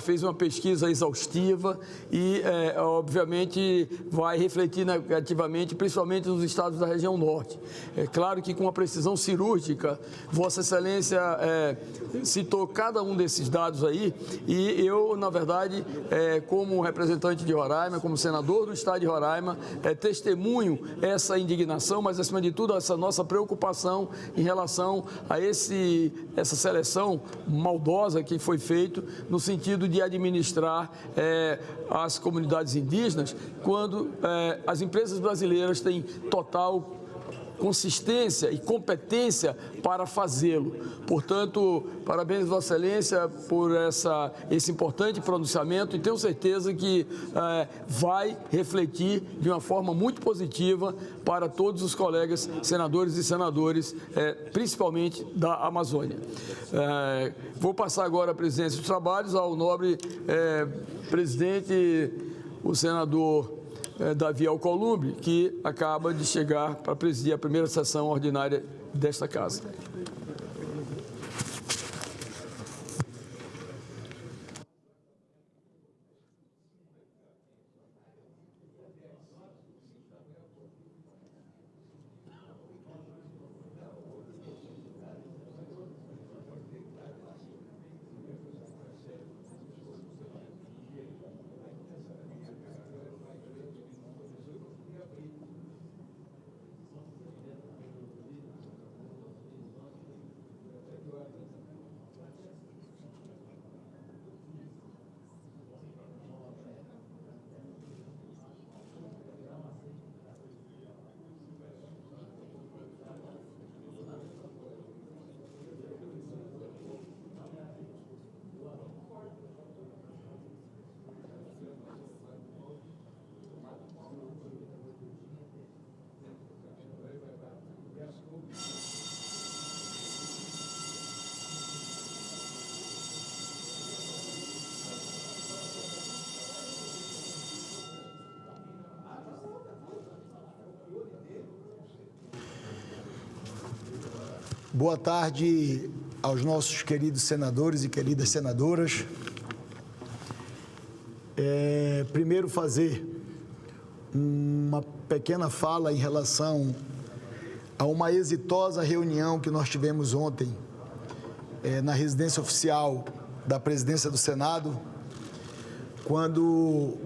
fez uma pesquisa exaustiva e, obviamente, vai refletir negativamente, principalmente nos estados da região norte. É claro que com uma precisão cirúrgica, Vossa Excelência citou cada um desses dados aí, e eu, na verdade, como representante de Roraima, como senador do estado de Roraima, testemunho essa indignação, mas, acima de tudo, essa nossa preocupação em relação a essa seleção maldosa que foi feita no sentido de administrar as comunidades indígenas, quando as empresas brasileiras têm total consistência e competência para fazê-lo. Portanto, parabéns, Vossa Excelência, por esse importante pronunciamento, e tenho certeza que vai refletir de uma forma muito positiva para todos os colegas senadores e senadoras, principalmente da Amazônia. Vou passar agora a presidência dos trabalhos ao nobre presidente, o senador Davi Alcolumbre, que acaba de chegar para presidir a primeira sessão ordinária desta casa. Boa tarde aos nossos queridos senadores e queridas senadoras. Primeiro, fazer uma pequena fala em relação a uma exitosa reunião que nós tivemos ontem na residência oficial da Presidência do Senado, quando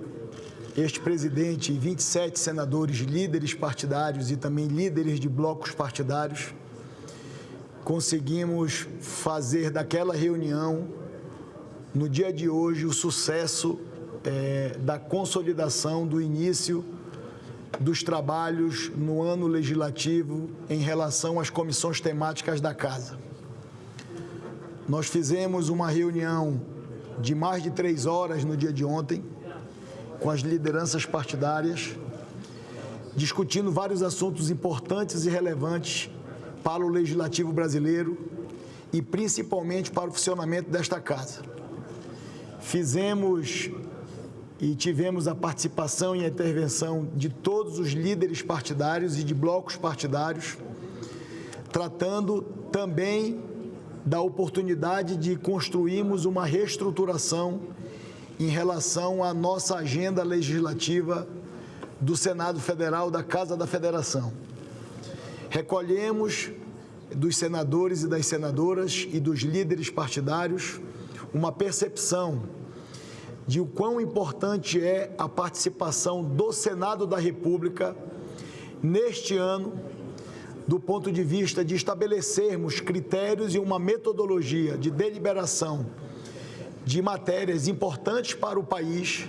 este presidente e 27 senadores líderes partidários e também líderes de blocos partidários, conseguimos fazer daquela reunião, no dia de hoje, o sucesso da consolidação do início dos trabalhos no ano legislativo em relação às comissões temáticas da Casa. Nós fizemos uma reunião de mais de 3 horas no dia de ontem, com as lideranças partidárias, discutindo vários assuntos importantes e relevantes para o legislativo brasileiro e principalmente para o funcionamento desta Casa. Fizemos e tivemos a participação e a intervenção de todos os líderes partidários e de blocos partidários, tratando também da oportunidade de construirmos uma reestruturação em relação à nossa agenda legislativa do Senado Federal, da Casa da Federação. Recolhemos dos senadores e das senadoras e dos líderes partidários uma percepção de o quão importante é a participação do Senado da República neste ano, do ponto de vista de estabelecermos critérios e uma metodologia de deliberação de matérias importantes para o país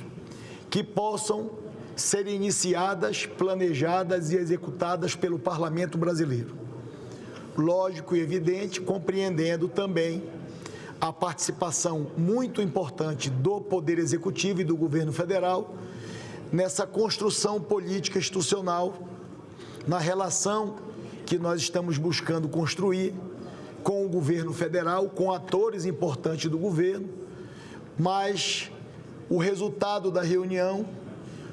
que possam ser iniciadas, planejadas e executadas pelo Parlamento brasileiro. Lógico e evidente, compreendendo também a participação muito importante do Poder Executivo e do Governo Federal nessa construção política institucional, na relação que nós estamos buscando construir com o Governo Federal, com atores importantes do governo, mas o resultado da reunião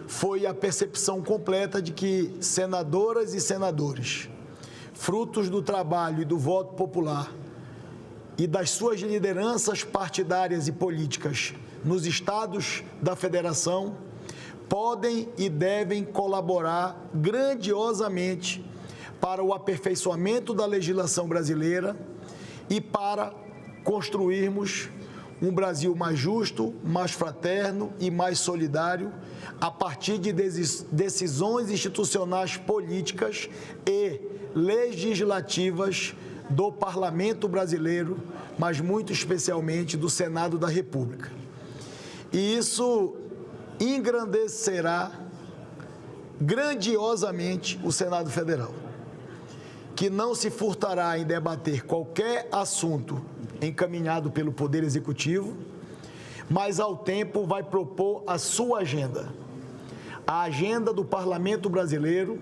foi a percepção completa de que senadoras e senadores, frutos do trabalho e do voto popular e das suas lideranças partidárias e políticas nos estados da federação, podem e devem colaborar grandiosamente para o aperfeiçoamento da legislação brasileira e para construirmos um Brasil mais justo, mais fraterno e mais solidário, a partir de decisões institucionais políticas e legislativas do Parlamento brasileiro, mas muito especialmente do Senado da República. E isso engrandecerá grandiosamente o Senado Federal, que não se furtará em debater qualquer assunto encaminhado pelo Poder Executivo, mas ao tempo vai propor a sua agenda, a agenda do Parlamento brasileiro,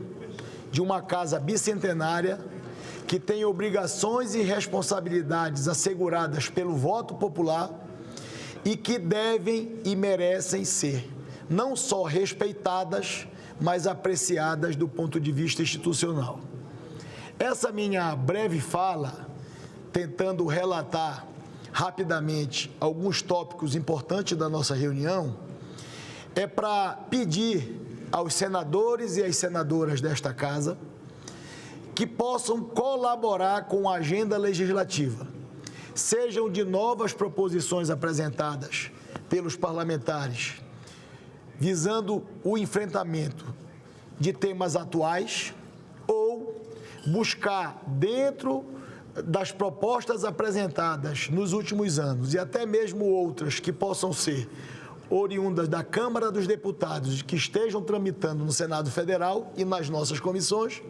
de uma casa bicentenária, que tem obrigações e responsabilidades asseguradas pelo voto popular e que devem e merecem ser não só respeitadas, mas apreciadas do ponto de vista institucional. Essa minha breve fala, tentando relatar rapidamente alguns tópicos importantes da nossa reunião, é para pedir aos senadores e às senadoras desta casa que possam colaborar com a agenda legislativa, sejam de novas proposições apresentadas pelos parlamentares, visando o enfrentamento de temas atuais, ou buscar dentro das propostas apresentadas nos últimos anos, e até mesmo outras que possam ser oriundas da Câmara dos Deputados, que estejam tramitando no Senado Federal e nas nossas comissões,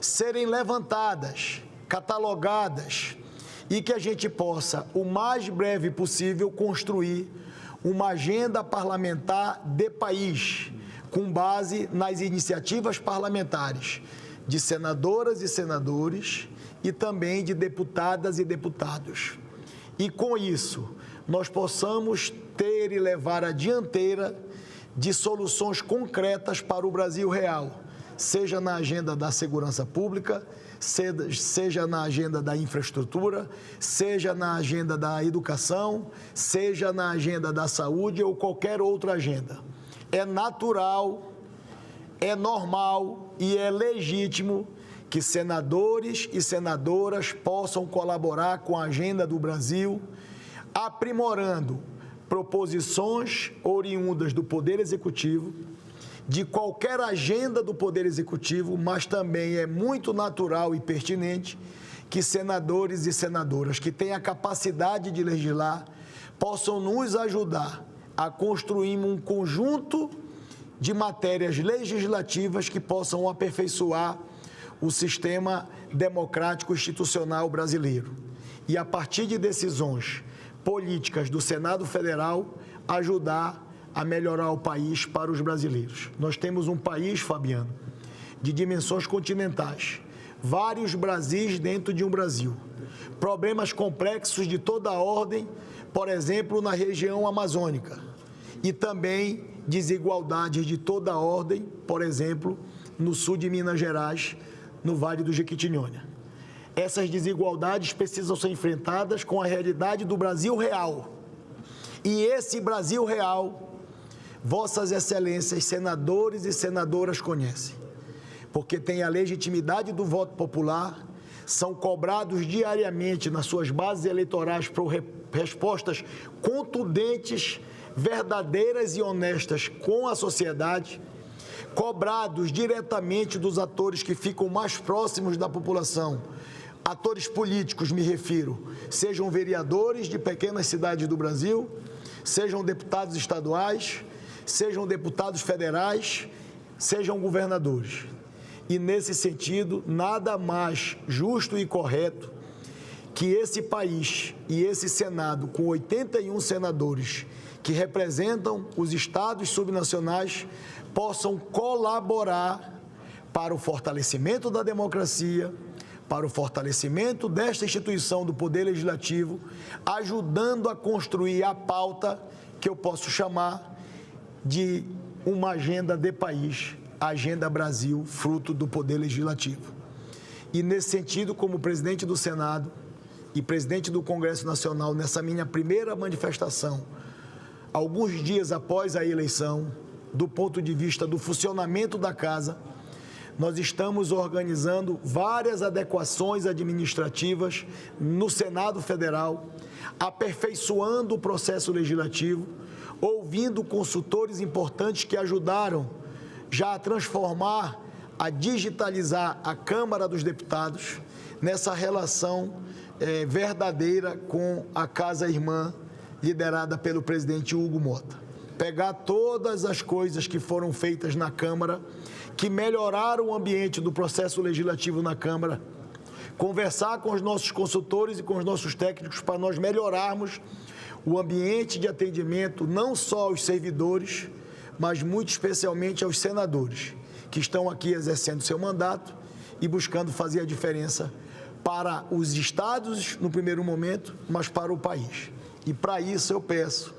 serem levantadas, catalogadas, e que a gente possa, o mais breve possível, construir uma agenda parlamentar de país, com base nas iniciativas parlamentares de senadoras e senadores e também de deputadas e deputados. E com isso, nós possamos ter e levar a dianteira de soluções concretas para o Brasil real, seja na agenda da segurança pública, seja na agenda da infraestrutura, seja na agenda da educação, seja na agenda da saúde ou qualquer outra agenda. É natural, é normal e é legítimo que senadores e senadoras possam colaborar com a agenda do Brasil, aprimorando proposições oriundas do Poder Executivo, de qualquer agenda do Poder Executivo, mas também é muito natural e pertinente que senadores e senadoras que têm a capacidade de legislar possam nos ajudar a construir um conjunto de matérias legislativas que possam aperfeiçoar o sistema democrático institucional brasileiro. E, a partir de decisões políticas do Senado Federal, ajudar a melhorar o país para os brasileiros. Nós temos um país, Fabiano, de dimensões continentais, vários Brasis dentro de um Brasil, problemas complexos de toda a ordem, por exemplo, na região amazônica, e também desigualdades de toda a ordem, por exemplo, no sul de Minas Gerais, no Vale do Jequitinhonha. Essas desigualdades precisam ser enfrentadas com a realidade do Brasil real. E esse Brasil real, Vossas Excelências, senadores e senadoras conhecem, porque tem a legitimidade do voto popular, são cobrados diariamente nas suas bases eleitorais por respostas contundentes, verdadeiras e honestas com a sociedade, cobrados diretamente dos atores que ficam mais próximos da população. Atores políticos, me refiro, sejam vereadores de pequenas cidades do Brasil, sejam deputados estaduais, sejam deputados federais, sejam governadores. E, nesse sentido, nada mais justo e correto que esse país e esse Senado, com 81 senadores que representam os estados subnacionais, possam colaborar para o fortalecimento da democracia, para o fortalecimento desta instituição do Poder Legislativo, ajudando a construir a pauta que eu posso chamar de uma agenda de país, a Agenda Brasil, fruto do Poder Legislativo. E, nesse sentido, como presidente do Senado e presidente do Congresso Nacional, nessa minha primeira manifestação, alguns dias após a eleição, do ponto de vista do funcionamento da Casa, nós estamos organizando várias adequações administrativas no Senado Federal, aperfeiçoando o processo legislativo, ouvindo consultores importantes que ajudaram já a transformar, a digitalizar a Câmara dos Deputados nessa relação verdadeira com a Casa Irmã, liderada pelo presidente Hugo Mota. Pegar todas as coisas que foram feitas na Câmara, que melhoraram o ambiente do processo legislativo na Câmara, conversar com os nossos consultores e com os nossos técnicos para nós melhorarmos o ambiente de atendimento, não só aos servidores, mas muito especialmente aos senadores, que estão aqui exercendo seu mandato e buscando fazer a diferença para os estados, no primeiro momento, mas para o país. E, para isso, eu peço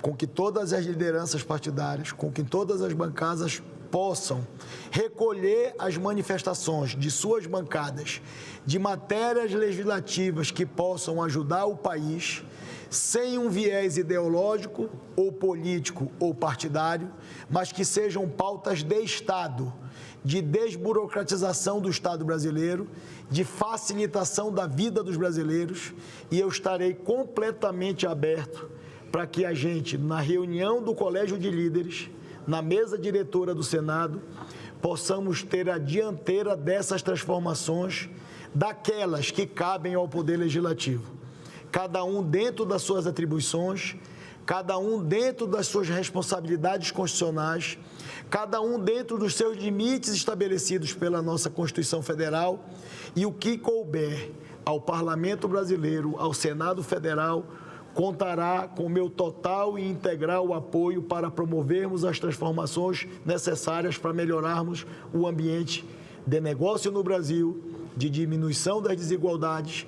com que todas as lideranças partidárias, com que todas as bancadas possam recolher as manifestações de suas bancadas de matérias legislativas que possam ajudar o país, sem um viés ideológico ou político ou partidário, mas que sejam pautas de Estado, de desburocratização do Estado brasileiro, de facilitação da vida dos brasileiros, e eu estarei completamente aberto para que a gente, na reunião do Colégio de Líderes, na mesa diretora do Senado, possamos ter a dianteira dessas transformações, daquelas que cabem ao Poder Legislativo. Cada um dentro das suas atribuições, cada um dentro das suas responsabilidades constitucionais, cada um dentro dos seus limites estabelecidos pela nossa Constituição Federal, e o que couber ao Parlamento Brasileiro, ao Senado Federal, contará com meu total e integral apoio para promovermos as transformações necessárias para melhorarmos o ambiente de negócio no Brasil, de diminuição das desigualdades,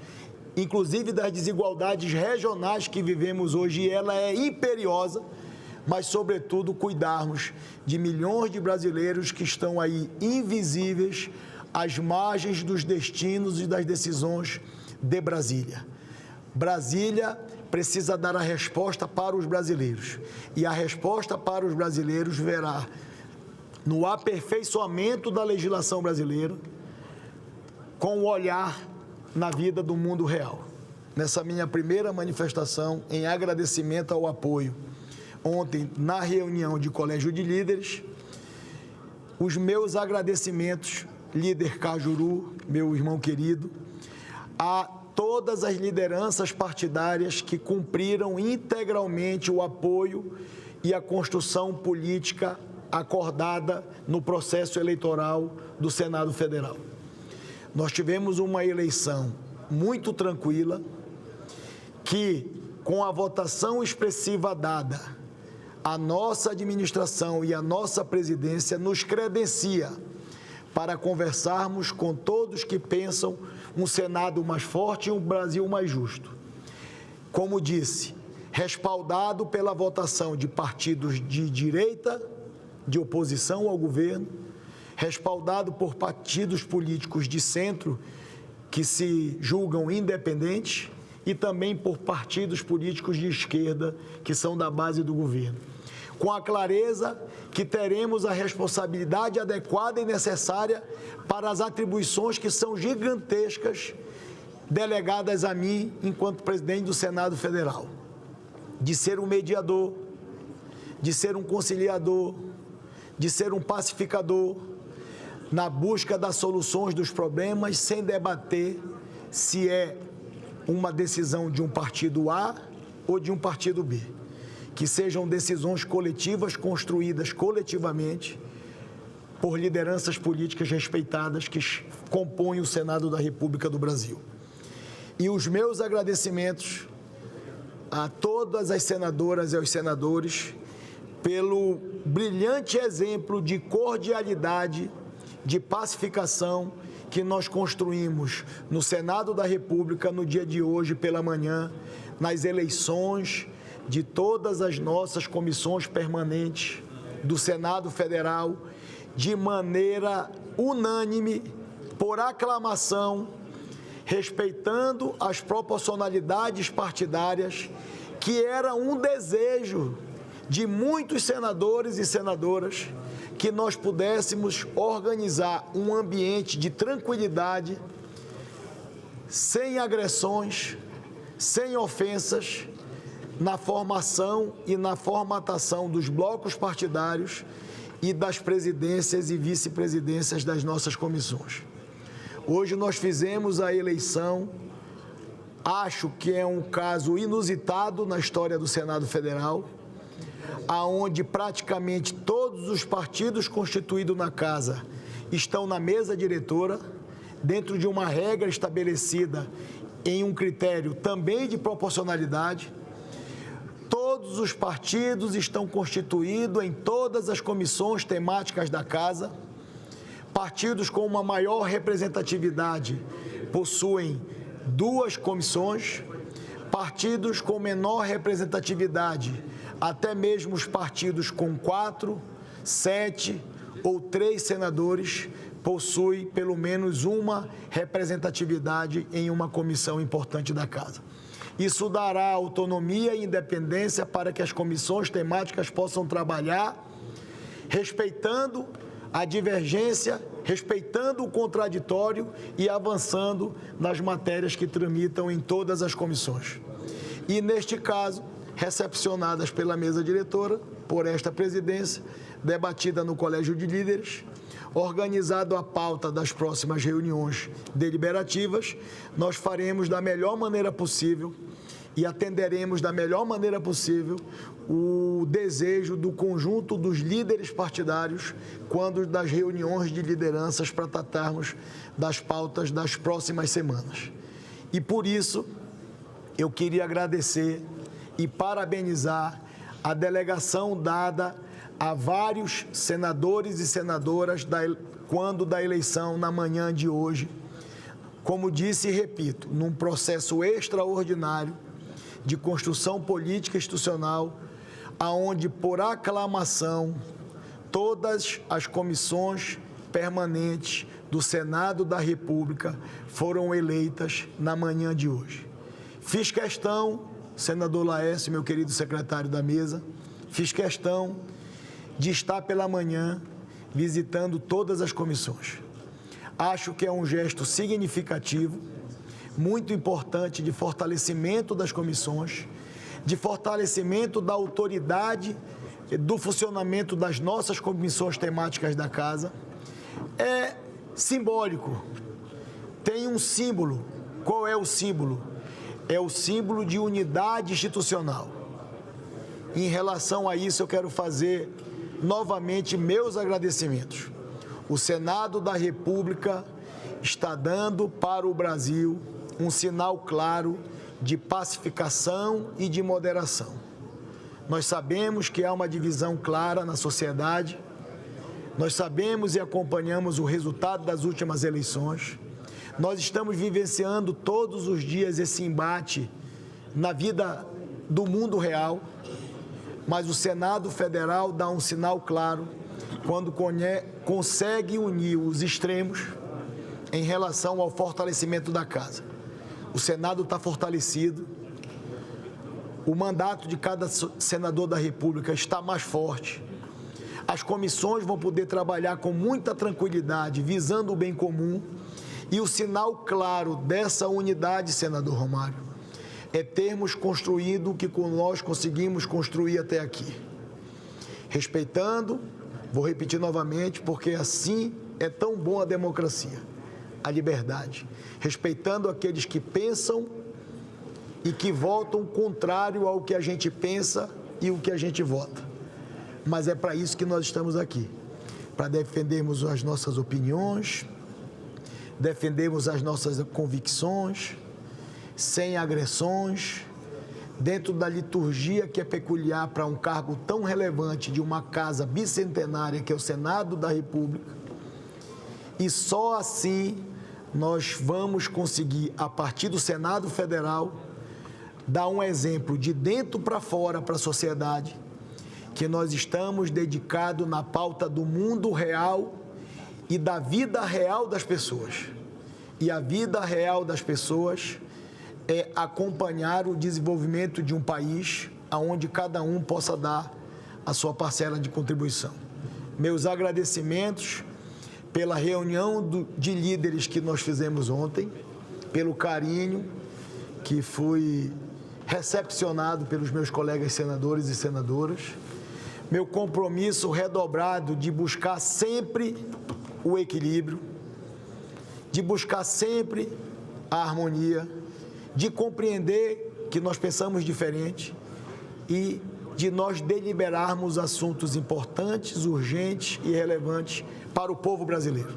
inclusive das desigualdades regionais que vivemos hoje, e ela é imperiosa, mas, sobretudo, cuidarmos de milhões de brasileiros que estão aí invisíveis às margens dos destinos e das decisões de Brasília. Brasília precisa dar a resposta para os brasileiros, e a resposta para os brasileiros verá no aperfeiçoamento da legislação brasileira, com o olhar na vida do mundo real. nessa minha primeira manifestação, em agradecimento ao apoio. Ontem, na reunião de Colégio de Líderes, os meus agradecimentos, líder Cajuru, meu irmão querido, a todas as lideranças partidárias que cumpriram integralmente o apoio e a construção política acordada no processo eleitoral do Senado Federal. Nós tivemos uma eleição muito tranquila, que, com a votação expressiva dada, a nossa administração e a nossa presidência nos credencia para conversarmos com todos que pensam um Senado mais forte e um Brasil mais justo. Como disse, respaldado pela votação de partidos de direita, de oposição ao governo, respaldado por partidos políticos de centro que se julgam independentes e também por partidos políticos de esquerda que são da base do governo. Com a clareza que teremos a responsabilidade adequada e necessária para as atribuições que são gigantescas delegadas a mim enquanto presidente do Senado Federal, de ser um mediador, de ser um conciliador, de ser um pacificador, na busca das soluções dos problemas, sem debater se é uma decisão de um partido A ou de um partido B. Que sejam decisões coletivas, construídas coletivamente, por lideranças políticas respeitadas que compõem o Senado da República do Brasil. E os meus agradecimentos a todas as senadoras e aos senadores pelo brilhante exemplo de cordialidade, de pacificação que nós construímos no Senado da República no dia de hoje pela manhã, nas eleições de todas as nossas comissões permanentes do Senado Federal, de maneira unânime, por aclamação, respeitando as proporcionalidades partidárias, que era um desejo de muitos senadores e senadoras, que nós pudéssemos organizar um ambiente de tranquilidade, sem agressões, sem ofensas, na formação e na formatação dos blocos partidários e das presidências e vice-presidências das nossas comissões. Hoje nós fizemos a eleição, acho que é um caso inusitado na história do Senado Federal, aonde praticamente todos os partidos constituídos na casa estão na mesa diretora, dentro de uma regra estabelecida em um critério também de proporcionalidade. Todos os partidos estão constituídos em todas as comissões temáticas da casa. Partidos com uma maior representatividade possuem 2 comissões. Partidos com menor representatividade, até mesmo os partidos com 4, 7 ou 3 senadores, possuem pelo menos uma representatividade em uma comissão importante da casa. Isso dará autonomia e independência para que as comissões temáticas possam trabalhar, respeitando a divergência, respeitando o contraditório e avançando nas matérias que tramitam em todas as comissões. E, neste caso, recepcionadas pela mesa diretora, por esta presidência, debatida no Colégio de Líderes, organizado a pauta das próximas reuniões deliberativas, nós faremos da melhor maneira possível e atenderemos da melhor maneira possível o desejo do conjunto dos líderes partidários quando das reuniões de lideranças para tratarmos das pautas das próximas semanas. E por isso, eu queria agradecer e parabenizar a delegação dada a vários senadores e senadoras quando da eleição na manhã de hoje. Como disse e repito, num processo extraordinário de construção política institucional, aonde por aclamação todas as comissões permanentes do Senado da República foram eleitas na manhã de hoje. Fiz questão, senador Laércio, meu querido secretário da mesa, fiz questão de estar pela manhã visitando todas as comissões. Acho que é um gesto significativo muito importante de fortalecimento das comissões, de fortalecimento da autoridade do funcionamento das nossas comissões temáticas da Casa. É simbólico, tem um símbolo. Qual é o símbolo? É o símbolo de unidade institucional. Em relação a isso, eu quero fazer novamente meus agradecimentos. O Senado da República está dando para o Brasil um sinal claro de pacificação e de moderação. Nós sabemos que há uma divisão clara na sociedade, nós sabemos e acompanhamos o resultado das últimas eleições, nós estamos vivenciando todos os dias esse embate na vida do mundo real, mas o Senado Federal dá um sinal claro quando consegue unir os extremos em relação ao fortalecimento da Casa. O Senado está fortalecido, o mandato de cada senador da República está mais forte, as comissões vão poder trabalhar com muita tranquilidade, visando o bem comum, e o sinal claro dessa unidade, senador Romário, é termos construído o que nós conseguimos construir até aqui. Respeitando, vou repetir novamente, porque assim é tão bom a democracia, a liberdade. Respeitando aqueles que pensam e que votam contrário ao que a gente pensa e o que a gente vota. Mas é para isso que nós estamos aqui, para defendermos as nossas opiniões, defendermos as nossas convicções, sem agressões, dentro da liturgia que é peculiar para um cargo tão relevante de uma casa bicentenária que é o Senado da República. E só assim nós vamos conseguir, a partir do Senado Federal, dar um exemplo de dentro para fora para a sociedade, que nós estamos dedicados na pauta do mundo real e da vida real das pessoas. E a vida real das pessoas é acompanhar o desenvolvimento de um país onde cada um possa dar a sua parcela de contribuição. Meus agradecimentos pela reunião de líderes que nós fizemos ontem, pelo carinho que fui recepcionado pelos meus colegas senadores e senadoras, meu compromisso redobrado de buscar sempre o equilíbrio, de buscar sempre a harmonia, de compreender que nós pensamos diferente e de nós deliberarmos assuntos importantes, urgentes e relevantes para o povo brasileiro.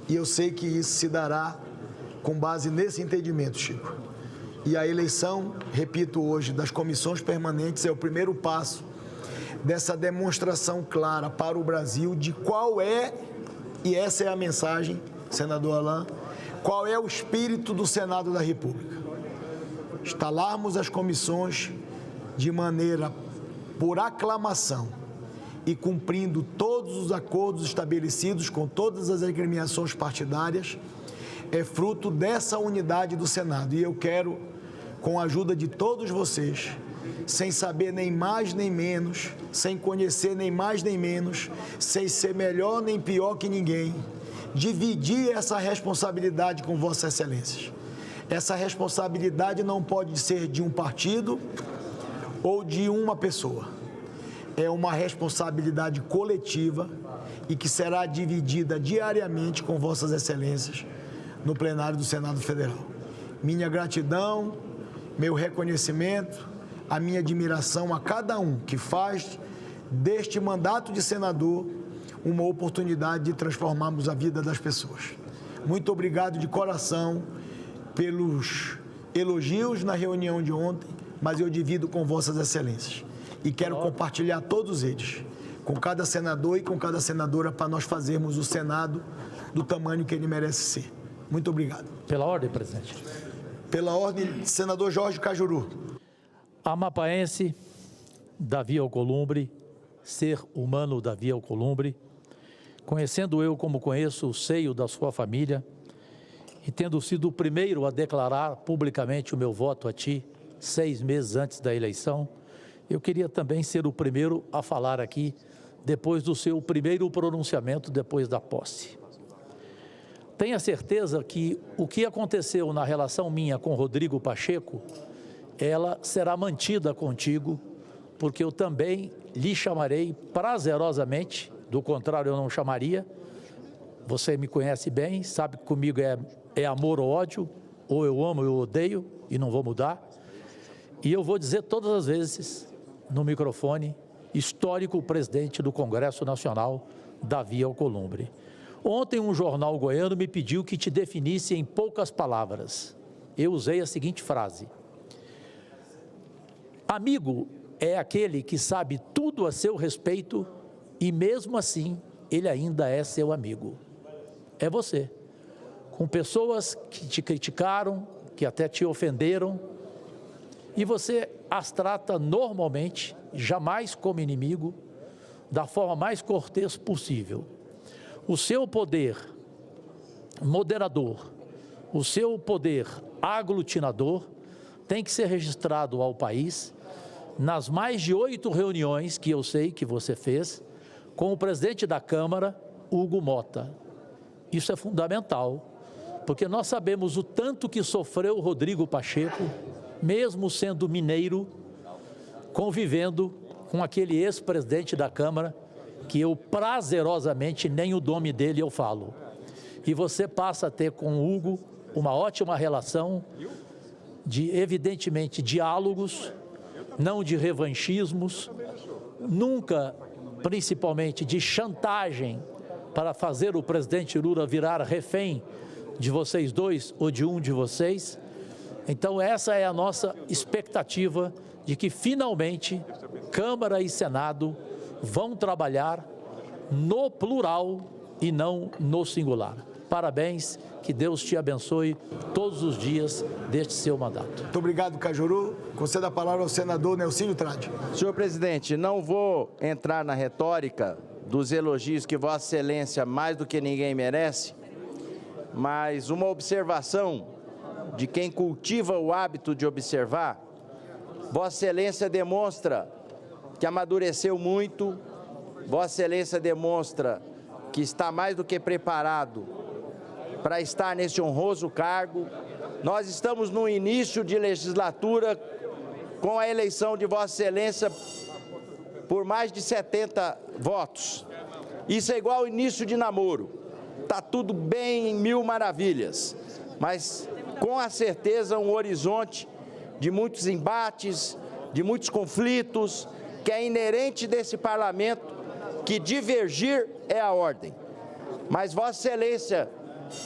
E eu sei que isso se dará com base nesse entendimento, Chico. E a eleição, repito hoje, das comissões permanentes é o primeiro passo dessa demonstração clara para o Brasil de qual é, e essa é a mensagem, senador Alain, qual é o espírito do Senado da República. Instalarmos as comissões de maneira por aclamação e cumprindo todos os acordos estabelecidos com todas as agremiações partidárias, é fruto dessa unidade do Senado. E eu quero, com a ajuda de todos vocês, sem saber nem mais nem menos, sem conhecer nem mais nem menos, sem ser melhor nem pior que ninguém, dividir essa responsabilidade com Vossas Excelências. Essa responsabilidade não pode ser de um partido ou de uma pessoa. É uma responsabilidade coletiva e que será dividida diariamente com Vossas Excelências no plenário do Senado Federal. Minha gratidão, meu reconhecimento, a minha admiração a cada um que faz deste mandato de senador uma oportunidade de transformarmos a vida das pessoas. Muito obrigado de coração pelos elogios na reunião de ontem, mas eu divido com Vossas Excelências e quero compartilhar todos eles, com cada senador e com cada senadora, para nós fazermos o Senado do tamanho que ele merece ser. Muito obrigado. Pela ordem, presidente. Pela ordem, senador Jorge Cajuru. Amapaense, Davi Alcolumbre, ser humano Davi Alcolumbre, conhecendo eu como conheço o seio da sua família e tendo sido o primeiro a declarar publicamente o meu voto a ti 6 meses antes da eleição, eu queria também ser o primeiro a falar aqui depois do seu primeiro pronunciamento depois da posse. tenha certeza que o que aconteceu na relação minha com Rodrigo Pacheco, ela será mantida contigo, porque eu também lhe chamarei prazerosamente, do contrário eu não chamaria. Você me conhece bem, sabe que comigo é amor ou ódio, ou eu amo ou eu odeio, e não vou mudar. E eu vou dizer todas as vezes, no microfone, histórico presidente do Congresso Nacional, Davi Alcolumbre. Ontem um jornal goiano me pediu que te definisse em poucas palavras. Eu usei a seguinte frase: amigo é aquele que sabe tudo a seu respeito e mesmo assim ele ainda é seu amigo. É você, com pessoas que te criticaram, que até te ofenderam, e você as trata normalmente, jamais como inimigo, da forma mais cortês possível. O seu poder moderador, o seu poder aglutinador tem que ser registrado ao país nas mais de 8 reuniões que eu sei que você fez com o presidente da Câmara, Hugo Mota. Isso é fundamental, porque nós sabemos o tanto que sofreu o Rodrigo Pacheco, mesmo sendo mineiro, convivendo com aquele ex-presidente da Câmara, que eu prazerosamente, nem o nome dele eu falo. E você passa a ter com o Hugo uma ótima relação de, evidentemente, diálogos, não de revanchismos, nunca, principalmente, de chantagem para fazer o presidente Lula virar refém de vocês dois ou de um de vocês. Então, essa é a nossa expectativa de que, finalmente, Câmara e Senado vão trabalhar no plural e não no singular. Parabéns, que Deus te abençoe todos os dias deste seu mandato. Muito obrigado, Cajuru. Concedo a palavra ao senador Nelsinho Trade. Senhor presidente, não vou entrar na retórica dos elogios que Vossa Excelência mais do que ninguém merece, mas uma observação de quem cultiva o hábito de observar. Vossa Excelência demonstra que amadureceu muito, Vossa Excelência demonstra que está mais do que preparado para estar nesse honroso cargo. Nós estamos no início de legislatura com a eleição de Vossa Excelência por mais de 70 votos. Isso é igual ao início de namoro. Está tudo bem em mil maravilhas, mas com a certeza um horizonte de muitos embates, de muitos conflitos, que é inerente desse parlamento, que divergir é a ordem. Mas Vossa Excelência,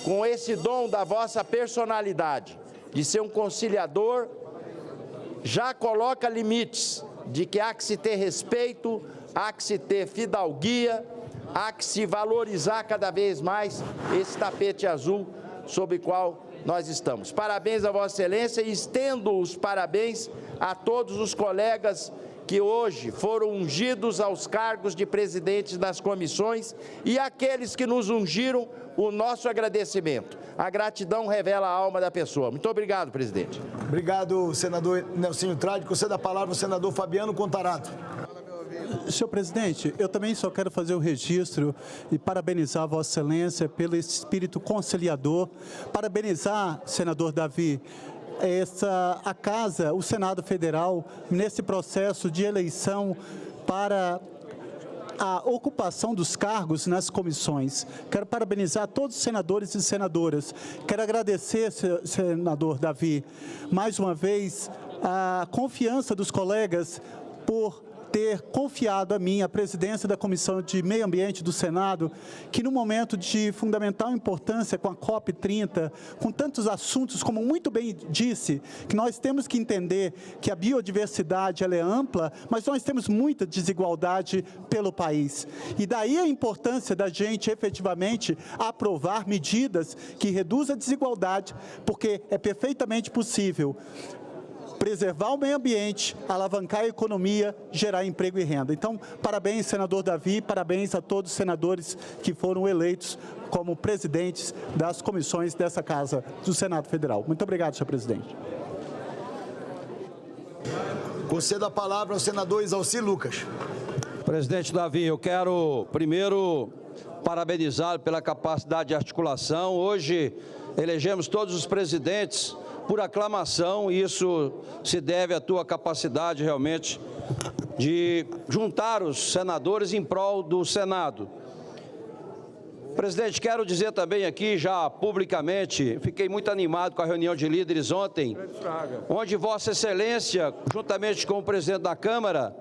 com esse dom da vossa personalidade, de ser um conciliador, já coloca limites de que há que se ter respeito, há que se ter fidalguia, há que se valorizar cada vez mais esse tapete azul sob o qual nós estamos. Parabéns a Vossa Excelência e estendo os parabéns a todos os colegas que hoje foram ungidos aos cargos de presidentes das comissões e aqueles que nos ungiram, o nosso agradecimento. A gratidão revela a alma da pessoa. Muito obrigado, presidente. Obrigado, senador Nelsinho Trade. Concedo a palavra ao senador Fabiano Contarato. Senhor presidente, eu também só quero fazer o registro e parabenizar Vossa Excelência pelo espírito conciliador, parabenizar, senador Davi, a Casa, o Senado Federal, nesse processo de eleição para a ocupação dos cargos nas comissões. Quero parabenizar todos os senadores e senadoras. Quero agradecer, senador Davi, mais uma vez, a confiança dos colegas por ter confiado a mim a presidência da Comissão de Meio Ambiente do Senado, que no momento de fundamental importância com a COP30, com tantos assuntos, como muito bem disse, que nós temos que entender que a biodiversidade ela é ampla, mas nós temos muita desigualdade pelo país. E daí a importância da gente efetivamente aprovar medidas que reduzam a desigualdade, porque é perfeitamente possível preservar o meio ambiente, alavancar a economia, gerar emprego e renda. Então, parabéns, senador Davi, parabéns a todos os senadores que foram eleitos como presidentes das comissões dessa Casa do Senado Federal. Muito obrigado, senhor presidente. Concedo a palavra ao senador Isalci Lucas. Presidente Davi, eu quero primeiro parabenizá-lo pela capacidade de articulação. Hoje elegemos todos os presidentes por aclamação, e isso se deve à tua capacidade realmente de juntar os senadores em prol do Senado. Presidente, quero dizer também aqui, já publicamente, fiquei muito animado com a reunião de líderes ontem, onde Vossa Excelência, juntamente com o presidente da Câmara,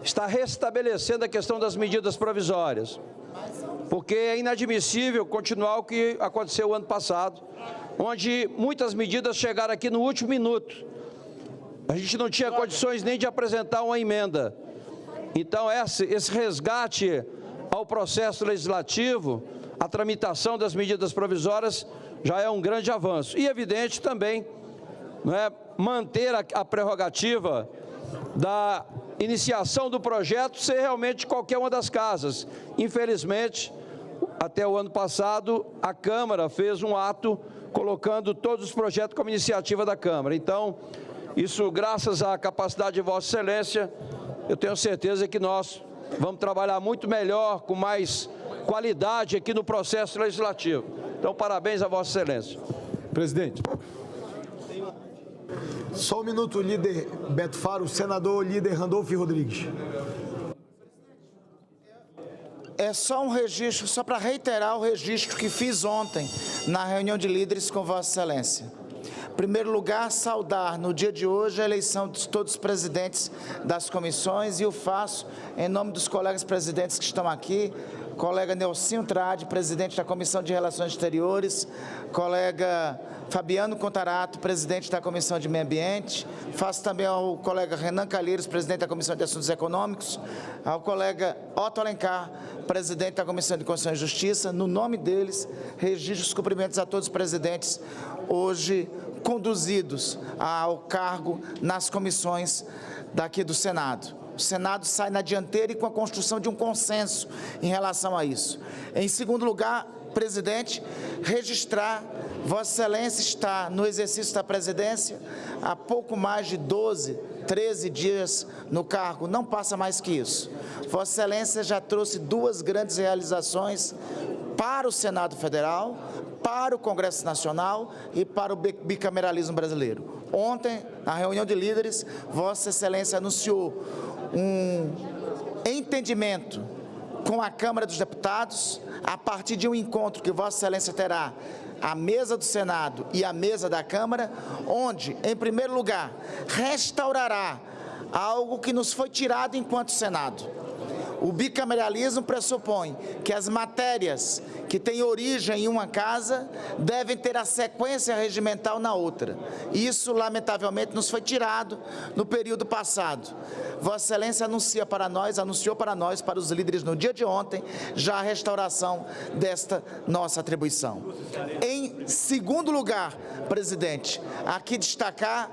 está restabelecendo a questão das medidas provisórias, porque é inadmissível continuar o que aconteceu o ano passado, onde muitas medidas chegaram aqui no último minuto. A gente não tinha condições nem de apresentar uma emenda. Então, esse resgate ao processo legislativo, a tramitação das medidas provisórias, já é um grande avanço. E, evidente, também, manter a prerrogativa da iniciação do projeto ser realmente qualquer uma das casas. Infelizmente, até o ano passado, a Câmara fez um ato colocando todos os projetos como iniciativa da Câmara. Então, isso, graças à capacidade de Vossa Excelência, eu tenho certeza que nós vamos trabalhar muito melhor, com mais qualidade aqui no processo legislativo. Então, parabéns a Vossa Excelência. Presidente. Só um minuto, líder Beto Faro, senador líder Randolfo Rodrigues. É só um registro, só para reiterar o registro que fiz ontem na reunião de líderes com Vossa Excelência. Em primeiro lugar, saudar no dia de hoje a eleição de todos os presidentes das comissões, e o faço em nome dos colegas presidentes que estão aqui, colega Nelsinho Trade, presidente da Comissão de Relações Exteriores, colega Fabiano Contarato, presidente da Comissão de Meio Ambiente, faço também ao colega Renan Calheiros, presidente da Comissão de Assuntos Econômicos, ao colega Otto Alencar, presidente da Comissão de Constituição e Justiça. No nome deles, registro os cumprimentos a todos os presidentes hoje conduzidos ao cargo nas comissões daqui do Senado. O Senado sai na dianteira e com a construção de um consenso em relação a isso. Em segundo lugar, presidente, registrar, Vossa Excelência está no exercício da presidência há pouco mais de 12, 13 dias no cargo, não passa mais que isso. Vossa Excelência já trouxe duas grandes realizações para o Senado Federal, para o Congresso Nacional e para o bicameralismo brasileiro. Ontem, na reunião de líderes, Vossa Excelência anunciou um entendimento com a Câmara dos Deputados, a partir de um encontro que Vossa Excelência terá a mesa do Senado e a mesa da Câmara, onde, em primeiro lugar, restaurará algo que nos foi tirado enquanto Senado. O bicameralismo pressupõe que as matérias que têm origem em uma casa devem ter a sequência regimental na outra. Isso, lamentavelmente, nos foi tirado no período passado. Vossa Excelência anunciou para nós, para os líderes no dia de ontem, já a restauração desta nossa atribuição. Em segundo lugar, presidente, aqui destacar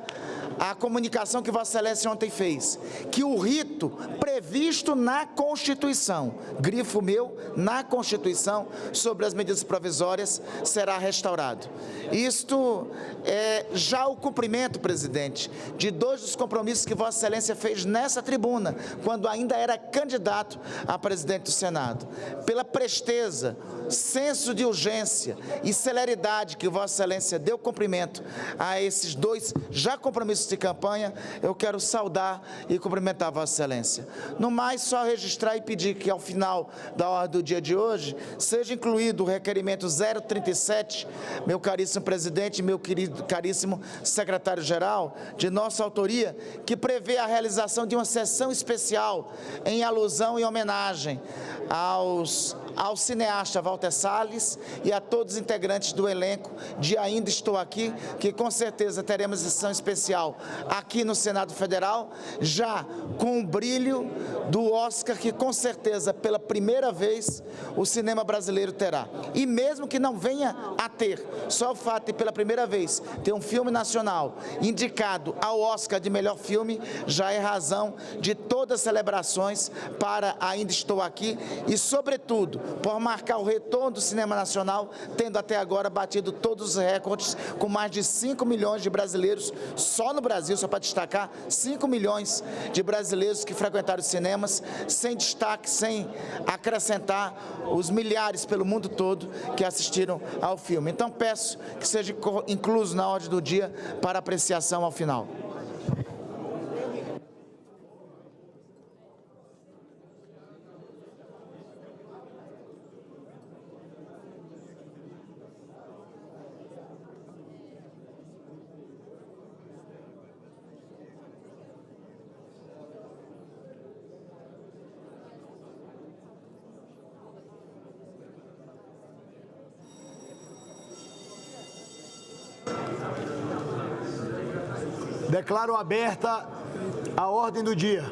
a comunicação que Vossa Excelência ontem fez, que o rito previsto na Constituição, grifo meu, na Constituição, sobre as medidas provisórias, será restaurado. Isto é já o cumprimento, presidente, de dois dos compromissos que Vossa Excelência fez nessa tribuna, quando ainda era candidato a presidente do Senado. Pela presteza, senso de urgência e celeridade que Vossa Excelência deu cumprimento a esses dois já compromissos de campanha, eu quero saudar e cumprimentar Vossa Excelência. No mais, só registrar e pedir que, ao final da ordem do dia de hoje, seja incluído o requerimento 037, meu caríssimo presidente, meu caríssimo secretário-geral, de nossa autoria, que prevê a realização de uma sessão especial em alusão e homenagem ao cineasta Walter Salles e a todos os integrantes do elenco de Ainda Estou Aqui, que com certeza teremos sessão especial aqui no Senado Federal, já com o brilho do Oscar, que com certeza pela primeira vez o cinema brasileiro terá. E mesmo que não venha a ter, só o fato de pela primeira vez ter um filme nacional indicado ao Oscar de melhor filme, já é razão de todas as celebrações para Ainda Estou Aqui e, sobretudo, por marcar o retorno do cinema nacional, tendo até agora batido todos os recordes, com mais de 5 milhões de brasileiros, só no Brasil, só para destacar, 5 milhões de brasileiros que frequentaram os cinemas, sem destaque, sem acrescentar os milhares pelo mundo todo que assistiram ao filme. Então peço que seja incluso na ordem do dia para apreciação ao final. Declaro aberta a ordem do dia.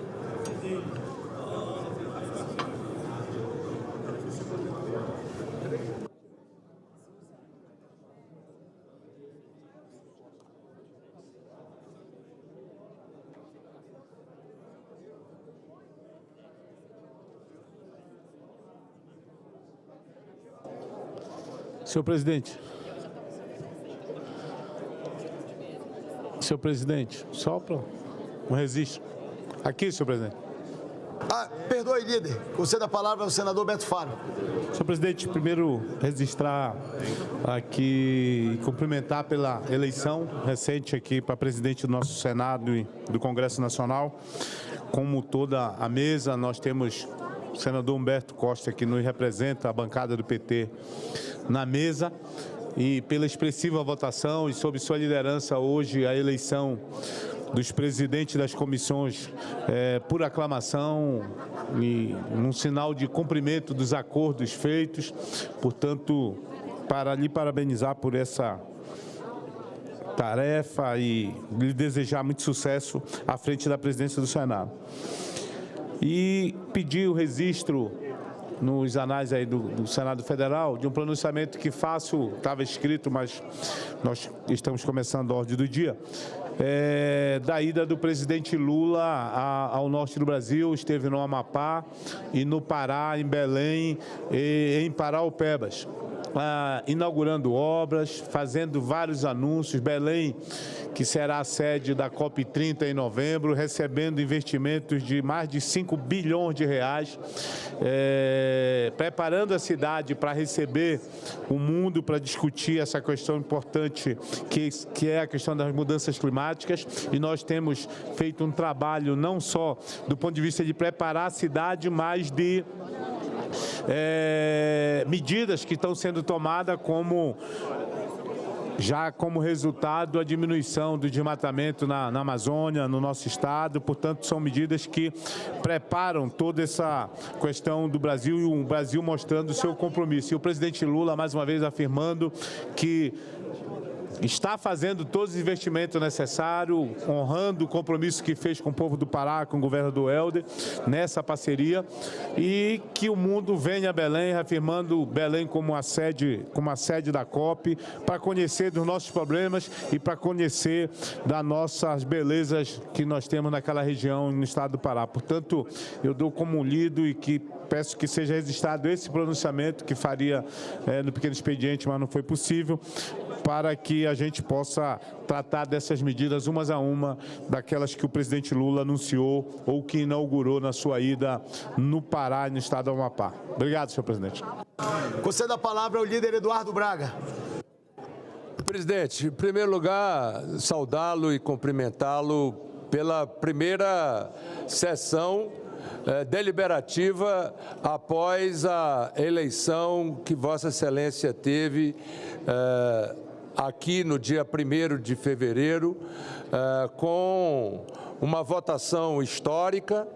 Senhor presidente. Senhor presidente, só para um registro. Aqui, senhor presidente. Perdoe, líder. Conceda a palavra ao senador Beto Faro. Senhor presidente, primeiro registrar aqui e cumprimentar pela eleição recente aqui para presidente do nosso Senado e do Congresso Nacional. Como toda a mesa, nós temos o senador Humberto Costa, que nos representa a bancada do PT na mesa. E pela expressiva votação e sob sua liderança hoje a eleição dos presidentes das comissões por aclamação e num sinal de cumprimento dos acordos feitos. Portanto, para lhe parabenizar por essa tarefa e lhe desejar muito sucesso à frente da presidência do Senado. E pedir o registro nos anais aí do Senado Federal, de um pronunciamento que faço, estava escrito, mas nós estamos começando a ordem do dia, da ida do presidente Lula ao norte do Brasil, esteve no Amapá e no Pará, em Belém e em Paraupebas, inaugurando obras, fazendo vários anúncios. Belém, que será a sede da COP30 em novembro, recebendo investimentos de mais de 5 bilhões de reais, preparando a cidade para receber o mundo para discutir essa questão importante que é a questão das mudanças climáticas. E nós temos feito um trabalho não só do ponto de vista de preparar a cidade, mas de medidas que estão sendo tomadas como resultado a diminuição do desmatamento na Amazônia, no nosso estado. Portanto, são medidas que preparam toda essa questão do Brasil e o Brasil mostrando o seu compromisso. E o presidente Lula, mais uma vez, afirmando que está fazendo todos os investimentos necessários, honrando o compromisso que fez com o povo do Pará, com o governador Helder, nessa parceria, e que o mundo venha a Belém, reafirmando Belém como a sede da COP, para conhecer dos nossos problemas e para conhecer das nossas belezas que nós temos naquela região, no estado do Pará. Portanto, eu dou como lido e que peço que seja registrado esse pronunciamento que faria no pequeno expediente, mas não foi possível, para que a gente possa tratar dessas medidas umas a uma, daquelas que o presidente Lula anunciou ou que inaugurou na sua ida no Pará e no estado do Amapá. Obrigado, senhor presidente. Conceda a palavra ao líder Eduardo Braga. Presidente, em primeiro lugar, saudá-lo e cumprimentá-lo pela primeira sessão deliberativa após a eleição que Vossa Excelência teve aqui no dia 1º de fevereiro, com uma votação histórica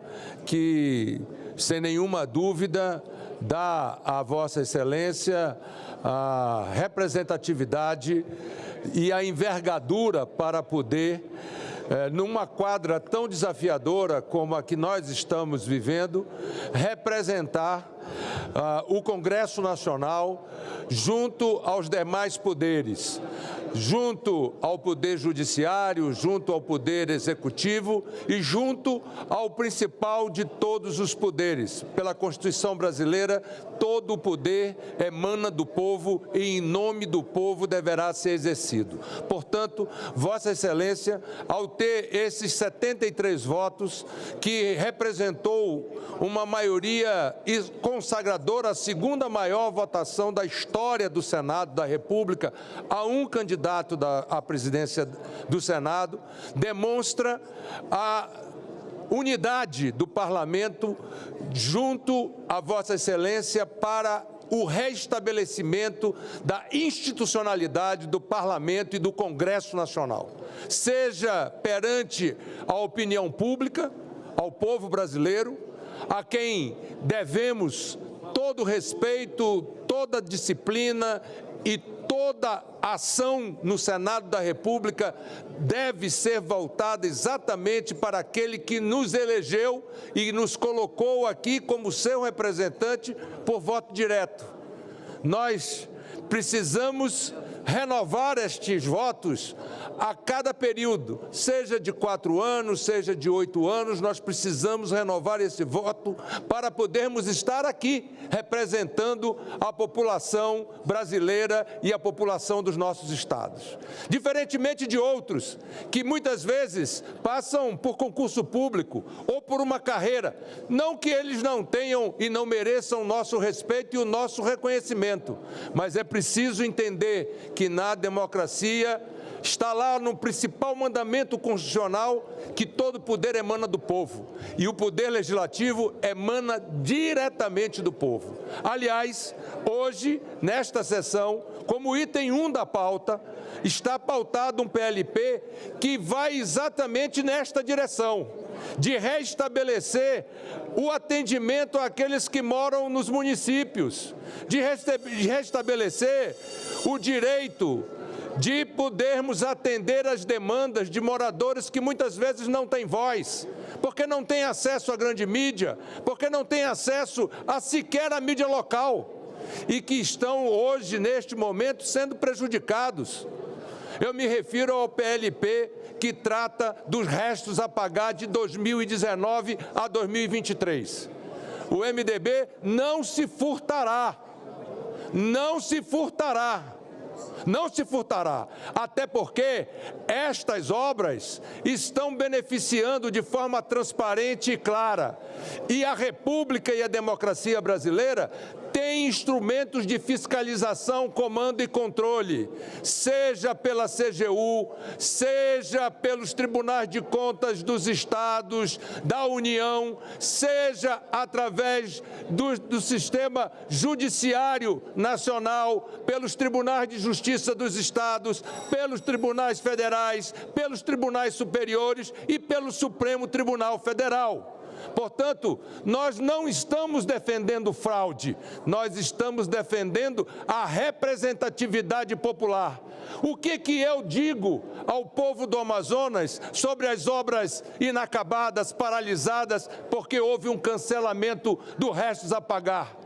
que, sem nenhuma dúvida, dá a Vossa Excelência a representatividade e a envergadura para poder, numa quadra tão desafiadora como a que nós estamos vivendo, representar o Congresso Nacional junto aos demais poderes, junto ao Poder Judiciário, junto ao Poder Executivo e junto ao principal de todos os poderes. Pela Constituição brasileira, todo o poder emana do povo e, em nome do povo, deverá ser exercido. Portanto, Vossa Excelência, ao ter esses 73 votos, que representou uma maioria consagradora, a segunda maior votação da história do Senado da República, a um candidato à presidência do Senado, demonstra a unidade do Parlamento junto a Vossa Excelência para o restabelecimento da institucionalidade do Parlamento e do Congresso Nacional, seja perante a opinião pública, ao povo brasileiro, a quem devemos todo respeito, toda disciplina e toda ação no Senado da República deve ser voltada exatamente para aquele que nos elegeu e nos colocou aqui como seu representante por voto direto. Nós precisamos renovar estes votos a cada período, seja de 4 anos, seja de 8 anos, nós precisamos renovar esse voto para podermos estar aqui representando a população brasileira e a população dos nossos estados. Diferentemente de outros, que muitas vezes passam por concurso público ou por uma carreira, não que eles não tenham e não mereçam o nosso respeito e o nosso reconhecimento, mas é preciso entender que na democracia está lá no principal mandamento constitucional que todo poder emana do povo e o poder legislativo emana diretamente do povo. Aliás, hoje, nesta sessão, como item 1 da pauta, está pautado um PLP que vai exatamente nesta direção, de restabelecer o atendimento àqueles que moram nos municípios, de restabelecer o direito de podermos atender as demandas de moradores que muitas vezes não têm voz, porque não têm acesso à grande mídia, porque não têm acesso a sequer à mídia local e que estão hoje, neste momento, sendo prejudicados. Eu me refiro ao PLP que trata dos restos a pagar de 2019 a 2023. O MDB não se furtará, até porque estas obras estão beneficiando de forma transparente e clara. E a República e a democracia brasileira têm instrumentos de fiscalização, comando e controle, seja pela CGU, seja pelos tribunais de contas dos estados, da União, seja através do sistema judiciário nacional, pelos tribunais de justiça dos estados, pelos tribunais federais, pelos tribunais superiores e pelo Supremo Tribunal Federal. Portanto, nós não estamos defendendo fraude, nós estamos defendendo a representatividade popular. O que eu digo ao povo do Amazonas sobre as obras inacabadas, paralisadas, porque houve um cancelamento do restos a pagar?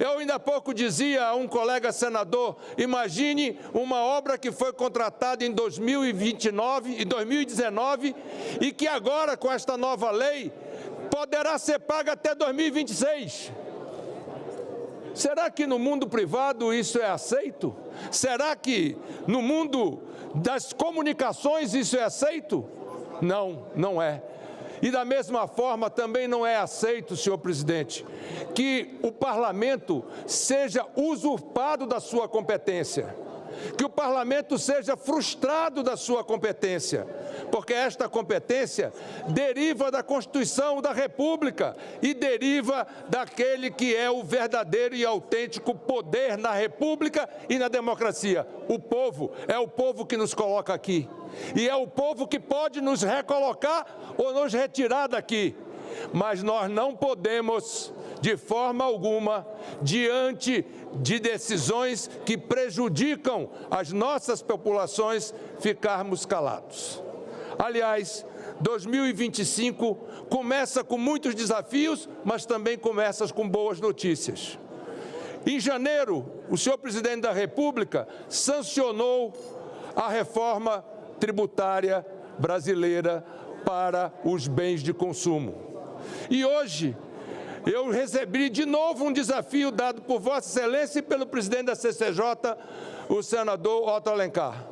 Eu ainda há pouco dizia a um colega senador, imagine uma obra que foi contratada em 2019 e 2019 e que agora, com esta nova lei, poderá ser paga até 2026. Será que no mundo privado isso é aceito? Será que no mundo das comunicações isso é aceito? Não, não é. E da mesma forma também não é aceito, senhor presidente, que o parlamento seja usurpado da sua competência, que o parlamento seja frustrado da sua competência, porque esta competência deriva da Constituição da República e deriva daquele que é o verdadeiro e autêntico poder na República e na democracia. O povo, é o povo que nos coloca aqui. E é o povo que pode nos recolocar ou nos retirar daqui. Mas nós não podemos, de forma alguma, diante de decisões que prejudicam as nossas populações, ficarmos calados. Aliás, 2025 começa com muitos desafios, mas também começa com boas notícias. Em janeiro, o senhor presidente da República sancionou a reforma tributária brasileira para os bens de consumo. E hoje, eu recebi de novo um desafio dado por Vossa Excelência e pelo presidente da CCJ, o senador Otto Alencar.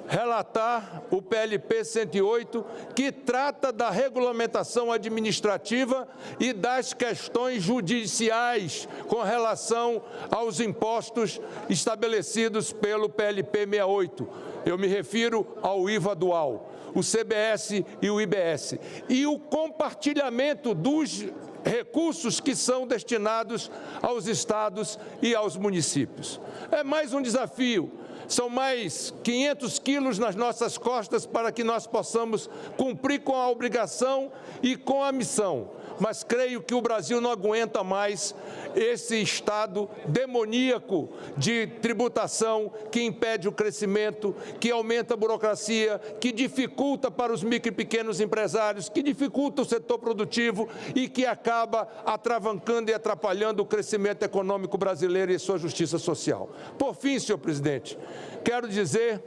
Relatar o PLP 108, que trata da regulamentação administrativa e das questões judiciais com relação aos impostos estabelecidos pelo PLP 68. Eu me refiro ao IVA dual, o CBS e o IBS. E o compartilhamento dos recursos que são destinados aos estados e aos municípios. É mais um desafio. São mais 500 quilos nas nossas costas para que nós possamos cumprir com a obrigação e com a missão. Mas creio que o Brasil não aguenta mais esse estado demoníaco de tributação que impede o crescimento, que aumenta a burocracia, que dificulta para os micro e pequenos empresários, que dificulta o setor produtivo e que acaba atravancando e atrapalhando o crescimento econômico brasileiro e sua justiça social. Por fim, senhor presidente, quero dizer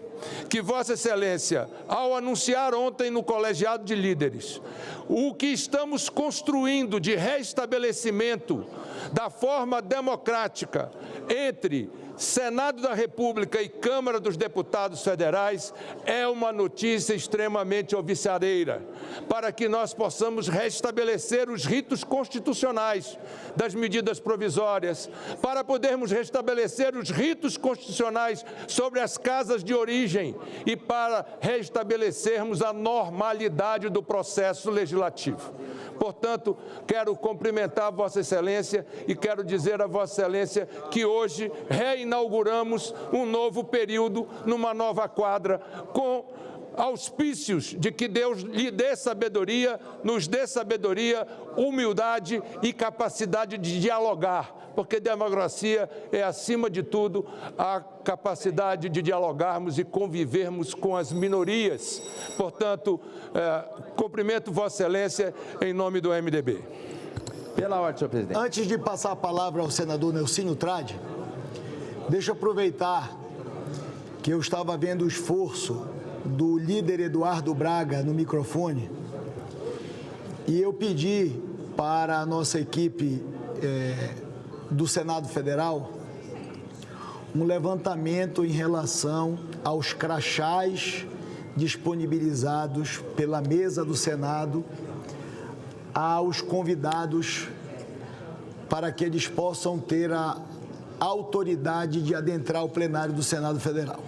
que Vossa Excelência, ao anunciar ontem no Colegiado de Líderes o que estamos construindo de restabelecimento da forma democrática entre Senado da República e Câmara dos Deputados Federais, é uma notícia extremamente alvissareira, para que nós possamos restabelecer os ritos constitucionais das medidas provisórias, para podermos restabelecer os ritos constitucionais sobre as casas de origem e para restabelecermos a normalidade do processo legislativo. Portanto, quero cumprimentar Vossa Excelência e quero dizer a Vossa Excelência que hoje reinauguramos um novo período numa nova quadra com auspícios de que Deus lhe dê sabedoria, nos dê sabedoria, humildade e capacidade de dialogar, porque democracia é, acima de tudo, a capacidade de dialogarmos e convivermos com as minorias. Portanto, cumprimento Vossa Excelência em nome do MDB. Pela ordem, senhor presidente. Antes de passar a palavra ao senador Nelsinho Trade, deixa eu aproveitar que eu estava vendo o esforço do líder Eduardo Braga no microfone e eu pedi para a nossa equipe do Senado Federal um levantamento em relação aos crachás disponibilizados pela mesa do Senado aos convidados para que eles possam ter a autoridade de adentrar o plenário do Senado Federal.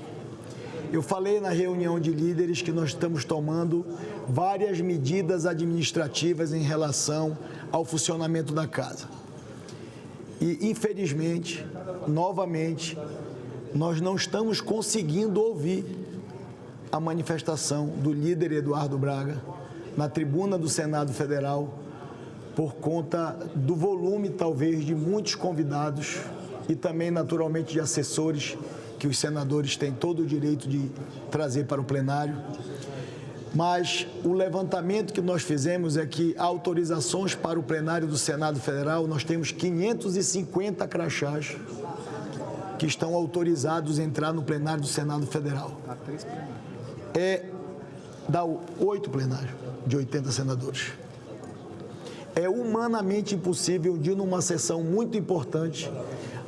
Eu falei na reunião de líderes que nós estamos tomando várias medidas administrativas em relação ao funcionamento da casa. E, infelizmente, novamente, nós não estamos conseguindo ouvir a manifestação do líder Eduardo Braga na tribuna do Senado Federal por conta do volume, talvez, de muitos convidados e também, naturalmente, de assessores que os senadores têm todo o direito de trazer para o plenário. Mas o levantamento que nós fizemos é que autorizações para o plenário do Senado Federal, nós temos 550 crachás que estão autorizados a entrar no plenário do Senado Federal. Dá 8 plenários de 80 senadores. É humanamente impossível de, numa sessão muito importante,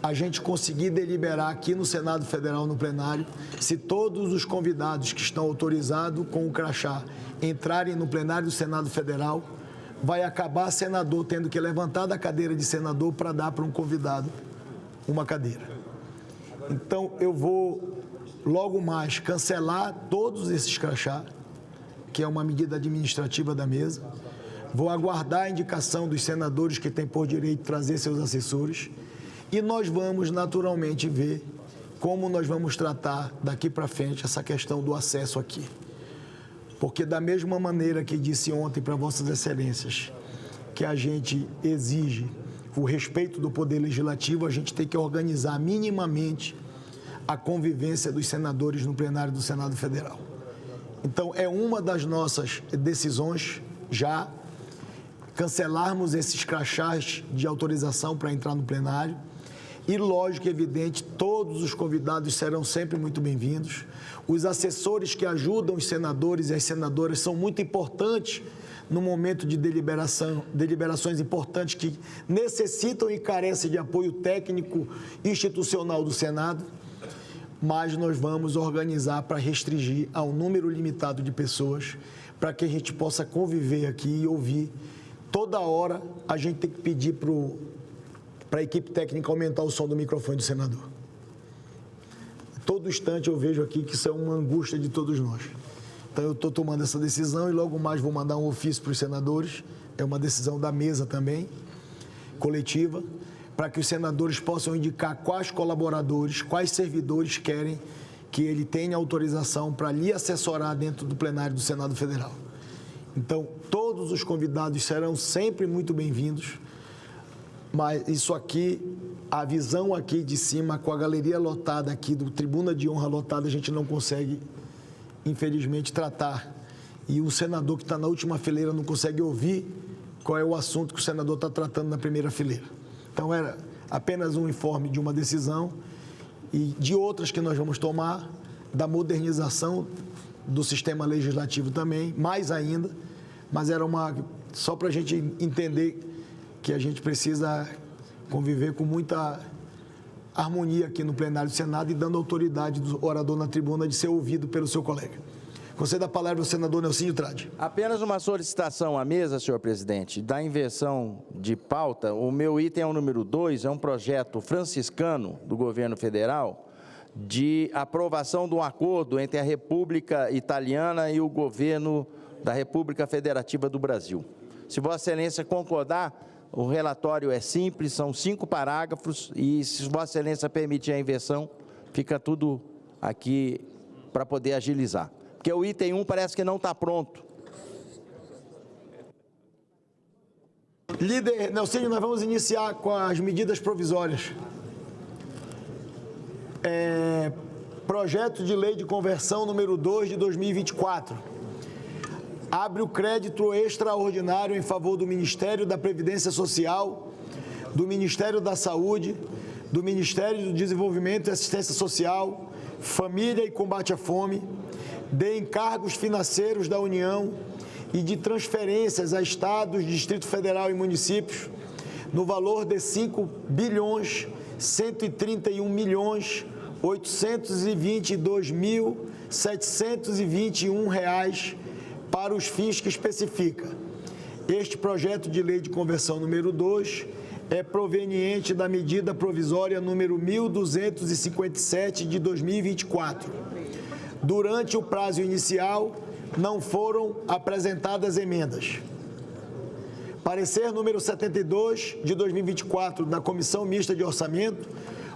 a gente conseguir deliberar aqui no Senado Federal, no plenário, se todos os convidados que estão autorizados com o crachá entrarem no plenário do Senado Federal, vai acabar senador tendo que levantar da cadeira de senador para dar para um convidado uma cadeira. Então, eu vou logo mais cancelar todos esses crachás, que é uma medida administrativa da mesa. Vou aguardar a indicação dos senadores que têm por direito trazer seus assessores. E nós vamos, naturalmente, ver como nós vamos tratar daqui para frente essa questão do acesso aqui. Porque da mesma maneira que disse ontem para Vossas Excelências, que a gente exige o respeito do Poder Legislativo, a gente tem que organizar minimamente a convivência dos senadores no plenário do Senado Federal. Então, é uma das nossas decisões já cancelarmos esses crachás de autorização para entrar no plenário. E, lógico e evidente, todos os convidados serão sempre muito bem-vindos. Os assessores que ajudam os senadores e as senadoras são muito importantes no momento de deliberações importantes que necessitam e carecem de apoio técnico institucional do Senado, mas nós vamos organizar para restringir a um número limitado de pessoas, para que a gente possa conviver aqui e ouvir. Toda hora a gente tem que pedir para a equipe técnica aumentar o som do microfone do senador. Todo instante eu vejo aqui que isso é uma angústia de todos nós. Então, eu estou tomando essa decisão e logo mais vou mandar um ofício para os senadores. É uma decisão da mesa também, coletiva, para que os senadores possam indicar quais colaboradores, quais servidores querem que ele tenha autorização para lhe assessorar dentro do plenário do Senado Federal. Então, todos os convidados serão sempre muito bem-vindos, mas isso aqui, a visão aqui de cima, com a galeria lotada aqui, do Tribuna de Honra lotada, a gente não consegue, infelizmente, tratar. E o senador que está na última fileira não consegue ouvir qual é o assunto que o senador está tratando na primeira fileira. Então, era apenas um informe de uma decisão e de outras que nós vamos tomar, da modernização do sistema legislativo também, mais ainda, mas era só para a gente entender que a gente precisa conviver com muita harmonia aqui no plenário do Senado e dando autoridade do orador na tribuna de ser ouvido pelo seu colega. Concedo a palavra ao senador Nelsinho Trade. Apenas uma solicitação à mesa, senhor presidente, da inversão de pauta. O meu item é o número 2, é um projeto franciscano do governo federal de aprovação de um acordo entre a República Italiana e o governo da República Federativa do Brasil. Se Vossa Excelência concordar, o relatório é simples, são 5 parágrafos e, se Vossa Excelência permitir a inversão, fica tudo aqui para poder agilizar. Porque o item 1 parece que não está pronto. Líder Nelsinho, nós vamos iniciar com as medidas provisórias. Projeto de Lei de Conversão número 2 de 2024. Abre o crédito extraordinário em favor do Ministério da Previdência Social, do Ministério da Saúde, do Ministério do Desenvolvimento e Assistência Social, Família e Combate à Fome, de encargos financeiros da União e de transferências a estados, Distrito Federal e municípios, no valor de 5.131.822.721 reais para os fins que especifica. Este projeto de lei de conversão número 2 é proveniente da medida provisória número 1.257 de 2024. Durante o prazo inicial, não foram apresentadas emendas. Parecer número 72 de 2024 da Comissão Mista de Orçamento,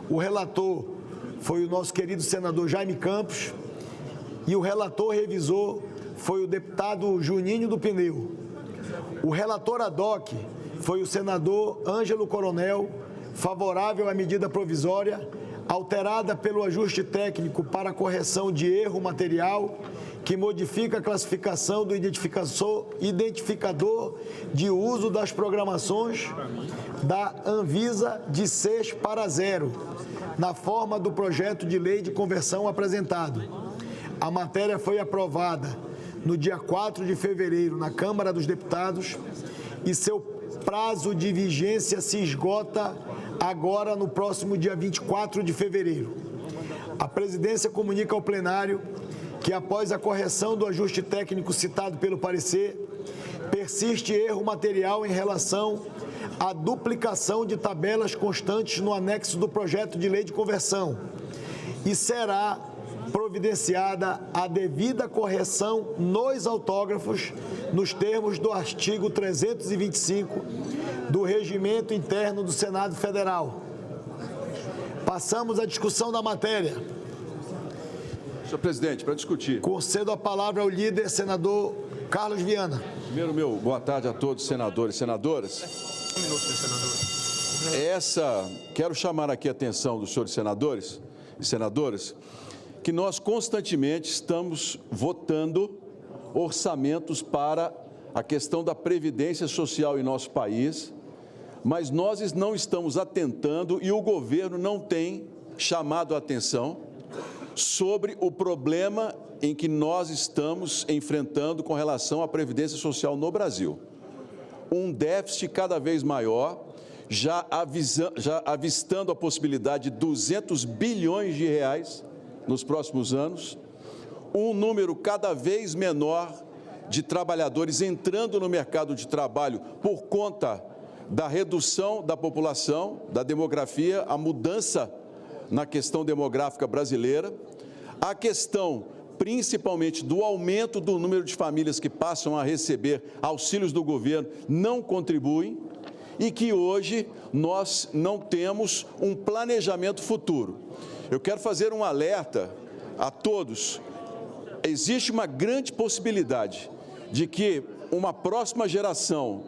o relator foi o nosso querido senador Jaime Campos e o relator revisor foi o deputado Juninho do Pneu. O relator ad hoc foi o senador Ângelo Coronel, favorável à medida provisória, alterada pelo ajuste técnico para a correção de erro material, que modifica a classificação do identificador de uso das programações da Anvisa de 6 para 0, na forma do projeto de lei de conversão apresentado. A matéria foi aprovada no dia 4 de fevereiro na Câmara dos Deputados e seu prazo de vigência se esgota agora no próximo dia 24 de fevereiro. A presidência comunica ao plenário que, após a correção do ajuste técnico citado pelo parecer, persiste erro material em relação à duplicação de tabelas constantes no anexo do projeto de lei de conversão e será providenciada a devida correção nos autógrafos nos termos do artigo 325 do Regimento Interno do Senado Federal. Passamos à discussão da matéria. Senhor presidente, para discutir. Concedo a palavra ao líder, senador Carlos Viana. Primeiro, boa tarde a todos, senadores e senadoras. Um minuto, senador. Quero chamar aqui a atenção dos senhores senadores e senadoras que nós constantemente estamos votando orçamentos para a questão da previdência social em nosso país, mas nós não estamos atentando e o governo não tem chamado a atenção sobre o problema em que nós estamos enfrentando com relação à previdência social no Brasil. Um déficit cada vez maior, já avistando a possibilidade de 200 bilhões de reais nos próximos anos, um número cada vez menor de trabalhadores entrando no mercado de trabalho por conta da redução da população, da demografia, a mudança na questão demográfica brasileira, a questão principalmente do aumento do número de famílias que passam a receber auxílios do governo não contribuem e que hoje nós não temos um planejamento futuro. Eu quero fazer um alerta a todos. Existe uma grande possibilidade de que uma próxima geração,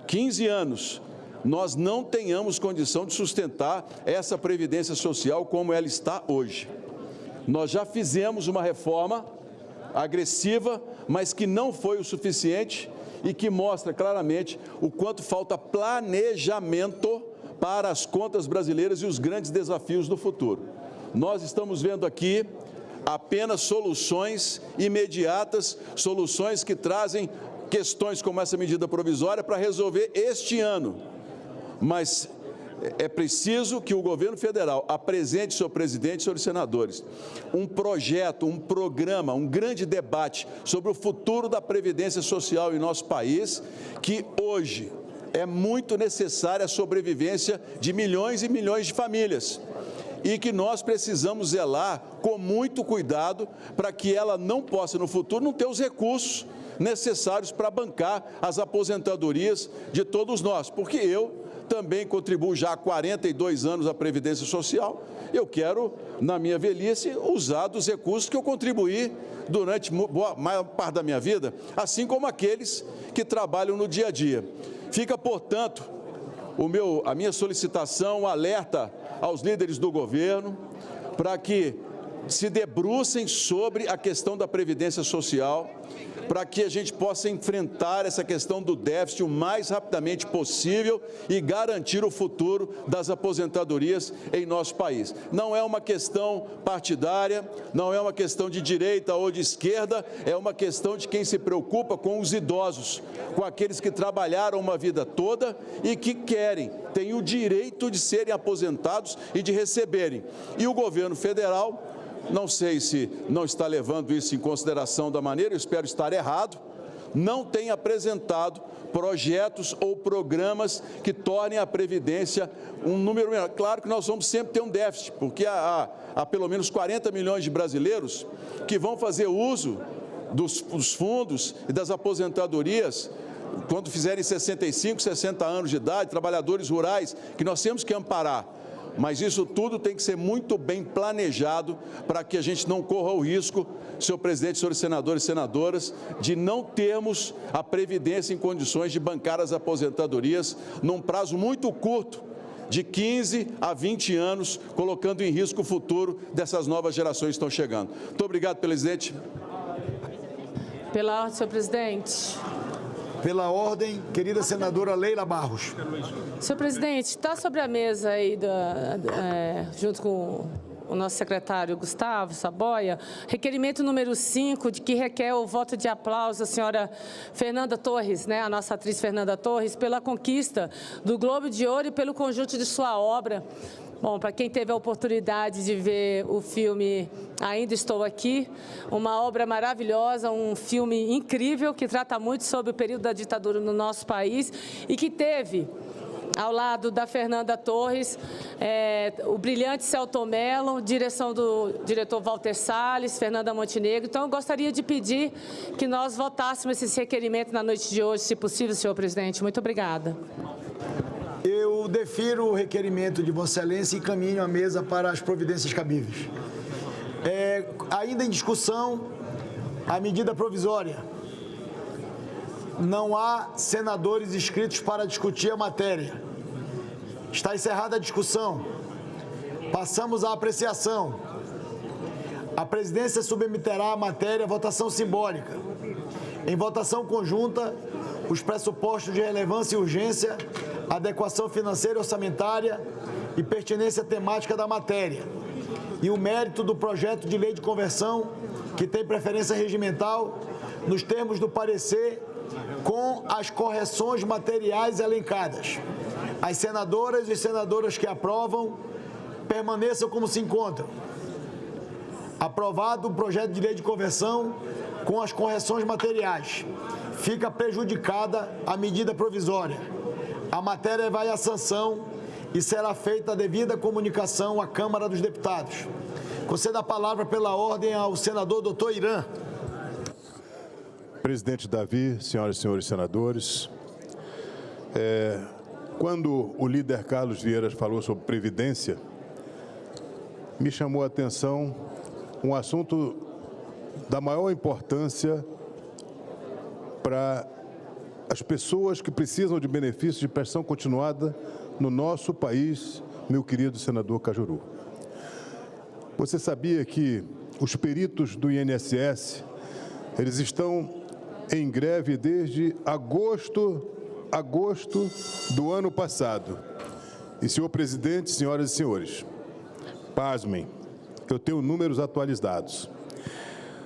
15 anos, nós não tenhamos condição de sustentar essa previdência social como ela está hoje. Nós já fizemos uma reforma agressiva, mas que não foi o suficiente e que mostra claramente o quanto falta planejamento para as contas brasileiras e os grandes desafios do futuro. Nós estamos vendo aqui apenas soluções imediatas, soluções que trazem questões como essa medida provisória para resolver este ano. Mas é preciso que o governo federal apresente, senhor presidente e senhores senadores, um projeto, um programa, um grande debate sobre o futuro da previdência social em nosso país, que hoje é muito necessária a sobrevivência de milhões e milhões de famílias. E que nós precisamos zelar com muito cuidado para que ela não possa, no futuro, não ter os recursos necessários para bancar as aposentadorias de todos nós. Porque eu também contribuo já há 42 anos à Previdência Social. Eu quero, na minha velhice, usar dos recursos que eu contribuí durante a maior parte da minha vida, assim como aqueles que trabalham no dia a dia. Fica, portanto, a minha solicitação, o alerta aos líderes do governo, para que se debrucem sobre a questão da Previdência Social, para que a gente possa enfrentar essa questão do déficit o mais rapidamente possível e garantir o futuro das aposentadorias em nosso país. Não é uma questão partidária, não é uma questão de direita ou de esquerda, é uma questão de quem se preocupa com os idosos, com aqueles que trabalharam uma vida toda e que têm o direito de serem aposentados e de receberem. E o governo federal, não sei se não está levando isso em consideração da maneira, eu espero estar errado, não tem apresentado projetos ou programas que tornem a Previdência um número menor. Claro que nós vamos sempre ter um déficit, porque há pelo menos 40 milhões de brasileiros que vão fazer uso dos fundos e das aposentadorias quando fizerem 65, 60 anos de idade, trabalhadores rurais, que nós temos que amparar. Mas isso tudo tem que ser muito bem planejado para que a gente não corra o risco, senhor presidente, senhores senadores e senadoras, de não termos a Previdência em condições de bancar as aposentadorias num prazo muito curto, de 15 a 20 anos, colocando em risco o futuro dessas novas gerações que estão chegando. Muito obrigado, presidente. Pela ordem, senhor presidente. Pela ordem, querida senadora Leila Barros. Senhor presidente, está sobre a mesa aí, junto com o nosso secretário Gustavo Saboia, requerimento número 5, de que requer o voto de aplauso à senhora Fernanda Torres, a nossa atriz Fernanda Torres, pela conquista do Globo de Ouro e pelo conjunto de sua obra. Bom, para quem teve a oportunidade de ver o filme Ainda Estou Aqui, uma obra maravilhosa, um filme incrível que trata muito sobre o período da ditadura no nosso país e que teve, ao lado da Fernanda Torres, o brilhante Celton Mello, direção do diretor Walter Salles, Fernanda Montenegro. Então, eu gostaria de pedir que nós votássemos esse requerimento na noite de hoje, se possível, senhor presidente. Muito obrigada. Eu defiro o requerimento de Vossa Excelência e encaminho a mesa para as providências cabíveis. Ainda em discussão, a medida provisória. Não há senadores inscritos para discutir a matéria. Está encerrada a discussão. Passamos à apreciação. A presidência submeterá a matéria à votação simbólica. Em votação conjunta, os pressupostos de relevância e urgência, adequação financeira e orçamentária e pertinência temática da matéria, e o mérito do projeto de lei de conversão, que tem preferência regimental, nos termos do parecer, com as correções materiais elencadas. As senadoras e senadoras que aprovam, permaneçam como se encontram. Aprovado o projeto de lei de conversão com as correções materiais. Fica prejudicada a medida provisória. A matéria vai à sanção e será feita a devida comunicação à Câmara dos Deputados. Concedo a palavra pela ordem ao senador Dr. Irã. Presidente Davi, senhoras e senhores senadores, quando o líder Carlos Vieira falou sobre Previdência, me chamou a atenção um assunto da maior importância para as pessoas que precisam de benefícios de prestação continuada no nosso país, meu querido senador Cajuru. Você sabia que os peritos do INSS, eles estão em greve desde agosto do ano passado. E, senhor presidente, senhoras e senhores, pasmem, eu tenho números atualizados.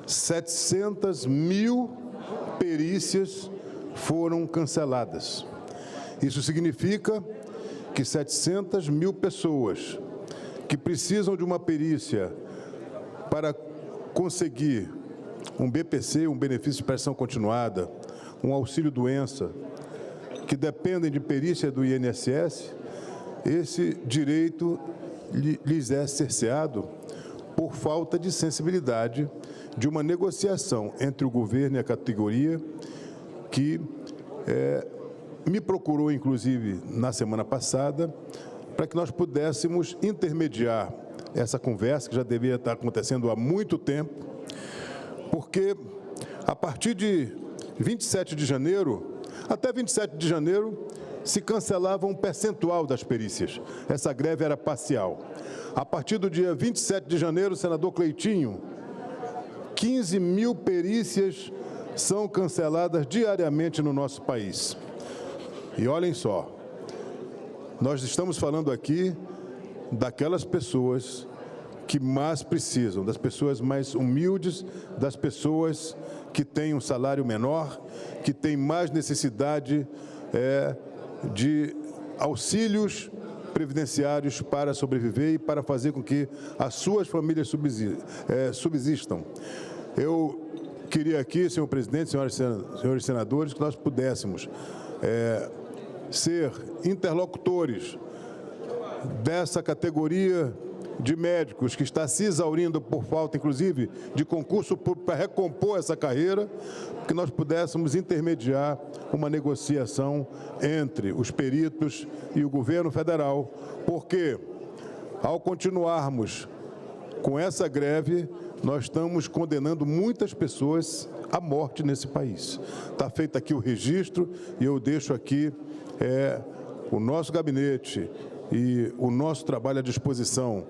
700 mil perícias foram canceladas. Isso significa que 700 mil pessoas que precisam de uma perícia para conseguir um BPC, um benefício de prestação continuada, um auxílio-doença, que dependem de perícia do INSS, esse direito lhes é cerceado por falta de sensibilidade de uma negociação entre o governo e a categoria, que me procurou, inclusive, na semana passada, para que nós pudéssemos intermediar essa conversa, que já deveria estar acontecendo há muito tempo, porque a partir de 27 de janeiro, até 27 de janeiro, se cancelava um percentual das perícias. Essa greve era parcial. A partir do dia 27 de janeiro, senador Cleitinho, 15 mil perícias são canceladas diariamente no nosso país. E olhem só, nós estamos falando aqui daquelas pessoas que mais precisam, das pessoas mais humildes, das pessoas que têm um salário menor, que têm mais necessidade de auxílios previdenciários para sobreviver e para fazer com que as suas famílias subsistam. Eu queria aqui, senhor presidente, senhores senadores, que nós pudéssemos ser interlocutores dessa categoria de médicos que está se exaurindo por falta, inclusive, de concurso público para recompor essa carreira, que nós pudéssemos intermediar uma negociação entre os peritos e o governo federal, porque, ao continuarmos com essa greve, nós estamos condenando muitas pessoas à morte nesse país. Está feito aqui o registro e eu deixo aqui o nosso gabinete e o nosso trabalho à disposição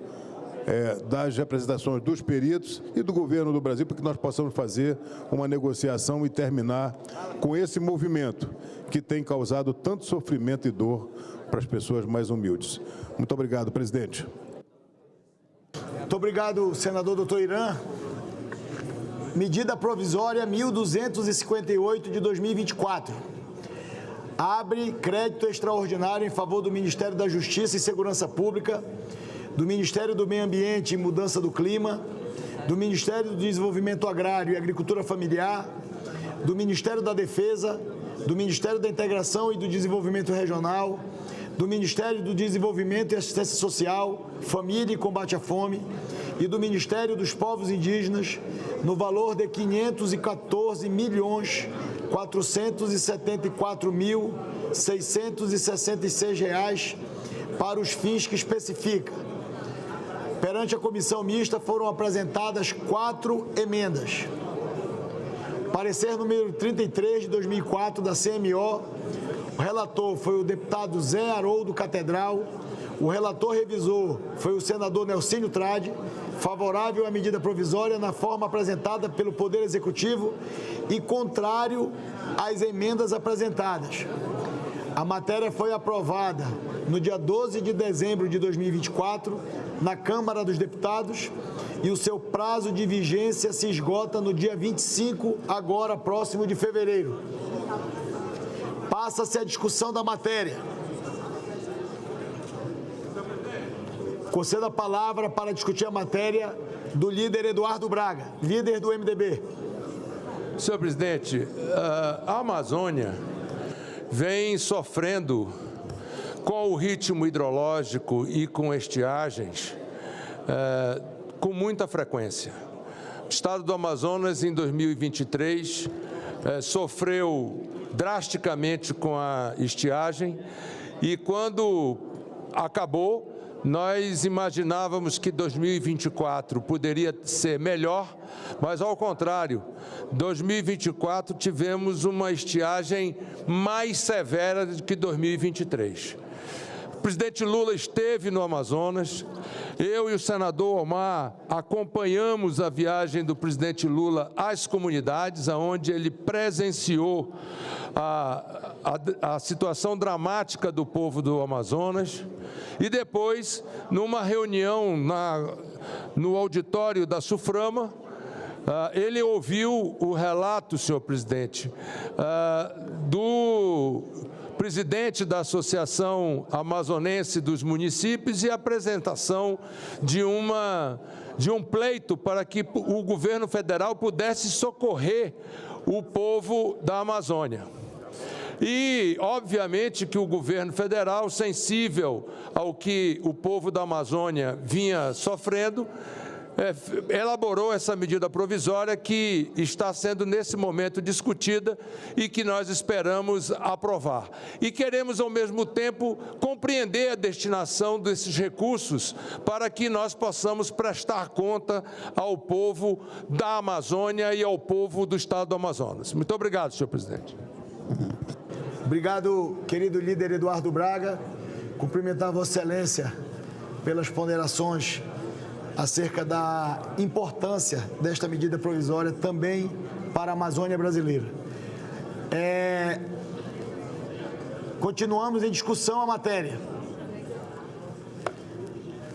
das representações dos peritos e do governo do Brasil, para que nós possamos fazer uma negociação e terminar com esse movimento que tem causado tanto sofrimento e dor para as pessoas mais humildes. Muito obrigado, presidente. Muito obrigado, senador Dr. Irã. Medida provisória 1258 de 2024. Abre crédito extraordinário em favor do Ministério da Justiça e Segurança Pública, do Ministério do Meio Ambiente e Mudança do Clima, do Ministério do Desenvolvimento Agrário e Agricultura Familiar, do Ministério da Defesa, do Ministério da Integração e do Desenvolvimento Regional, do Ministério do Desenvolvimento e Assistência Social, Família e Combate à Fome e do Ministério dos Povos Indígenas, no valor de R$ 514.474.666 para os fins que especifica. Perante a comissão mista foram apresentadas 4 emendas. Parecer número 33 de 2004 da CMO, o relator foi o deputado Zé Haroldo Catedral, o relator revisor foi o senador Nelcínio Trade favorável à medida provisória na forma apresentada pelo Poder Executivo e contrário às emendas apresentadas. A matéria foi aprovada no dia 12 de dezembro de 2024 na Câmara dos Deputados e o seu prazo de vigência se esgota no dia 25, agora próximo de fevereiro. Passa-se a discussão da matéria. Concedo a palavra para discutir a matéria do líder Eduardo Braga, líder do MDB. Senhor presidente, a Amazônia vem sofrendo com o ritmo hidrológico e com estiagens com muita frequência. O estado do Amazonas, em 2023, sofreu drasticamente com a estiagem e, quando acabou, nós imaginávamos que 2024 poderia ser melhor, mas, ao contrário, 2024 tivemos uma estiagem mais severa do que 2023. O presidente Lula esteve no Amazonas, eu e o senador Omar acompanhamos a viagem do presidente Lula às comunidades, onde ele presenciou a situação dramática do povo do Amazonas, e depois, numa reunião no auditório da SUFRAMA, ele ouviu o relato, senhor presidente, do presidente da Associação Amazonense dos Municípios e a apresentação de um pleito para que o governo federal pudesse socorrer o povo da Amazônia. E, obviamente, que o governo federal, sensível ao que o povo da Amazônia vinha sofrendo, elaborou essa medida provisória que está sendo, nesse momento, discutida e que nós esperamos aprovar. E queremos, ao mesmo tempo, compreender a destinação desses recursos para que nós possamos prestar conta ao povo da Amazônia e ao povo do estado do Amazonas. Muito obrigado, senhor presidente. Obrigado, querido líder Eduardo Braga. Cumprimentar Vossa Excelência pelas ponderações acerca da importância desta medida provisória também para a Amazônia brasileira. Continuamos em discussão a matéria.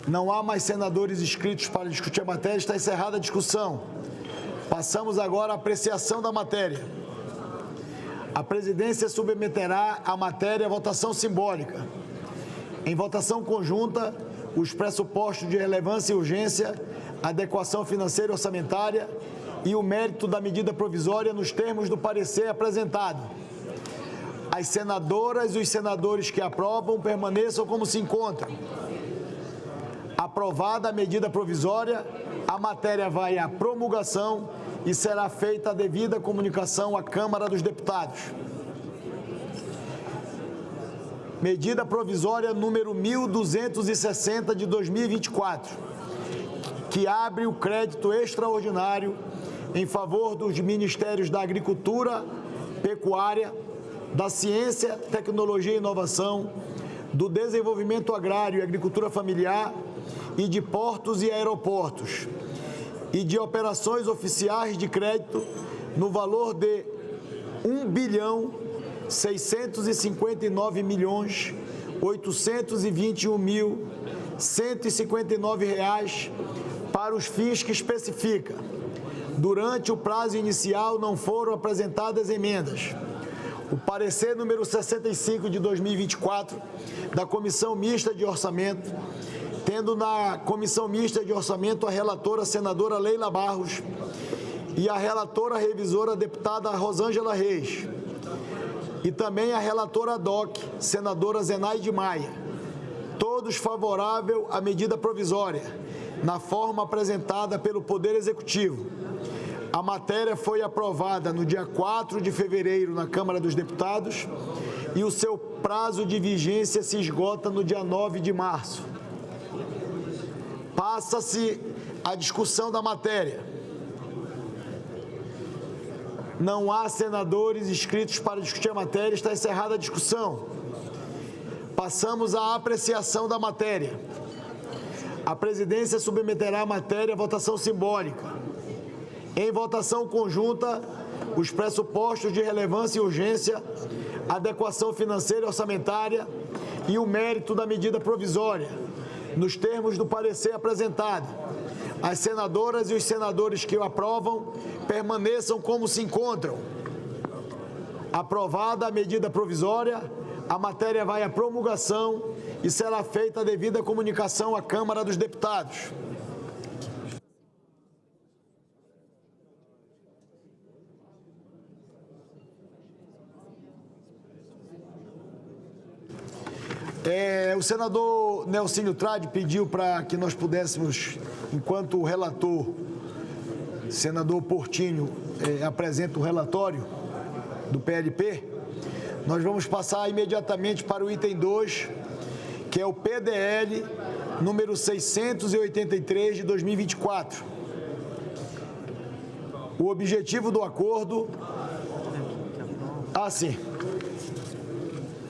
Não há mais senadores inscritos para discutir a matéria, está encerrada a discussão. Passamos agora à apreciação da matéria. A presidência submeterá a matéria à votação simbólica. Em votação conjunta, os pressupostos de relevância e urgência, adequação financeira e orçamentária e o mérito da medida provisória nos termos do parecer apresentado. As senadoras e os senadores que aprovam permaneçam como se encontram. Aprovada a medida provisória, a matéria vai à promulgação e será feita a devida comunicação à Câmara dos Deputados. Medida provisória número 1260 de 2024, que abre o crédito extraordinário em favor dos Ministérios da Agricultura, Pecuária, da Ciência, Tecnologia e Inovação, do Desenvolvimento Agrário e Agricultura Familiar e de Portos e Aeroportos, e de operações oficiais de crédito no valor de R$1.659.821.159 para os fins que especifica. Durante o prazo inicial não foram apresentadas emendas. O parecer número 65 de 2024 da Comissão Mista de Orçamento, tendo na Comissão Mista de Orçamento a relatora senadora Leila Barros e a relatora revisora deputada Rosângela Reis, e também a relatora ad hoc, senadora Zenaide Maia, todos favoráveis à medida provisória, na forma apresentada pelo Poder Executivo. A matéria foi aprovada no dia 4 de fevereiro na Câmara dos Deputados e o seu prazo de vigência se esgota no dia 9 de março. Passa-se a discussão da matéria. Não há senadores inscritos para discutir a matéria, está encerrada a discussão. Passamos à apreciação da matéria. a presidência submeterá a matéria à votação simbólica. Em votação conjunta, os pressupostos de relevância e urgência, adequação financeira e orçamentária e o mérito da medida provisória, nos termos do parecer apresentado. As senadoras e os senadores que o aprovam permaneçam como se encontram. Aprovada a medida provisória, a matéria vai à promulgação e será feita a devida comunicação à Câmara dos Deputados. O senador Nelsinho Trade pediu para que nós pudéssemos, enquanto o relator, senador Portinho, apresenta o relatório do PLP, nós vamos passar imediatamente para o item 2, que é o PDL número 683 de 2024. O objetivo do acordo...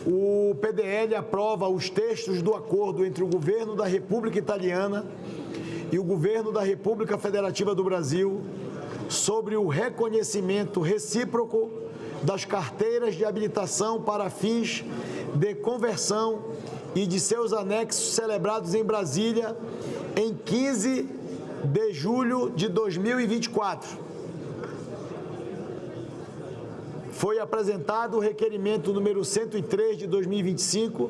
O PDL aprova os textos do acordo entre o Governo da República Italiana e o Governo da República Federativa do Brasil sobre o reconhecimento recíproco das carteiras de habilitação para fins de conversão e de seus anexos celebrados em Brasília em 15 de julho de 2024. Foi apresentado o requerimento número 103 de 2025,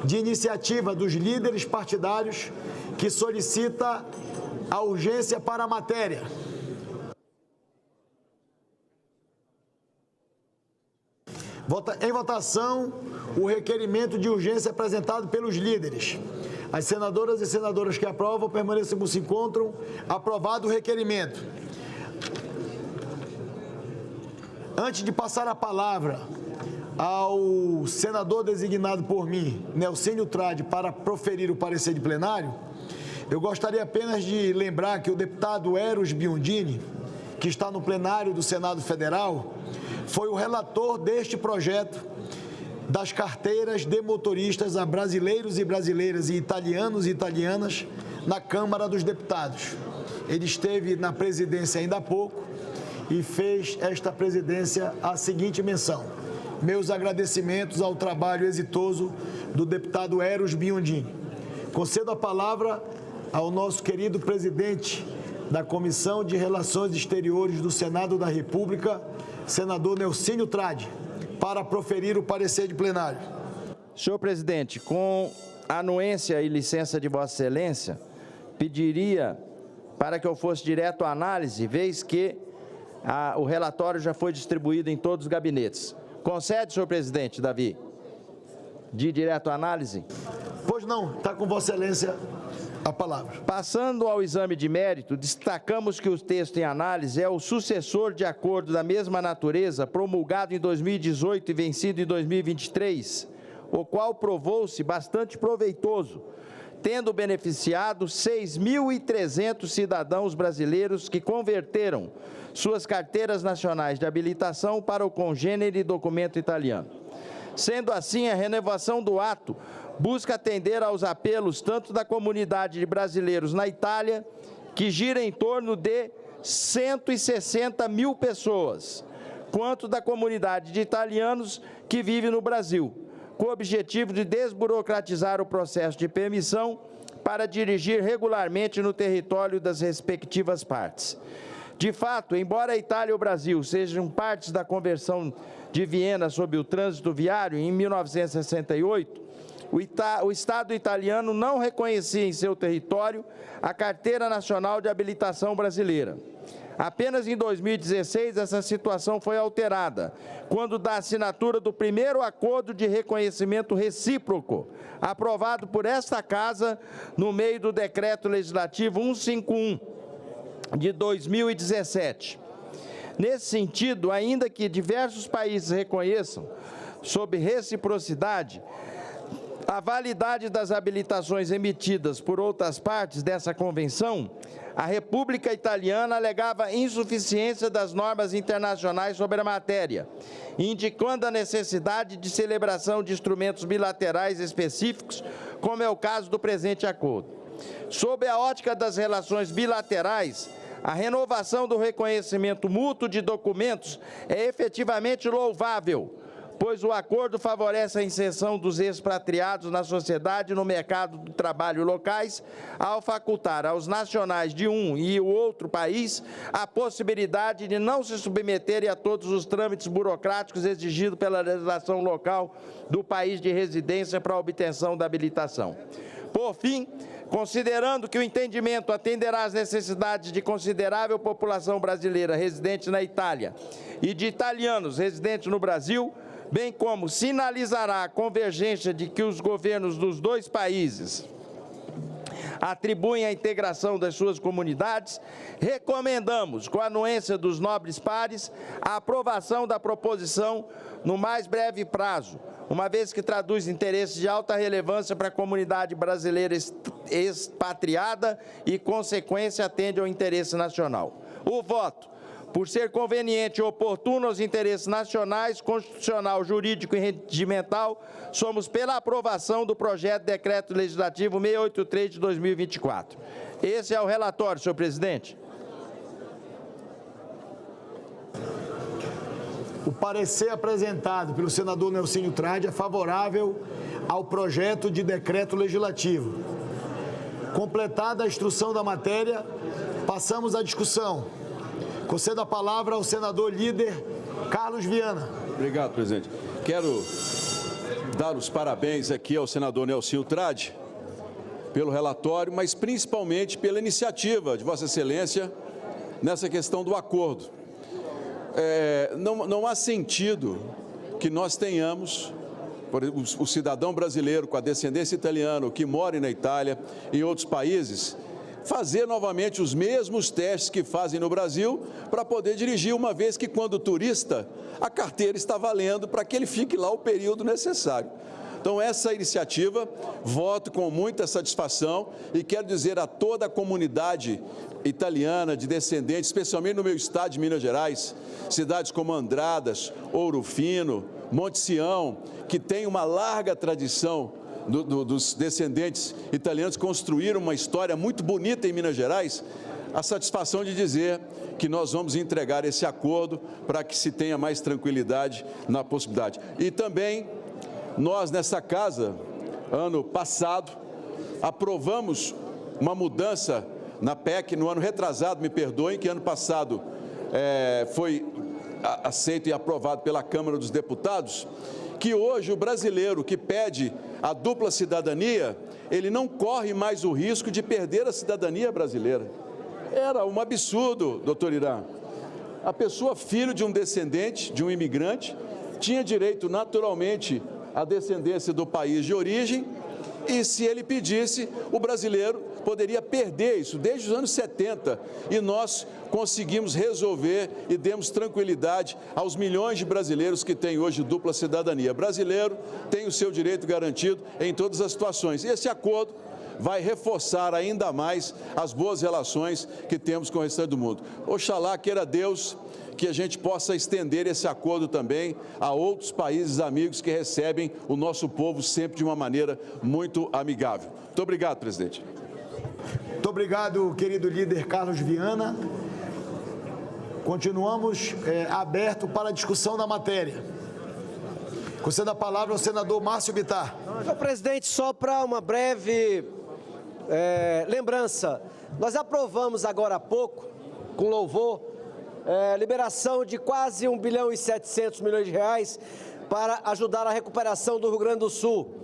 de iniciativa dos líderes partidários, que solicita a urgência para a matéria. Em votação, o requerimento de urgência apresentado pelos líderes. As senadoras e senadores que aprovam permaneçam como se encontram. Aprovado o requerimento. Antes de passar a palavra ao senador designado por mim, Nelsinho Trade, para proferir o parecer de plenário, eu gostaria apenas de lembrar que o deputado Eros Biondini, que está no plenário do Senado Federal, foi o relator deste projeto das carteiras de motoristas a brasileiros e brasileiras e italianos e italianas na Câmara dos Deputados. Ele esteve na presidência ainda há pouco e fez esta presidência a seguinte menção: meus agradecimentos ao trabalho exitoso do deputado Eros Biondini. Concedo a palavra ao nosso querido presidente da Comissão de Relações Exteriores do Senado da República, senador Nelsinho Trade, para proferir o parecer de plenário. Senhor presidente, com anuência e licença de Vossa Excelência, pediria para que eu fosse direto à análise, vez que o relatório já foi distribuído em todos os gabinetes. Concede, senhor presidente, Davi, de ir direto à análise? Pois não, está com Vossa Excelência a palavra. Passando ao exame de mérito, destacamos que o texto em análise é o sucessor de acordo da mesma natureza, promulgado em 2018 e vencido em 2023, o qual provou-se bastante proveitoso, tendo beneficiado 6.300 cidadãos brasileiros que converteram suas carteiras nacionais de habilitação para o congênere documento italiano. Sendo assim, a renovação do ato busca atender aos apelos tanto da comunidade de brasileiros na Itália, que gira em torno de 160 mil pessoas, quanto da comunidade de italianos que vive no Brasil, com o objetivo de desburocratizar o processo de permissão para dirigir regularmente no território das respectivas partes. De fato, embora a Itália e o Brasil sejam partes da Convenção de Viena sobre o trânsito viário em 1968, o Estado italiano não reconhecia em seu território a Carteira Nacional de Habilitação Brasileira. Apenas em 2016 essa situação foi alterada, quando da assinatura do primeiro acordo de reconhecimento recíproco, aprovado por esta Casa no meio do Decreto Legislativo 151 de 2017. Nesse sentido, ainda que diversos países reconheçam, sob reciprocidade, a validade das habilitações emitidas por outras partes dessa convenção, a República Italiana alegava insuficiência das normas internacionais sobre a matéria, indicando a necessidade de celebração de instrumentos bilaterais específicos, como é o caso do presente acordo. Sob a ótica das relações bilaterais, a renovação do reconhecimento mútuo de documentos é efetivamente louvável, pois o acordo favorece a inserção dos expatriados na sociedade e no mercado do trabalho locais, ao facultar aos nacionais de um e o outro país a possibilidade de não se submeterem a todos os trâmites burocráticos exigidos pela legislação local do país de residência para a obtenção da habilitação. Por fim, considerando que o entendimento atenderá às necessidades de considerável população brasileira residente na Itália e de italianos residentes no Brasil, bem como sinalizará a convergência de que os governos dos dois países atribuem à integração das suas comunidades, recomendamos, com a anuência dos nobres pares, a aprovação da proposição no mais breve prazo, uma vez que traduz interesses de alta relevância para a comunidade brasileira expatriada e, consequência, atende ao interesse nacional. O voto, por ser conveniente e oportuno aos interesses nacionais, constitucional, jurídico e regimental, somos pela aprovação do projeto de decreto legislativo 683 de 2024. Esse é o relatório, senhor presidente. O parecer apresentado pelo senador Nelsinho Trade é favorável ao projeto de decreto legislativo. Completada a instrução da matéria, passamos à discussão. Concedo a palavra ao senador líder Carlos Viana. Obrigado, presidente. Quero dar os parabéns aqui ao senador Nelsinho Trade pelo relatório, mas principalmente pela iniciativa de Vossa Excelência nessa questão do acordo. Não há sentido que nós tenhamos o cidadão brasileiro com a descendência italiana, que mora na Itália e em outros países, fazer novamente os mesmos testes que fazem no Brasil para poder dirigir, uma vez que, quando turista, a carteira está valendo para que ele fique lá o período necessário. Então, essa iniciativa, voto com muita satisfação e quero dizer a toda a comunidade italiana de descendentes, especialmente no meu estado de Minas Gerais, cidades como Andradas, Ouro Fino, Monte Sião, que tem uma larga tradição dos descendentes italianos, construíram uma história muito bonita em Minas Gerais, a satisfação de dizer que nós vamos entregar esse acordo para que se tenha mais tranquilidade na possibilidade. E também, nós nessa casa, ano passado, aprovamos uma mudança na PEC, no ano retrasado, me perdoem, que ano passado foi aceito e aprovado pela Câmara dos Deputados, que hoje o brasileiro que pede a dupla cidadania, ele não corre mais o risco de perder a cidadania brasileira. Era um absurdo, doutor Irã. A pessoa, filho de um descendente, de um imigrante, tinha direito naturalmente à descendência do país de origem, e se ele pedisse, o brasileiro poderia perder isso desde os anos 70, e nós conseguimos resolver e demos tranquilidade aos milhões de brasileiros que têm hoje dupla cidadania. Brasileiro tem o seu direito garantido em todas as situações. E esse acordo vai reforçar ainda mais as boas relações que temos com o restante do mundo. Oxalá queira Deus que a gente possa estender esse acordo também a outros países amigos que recebem o nosso povo sempre de uma maneira muito amigável. Muito obrigado, presidente. Muito obrigado, querido líder Carlos Viana. Continuamos aberto para a discussão da matéria. Concedo a palavra ao senador Márcio Bittar. Senhor presidente, só para uma breve lembrança, nós aprovamos agora há pouco, com louvor, liberação de quase 1 bilhão e 700 milhões de reais para ajudar a recuperação do Rio Grande do Sul.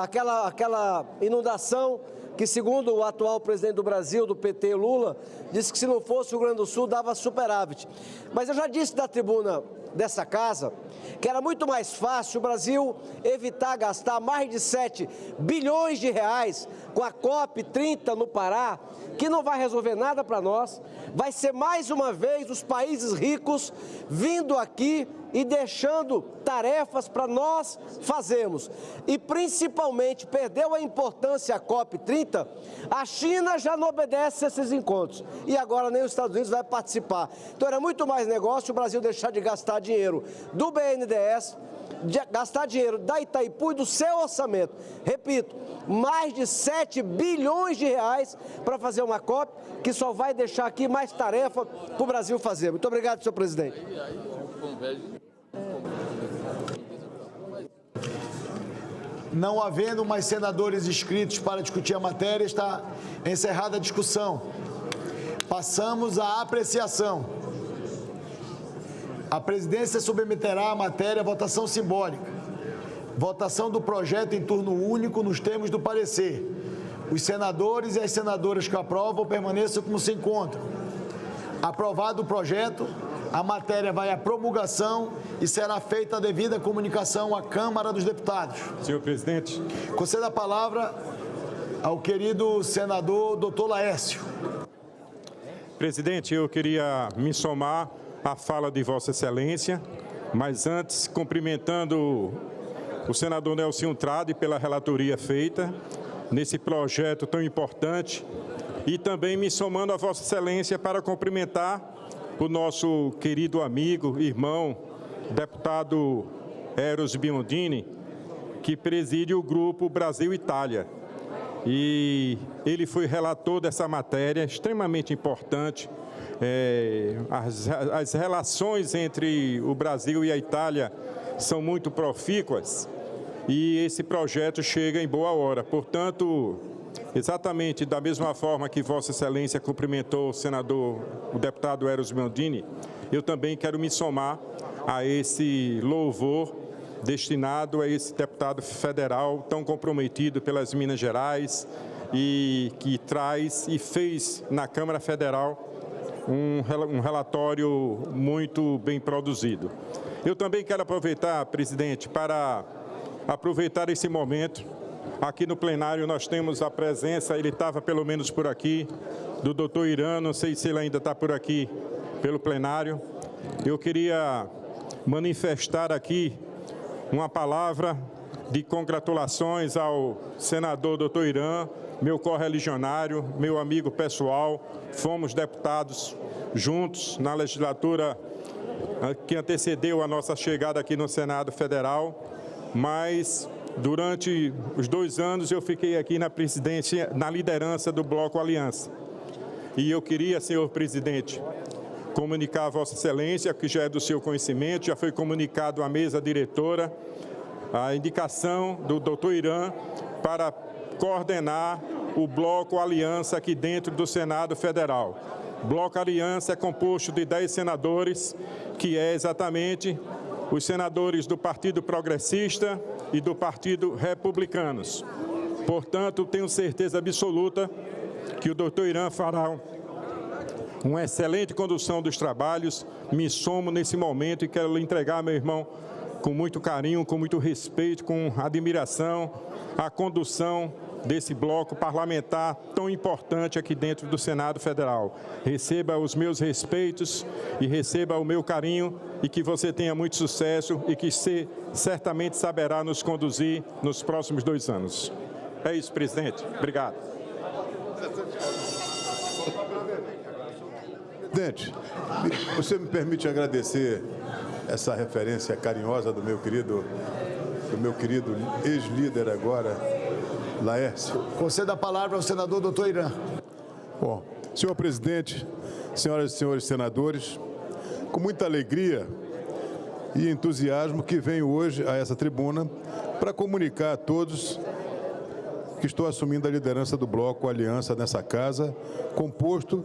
Aquela inundação que, segundo o atual presidente do Brasil, do PT, Lula, disse que se não fosse o Rio Grande do Sul, dava superávit. Mas eu já disse da tribuna dessa casa que era muito mais fácil o Brasil evitar gastar mais de 7 bilhões de reais com a COP30 no Pará, que não vai resolver nada para nós, vai ser mais uma vez os países ricos vindo aqui e deixando tarefas para nós fazermos. E principalmente, perdeu a importância a COP30, a China já não obedece a esses encontros. E agora nem os Estados Unidos vai participar. Então era muito mais negócio o Brasil deixar de gastar dinheiro do BNDES, gastar dinheiro da Itaipu e do seu orçamento. Repito, mais de 7 bilhões de reais para fazer uma COP que só vai deixar aqui mais tarefa para o Brasil fazer. Muito obrigado, senhor presidente. Não havendo mais senadores inscritos para discutir a matéria, está encerrada a discussão. Passamos à apreciação. A presidência submeterá a matéria à votação simbólica. Votação do projeto em turno único nos termos do parecer. Os senadores e as senadoras que aprovam permaneçam como se encontram. Aprovado o projeto, a matéria vai à promulgação e será feita a devida comunicação à Câmara dos Deputados. Senhor presidente. Concedo a palavra ao querido senador Dr. Laércio. Presidente, eu queria me somar à fala de Vossa Excelência, mas antes cumprimentando o senador Nelson Trade pela relatoria feita nesse projeto tão importante e também me somando a Vossa Excelência para cumprimentar o nosso querido amigo, irmão, deputado Eros Biondini, que preside o grupo Brasil-Itália. E ele foi relator dessa matéria extremamente importante. As relações entre o Brasil e a Itália são muito profícuas e esse projeto chega em boa hora. Portanto, exatamente da mesma forma que Vossa Excelência cumprimentou o deputado Eros Biondini, eu também quero me somar a esse louvor destinado a esse deputado federal tão comprometido pelas Minas Gerais e que traz e fez na Câmara Federal um relatório muito bem produzido. Eu também quero aproveitar, presidente, para aproveitar esse momento. Aqui no plenário nós temos a presença, ele estava pelo menos por aqui, do doutor Irã, não sei se ele ainda está por aqui pelo plenário. Eu queria manifestar aqui uma palavra de congratulações ao senador doutor Irã, meu correligionário, meu amigo pessoal. Fomos deputados juntos na legislatura que antecedeu a nossa chegada aqui no Senado Federal, mas durante os 2 anos eu fiquei aqui na presidência, na liderança do Bloco Aliança. E eu queria, senhor presidente, comunicar a Vossa Excelência, que já é do seu conhecimento, já foi comunicado à mesa diretora, a indicação do doutor Irã para coordenar o Bloco Aliança aqui dentro do Senado Federal. Bloco Aliança é composto de 10 senadores, que é exatamente os senadores do Partido Progressista e do Partido Republicanos. Portanto, tenho certeza absoluta que o doutor Irã fará uma excelente condução dos trabalhos. Me somo nesse momento e quero lhe entregar, meu irmão, com muito carinho, com muito respeito, com admiração, a condução desse bloco parlamentar tão importante aqui dentro do Senado Federal. Receba os meus respeitos e receba o meu carinho e que você tenha muito sucesso e que você certamente saberá nos conduzir nos próximos 2 anos. É isso, presidente. Obrigado. Presidente, você me permite agradecer essa referência carinhosa do meu querido ex-líder agora, Laércio. Conceda a palavra ao senador doutor Irã. Bom, senhor presidente, senhoras e senhores senadores, com muita alegria e entusiasmo que venho hoje a essa tribuna para comunicar a todos que estou assumindo a liderança do Bloco Aliança nessa casa, composto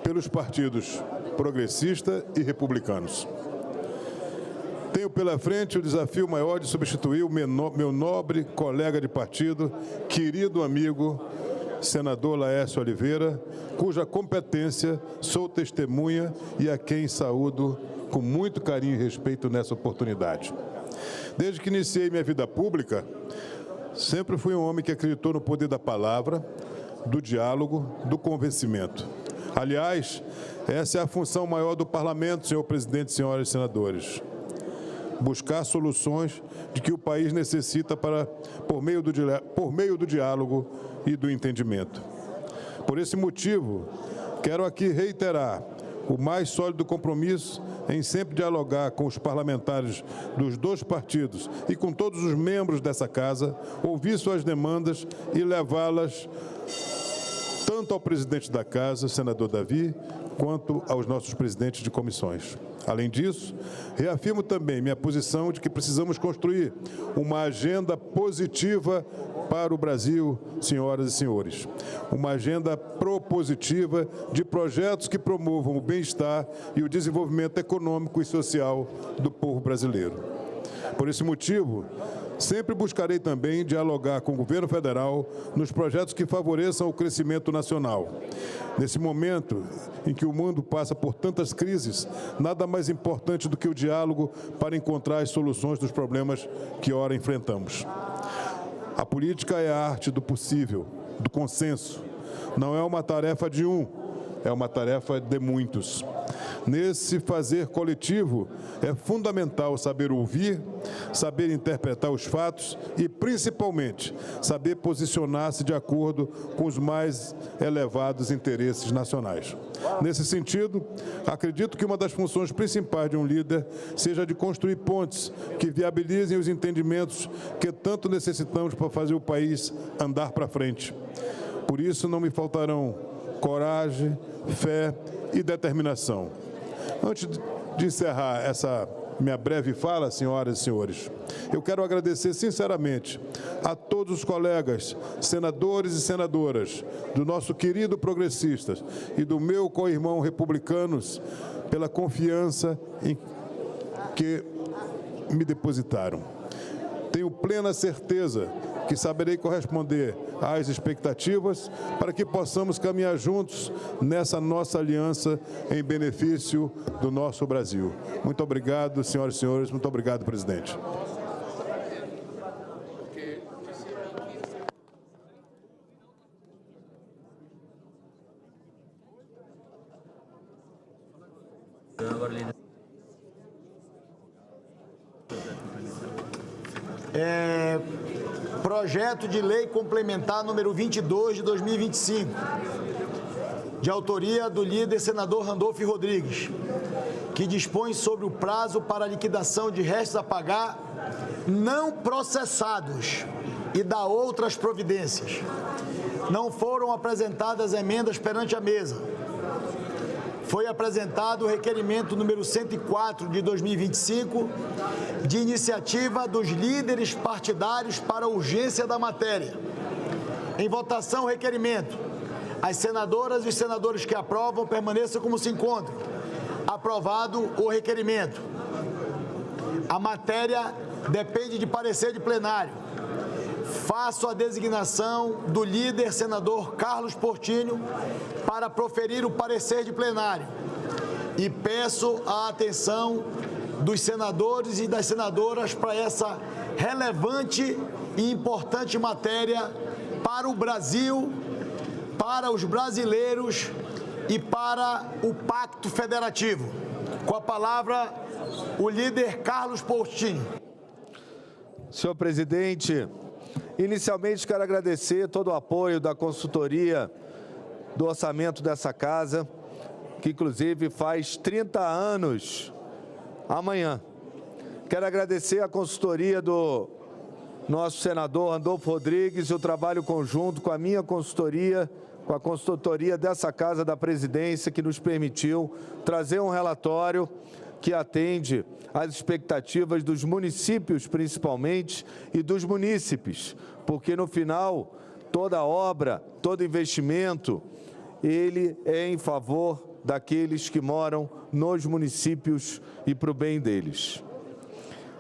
pelos partidos progressista e republicanos. Tenho pela frente o desafio maior de substituir o meu nobre colega de partido, querido amigo, senador Laércio Oliveira, cuja competência sou testemunha e a quem saúdo com muito carinho e respeito nessa oportunidade. Desde que iniciei minha vida pública, sempre fui um homem que acreditou no poder da palavra, do diálogo, do convencimento. Aliás, essa é a função maior do parlamento, senhor presidente e senhores senadores. Buscar soluções de que o país necessita por meio do diálogo e do entendimento. Por esse motivo, quero aqui reiterar o mais sólido compromisso em sempre dialogar com os parlamentares dos dois partidos e com todos os membros dessa casa, ouvir suas demandas e levá-las tanto ao presidente da Casa, senador Davi, quanto aos nossos presidentes de comissões. Além disso, reafirmo também minha posição de que precisamos construir uma agenda positiva para o Brasil, senhoras e senhores. Uma agenda propositiva de projetos que promovam o bem-estar e o desenvolvimento econômico e social do povo brasileiro. Por esse motivo, sempre buscarei também dialogar com o governo federal nos projetos que favoreçam o crescimento nacional. Nesse momento em que o mundo passa por tantas crises, nada mais importante do que o diálogo para encontrar as soluções dos problemas que ora enfrentamos. A política é a arte do possível, do consenso. Não é uma tarefa de um, é uma tarefa de muitos. Nesse fazer coletivo, é fundamental saber ouvir, saber interpretar os fatos e, principalmente, saber posicionar-se de acordo com os mais elevados interesses nacionais. Nesse sentido, acredito que uma das funções principais de um líder seja de construir pontes que viabilizem os entendimentos que tanto necessitamos para fazer o país andar para frente. Por isso, não me faltarão coragem, fé e determinação. Antes de encerrar essa minha breve fala, senhoras e senhores, eu quero agradecer sinceramente a todos os colegas, senadores e senadoras, do nosso querido Progressistas e do meu co-irmão Republicanos, pela confiança em que me depositaram. Tenho plena certeza que saberei corresponder às expectativas para que possamos caminhar juntos nessa nossa aliança em benefício do nosso Brasil. Muito obrigado, senhoras e senhores. Muito obrigado, presidente. Projeto de Lei Complementar número 22 de 2025, de autoria do líder senador Randolfo Rodrigues, que dispõe sobre o prazo para liquidação de restos a pagar não processados e da outras providências. Não foram apresentadas emendas perante a mesa. Foi apresentado o requerimento número 104 de 2025, de iniciativa dos líderes partidários para a urgência da matéria. Em votação, o requerimento. As senadoras e os senadores que aprovam permaneçam como se encontram. Aprovado o requerimento. A matéria depende de parecer de plenário. Faço a designação do líder senador Carlos Portinho para proferir o parecer de plenário e peço a atenção dos senadores e das senadoras para essa relevante e importante matéria para o Brasil, para os brasileiros e para o Pacto Federativo. Com a palavra, o líder Carlos Portinho. Senhor presidente, inicialmente quero agradecer todo o apoio da consultoria do orçamento dessa casa, que inclusive faz 30 anos amanhã. Quero agradecer a consultoria do nosso senador Randolfo Rodrigues e o trabalho conjunto com a minha consultoria, com a consultoria dessa Casa da Presidência, que nos permitiu trazer um relatório que atende às expectativas dos municípios, principalmente, e dos munícipes, porque, no final, toda obra, todo investimento, ele é em favor daqueles que moram nos municípios e para o bem deles.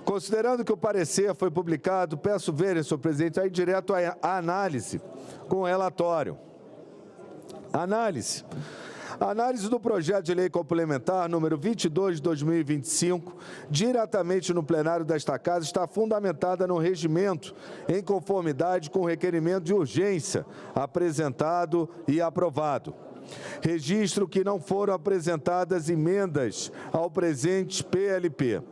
Considerando que o parecer foi publicado, peço ver, senhor presidente, aí direto à análise com o relatório. Análise. A análise do projeto de lei complementar número 22 de 2025, diretamente no plenário desta Casa, está fundamentada no regimento em conformidade com o requerimento de urgência apresentado e aprovado. Registro que não foram apresentadas emendas ao presente PLP.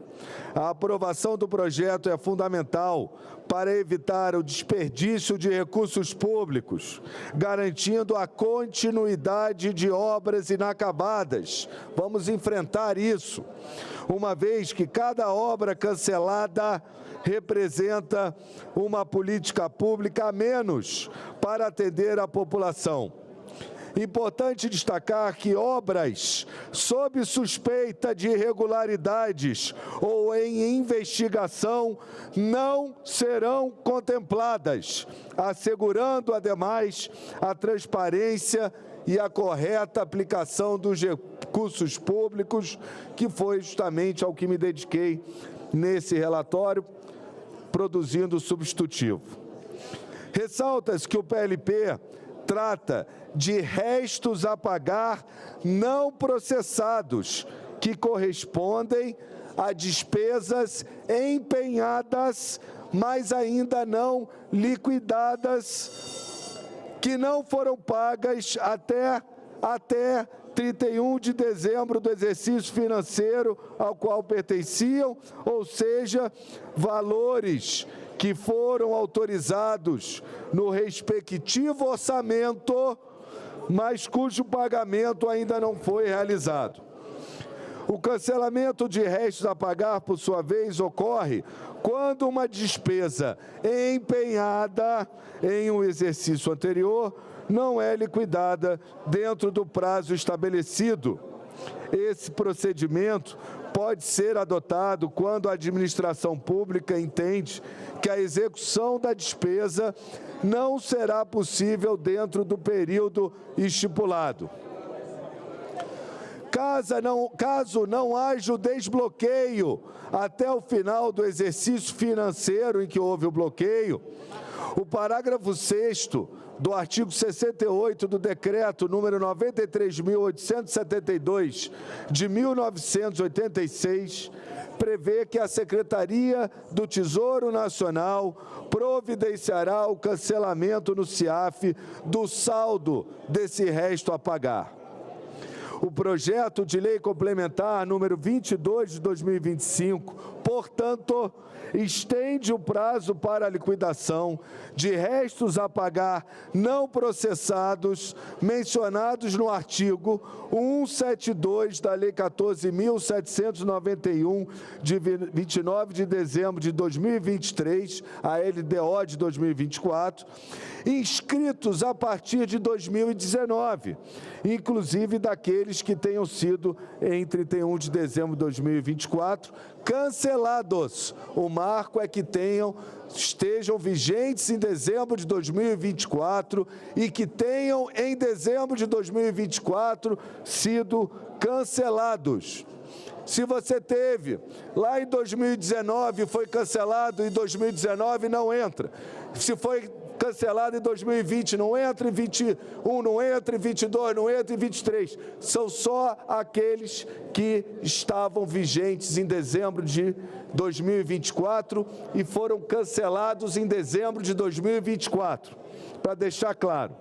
A aprovação do projeto é fundamental para evitar o desperdício de recursos públicos, garantindo a continuidade de obras inacabadas. Vamos enfrentar isso, uma vez que cada obra cancelada representa uma política pública a menos para atender a população. Importante destacar que obras sob suspeita de irregularidades ou em investigação não serão contempladas, assegurando, ademais, a transparência e a correta aplicação dos recursos públicos, que foi justamente ao que me dediquei nesse relatório, produzindo o substitutivo. Ressalta-se que o PLP trata de restos a pagar não processados, que correspondem a despesas empenhadas, mas ainda não liquidadas, que não foram pagas até 31 de dezembro do exercício financeiro ao qual pertenciam, ou seja, valores que foram autorizados no respectivo orçamento, mas cujo pagamento ainda não foi realizado. O cancelamento de restos a pagar, por sua vez, ocorre quando uma despesa empenhada em um exercício anterior não é liquidada dentro do prazo estabelecido. Esse procedimento pode ser adotado quando a administração pública entende que a execução da despesa não será possível dentro do período estipulado. Caso não haja o desbloqueio até o final do exercício financeiro em que houve o bloqueio, o parágrafo 6º do artigo 68 do Decreto número 93.872, de 1986, prevê que a Secretaria do Tesouro Nacional providenciará o cancelamento no CIAF do saldo desse resto a pagar. O projeto de lei complementar número 22 de 2025, portanto, estende o prazo para a liquidação de restos a pagar não processados mencionados no artigo 172 da Lei 14.791, de 29 de dezembro de 2023, a LDO de 2024, inscritos a partir de 2019, inclusive daqueles que tenham sido em 31 de dezembro de 2024, cancelados. O marco é que estejam vigentes em dezembro de 2024 e que tenham em dezembro de 2024 sido cancelados. Se você teve lá em 2019 foi cancelado, em 2019 não entra. Se foi cancelado em 2020, não entra, em 21 não entra, em 22 não entra, em 23. São só aqueles que estavam vigentes em dezembro de 2024 e foram cancelados em dezembro de 2024. Para deixar claro,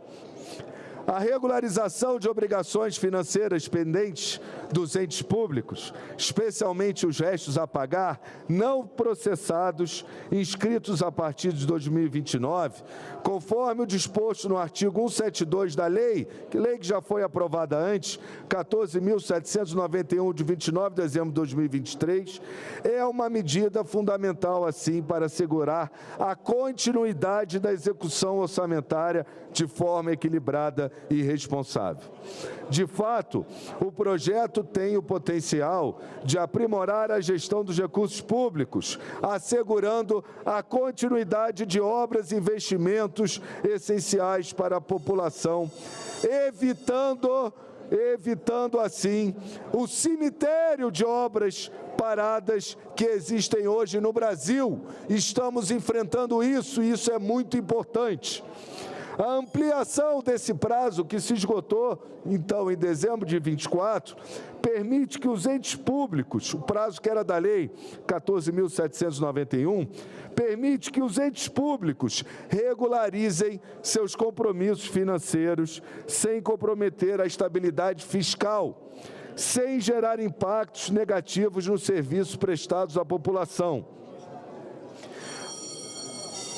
a regularização de obrigações financeiras pendentes dos entes públicos, especialmente os restos a pagar não processados, inscritos a partir de 2029, conforme o disposto no artigo 172 da lei que já foi aprovada antes, 14.791, de 29 de dezembro de 2023, é uma medida fundamental, assim, para assegurar a continuidade da execução orçamentária de forma equilibrada e responsável. De fato, o projeto tem o potencial de aprimorar a gestão dos recursos públicos, assegurando a continuidade de obras e investimentos essenciais para a população, evitando assim o cemitério de obras paradas que existem hoje no Brasil. Estamos enfrentando isso, e isso é muito importante. A ampliação desse prazo, que se esgotou, então, em dezembro de 24, permite que os entes públicos, o prazo que era da Lei 14.791, permite que os entes públicos regularizem seus compromissos financeiros sem comprometer a estabilidade fiscal, sem gerar impactos negativos nos serviços prestados à população.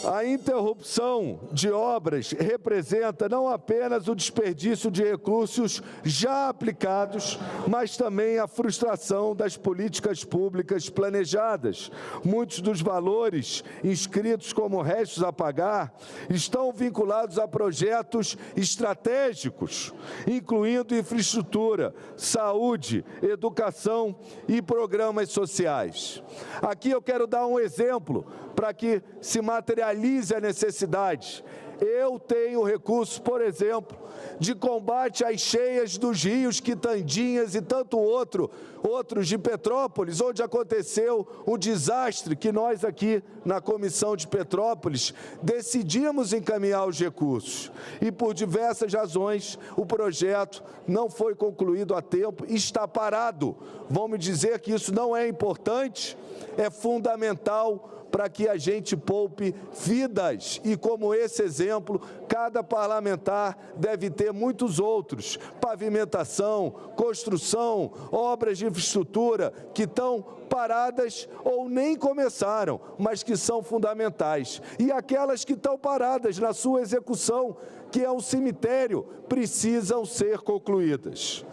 A interrupção de obras representa não apenas o desperdício de recursos já aplicados, mas também a frustração das políticas públicas planejadas. Muitos dos valores inscritos como restos a pagar estão vinculados a projetos estratégicos, incluindo infraestrutura, saúde, educação e programas sociais. Aqui eu quero dar um exemplo para que se materialize a necessidade. Eu tenho recursos, por exemplo, de combate às cheias dos rios Quitandinhas e tanto outros de Petrópolis, onde aconteceu um desastre que nós aqui na Comissão de Petrópolis decidimos encaminhar os recursos. E por diversas razões o projeto não foi concluído a tempo e está parado. Vão me dizer que isso não é importante? É fundamental para que a gente poupe vidas. E como esse exemplo, cada parlamentar deve ter muitos outros. Pavimentação, construção, obras de infraestrutura que estão paradas ou nem começaram, mas que são fundamentais. E aquelas que estão paradas na sua execução, que é um cemitério, precisam ser concluídas.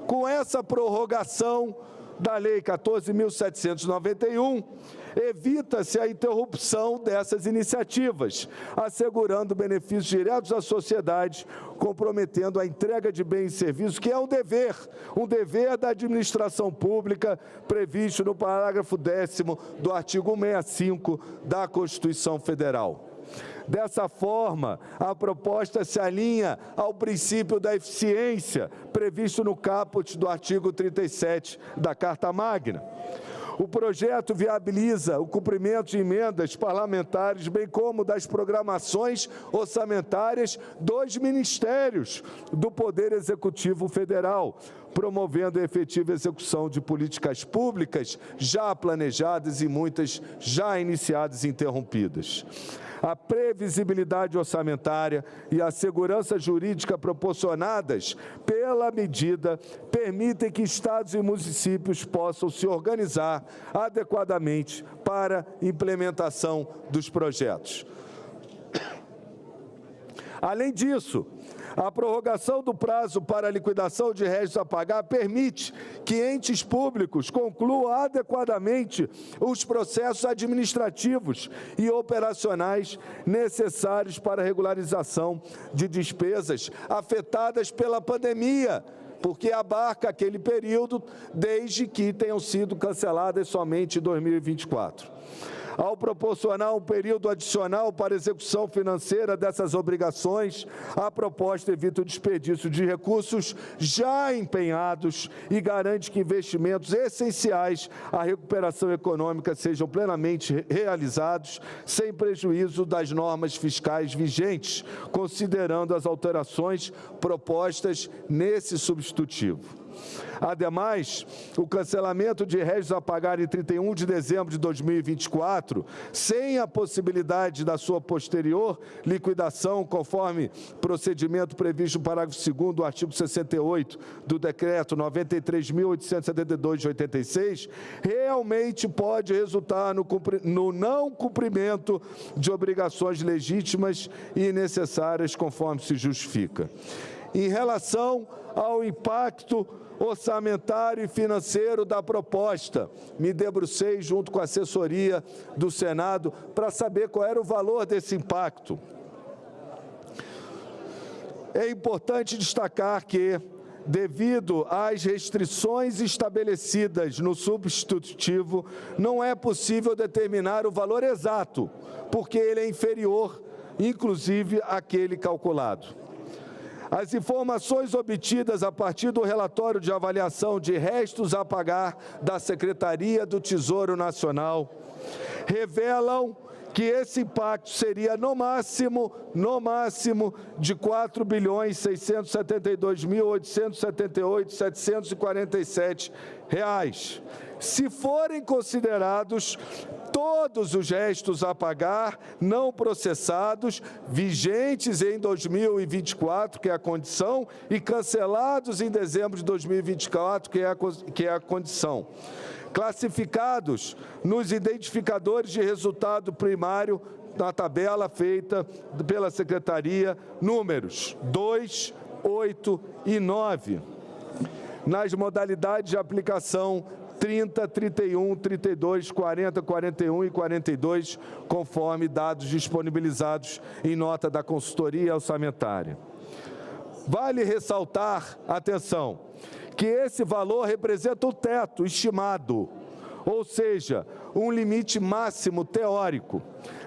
Com essa prorrogação da Lei 14.791, evita-se a interrupção dessas iniciativas, assegurando benefícios diretos à sociedade, comprometendo a entrega de bens e serviços, que é um dever da administração pública previsto no parágrafo 10º do artigo 65 da Constituição Federal. Dessa forma, a proposta se alinha ao princípio da eficiência previsto no caput do artigo 37 da Carta Magna. O projeto viabiliza o cumprimento de emendas parlamentares, bem como das programações orçamentárias dos ministérios do Poder Executivo Federal, promovendo a efetiva execução de políticas públicas já planejadas e muitas já iniciadas e interrompidas. A previsibilidade orçamentária e a segurança jurídica proporcionadas pela medida permitem que estados e municípios possam se organizar adequadamente para implementação dos projetos. Além disso, a prorrogação do prazo para a liquidação de restos a pagar permite que entes públicos concluam adequadamente os processos administrativos e operacionais necessários para a regularização de despesas afetadas pela pandemia, porque abarca aquele período desde que tenham sido canceladas somente em 2024. Ao proporcionar um período adicional para a execução financeira dessas obrigações, a proposta evita o desperdício de recursos já empenhados e garante que investimentos essenciais à recuperação econômica sejam plenamente realizados, sem prejuízo das normas fiscais vigentes, considerando as alterações propostas nesse substitutivo. Ademais, o cancelamento de restos a pagar em 31 de dezembro de 2024, sem a possibilidade da sua posterior liquidação, conforme procedimento previsto no parágrafo 2º do artigo 68 do Decreto 93.872 de 86, realmente pode resultar no não cumprimento de obrigações legítimas e necessárias, conforme se justifica. Em relação ao impacto orçamentário e financeiro da proposta, me debrucei junto com a assessoria do Senado para saber qual era o valor desse impacto. É importante destacar que, devido às restrições estabelecidas no substitutivo, não é possível determinar o valor exato, porque ele é inferior, inclusive, àquele calculado. As informações obtidas a partir do relatório de avaliação de restos a pagar da Secretaria do Tesouro Nacional revelam que esse impacto seria no máximo, de R$ 4.672.878.747. Se forem considerados todos os restos a pagar não processados, vigentes em 2024, que é a condição, e cancelados em dezembro de 2024, que é a condição. Classificados nos identificadores de resultado primário na tabela feita pela Secretaria, números 2, 8 e 9. Nas modalidades de aplicação 30, 31, 32, 40, 41 e 42, conforme dados disponibilizados em nota da consultoria orçamentária. Vale ressaltar, atenção, que esse valor representa o teto estimado, ou seja, um limite máximo teórico.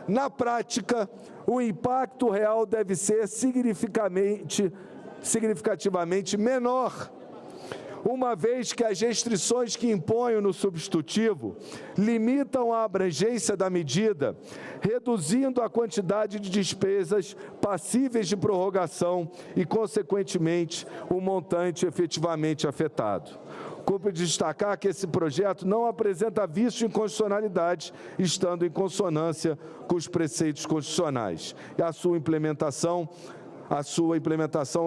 Na prática, o impacto real deve ser significativamente menor, uma vez que as restrições que imponho no substitutivo limitam a abrangência da medida, reduzindo a quantidade de despesas passíveis de prorrogação e, consequentemente, o montante efetivamente afetado. Cumpre destacar que esse projeto não apresenta vício de inconstitucionalidade, estando em consonância com os preceitos constitucionais. E a sua implementação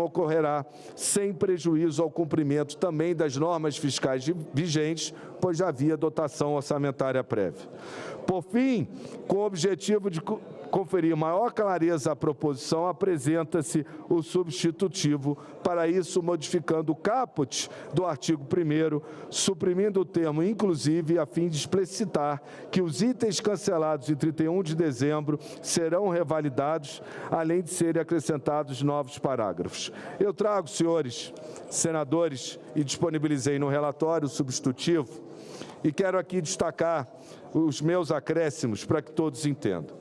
ocorrerá sem prejuízo ao cumprimento também das normas fiscais vigentes, pois já havia dotação orçamentária prévia. Por fim, com o objetivo de conferir maior clareza à proposição, apresenta-se o substitutivo, para isso modificando o caput do artigo 1º, suprimindo o termo inclusive, a fim de explicitar que os itens cancelados em 31 de dezembro serão revalidados, além de serem acrescentados novos parágrafos. Eu trago, senhores senadores, e disponibilizei no relatório o substitutivo, e quero aqui destacar os meus acréscimos para que todos entendam.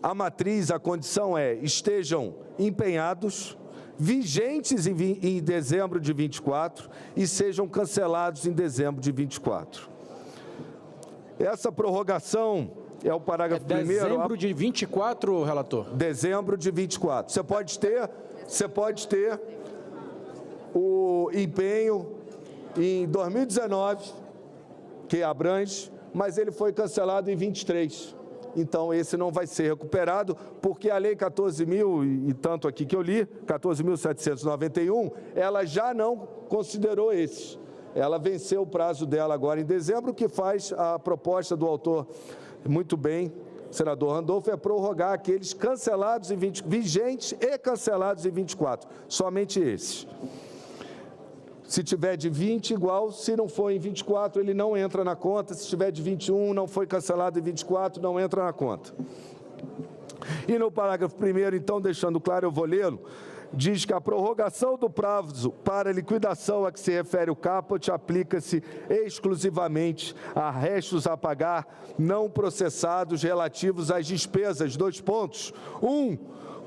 A matriz, a condição é, estejam empenhados, vigentes em dezembro de 24 e sejam cancelados em dezembro de 24. Essa prorrogação é o parágrafo primeiro. Dezembro de 24, relator? Dezembro de 24. Você pode ter o empenho em 2019, que abrange, mas ele foi cancelado em 23. Então, esse não vai ser recuperado, porque a Lei 14.000 e tanto aqui que eu li, 14.791, ela já não considerou esses. Ela venceu o prazo dela agora em dezembro, o que faz a proposta do autor muito bem, senador Randolfo, é prorrogar aqueles cancelados em vigentes e cancelados em 24, somente esses. Se tiver de 20, igual, se não for em 24, ele não entra na conta. Se tiver de 21, não foi cancelado em 24, não entra na conta. E no parágrafo 1º, então, deixando claro, eu vou lê-lo, diz que a prorrogação do prazo para liquidação a que se refere o caput aplica-se exclusivamente a restos a pagar não processados relativos às despesas. 2 pontos. 1.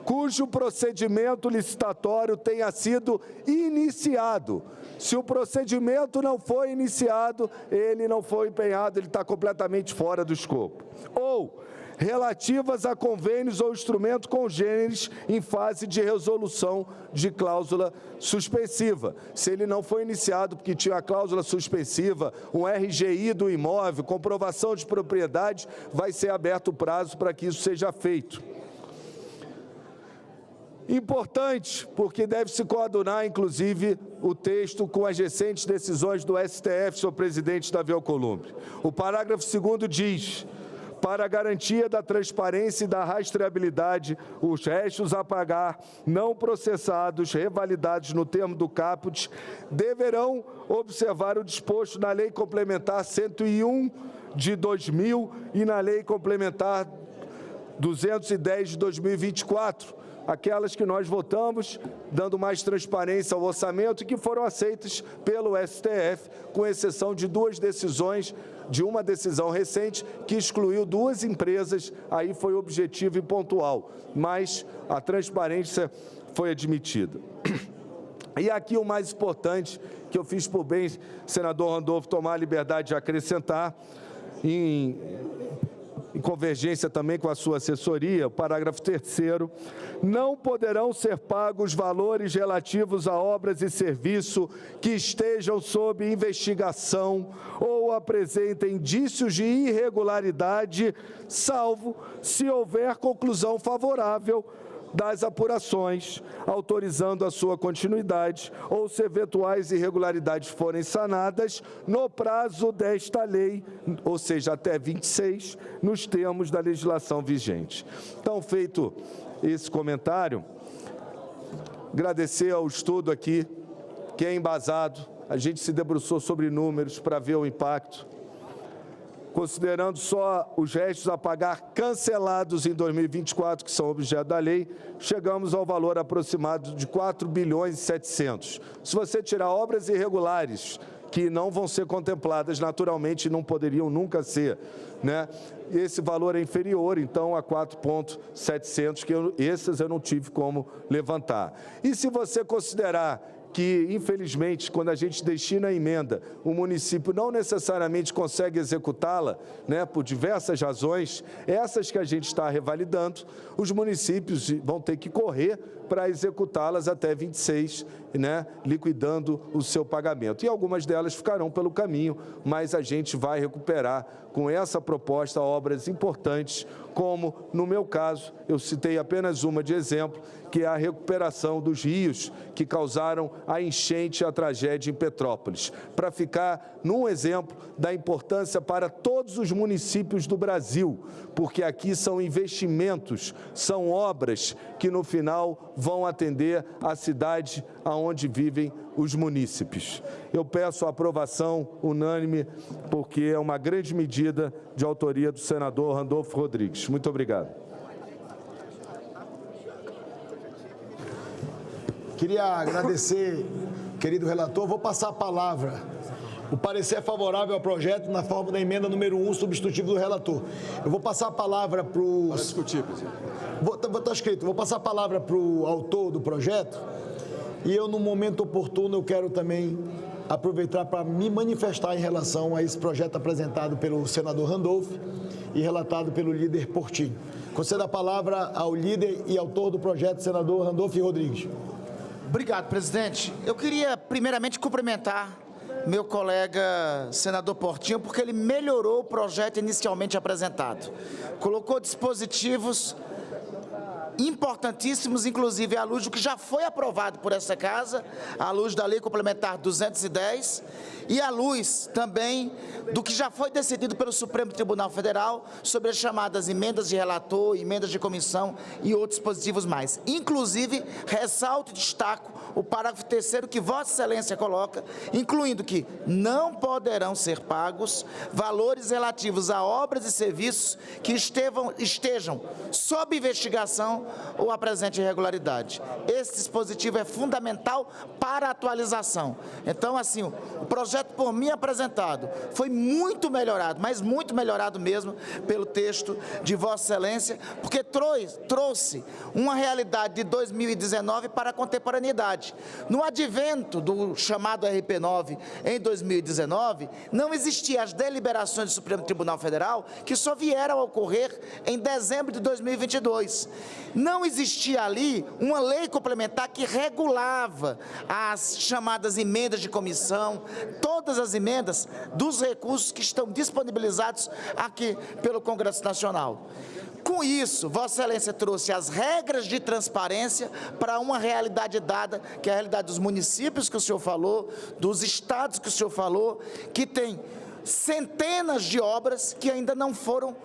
Cujo procedimento licitatório tenha sido iniciado. Se o procedimento não foi iniciado, ele não foi empenhado, ele está completamente fora do escopo. Ou relativas a convênios ou instrumento congêneres em fase de resolução de cláusula suspensiva. Se ele não foi iniciado porque tinha a cláusula suspensiva, um RGI do imóvel, comprovação de propriedade, vai ser aberto o prazo para que isso seja feito. Importante, porque deve-se coadunar, inclusive, o texto com as recentes decisões do STF, senhor presidente Davi Alcolumbre. O parágrafo 2º diz: para a garantia da transparência e da rastreabilidade, os restos a pagar não processados, revalidados no termo do caput, deverão observar o disposto na Lei Complementar 101 de 2000 e na Lei Complementar 210 de 2024, aquelas que nós votamos, dando mais transparência ao orçamento e que foram aceitas pelo STF, com exceção de 2 decisões, de uma decisão recente que excluiu 2 empresas, aí foi objetivo e pontual, mas a transparência foi admitida. E aqui o mais importante, que eu fiz por bem, senador Randolfo, tomar a liberdade de acrescentar, em convergência também com a sua assessoria, o parágrafo 3º, não poderão ser pagos valores relativos a obras e serviço que estejam sob investigação ou apresentem indícios de irregularidade, salvo se houver conclusão favorável das apurações, autorizando a sua continuidade, ou se eventuais irregularidades forem sanadas no prazo desta lei, ou seja, até 26, nos termos da legislação vigente. Então, feito esse comentário, agradecer ao estudo aqui, que é embasado, a gente se debruçou sobre números para ver o impacto. Considerando só os restos a pagar cancelados em 2024, que são objeto da lei, chegamos ao valor aproximado de 4 bilhões e 700. Se você tirar obras irregulares, que não vão ser contempladas naturalmente e não poderiam nunca ser, né? Esse valor é inferior, então, a 4.700, que esses eu não tive como levantar. E se você considerar que, infelizmente, quando a gente destina a emenda, o município não necessariamente consegue executá-la, né, por diversas razões, essas que a gente está revalidando, os municípios vão ter que correr para executá-las até 26, né, liquidando o seu pagamento. E algumas delas ficarão pelo caminho, mas a gente vai recuperar com essa proposta obras importantes, como, no meu caso, eu citei apenas uma de exemplo, que é a recuperação dos rios que causaram a enchente e a tragédia em Petrópolis, para ficar num exemplo da importância para todos os municípios do Brasil, porque aqui são investimentos, são obras que no final vão atender a cidade aonde vivem os munícipes. Eu peço a aprovação unânime, porque é uma grande medida de autoria do senador Randolfo Rodrigues. Muito obrigado. Queria agradecer, querido relator. Vou passar a palavra. O parecer é favorável ao projeto na forma da emenda número 1, substitutivo do relator. Eu vou passar a palavra para o... Para discutir, presidente. Está escrito. Vou passar a palavra para o autor do projeto e eu, no momento oportuno, eu quero também aproveitar para me manifestar em relação a esse projeto apresentado pelo senador Randolfo e relatado pelo líder Portinho. Concedo a palavra ao líder e autor do projeto, senador Randolfo Rodrigues. Obrigado, presidente. Eu queria, primeiramente, cumprimentar meu colega senador Portinho, porque ele melhorou o projeto inicialmente apresentado. Colocou dispositivos importantíssimos, inclusive à luz do que já foi aprovado por essa Casa, à luz da Lei Complementar 210, e à luz também do que já foi decidido pelo Supremo Tribunal Federal sobre as chamadas emendas de relator, emendas de comissão e outros dispositivos mais. Inclusive, ressalto e destaco o parágrafo 3º que Vossa Excelência coloca, incluindo que não poderão ser pagos valores relativos a obras e serviços que estejam sob investigação ou apresente irregularidade. Esse dispositivo é fundamental para a atualização. Então, assim, o projeto por mim apresentado foi muito melhorado, mas muito melhorado mesmo pelo texto de Vossa Excelência, porque trouxe uma realidade de 2019 para a contemporaneidade. No advento do chamado RP9 em 2019, não existiam as deliberações do Supremo Tribunal Federal, que só vieram a ocorrer em dezembro de 2022. Não existia ali uma lei complementar que regulava as chamadas emendas de comissão, todas as emendas dos recursos que estão disponibilizados aqui pelo Congresso Nacional. Com isso, Vossa Excelência trouxe as regras de transparência para uma realidade dada, que é a realidade dos municípios que o senhor falou, dos estados que o senhor falou, que tem centenas de obras que ainda não foram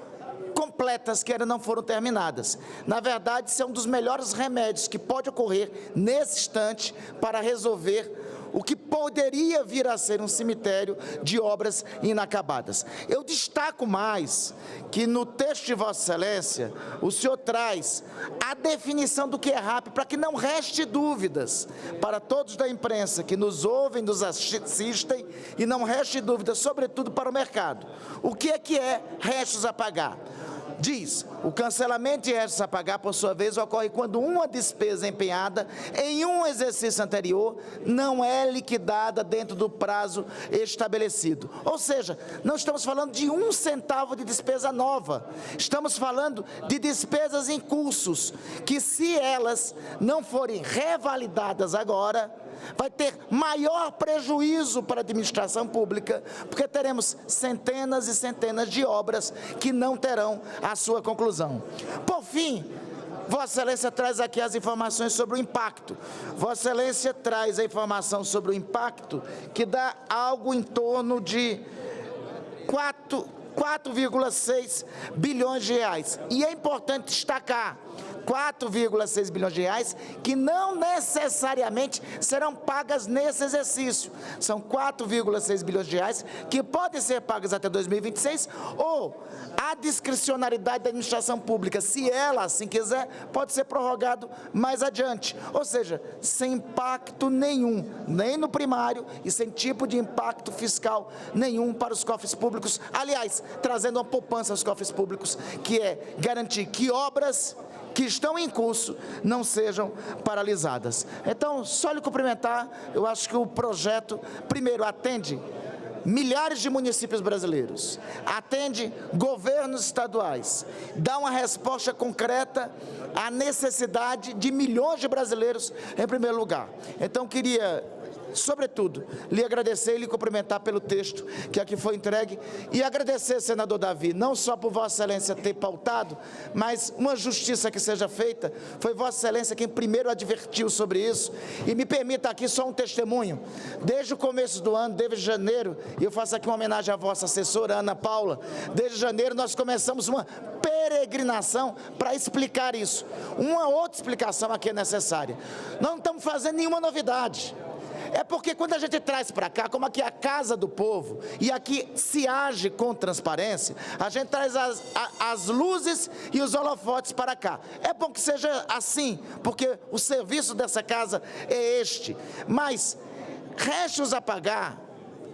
completas, que ainda não foram terminadas. Na verdade, isso é um dos melhores remédios que pode ocorrer nesse instante para resolver o que poderia vir a ser um cemitério de obras inacabadas. Eu destaco mais que no texto de Vossa Excelência, o senhor traz a definição do que é RAP, para que não reste dúvidas para todos da imprensa que nos ouvem, nos assistem, e não reste dúvidas, sobretudo para o mercado. O que é restos a pagar? diz: o cancelamento de restos a pagar, por sua vez, ocorre quando uma despesa empenhada em um exercício anterior não é liquidada dentro do prazo estabelecido. Ou seja, não estamos falando de 1 centavo de despesa nova, estamos falando de despesas em cursos, que se elas não forem revalidadas agora, vai ter maior prejuízo para a administração pública, porque teremos centenas e centenas de obras que não terão a sua conclusão. Por fim, Vossa Excelência traz aqui as informações sobre o impacto. Vossa Excelência traz a informação sobre o impacto, que dá algo em torno de 4,6 bilhões de reais. E é importante destacar 4,6 bilhões de reais que não necessariamente serão pagas nesse exercício. São 4,6 bilhões de reais que podem ser pagas até 2026 ou a discricionariedade da administração pública, se ela assim quiser, pode ser prorrogado mais adiante. Ou seja, sem impacto nenhum, nem no primário e sem tipo de impacto fiscal nenhum para os cofres públicos. Aliás, trazendo uma poupança aos cofres públicos, que é garantir que obras que estão em curso não sejam paralisadas. Então, só lhe cumprimentar, eu acho que o projeto, primeiro, atende milhares de municípios brasileiros, atende governos estaduais, dá uma resposta concreta à necessidade de milhões de brasileiros em primeiro lugar. Então, queria, sobretudo, lhe agradecer e lhe cumprimentar pelo texto que aqui foi entregue e agradecer, senador Davi, não só por Vossa Excelência ter pautado, mas uma justiça que seja feita. Foi Vossa Excelência quem primeiro advertiu sobre isso. E me permita aqui só um testemunho. Desde o começo do ano, desde janeiro, e eu faço aqui uma homenagem à vossa assessora, Ana Paula, desde janeiro nós começamos uma peregrinação para explicar isso. Uma outra explicação aqui é necessária. Nós não estamos fazendo nenhuma novidade. É porque quando a gente traz para cá, como aqui é a casa do povo, e aqui se age com transparência, a gente traz as luzes e os holofotes para cá. É bom que seja assim, porque o serviço dessa casa é este. Mas restos a pagar,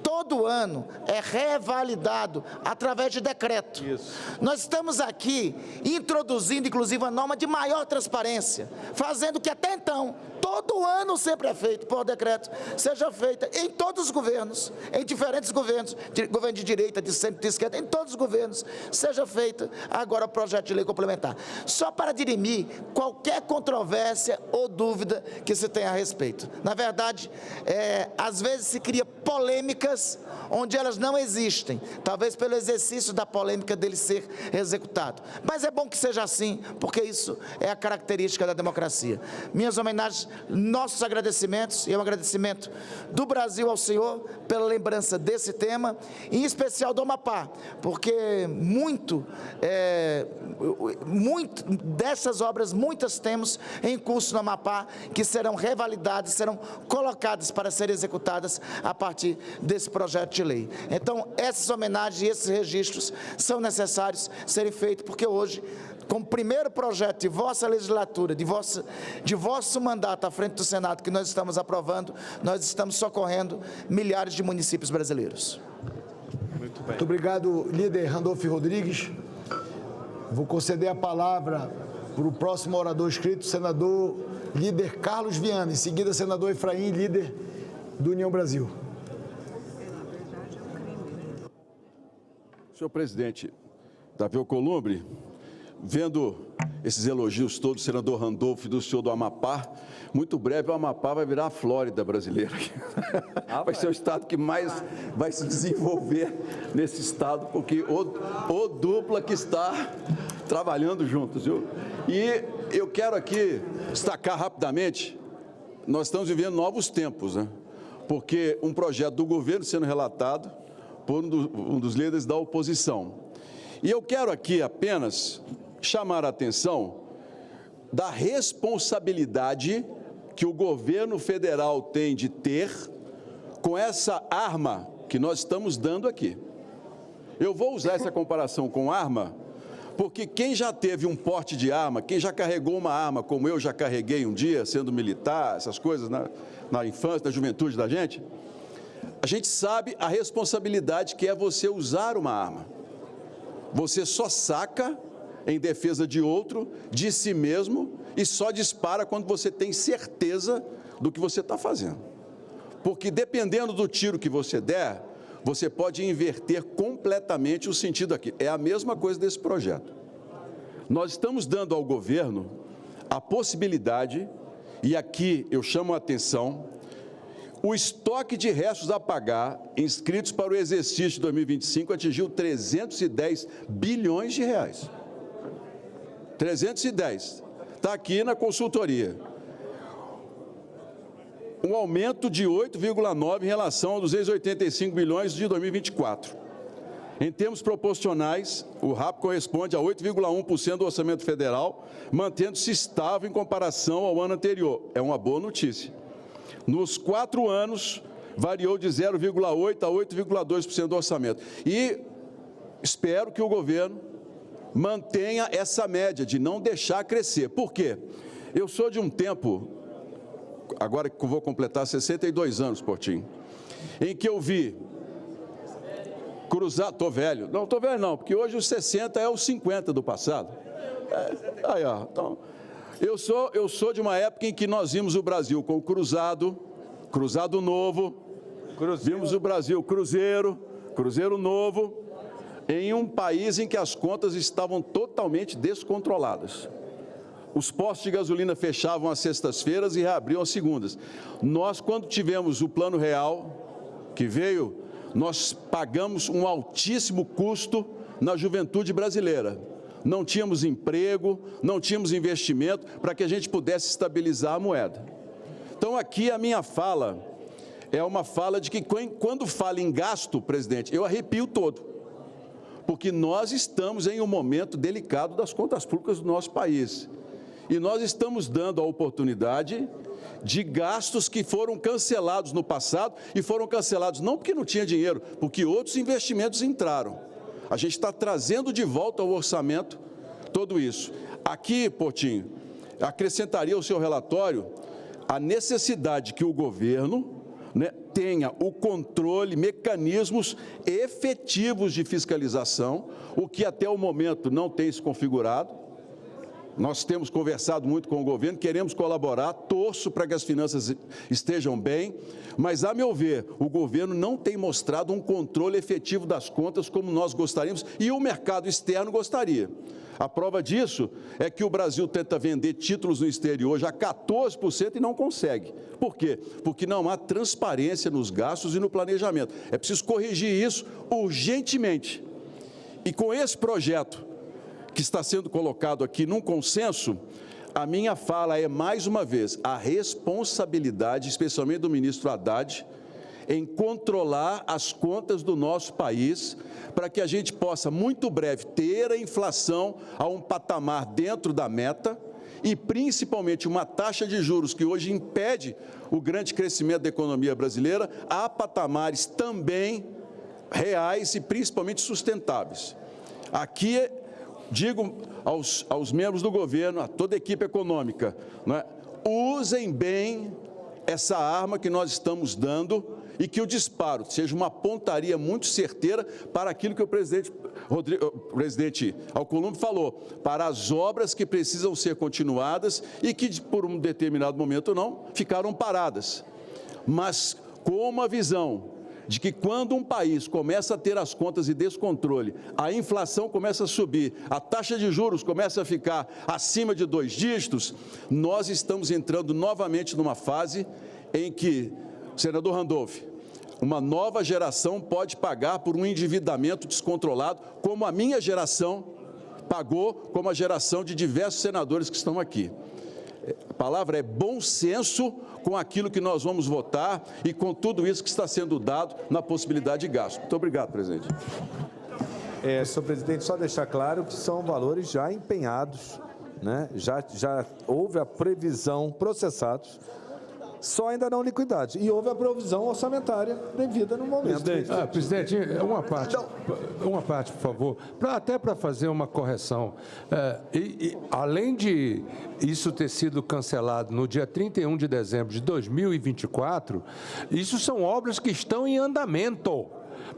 todo ano é revalidado através de decreto. Isso. Nós estamos aqui introduzindo, inclusive, uma norma de maior transparência, fazendo que até então, todo ano sempre é feito por decreto, seja feita em todos os governos, em diferentes governos, governo de direita, de centro, de esquerda, em todos os governos, seja feito agora o projeto de lei complementar. Só para dirimir qualquer controvérsia ou dúvida que se tenha a respeito. Na verdade, às vezes se cria polêmicas onde elas não existem, talvez pelo exercício da polêmica dele ser executado. Mas é bom que seja assim, porque isso é a característica da democracia. Minhas homenagens, nossos agradecimentos, e um agradecimento do Brasil ao senhor pela lembrança desse tema, em especial do Amapá, porque muito dessas obras, muitas temos em curso no Amapá, que serão revalidadas, serão colocadas para serem executadas a partir desse projeto de lei. Então, essas homenagens e esses registros são necessários serem feitos, porque hoje, como primeiro projeto de vossa legislatura, de vosso mandato à frente do Senado, que nós estamos aprovando, nós estamos socorrendo milhares de municípios brasileiros. Muito bem. Muito obrigado, líder Randolfo Rodrigues. Vou conceder a palavra para o próximo orador inscrito, senador líder Carlos Viana, em seguida senador Efraim, líder do União Brasil. Senhor presidente Davi Alcolumbre, vendo esses elogios todos do senador Randolfo e do senhor do Amapá, muito breve o Amapá vai virar a Flórida brasileira. Vai ser o estado que mais vai se desenvolver nesse estado, porque o dupla que está trabalhando juntos, viu? E eu quero aqui destacar rapidamente, nós estamos vivendo novos tempos, né? Porque um projeto do governo sendo relatado por um dos líderes da oposição. E eu quero aqui apenas chamar a atenção da responsabilidade que o governo federal tem de ter com essa arma que nós estamos dando aqui. Eu vou usar essa comparação com arma, porque quem já teve um porte de arma, quem já carregou uma arma, como eu já carreguei um dia, sendo militar, essas coisas na infância, na juventude da gente, a gente sabe a responsabilidade que é você usar uma arma. Você só saca em defesa de outro, de si mesmo, e só dispara quando você tem certeza do que você está fazendo. Porque dependendo do tiro que você der, você pode inverter completamente o sentido aqui. É a mesma coisa desse projeto. Nós estamos dando ao governo a possibilidade, e aqui eu chamo a atenção, o estoque de restos a pagar inscritos para o exercício de 2025 atingiu 310 bilhões de reais. 310. Está aqui na consultoria. Um aumento de 8,9% em relação a 285 bilhões de 2024. Em termos proporcionais, o RAP corresponde a 8,1% do orçamento federal, mantendo-se estável em comparação ao ano anterior. É uma boa notícia. Nos 4 anos, variou de 0,8% a 8,2% do orçamento. E espero que o governo mantenha essa média de não deixar crescer. Por quê? Eu sou de um tempo, agora que vou completar 62 anos, Portinho, em que eu vi cruzar, estou velho não, porque hoje os 60 é os 50 do passado. Aí, ó, então, eu sou de uma época em que nós vimos o Brasil com o Cruzado Novo, vimos o Brasil Cruzeiro Novo, em um país em que as contas estavam totalmente descontroladas. Os postos de gasolina fechavam às sextas-feiras e reabriam às segundas. Nós, quando tivemos o Plano Real, que veio, nós pagamos um altíssimo custo na juventude brasileira. Não tínhamos emprego, não tínhamos investimento para que a gente pudesse estabilizar a moeda. Então, aqui a minha fala é uma fala de que quando fala em gasto, presidente, eu arrepio todo. Porque nós estamos em um momento delicado das contas públicas do nosso país. E nós estamos dando a oportunidade de gastos que foram cancelados no passado, e foram cancelados não porque não tinha dinheiro, porque outros investimentos entraram. A gente está trazendo de volta ao orçamento tudo isso. Aqui, Portinho, acrescentaria ao seu relatório a necessidade que o governo tenha o controle, mecanismos efetivos de fiscalização, o que até o momento não tem se configurado. Nós temos conversado muito com o governo, queremos colaborar, torço para que as finanças estejam bem, mas, a meu ver, o governo não tem mostrado um controle efetivo das contas como nós gostaríamos e o mercado externo gostaria. A prova disso é que o Brasil tenta vender títulos no exterior já 14% e não consegue. Por quê? Porque não há transparência nos gastos e no planejamento. É preciso corrigir isso urgentemente. E com esse projeto que está sendo colocado aqui num consenso, a minha fala é, mais uma vez, a responsabilidade, especialmente do ministro Haddad, em controlar as contas do nosso país, para que a gente possa, muito breve, ter a inflação a um patamar dentro da meta e, principalmente, uma taxa de juros que hoje impede o grande crescimento da economia brasileira, a patamares também reais e, principalmente, sustentáveis. Aqui, digo aos membros do governo, a toda a equipe econômica, usem bem essa arma que nós estamos dando e que o disparo seja uma pontaria muito certeira para aquilo que o presidente Alcolumbre falou, para as obras que precisam ser continuadas e que, por um determinado momento não, ficaram paradas. Mas com uma visão de que quando um país começa a ter as contas em descontrole, a inflação começa a subir, a taxa de juros começa a ficar acima de 2 dígitos, nós estamos entrando novamente numa fase em que, senador Randolph, uma nova geração pode pagar por um endividamento descontrolado, como a minha geração pagou, como a geração de diversos senadores que estão aqui. A palavra é bom senso com aquilo que nós vamos votar e com tudo isso que está sendo dado na possibilidade de gasto. Muito obrigado, presidente. Senhor presidente, só deixar claro que são valores já empenhados, né? Já houve a previsão, processados, só ainda não liquidados. E houve a provisão orçamentária devida no momento. Presidente, uma parte, por favor, até para fazer uma correção. Além de isso ter sido cancelado no dia 31 de dezembro de 2024, isso são obras que estão em andamento.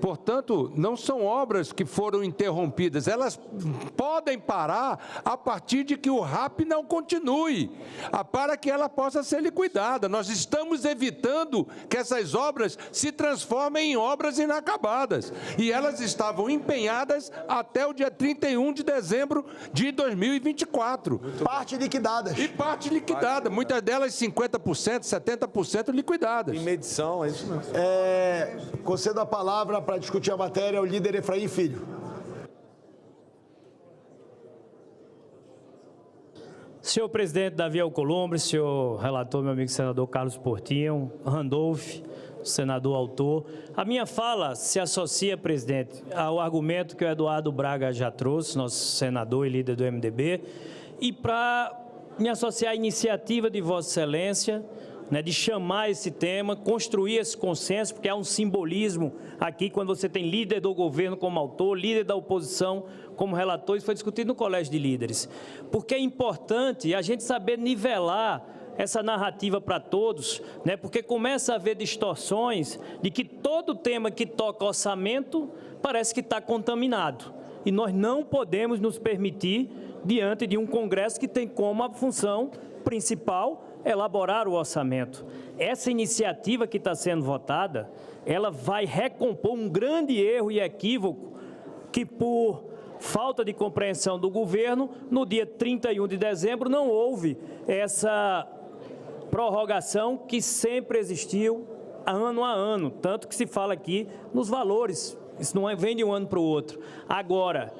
Portanto, não são obras que foram interrompidas, elas podem parar a partir de que o RAP não continue, para que ela possa ser liquidada. Nós estamos evitando que essas obras se transformem em obras inacabadas, e elas estavam empenhadas até o dia 31 de dezembro de 2024. Parte liquidadas. E parte liquidada, muitas delas 50%, 70% liquidadas. Em medição, é isso mesmo. Concedo a palavra para discutir a matéria ao líder Efraim Filho. Senhor presidente Davi Alcolumbre, senhor relator, meu amigo senador Carlos Portinho, Randolph, senador autor. A minha fala se associa, presidente, ao argumento que o Eduardo Braga já trouxe, nosso senador e líder do MDB, e para me associar à iniciativa de Vossa Excelência, né, de chamar esse tema, construir esse consenso, porque há um simbolismo aqui, quando você tem líder do governo como autor, líder da oposição como relator. Isso foi discutido no Colégio de Líderes. Porque é importante a gente saber nivelar essa narrativa para todos, né, porque começa a haver distorções de que todo tema que toca orçamento parece que está contaminado. E nós não podemos nos permitir, diante de um Congresso que tem como a função principal elaborar o orçamento. Essa iniciativa que está sendo votada, ela vai recompor um grande erro e equívoco que, por falta de compreensão do governo, no dia 31 de dezembro não houve essa prorrogação que sempre existiu ano a ano, tanto que se fala aqui nos valores, isso não vem de um ano para o outro. Agora,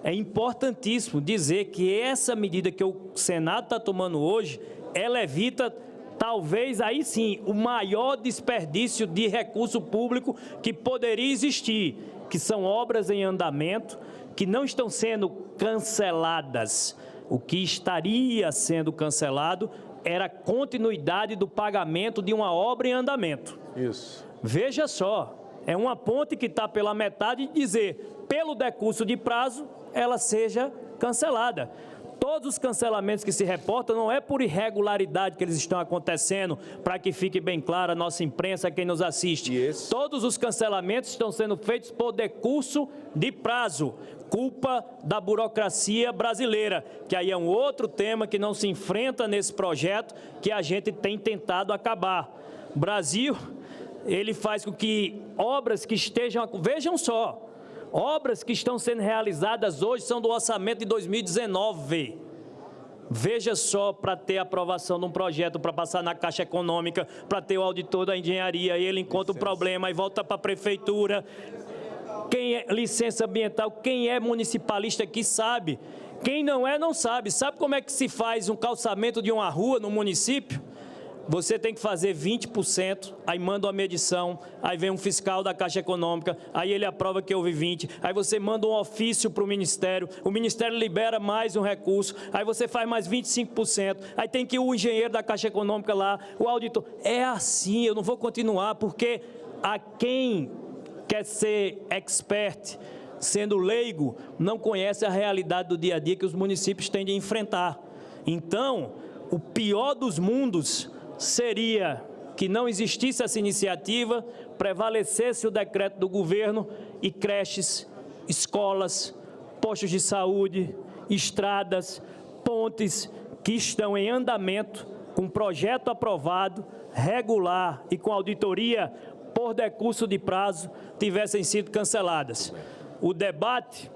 é importantíssimo dizer que essa medida que o Senado está tomando hoje, ela evita, talvez, aí sim, o maior desperdício de recurso público que poderia existir, que são obras em andamento, que não estão sendo canceladas. O que estaria sendo cancelado era a continuidade do pagamento de uma obra em andamento. Isso. Veja só, é uma ponte que está pela metade de dizer, pelo decurso de prazo, ela seja cancelada. Todos os cancelamentos que se reportam não é por irregularidade que eles estão acontecendo, para que fique bem claro a nossa imprensa, quem nos assiste. Todos os cancelamentos estão sendo feitos por decurso de prazo, culpa da burocracia brasileira, que aí é um outro tema que não se enfrenta nesse projeto, que a gente tem tentado acabar. O Brasil, ele faz com que obras que estejam... Vejam só, obras que estão sendo realizadas hoje são do orçamento de 2019. Veja só, para ter aprovação de um projeto, para passar na Caixa Econômica, para ter o auditor da engenharia, ele encontra o problema e volta para a prefeitura. Quem é licença ambiental, quem é municipalista aqui sabe. Quem não é, não sabe. Sabe como é que se faz um calçamento de uma rua no município? Você tem que fazer 20%, aí manda uma medição, aí vem um fiscal da Caixa Econômica, aí ele aprova que houve 20%, aí você manda um ofício para o Ministério libera mais um recurso, aí você faz mais 25%, aí tem que ir o engenheiro da Caixa Econômica lá, o auditor. É assim, eu não vou continuar, porque a quem quer ser expert, sendo leigo, não conhece a realidade do dia a dia que os municípios têm de enfrentar. Então, o pior dos mundos seria que não existisse essa iniciativa, prevalecesse o decreto do governo e creches, escolas, postos de saúde, estradas, pontes que estão em andamento, com projeto aprovado, regular e com auditoria por decurso de prazo, tivessem sido canceladas. O debate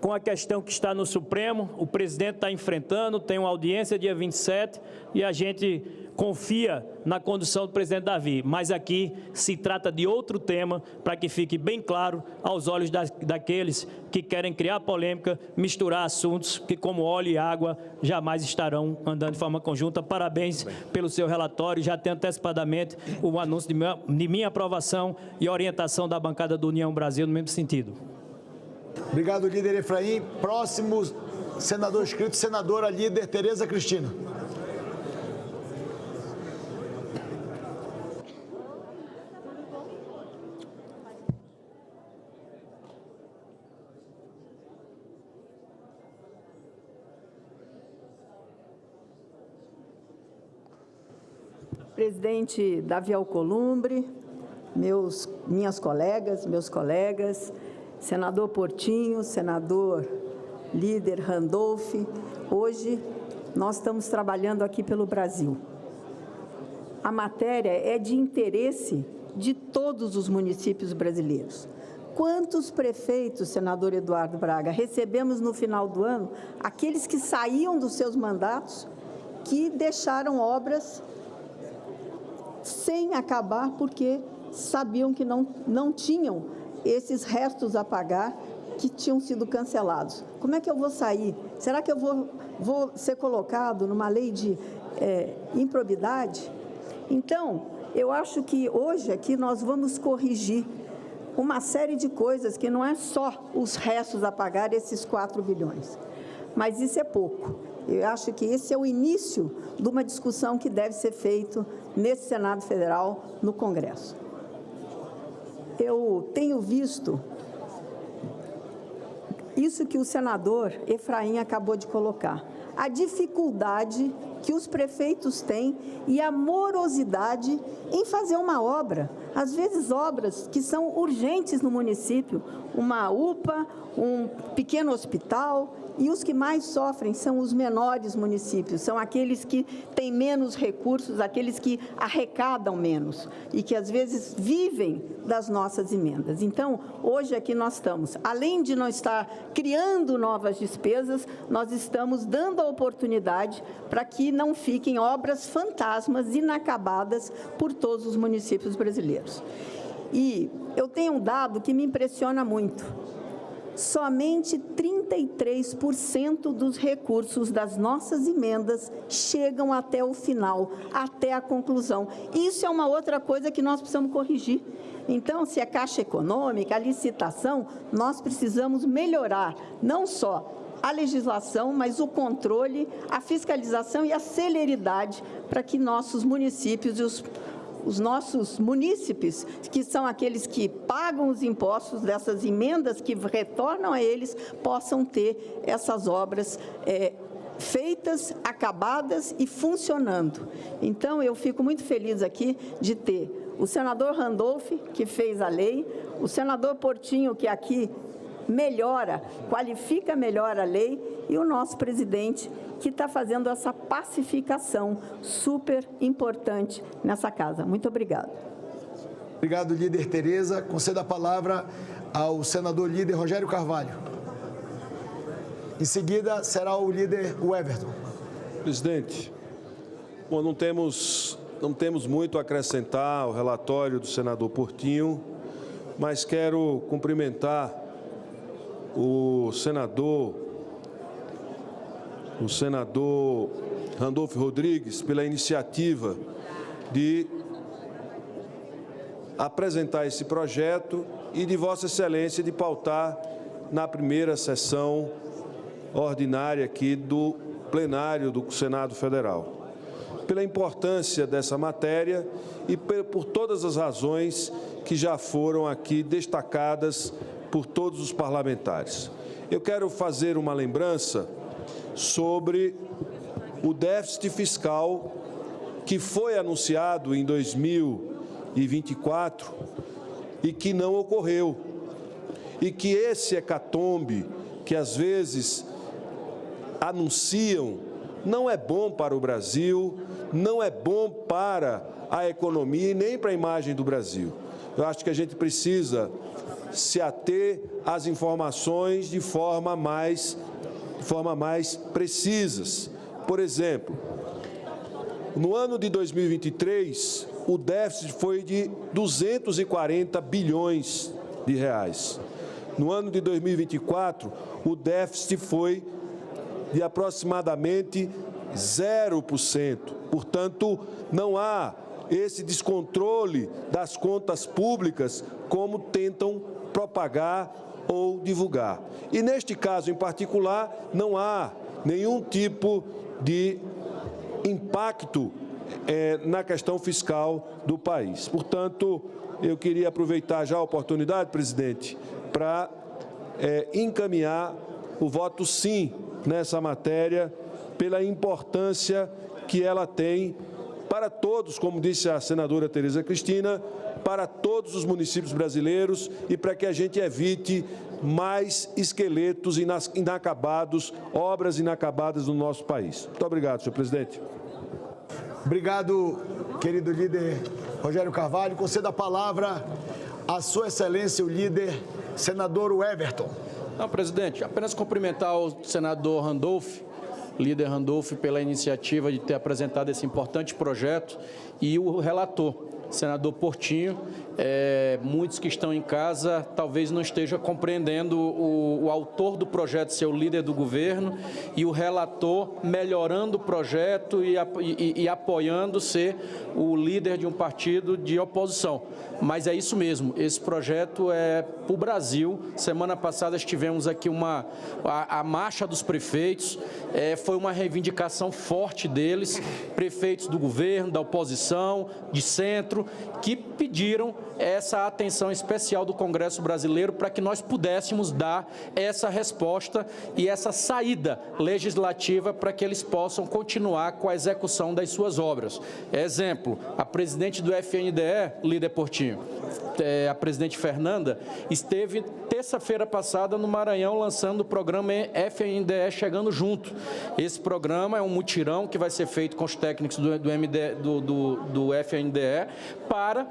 com a questão que está no Supremo, o presidente está enfrentando, tem uma audiência dia 27 e a gente confia na condução do presidente Davi, mas aqui se trata de outro tema, para que fique bem claro aos olhos daqueles que querem criar polêmica, misturar assuntos que, como óleo e água, jamais estarão andando de forma conjunta. Parabéns pelo seu relatório, já tem antecipadamente o anúncio de minha aprovação e orientação da bancada do União Brasil no mesmo sentido. Obrigado, líder Efraim. Próximo senador inscrito, senadora líder Tereza Cristina. Presidente Davi Alcolumbre, meus minhas colegas, meus colegas, senador Portinho, senador líder Randolph, hoje nós estamos trabalhando aqui pelo Brasil. A matéria é de interesse de todos os municípios brasileiros. Quantos prefeitos, senador Eduardo Braga, recebemos no final do ano, aqueles que saíam dos seus mandatos, que deixaram obras sem acabar porque sabiam que não tinham esses restos a pagar que tinham sido cancelados. Como é que eu vou sair? Será que eu vou ser colocado numa lei de improbidade? Então, eu acho que hoje aqui nós vamos corrigir uma série de coisas que não é só os restos a pagar, esses 4 bilhões. Mas isso é pouco. Eu acho que esse é o início de uma discussão que deve ser feita nesse Senado Federal, no Congresso. Eu tenho visto isso que o senador Efraim acabou de colocar, a dificuldade que os prefeitos têm e a morosidade em fazer uma obra, às vezes obras que são urgentes no município, uma UPA, um pequeno hospital, e os que mais sofrem são os menores municípios, são aqueles que têm menos recursos, aqueles que arrecadam menos e que às vezes vivem das nossas emendas. Então, hoje aqui nós estamos, além de não estar criando novas despesas, nós estamos dando a oportunidade para que não fiquem obras fantasmas inacabadas por todos os municípios brasileiros. E eu tenho um dado que me impressiona muito. Somente 33% dos recursos das nossas emendas chegam até o final, até a conclusão. Isso é uma outra coisa que nós precisamos corrigir. Então, se é Caixa Econômica, a licitação, nós precisamos melhorar não só a legislação, mas o controle, a fiscalização e a celeridade para que nossos municípios e os nossos munícipes, que são aqueles que pagam os impostos dessas emendas que retornam a eles, possam ter essas obras feitas, acabadas e funcionando. Então, eu fico muito feliz aqui de ter o senador Randolph, que fez a lei, o senador Portinho, que aqui melhora, qualifica melhor a lei, e o nosso presidente, que está fazendo essa pacificação super importante nessa casa. Muito obrigada. Obrigado, líder Tereza. Concedo a palavra ao senador líder Rogério Carvalho. Em seguida, será o líder Everton. Presidente, bom, não temos muito a acrescentar ao relatório do senador Portinho, mas quero cumprimentar o senador Randolph Rodrigues pela iniciativa de apresentar esse projeto e de Vossa Excelência de pautar na primeira sessão ordinária aqui do plenário do Senado Federal. Pela importância dessa matéria e por todas as razões que já foram aqui destacadas por todos os parlamentares. Eu quero fazer uma lembrança sobre o déficit fiscal que foi anunciado em 2024 e que não ocorreu. E que esse hecatombe que às vezes anunciam não é bom para o Brasil, não é bom para a economia e nem para a imagem do Brasil. Eu acho que a gente precisa se ater às informações de forma mais precisas. Por exemplo, no ano de 2023, o déficit foi de 240 bilhões de reais. No ano de 2024, o déficit foi de aproximadamente 0%. Portanto, não há esse descontrole das contas públicas como tentam propagar ou divulgar. E neste caso em particular, não há nenhum tipo de impacto na questão fiscal do país. Portanto, eu queria aproveitar já a oportunidade, presidente, para encaminhar o voto sim nessa matéria, pela importância que ela tem para todos, como disse a senadora Tereza Cristina, para todos os municípios brasileiros e para que a gente evite mais esqueletos inacabados, obras inacabadas no nosso país. Muito obrigado, senhor presidente. Obrigado, querido líder Rogério Carvalho. Concedo a palavra à sua excelência, o líder senador Everton. Não, presidente, apenas cumprimentar o senador Randolph, líder Randolph, pela iniciativa de ter apresentado esse importante projeto, e o relator, senador Portinho. Muitos que estão em casa talvez não estejam compreendendo o autor do projeto ser o líder do governo e o relator melhorando o projeto e apoiando ser o líder de um partido de oposição. Mas é isso mesmo, esse projeto é para o Brasil. Semana passada estivemos aqui a marcha dos prefeitos, foi uma reivindicação forte deles, prefeitos do governo, da oposição, de centro, que pediram essa atenção especial do Congresso brasileiro para que nós pudéssemos dar essa resposta e essa saída legislativa para que eles possam continuar com a execução das suas obras. Exemplo, a presidente do FNDE, líder Portinho, a presidente Fernanda, esteve terça-feira passada no Maranhão lançando o programa FNDE Chegando Junto. Esse programa é um mutirão que vai ser feito com os técnicos do FNDE para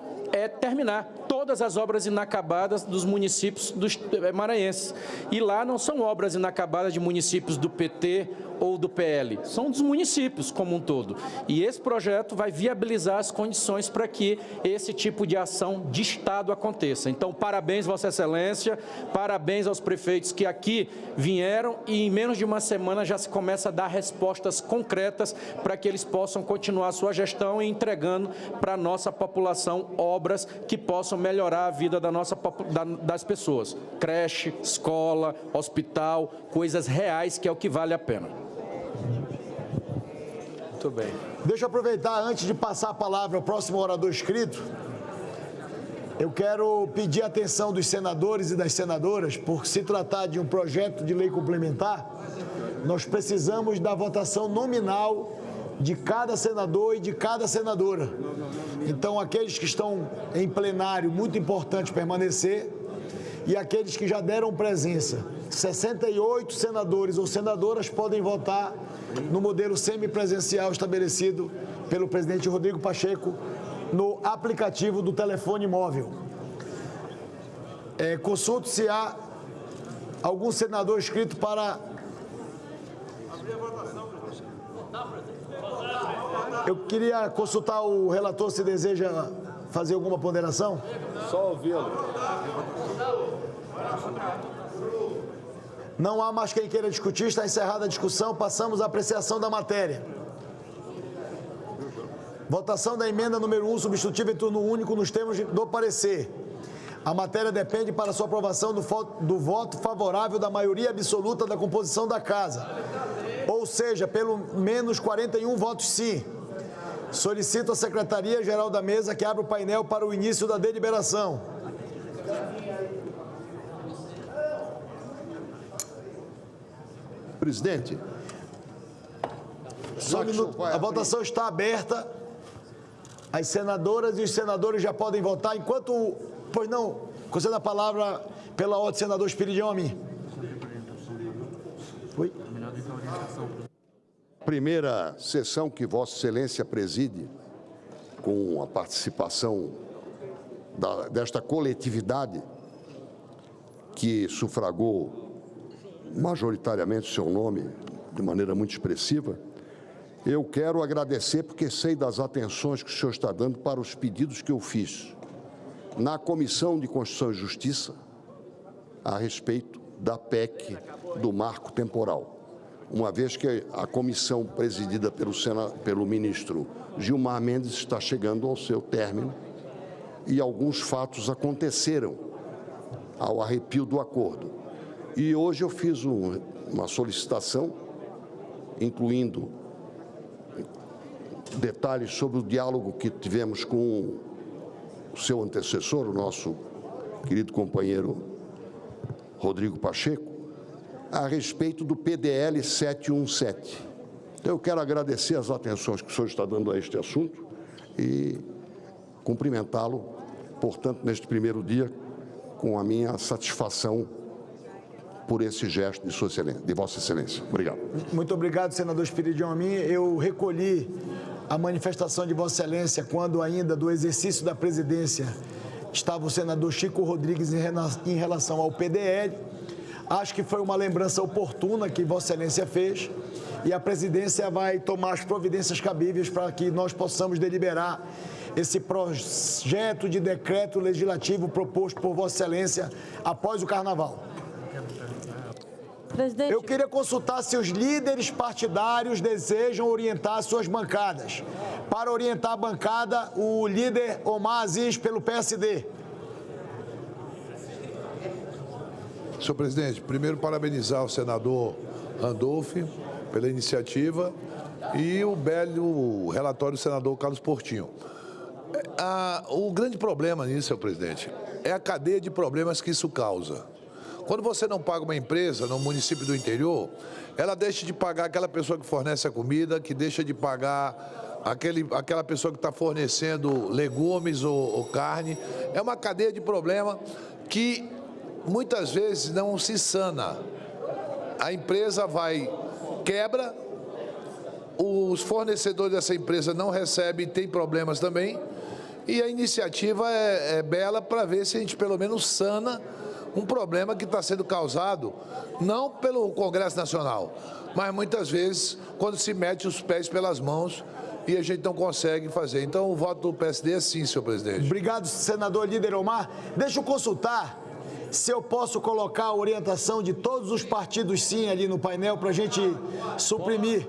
terminar todas as obras inacabadas dos municípios maranhenses. E lá não são obras inacabadas de municípios do PT ou do PL, são dos municípios como um todo. E esse projeto vai viabilizar as condições para que esse tipo de ação de Estado aconteça. Então, parabéns, Vossa Excelência, parabéns aos prefeitos que aqui vieram e em menos de uma semana já se começa a dar respostas concretas para que eles possam continuar a sua gestão e entregando para a nossa população obras que possam melhorar a vida das pessoas. Creche, escola, hospital, coisas reais, que é o que vale a pena. Muito bem. Deixa eu aproveitar, antes de passar a palavra ao próximo orador inscrito, eu quero pedir a atenção dos senadores e das senadoras, por se tratar de um projeto de lei complementar, nós precisamos da votação nominal de cada senador e de cada senadora. Então, aqueles que estão em plenário, muito importante permanecer, e aqueles que já deram presença. 68 senadores ou senadoras podem votar no modelo semipresencial estabelecido pelo presidente Rodrigo Pacheco no aplicativo do telefone móvel. Consulte se há algum senador inscrito para... Eu queria consultar o relator se deseja fazer alguma ponderação. Só ouvi-lo. Não há mais quem queira discutir, está encerrada a discussão, passamos à apreciação da matéria. Votação da emenda número 1, substitutiva em turno único, nos termos do parecer. A matéria depende para sua aprovação do voto favorável da maioria absoluta da composição da Casa, ou seja, pelo menos 41 votos sim. Solicito à Secretaria-Geral da Mesa que abra o painel para o início da deliberação. Presidente, a votação está aberta. As senadoras e os senadores já podem votar. Enquanto... Pois não, concedo a palavra pela ordem, senador Espiridião, a mim. Oi? Primeira sessão que Vossa Excelência preside, com a participação desta coletividade que sufragou majoritariamente o seu nome de maneira muito expressiva, eu quero agradecer porque sei das atenções que o senhor está dando para os pedidos que eu fiz na Comissão de Constituição e Justiça a respeito da PEC do marco temporal. Uma vez que a comissão presidida pelo ministro Gilmar Mendes está chegando ao seu término e alguns fatos aconteceram ao arrepio do acordo. E hoje eu fiz uma solicitação, incluindo detalhes sobre o diálogo que tivemos com o seu antecessor, o nosso querido companheiro Rodrigo Pacheco, a respeito do PDL 717. Então, eu quero agradecer as atenções que o senhor está dando a este assunto e cumprimentá-lo, portanto, neste primeiro dia, com a minha satisfação por esse gesto de Vossa Excelência. Obrigado. Muito obrigado, senador Espiridião Amin. Eu recolhi a manifestação de Vossa Excelência quando ainda do exercício da presidência estava o senador Chico Rodrigues em relação ao PDL. Acho que foi uma lembrança oportuna que Vossa Excelência fez e a presidência vai tomar as providências cabíveis para que nós possamos deliberar esse projeto de decreto legislativo proposto por Vossa Excelência após o Carnaval. Presidente. Eu queria consultar se os líderes partidários desejam orientar suas bancadas. Para orientar a bancada, o líder Omar Aziz, pelo PSD. Senhor presidente, primeiro parabenizar o senador Randolph pela iniciativa e o belo relatório do senador Carlos Portinho. O grande problema nisso, senhor presidente, é a cadeia de problemas que isso causa. Quando você não paga uma empresa no município do interior, ela deixa de pagar aquela pessoa que fornece a comida, que deixa de pagar aquela pessoa que está fornecendo legumes ou carne. É uma cadeia de problema que muitas vezes não se sana. A empresa quebra, os fornecedores dessa empresa não recebem, tem problemas também, e a iniciativa é bela para ver se a gente pelo menos sana um problema que está sendo causado não pelo Congresso Nacional, mas muitas vezes quando se mete os pés pelas mãos e a gente não consegue fazer. Então o voto do PSD é sim, senhor presidente. Obrigado, senador líder Omar. Deixa eu consultar se eu posso colocar a orientação de todos os partidos sim ali no painel para a gente suprimir.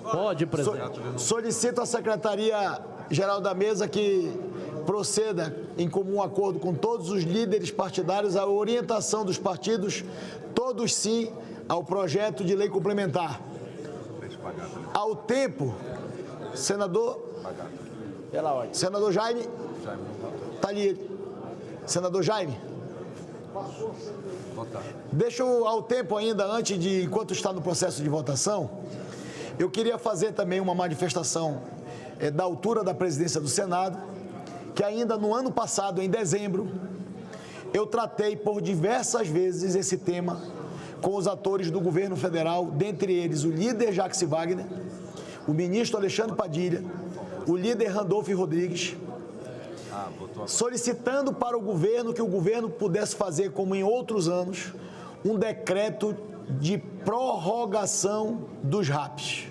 Pode, presidente. Solicito à Secretaria-Geral da Mesa que proceda em comum acordo com todos os líderes partidários a orientação dos partidos, todos sim, ao projeto de lei complementar. Ao tempo, senador Jaime, está ali ele. Senador Jaime. Deixa eu, ao tempo ainda, enquanto está no processo de votação, eu queria fazer também uma manifestação da altura da presidência do Senado, que ainda no ano passado, em dezembro, eu tratei por diversas vezes esse tema com os atores do governo federal, dentre eles o líder Jacques Wagner, o ministro Alexandre Padilha, o líder Randolph Rodrigues, solicitando para o governo que o governo pudesse fazer, como em outros anos, um decreto de prorrogação dos RAPs.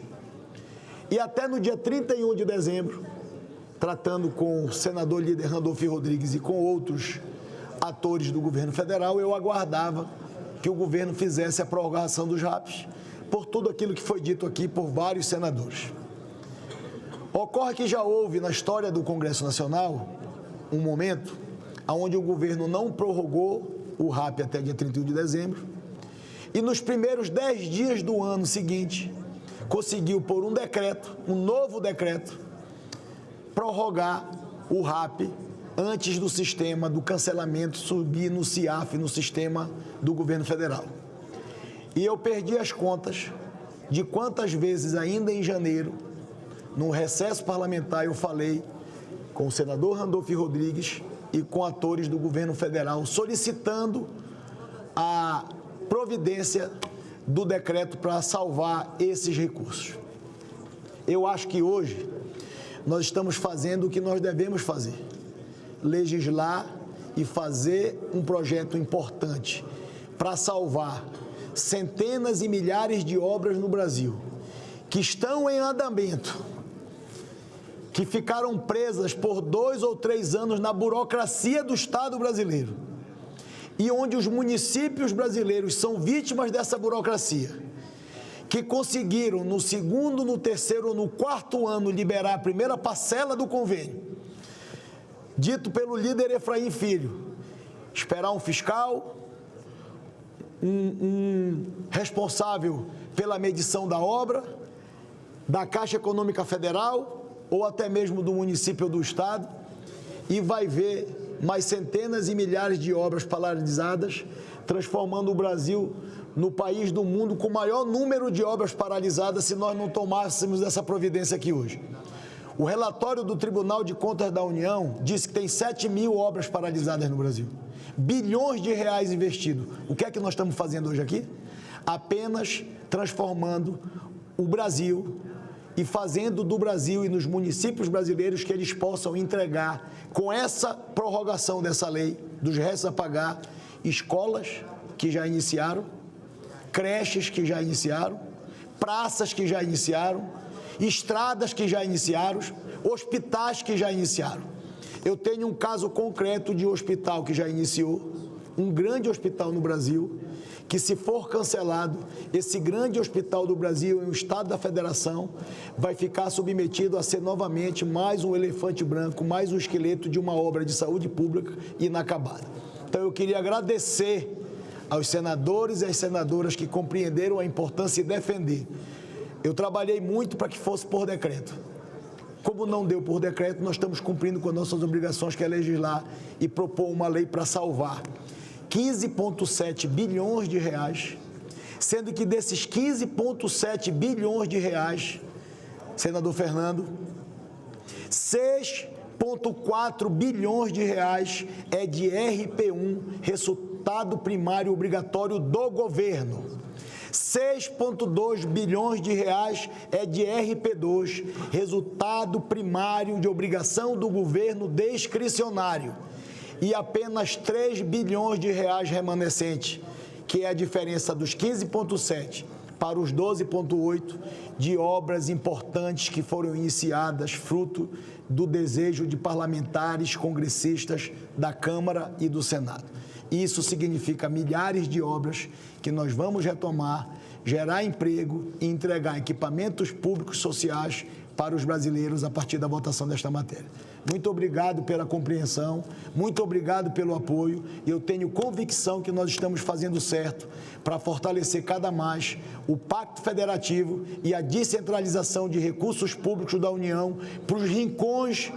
E até no dia 31 de dezembro, tratando com o senador líder Randolph Rodrigues e com outros atores do governo federal, eu aguardava que o governo fizesse a prorrogação dos RAPs, por tudo aquilo que foi dito aqui por vários senadores. Ocorre que já houve na história do Congresso Nacional um momento onde o governo não prorrogou o RAP até dia 31 de dezembro e nos primeiros 10 dias do ano seguinte conseguiu, por um decreto, um novo decreto, prorrogar o RAP antes do sistema do cancelamento subir no CIAF, no sistema do governo federal. E eu perdi as contas de quantas vezes ainda em janeiro, no recesso parlamentar, eu falei com o senador Randolph Rodrigues e com atores do governo federal solicitando a providência do decreto para salvar esses recursos. Eu acho que hoje nós estamos fazendo o que nós devemos fazer, legislar e fazer um projeto importante para salvar centenas e milhares de obras no Brasil que estão em andamento, que ficaram presas por 2 ou 3 anos na burocracia do Estado brasileiro e onde os municípios brasileiros são vítimas dessa burocracia, que conseguiram no segundo, no terceiro ou no quarto ano liberar a primeira parcela do convênio, dito pelo líder Efraim Filho, esperar um fiscal, um responsável pela medição da obra, da Caixa Econômica Federal ou até mesmo do município ou do Estado, e vai ver mais centenas e milhares de obras paralisadas, transformando o Brasil no país do mundo com o maior número de obras paralisadas se nós não tomássemos essa providência aqui hoje. O relatório do Tribunal de Contas da União diz que tem 7.000 obras paralisadas no Brasil. Bilhões de reais investidos. O que é que nós estamos fazendo hoje aqui? Apenas transformando o Brasil e fazendo do Brasil e nos municípios brasileiros que eles possam entregar, com essa prorrogação dessa lei, dos restos a pagar, escolas que já iniciaram, creches que já iniciaram, praças que já iniciaram, estradas que já iniciaram, hospitais que já iniciaram. Eu tenho um caso concreto de hospital que já iniciou, um grande hospital no Brasil, que se for cancelado, esse grande hospital do Brasil, em um estado da federação, vai ficar submetido a ser novamente mais um elefante branco, mais um esqueleto de uma obra de saúde pública inacabada. Então eu queria agradecer aos senadores e às senadoras que compreenderam a importância de defender. Eu trabalhei muito para que fosse por decreto. Como não deu por decreto, nós estamos cumprindo com as nossas obrigações, que é legislar e propor uma lei para salvar 15,7 bilhões de reais, sendo que desses 15,7 bilhões de reais, senador Fernando, 6,4 bilhões de reais é de RP1, resultado primário obrigatório do governo. 6,2 bilhões de reais é de RP2, resultado primário de obrigação do governo discricionário. E apenas 3 bilhões de reais remanescente, que é a diferença dos 15,7 para os 12,8 de obras importantes que foram iniciadas, fruto do desejo de parlamentares congressistas da Câmara e do Senado. Isso significa milhares de obras que nós vamos retomar, gerar emprego e entregar equipamentos públicos sociais para os brasileiros a partir da votação desta matéria. Muito obrigado pela compreensão, muito obrigado pelo apoio, e eu tenho convicção que nós estamos fazendo certo para fortalecer cada mais o Pacto Federativo e a descentralização de recursos públicos da União para os rincões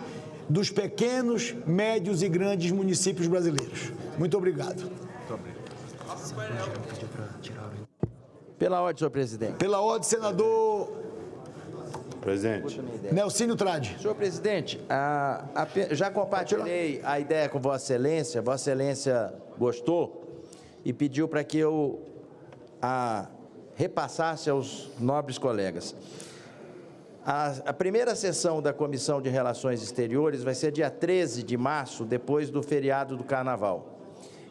dos pequenos, médios e grandes municípios brasileiros. Muito obrigado. Pela ordem, senhor presidente. Pela ordem, senador... Presidente. Nelsinho Trade. Senhor presidente, já compartilhei a ideia com Vossa Excelência gostou e pediu para que eu repassasse aos nobres colegas. A primeira sessão da Comissão de Relações Exteriores vai ser dia 13 de março, depois do feriado do Carnaval.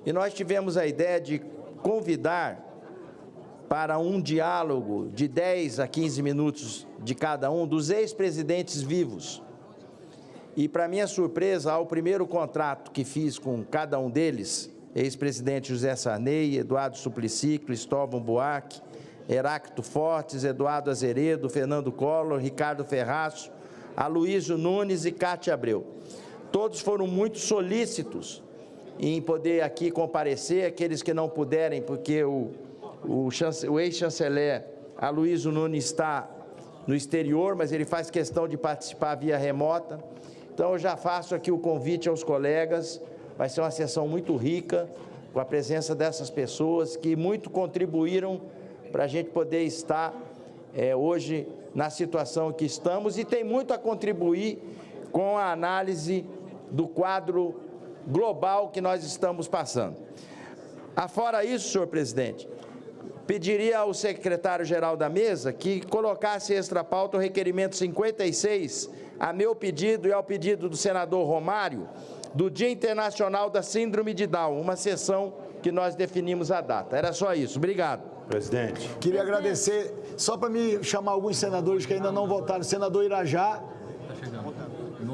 E nós tivemos a ideia de convidar para um diálogo de 10 a 15 minutos de cada um dos ex-presidentes vivos. E, para minha surpresa, ao primeiro contrato que fiz com cada um deles, ex-presidente José Sarney, Eduardo Suplicy, Cristóvão Buarque, Heráclito Fortes, Eduardo Azeredo, Fernando Collor, Ricardo Ferraço, Aloysio Nunes e Cátia Abreu. Todos foram muito solícitos em poder aqui comparecer, aqueles que não puderem, porque o ex-chanceler Aloysio Nunes está no exterior, mas ele faz questão de participar via remota. Então, eu já faço aqui o convite aos colegas. Vai ser uma sessão muito rica, com a presença dessas pessoas que muito contribuíram para a gente poder estar hoje na situação que estamos, e tem muito a contribuir com a análise do quadro global que nós estamos passando. Afora isso, senhor presidente, pediria ao secretário-geral da mesa que colocasse extra pauta o requerimento 56, a meu pedido e ao pedido do senador Romário, do Dia Internacional da Síndrome de Down, uma sessão que nós definimos a data. Era só isso. Obrigado. Presidente. Queria agradecer, só para me chamar alguns senadores que ainda não votaram. Senador Irajá.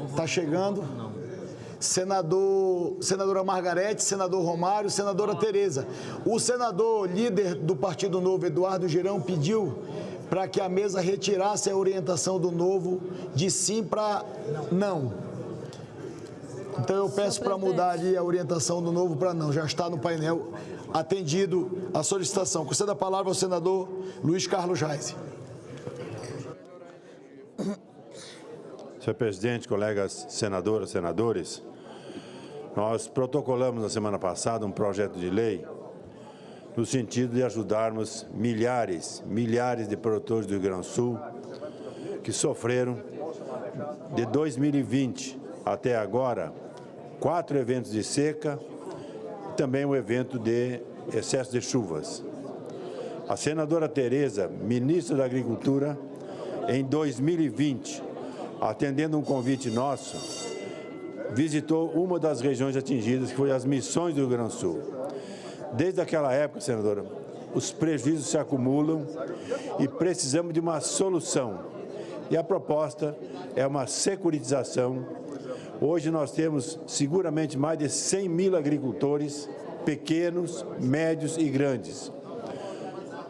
Está chegando. Senadora Margarete, senador Romário, senadora Tereza. O senador líder do Partido Novo, Eduardo Girão, pediu para que a mesa retirasse a orientação do Novo de sim para não. Então eu peço para mudar ali a orientação do Novo para não. Já está no painel atendido a solicitação. Conceda a palavra ao senador Luiz Carlos Reis. Senhor presidente, colegas senadoras, senadores, nós protocolamos na semana passada um projeto de lei no sentido de ajudarmos milhares de produtores do Rio Grande do Sul que sofreram de 2020 até agora, 4 eventos de seca e também um evento de excesso de chuvas. A senadora Tereza, ministra da Agricultura, em 2020, atendendo um convite nosso, visitou uma das regiões atingidas, que foi as Missões do Rio Grande do Sul. Desde aquela época, senadora, os prejuízos se acumulam e precisamos de uma solução. E a proposta é uma securitização. Hoje nós temos seguramente mais de 100 mil agricultores, pequenos, médios e grandes,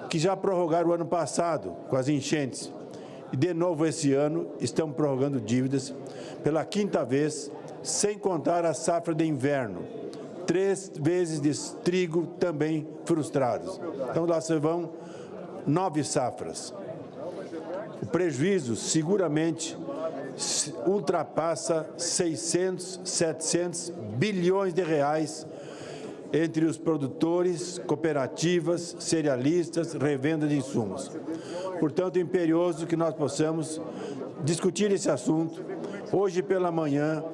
que já prorrogaram o ano passado com as enchentes. E de novo esse ano estão prorrogando dívidas pela 5ª vez, sem contar a safra de inverno. 3 vezes de trigo também frustrados. Então lá se vão 9 safras. O prejuízo seguramente ultrapassa 600, 700 bilhões de reais entre os produtores, cooperativas, cerealistas, revenda de insumos. Portanto, é imperioso que nós possamos discutir esse assunto. Hoje pela manhã,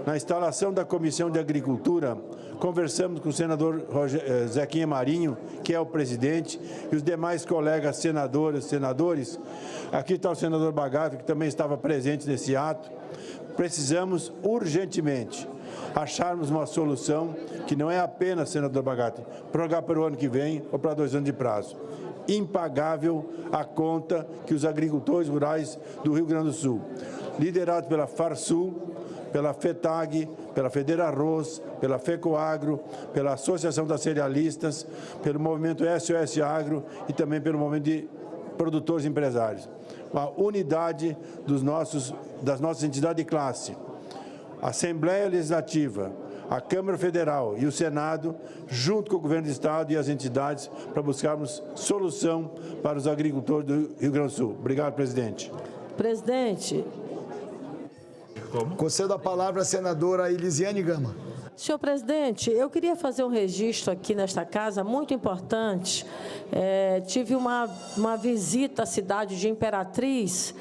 na instalação da Comissão de Agricultura, conversamos com o senador Zequinha Marinho, que é o presidente, e os demais colegas senadoras, senadores. Aqui está o senador Bagato, que também estava presente nesse ato. Precisamos urgentemente acharmos uma solução que não é apenas, senador Bagato, prorrogar para o ano que vem ou para 2 anos de prazo. Impagável a conta que os agricultores rurais do Rio Grande do Sul, liderados pela Farsul, pela FETAG, pela Federarroz, pela FECOAGRO, pela Associação das Cerealistas, pelo movimento SOS Agro e também pelo movimento de produtores empresários. A unidade das nossas entidades de classe, a Assembleia Legislativa, a Câmara Federal e o Senado, junto com o Governo do Estado e as entidades, para buscarmos solução para os agricultores do Rio Grande do Sul. Obrigado, presidente. Presidente. Concedo a palavra à senadora Elisiane Gama. Senhor presidente, eu queria fazer um registro aqui nesta casa muito importante. Tive uma visita à cidade de Imperatriz,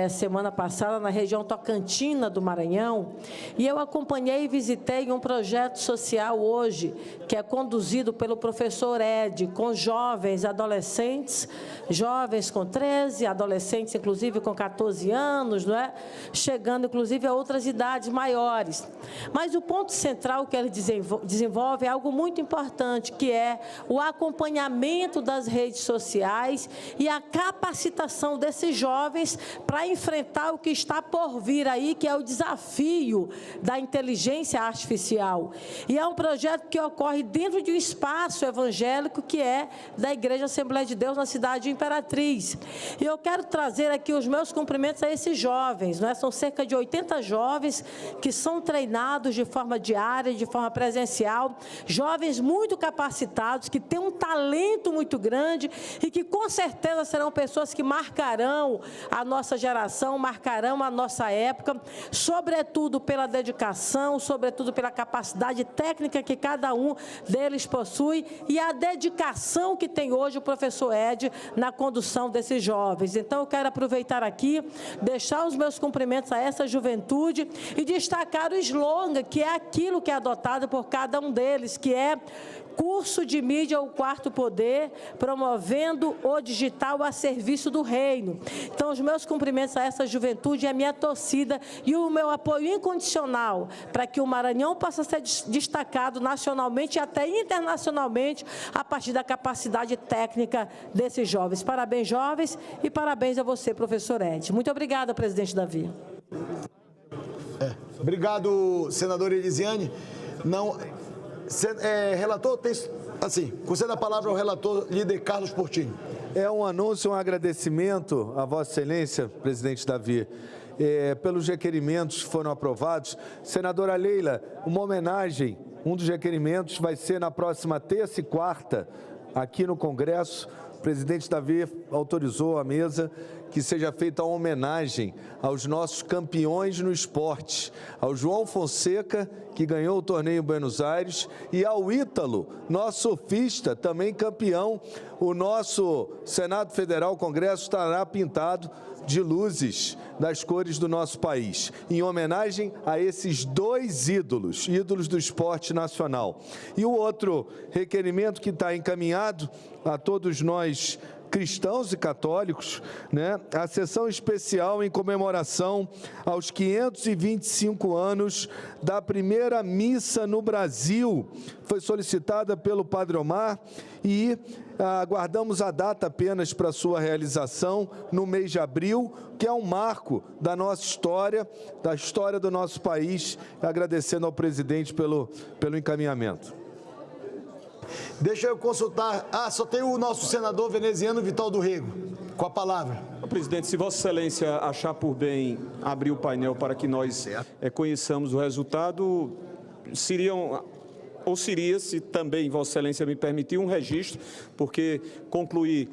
semana passada, na região tocantina do Maranhão, e eu acompanhei e visitei um projeto social hoje, que é conduzido pelo professor Ed, com jovens, adolescentes, jovens com 13, adolescentes, inclusive, com 14 anos, não é? Chegando, inclusive, a outras idades maiores. Mas o ponto central que ele desenvolve é algo muito importante, que é o acompanhamento das redes sociais e a capacitação desses jovens para enfrentar o que está por vir aí, que é o desafio da inteligência artificial. E é um projeto que ocorre dentro de um espaço evangélico que é da Igreja Assembleia de Deus na cidade de Imperatriz. E eu quero trazer aqui os meus cumprimentos a esses jovens, não é? São cerca de 80 jovens que são treinados de forma diária, de forma presencial, jovens muito capacitados, que têm um talento muito grande e que com certeza serão pessoas que marcarão a nossa geração, marcarão a nossa época, sobretudo pela dedicação, sobretudo pela capacidade técnica que cada um deles possui e a dedicação que tem hoje o professor Ed na condução desses jovens. Então, eu quero aproveitar aqui, deixar os meus cumprimentos a essa juventude e destacar o slogan, que é aquilo que é adotado por cada um deles, que é curso de mídia, o quarto poder, promovendo o digital a serviço do reino. Então, os meus cumprimentos a essa juventude, a minha torcida e o meu apoio incondicional para que o Maranhão possa ser destacado nacionalmente e até internacionalmente a partir da capacidade técnica desses jovens. Parabéns, jovens, e parabéns a você, professor Ed. Muito obrigada, presidente Davi. Obrigado, senadora Elisiane. Relator, conceda a palavra ao relator, líder Carlos Portinho. É um anúncio, um agradecimento a Vossa Excelência, presidente Davi, pelos requerimentos que foram aprovados. Senadora Leila, uma homenagem, um dos requerimentos vai ser na próxima terça e quarta, aqui no Congresso. O presidente Davi autorizou a mesa que seja feita uma homenagem aos nossos campeões no esporte, ao João Fonseca, que ganhou o torneio em Buenos Aires, e ao Ítalo, nosso surfista, também campeão. O nosso Senado Federal, o Congresso, estará pintado de luzes das cores do nosso país, em homenagem a esses dois ídolos do esporte nacional. E o outro requerimento que está encaminhado a todos nós cristãos e católicos, né? A sessão especial em comemoração aos 525 anos da primeira missa no Brasil. Foi solicitada pelo Padre Omar e aguardamos a data apenas para sua realização no mês de abril, que é um marco da nossa história, da história do nosso país, agradecendo ao presidente pelo encaminhamento. Deixa eu consultar. Só tem o nosso senador veneziano Vital do Rego, com a palavra. Presidente, se Vossa Excelência achar por bem abrir o painel para que nós conheçamos o resultado, seria, se também Vossa Excelência me permitir, um registro, porque concluir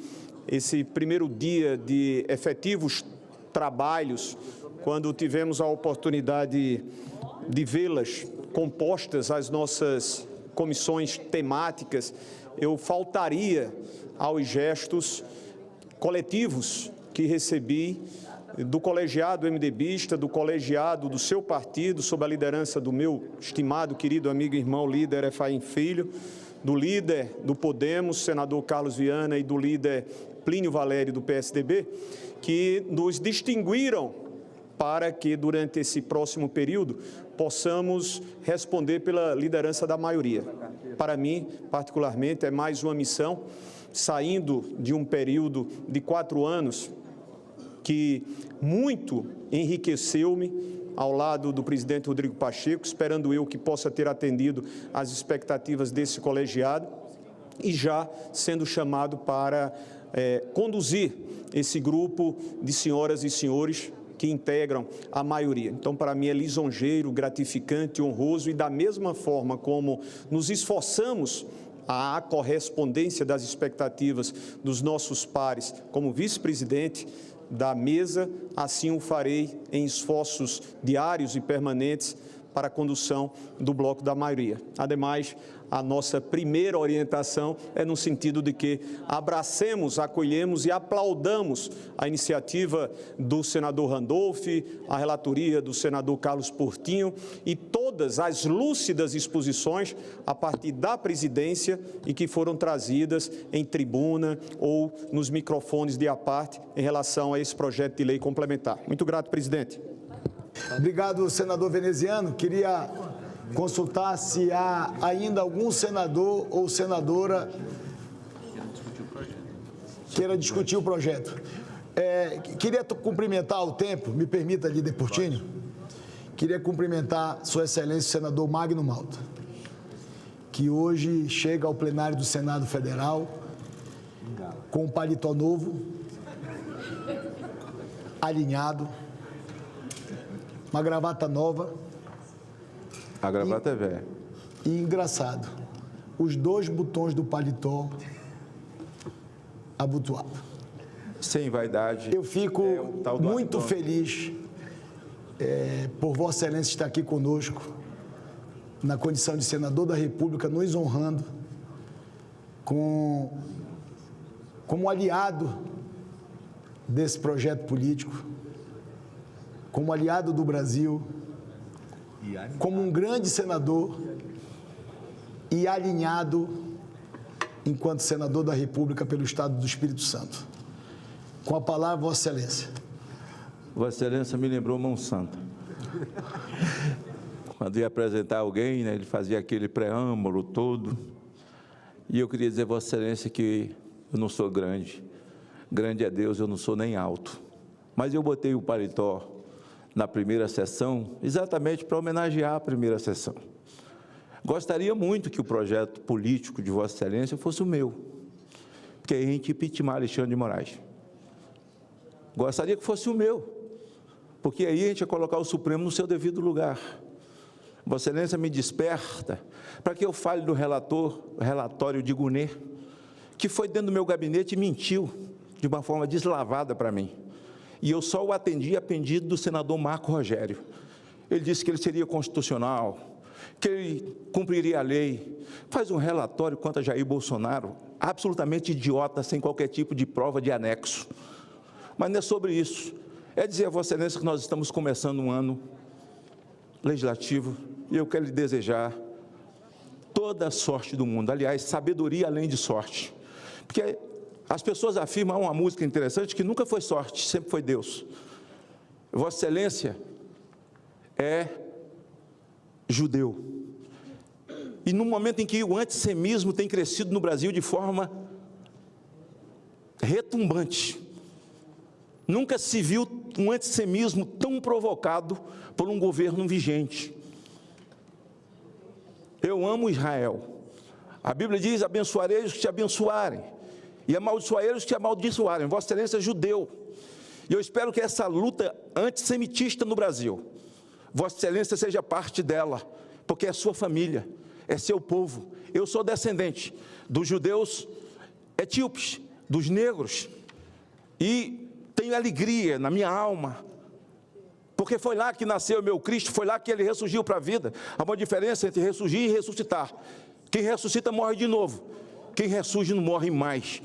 esse primeiro dia de efetivos trabalhos, quando tivemos a oportunidade de vê-las compostas as nossas comissões temáticas, eu faltaria aos gestos coletivos que recebi do colegiado MDBista, do colegiado do seu partido, sob a liderança do meu estimado, querido amigo e irmão líder Efraim Filho, do líder do Podemos, senador Carlos Viana, e do líder Plínio Valério, do PSDB, que nos distinguiram para que, durante esse próximo período, possamos responder pela liderança da maioria. Para mim, particularmente, é mais uma missão, saindo de um período de 4 anos, que muito enriqueceu-me ao lado do presidente Rodrigo Pacheco, esperando eu que possa ter atendido às expectativas desse colegiado, e já sendo chamado para conduzir esse grupo de senhoras e senhores que integram a maioria. Então, para mim, é lisonjeiro, gratificante, honroso, e da mesma forma como nos esforçamos à correspondência das expectativas dos nossos pares como vice-presidente da mesa, assim o farei em esforços diários e permanentes para a condução do bloco da maioria. Ademais, a nossa primeira orientação é no sentido de que abracemos, acolhemos e aplaudamos a iniciativa do senador Randolph, a relatoria do senador Carlos Portinho e todas as lúcidas exposições a partir da presidência e que foram trazidas em tribuna ou nos microfones de aparte em relação a esse projeto de lei complementar. Muito grato, presidente. Obrigado, senador veneziano. Queria consultar se há ainda algum senador ou senadora queira discutir o projeto. Queria cumprimentar o tempo, me permita, líder Portinho, queria cumprimentar Sua Excelência o senador Magno Malta, que hoje chega ao plenário do Senado Federal com um paletó novo, alinhado, uma gravata nova. A gravata é velha. E engraçado, os 2 botões do paletó abotoados. Sem vaidade. Eu fico muito feliz por Vossa Excelência estar aqui conosco, na condição de senador da República, nos honrando como aliado desse projeto político, como aliado do Brasil, como um grande senador e alinhado enquanto senador da República pelo Estado do Espírito Santo. Com a palavra, Vossa Excelência. Vossa Excelência me lembrou Monsanto. Quando ia apresentar alguém, né, ele fazia aquele preâmbulo todo. E eu queria dizer, Vossa Excelência, que eu não sou grande. Grande é Deus, eu não sou nem alto. Mas eu botei o paletó na primeira sessão, exatamente para homenagear a primeira sessão. Gostaria muito que o projeto político de Vossa Excelência fosse o meu, porque aí a gente ia impeachar Alexandre de Moraes. Gostaria que fosse o meu, porque aí a gente ia colocar o Supremo no seu devido lugar. Vossa Excelência me desperta para que eu fale do relatório de Gonet, que foi dentro do meu gabinete e mentiu de uma forma deslavada para mim. E eu só o atendi a pedido do senador Marco Rogério. Ele disse que ele seria constitucional, que ele cumpriria a lei. Faz um relatório contra Jair Bolsonaro, absolutamente idiota, sem qualquer tipo de prova de anexo. Mas não é sobre isso. É dizer a Vossa Excelência que nós estamos começando um ano legislativo e eu quero lhe desejar toda a sorte do mundo. Aliás, sabedoria além de sorte. Porque as pessoas afirmam, há uma música interessante, que nunca foi sorte, sempre foi Deus. Vossa Excelência é judeu. E no momento em que o antissemitismo tem crescido no Brasil de forma retumbante, nunca se viu um antissemitismo tão provocado por um governo vigente. Eu amo Israel. A Bíblia diz, abençoarei os que te abençoarem, e amaldiçoarei os que te amaldiçoarem. Vossa Excelência é judeu. E eu espero que essa luta antissemitista no Brasil, Vossa Excelência seja parte dela, porque é sua família, é seu povo. Eu sou descendente dos judeus etíopes, dos negros, e tenho alegria na minha alma, porque foi lá que nasceu o meu Cristo, foi lá que ele ressurgiu para a vida. Há uma diferença entre ressurgir e ressuscitar. Quem ressuscita morre de novo, quem ressurge não morre mais.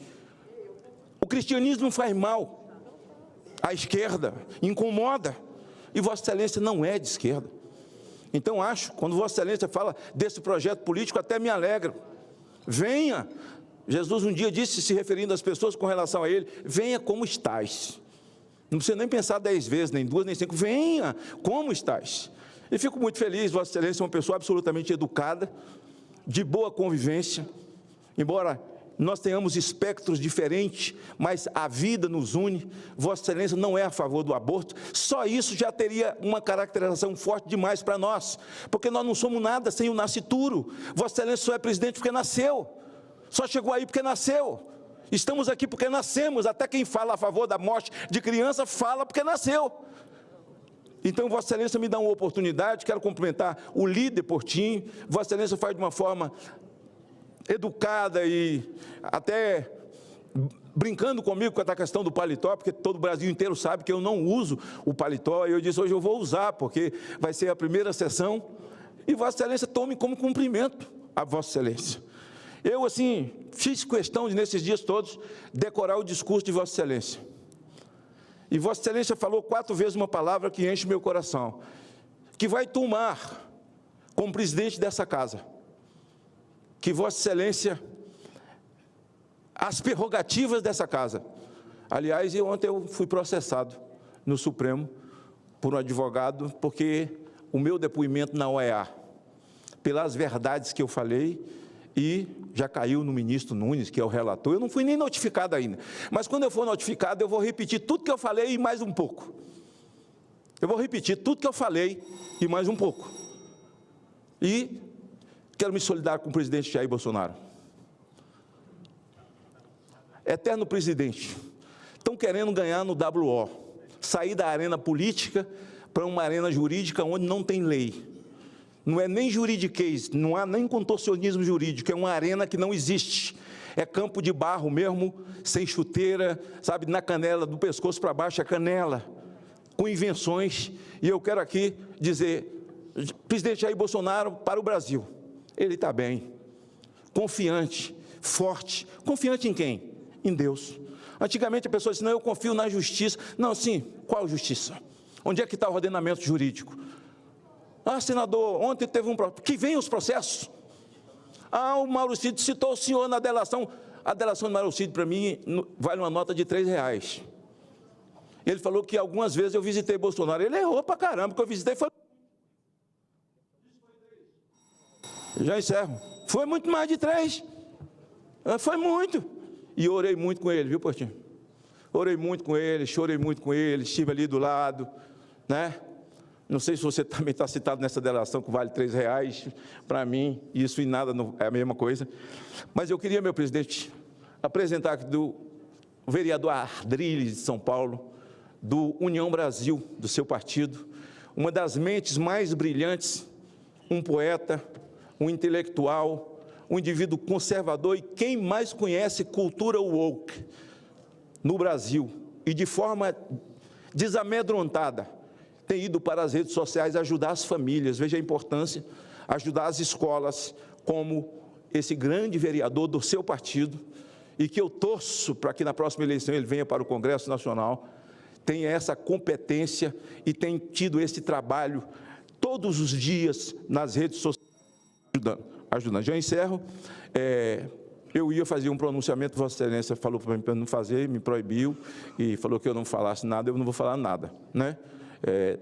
O cristianismo faz mal à esquerda, incomoda, e Vossa Excelência não é de esquerda. Então acho, quando Vossa Excelência fala desse projeto político, até me alegro. Venha, Jesus um dia disse, se referindo às pessoas com relação a ele, venha como estás. Não precisa nem pensar 10 vezes, nem 2, nem 5, venha como estás. E fico muito feliz, Vossa Excelência é uma pessoa absolutamente educada, de boa convivência, embora nós tenhamos espectros diferentes, mas a vida nos une. Vossa Excelência não é a favor do aborto, só isso já teria uma caracterização forte demais para nós, porque nós não somos nada sem o nascituro. Vossa Excelência só é presidente porque nasceu, só chegou aí porque nasceu. Estamos aqui porque nascemos, até quem fala a favor da morte de criança fala porque nasceu. Então, Vossa Excelência me dá uma oportunidade, quero cumprimentar o líder Portinho. Vossa Excelência faz de uma forma educada e até brincando comigo com a questão do paletó, porque todo o Brasil inteiro sabe que eu não uso o paletó, e eu disse, hoje eu vou usar, porque vai ser a primeira sessão, e Vossa Excelência tome como cumprimento a Vossa Excelência. Eu, assim, fiz questão de, nesses dias todos, decorar o discurso de Vossa Excelência. E Vossa Excelência falou 4 vezes uma palavra que enche meu coração, que vai tomar, como presidente dessa casa, que Vossa Excelência, as prerrogativas dessa casa. Aliás, ontem eu fui processado no Supremo por um advogado, porque o meu depoimento na OEA, pelas verdades que eu falei, e já caiu no ministro Nunes, que é o relator, eu não fui nem notificado ainda. Mas quando eu for notificado, eu vou repetir tudo que eu falei e mais um pouco. Eu vou repetir tudo que eu falei e mais um pouco. E quero me solidarizar com o presidente Jair Bolsonaro. Eterno presidente, estão querendo ganhar no WO, sair da arena política para uma arena jurídica onde não tem lei. Não é nem juridiquês, não há nem contorcionismo jurídico, é uma arena que não existe. É campo de barro mesmo, sem chuteira, sabe, na canela, do pescoço para baixo é canela, com invenções. E eu quero aqui dizer, presidente Jair Bolsonaro para o Brasil, ele está bem, confiante, forte. Confiante em quem? Em Deus. Antigamente a pessoa disse, não, eu confio na justiça. Não, sim, qual justiça? Onde é que está o ordenamento jurídico? Ah, senador, ontem teve um processo. Que vem os processos? Ah, o Mauro Cid citou o senhor na delação. A delação do Mauro Cid, para mim, vale uma nota de R$3. Ele falou que algumas vezes eu visitei Bolsonaro. Ele errou para caramba, porque eu visitei foi... Já encerro. Foi muito mais de 3. Foi muito. E orei muito com ele, viu, Portinho? Orei muito com ele, chorei muito com ele, estive ali do lado, né? Não sei se você também está citado nessa delação que vale R$3, para mim, isso e nada é a mesma coisa. Mas eu queria, meu presidente, apresentar aqui do vereador Ardriles de São Paulo, do União Brasil, do seu partido, uma das mentes mais brilhantes, um poeta, um intelectual, um indivíduo conservador e quem mais conhece cultura woke no Brasil e de forma desamedrontada, tem ido para as redes sociais ajudar as famílias, veja a importância, ajudar as escolas, como esse grande vereador do seu partido, e que eu torço para que na próxima eleição ele venha para o Congresso Nacional, tem essa competência e tem tido esse trabalho todos os dias nas redes sociais ajudando. Já encerro. Eu ia fazer um pronunciamento, Vossa Excelência falou para mim para não fazer, me proibiu e falou que eu não falasse nada, eu não vou falar nada, né?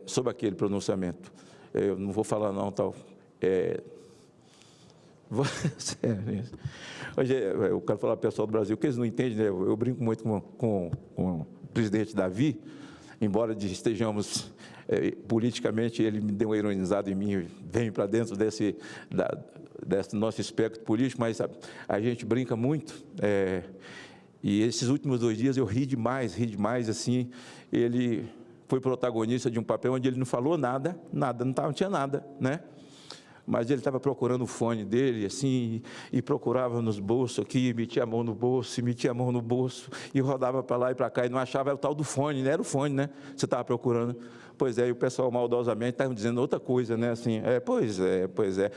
Sobre aquele pronunciamento. Eu não vou falar não, tal. Hoje eu quero falar para o pessoal do Brasil, que eles não entendem, né? Eu brinco muito com o presidente Davi, embora estejamos politicamente, ele me deu uma ironizada em mim, vem para dentro desse nosso espectro político, mas a gente brinca muito, e esses últimos 2 dias eu ri demais, assim, ele foi protagonista de um papel onde ele não falou nada, não tinha nada, né? Mas ele estava procurando o fone dele, assim, e procurava nos bolsos aqui, metia a mão no bolso, e rodava para lá e para cá, e não achava, era o tal do fone, né? Era o fone, né? Você estava procurando. Pois é, e o pessoal maldosamente estava dizendo outra coisa, né? Assim, pois é.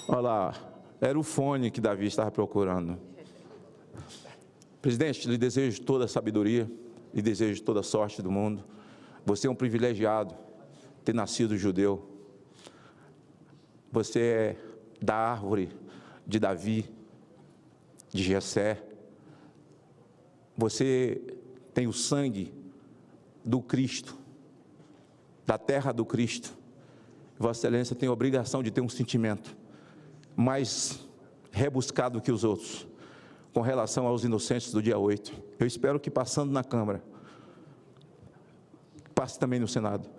Olha lá, era o fone que Davi estava procurando. Presidente, lhe desejo toda a sabedoria, lhe desejo toda a sorte do mundo. Você é um privilegiado ter nascido judeu. Você é da árvore de Davi, de Jessé. Você tem o sangue do Cristo, da terra do Cristo. Vossa Excelência tem a obrigação de ter um sentimento mais rebuscado que os outros, com relação aos inocentes do dia 8. Eu espero que, passando na Câmara, passe também no Senado.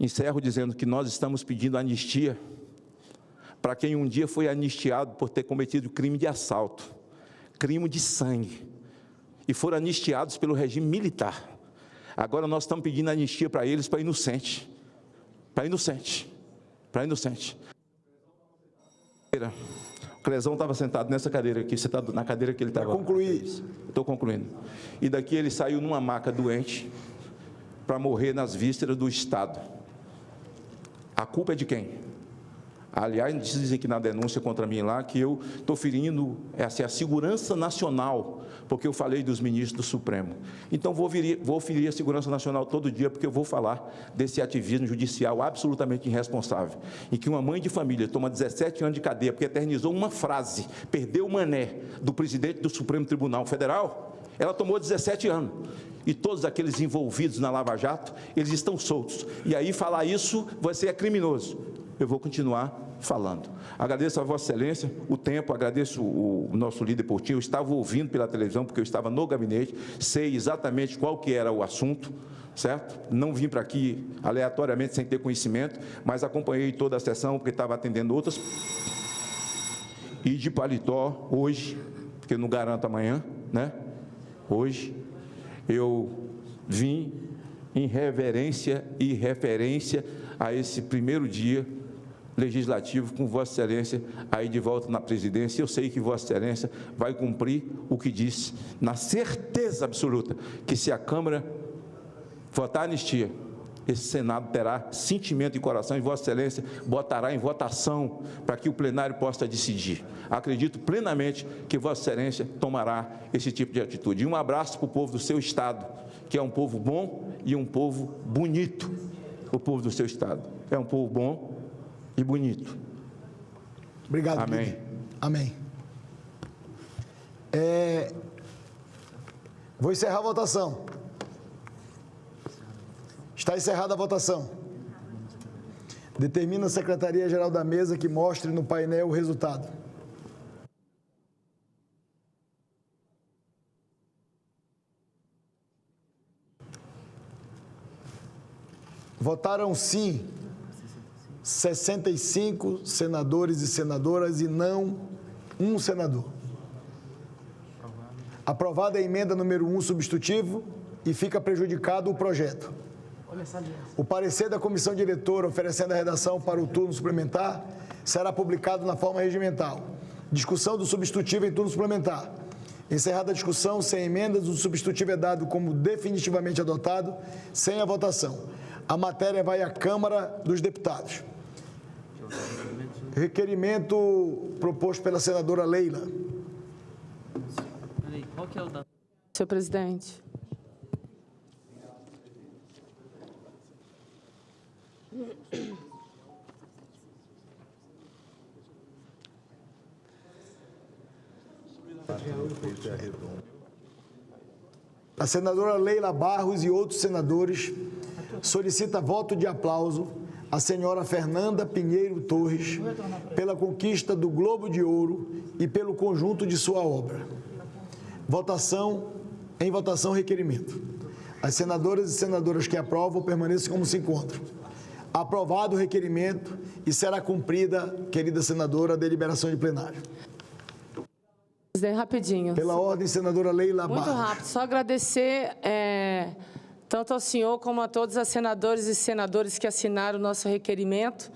Encerro dizendo que nós estamos pedindo anistia para quem um dia foi anistiado por ter cometido crime de assalto, crime de sangue, e foram anistiados pelo regime militar. Agora nós estamos pedindo anistia para eles, para inocente. O Clezão estava sentado nessa cadeira aqui, você está na cadeira que ele estava. Para concluir. Estou concluindo. E daqui ele saiu numa maca doente para morrer nas vísceras do Estado. A culpa é de quem? Aliás, dizem que na denúncia contra mim lá, que eu estou ferindo a segurança nacional, porque eu falei dos ministros do Supremo. Então, vou ferir a segurança nacional todo dia, porque eu vou falar desse ativismo judicial absolutamente irresponsável, em que uma mãe de família toma 17 anos de cadeia, porque eternizou uma frase, perdeu o mané do presidente do Supremo Tribunal Federal, ela tomou 17 anos. E todos aqueles envolvidos na Lava Jato, eles estão soltos. E aí, falar isso, você é criminoso. Eu vou continuar falando. Agradeço a Vossa Excelência o tempo, agradeço o nosso líder Portinho. Eu estava ouvindo pela televisão, porque eu estava no gabinete, sei exatamente qual que era o assunto, certo? Não vim para aqui aleatoriamente, sem ter conhecimento, mas acompanhei toda a sessão, porque estava atendendo outras. E de paletó, hoje, porque eu não garanto amanhã, né? Hoje, eu vim em reverência e referência a esse primeiro dia legislativo com Vossa Excelência aí de volta na presidência. Eu sei que Vossa Excelência vai cumprir o que disse, na certeza absoluta que, se a Câmara votar a anistia, esse Senado terá sentimento e coração, e Vossa Excelência botará em votação para que o plenário possa decidir. Acredito plenamente que Vossa Excelência tomará esse tipo de atitude. E um abraço para o povo do seu Estado, que é um povo bom e um povo bonito. O povo do seu Estado é um povo bom e bonito. Obrigado. Amém. Guilherme. Amém. Vou encerrar a votação. Está encerrada a votação. Determina a Secretaria-Geral da Mesa que mostre no painel o resultado. Votaram sim 65 senadores e senadoras e não um senador. Aprovada a emenda número 1 substitutivo e fica prejudicado o projeto. O parecer da comissão diretora oferecendo a redação para o turno suplementar será publicado na forma regimental. Discussão do substitutivo em turno suplementar. Encerrada a discussão, sem emendas, o substitutivo é dado como definitivamente adotado, sem a votação. A matéria vai à Câmara dos Deputados. Requerimento proposto pela senadora Leila. Qual que é o dano? Senhor presidente. A senadora Leila Barros e outros senadores solicitam voto de aplauso à senhora Fernanda Pinheiro Torres pela conquista do Globo de Ouro e pelo conjunto de sua obra. Em votação, requerimento. As senadoras e senadoras que aprovam permaneçam como se encontram. Aprovado o requerimento e será cumprida, querida senadora, a deliberação de plenário. Presidente, rapidinho. Pela ordem, senadora Leila Barros. Muito rápido. Só agradecer tanto ao senhor como a todos os senadores e senadores que assinaram o nosso requerimento,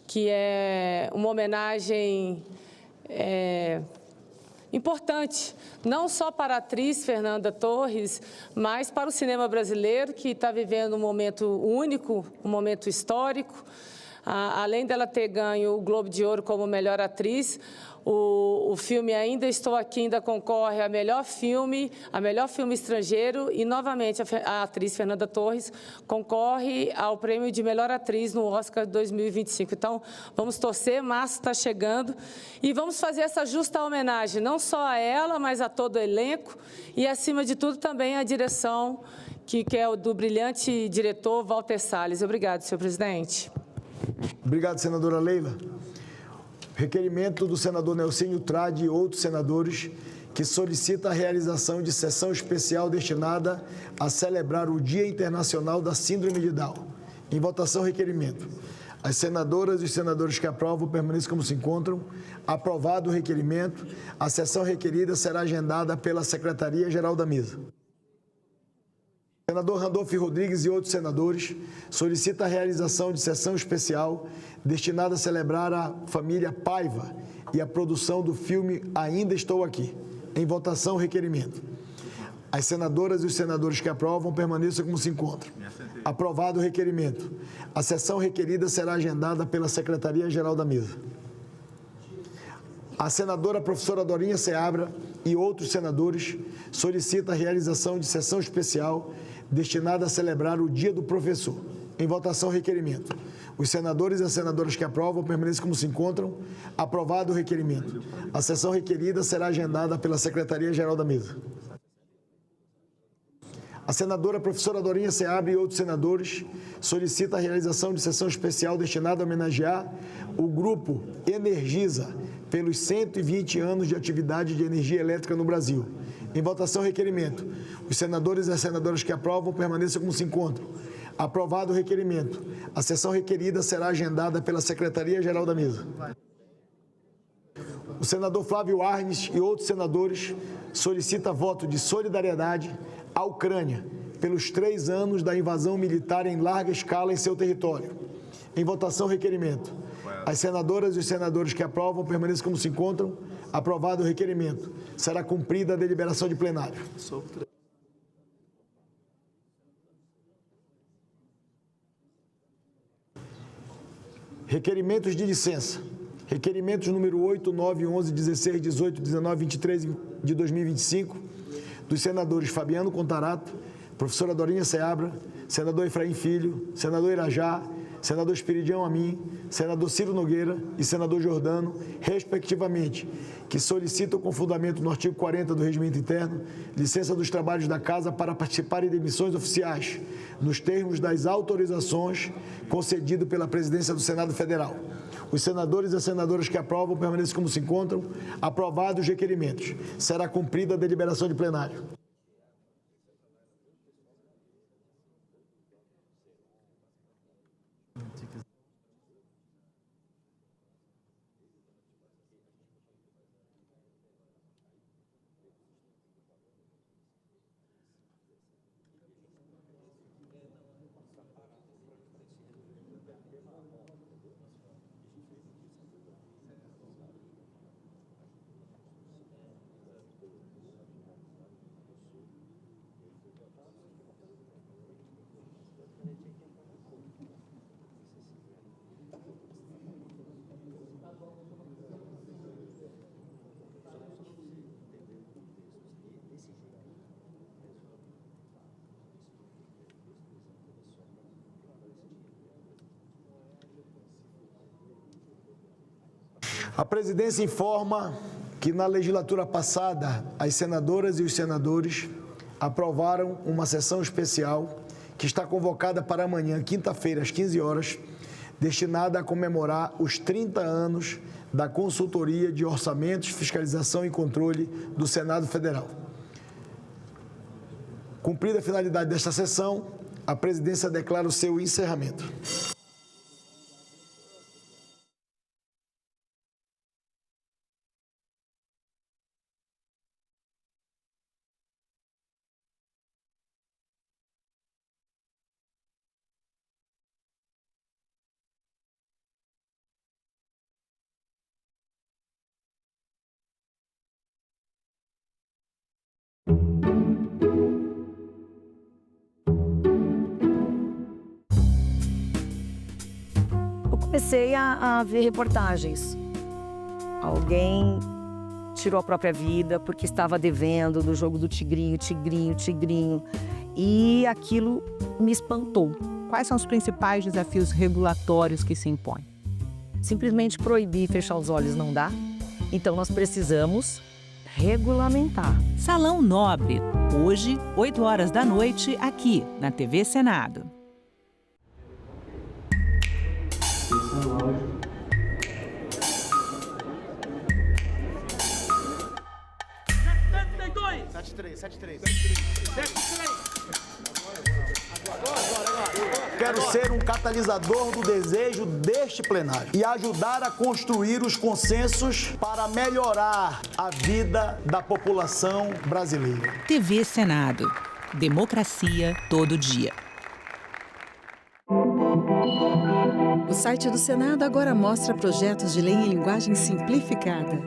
que é uma homenagem importante, não só para a atriz Fernanda Torres, mas para o cinema brasileiro, que está vivendo um momento único, um momento histórico. Além dela ter ganho o Globo de Ouro como melhor atriz, o filme Ainda Estou Aqui ainda concorre a melhor filme estrangeiro e, novamente, a atriz Fernanda Torres concorre ao prêmio de melhor atriz no Oscar 2025. Então, vamos torcer, março está chegando, e vamos fazer essa justa homenagem, não só a ela, mas a todo o elenco e, acima de tudo, também a direção, que é o do brilhante diretor Walter Salles. Obrigado, senhor presidente. Obrigado, senadora Leila. Requerimento do senador Nelsinho Trade e outros senadores que solicita a realização de sessão especial destinada a celebrar o Dia Internacional da Síndrome de Down. Em votação, requerimento. As senadoras e os senadores que aprovam permaneçam como se encontram. Aprovado o requerimento, a sessão requerida será agendada pela Secretaria-Geral da Mesa. O senador Randolfo Rodrigues e outros senadores solicitam a realização de sessão especial destinada a celebrar a família Paiva e a produção do filme Ainda Estou Aqui. Em votação, requerimento. As senadoras e os senadores que aprovam permaneçam como se encontram. Aprovado o requerimento. A sessão requerida será agendada pela Secretaria-Geral da Mesa. A senadora professora Dorinha Seabra e outros senadores solicitam a realização de sessão especial destinada a celebrar o Dia do Professor. Em votação, requerimento. Os senadores e as senadoras que aprovam permaneçam como se encontram. Aprovado o requerimento. A sessão requerida será agendada pela Secretaria-Geral da Mesa. A senadora professora Dorinha Seabra e outros senadores solicitam a realização de sessão especial destinada a homenagear o grupo Energisa pelos 120 anos de atividade de energia elétrica no Brasil. Em votação, requerimento. Os senadores e as senadoras que aprovam permaneçam como se encontram. Aprovado o requerimento. A sessão requerida será agendada pela Secretaria-Geral da Mesa. O senador Flávio Arnes e outros senadores solicitam voto de solidariedade à Ucrânia pelos 3 anos da invasão militar em larga escala em seu território. Em votação, requerimento. As senadoras e os senadores que aprovam permaneçam como se encontram. Aprovado o requerimento. Será cumprida a deliberação de plenário. Requerimentos de licença. Requerimentos número 8, 9, 11, 16, 18, 19, 23 de 2025, dos senadores Fabiano Contarato, professora Dorinha Seabra, senador Efraim Filho, senador Irajá, senador Espiridião Amin, senador Ciro Nogueira e senador Jordano, respectivamente, que solicitam com fundamento no artigo 40 do Regimento Interno, licença dos trabalhos da Casa para participarem de missões oficiais, nos termos das autorizações concedidas pela Presidência do Senado Federal. Os senadores e as senadoras que aprovam permanecem como se encontram. Aprovados os requerimentos. Será cumprida a deliberação de plenário. A presidência informa que na legislatura passada, as senadoras e os senadores aprovaram uma sessão especial que está convocada para amanhã, quinta-feira, às 15 horas, destinada a comemorar os 30 anos da Consultoria de Orçamentos, Fiscalização e Controle do Senado Federal. Cumprida a finalidade desta sessão, a presidência declara o seu encerramento. Comecei a ver reportagens. Alguém tirou a própria vida porque estava devendo do jogo do tigrinho. E aquilo me espantou. Quais são os principais desafios regulatórios que se impõem? Simplesmente proibir e fechar os olhos não dá. Então nós precisamos regulamentar. Salão Nobre, hoje, 8 horas da noite, aqui na TV Senado. Quero ser um catalisador do desejo deste plenário e ajudar a construir os consensos para melhorar a vida da população brasileira. TV Senado. Democracia todo dia. O site do Senado agora mostra projetos de lei em linguagem simplificada.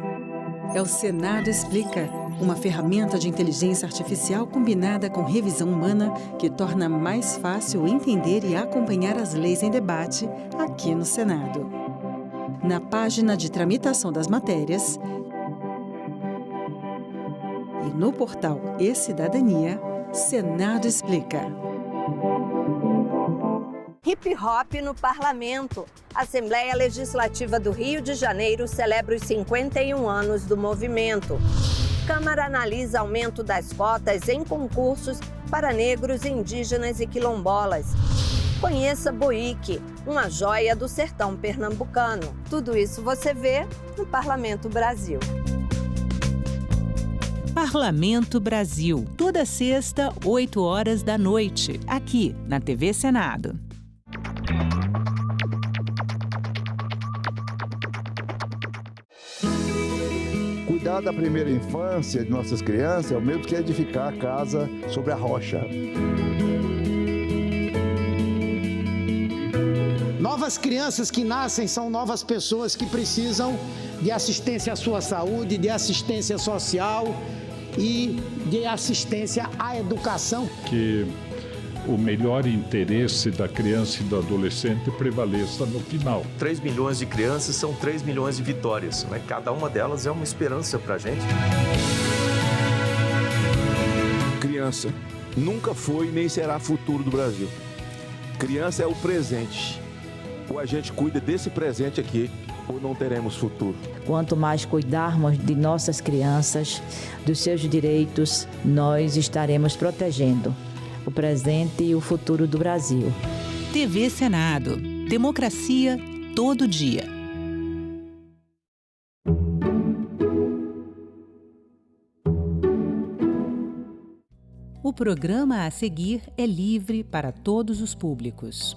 É o Senado Explica, uma ferramenta de inteligência artificial combinada com revisão humana que torna mais fácil entender e acompanhar as leis em debate aqui no Senado. Na página de tramitação das matérias e no portal E-Cidadania, Senado Explica. Hip Hop no Parlamento. A Assembleia Legislativa do Rio de Janeiro celebra os 51 anos do movimento. Câmara analisa aumento das cotas em concursos para negros, indígenas e quilombolas. Conheça Boique, uma joia do sertão pernambucano. Tudo isso você vê no Parlamento Brasil. Parlamento Brasil, toda sexta, 8 horas da noite, aqui na TV Senado. Cuidar da primeira infância de nossas crianças é o mesmo que edificar a casa sobre a rocha. Novas crianças que nascem são novas pessoas que precisam de assistência à sua saúde, de assistência social e de assistência à educação. Que o melhor interesse da criança e do adolescente prevaleça no final. 3 milhões de crianças são 3 milhões de vitórias, né? Cada uma delas é uma esperança para a gente. Criança nunca foi nem será futuro do Brasil. Criança é o presente. Ou a gente cuida desse presente aqui, ou não teremos futuro. Quanto mais cuidarmos de nossas crianças, dos seus direitos, nós estaremos protegendo o presente e o futuro do Brasil. TV Senado. Democracia todo dia. O programa a seguir é livre para todos os públicos.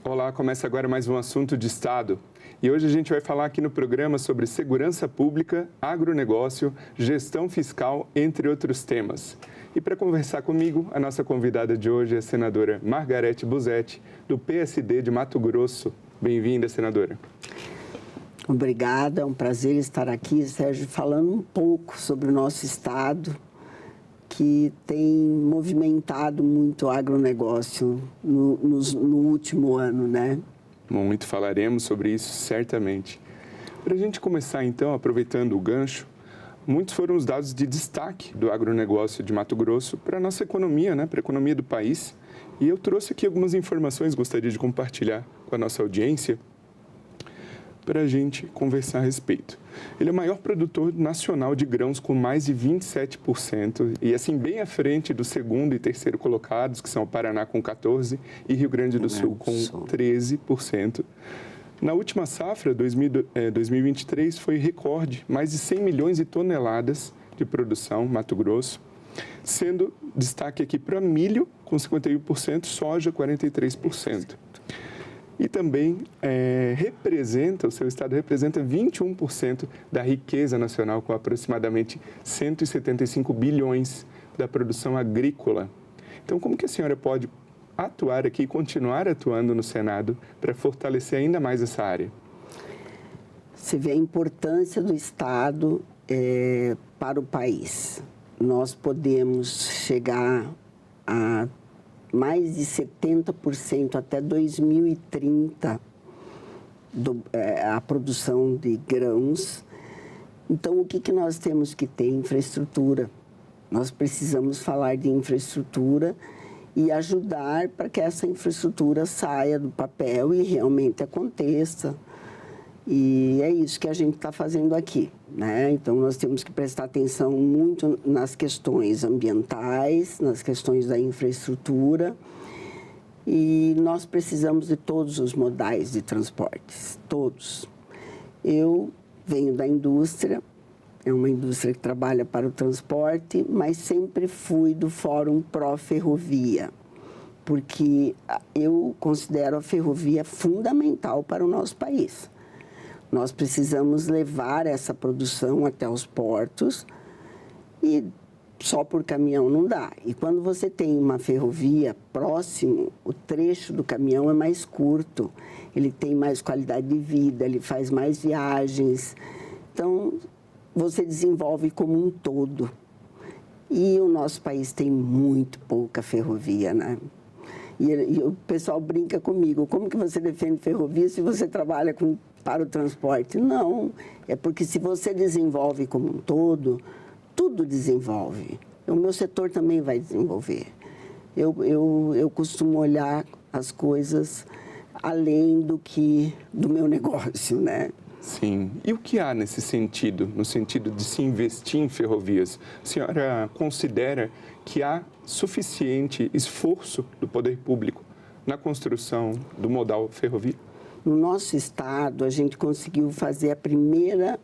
Olá, começa agora mais um Assunto de Estado. E hoje a gente vai falar aqui no programa sobre segurança pública, agronegócio, gestão fiscal, entre outros temas. E para conversar comigo, a nossa convidada de hoje é a senadora Margarete Busetti, do PSD de Mato Grosso. Bem-vinda, senadora. Obrigada, é um prazer estar aqui, Sérgio, falando um pouco sobre o nosso estado, que tem movimentado muito o agronegócio no último ano, né? Muito falaremos sobre isso, certamente. Para a gente começar, então, aproveitando o gancho, muitos foram os dados de destaque do agronegócio de Mato Grosso para a nossa economia, né? Para a economia do país. E eu trouxe aqui algumas informações, gostaria de compartilhar com a nossa audiência, para a gente conversar a respeito. Ele é o maior produtor nacional de grãos, com mais de 27%, e assim bem à frente do segundo e terceiro colocados, que são o Paraná com 14% e Rio Grande do Sul com 13%. Na última safra, 2023, foi recorde, mais de 100 milhões de toneladas de produção, Mato Grosso, sendo destaque aqui para milho, com 51%, soja, 43%. E também o seu estado representa 21% da riqueza nacional, com aproximadamente 175 bilhões da produção agrícola. Então, como que a senhora pode atuar aqui e continuar atuando no Senado para fortalecer ainda mais essa área? Você vê a importância do Estado para o país. Nós podemos chegar a mais de 70% até 2030 a produção de grãos. Então, o que nós temos que ter? Infraestrutura. Nós precisamos falar de infraestrutura e ajudar para que essa infraestrutura saia do papel e realmente aconteça. E é isso que a gente está fazendo aqui, né? Então, nós temos que prestar atenção muito nas questões ambientais, nas questões da infraestrutura, e nós precisamos de todos os modais de transportes, todos. Eu venho da indústria, é uma indústria que trabalha para o transporte, mas sempre fui do Fórum Pró-Ferrovia, porque eu considero a ferrovia fundamental para o nosso país. Nós precisamos levar essa produção até os portos e só por caminhão não dá. E quando você tem uma ferrovia próximo, o trecho do caminhão é mais curto, ele tem mais qualidade de vida, ele faz mais viagens. Então, você desenvolve como um todo. E o nosso país tem muito pouca ferrovia, né? E o pessoal brinca comigo, como que você defende ferrovia se você trabalha para o transporte? Não, é porque se você desenvolve como um todo, tudo desenvolve. O meu setor também vai desenvolver. Eu costumo olhar as coisas além do meu negócio, né? Sim. E o que há nesse sentido, no sentido de se investir em ferrovias? A senhora considera que há suficiente esforço do poder público na construção do modal ferrovia? No nosso estado, a gente conseguiu fazer a primeira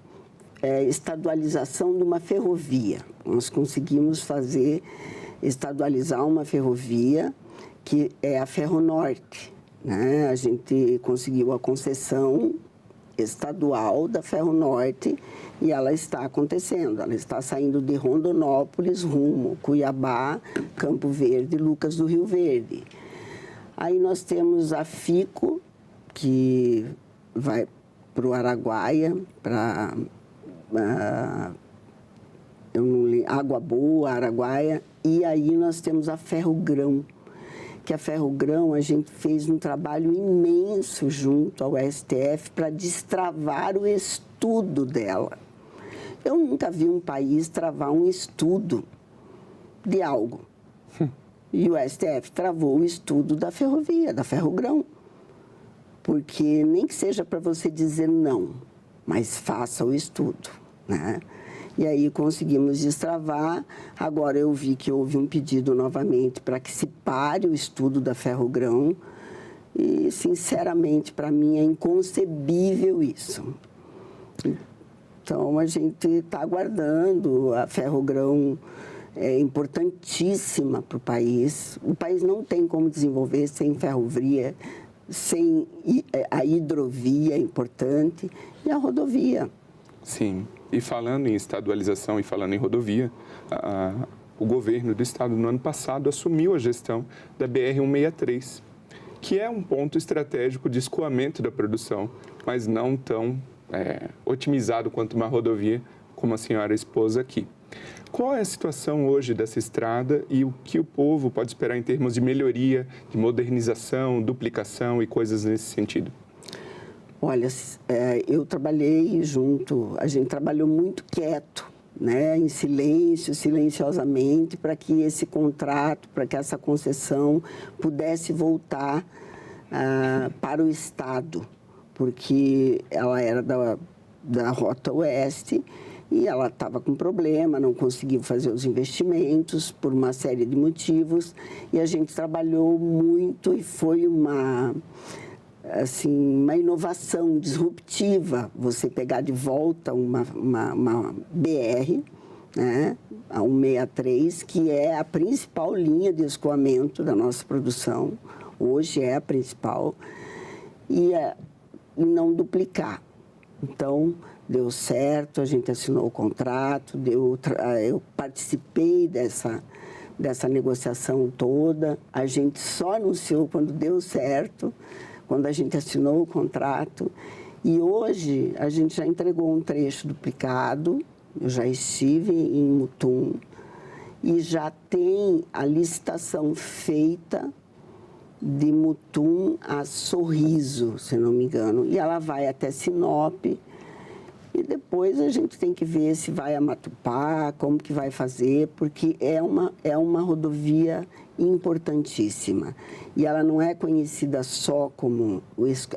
estadualização de uma ferrovia. Nós conseguimos estadualizar uma ferrovia que é a Ferronorte, né? A gente conseguiu a concessão estadual da Ferronorte e ela está acontecendo. Ela está saindo de Rondonópolis rumo Cuiabá, Campo Verde, Lucas do Rio Verde. Aí nós temos a FICO, que vai para o Araguaia, para Água Boa, Araguaia, e aí nós temos a Ferrogrão, que a Ferrogrão a gente fez um trabalho imenso junto ao STF para destravar o estudo dela. Eu nunca vi um país travar um estudo de algo. E o STF travou o estudo da ferrovia, da Ferrogrão. Porque nem que seja para você dizer não, mas faça o estudo, né? E aí conseguimos destravar. Agora eu vi que houve um pedido novamente para que se pare o estudo da Ferrogrão. E, sinceramente, para mim é inconcebível isso. Então, a gente está aguardando. A Ferrogrão é importantíssima para o país. O país não tem como desenvolver sem ferrovia, sem a hidrovia importante e a rodovia. Sim. E falando em estadualização e falando em rodovia, o governo do estado, no ano passado, assumiu a gestão da BR-163, que é um ponto estratégico de escoamento da produção, mas não tão otimizado quanto uma rodovia, como a senhora expôs aqui. Qual é a situação hoje dessa estrada e o que o povo pode esperar em termos de melhoria, de modernização, duplicação e coisas nesse sentido? Olha, eu trabalhei junto, a gente trabalhou muito quieto né, em silêncio, silenciosamente, para que esse contrato, para que essa concessão pudesse voltar para o Estado, porque ela era da Rota Oeste e ela estava com problema, não conseguiu fazer os investimentos por uma série de motivos, e a gente trabalhou muito e foi uma inovação disruptiva, você pegar de volta uma BR, né, a 163, que é a principal linha de escoamento da nossa produção, hoje é a principal, e não duplicar. Então, deu certo, a gente assinou o contrato, eu participei dessa negociação toda, a gente só anunciou quando deu certo, quando a gente assinou o contrato, e hoje a gente já entregou um trecho duplicado, eu já estive em Mutum, e já tem a licitação feita de Mutum a Sorriso, se não me engano, e ela vai até Sinop, e depois a gente tem que ver se vai a Matupá, como que vai fazer, porque é uma rodovia importantíssima. E ela não é conhecida só como...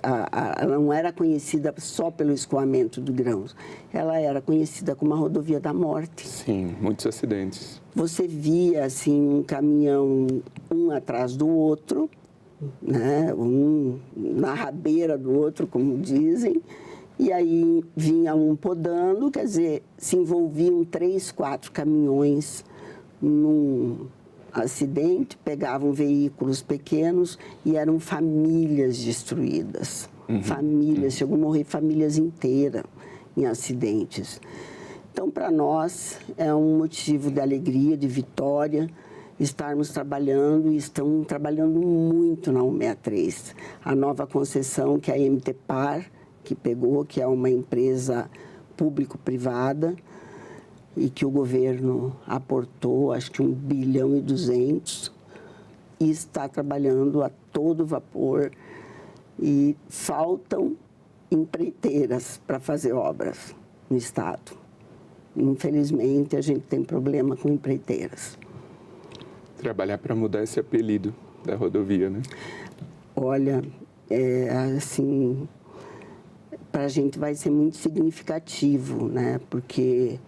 ela não era conhecida só pelo escoamento de grãos. Ela era conhecida como a rodovia da morte. Sim, muitos acidentes. Você via, assim, um caminhão um atrás do outro, né? Um na rabeira do outro, como dizem, e aí vinha um podando, quer dizer, se envolviam 3, 4 caminhões num acidente, pegavam veículos pequenos e eram famílias destruídas. Famílias, chegou a morrer famílias inteiras em acidentes. Então, para nós, é um motivo de alegria, de vitória, estarmos trabalhando, e estão trabalhando muito na 163. A nova concessão que a MT Par, que pegou, que é uma empresa público-privada, e que o governo aportou, acho que 1,2 bilhão, e está trabalhando a todo vapor, e faltam empreiteiras para fazer obras no Estado. Infelizmente, a gente tem problema com empreiteiras. Trabalhar para mudar esse apelido da rodovia, né? Olha, assim, para a gente vai ser muito significativo, né? Porque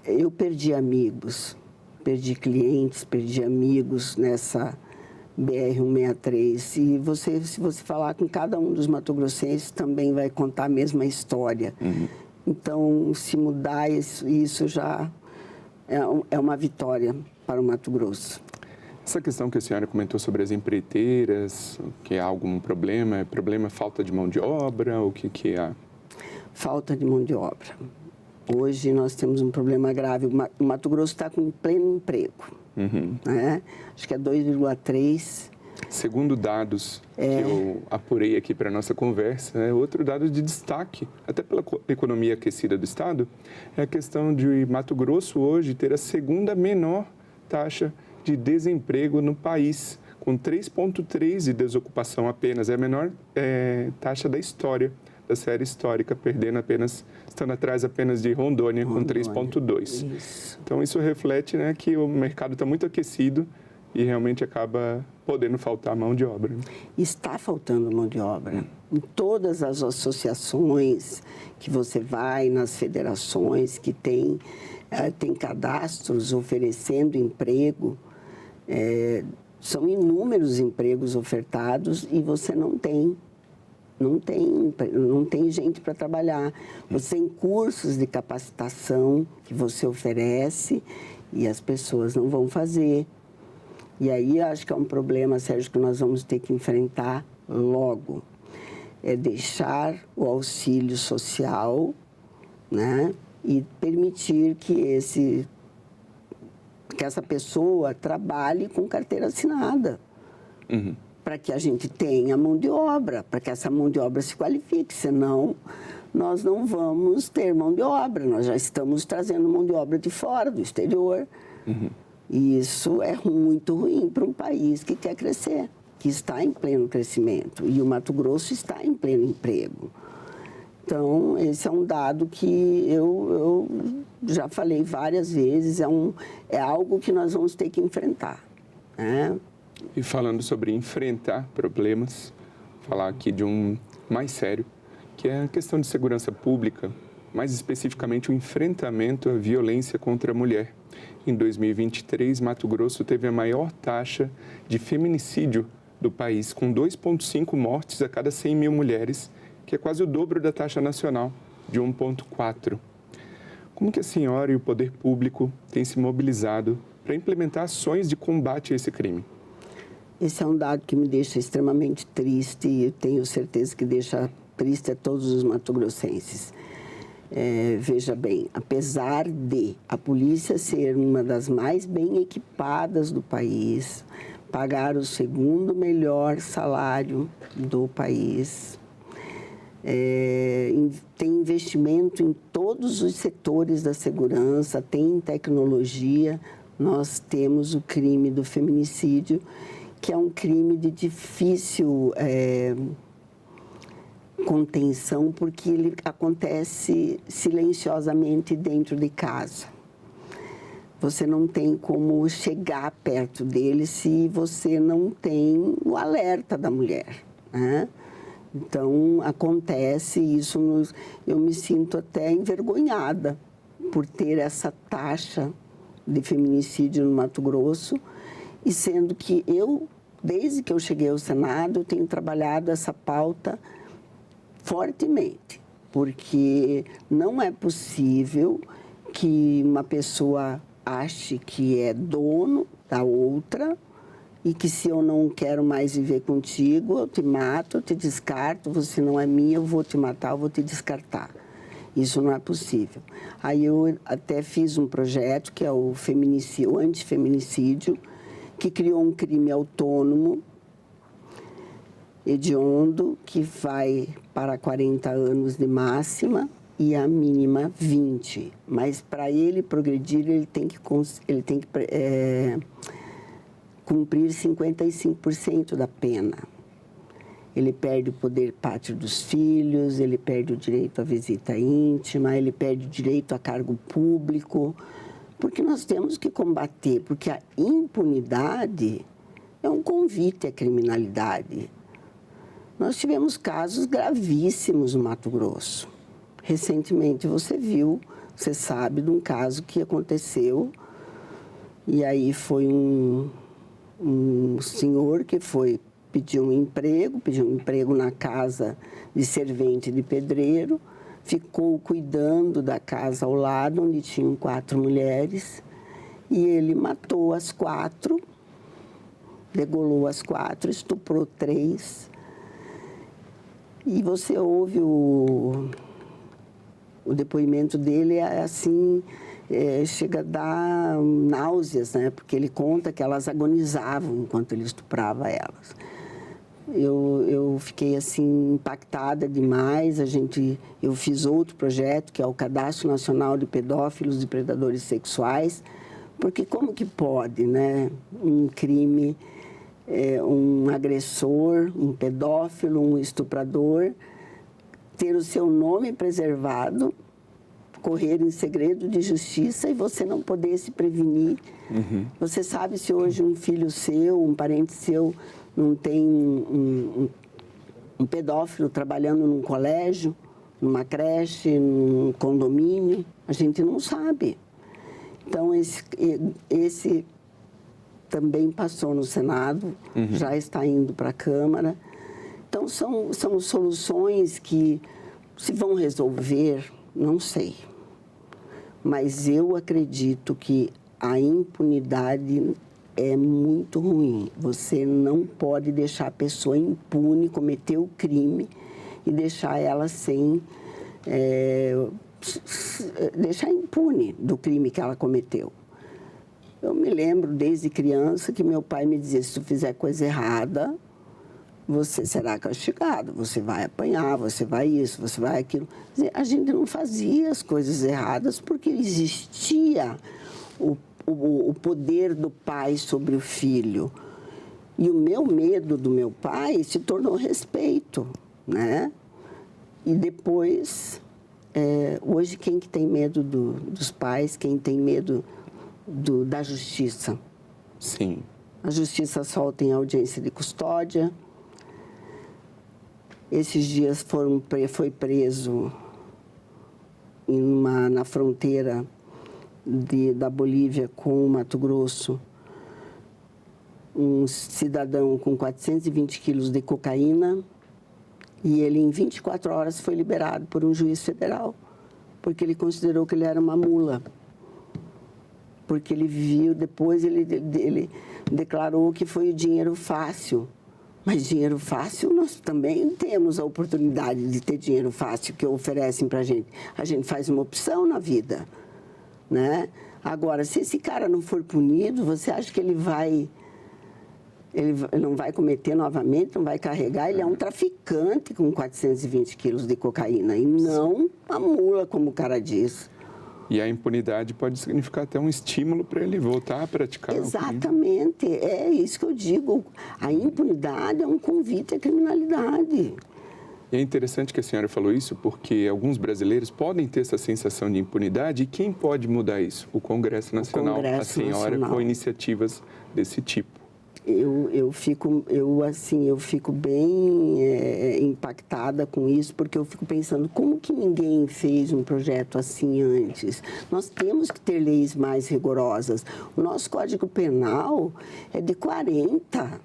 eu perdi amigos, perdi clientes, perdi amigos nessa BR-163. E se você falar com cada um dos matogrossenses, também vai contar a mesma história. Então, se mudar isso já é uma vitória para o Mato Grosso. Essa questão que a senhora comentou sobre as empreiteiras, que há algum problema, falta de mão de obra, o que é? Falta de mão de obra. Hoje nós temos um problema grave, o Mato Grosso está com pleno emprego, né? Acho que é 2,3. Segundo dados que eu apurei aqui para a nossa conversa, outro dado de destaque, até pela economia aquecida do Estado, é a questão de Mato Grosso hoje ter a segunda menor taxa de desemprego no país, com 3,3% de desocupação apenas. É a menor taxa da história, da série histórica, estando atrás apenas de Rondônia, com 3,2%. Então, isso reflete, né, que o mercado está muito aquecido e realmente acaba podendo faltar mão de obra. Está faltando mão de obra. Em todas as associações que você vai, nas federações que tem cadastros oferecendo emprego, são inúmeros empregos ofertados e você não tem gente para trabalhar. Você tem cursos de capacitação que você oferece e as pessoas não vão fazer. E aí acho que é um problema, Sérgio, que nós vamos ter que enfrentar logo. É deixar o auxílio social, né, e permitir que essa pessoa trabalhe com carteira assinada. Para que a gente tenha mão de obra, para que essa mão de obra se qualifique, senão nós não vamos ter mão de obra. Nós já estamos trazendo mão de obra de fora, do exterior. E isso é muito ruim para um país que quer crescer, que está em pleno crescimento. E o Mato Grosso está em pleno emprego. Então, esse é um dado que eu já falei várias vezes, é algo que nós vamos ter que enfrentar, né? E falando sobre enfrentar problemas, falar aqui de um mais sério, que é a questão de segurança pública, mais especificamente o enfrentamento à violência contra a mulher. Em 2023, Mato Grosso teve a maior taxa de feminicídio do país, com 2,5 mortes a cada 100 mil mulheres, que é quase o dobro da taxa nacional, de 1,4. Como que a senhora e o poder público têm se mobilizado para implementar ações de combate a esse crime? Esse é um dado que me deixa extremamente triste e tenho certeza que deixa triste a todos os mato-grossenses. Veja bem, apesar de a polícia ser uma das mais bem equipadas do país, pagar o segundo melhor salário do país, tem investimento em todos os setores da segurança, tem tecnologia, nós temos o crime do feminicídio, que é um crime de difícil contenção, porque ele acontece silenciosamente dentro de casa. Você não tem como chegar perto dele se você não tem o alerta da mulher, né? Então, acontece isso, eu me sinto até envergonhada por ter essa taxa de feminicídio no Mato Grosso, e sendo que eu, desde que eu cheguei ao Senado, eu tenho trabalhado essa pauta fortemente, porque não é possível que uma pessoa ache que é dono da outra e que se eu não quero mais viver contigo, eu te mato, eu te descarto, você não é minha, eu vou te matar, eu vou te descartar. Isso não é possível. Aí eu até fiz um projeto que é o antifeminicídio, que criou um crime autônomo, hediondo, que vai para 40 anos de máxima e a mínima 20. Mas para ele progredir, ele tem que cumprir 55% da pena. Ele perde o poder pátrio dos filhos, ele perde o direito à visita íntima, ele perde o direito a cargo público, porque nós temos que combater, porque a impunidade é um convite à criminalidade. Nós tivemos casos gravíssimos no Mato Grosso. Recentemente você sabe de um caso que aconteceu, e aí foi um senhor que pediu um emprego na casa de servente de pedreiro, ficou cuidando da casa ao lado, onde tinham 4 mulheres, e ele matou as 4, degolou as 4, estuprou 3. E você ouve o depoimento dele, chega a dar náuseas, né? Porque ele conta que elas agonizavam enquanto ele estuprava elas. Eu fiquei assim impactada demais. Eu fiz outro projeto, que é o Cadastro Nacional de Pedófilos e Predadores Sexuais, porque como que pode, né? Um crime, um agressor, um pedófilo, um estuprador, ter o seu nome preservado, correr em segredo de justiça e você não poder se prevenir. Uhum. Você sabe se hoje um filho seu, um parente seu, não tem um pedófilo trabalhando num colégio, numa creche, num condomínio? A gente não sabe. Então, esse também passou no Senado, já está indo para a Câmara. Então, são soluções que, se vão resolver, não sei. Mas eu acredito que a impunidade é muito ruim. Você não pode deixar a pessoa impune, cometer o crime e deixar ela deixar impune do crime que ela cometeu. Eu me lembro, desde criança, que meu pai me dizia, se tu fizer coisa errada, você será castigado, você vai apanhar, você vai isso, você vai aquilo. A gente não fazia as coisas erradas porque existia o poder do pai sobre o filho. E o meu medo do meu pai se tornou respeito, né? E depois, hoje quem que tem medo dos pais, quem tem medo da justiça? Sim. A justiça solta em audiência de custódia. Esses dias foi preso na fronteira da Bolívia com o Mato Grosso um cidadão com 420 quilos de cocaína e ele, em 24 horas, foi liberado por um juiz federal, porque ele considerou que ele era uma mula. Porque ele viu, depois ele declarou que foi o dinheiro fácil. Mas dinheiro fácil, nós também temos a oportunidade de ter dinheiro fácil que oferecem para a gente. A gente faz uma opção na vida, né? Agora, se esse cara não for punido, você acha que ele não vai cometer novamente, não vai carregar? Ele é um traficante com 420 quilos de cocaína e não uma mula, como o cara diz. E a impunidade pode significar até um estímulo para ele voltar a praticar. Exatamente, é isso que eu digo. A impunidade é um convite à criminalidade. E é interessante que a senhora falou isso, porque alguns brasileiros podem ter essa sensação de impunidade. E quem pode mudar isso? O Congresso Nacional, a senhora, com iniciativas desse tipo. Eu fico bem impactada com isso, porque eu fico pensando, como que ninguém fez um projeto assim antes? Nós temos que ter leis mais rigorosas. O nosso Código Penal é de 40.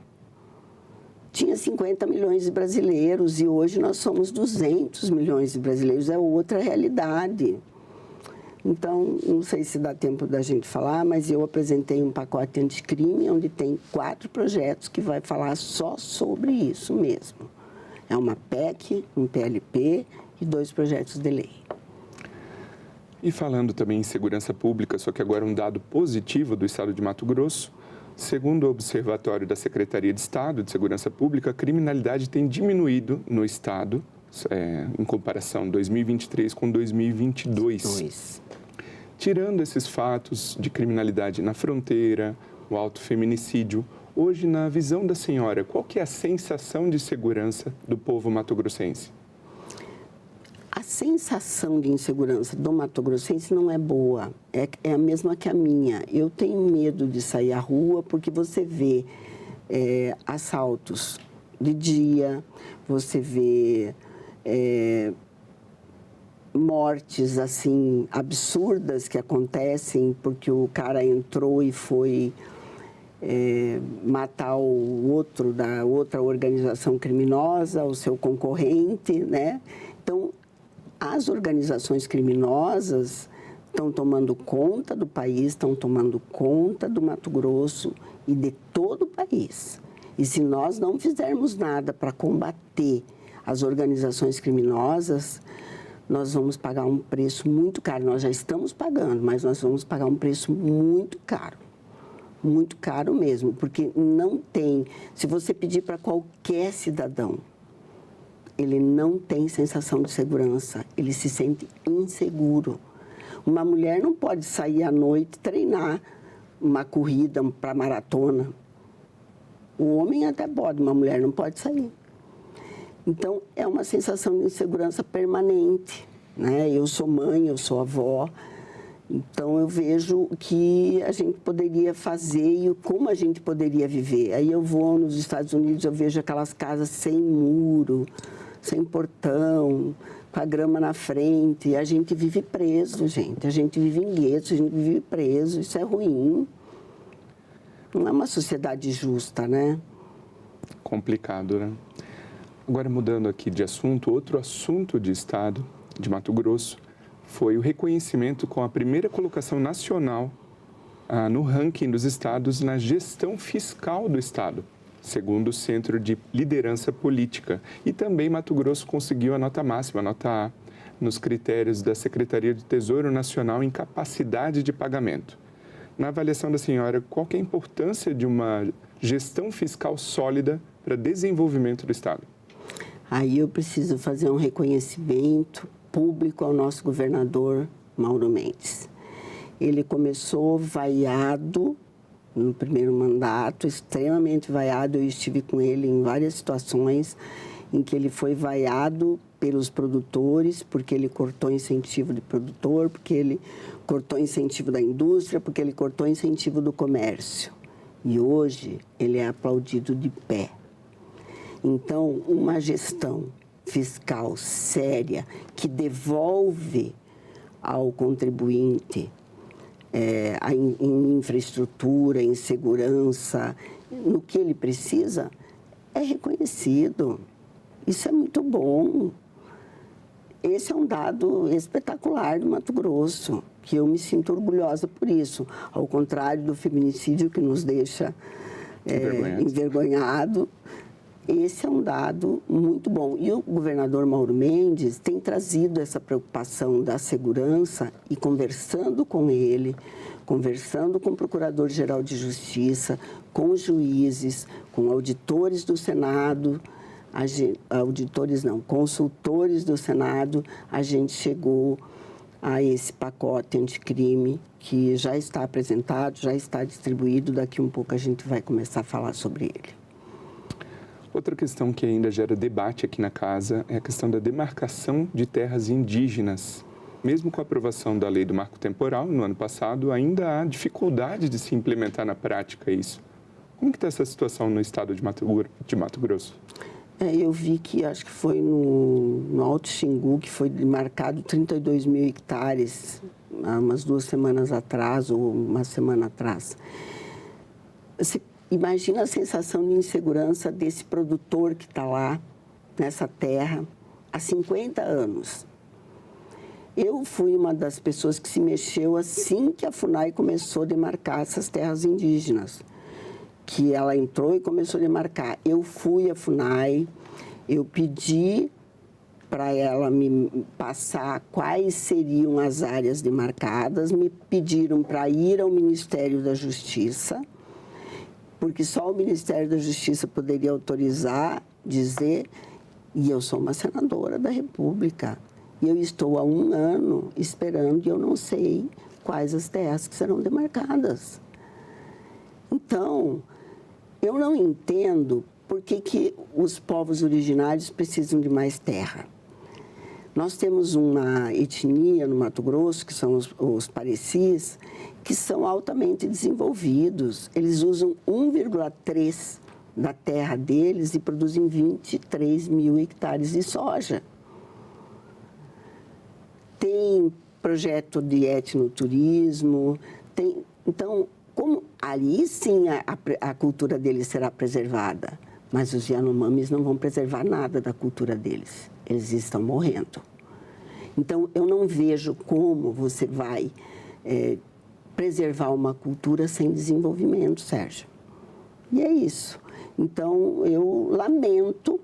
Tinha 50 milhões de brasileiros e hoje nós somos 200 milhões de brasileiros. É outra realidade. Então, não sei se dá tempo da gente falar, mas eu apresentei um pacote anticrime, onde tem 4 projetos que vai falar só sobre isso mesmo. É uma PEC, um PLP e 2 projetos de lei. E falando também em segurança pública, só que agora um dado positivo do Estado de Mato Grosso, segundo o Observatório da Secretaria de Estado de Segurança Pública, a criminalidade tem diminuído no Estado, em comparação 2023 com 2022. Tirando esses fatos de criminalidade na fronteira, o alto feminicídio, hoje, na visão da senhora, qual que é a sensação de segurança do povo mato-grossense? A sensação de insegurança do mato-grossense não é boa, é a mesma que a minha. Eu tenho medo de sair à rua porque você vê assaltos de dia, você vê mortes assim absurdas que acontecem porque o cara entrou e foi matar o outro da outra organização criminosa, o seu concorrente, né? Então, as organizações criminosas estão tomando conta do país, estão tomando conta do Mato Grosso e de todo o país. E se nós não fizermos nada para combater as organizações criminosas, nós vamos pagar um preço muito caro. Nós já estamos pagando, mas nós vamos pagar um preço muito caro mesmo, porque não tem. Se você pedir para qualquer cidadão, ele não tem sensação de segurança, ele se sente inseguro. Uma mulher não pode sair à noite treinar uma corrida para maratona. O homem até pode, uma mulher não pode sair. Então, é uma sensação de insegurança permanente, né? Eu sou mãe, eu sou avó, então eu vejo o que a gente poderia fazer e como a gente poderia viver. Aí eu vou nos Estados Unidos, eu vejo aquelas casas sem muro, sem portão, com a grama na frente, e a gente vive preso, gente. A gente vive em guetos, a gente vive preso, isso é ruim. Não é uma sociedade justa, né? Complicado, né? Agora, mudando aqui de assunto, outro assunto de Estado de Mato Grosso foi o reconhecimento com a primeira colocação nacional no ranking dos estados na gestão fiscal do Estado, segundo o Centro de Liderança Política. E também Mato Grosso conseguiu a nota máxima, a nota A, nos critérios da Secretaria do Tesouro Nacional em capacidade de pagamento. Na avaliação da senhora, qual que é a importância de uma gestão fiscal sólida para o desenvolvimento do Estado? Aí eu preciso fazer um reconhecimento público ao nosso governador Mauro Mendes. Ele começou vaiado no primeiro mandato, extremamente vaiado. Eu estive com ele em várias situações em que ele foi vaiado pelos produtores, porque ele cortou incentivo de produtor, porque ele cortou incentivo da indústria, porque ele cortou incentivo do comércio. E hoje ele é aplaudido de pé. Então, uma gestão fiscal séria que devolve ao contribuinte em infraestrutura, em segurança, no que ele precisa, é reconhecido. Isso é muito bom. Esse é um dado espetacular do Mato Grosso, que eu me sinto orgulhosa por isso. Ao contrário do feminicídio, que nos deixa envergonhado. Esse é um dado muito bom. E o governador Mauro Mendes tem trazido essa preocupação da segurança e conversando com ele, conversando com o Procurador-Geral de Justiça, com os juízes, com auditores do Senado, consultores do Senado, a gente chegou a esse pacote anticrime que já está apresentado, já está distribuído. Daqui um pouco a gente vai começar a falar sobre ele. Outra questão que ainda gera debate aqui na casa é a questão da demarcação de terras indígenas. Mesmo com a aprovação da lei do marco temporal no ano passado, ainda há dificuldade de se implementar na prática isso. Como que está essa situação no estado de Mato Grosso? Eu vi que, acho que foi no Alto Xingu, que foi demarcado 32 mil hectares, há umas 2 semanas atrás ou uma semana atrás. Você imagina a sensação de insegurança desse produtor que está lá, nessa terra, há 50 anos. Eu fui uma das pessoas que se mexeu assim que a FUNAI começou a demarcar essas terras indígenas. Que ela entrou e começou a demarcar. Eu fui à FUNAI, eu pedi para ela me passar quais seriam as áreas demarcadas, me pediram para ir ao Ministério da Justiça, porque só o Ministério da Justiça poderia autorizar, dizer, e eu sou uma senadora da República. E eu estou há 1 ano esperando e eu não sei quais as terras que serão demarcadas. Então, eu não entendo por que os povos originários precisam de mais terra. Nós temos uma etnia no Mato Grosso, que são os parecis, que são altamente desenvolvidos. Eles usam 1,3 da terra deles e produzem 23 mil hectares de soja. Tem projeto de etnoturismo, então, como ali sim a cultura deles será preservada, mas os Yanomamis não vão preservar nada da cultura deles, eles estão morrendo. Então, eu não vejo como você vai preservar uma cultura sem desenvolvimento, Sérgio. E é isso. Então, eu lamento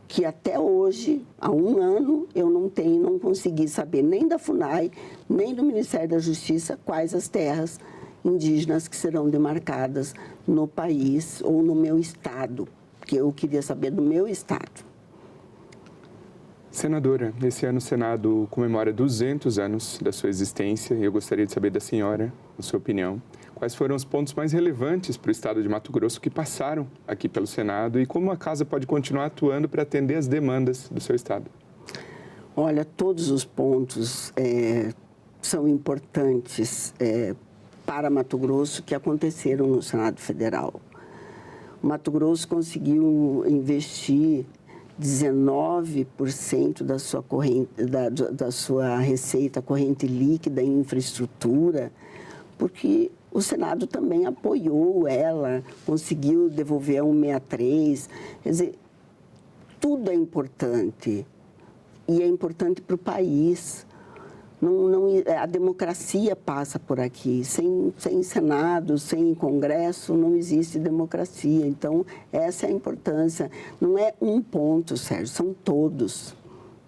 que até hoje, há 1 ano, eu não consegui saber nem da FUNAI, nem do Ministério da Justiça quais as terras indígenas que serão demarcadas no país ou no meu estado, porque eu queria saber do meu estado. Senadora, esse ano o Senado comemora 200 anos da sua existência e eu gostaria de saber da senhora, a sua opinião, quais foram os pontos mais relevantes para o estado de Mato Grosso que passaram aqui pelo Senado e como a Casa pode continuar atuando para atender as demandas do seu estado? Olha, todos os pontos são importantes para Mato Grosso que aconteceram no Senado Federal. O Mato Grosso conseguiu investir 19% da sua receita corrente líquida em infraestrutura, porque o Senado também apoiou ela, conseguiu devolver a 163. Quer dizer, tudo é importante e é importante para o país. A democracia passa por aqui. Sem Senado, sem Congresso, não existe democracia. Então, essa é a importância. Não é um ponto, Sérgio, são todos.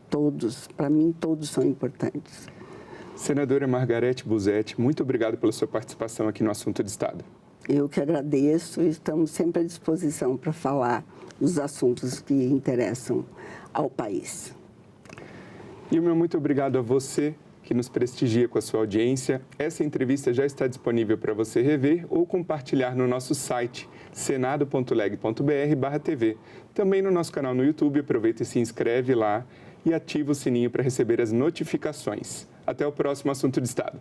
Todos. Para mim, todos são importantes. Senadora Margarete Busetti, muito obrigado pela sua participação aqui no Assunto de Estado. Eu que agradeço e estamos sempre à disposição para falar os assuntos que interessam ao país. E o meu muito obrigado a você que que nos prestigia com a sua audiência. Essa entrevista já está disponível para você rever ou compartilhar no nosso site senado.leg.br/tv. Também no nosso canal no YouTube, aproveita e se inscreve lá e ativa o sininho para receber as notificações. Até o próximo Assunto de Estado.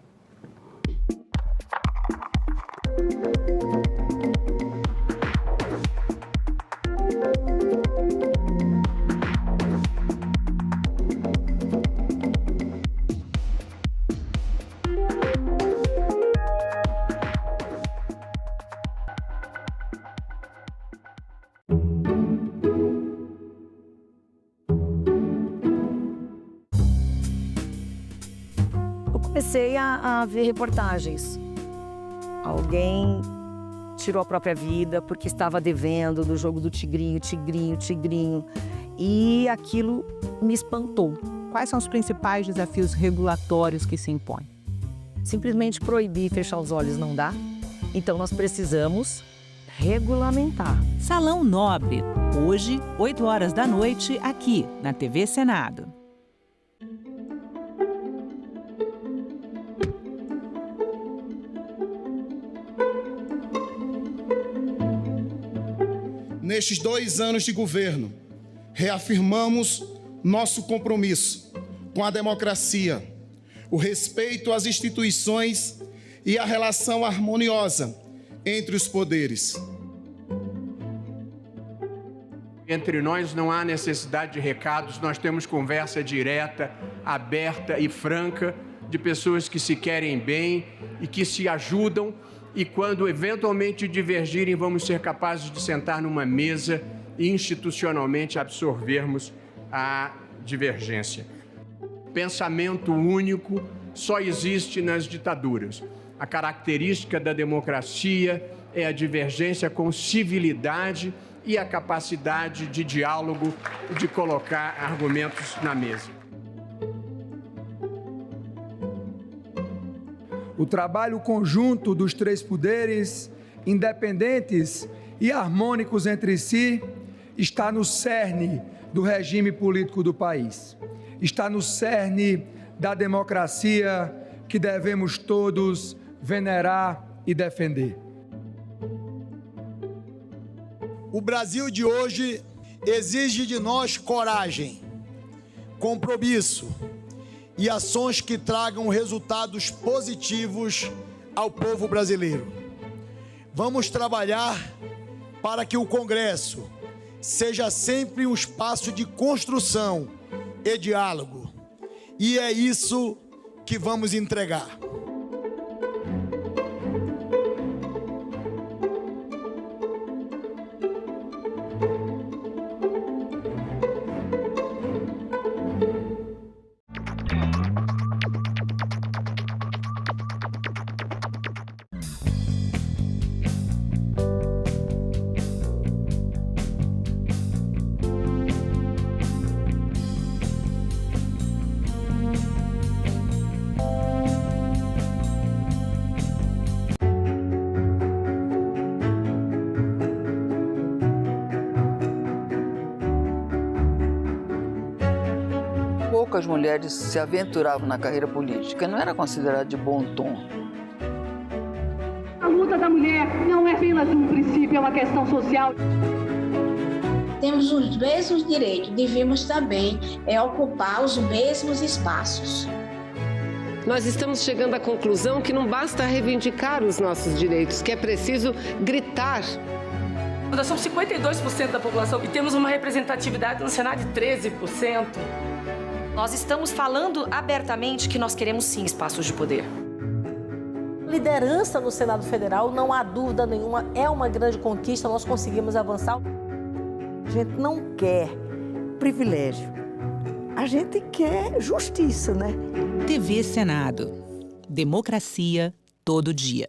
Comecei a ver reportagens. Alguém tirou a própria vida porque estava devendo do jogo do tigrinho, tigrinho. E aquilo me espantou. Quais são os principais desafios regulatórios que se impõem? Simplesmente proibir e fechar os olhos não dá. Então nós precisamos regulamentar. Salão Nobre, hoje, 8 horas da noite, aqui na TV Senado. Nestes 2 anos de governo, reafirmamos nosso compromisso com a democracia, o respeito às instituições e a relação harmoniosa entre os poderes. Entre nós não há necessidade de recados, nós temos conversa direta, aberta e franca de pessoas que se querem bem e que se ajudam. E quando eventualmente divergirem, vamos ser capazes de sentar numa mesa e institucionalmente absorvermos a divergência. Pensamento único só existe nas ditaduras. A característica da democracia é a divergência com civilidade e a capacidade de diálogo e de colocar argumentos na mesa. O trabalho conjunto dos 3 poderes, independentes e harmônicos entre si, está no cerne do regime político do país. Está no cerne da democracia que devemos todos venerar e defender. O Brasil de hoje exige de nós coragem, compromisso e ações que tragam resultados positivos ao povo brasileiro. Vamos trabalhar para que o Congresso seja sempre um espaço de construção e diálogo. E é isso que vamos entregar. Poucas mulheres se aventuravam na carreira política, não era considerado de bom tom. A luta da mulher não é apenas um princípio, é uma questão social. Temos os mesmos direitos, devemos também ocupar os mesmos espaços. Nós estamos chegando à conclusão que não basta reivindicar os nossos direitos, que é preciso gritar. Nós somos 52% da população e temos uma representatividade no Senado de 13%. Nós estamos falando abertamente que nós queremos sim espaços de poder. Liderança no Senado Federal, não há dúvida nenhuma, é uma grande conquista, nós conseguimos avançar. A gente não quer privilégio, a gente quer justiça, né? TV Senado. Democracia todo dia.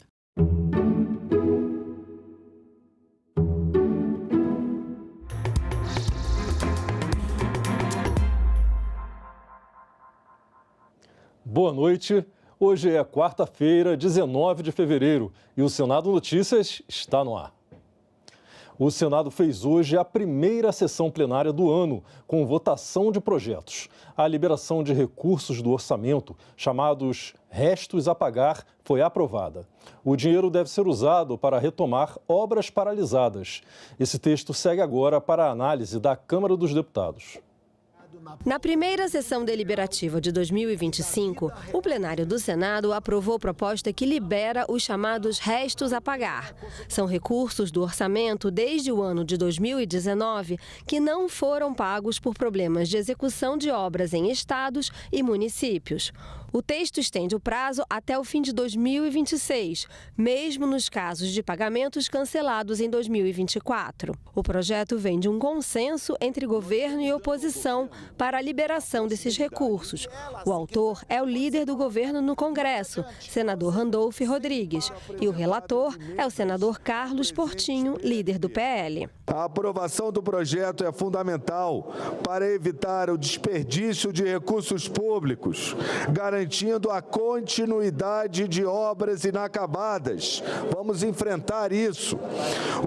Boa noite. Hoje é quarta-feira, 19 de fevereiro, e o Senado Notícias está no ar. O Senado fez hoje a primeira sessão plenária do ano, com votação de projetos. A liberação de recursos do orçamento, chamados restos a pagar, foi aprovada. O dinheiro deve ser usado para retomar obras paralisadas. Esse texto segue agora para a análise da Câmara dos Deputados. Na primeira sessão deliberativa de 2025, o plenário do Senado aprovou proposta que libera os chamados restos a pagar. São recursos do orçamento desde o ano de 2019 que não foram pagos por problemas de execução de obras em estados e municípios. O texto estende o prazo até o fim de 2026, mesmo nos casos de pagamentos cancelados em 2024. O projeto vem de um consenso entre governo e oposição para a liberação desses recursos. O autor é o líder do governo no Congresso, senador Randolph Rodrigues, e o relator é o senador Carlos Portinho, líder do PL. A aprovação do projeto é fundamental para evitar o desperdício de recursos públicos, garantindo a continuidade de obras inacabadas. Vamos enfrentar isso,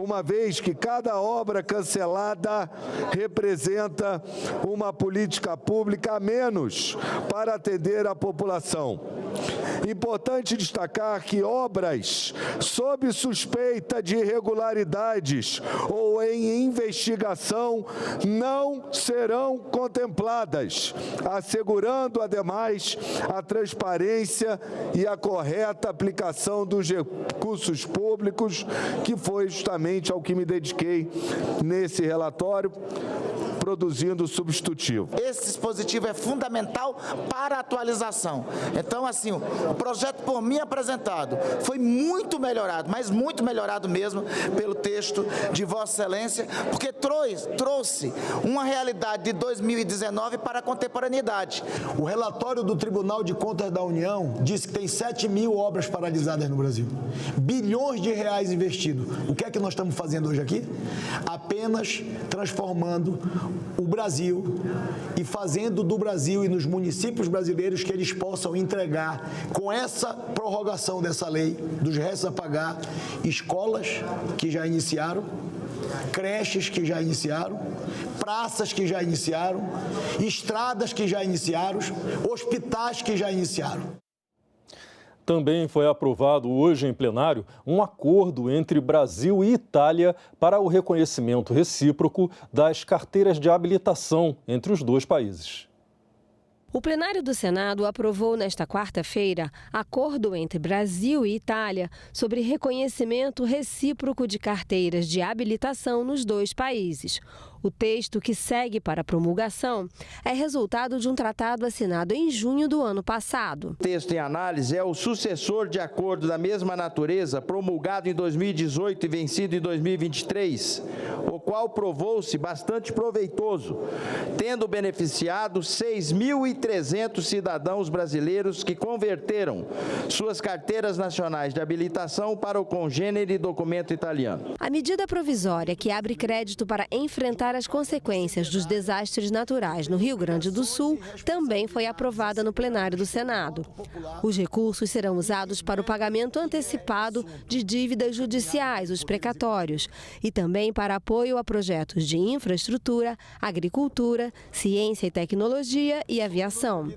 uma vez que cada obra cancelada representa uma política pública a menos para atender a população. Importante destacar que obras sob suspeita de irregularidades ou em investigação não serão contempladas, assegurando, ademais, a transparência e a correta aplicação dos recursos públicos, que foi justamente ao que me dediquei nesse relatório, produzindo o substitutivo. Esse dispositivo é fundamental para a atualização. Então, assim, o projeto por mim apresentado foi muito melhorado, mas muito melhorado mesmo pelo texto de Vossa Excelência, porque trouxe uma realidade de 2019 para a contemporaneidade. O relatório do Tribunal de Contas da União diz que tem 7 mil obras paralisadas no Brasil. Bilhões de reais investidos. O que é que nós estamos fazendo hoje aqui? Apenas transformando o Brasil e fazendo do Brasil e nos municípios brasileiros que eles possam entregar, com essa prorrogação dessa lei, dos restos a pagar, escolas que já iniciaram, creches que já iniciaram, praças que já iniciaram, estradas que já iniciaram, hospitais que já iniciaram. Também foi aprovado hoje em plenário um acordo entre Brasil e Itália para o reconhecimento recíproco das carteiras de habilitação entre os dois países. O plenário do Senado aprovou nesta quarta-feira acordo entre Brasil e Itália sobre reconhecimento recíproco de carteiras de habilitação nos dois países. O texto, que segue para a promulgação, é resultado de um tratado assinado em junho do ano passado. O texto em análise é o sucessor de acordo da mesma natureza, promulgado em 2018 e vencido em 2023, o qual provou-se bastante proveitoso, tendo beneficiado 6.300 cidadãos brasileiros que converteram suas carteiras nacionais de habilitação para o congênere documento italiano. A medida provisória, que abre crédito para enfrentar as consequências dos desastres naturais no Rio Grande do Sul, também foi aprovada no plenário do Senado. Os recursos serão usados para o pagamento antecipado de dívidas judiciais, os precatórios, e também para apoio a projetos de infraestrutura, agricultura, ciência e tecnologia e aviação.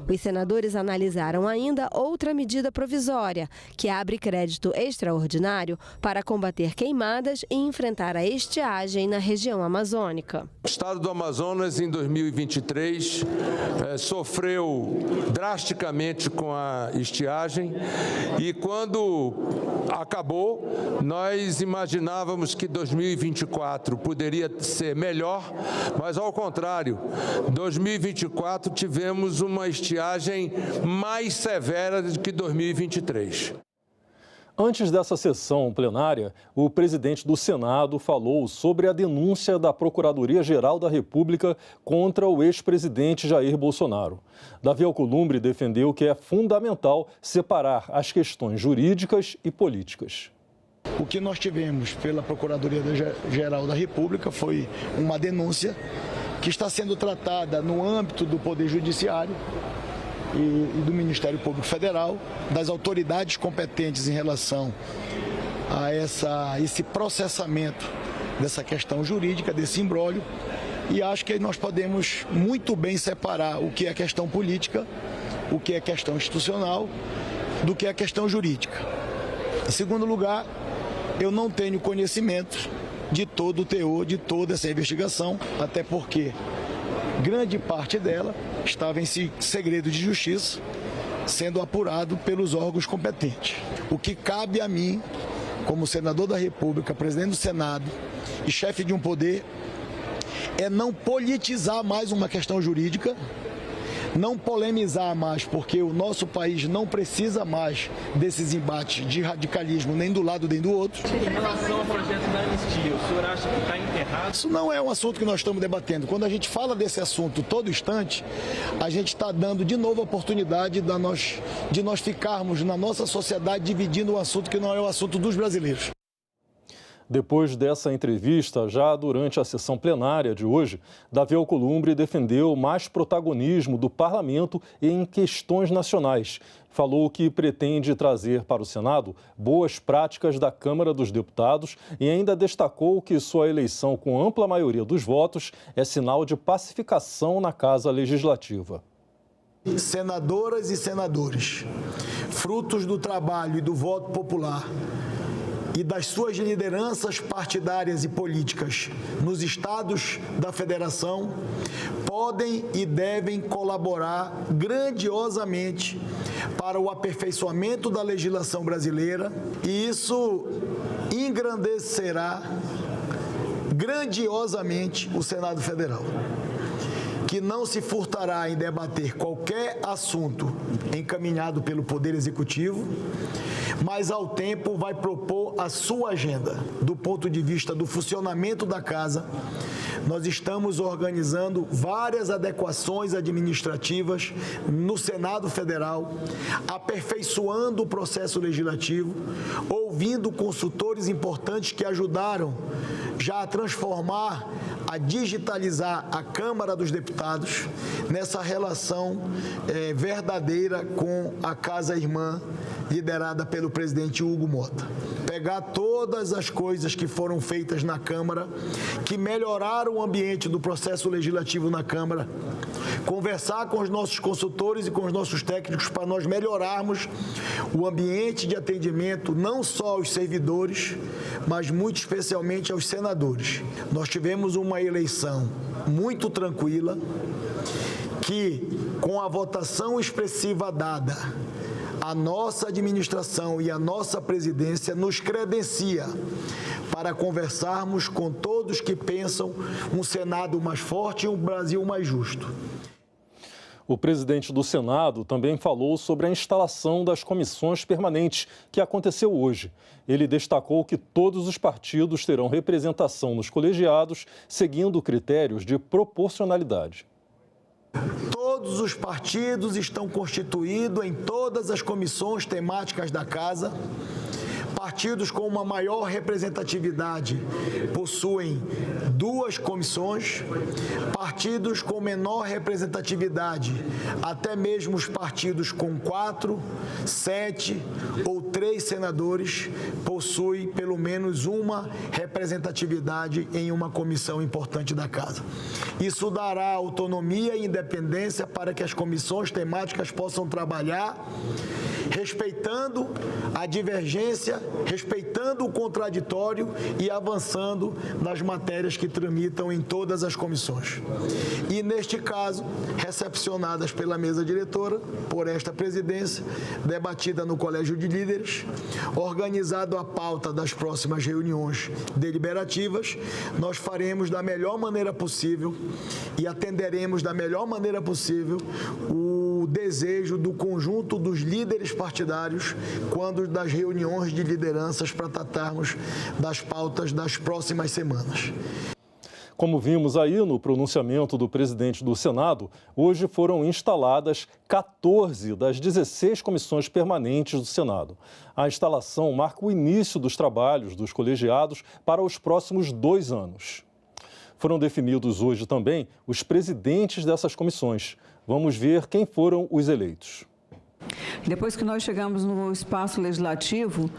Os senadores analisaram ainda outra medida provisória, que abre crédito extraordinário para combater queimadas e enfrentar a estiagem na região amazônica. O estado do Amazonas, em 2023, sofreu drasticamente com a estiagem e, quando acabou, nós imaginávamos que 2024 poderia ser melhor, mas, ao contrário, 2024 tivemos uma estiagem mais severa do que 2023. Antes dessa sessão plenária, o presidente do Senado falou sobre a denúncia da Procuradoria-Geral da República contra o ex-presidente Jair Bolsonaro. Davi Alcolumbre defendeu que é fundamental separar as questões jurídicas e políticas. O que nós tivemos pela Procuradoria-Geral da República foi uma denúncia que está sendo tratada no âmbito do Poder Judiciário e do Ministério Público Federal, das autoridades competentes em relação a esse processamento dessa questão jurídica, desse imbróglio, e acho que nós podemos muito bem separar o que é questão política, o que é questão institucional, do que é questão jurídica. Em segundo lugar, eu não tenho conhecimento de todo o teor, de toda essa investigação, até porque grande parte dela estava em segredo de justiça, sendo apurado pelos órgãos competentes. O que cabe a mim, como senador da República, presidente do Senado e chefe de um poder, é não politizar mais uma questão jurídica, não polemizar mais, porque o nosso país não precisa mais desses embates de radicalismo, nem do lado nem do outro. Em relação ao projeto da anistia, o senhor acha que está enterrado? Isso não é um assunto que nós estamos debatendo. Quando a gente fala desse assunto todo instante, a gente está dando de novo a oportunidade de nós ficarmos na nossa sociedade dividindo um assunto que não é o assunto dos brasileiros. Depois dessa entrevista, já durante a sessão plenária de hoje, Davi Alcolumbre defendeu mais protagonismo do parlamento em questões nacionais. Falou que pretende trazer para o Senado boas práticas da Câmara dos Deputados e ainda destacou que sua eleição com ampla maioria dos votos é sinal de pacificação na Casa Legislativa. Senadoras e senadores, frutos do trabalho e do voto popular, e das suas lideranças partidárias e políticas nos estados da federação, podem e devem colaborar grandiosamente para o aperfeiçoamento da legislação brasileira, e isso engrandecerá grandiosamente o Senado Federal, que não se furtará em debater qualquer assunto encaminhado pelo Poder Executivo, mas ao tempo vai propor a sua agenda. Do ponto de vista do funcionamento da Casa, nós estamos organizando várias adequações administrativas no Senado Federal, aperfeiçoando o processo legislativo, ouvindo consultores importantes que ajudaram já a transformar, a digitalizar a Câmara dos Deputados nessa relação verdadeira com a Casa Irmã, liderada pelo presidente Hugo Mota. Pegar todas as coisas que foram feitas na Câmara, que melhoraram o ambiente do processo legislativo na Câmara, conversar com os nossos consultores e com os nossos técnicos para nós melhorarmos o ambiente de atendimento, não só aos servidores, mas muito especialmente aos senadores. Nós tivemos uma eleição muito tranquila, que com a votação expressiva dada, a nossa administração e a nossa presidência nos credencia para conversarmos com todos que pensam um Senado mais forte e um Brasil mais justo. O presidente do Senado também falou sobre a instalação das comissões permanentes, que aconteceu hoje. Ele destacou que todos os partidos terão representação nos colegiados, seguindo critérios de proporcionalidade. Todos os partidos estão constituídos em todas as comissões temáticas da Casa. Partidos com uma maior representatividade possuem 2 comissões, partidos com menor representatividade, até mesmo os partidos com 4, 7 ou 3 senadores, possuem pelo menos uma representatividade em uma comissão importante da Casa. Isso dará autonomia e independência para que as comissões temáticas possam trabalhar respeitando a divergência, respeitando o contraditório e avançando nas matérias que tramitam em todas as comissões. E, neste caso, recepcionadas pela mesa diretora, por esta presidência, debatida no Colégio de Líderes, organizado a pauta das próximas reuniões deliberativas, nós faremos da melhor maneira possível e atenderemos da melhor maneira possível o desejo do conjunto dos líderes partidários quando das reuniões de lideranças para tratarmos das pautas das próximas semanas. Como vimos aí no pronunciamento do presidente do Senado, hoje foram instaladas 14 das 16 comissões permanentes do Senado. A instalação marca o início dos trabalhos dos colegiados para os próximos 2 anos. Foram definidos hoje também os presidentes dessas comissões. Vamos ver quem foram os eleitos. Depois que nós chegamos no espaço legislativo,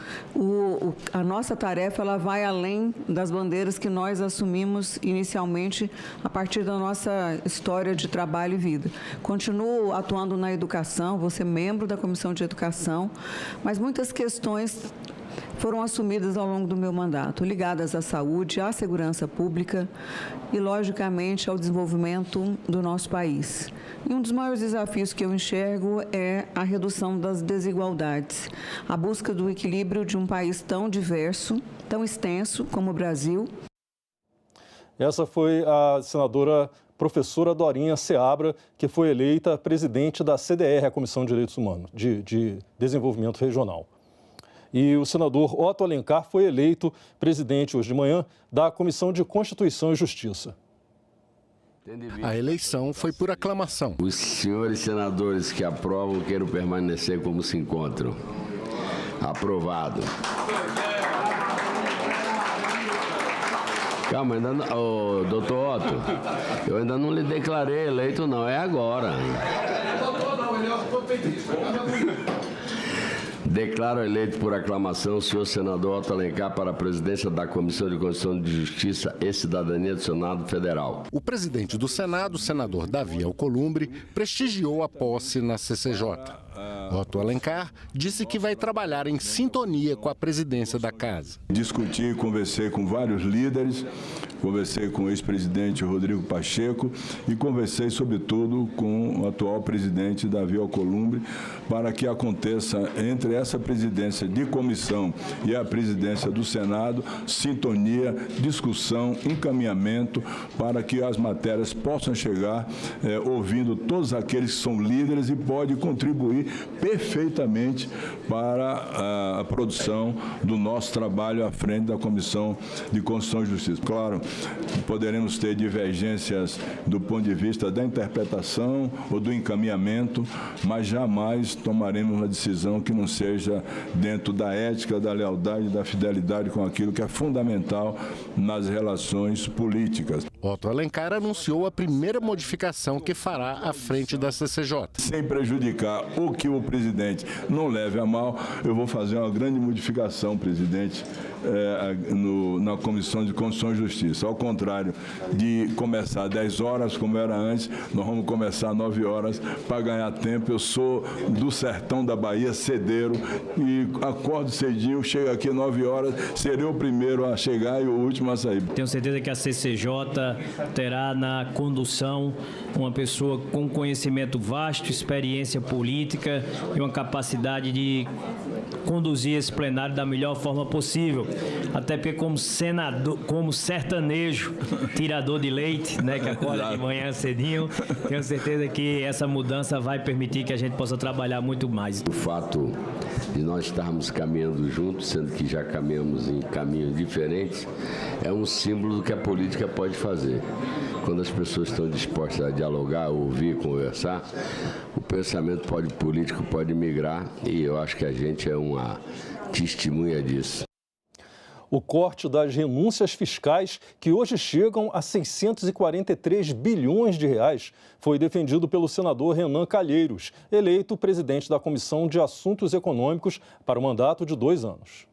a nossa tarefa ela vai além das bandeiras que nós assumimos inicialmente a partir da nossa história de trabalho e vida. Continuo atuando na educação, vou ser membro da Comissão de Educação, mas muitas questões foram assumidas ao longo do meu mandato, ligadas à saúde, à segurança pública e, logicamente, ao desenvolvimento do nosso país. E um dos maiores desafios que eu enxergo é a redução das desigualdades, a busca do equilíbrio de um país tão diverso, tão extenso como o Brasil. Essa foi a senadora professora Dorinha Seabra, que foi eleita presidente da CDR, a Comissão de Direitos Humanos, de Desenvolvimento Regional. E o senador Otto Alencar foi eleito presidente hoje de manhã da Comissão de Constituição e Justiça. A eleição foi por aclamação. Os senhores senadores que aprovam queiram permanecer como se encontram. Aprovado. Calma, ainda não, doutor Otto, eu ainda não lhe declarei eleito não, é agora. Declaro eleito por aclamação o senhor senador Otto Alencar para a presidência da Comissão de Constituição e Justiça e Cidadania do Senado Federal. O presidente do Senado, o senador Davi Alcolumbre, prestigiou a posse na CCJ. Otto Alencar disse que vai trabalhar em sintonia com a presidência da casa. Discuti e conversei com vários líderes, conversei com o ex-presidente Rodrigo Pacheco e conversei, sobretudo, com o atual presidente Davi Alcolumbre, para que aconteça entre essa presidência de comissão e a presidência do Senado, sintonia, discussão, encaminhamento, para que as matérias possam chegar ouvindo todos aqueles que são líderes e podem contribuir perfeitamente para a produção do nosso trabalho à frente da Comissão de Constituição e Justiça. Claro, poderemos ter divergências do ponto de vista da interpretação ou do encaminhamento, mas jamais tomaremos uma decisão que não seja dentro da ética, da lealdade e da fidelidade com aquilo que é fundamental nas relações políticas. Otto Alencar anunciou a primeira modificação que fará à frente da CCJ. Sem prejudicar o que o presidente não leve a mal, eu vou fazer uma grande modificação, presidente, na Comissão de Constituição e Justiça. Ao contrário de começar às 10 horas, como era antes, nós vamos começar às 9 horas para ganhar tempo. Eu sou do sertão da Bahia, cedeiro, e acordo cedinho, chego aqui às 9 horas, serei o primeiro a chegar e o último a sair. Tenho certeza que a CCJ terá na condução uma pessoa com conhecimento vasto, experiência política e uma capacidade de conduzir esse plenário da melhor forma possível. Até porque como senador, como sertanejo, tirador de leite, né, que acorda de manhã cedinho, tenho certeza que essa mudança vai permitir que a gente possa trabalhar muito mais. O fato de nós estarmos caminhando juntos, sendo que já caminhamos em caminhos diferentes, é um símbolo do que a política pode fazer. Quando as pessoas estão dispostas a dialogar, ouvir, conversar, o pensamento político pode migrar, e eu acho que a gente é uma testemunha disso. O corte das renúncias fiscais, que hoje chegam a 643 bilhões de reais, foi defendido pelo senador Renan Calheiros, eleito presidente da Comissão de Assuntos Econômicos para o mandato de 2 anos.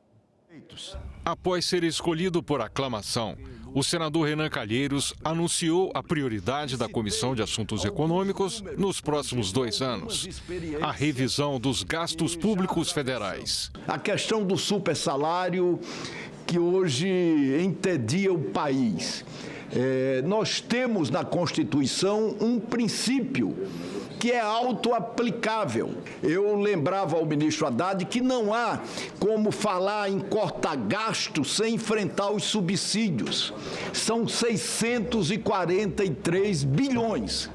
Após ser escolhido por aclamação, o senador Renan Calheiros anunciou a prioridade da Comissão de Assuntos Econômicos nos próximos 2 anos: a revisão dos gastos públicos federais. A questão do supersalário, que hoje entedia o país. Nós temos na Constituição um princípio que é autoaplicável. Eu lembrava ao ministro Haddad que não há como falar em cortar gasto sem enfrentar os subsídios. São 643 bilhões.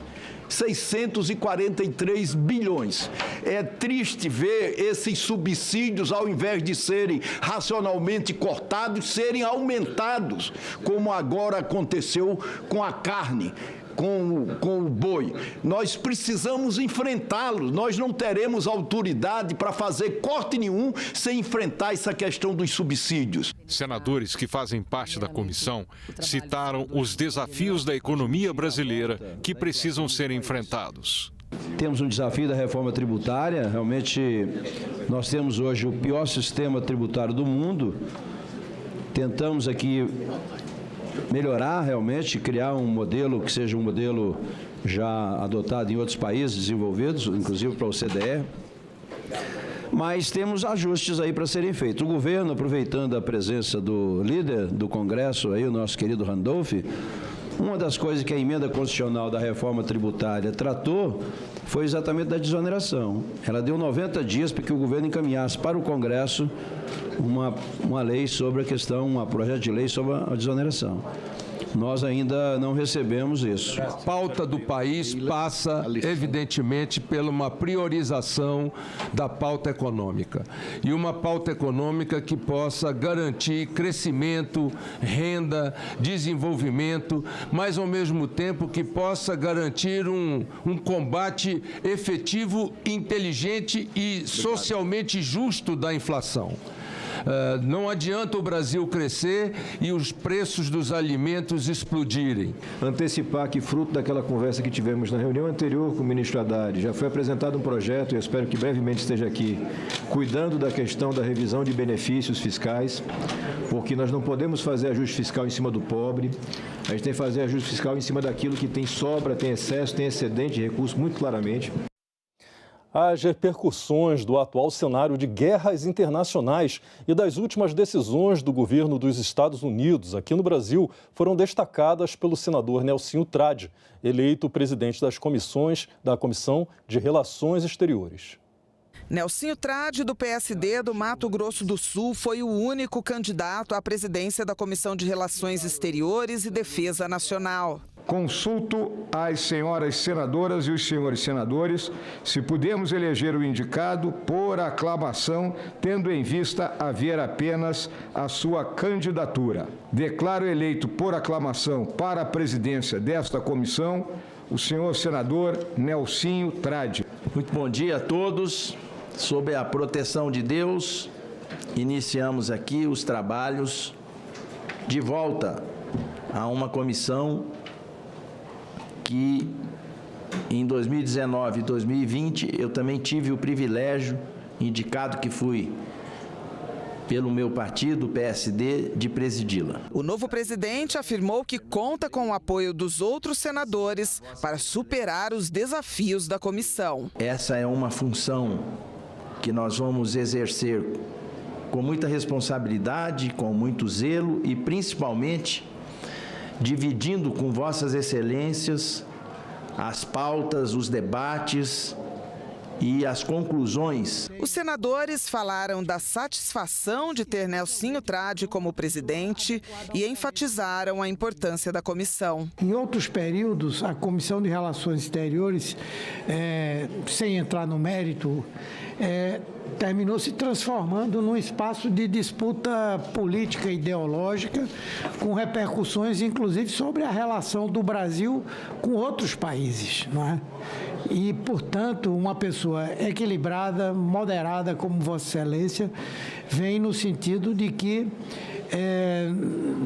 643 bilhões. É triste ver esses subsídios, ao invés de serem racionalmente cortados, serem aumentados, como agora aconteceu com a carne, com o boi. Nós precisamos enfrentá-los. Nós não teremos autoridade para fazer corte nenhum sem enfrentar essa questão dos subsídios. Senadores que fazem parte da comissão citaram os desafios da economia brasileira que precisam ser enfrentados. Temos um desafio da reforma tributária. Realmente, nós temos hoje o pior sistema tributário do mundo. Tentamos aqui melhorar realmente, criar um modelo que seja um modelo já adotado em outros países desenvolvidos, inclusive para o OCDE. Mas temos ajustes aí para serem feitos. O governo, aproveitando a presença do líder do Congresso, aí, o nosso querido Randolph, uma das coisas que a emenda constitucional da reforma tributária tratou foi exatamente da desoneração. Ela deu 90 dias para que o governo encaminhasse para o Congresso uma lei sobre a questão, um projeto de lei sobre a desoneração. Nós ainda não recebemos isso. A pauta do país passa, evidentemente, por uma priorização da pauta econômica. E uma pauta econômica que possa garantir crescimento, renda, desenvolvimento, mas, ao mesmo tempo, que possa garantir um combate efetivo, inteligente e socialmente justo da inflação. Não adianta o Brasil crescer e os preços dos alimentos explodirem. Antecipar que, fruto daquela conversa que tivemos na reunião anterior com o ministro Haddad, já foi apresentado um projeto, e eu espero que brevemente esteja aqui, cuidando da questão da revisão de benefícios fiscais, porque nós não podemos fazer ajuste fiscal em cima do pobre, a gente tem que fazer ajuste fiscal em cima daquilo que tem sobra, tem excesso, tem excedente de recursos, muito claramente. As repercussões do atual cenário de guerras internacionais e das últimas decisões do governo dos Estados Unidos aqui no Brasil foram destacadas pelo senador Nelsinho Trade, eleito presidente da Comissão de Relações Exteriores. Nelsinho Trade, do PSD do Mato Grosso do Sul, foi o único candidato à presidência da Comissão de Relações Exteriores e Defesa Nacional. Consulto as senhoras senadoras e os senhores senadores se pudermos eleger o indicado por aclamação, tendo em vista haver apenas a sua candidatura. Declaro eleito por aclamação para a presidência desta comissão o senhor senador Nelsinho Trade. Muito bom dia a todos. Sob a proteção de Deus, iniciamos aqui os trabalhos de volta a uma comissão que em 2019 e 2020 eu também tive o privilégio, indicado que fui pelo meu partido, o PSD, de presidi-la. O novo presidente afirmou que conta com o apoio dos outros senadores para superar os desafios da comissão. Essa é uma função que nós vamos exercer com muita responsabilidade, com muito zelo e principalmente dividindo com vossas excelências as pautas, os debates e as conclusões. Os senadores falaram da satisfação de ter Nelsinho Trade como presidente e enfatizaram a importância da comissão. Em outros períodos, a Comissão de Relações Exteriores, sem entrar no mérito, terminou se transformando num espaço de disputa política e ideológica, com repercussões, inclusive, sobre a relação do Brasil com outros países, não é? E, portanto, uma pessoa equilibrada, moderada, como Vossa Excelência, vem no sentido de que,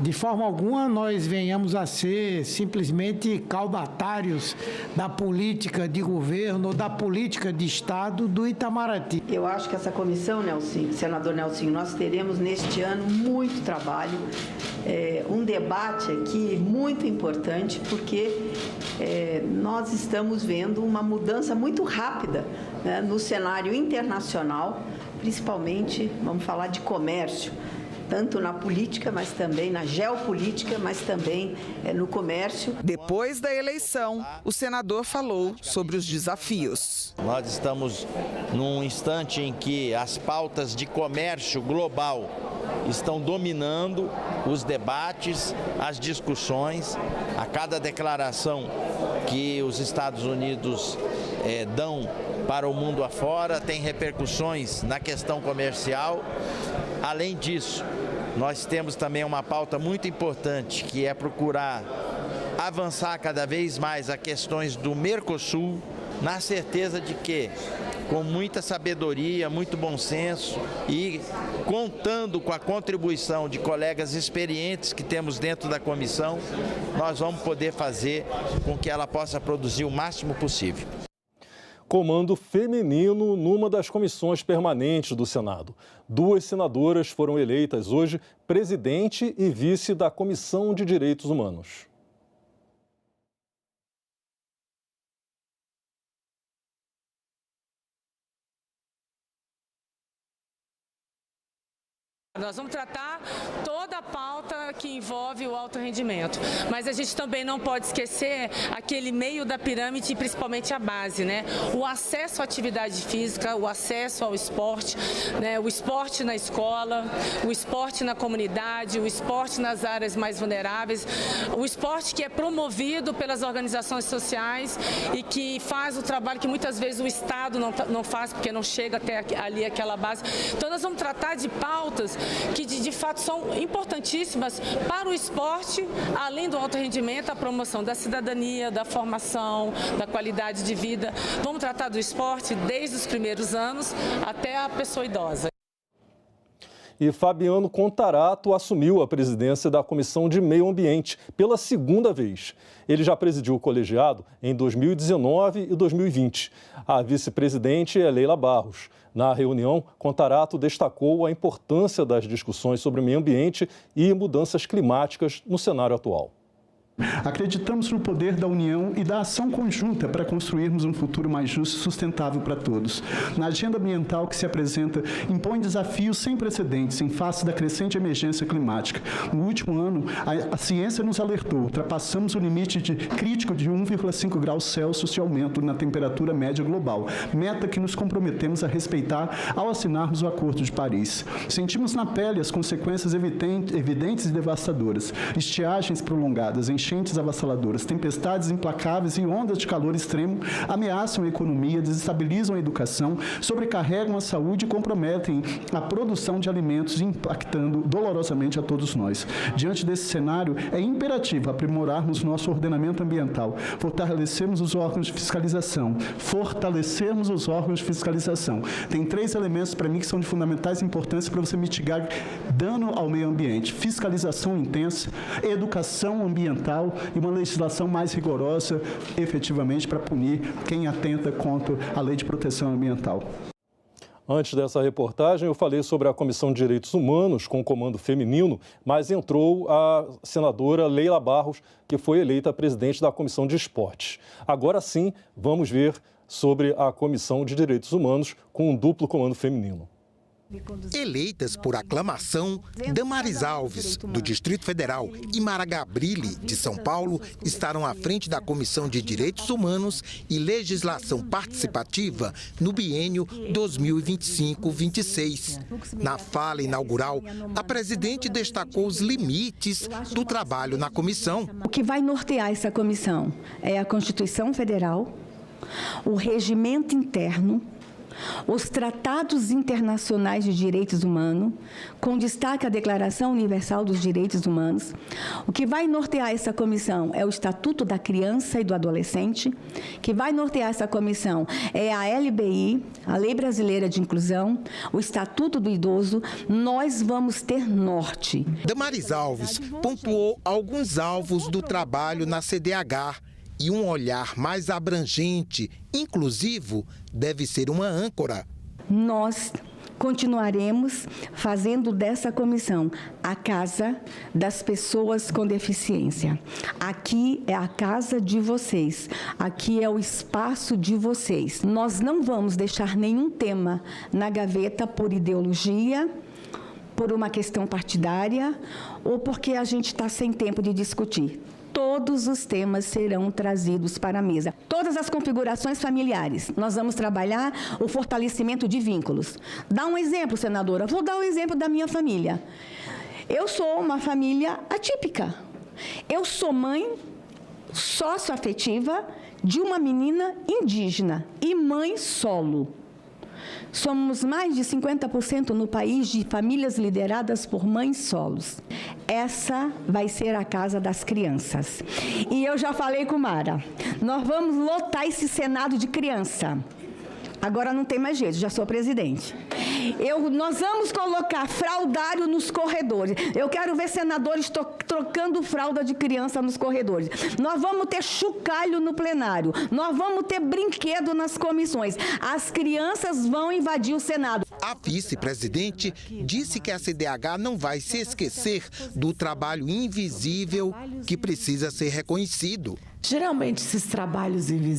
de forma alguma, nós venhamos a ser simplesmente caudatários da política de governo ou da política de Estado do Itamaraty. Eu acho que essa comissão, Nelsinho, senador Nelsinho, nós teremos neste ano muito trabalho, um debate aqui muito importante, porque nós estamos vendo uma mudança muito rápida, né, no cenário internacional, principalmente, vamos falar de comércio, tanto na política, mas também na geopolítica, mas também no comércio. Depois da eleição, o senador falou sobre os desafios. Nós estamos num instante em que as pautas de comércio global estão dominando os debates, as discussões. A cada declaração que os Estados Unidos dão para o mundo afora tem repercussões na questão comercial. Além disso, nós temos também uma pauta muito importante, que é procurar avançar cada vez mais as questões do Mercosul, na certeza de que, com muita sabedoria, muito bom senso e contando com a contribuição de colegas experientes que temos dentro da comissão, nós vamos poder fazer com que ela possa produzir o máximo possível. comando feminino numa das comissões permanentes do Senado. 2 senadoras foram eleitas hoje presidente e vice da Comissão de Direitos Humanos. Nós vamos tratar toda a pauta que envolve o alto rendimento, mas a gente também não pode esquecer aquele meio da pirâmide, principalmente a base, né? O acesso à atividade física, o acesso ao esporte, né? O esporte na escola, o esporte na comunidade, o esporte nas áreas mais vulneráveis, o esporte que é promovido pelas organizações sociais e que faz o trabalho que muitas vezes o Estado não faz porque não chega até ali aquela base. Então nós vamos tratar de pautas que de fato são importantíssimas para o esporte, além do alto rendimento, a promoção da cidadania, da formação, da qualidade de vida. Vamos tratar do esporte desde os primeiros anos até a pessoa idosa. E Fabiano Contarato assumiu a presidência da Comissão de Meio Ambiente pela 2ª vez. Ele já presidiu o colegiado em 2019 e 2020. A vice-presidente é Leila Barros. Na reunião, Contarato destacou a importância das discussões sobre meio ambiente e mudanças climáticas no cenário atual. Acreditamos no poder da união e da ação conjunta para construirmos um futuro mais justo e sustentável para todos. Na agenda ambiental que se apresenta, impõe desafios sem precedentes em face da crescente emergência climática. No último ano, a ciência nos alertou, ultrapassamos o limite crítico de 1,5 graus Celsius de aumento na temperatura média global, meta que nos comprometemos a respeitar ao assinarmos o Acordo de Paris. Sentimos na pele as consequências evidentes e devastadoras, estiagens prolongadas, enchentes avassaladoras, tempestades implacáveis e ondas de calor extremo ameaçam a economia, desestabilizam a educação, sobrecarregam a saúde e comprometem a produção de alimentos, impactando dolorosamente a todos nós. Diante desse cenário, é imperativo aprimorarmos nosso ordenamento ambiental, fortalecermos os órgãos de fiscalização. Tem 3 elementos para mim que são de fundamentais importância para você mitigar dano ao meio ambiente: fiscalização intensa, educação ambiental e uma legislação mais rigorosa, efetivamente, para punir quem atenta contra a Lei de Proteção Ambiental. Antes dessa reportagem, eu falei sobre a Comissão de Direitos Humanos com comando feminino, mas entrou a senadora Leila Barros, que foi eleita presidente da Comissão de Esportes. Agora sim, vamos ver sobre a Comissão de Direitos Humanos com um duplo comando feminino. Eleitas por aclamação, Damaris Alves, do Distrito Federal, e Mara Gabrilli, de São Paulo, estarão à frente da Comissão de Direitos Humanos e Legislação Participativa no biênio 2025-26. Na fala inaugural, a presidente destacou os limites do trabalho na comissão. O que vai nortear essa comissão é a Constituição Federal, o regimento interno, os tratados internacionais de direitos humanos, com destaque à Declaração Universal dos Direitos Humanos. O que vai nortear essa comissão é o Estatuto da Criança e do Adolescente. O que vai nortear essa comissão é a LBI, a Lei Brasileira de Inclusão, o Estatuto do Idoso. Nós vamos ter norte. Damaris Alves pontuou alguns alvos do trabalho na CDH, e um olhar mais abrangente, inclusivo, deve ser uma âncora. Nós continuaremos fazendo dessa comissão a casa das pessoas com deficiência. Aqui é a casa de vocês, aqui é o espaço de vocês. Nós não vamos deixar nenhum tema na gaveta por ideologia, por uma questão partidária ou porque a gente está sem tempo de discutir. Todos os temas serão trazidos para a mesa. Todas as configurações familiares. Nós vamos trabalhar o fortalecimento de vínculos. Dá um exemplo, senadora. Vou dar o exemplo da minha família. Eu sou uma família atípica. Eu sou mãe socioafetiva de uma menina indígena e mãe solo. Somos mais de 50% no país de famílias lideradas por mães solos. Essa vai ser a casa das crianças. E eu já falei com Mara, nós vamos lotar esse Senado de criança. Agora não tem mais jeito, já sou presidente. Nós vamos colocar fraldário nos corredores. Eu quero ver senadores trocando fralda de criança nos corredores. Nós vamos ter chocalho no plenário. Nós vamos ter brinquedo nas comissões. As crianças vão invadir o Senado. A vice-presidente disse que a CDH não vai se esquecer do trabalho invisível que precisa ser reconhecido. Geralmente, esses trabalhos invisíveis